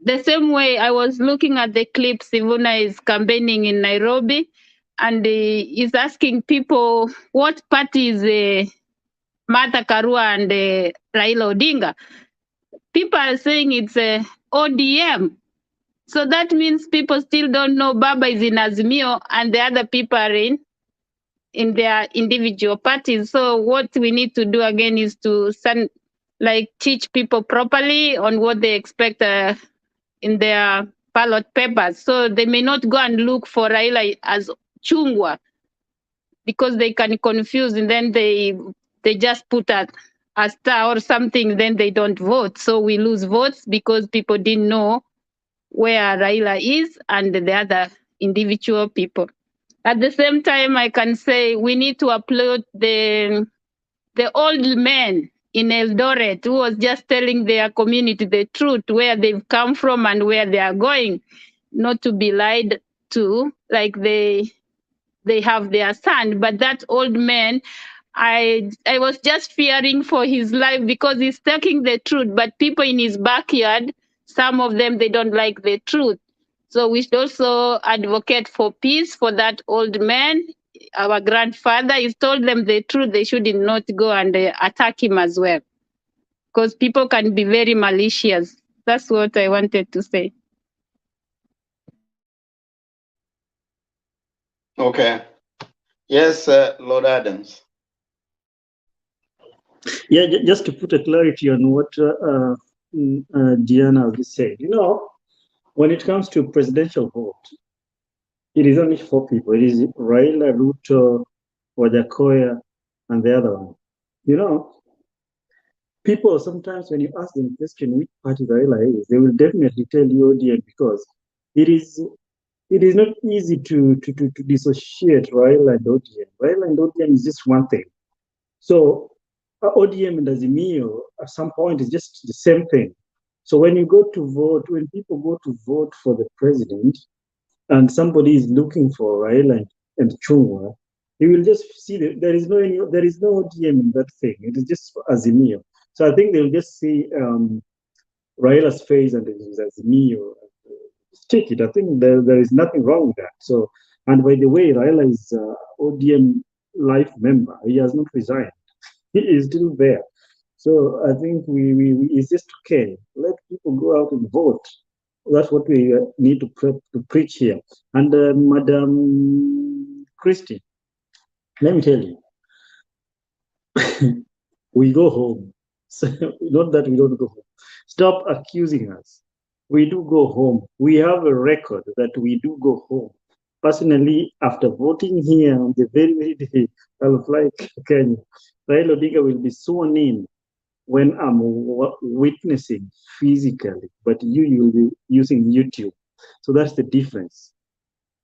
the same way I was looking at the clip, Sifuna is campaigning in Nairobi, and he's asking people what party is Martha Karua and Raila Odinga. People are saying it's ODM. So that means people still don't know Baba is in Azimio and the other people are in their individual parties. So what we need to do again is to teach people properly on what they expect in their ballot papers. So they may not go and look for Raila as Chungwa because they can confuse, and then they just put a star or something, then they don't vote. So we lose votes because people didn't know where Raila is and the other individual people. At the same time, I can say we need to applaud the old men in Eldoret who was just telling their community the truth, where they've come from and where they are going, not to be lied to, like they have their son. But that old man, I was just fearing for his life because he's talking the truth, but people in his backyard, some of them, they don't like the truth. So we should also advocate for peace for that old man. Our grandfather, he's told them the truth. They should not go and attack him as well, because people can be very malicious. That's what I wanted to say. Okay. Yes, Lord Adams. Yeah, just to put a clarity on what Diana just said. When it comes to presidential vote, it is only 4 people. It is Raila, Ruto, Wajakoya, and the other one. People sometimes when you ask them the question which party Raila is, they will definitely tell you ODM, because it is not easy to dissociate Raila and ODM. Raila and ODM is just one thing. So ODM and Azimio at some point is just the same thing. So when you go to vote, when people go to vote for the president, and somebody is looking for Raila and Chungwa, you will just see that there is no ODM in that thing. It is just Azimio. So I think they'll just see Raila's face and Azimio. Take it. I think there is nothing wrong with that. So, and by the way, Raila is ODM life member. He has not resigned. He is still there. So I think it's just okay. Let people go out and vote. That's what we need to preach here. And Madam Christie, let me tell you, we go home. So not that we don't go home. Stop accusing us. We do go home. We have a record that we do go home. Personally, after voting here on the very, very day, I'll fly to Kenya. Raila Odinga will be sworn in when I'm witnessing physically, but you will be using YouTube. So that's the difference.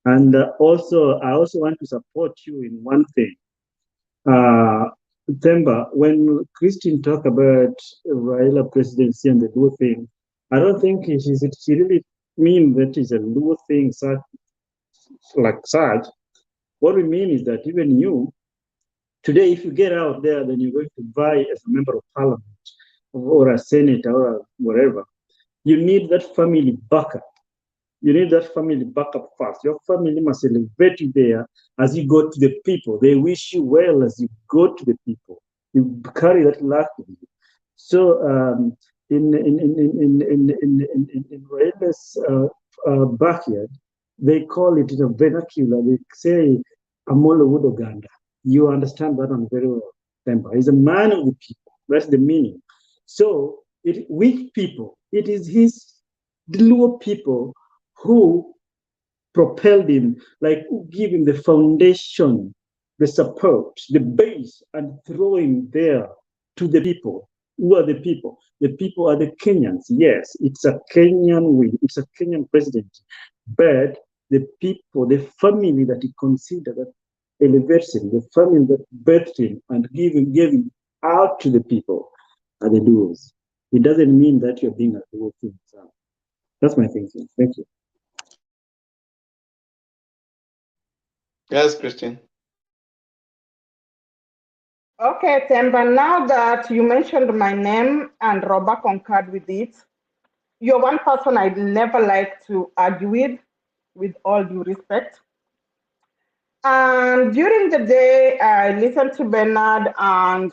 And also, I also want to support you in one thing. Remember, when Christine talked about Raila presidency and the Luo thing, I don't think she really mean that is a Luo thing like such. What we mean is that even you, today, if you get out there, then you're going to vie as a member of parliament or a senator or whatever. You need that family backup. You need that family backup first. Your family must elevate you there as you go to the people. They wish you well as you go to the people. You carry that luck with you. So in Raila's backyard, they call it in a vernacular. They say Amolo Wudoganda. You understand that one very well. Temba. He's a man of the people. That's the meaning. So with people, it is the Luo people who propelled him, like who give him the foundation, the support, the base, and throw him there to the people. Who are the people? The people are the Kenyans. Yes, it's a Kenyan win. It's a Kenyan presidency. But the people, the family that he considered that elevates him, the family that birthed him and gave him out to the people are the Luos. It doesn't mean that you're being a Luo thing. So that's my thinking. Thank you. Yes, Christine. Okay, Temba, now that you mentioned my name and Robert concurred with it, you're one person I'd never like to argue with all due respect. And during the day, I listened to Bernard and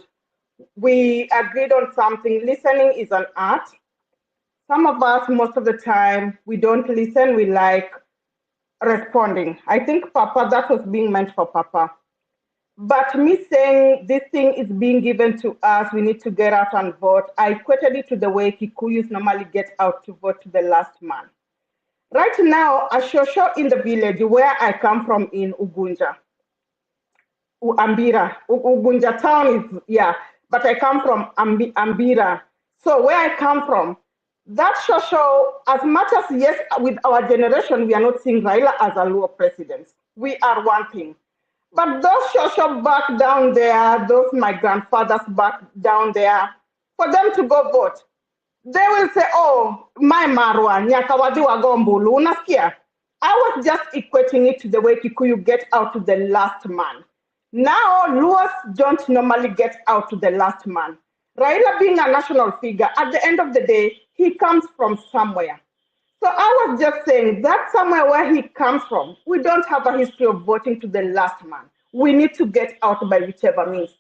we agreed on something. Listening is an art. Some of us, most of the time, we don't listen, we like responding. I think Papa, that was being meant for Papa. But me saying this thing is being given to us, we need to get out and vote, I equated it to the way Kikuyus normally get out to vote to the last man. Right now, a shosho in the village where I come from in Ugunja, Ambira. Ugunja town is, yeah, but I come from Ambira. So where I come from, that shosho, as much as yes, with our generation, we are not seeing Raila as a Luo president. We are one thing. But those shosho back down there, those my grandfathers back down there, for them to go vote, they will say, oh, my Marwa, Nyakawadi Wagombulu, unasikia? I was just equating it to the way Kikuyu get out to the last man. Now, Luos don't normally get out to the last man. Raila being a national figure, at the end of the day, he comes from somewhere. So I was just saying that somewhere where he comes from, we don't have a history of voting to the last man. We need to get out by whichever means.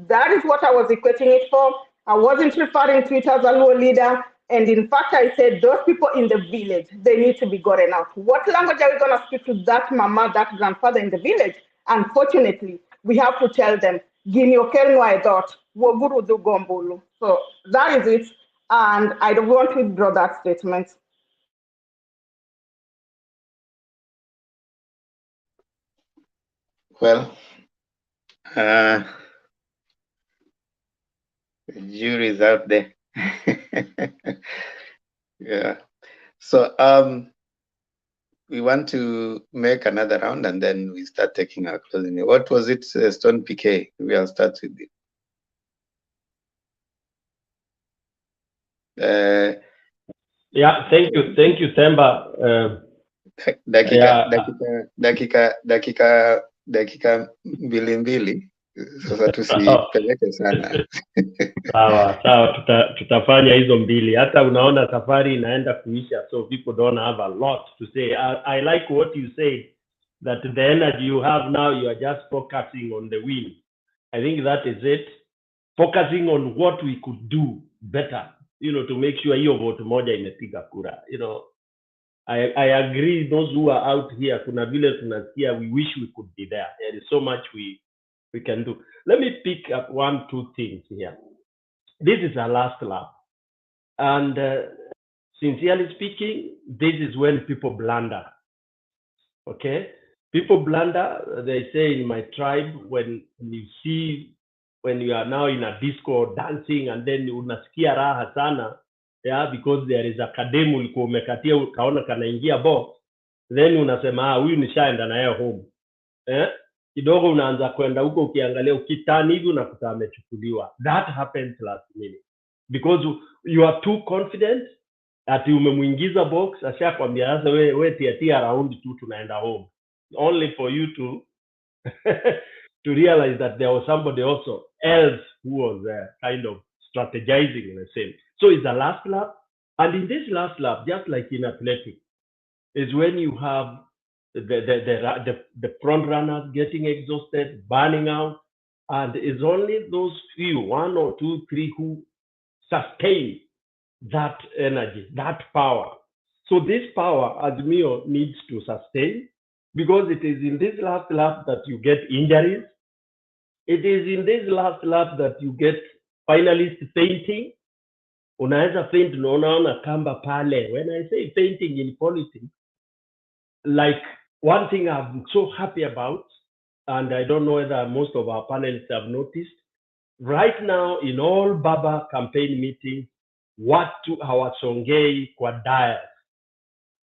That is what I was equating it for. I wasn't referring to it as a Luo leader. And in fact, I said those people in the village, they need to be gotten out. What language are we going to speak to that mama, that grandfather in the village? Unfortunately, we have to tell them, Ginyokelno thought, Woguru du Gombulu. So that is it. And I don't want to withdraw that statement. Well, the jury is out there. Yeah. So we want to make another round and then we start taking our closing. What was it, Stone PK? We'll start with it. Yeah, thank you, Themba. Dakika mbili. Sasa tusipeleke sana. Sawa, tutafanya hizo mbili. Hata unaona safari inaenda kuisha, so people don't have a lot to say. I like what you say, that the energy you have now, you are just focusing on the win. I think that is it. Focusing on what we could do better, to make sure hiyo vote moja imepiga kura. I agree, those who are out here, kuna vile tunasikia, we wish we could be there. There is so much we can do. Let me pick up 1-2 things here. This is our last lap. And sincerely speaking, this is when people blunder. Okay? People blunder, they say in my tribe, when you are now in a disco dancing and then unasikia raha sana, yeah, because there is a kademu ulikuwa umekatia ukaona kanaingia box, then unasema huyu nishaenda na yeye home. Kidogo unaanza kwenda huko ukiangalia ukitani hivi unakuta amechukuliwa. That happens last minute because you are too confident ati umemuingiza box, ashakwambia sasa wewe tia around tu tunaenda home, only for you to to realize that there was somebody also else who was kind of strategizing in the same. So it's the last lap, and in this last lap, just like in athletics, is when you have the front runners getting exhausted, burning out, and it's only those few, 1 or 2, 3, who sustain that energy, that power. So this power, Azimio needs to sustain, because it is in this last lap that you get injuries. It is in this last lap that you get finalists fainting. Unaweza faint na unaona kamba pale. When I say fainting in politics, like one thing I'm so happy about, and I don't know whether most of our panelists have noticed, right now in all Baba campaign meetings, watu hawasongei kwa diet.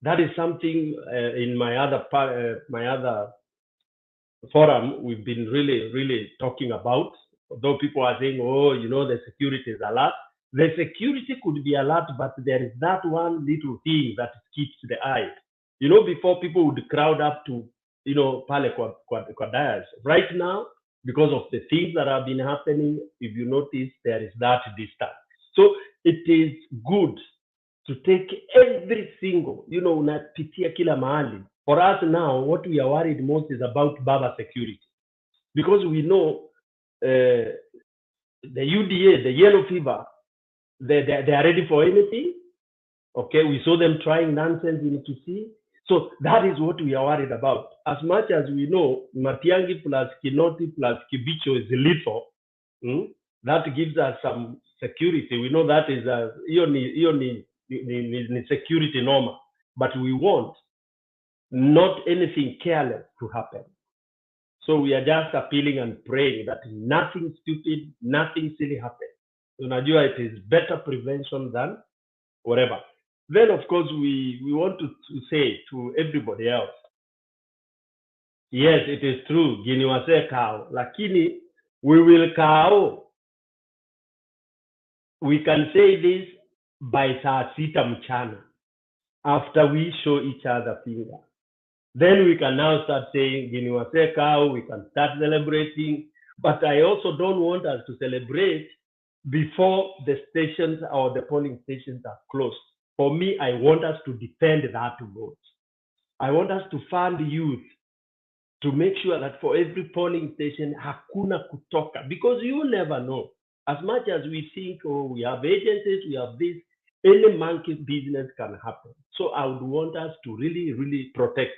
That is something in my other forum we've been really talking about. Although people are saying, oh, the security is alert. The security could be alert, but there is that one little thing that keeps the eye. Before people would crowd up to, pale kwa dais. Right now, because of the things that have been happening, if you notice, there is that distance. So it is good to take every single, unapitia kila mahali. For us now, what we are worried most is about Baba security, because we know the UDA, the yellow fever, they are ready for anything. Okay, we saw them trying nonsense in Kisii. So that is what we are worried about. As much as we know Matiang'i plus Kinoti plus Kibicho is lethal, that gives us some security. We know that is security normal, but we want not anything careless to happen. So we are just appealing and praying that nothing stupid, nothing silly happens. Unajua, it is better prevention than whatever. Then, of course, we want to say to everybody else, yes, it is true, Gini wase kao, lakini we will kao. We can say this by saa sita mchana, after we show each other finger. Then we can now start saying, Gini wase kao, we can start celebrating. But I also don't want us to celebrate before the stations or the polling stations are closed. For me, I want us to defend that vote. I want us to fund youth to make sure that for every polling station, hakuna kutoka, because you never know. As much as we think, oh, we have agencies, we have this, any monkey business can happen. So I would want us to really, really protect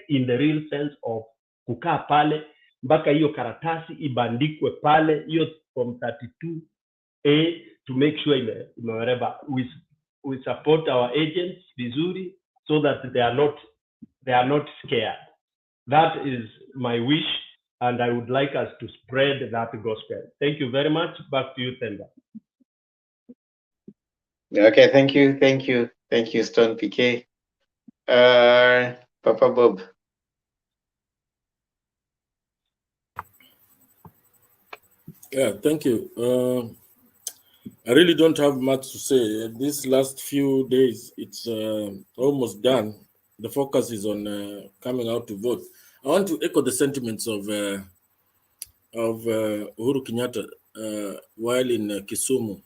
in the real sense of kukaa pale, mpaka hiyo karatasi ibandikwe pale, hiyo from 32A, to make sure wherever we support our agents vizuri, so that they are not scared. That is my wish, and I would like us to spread that gospel. Thank you very much. Back to you, Tenda. Okay, thank you, Stone PK. Papa Bob. Yeah, thank you. I really don't have much to say. These last few days, it's almost done. The focus is on coming out to vote. I want to echo the sentiments of Uhuru Kenyatta while in Kisumu.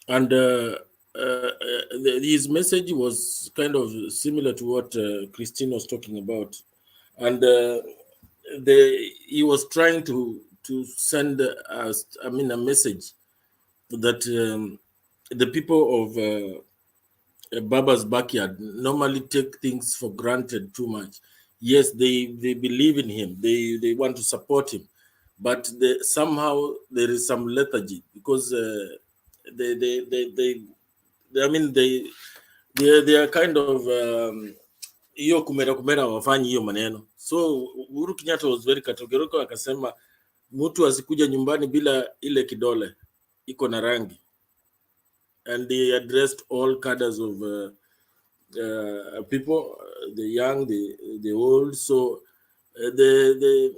And his message was kind of similar to what Christine was talking about. And he was trying to send us, a message that the people of Baba's backyard normally take things for granted too much. Yes, they believe in him. They want to support him, but somehow there is some lethargy, because they are kind of hiyo kumera wafanyi hiyo maneno. So Uhuru Kenyatta was very categorical, akasema mtu asikuja nyumbani bila ile kidole iko na rangi, and they addressed all cadres of people, the young, the old. So the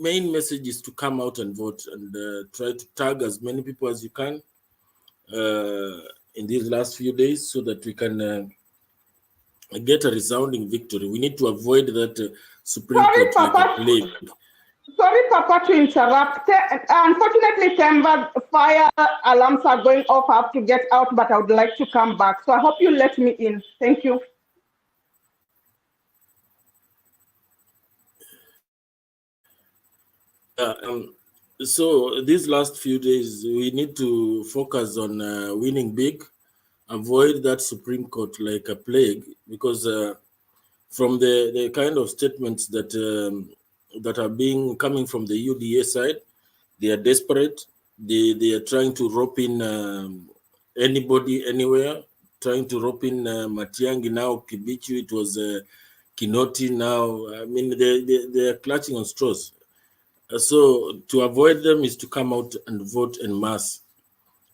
main message is to come out and vote, and try to tag as many people as you can in these last few days, so that we can get a resounding victory. We need to avoid that Supreme Court like a plague. Sorry, Papa, to interrupt. Unfortunately, fire alarms are going off. I have to get out, but I would like to come back. So I hope you let me in. Thank you. So these last few days, we need to focus on winning big, avoid that Supreme Court like a plague, because from the kind of statements that are coming from the UDA side, they are desperate. They are trying to rope in anybody, anywhere, trying to rope in Matiang'i now, Kibichu, it was Kinoti now. I mean, they are clutching on straws. So to avoid them is to come out and vote en masse,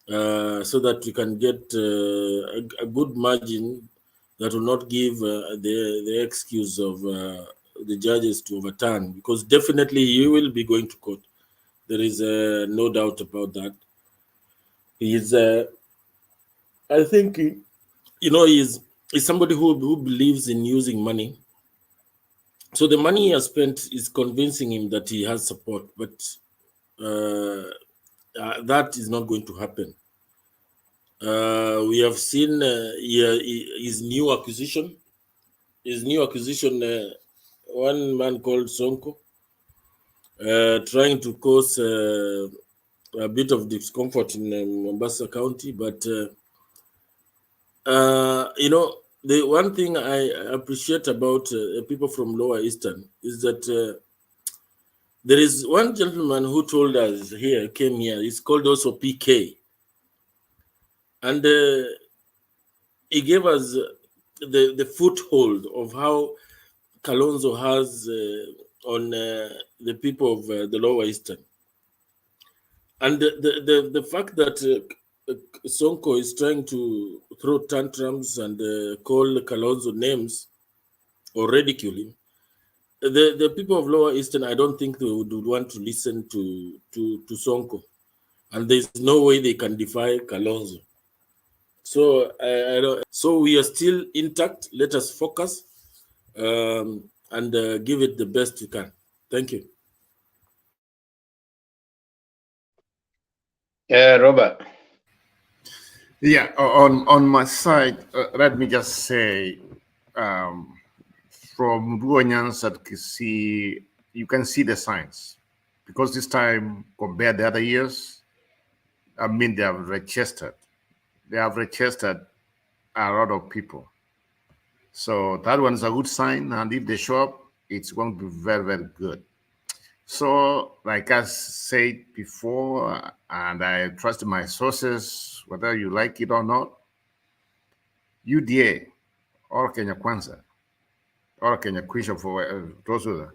so that we can get a good margin that will not give the excuse of the judges to overturn, because definitely you will be going to court. There is no doubt about that. He's, I think, he's somebody who believes in using money. So the money he has spent is convincing him that he has support, but that is not going to happen. We have seen his new acquisition. One man called Sonko, trying to cause a bit of discomfort in Mombasa County. But, you know, the one thing I appreciate about people from Lower Eastern is that there is one gentleman who told us came here, he's called also PK. And he gave us the foothold of how Kalonzo has on the people of the Lower Eastern. And the fact that Sonko is trying to throw tantrums and call Kalonzo names or ridicule him, the people of Lower Eastern, I don't think they would want to listen to Sonko. And there's no way they can defy Kalonzo. So so we are still intact. Let us focus and give it the best we can. Thank you. Robert. Yeah, on my side, let me just say, from Kenyans that you can see the signs, because this time compared to other years, I mean, they have registered a lot of people. So that one is a good sign, and if they show up, it's going to be very, very good. So, like I said before, and I trust my sources, whether you like it or not, UDA or Kenya Kwanza or Kenya Kwisha for those who are,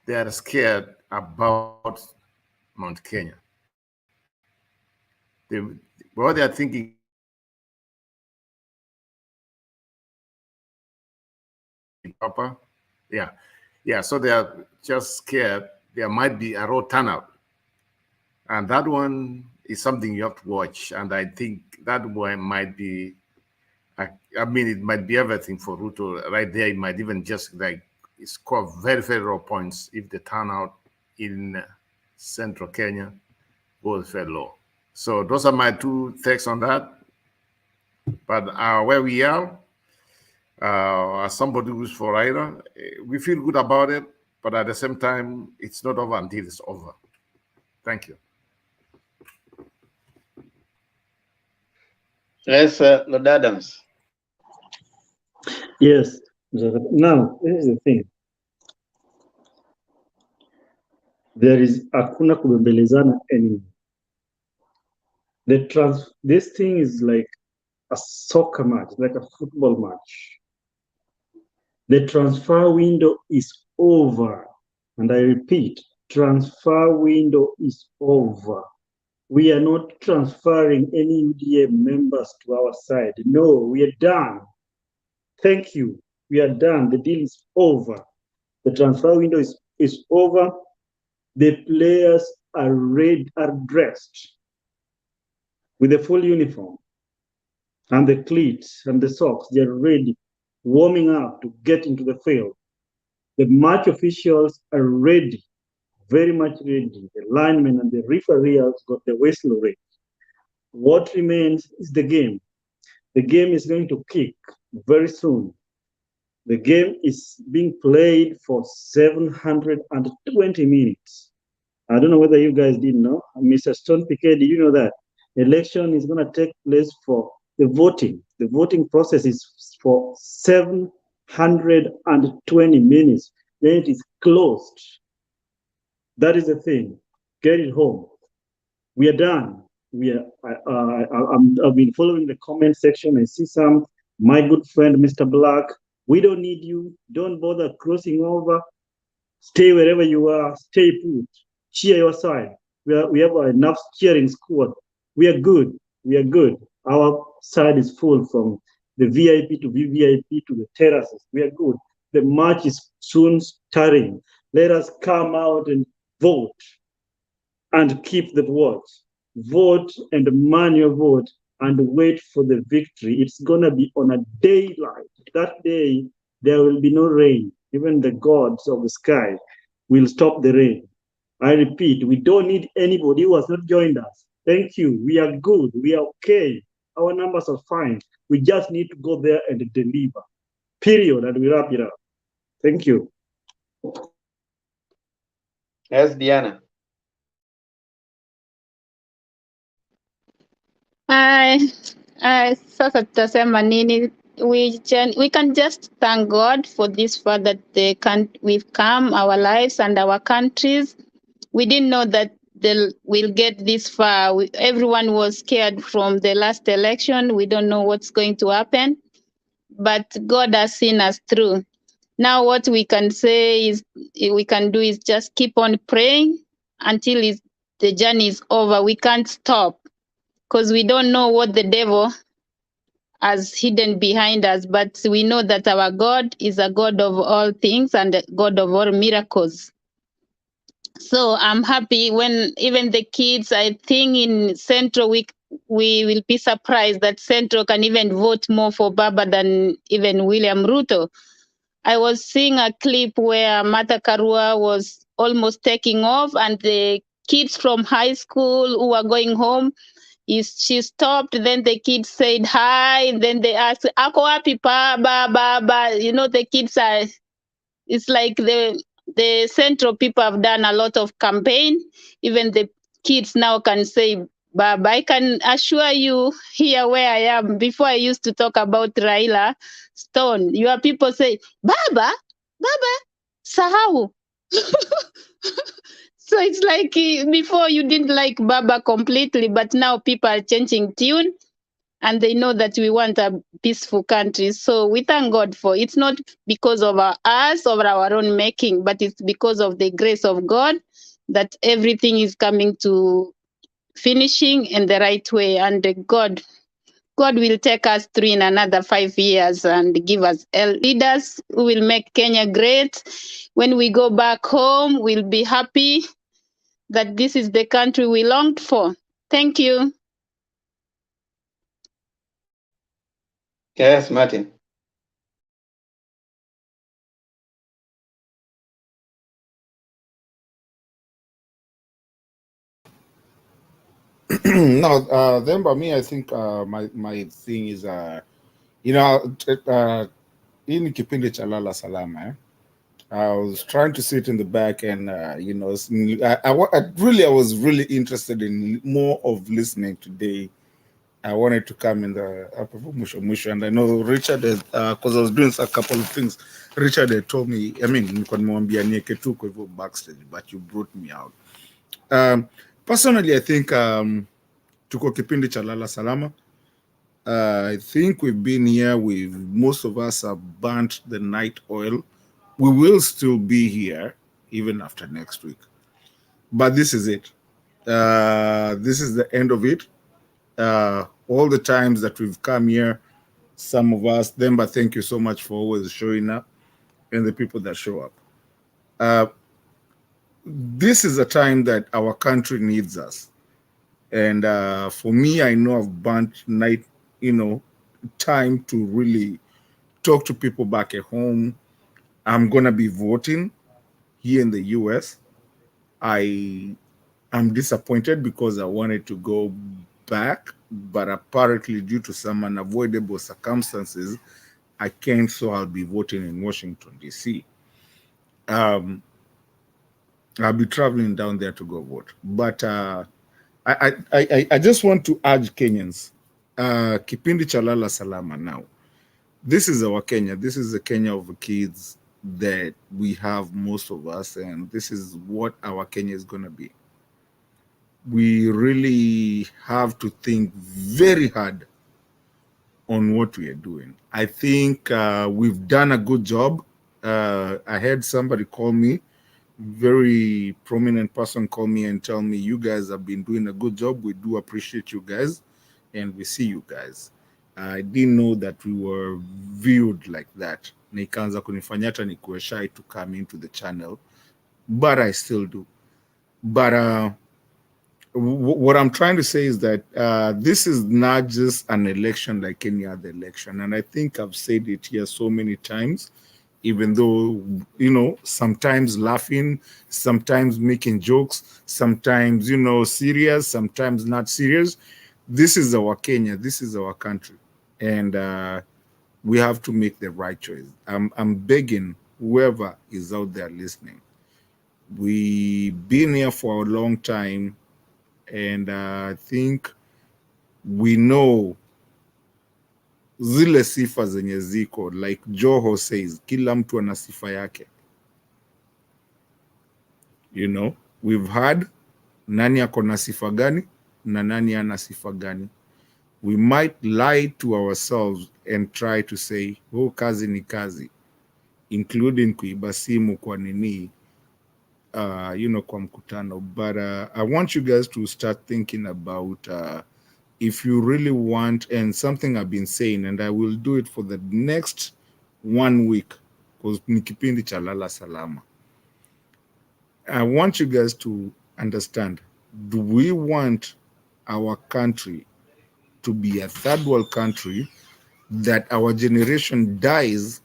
they are scared about Mount Kenya. What they are thinking proper, yeah. So they are just scared there might be a raw turnout, and that one is something you have to watch. And I think that one might be, I mean, it might be everything for Ruto right there. It might even just like score very, very low points if the turnout in central Kenya goes very low. So those are my two takes on that. But where we are, as somebody who's for Raila, we feel good about it, but at the same time, it's not over until it's over. Thank you. Yes, Lord Adams. Yes. Now, this is the thing. There is hakuna kubembelezana anymore. This thing is like a soccer match, like a football match. The transfer window is over. And I repeat, transfer window is over. We are not transferring any UDA members to our side. No, we are done. Thank you. We are done. The deal is over. The transfer window is over. The players are dressed with the full uniform and the cleats and the socks. They're ready, warming up to get into the field. The match officials are ready, very much ready. The linemen and the referees got the whistle ready. What remains is the game. The game is going to kick very soon. The game is being played for 720 minutes. I don't know whether you guys didn't know. Mr. Stone Piquet, did you know that? Election is going to take place for the voting. The voting process is for 720 minutes. Then it is closed. That is the thing. Get it home. We are done. I've been following the comment section. I see some. My good friend, Mr. Black, we don't need you. Don't bother crossing over. Stay wherever you are. Stay put. Cheer your side. We have enough cheering squad. We are good. We are good. Our side is full from the VIP to VVIP to the terraces. We are good. The match is soon starting. Let us come out and vote and keep the vote. Vote and man your vote and wait for the victory. It's going to be on a daylight. That day, there will be no rain. Even the gods of the sky will stop the rain. I repeat, we don't need anybody who has not joined us. Thank you. We are good. We are okay. Our numbers are fine. We just need to go there and deliver. Period. And we wrap it up. Thank you. Yes, Diana. Sasa tutasema nini? We can just thank God for this far that we've come, our lives and our countries. We didn't know that we'll get this far. Everyone was scared from the last election. We don't know what's going to happen, but God has seen us through. Now what we can do is just keep on praying until the journey is over. We can't stop because we don't know what the devil has hidden behind us, but we know that our God is a God of all things and a God of all miracles. So I'm happy when even the kids, I think in Central, we will be surprised that Central can even vote more for Baba than even William Ruto. I was seeing a clip where Martha Karua was almost taking off, and the kids from high school who were going home, she stopped. Then the kids said hi. And then they asked, "Ako wapi pa ba?" You know, the kids are. It's like the Central people have done a lot of campaign. Even the kids now can say Baba. I can assure you here where I am, before I used to talk about Raila Stone, your people say, Baba, sahau. So it's like before you didn't like Baba completely, but now people are changing tune and they know that we want a peaceful country. So we thank God for it's not because of us or our own making, but it's because of the grace of God that everything is coming to finishing in the right way. And God will take us through in another 5 years and give us leaders who will make Kenya great. When we go back home, we'll be happy that this is the country we longed for. Thank you. Yes, Martin. No, then by me, I think my thing is, in kipindi cha lala salama, I was trying to sit in the back and, I was really interested in more of listening today. I wanted to come in the upper musho, and I know Richard, because I was doing a couple of things. Richard had told me, backstage, but you brought me out. Personally, I think tuko kipindi cha lala salama. I think we've been here. Most of us have burnt the night oil. We will still be here even after next week. But this is it. This is the end of it. All the times that we've come here, some of us, Demba, thank you so much for always showing up, and the people that show up. This is a time that our country needs us. And for me, I know I've burnt night, time to really talk to people back at home. I'm going to be voting here in the US. I am disappointed because I wanted to go back, but apparently due to some unavoidable circumstances, I can't, so I'll be voting in Washington, D.C. I'll be traveling down there to go vote. But I just want to urge Kenyans, kipindi cha lala salama now. This is our Kenya. This is the Kenya of the kids that we have, most of us, and this is what our Kenya is going to be. We really have to think very hard on what we are doing. I think we've done a good job. I had somebody call me, very prominent person call me and tell me, you guys have been doing a good job. We do appreciate you guys, and we see you guys. I didn't know that we were viewed like that. Nikaanza kunifanya hata nikuwe shy to come into the channel, but I still do. But what I'm trying to say is that this is not just an election like any other election. And I think I've said it here so many times. even though, you know, sometimes laughing, sometimes making jokes, sometimes, you know, serious, sometimes not serious. This is our Kenya. This is our country. And we have to make the right choice. I'm begging whoever is out there listening. We've been here for a long time, and I think we know zile sifa zenye ziko, like Joho says, kila mtu ana sifa yake. You know, we've had nani ako na sifa gani na nani ana sifa gani. We might lie to ourselves and try to say, oh, kazi ni kazi, including kuiba simu kwa nini, you know, kwa mkutano. But I want you guys to start thinking about if you really want, and something I've been saying, and I will do it for the next 1 week, because ni kipindi cha lala salama. I want you guys to understand, do we want our country to be a third world country that our generation dies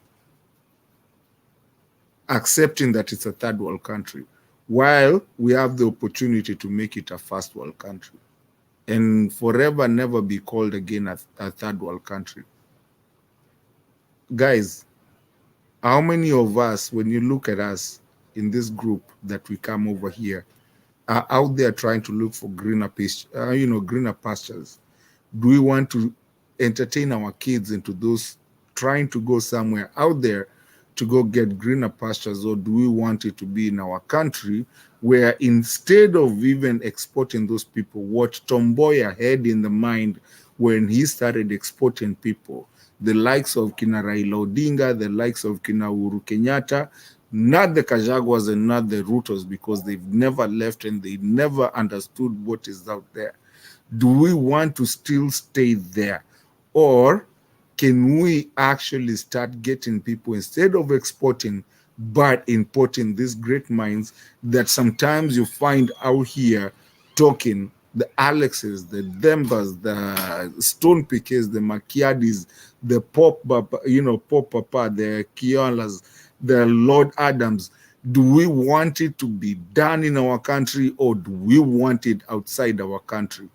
accepting that it's a third world country, while we have the opportunity to make it a first world country and forever never be called again a third world country? Guys, how many of us, when you look at us in this group that we come over here, are out there trying to look for greener pastures? Do we want to entertain our kids into those trying to go somewhere out there to go get greener pastures, or do we want it to be in our country where instead of even exporting those people, what Tom Mboya had in the mind when he started exporting people, the likes of kina Raila Odinga, the likes of kina Uhuru Kenyatta, not the Kajagwas and not the Rutos, because they've never left and they never understood what is out there. Do we want to still stay there? Or can we actually start getting people, instead of exporting, but importing these great minds that sometimes you find out here talking, the Alexes, the Dembas, the Stone Pickers, the Makiadis, the Pop Papa, the Kialas, the Lord Adams. Do we want it to be done in our country, or do we want it outside our country?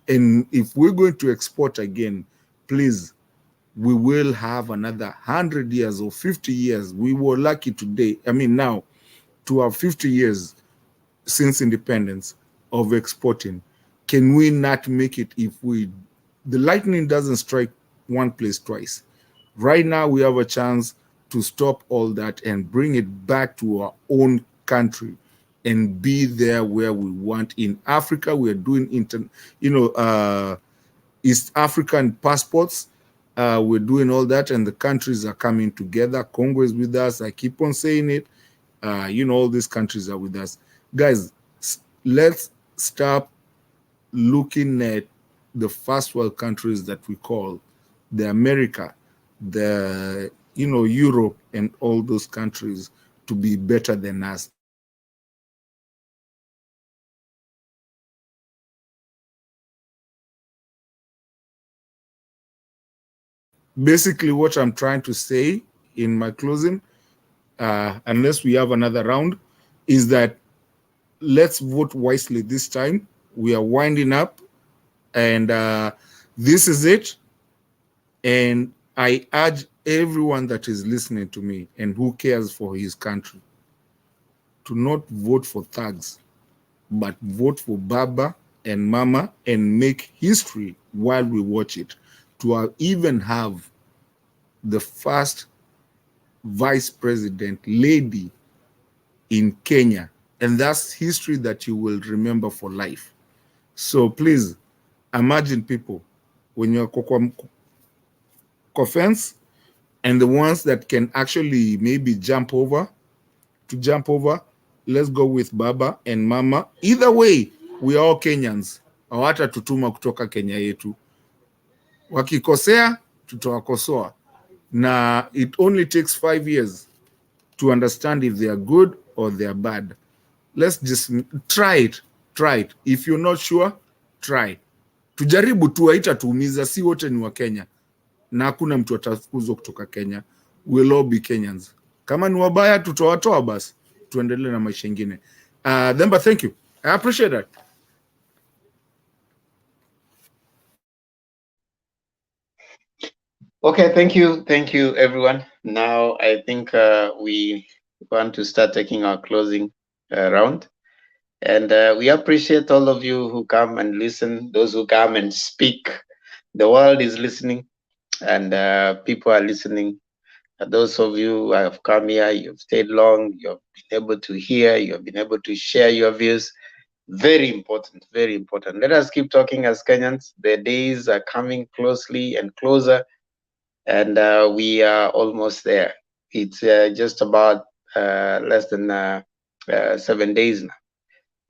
And if we're going to export again, please, we will have another 100 years or 50 years. We were lucky today, now, to have 50 years since independence of exporting. Can we not make it if the lightning doesn't strike one place twice? Right now, we have a chance to stop all that and bring it back to our own country and be there where we want. In Africa, we are doing East African passports. We're doing all that, and the countries are coming together. Congo is with us. I keep on saying it. All these countries are with us. Guys, let's stop looking at the first world countries that we call the America, the Europe, and all those countries to be better than us. Basically, what I'm trying to say in my closing, unless we have another round, is that let's vote wisely this time. We are winding up, and this is it. And I urge everyone that is listening to me and who cares for his country to not vote for thugs, but vote for Baba and Mama and make history while we watch it, to even have the first vice president lady in Kenya. And that's history that you will remember for life. So please imagine, people, when you're fence, and the ones that can actually maybe jump over, let's go with Baba and Mama. Either way, we are all Kenyans. Hawata tutuma kutoka Kenya yetu. Wakikosea, tutawakosoa. Na it only takes 5 years to understand if they are good or they are bad. Let's just try it. If you're not sure, try. Tujaribu tu, haitatuumiza. Si wote ni wa Kenya. Na hakuna mtu atafukuzwa kutoka Kenya. We'll all be Kenyans. Kama ni wabaya tutawatoa basi, tuendelee na maisha mengine. Themba, thank you. I appreciate that. Okay, thank you everyone. Now I think we want to start taking our closing round, and we appreciate all of you who come and listen, those who come and speak. The world is listening, and people are listening. Those of you who have come here, you've stayed long, you've been able to hear, you've been able to share your views. Very important, very important. Let us keep talking as Kenyans. The days are coming closely and closer, and we are almost there. It's just about less than 7 days now,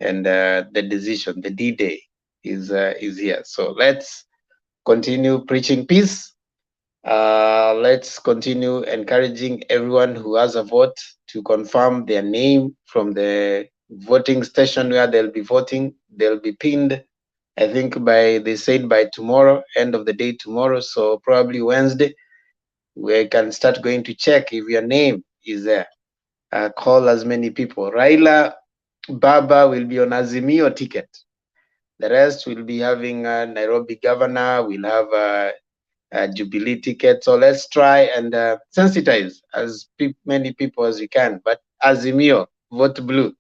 and the decision, the D-Day, is here. So let's continue preaching peace. Let's continue encouraging everyone who has a vote to confirm their name from the voting station where they'll be voting. They'll be pinned, I think they said by tomorrow, end of the day tomorrow, so probably Wednesday, we can start going to check if your name is there. Call as many people. Raila Baba will be on Azimio ticket. The rest will be having Nairobi governor, we'll have Jubilee ticket. So let's try and sensitize as many people as we can. But Azimio, vote blue.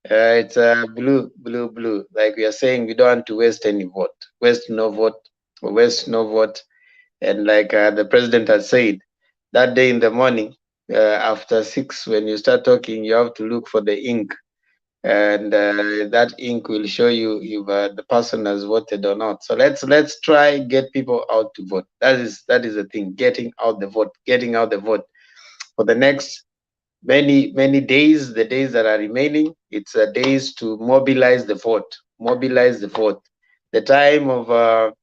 It's blue, blue, blue. Like we are saying, we don't want to waste any vote. Waste no vote. And like the president has said, that day in the morning, after 6, when you start talking, you have to look for the ink. And that ink will show you if the person has voted or not. So let's try get people out to vote. That is the thing, getting out the vote for the next many days. The days that are remaining, it's days to mobilize the vote. The time of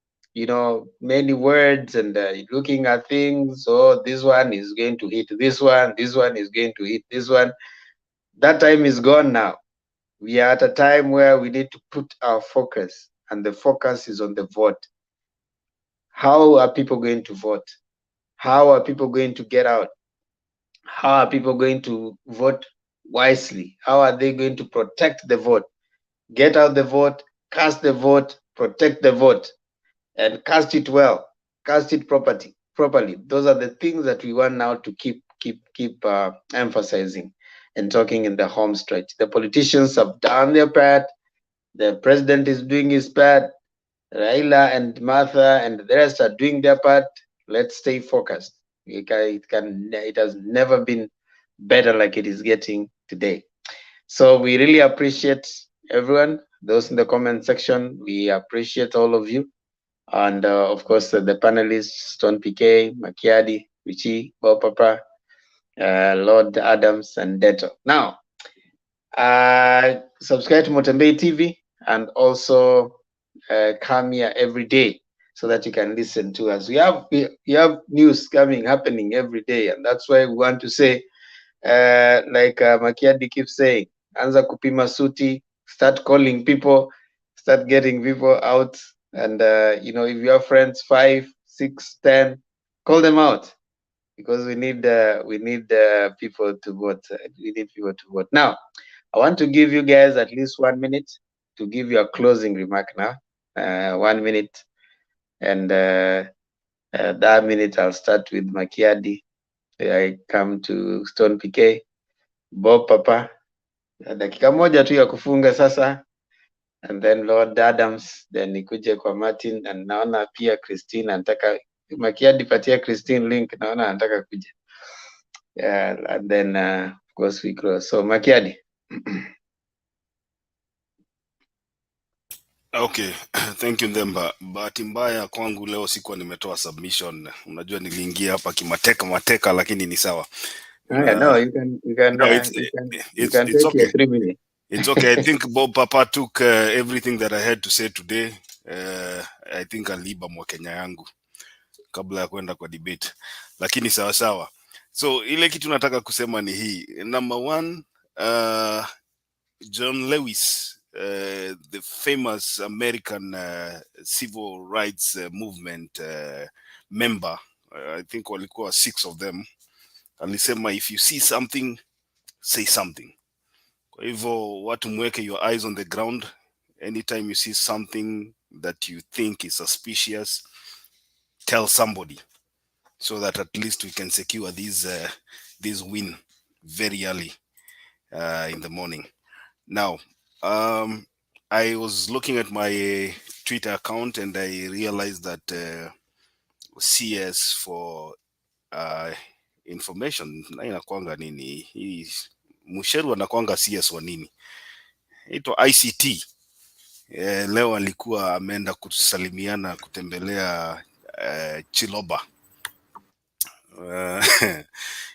many words and looking at things. Oh, this one is going to hit this one is going to hit this one. That time is gone now. We are at a time where we need to put our focus, and the focus is on the vote. How are people going to vote? How are people going to get out? How are people going to vote wisely? How are they going to protect the vote? Get out the vote, cast the vote, protect the vote, and cast it well, cast it properly. Those are the things that we want now to keep emphasizing and talking in the home stretch. The politicians have done their part. The president is doing his part. Raila and Martha and the rest are doing their part. Let's stay focused. It has never been better like it is getting today. So we really appreciate everyone. Those in the comment section, we appreciate all of you. And of course, the panelists, Stone PK, Makiadi, Richie, Bob Papa, Lord Adams, and Deto. Now, subscribe to Mutembei TV and also come here every day so that you can listen to us. We have news happening every day, and that's why we want to say, like Makiadi keeps saying, anza kupima suti, start calling people, start getting people out, and if you have friends 5, 6, 10, call them out, because we need people to vote. We need people to vote. Now, I want to give you guys at least 1 minute to give your closing remark now. 1 minute, and that minute I'll start with Makiadi. I come to Stone PK, Bob Papa, dakika moja tu ya kufunga sasa, and then Lord Adams, then nikuje kwa Martin, and naona pia Christine anataka. Makiadi patia Christine link, naona anataka kuja. And then of course we close. So Makiadi. Okay, thank you Ndemba. Bahati mbaya kwangu leo sikuwa nimetoa submission. Unajua niliingia hapa kimateka lakini ni sawa. No, you can take okay. your 3 minutes. It's okay. I think Bob Papa took everything that I had to say today. I think aliba mwa Kenya yangu kabla ya kwenda kwa debate. Lakini sawa. So ile kitu nataka kusema ni hii. Number 1, John Lewis, the famous American civil rights movement member, I think walikuwa 6 of them, alisema if you see something, say something. Kwa hivyo watu mweke your eyes on the ground. Anytime you see something that you think is suspicious, tell somebody, so that at least we can secure this win very early in the morning. Now, I was looking at my Twitter account and I realized that CS for information na inakwanga nini hii Musheru anakwanga CS wa nini ito ICT. Leo alikuwa ameenda kusalimiana kutembelea Chiloba.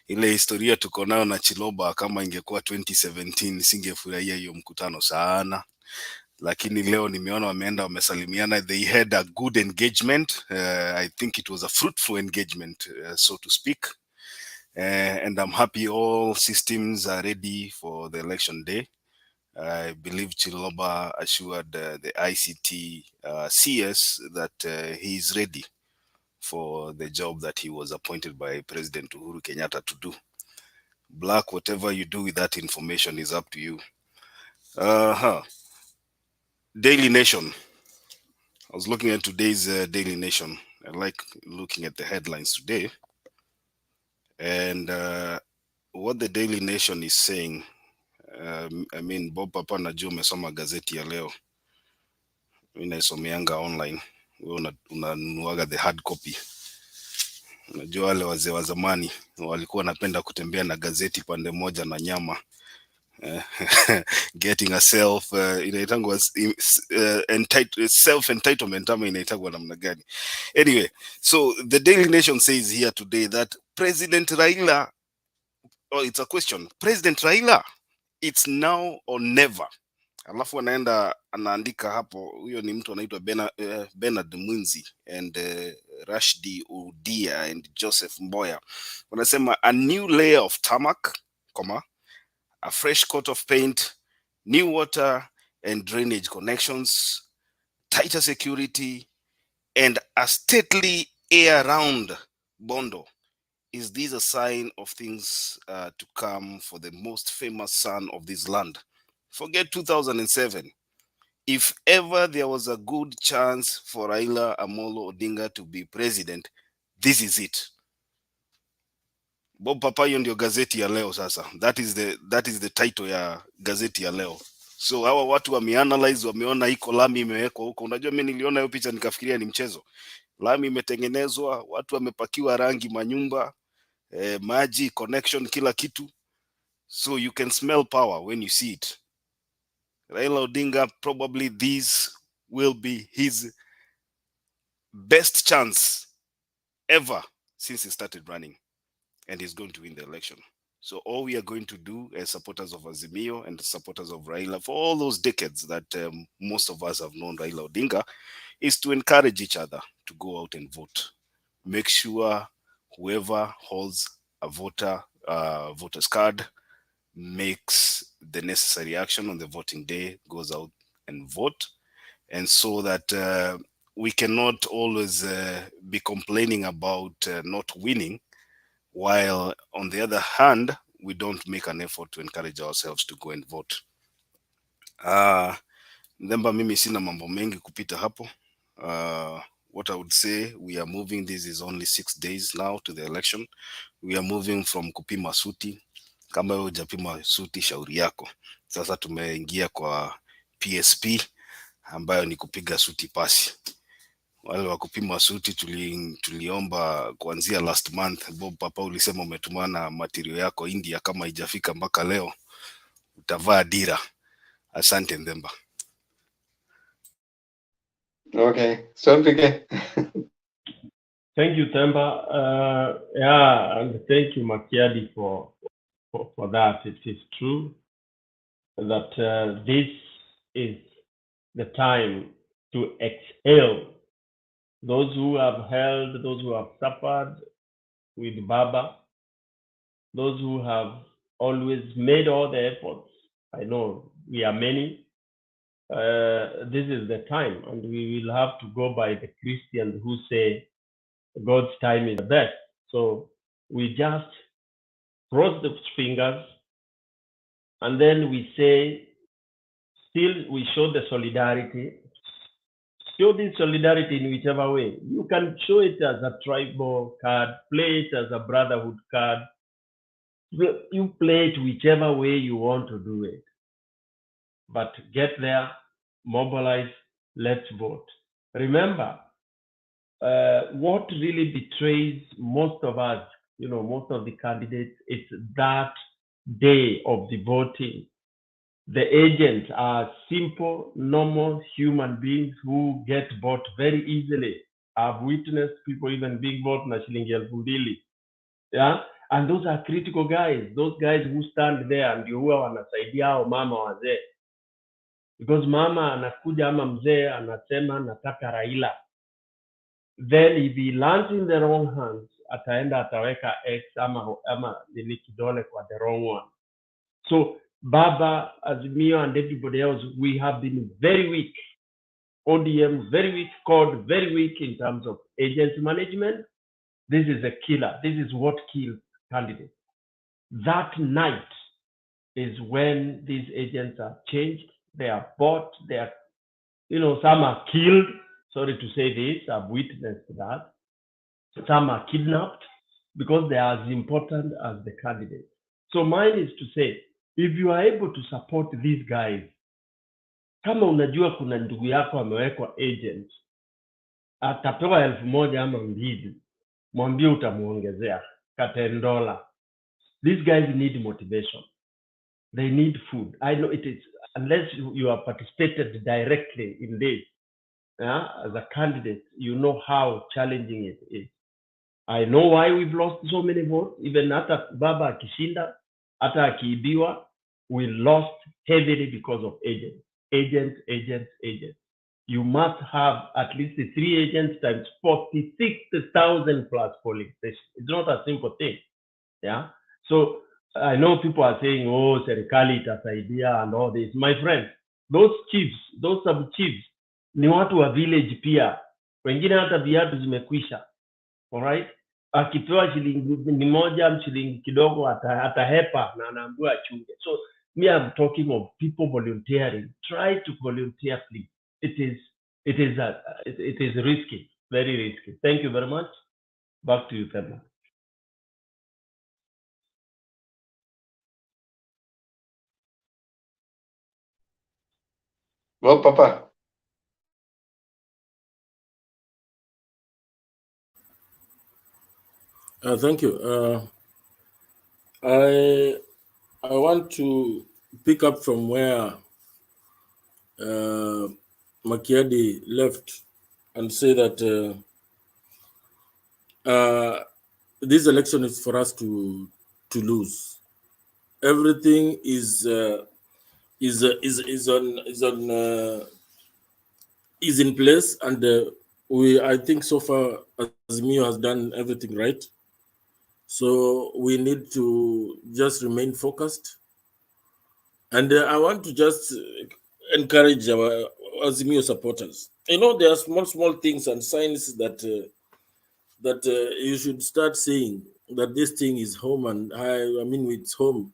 Ile historia tuko nayo na Chiloba, kama ingekuwa 2017 singefurahia hiyo mkutano sana, lakini leo nimeona wameenda wamesalimiana. They had a good engagement. I think it was a fruitful engagement, so to speak. And I'm happy all systems are ready for the election day. I believe Chiloba assured the ICT CS that he is ready for the job that he was appointed by President Uhuru Kenyatta to do. Black, whatever you do with that information is up to you. Daily Nation. I was looking at today's Daily Nation. I like looking at the headlines today. And what the Daily Nation is saying, I mean, Bob Papa najua umesoma gazeti ya leo. Mimi naisomeanga online. Wewe unanuaga the hard copy. Najua wale wazee wa zamani walikuwa wanapenda kutembea na gazeti pande moja na nyama. Getting a inaitangwa self entitlement ama inaitangwa namna gani? Anyway, so the Daily Nation says here today that President Raila, it's a question, President Raila, it's now or never. Alafu anaandika hapo, huyo ni mtu anaitwa Bernard Mwinzi and Rashdi Udia and Joseph Mboya. Wanasema a new layer of tarmac, a fresh coat of paint, new water and drainage connections, tighter security, and a stately air around Bondo. Is this a sign of things to come for the most famous son of this land? Forget 2007. If ever there was a good chance for Raila Amolo Odinga to be president, this is it. Bob Papa, hiyo ndio gazeti ya leo sasa. That is the title ya gazeti ya leo. So hawa watu wameanalyze, wameona iko lami imewekwa huko. Unajua mimi niliona hiyo picha nikafikiria ni mchezo. Lami imetengenezwa, watu wamepakiwa rangi manyumba, maji, connection, kila kitu. So you can smell power when you see it. Raila Odinga, probably this will be his best chance ever since he started running, and he's going to win the election. So all we are going to do as supporters of Azimio and supporters of Raila for all those decades that most of us have known Raila Odinga is to encourage each other to go out and vote. Make sure whoever holds a voter's card makes the necessary action on the voting day, goes out and vote, and so that we cannot always be complaining about not winning, while on the other hand, we don't make an effort to encourage ourselves to go and vote. Ndemba mimi sina mambo mengi kupita hapo. What I would say, we are moving, this is only 6 days now to the election. We are moving from kupima suti. Kama wewe hujapima suti, shauri yako. Sasa tumeingia kwa PSP ambayo ni kupiga suti pasi. Wale wa kupima suti tuliomba kuanzia last month. Bob Papa ulisema umetumana material yako India, kama haijafika mpaka leo utavaa dira. Asante Ndemba. Okay, so Thank you, Temba. Yeah, and thank you, Makiadi, for that. It is true that this is the time to exhale. Those who have held, those who have suffered with Baba, those who have always made all the efforts. I know we are many. This is the time, and we will have to go by the Christians who say God's time is the best. So we just cross the fingers, and then we say, still we show the solidarity. Show this solidarity in whichever way. You can show it as a tribal card, play it as a brotherhood card. You play it whichever way you want to do it. But get there, mobilize, let's vote. Remember, what really betrays most of us, most of the candidates, is that day of the voting. The agents are simple, normal human beings who get bought very easily. I've witnessed people even being bought na shilingi 2,000. Yeah, and those are critical guys. Those guys who stand there ndio huwa wanasaidia hao mama wazee. Because mama anakuja ama mzee anasema nataka Raila. Then if he lands in the wrong hands, ataenda ataweka X ama nini kidole kwa the wrong one. So Baba, Azimio, and everybody else, we have been very weak. ODM, very weak. CORD, very weak in terms of agency management. This is a killer. This is what kills candidates. That night is when these agents are changed. They are bought. They are, some are killed. Sorry to say this, I've witnessed that. Some are kidnapped because they are as important as the candidates. So mine is to say, if you are able to support these guys, kama unajua kuna ndugu yako amewekwa agent, atapewa 1,000 ama 2,000, mwambie utamuongezea ka $10. These guys need motivation. They need food. I know it is, unless you have participated directly in this, as a candidate, you know how challenging it is. I know why we've lost so many votes, even hata Baba akishinda, hata akiibiwa, we lost heavily because of agents. You must have at least 3 agents times 46,000 plus polling stations. It's not a simple thing. Yeah. So I know people are saying, oh, serikali itasaidia and all this. My friend, those chiefs, those sub-chiefs, ni watu wa village pia. Wengine hata viatu zimekwisha. All right? Akipewa shilingi moja, shilingi kidogo atahepa na anaambiwa achunge. So me, I'm talking of people volunteering. Try to volunteer, please. It is risky, very risky. Thank you very much. Back to you, Herman. Well, Papa. Thank you. I want to pick up from where Makiadi left and say that this election is for us to lose. Everything is in place, and I think so far Azimio has done everything right. So we need to just remain focused. And I want to just encourage our Azimio supporters. There are small things and signs that you should start saying that this thing is home, and I mean it's home.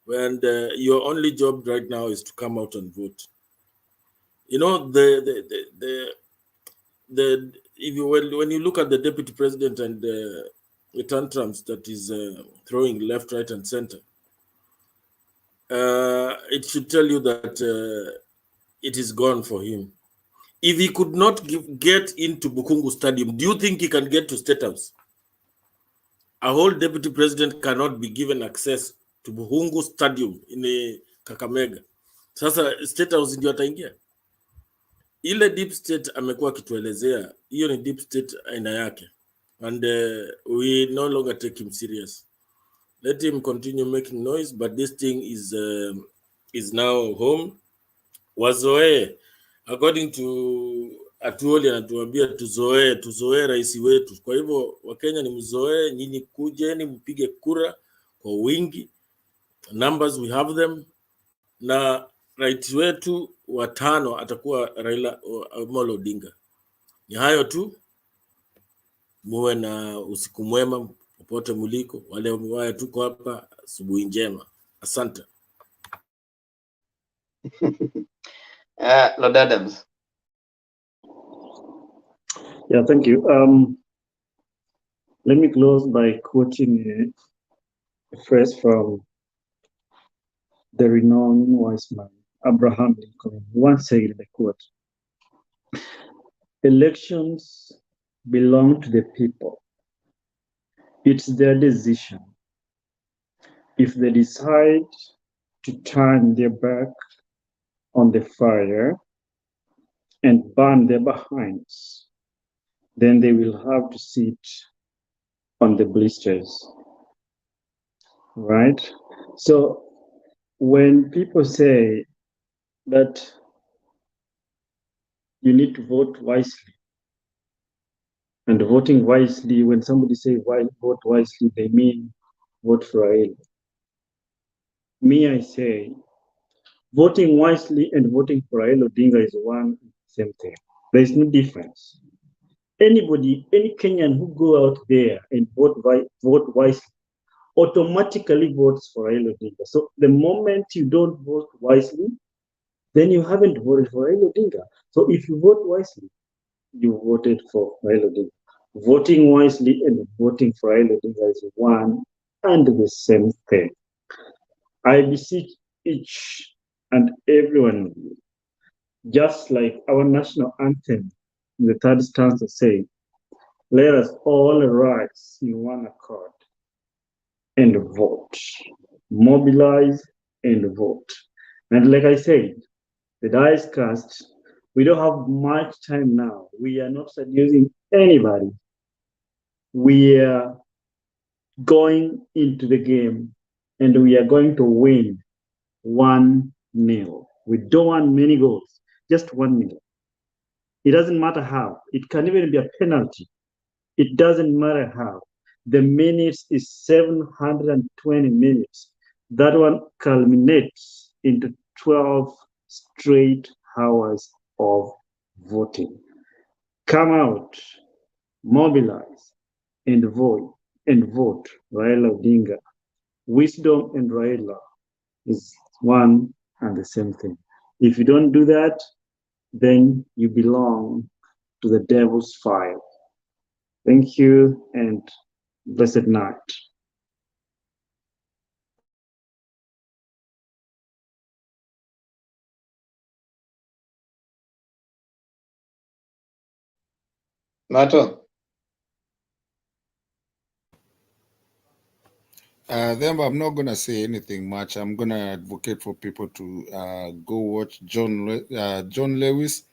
And your only job right now is to come out and vote. When you look at the deputy president and the tantrums that is throwing left, right, and center, it should tell you that it is gone for him. If he could not get into Bukungu Stadium, do you think he can get to State House? A whole deputy president cannot be given access to Bukungu Stadium in Kakamega. Sasa State House ndio ataingia. Ile deep state amekuwa kituelezea, hiyo ni deep state aina yake. And we no longer take him serious. Let him continue making noise, but this thing is now home. Wazoe, according to Atuoli anatuambia tuzoe rais wetu. Kwa hivyo Wakenya ni mzoe, nyinyi kujeni mpige kura kwa wingi. Numbers we have them. Na rais wetu wa 5 atakuwa Raila Amolo Odinga. Ni hayo tu. Muwe na usiku mwema popote. popote muliko, wale wale tuko hapa, asubuhi njema. Asante. Lord Adams. Yeah, thank you. Let me close by quoting a phrase from the renowned wise man, Abraham Lincoln. He once said, I quote, "Elections belong to the people. It's their decision. If they decide to turn their back on the fire and burn their behinds, then they will have to sit on the blisters." Right? So when people say that you need to vote wisely, and voting wisely, when somebody say why vote wisely, they mean vote for Raila. Me, I say voting wisely and voting for Raila Odinga is one and the same thing. There is no difference. Anybody, any Kenyan who go out there and vote wisely, automatically votes for Raila Odinga. So the moment you don't vote wisely, then you haven't voted for Raila Odinga. So if you vote wisely, you voted for Raila Odinga. Voting wisely and voting for Raila Odinga is one and the same thing. I beseech each and every one of you, just like our national anthem in the third stanza says, let us all rise in one accord and vote, mobilize and vote. And like I said, the die is cast. We don't have much time now. We are not seducing anybody. We are going into the game and we are going to win 1-0. We don't want many goals, just 1-0. It doesn't matter how. It can even be a penalty. It doesn't matter how. The minutes is 720 minutes. That one culminates into 12 straight hours of voting. Come out, mobilize, and vote. Raila Odinga. Wisdom and Raila is one and the same thing. If you don't do that, then you belong to the devil's fire. Thank you and blessed night. Mato. Then I'm not going to say anything much. I'm going to advocate for people to go watch John Lewis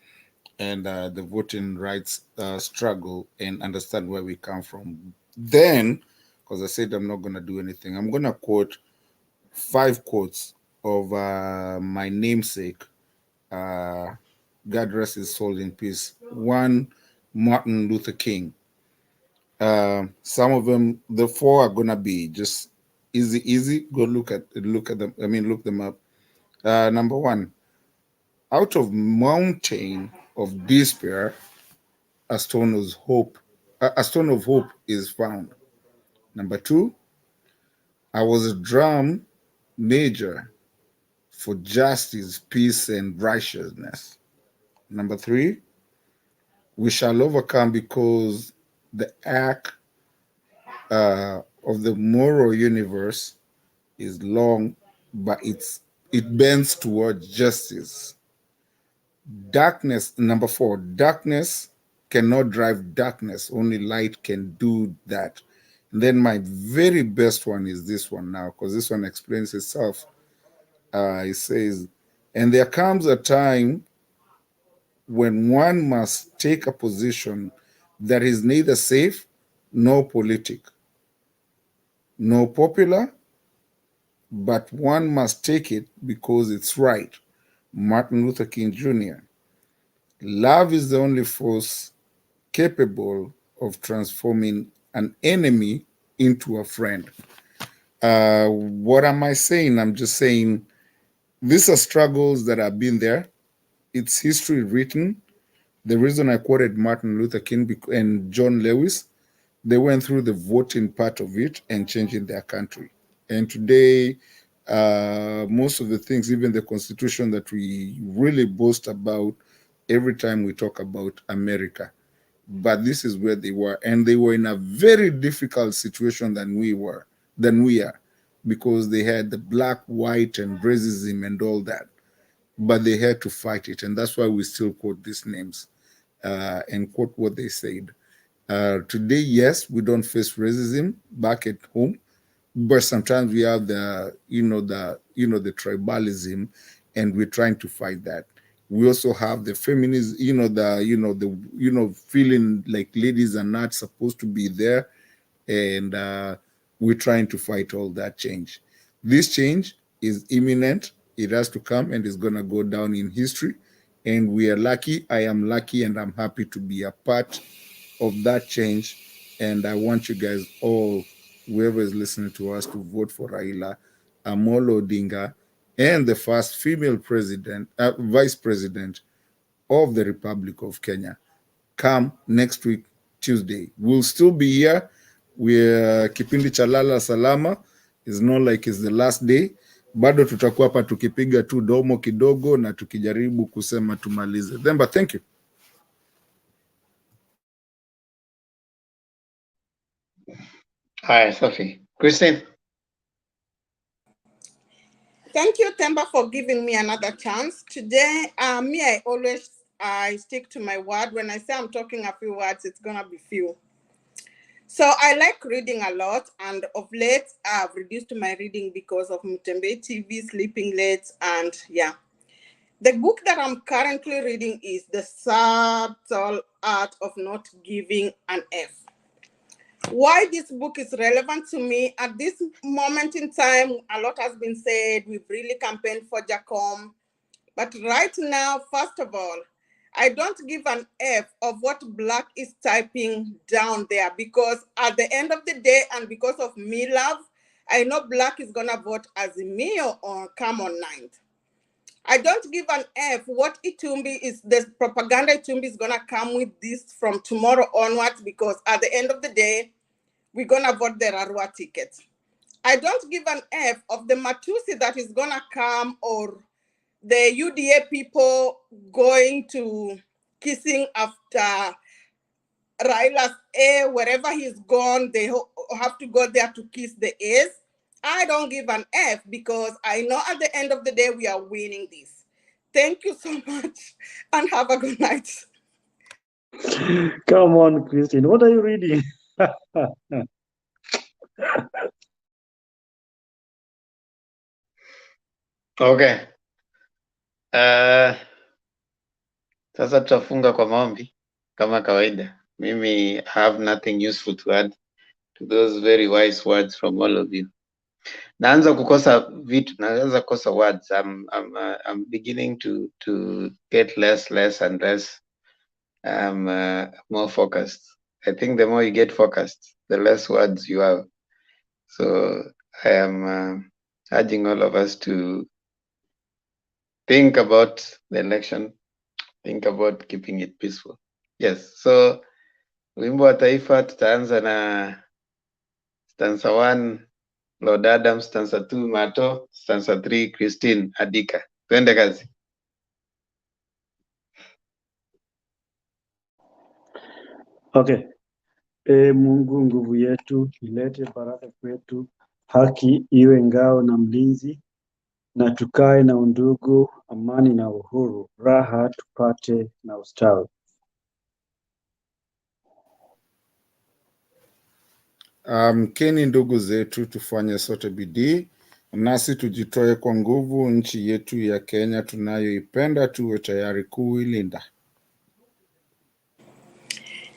and the voting rights struggle and understand where we come from. Then, because I said I'm not going to do anything, I'm going to quote 5 quotes of my namesake, God rest his soul in peace. 1, Martin Luther King. Some of them, the 4 are going to be just easy. Go look at them. I mean, look them up. Number 1, out of mountain of despair, a stone of hope is found. Number 2, I was a drum major for justice, peace, and righteousness. Number 3, we shall overcome because the arc of the moral universe is long, but it bends towards justice. Darkness, number 4, darkness cannot drive darkness. Only light can do that. And then my very best one is this one now, because this one explains itself. It says, and there comes a time when one must take a position that is neither safe nor politic, nor popular, but one must take it because it's right. Martin Luther King Jr. Love is the only force capable of transforming an enemy into a friend. What am I saying? I'm just saying these are struggles that have been there. It's history written. The reason I quoted Martin Luther King and John Lewis, They went through the voting part of it and changing their country. And today, most of the things, even the constitution that we really boast about every time we talk about America, but this is where they were. And they were in a very difficult situation than we are, because they had the black, white, and racism and all that. But they had to fight it. And that's why we still quote these names and quote what they said. Today, yes, we don't face racism back at home, but sometimes we have the tribalism, and we're trying to fight that. We also have the feminism, feeling like ladies are not supposed to be there, and we're trying to fight all that change. This change is imminent. It has to come, and it's going to go down in history. And we are lucky. I am lucky, and I'm happy to be a part of that change. And I want you guys all, whoever is listening to us, to vote for Raila Amolo Odinga and the first female vice president of the Republic of Kenya. Come next week, Tuesday. We'll still be here. We're kipindi cha lala salama. It's not like it's the last day. Bado tutakuwa hapa tukipiga tu domo kidogo na tukijaribu kusema tumalize. Themba, thank you. Hi, Sophie. Christine. Thank you, Themba, for giving me another chance. Today, I stick to my word. When I say I'm talking a few words, it's going to be few. So I like reading a lot, and of late, I've reduced my reading because of Mutembei TV, sleeping late, and yeah. The book that I'm currently reading is The Subtle Art of Not Giving an F. Why this book is relevant to me at this moment in time, a lot has been said. We've really campaigned for Jacom. But right now, first of all, I don't give an F of what Black is typing down there, because at the end of the day, and because of me love, I know Black is gonna vote Azimio or come on 9th. I don't give an F what Itumbi is, the propaganda Itumbi is gonna come with this from tomorrow onwards, because at the end of the day, we're gonna vote the Rarua ticket. I don't give an F of the Matusi that is gonna come, or the UDA people going to kissing after Raila's A, wherever he's gone, they have to go there to kiss the A's. I don't give an F, because I know at the end of the day, we are winning this. Thank you so much, and have a good night. Come on, Christine, what are you reading? Okay. Sasa tutafunga kwa maombi kama kawaida. Mimi have nothing useful to add to those very wise words from all of you. Naanza kukosa words. I'm beginning to get less and less more focused. I think the more you get focused, the less words you have. So I am urging all of us to think about the election, think about keeping it peaceful. Yes, so wimbo wa taifa tutaanza na stanza 1 Lord Adam, stanza 2 Mato, stanza 3 Christine Adika. Twende kazi. Okay. Mungu nguvu yetu, ilete baraka kwetu, haki iwe ngao na mlinzi, na tukae na undugu, amani na uhuru, raha tupate na ustawi. Mkeni ndugu zetu, tufanye sote bidii, nasi tujitoe kwa nguvu. Nchi yetu ya Kenya tunayoipenda, tuwe tayari kuilinda.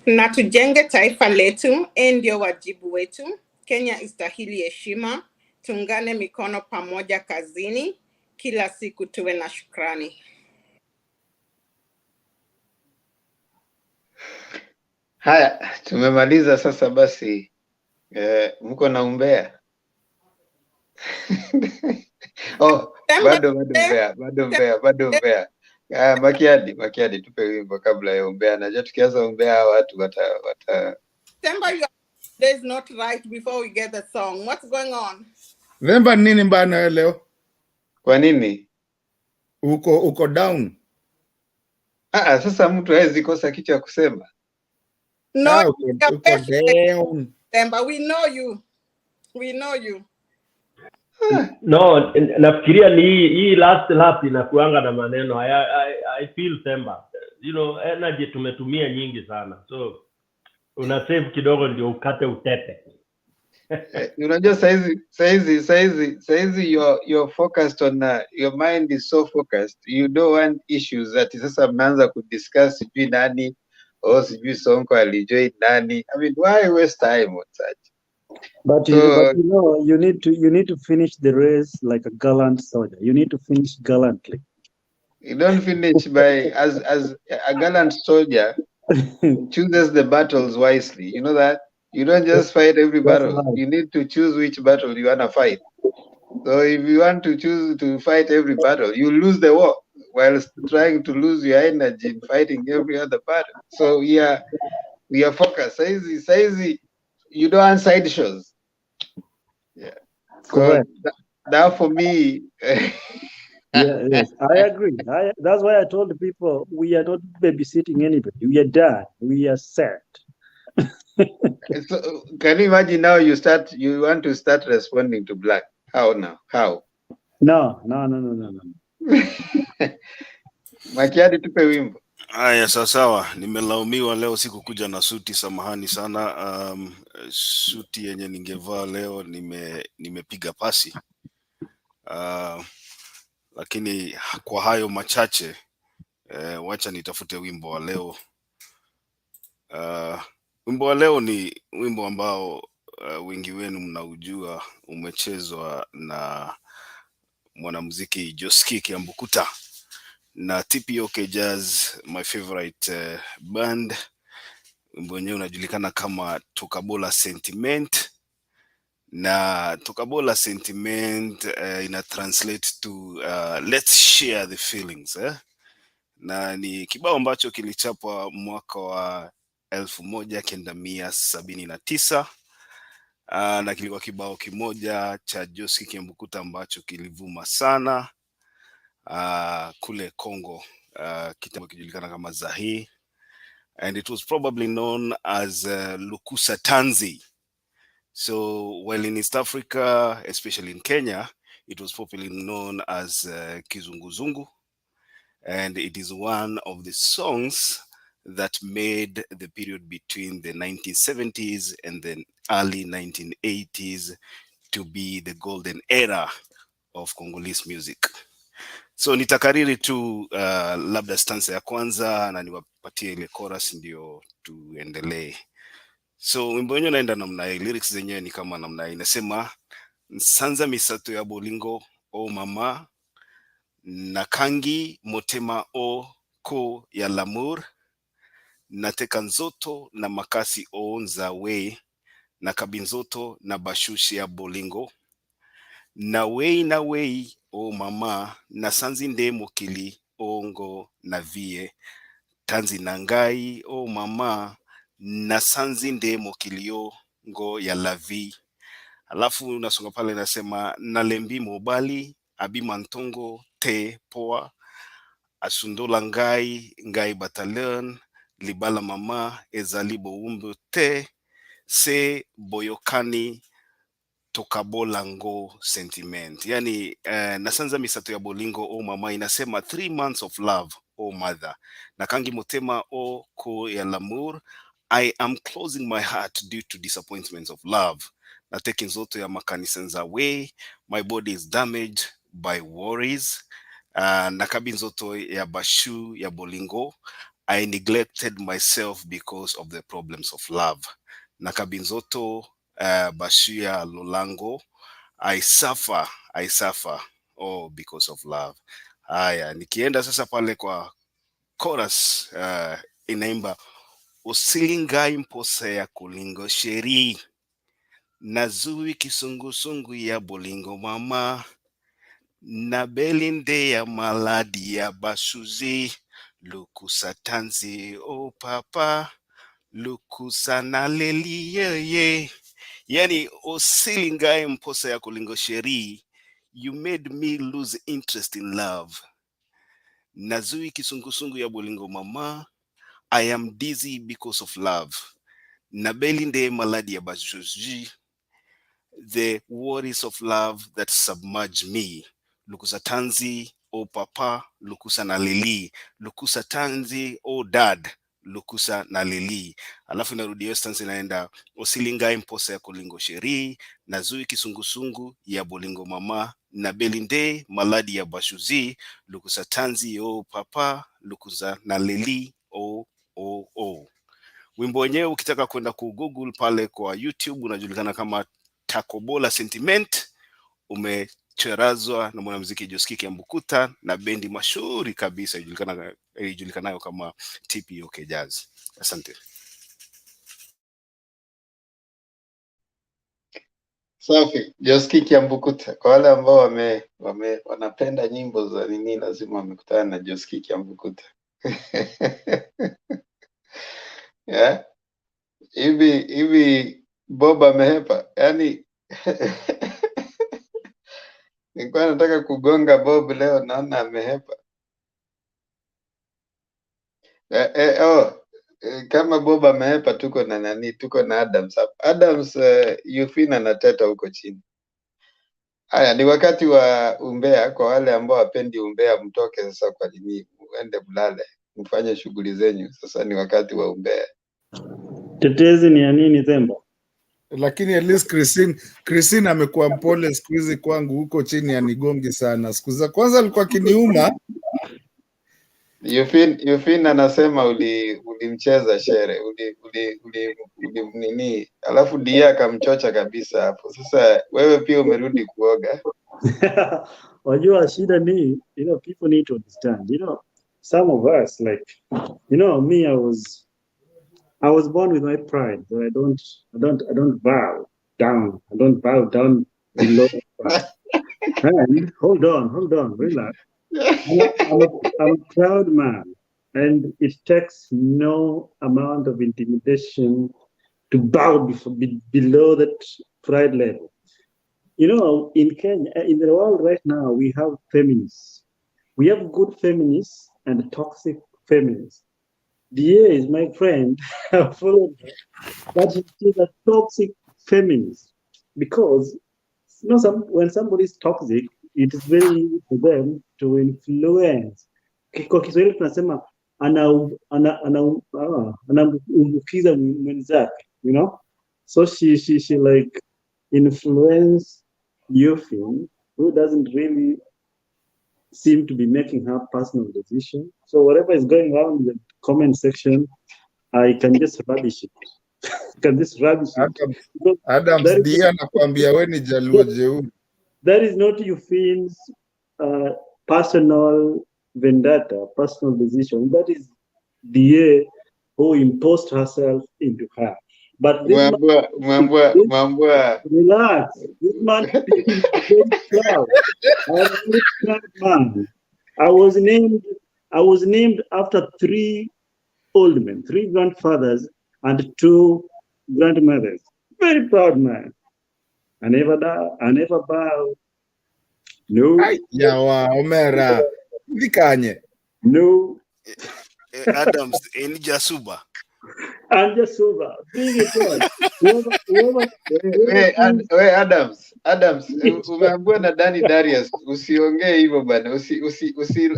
Na tujenge taifa letu, ndio wajibu wetu. Kenya istahili heshima, tungane mikono pamoja kazini, kila siku tuwe na shukrani. Haya, tumemaliza sasa basi. Mko na umbea? Oh, bado umbea. Makiadi tupe wimbo kabla ya umbea. Najua tukianza umbea watu wata Themba, This is not right before we get the song. What's going on? Remember nini mbana leo? Kwa nini? Uko down. Sasa mtu hawezi kosa kitu ya kusema. No, uko down. But we know you. We know you. No, nafikiria ni hii last lap inakuanga na maneno. I feel Themba. You know, energy tumetumia nyingi sana. So una save kidogo ndio ukate utepe. Unajua saizi you're focused on your mind is so focused. You don't want issues that sasa mnaanza kudiscuss sijui nani sijui Sonko alijoin nani. I mean, why waste time on such? But you know, you need to finish the race like a gallant soldier. You need to finish gallantly. You don't finish by as a gallant soldier chooses the battles wisely. You know that? You don't just fight every battle. Right. You need to choose which battle you want to fight. So if you want to choose to fight every battle, you lose the war while trying to lose your energy in fighting every other battle. So we are focused. Saizi, you don't want side shows. Yeah. So that for me. Yes, I agree. That's why I told the people we are not babysitting anybody. We are done. We are set. So, can you imagine now you want to start responding to Black? How now? How? No. Makiadi tupe wimbo. Haya, sawa. Nimelaumiwa leo sikukuja na suti, samahani sana. Suti yenye ningevaa leo nimepiga pasi. Lakini kwa hayo machache wacha nitafute wimbo wa leo. Wimbo wa leo ni wimbo ambao wengi wenu mnaujua, umechezwa na mwanamuziki Joski Kiambukuta na TPOK Jazz, my favorite band. Wimbo wenyewe unajulikana kama Tukabola Sentiment, na Tukabola Sentiment ina translate to let's share the feelings. Na ni kibao ambacho kilichapwa mwaka wa 1979 na kilikuwa kibao kimoja cha Joski Kiambukuta ambacho kilivuma sana kule Congo, kitabu kijulikana kama Zahi, and it was probably known as Lukusa Tanzi. So while in East Africa, especially in Kenya, it was popularly known as Kizunguzungu, and it is one of the songs that made the period between the 1970s and the early 1980s to be the golden era of Congolese music. So nitakariri tu labda stanza ya kwanza na niwapatie ile chorus ndio tuendelee. So wimbo wenyewe naenda namna hii, lyrics zenyewe ni kama namna hii. Inasema nsanza misato ya bolingo o mama, nakangi motema o ko ya l'amour, nateka nzoto na makasi o nzawe, na kabinzoto na bashushi ya bolingo, na wei o mama, na sanzi nde mokili ongo na vie, tanzi nangai o mama, na sanzi nde mokilio ngo ya la vie. Alafu nasonga pale nasema nalembi mobali abima ntongo te poa, asundola ngai batalion libala mama ezali boumbu te se boyokani Tukabola ngo sentiment. Yani nasanza misato ya bolingo o mama, inasema 3 months of love o mother, nakangi motema o ko ya l'amour, I am closing my heart due to disappointments of love, na taking zoto ya makanisenza away, my body is damaged by worries, nakabinzoto ya bashu ya bolingo, I neglected myself because of the problems of love, nakabinzoto bashu ya lolango, I suffer because of love. Haya, nikienda sasa pale kwa chorus, inaimba usilingai mpose ya kulingo sheri, nazui kisungusungu ya bolingo mama, na belinde ya maladi ya bashuzi, lukusa tanzi o papa, lukusa naleli ye. Yani osilingai mposa ya kulingo sheri. You made me lose interest in love. Nazui kisungusungu ya bolingo mama. I am dizzy because of love. Nabelinde maladi ya bajuji. The worries of love that submerge me. Lukusa tanzi, oh papa, lukusa na lili. Lukusa tanzi, oh dad, lukusa na lili. Alafu narudi hiyo stanza inaenda, osilingai mposa ya kulingo sheri, nazui kisungusungu ya bolingo mama, na belinde maladi ya bashuzi, lukusa tanzi, oh papa, lukusa na lili, oh, oh, oh. Wimbo wenyewe ukitaka kwenda ku Google pale kwa YouTube unajulikana kama Takobola Sentiment, umecherazwa na mwanamuziki Joski Kiambu na bendi mashuhuri kabisa ijulikanayo kama TPOK Jazz. Asante. Safi, Joski Kiambu kwa wale ambao wanapenda nyimbo za nini lazima wamekutana na Joski Kiambu yeah. Hivi Bob amehepa, yani nilikuwa nataka kugonga Bob leo, naona amehepa. Kama Bob amehepa, tuko na nani? Tuko na Adams hapa. Adams, Yufina anateta huko chini. Haya, ni wakati wa umbea. Kwa wale ambao wapendi umbea, mtoke sasa kwa nini, uende mlale, mfanye shughuli zenyu. Sasa ni wakati wa umbea. Tetezi ni ya nini Themba? Lakini at least Christine amekuwa mpole siku hizi kwangu, huko chini anigongi sana. Siku za kwanza alikuwa kiniuma. Yufin anasema ulimcheza shere, nini, alafu dia akamchocha kabisa hapo. Sasa wewe pia umerudi kuoga. Wajua shida ni, people need to understand, some of us, like, me, I was born with my pride, but I don't bow down. I don't bow down below. And hold on, relax. I'm a proud man, and it takes no amount of intimidation to bow below that pride level. In Kenya, in the world right now, we have feminists. We have good feminists and toxic feminists. DA is my friend. I followed her, but she's a toxic feminist because when somebody is toxic, it is very easy for them to influence. Kwa Kiswahili tunasema anambukiza mwenzake, So she like influence Yufin, who doesn't really seem to be making her personal decision. So whatever is going on in the comment section, I can just rubbish it. Adams dia nakwambia wewe ni jaluo jeuri. That is not Yufin's personal vendetta, personal decision. That is DA who imposed herself into her. But this relax. This man is very proud. I'm a very proud man. I was named after 3 old men, 3 grandfathers and 2 grandmothers. Very proud man. I never bow. No. Yawa Omera. Vikanye. No. Adams Enijasuba. Anjasuba. Adams, umeambiwa na Darius, usiongee hivyo bana,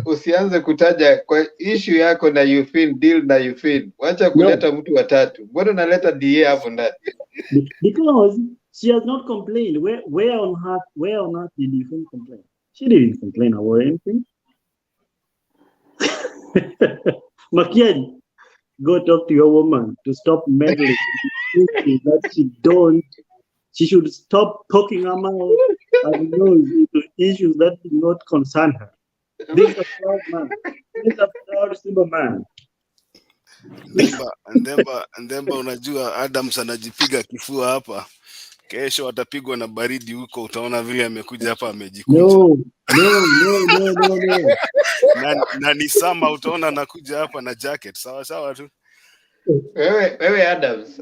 usianze kutaja kwa issue yako na Yufin, deal na Yufin. Wacha kuleta mtu wa tatu. Mbona unaleta DA hapo ndani? Because she has not complained. Where on earth did Yufin complain? She didn't complain about anything. Makiadi, go talk to your woman to stop meddling that she should stop talking her mouth and nose into issues that do not concern her. This is a proud man. This is a proud simple man. Ndemba unajua Adams anajipiga kifua hapa. Kesho atapigwa na baridi huko, utaona vile amekuja hapa amejikunja. No. Na ni sama utaona anakuja hapa na jacket. Sawa tu. Wewe Adams,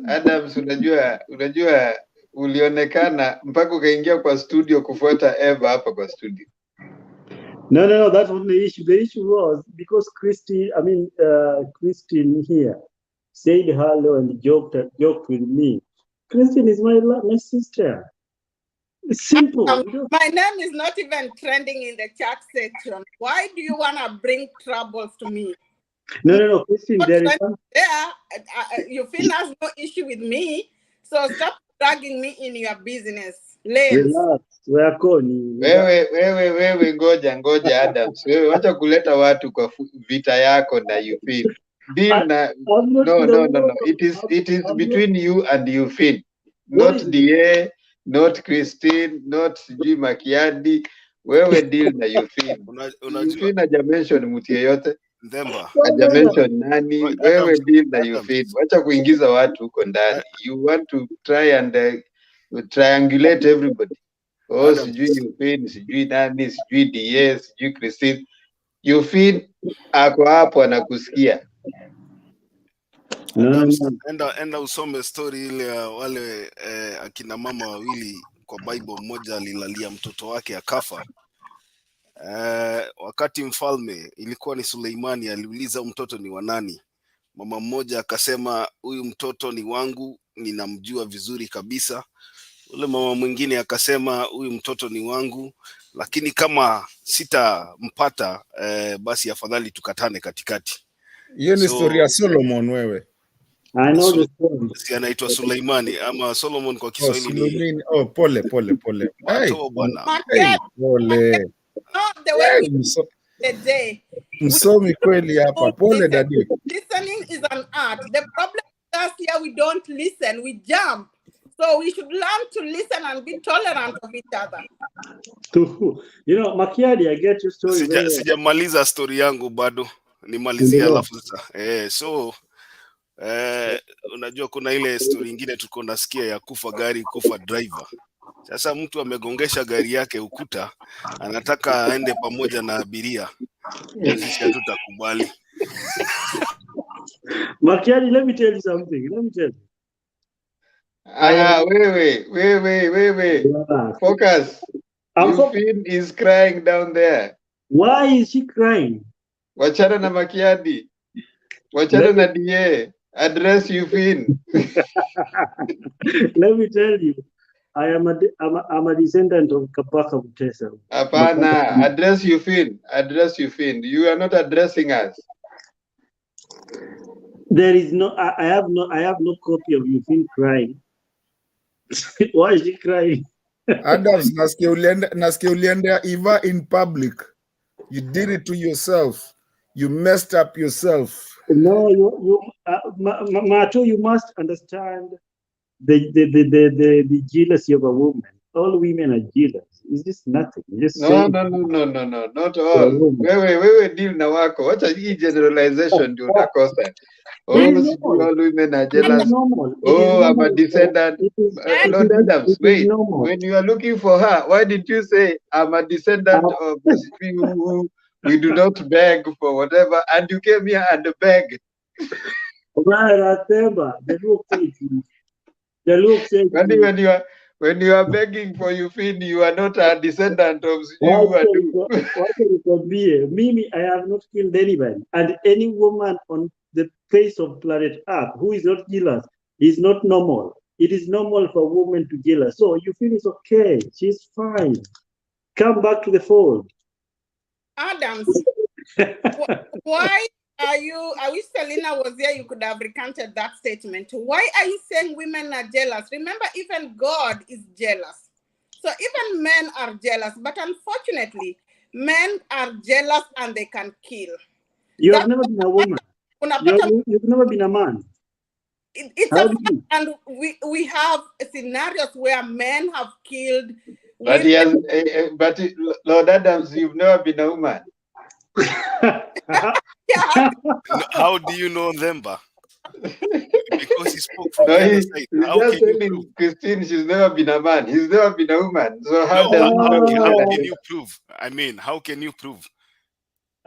unajua ulionekana mpaka ukaingia kwa studio kufuata Eva hapa kwa studio. No, that wasn't the issue. The issue was because Christine here said hello and joked with me. Christine is my sister. It's simple. My name is not even trending in the chat section. Why do you want to bring troubles to me? No, Christine, there is you feel there's no issue with me, so stop dragging me in your business. Relax. Wewe ngoja Adams. Wewe wacha kuleta watu kwa vita yako na Eugene. Deal na no. It is between you and Eugene. Not DA, not Christine, not sijui Makiadi. Wewe deal na Eugene. Eugene hajamention mtu yeyote. Ndemba. Hajamention nani? Wewe deal na Eugene. Wacha kuingiza watu huko ndani. You want to try and triangulate everybody. Sijui Eugene, sijui nani, sijui DA, sijui Christine. Eugene ako hapo anakusikia. Enda usome story ile ya wale akina mama wawili kwa Bible. Mmoja alilalia mtoto wake akafa. Wakati mfalme ilikuwa ni Suleimani aliuliza mtoto ni wa nani. Mama mmoja akasema huyu mtoto ni wangu, ninamjua vizuri kabisa. Ule mama mwingine akasema huyu mtoto ni wangu, lakini kama sitampata basi afadhali tukatane katikati. Hiyo ni story ya Solomon wewe. I know the story. Si anaitwa Suleimani ama Solomon kwa Kiswahili ni. Pole. Pole. The day. Msomi kweli hapa. Pole dadi. Listening is an art. The problem is here we don't listen, we jump. So we should learn to listen and be tolerant of each other. Makiadi, I get your story. Sijamaliza story yangu bado. Nimalizia alafu sasa. Unajua kuna ile story nyingine tuko nasikia ya kufa gari, kufa driver. Sasa mtu amegongesha gari yake ukuta, anataka aende pamoja na abiria. Sisi hatutakubali. Makiadi, let me tell you something. Wewe. Focus. Eugene is crying down there. Why is she crying? Wachana na Makiadi. Wachana na DA. Address Eugene. Let me tell you, I'm a descendant of Kabaka Mutesa. Apana, address Eugene. You are not addressing us. There is no. I have no copy of Eugene crying. Why is she crying? Adams, nasikia ulienda Eva in public. You did it to yourself. You messed up yourself. No, Mato, you must understand the jealousy of a woman. All women are jealous. It's just nothing. No, not all. Wewe deal na wako. Wacha hii generalization ndio unakosa. All women are jealous. I'm a descendant. Lord Adams, wait. When you are looking for her, why did you say I'm a descendant of people who we do not beg for whatever, and you came here and begged? When you are begging for Eugene, you are not a descendant of Mimi, I have not killed anybody, and any woman on the face of planet Earth who is not jealous is not normal. It is normal for a woman to jealous. So Eugene is okay. She's fine. Come back to the fold. Adams, why are you? I wish Selena was here. You could have recanted that statement. Why are you saying women are jealous? Remember, even God is jealous. So even men are jealous. But unfortunately, men are jealous and they can kill. You have never been a woman. You've never been a man. It's a fact, and we have scenarios where men have killed. But but Lord Adams, you've never been a woman. How do you know Themba? Because he spoke from the other side. How can you prove? Christine, she's never been a man. He's never been a woman. So how can you prove? I mean, how can you prove?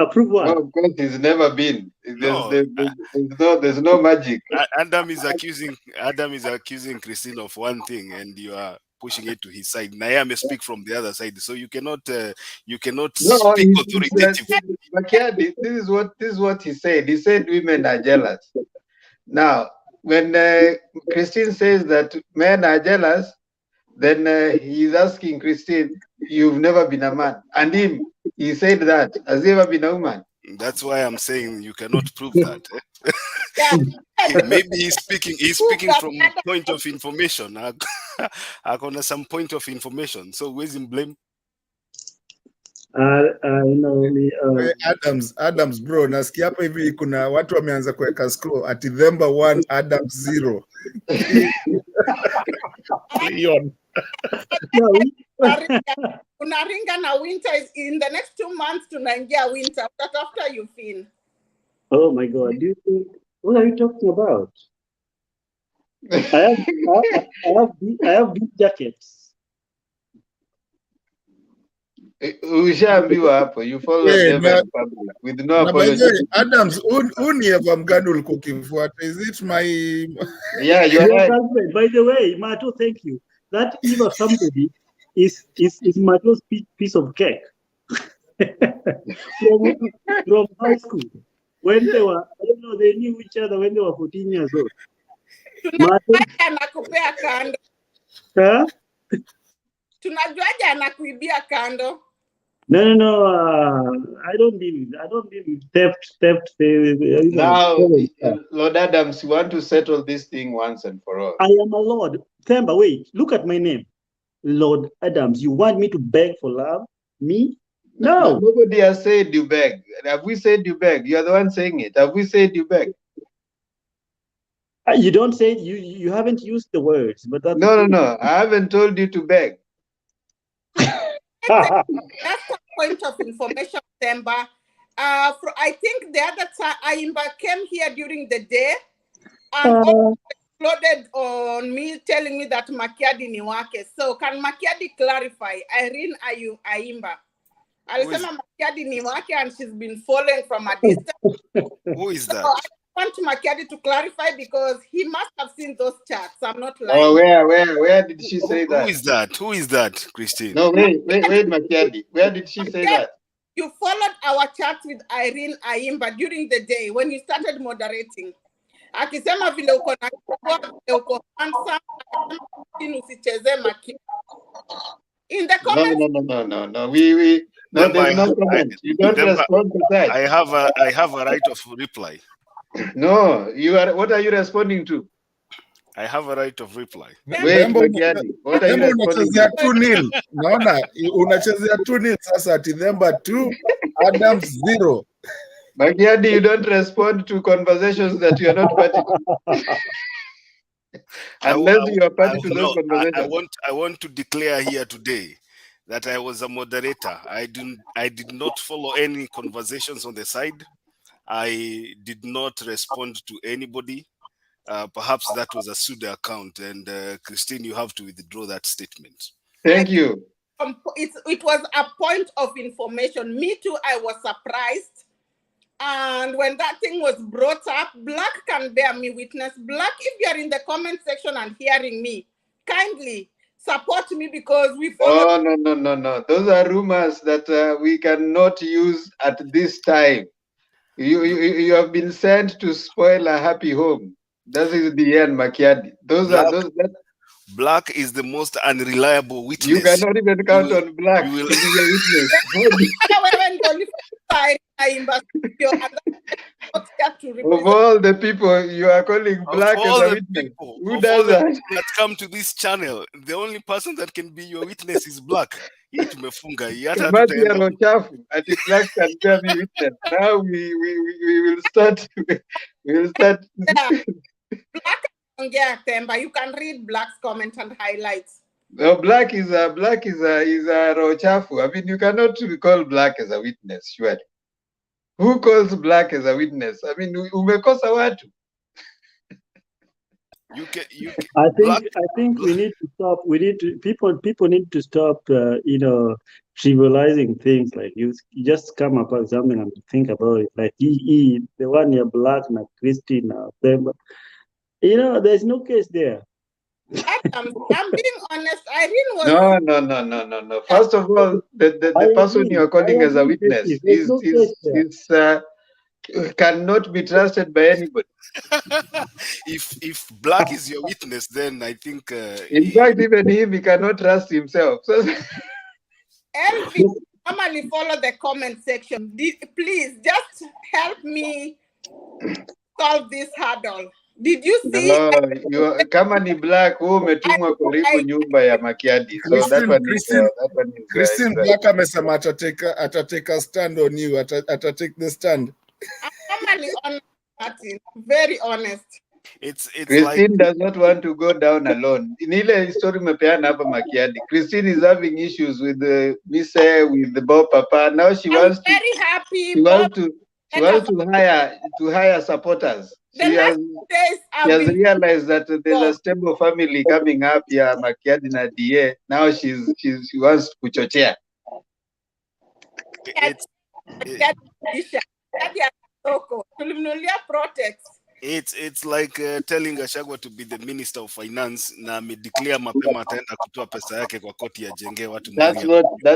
Approve what? No, of course, he's never been. No, There's no magic. Adam is accusing Christine of one thing, and you are pushing it to his side. Now I may speak from the other side, so you cannot No, speak authoritatively. Makiadi, this is what he said. He said women are jealous. Now, when Christine says that men are jealous, then he's asking Christine, "You've never been a man," and he said that. Has he ever been a woman? That's why I'm saying you cannot prove that. Maybe he's speaking from point of information. I gonna some point of information. So where's him blame? Adams bro, nasikia hapa hivi kuna watu wameanza kuweka scroll ati November 1 Adams 0. Leon. Unaringa na winter is in the next 2 months tunaingia winter. But after you feel. Oh my God! Do you think, what are you talking about? I have big jackets. Ushaambiwa hapo, you follow them in public with no apology. Adams, uni mgani ulikuwa ukifuata? Is it my... Yeah, you're right. By the way, Mato, thank you. That if of somebody is Mato's piece of cake from high school. When they were, I don't know, they knew each other when they were 14 years old. Tunajuaje anakupea kando? Huh? Tunajuaje anakuibia kando? No. I don't deal with theft. Now, Lord Adams, you want to settle this thing once and for all. I am a lord. Themba, wait, look at my name. Lord Adams. You want me to beg for love? Me? No. Nobody has said you beg. Have we said you beg? You are the one saying it. Have we said you beg? You don't say it. You haven't used the words, but that's No. I haven't told you to beg. That's a point of information, Themba. I think the other time Aimba came here during the day and exploded on me, telling me that Makiadi ni wake. So can Makiadi clarify? Irene Aimba. Alisema Makiadi ni wake and she's been following from a distance. Who is that? So I want Makiadi to clarify because he must have seen those chats. I'm not lying. Oh, where did she say that? Who is that, Christine? No, wait, Makiadi. Where did she say that? You followed our chat with Irene Aimba during the day when you started moderating. Akisema vile uko na uko handsome, usicheze Makiadi. In the comments. No. No, there's no comment. You don't respond to that. I have a right of reply. No, what are you responding to? I have a right of reply. Wait, Makiadi, what are you responding to? Unachezea 2-0. Naona unachezea 2-0 sasa ati November 2 Adams 0. Makiadi, you don't respond to conversations that you are not party to. Unless you are party to those conversations. I want to declare here today that I was a moderator. I did not follow any conversations on the side. I did not respond to anybody. Perhaps that was a pseudo account, and Christine, you have to withdraw that statement. Thank you. It was a point of information. Me too, I was surprised. And when that thing was brought up, Black can bear me witness. Black, if you are in the comment section and hearing me, kindly support me because we follow. Oh, no. Those are rumors that we cannot use at this time. You have been sent to spoil a happy home. That is the end, Makiadi. Black is the most unreliable witness. You cannot even count on Black to be a witness. Of all the people you are calling Black as a witness, who does that? That come to this channel, the only person that can be your witness is Black. Black can bear me witness. Now we will start. We will start. Black Themba, you can read Black's comment and highlights. No, Black is a rochafu. I mean, you cannot call Black as a witness, surely. Who calls Black as a witness? I mean, umekosa watu. You can. I Black. think we need to stop. People need to stop. Trivializing things like you just come up with something and think about it. Like the one you're black, na Christine, Bemba. There's no case there. I'm being honest. Irene was. No. First of all, the person you're calling as a witness is cannot be trusted by anybody. If Black is your witness, then I think. In fact, even he cannot trust himself. So, Elvi, normally follow the comment section. Please just help me solve this hurdle. Did you see? No, kama ni Black, wewe umetumwa karibu nyumba ya Makiadi. So that one is Christine Black amesema atateka stand on you. Atatake the stand. I'm normally honest, Martin. Very honest. It's Christine does not want to go down alone. In ile story mepeana hapa Makiadi, Christine is having issues with with the Bob Papa. Now she wants very happy. She wants to hire supporters. She has realized that there's a stable family coming up here, Makiadi na DA. Now she wants kuchochea. It's like telling Gachagua to be the Minister of Finance na declare mapema ataenda kutoa pesa yake kwa koti ya jenge watu. That's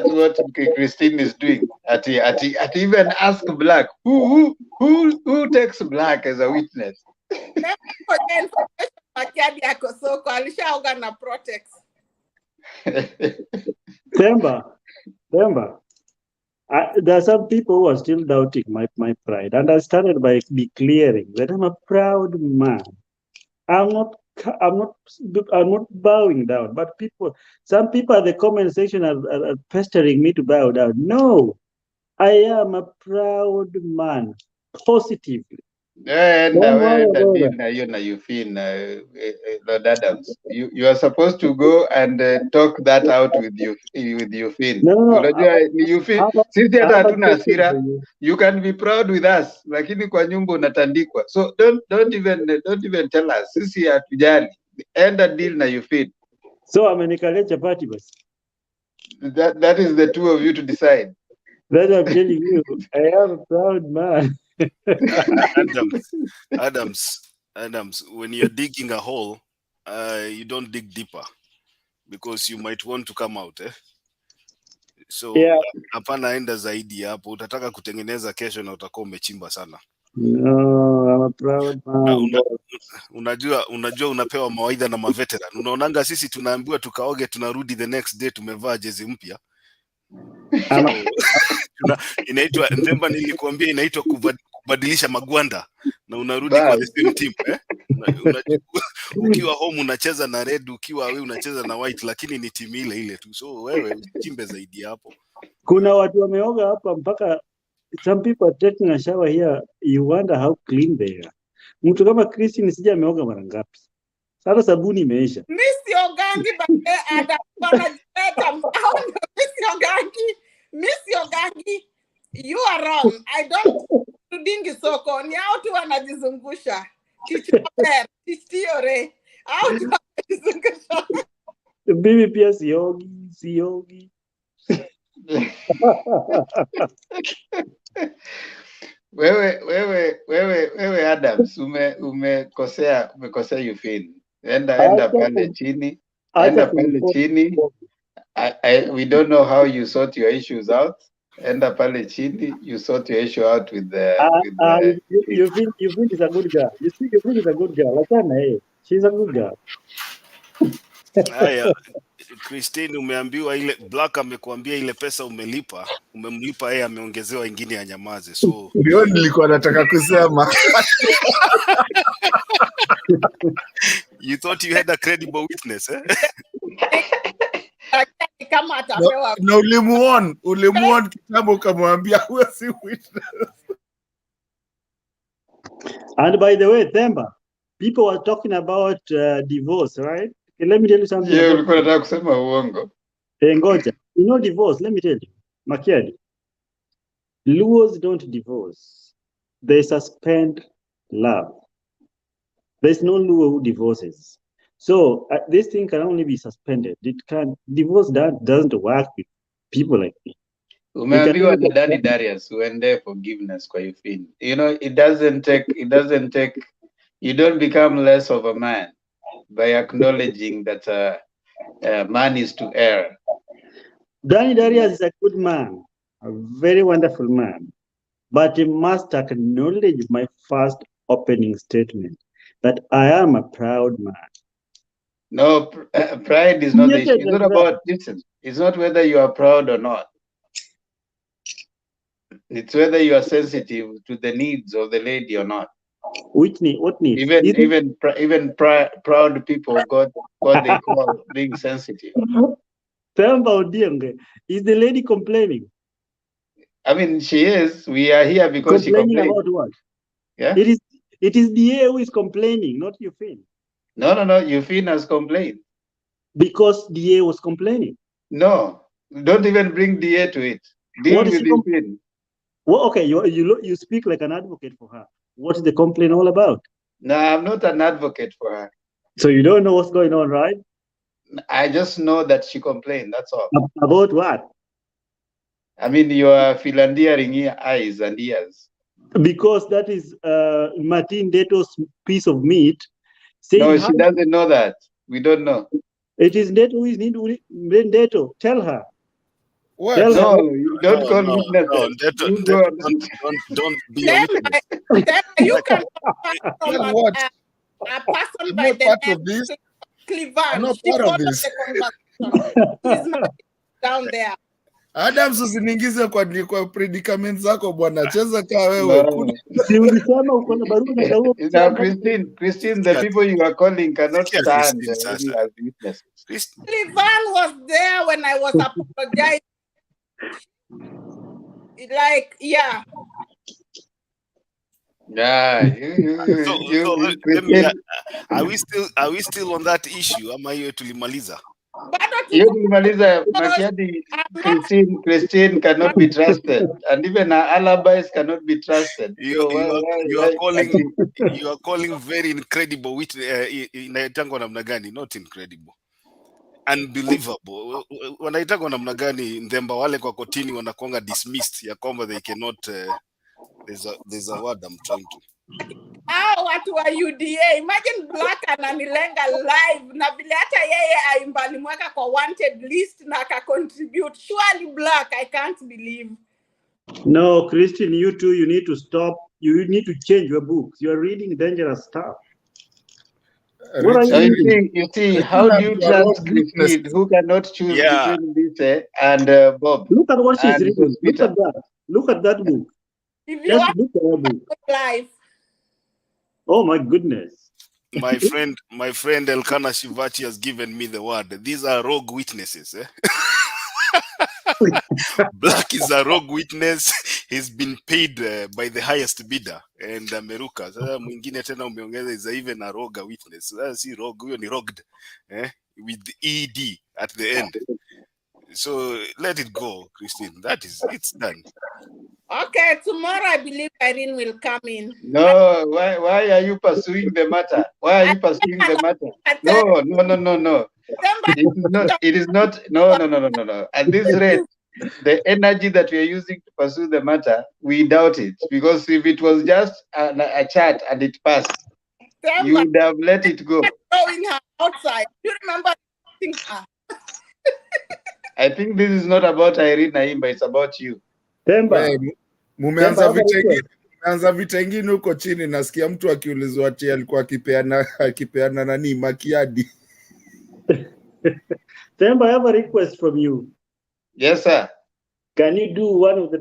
what Christine is doing. At even ask Black who takes Black as a witness. Remember. There are some people who are still doubting my pride, and I started by declaring that I'm a proud man. I'm not bowing down, but some people at the comment section are pestering me to bow down. No, I am a proud man, positively. You feel Lord Adams. You are supposed to go and talk that out with you feel. You feel sisi hata hatuna hasira. You can be proud with us, lakini kwa nyumba unatandikwa. So don't even tell us. Sisi hatujali. End a deal na you feel. So amenikalia chapati basi. That is the two of you to decide. That I'm telling you, I am a proud man. Adams, when you're digging a hole, you don't dig deeper because you might want to come out. So hapana, enda zaidi hapo. Utataka kutengeneza kesho na utakuwa umechimba sana. No, I'm a proud man. Unajua unapewa mawaidha na maveteran. Unaonanga sisi tunaambiwa tukaoge, tunarudi the next day tumevaa jezi mpya. Inaitwa Ndemba, nilikuambia inaitwa kubadilisha magwanda na unarudi kwa the same team. Ukiwa home unacheza na red, ukiwa wewe unacheza na white, lakini ni timu ile tu. So wewe chimbe zaidi hapo. Kuna watu wameoga hapa mpaka some people are taking a shower here, you wonder how clean they are. Mtu kama Christine sija ameoga mara ngapi? Sasa sabuni imeisha. Miss Yogangi Miss Yogangi, you are wrong. I don't dingi soko. Ni hao tu wanajizungusha. Tichiore. Hao tu wanajizungusha. Bibi pia siogi. Wewe Adams, umekosea you feel. Enda pale chini. We don't know how you sort your issues out. Enda pale chini, you sort your issue out with the. You think he's a good guy. You think you think he's a good guy. Lakini she's a good girl. Haya, Christine, umeambiwa ile Black amekuambia ile pesa umemlipa yeye, ameongezewa ingine ya nyamaze. So ndio nilikuwa nataka kusema. You thought you had a credible witness, Kama atapewa. Na ulimuona kitambo kamwambia huyo si witness. And by the way, Themba, people were talking about divorce, right? Okay, let me tell you something. Yeah, ulikuwa nataka kusema uongo. Ngoja. You know divorce, let me tell you. Makiadi. Luos don't divorce. They suspend love. There's no law who divorces. So this thing can only be suspended. It can divorce that doesn't work with people like me. Umeambiwa na Danny Darius uende forgiveness kwa Yufin. You know, it doesn't take, you don't become less of a man by acknowledging that man is to err. Danny Darius is a good man, a very wonderful man, but he must acknowledge my first opening statement that I am a proud man. No, pride is not the issue. It's not about, listen, it's not whether you are proud or not. It's whether you are sensitive to the needs of the lady or not. Which need? What needs? Even proud people got what they call being sensitive. Is the lady complaining? I mean, she is. We are here because she complained. About what? Yeah. It is DA who is complaining, not Yufin. No. Yufin has complained. Because DA was complaining. No, don't even bring DA to it. Deal with Yufin. Well, okay, you speak like an advocate for her. What is the complaint all about? No, I'm not an advocate for her. So you don't know what's going on, right? I just know that she complained, that's all. About what? I mean, you are philandering eyes and ears. Because that is Martin Deto's piece of meat. No, she doesn't know that. We don't know. It is Deto who is Deto. Tell her. What? No, you don't call witnesses. Don't be a witness. You can what? A person by the name of Cleveland. I'm not part of this. He's not down there. Adams, usiniingize kwa predicament zako bwana, cheza kaa wewe. Si ulisema uko na barua na dawa. Now Christine, the people you are calling cannot stand as witnesses. Cleveland was there when I was apologizing. Like, yeah. Yeah, are we still on that issue? Ama hiyo tulimaliza? Hiyo tulimaliza. Makiadi, Christine cannot be trusted, and even her alibis cannot be trusted. You are calling very incredible with inaitangwa namna gani? Not incredible, unbelievable. Wanaitangwa namna gani? Ndemba wale kwa kotini wanakuanga dismissed ya kwamba they cannot. There's a word I'm trying to. Watu wa UDA, imagine Black ananilenga live na vile hata yeye alimweka kwa wanted list na akacontribute. Surely Black, I can't believe. No, Christine, you too, you need to stop. You need to change your books. You are reading dangerous stuff. What are you reading? You see, how do you trust Christine who cannot choose between this and Bob? Look at what she's reading. Look at that. Look at that book. If you want look at that book. Life. Oh my goodness. My friend Elkana Shivachi has given me the word. These are rogue witnesses. Black is a rogue witness. He's been paid by the highest bidder and Meruka. Sasa mwingine tena umeongeza is even a rogue witness. Sasa si rogue, huyo ni rogued. With the ED at the end. So let it go, Christine. It's done. Okay, tomorrow I believe Irene will come in. No, why are you pursuing the matter? Why are you pursuing the matter? No. It is not. No. At this rate, the energy that we are using to pursue the matter, we doubt it. Because if it was just a chat and it passed, you would have let it go. Throwing her outside. You remember her? I think this is not about Irene Naimba, it's about you. Mumeanza vita ingine huko chini, nasikia mtu akiulizwa ati alikuwa akipeana nani makiadi. Temba, I have a request from you. Yes, sir. Can you do one of the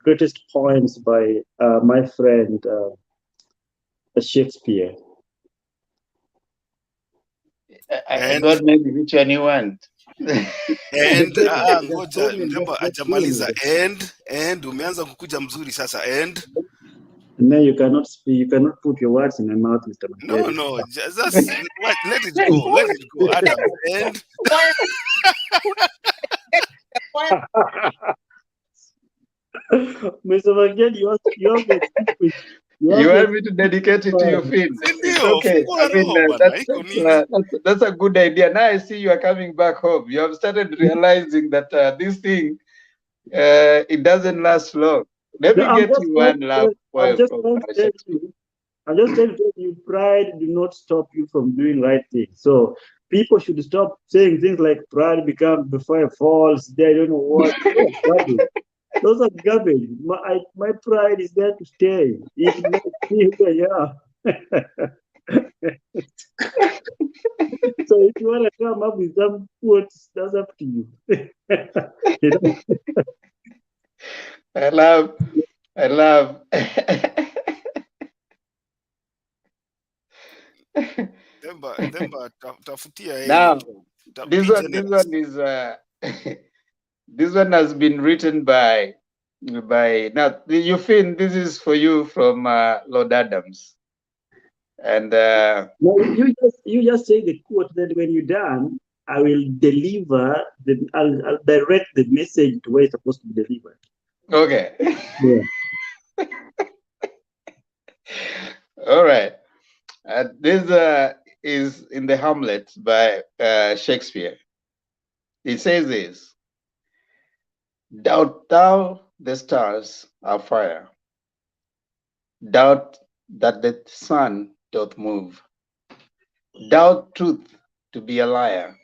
greatest poems by my friend Shakespeare? I don't know which one you want. And ngoja Ndemba ajamaliza and umeanza kukuja mzuri sasa and no, you cannot speak, you cannot put your words in my mouth, Mr. Makeri. No, just let it go, Adam. And Mr. Makeri, you have to speak You want me to dedicate it to you, Finn? It's okay. I mean, that's a good idea. Now I see you are coming back home. You have started realizing that this thing, it doesn't last long. Let me get you one love poem from Shakespeare. I'm just telling you, pride do not stop you from doing right things. So people should stop saying things like pride becomes before it falls. They don't know what. Those are garbage. My pride is there to stay. It makes me who I am. So if you want to come up with some quotes, that's up to you. I love. Now, this one is this one has been written by now you Finn, this is for you from Lord Adams. And no, you just say the quote, that when you're done, I will deliver I'll direct the message to where it's supposed to be delivered. Okay. Yeah. All right. This is in the Hamlet by Shakespeare. It says this: doubt thou the stars are fire, doubt that the sun doth move, doubt truth to be a liar,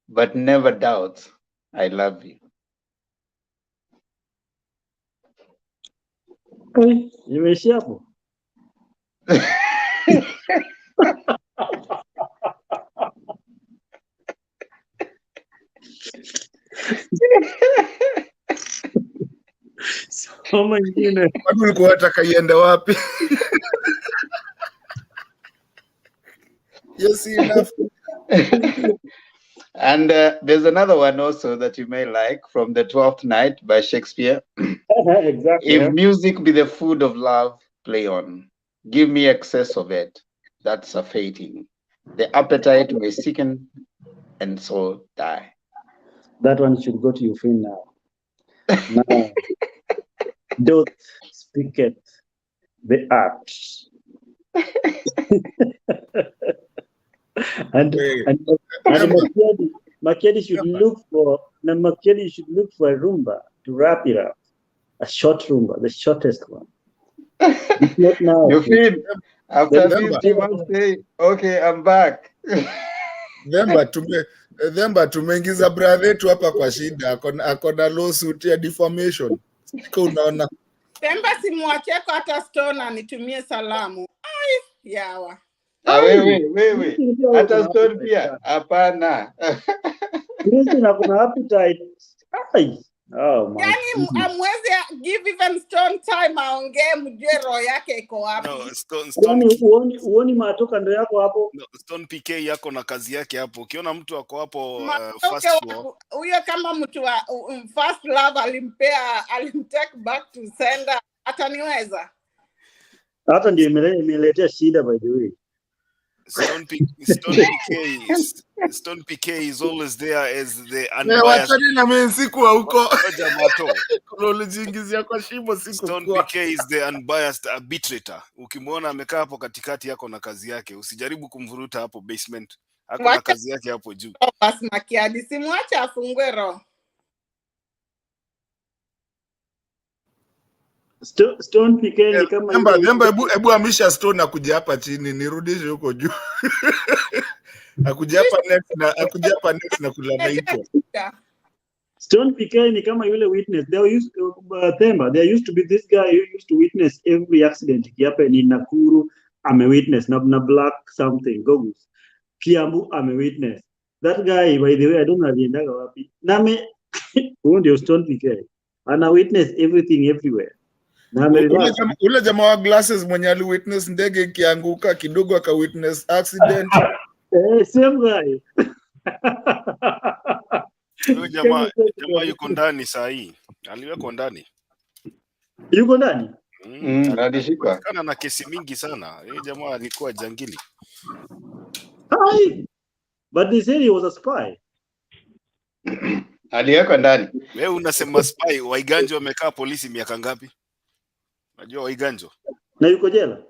but never doubt I love you. Imeishia hapo. Soma ingine. Watu ulikuwa wataka iende wapi? Yes, enough. And there's another one also that you may like, from the 12th Night by Shakespeare. Exactly. If music be the food of love, play on. Give me excess of it. That's a fating. The appetite may sicken and so die. That one should go to you, Finn, now. Now, doth speaketh the art. and Makiadi should look for a rumba to wrap it up. A short rumba, the shortest one. It's not now. You feel after this you must say, okay, I'm back. Themba tumeingiza brother yetu hapa kwa shida, akona lawsuit ya defamation. Siko unaona. Themba simwacheko hata Stone anitumie salamu. Ai, yawa. Wewe. Hata Stone pia? Hapana. Christina kuna appetite. Ai. Oh my. Yani amwezi give even Stone time aongee mjue roho yake iko wapi. No, Stone uoni matoka ndo yako hapo. No, Stone PK yako na kazi yake hapo. Ukiona mtu ako hapo first floor. Huyo kama mtu wa first love alimtake back to sender ataniweza. Hata ndio imeletea shida by the way. Stone PK is always there as the unbiased. Stone PK is the unbiased arbitrator. Ukimwona amekaa hapo katikati yako na kazi yake, usijaribu kumvuruta hapo basement. Ako na kazi yake hapo juu. Basi Makiadi simwache afungue roho. Stone PK ni kama hebu amisha Stone akuja hapa chini nirudishe huko juu. Akuja hapa next na kulala hicho. Stone PK ni kama yule witness. There used to be this guy who used to witness every accident happen in Nakuru. I'm a witness. Na black something goes. Kiambu I'm a witness. That guy, by the way, I don't know aliendaga wapi. Name huyo ndio Stone PK. Ana witness everything everywhere. Ule jamaa wa glasses mwenye ali witness ndege ikianguka kidogo aka witness accident. Same guy. Yule jamaa yuko ndani saa hii. Aliwekwa ndani. Yuko ndani? Alishikwa. Kana na kesi mingi sana. Yule jamaa alikuwa jangili. Hi. But they said he was a spy. Aliwekwa ndani. Wewe unasema spy, Waiganjo wamekaa polisi miaka ngapi? Unajua Waiganjo? Na yuko jela?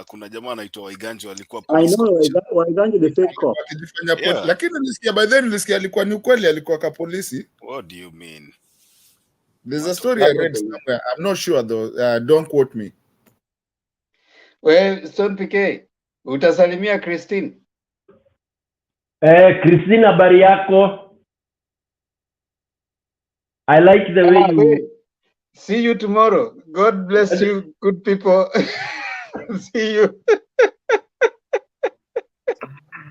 Kuna jamaa anaitwa Waiganjo alikuwa I police know commissioner. Waiganjo the fake cop. Akijifanya Yeah. lakini nilisikia by then nilisikia alikuwa ni ukweli alikuwa ka polisi. What do you mean? There's a story I read somewhere. I'm not sure though. Don't quote me. Well, Stone PK, utasalimia Christine. Christine, habari yako? I like the way you... See you tomorrow. God bless you, good people. See you.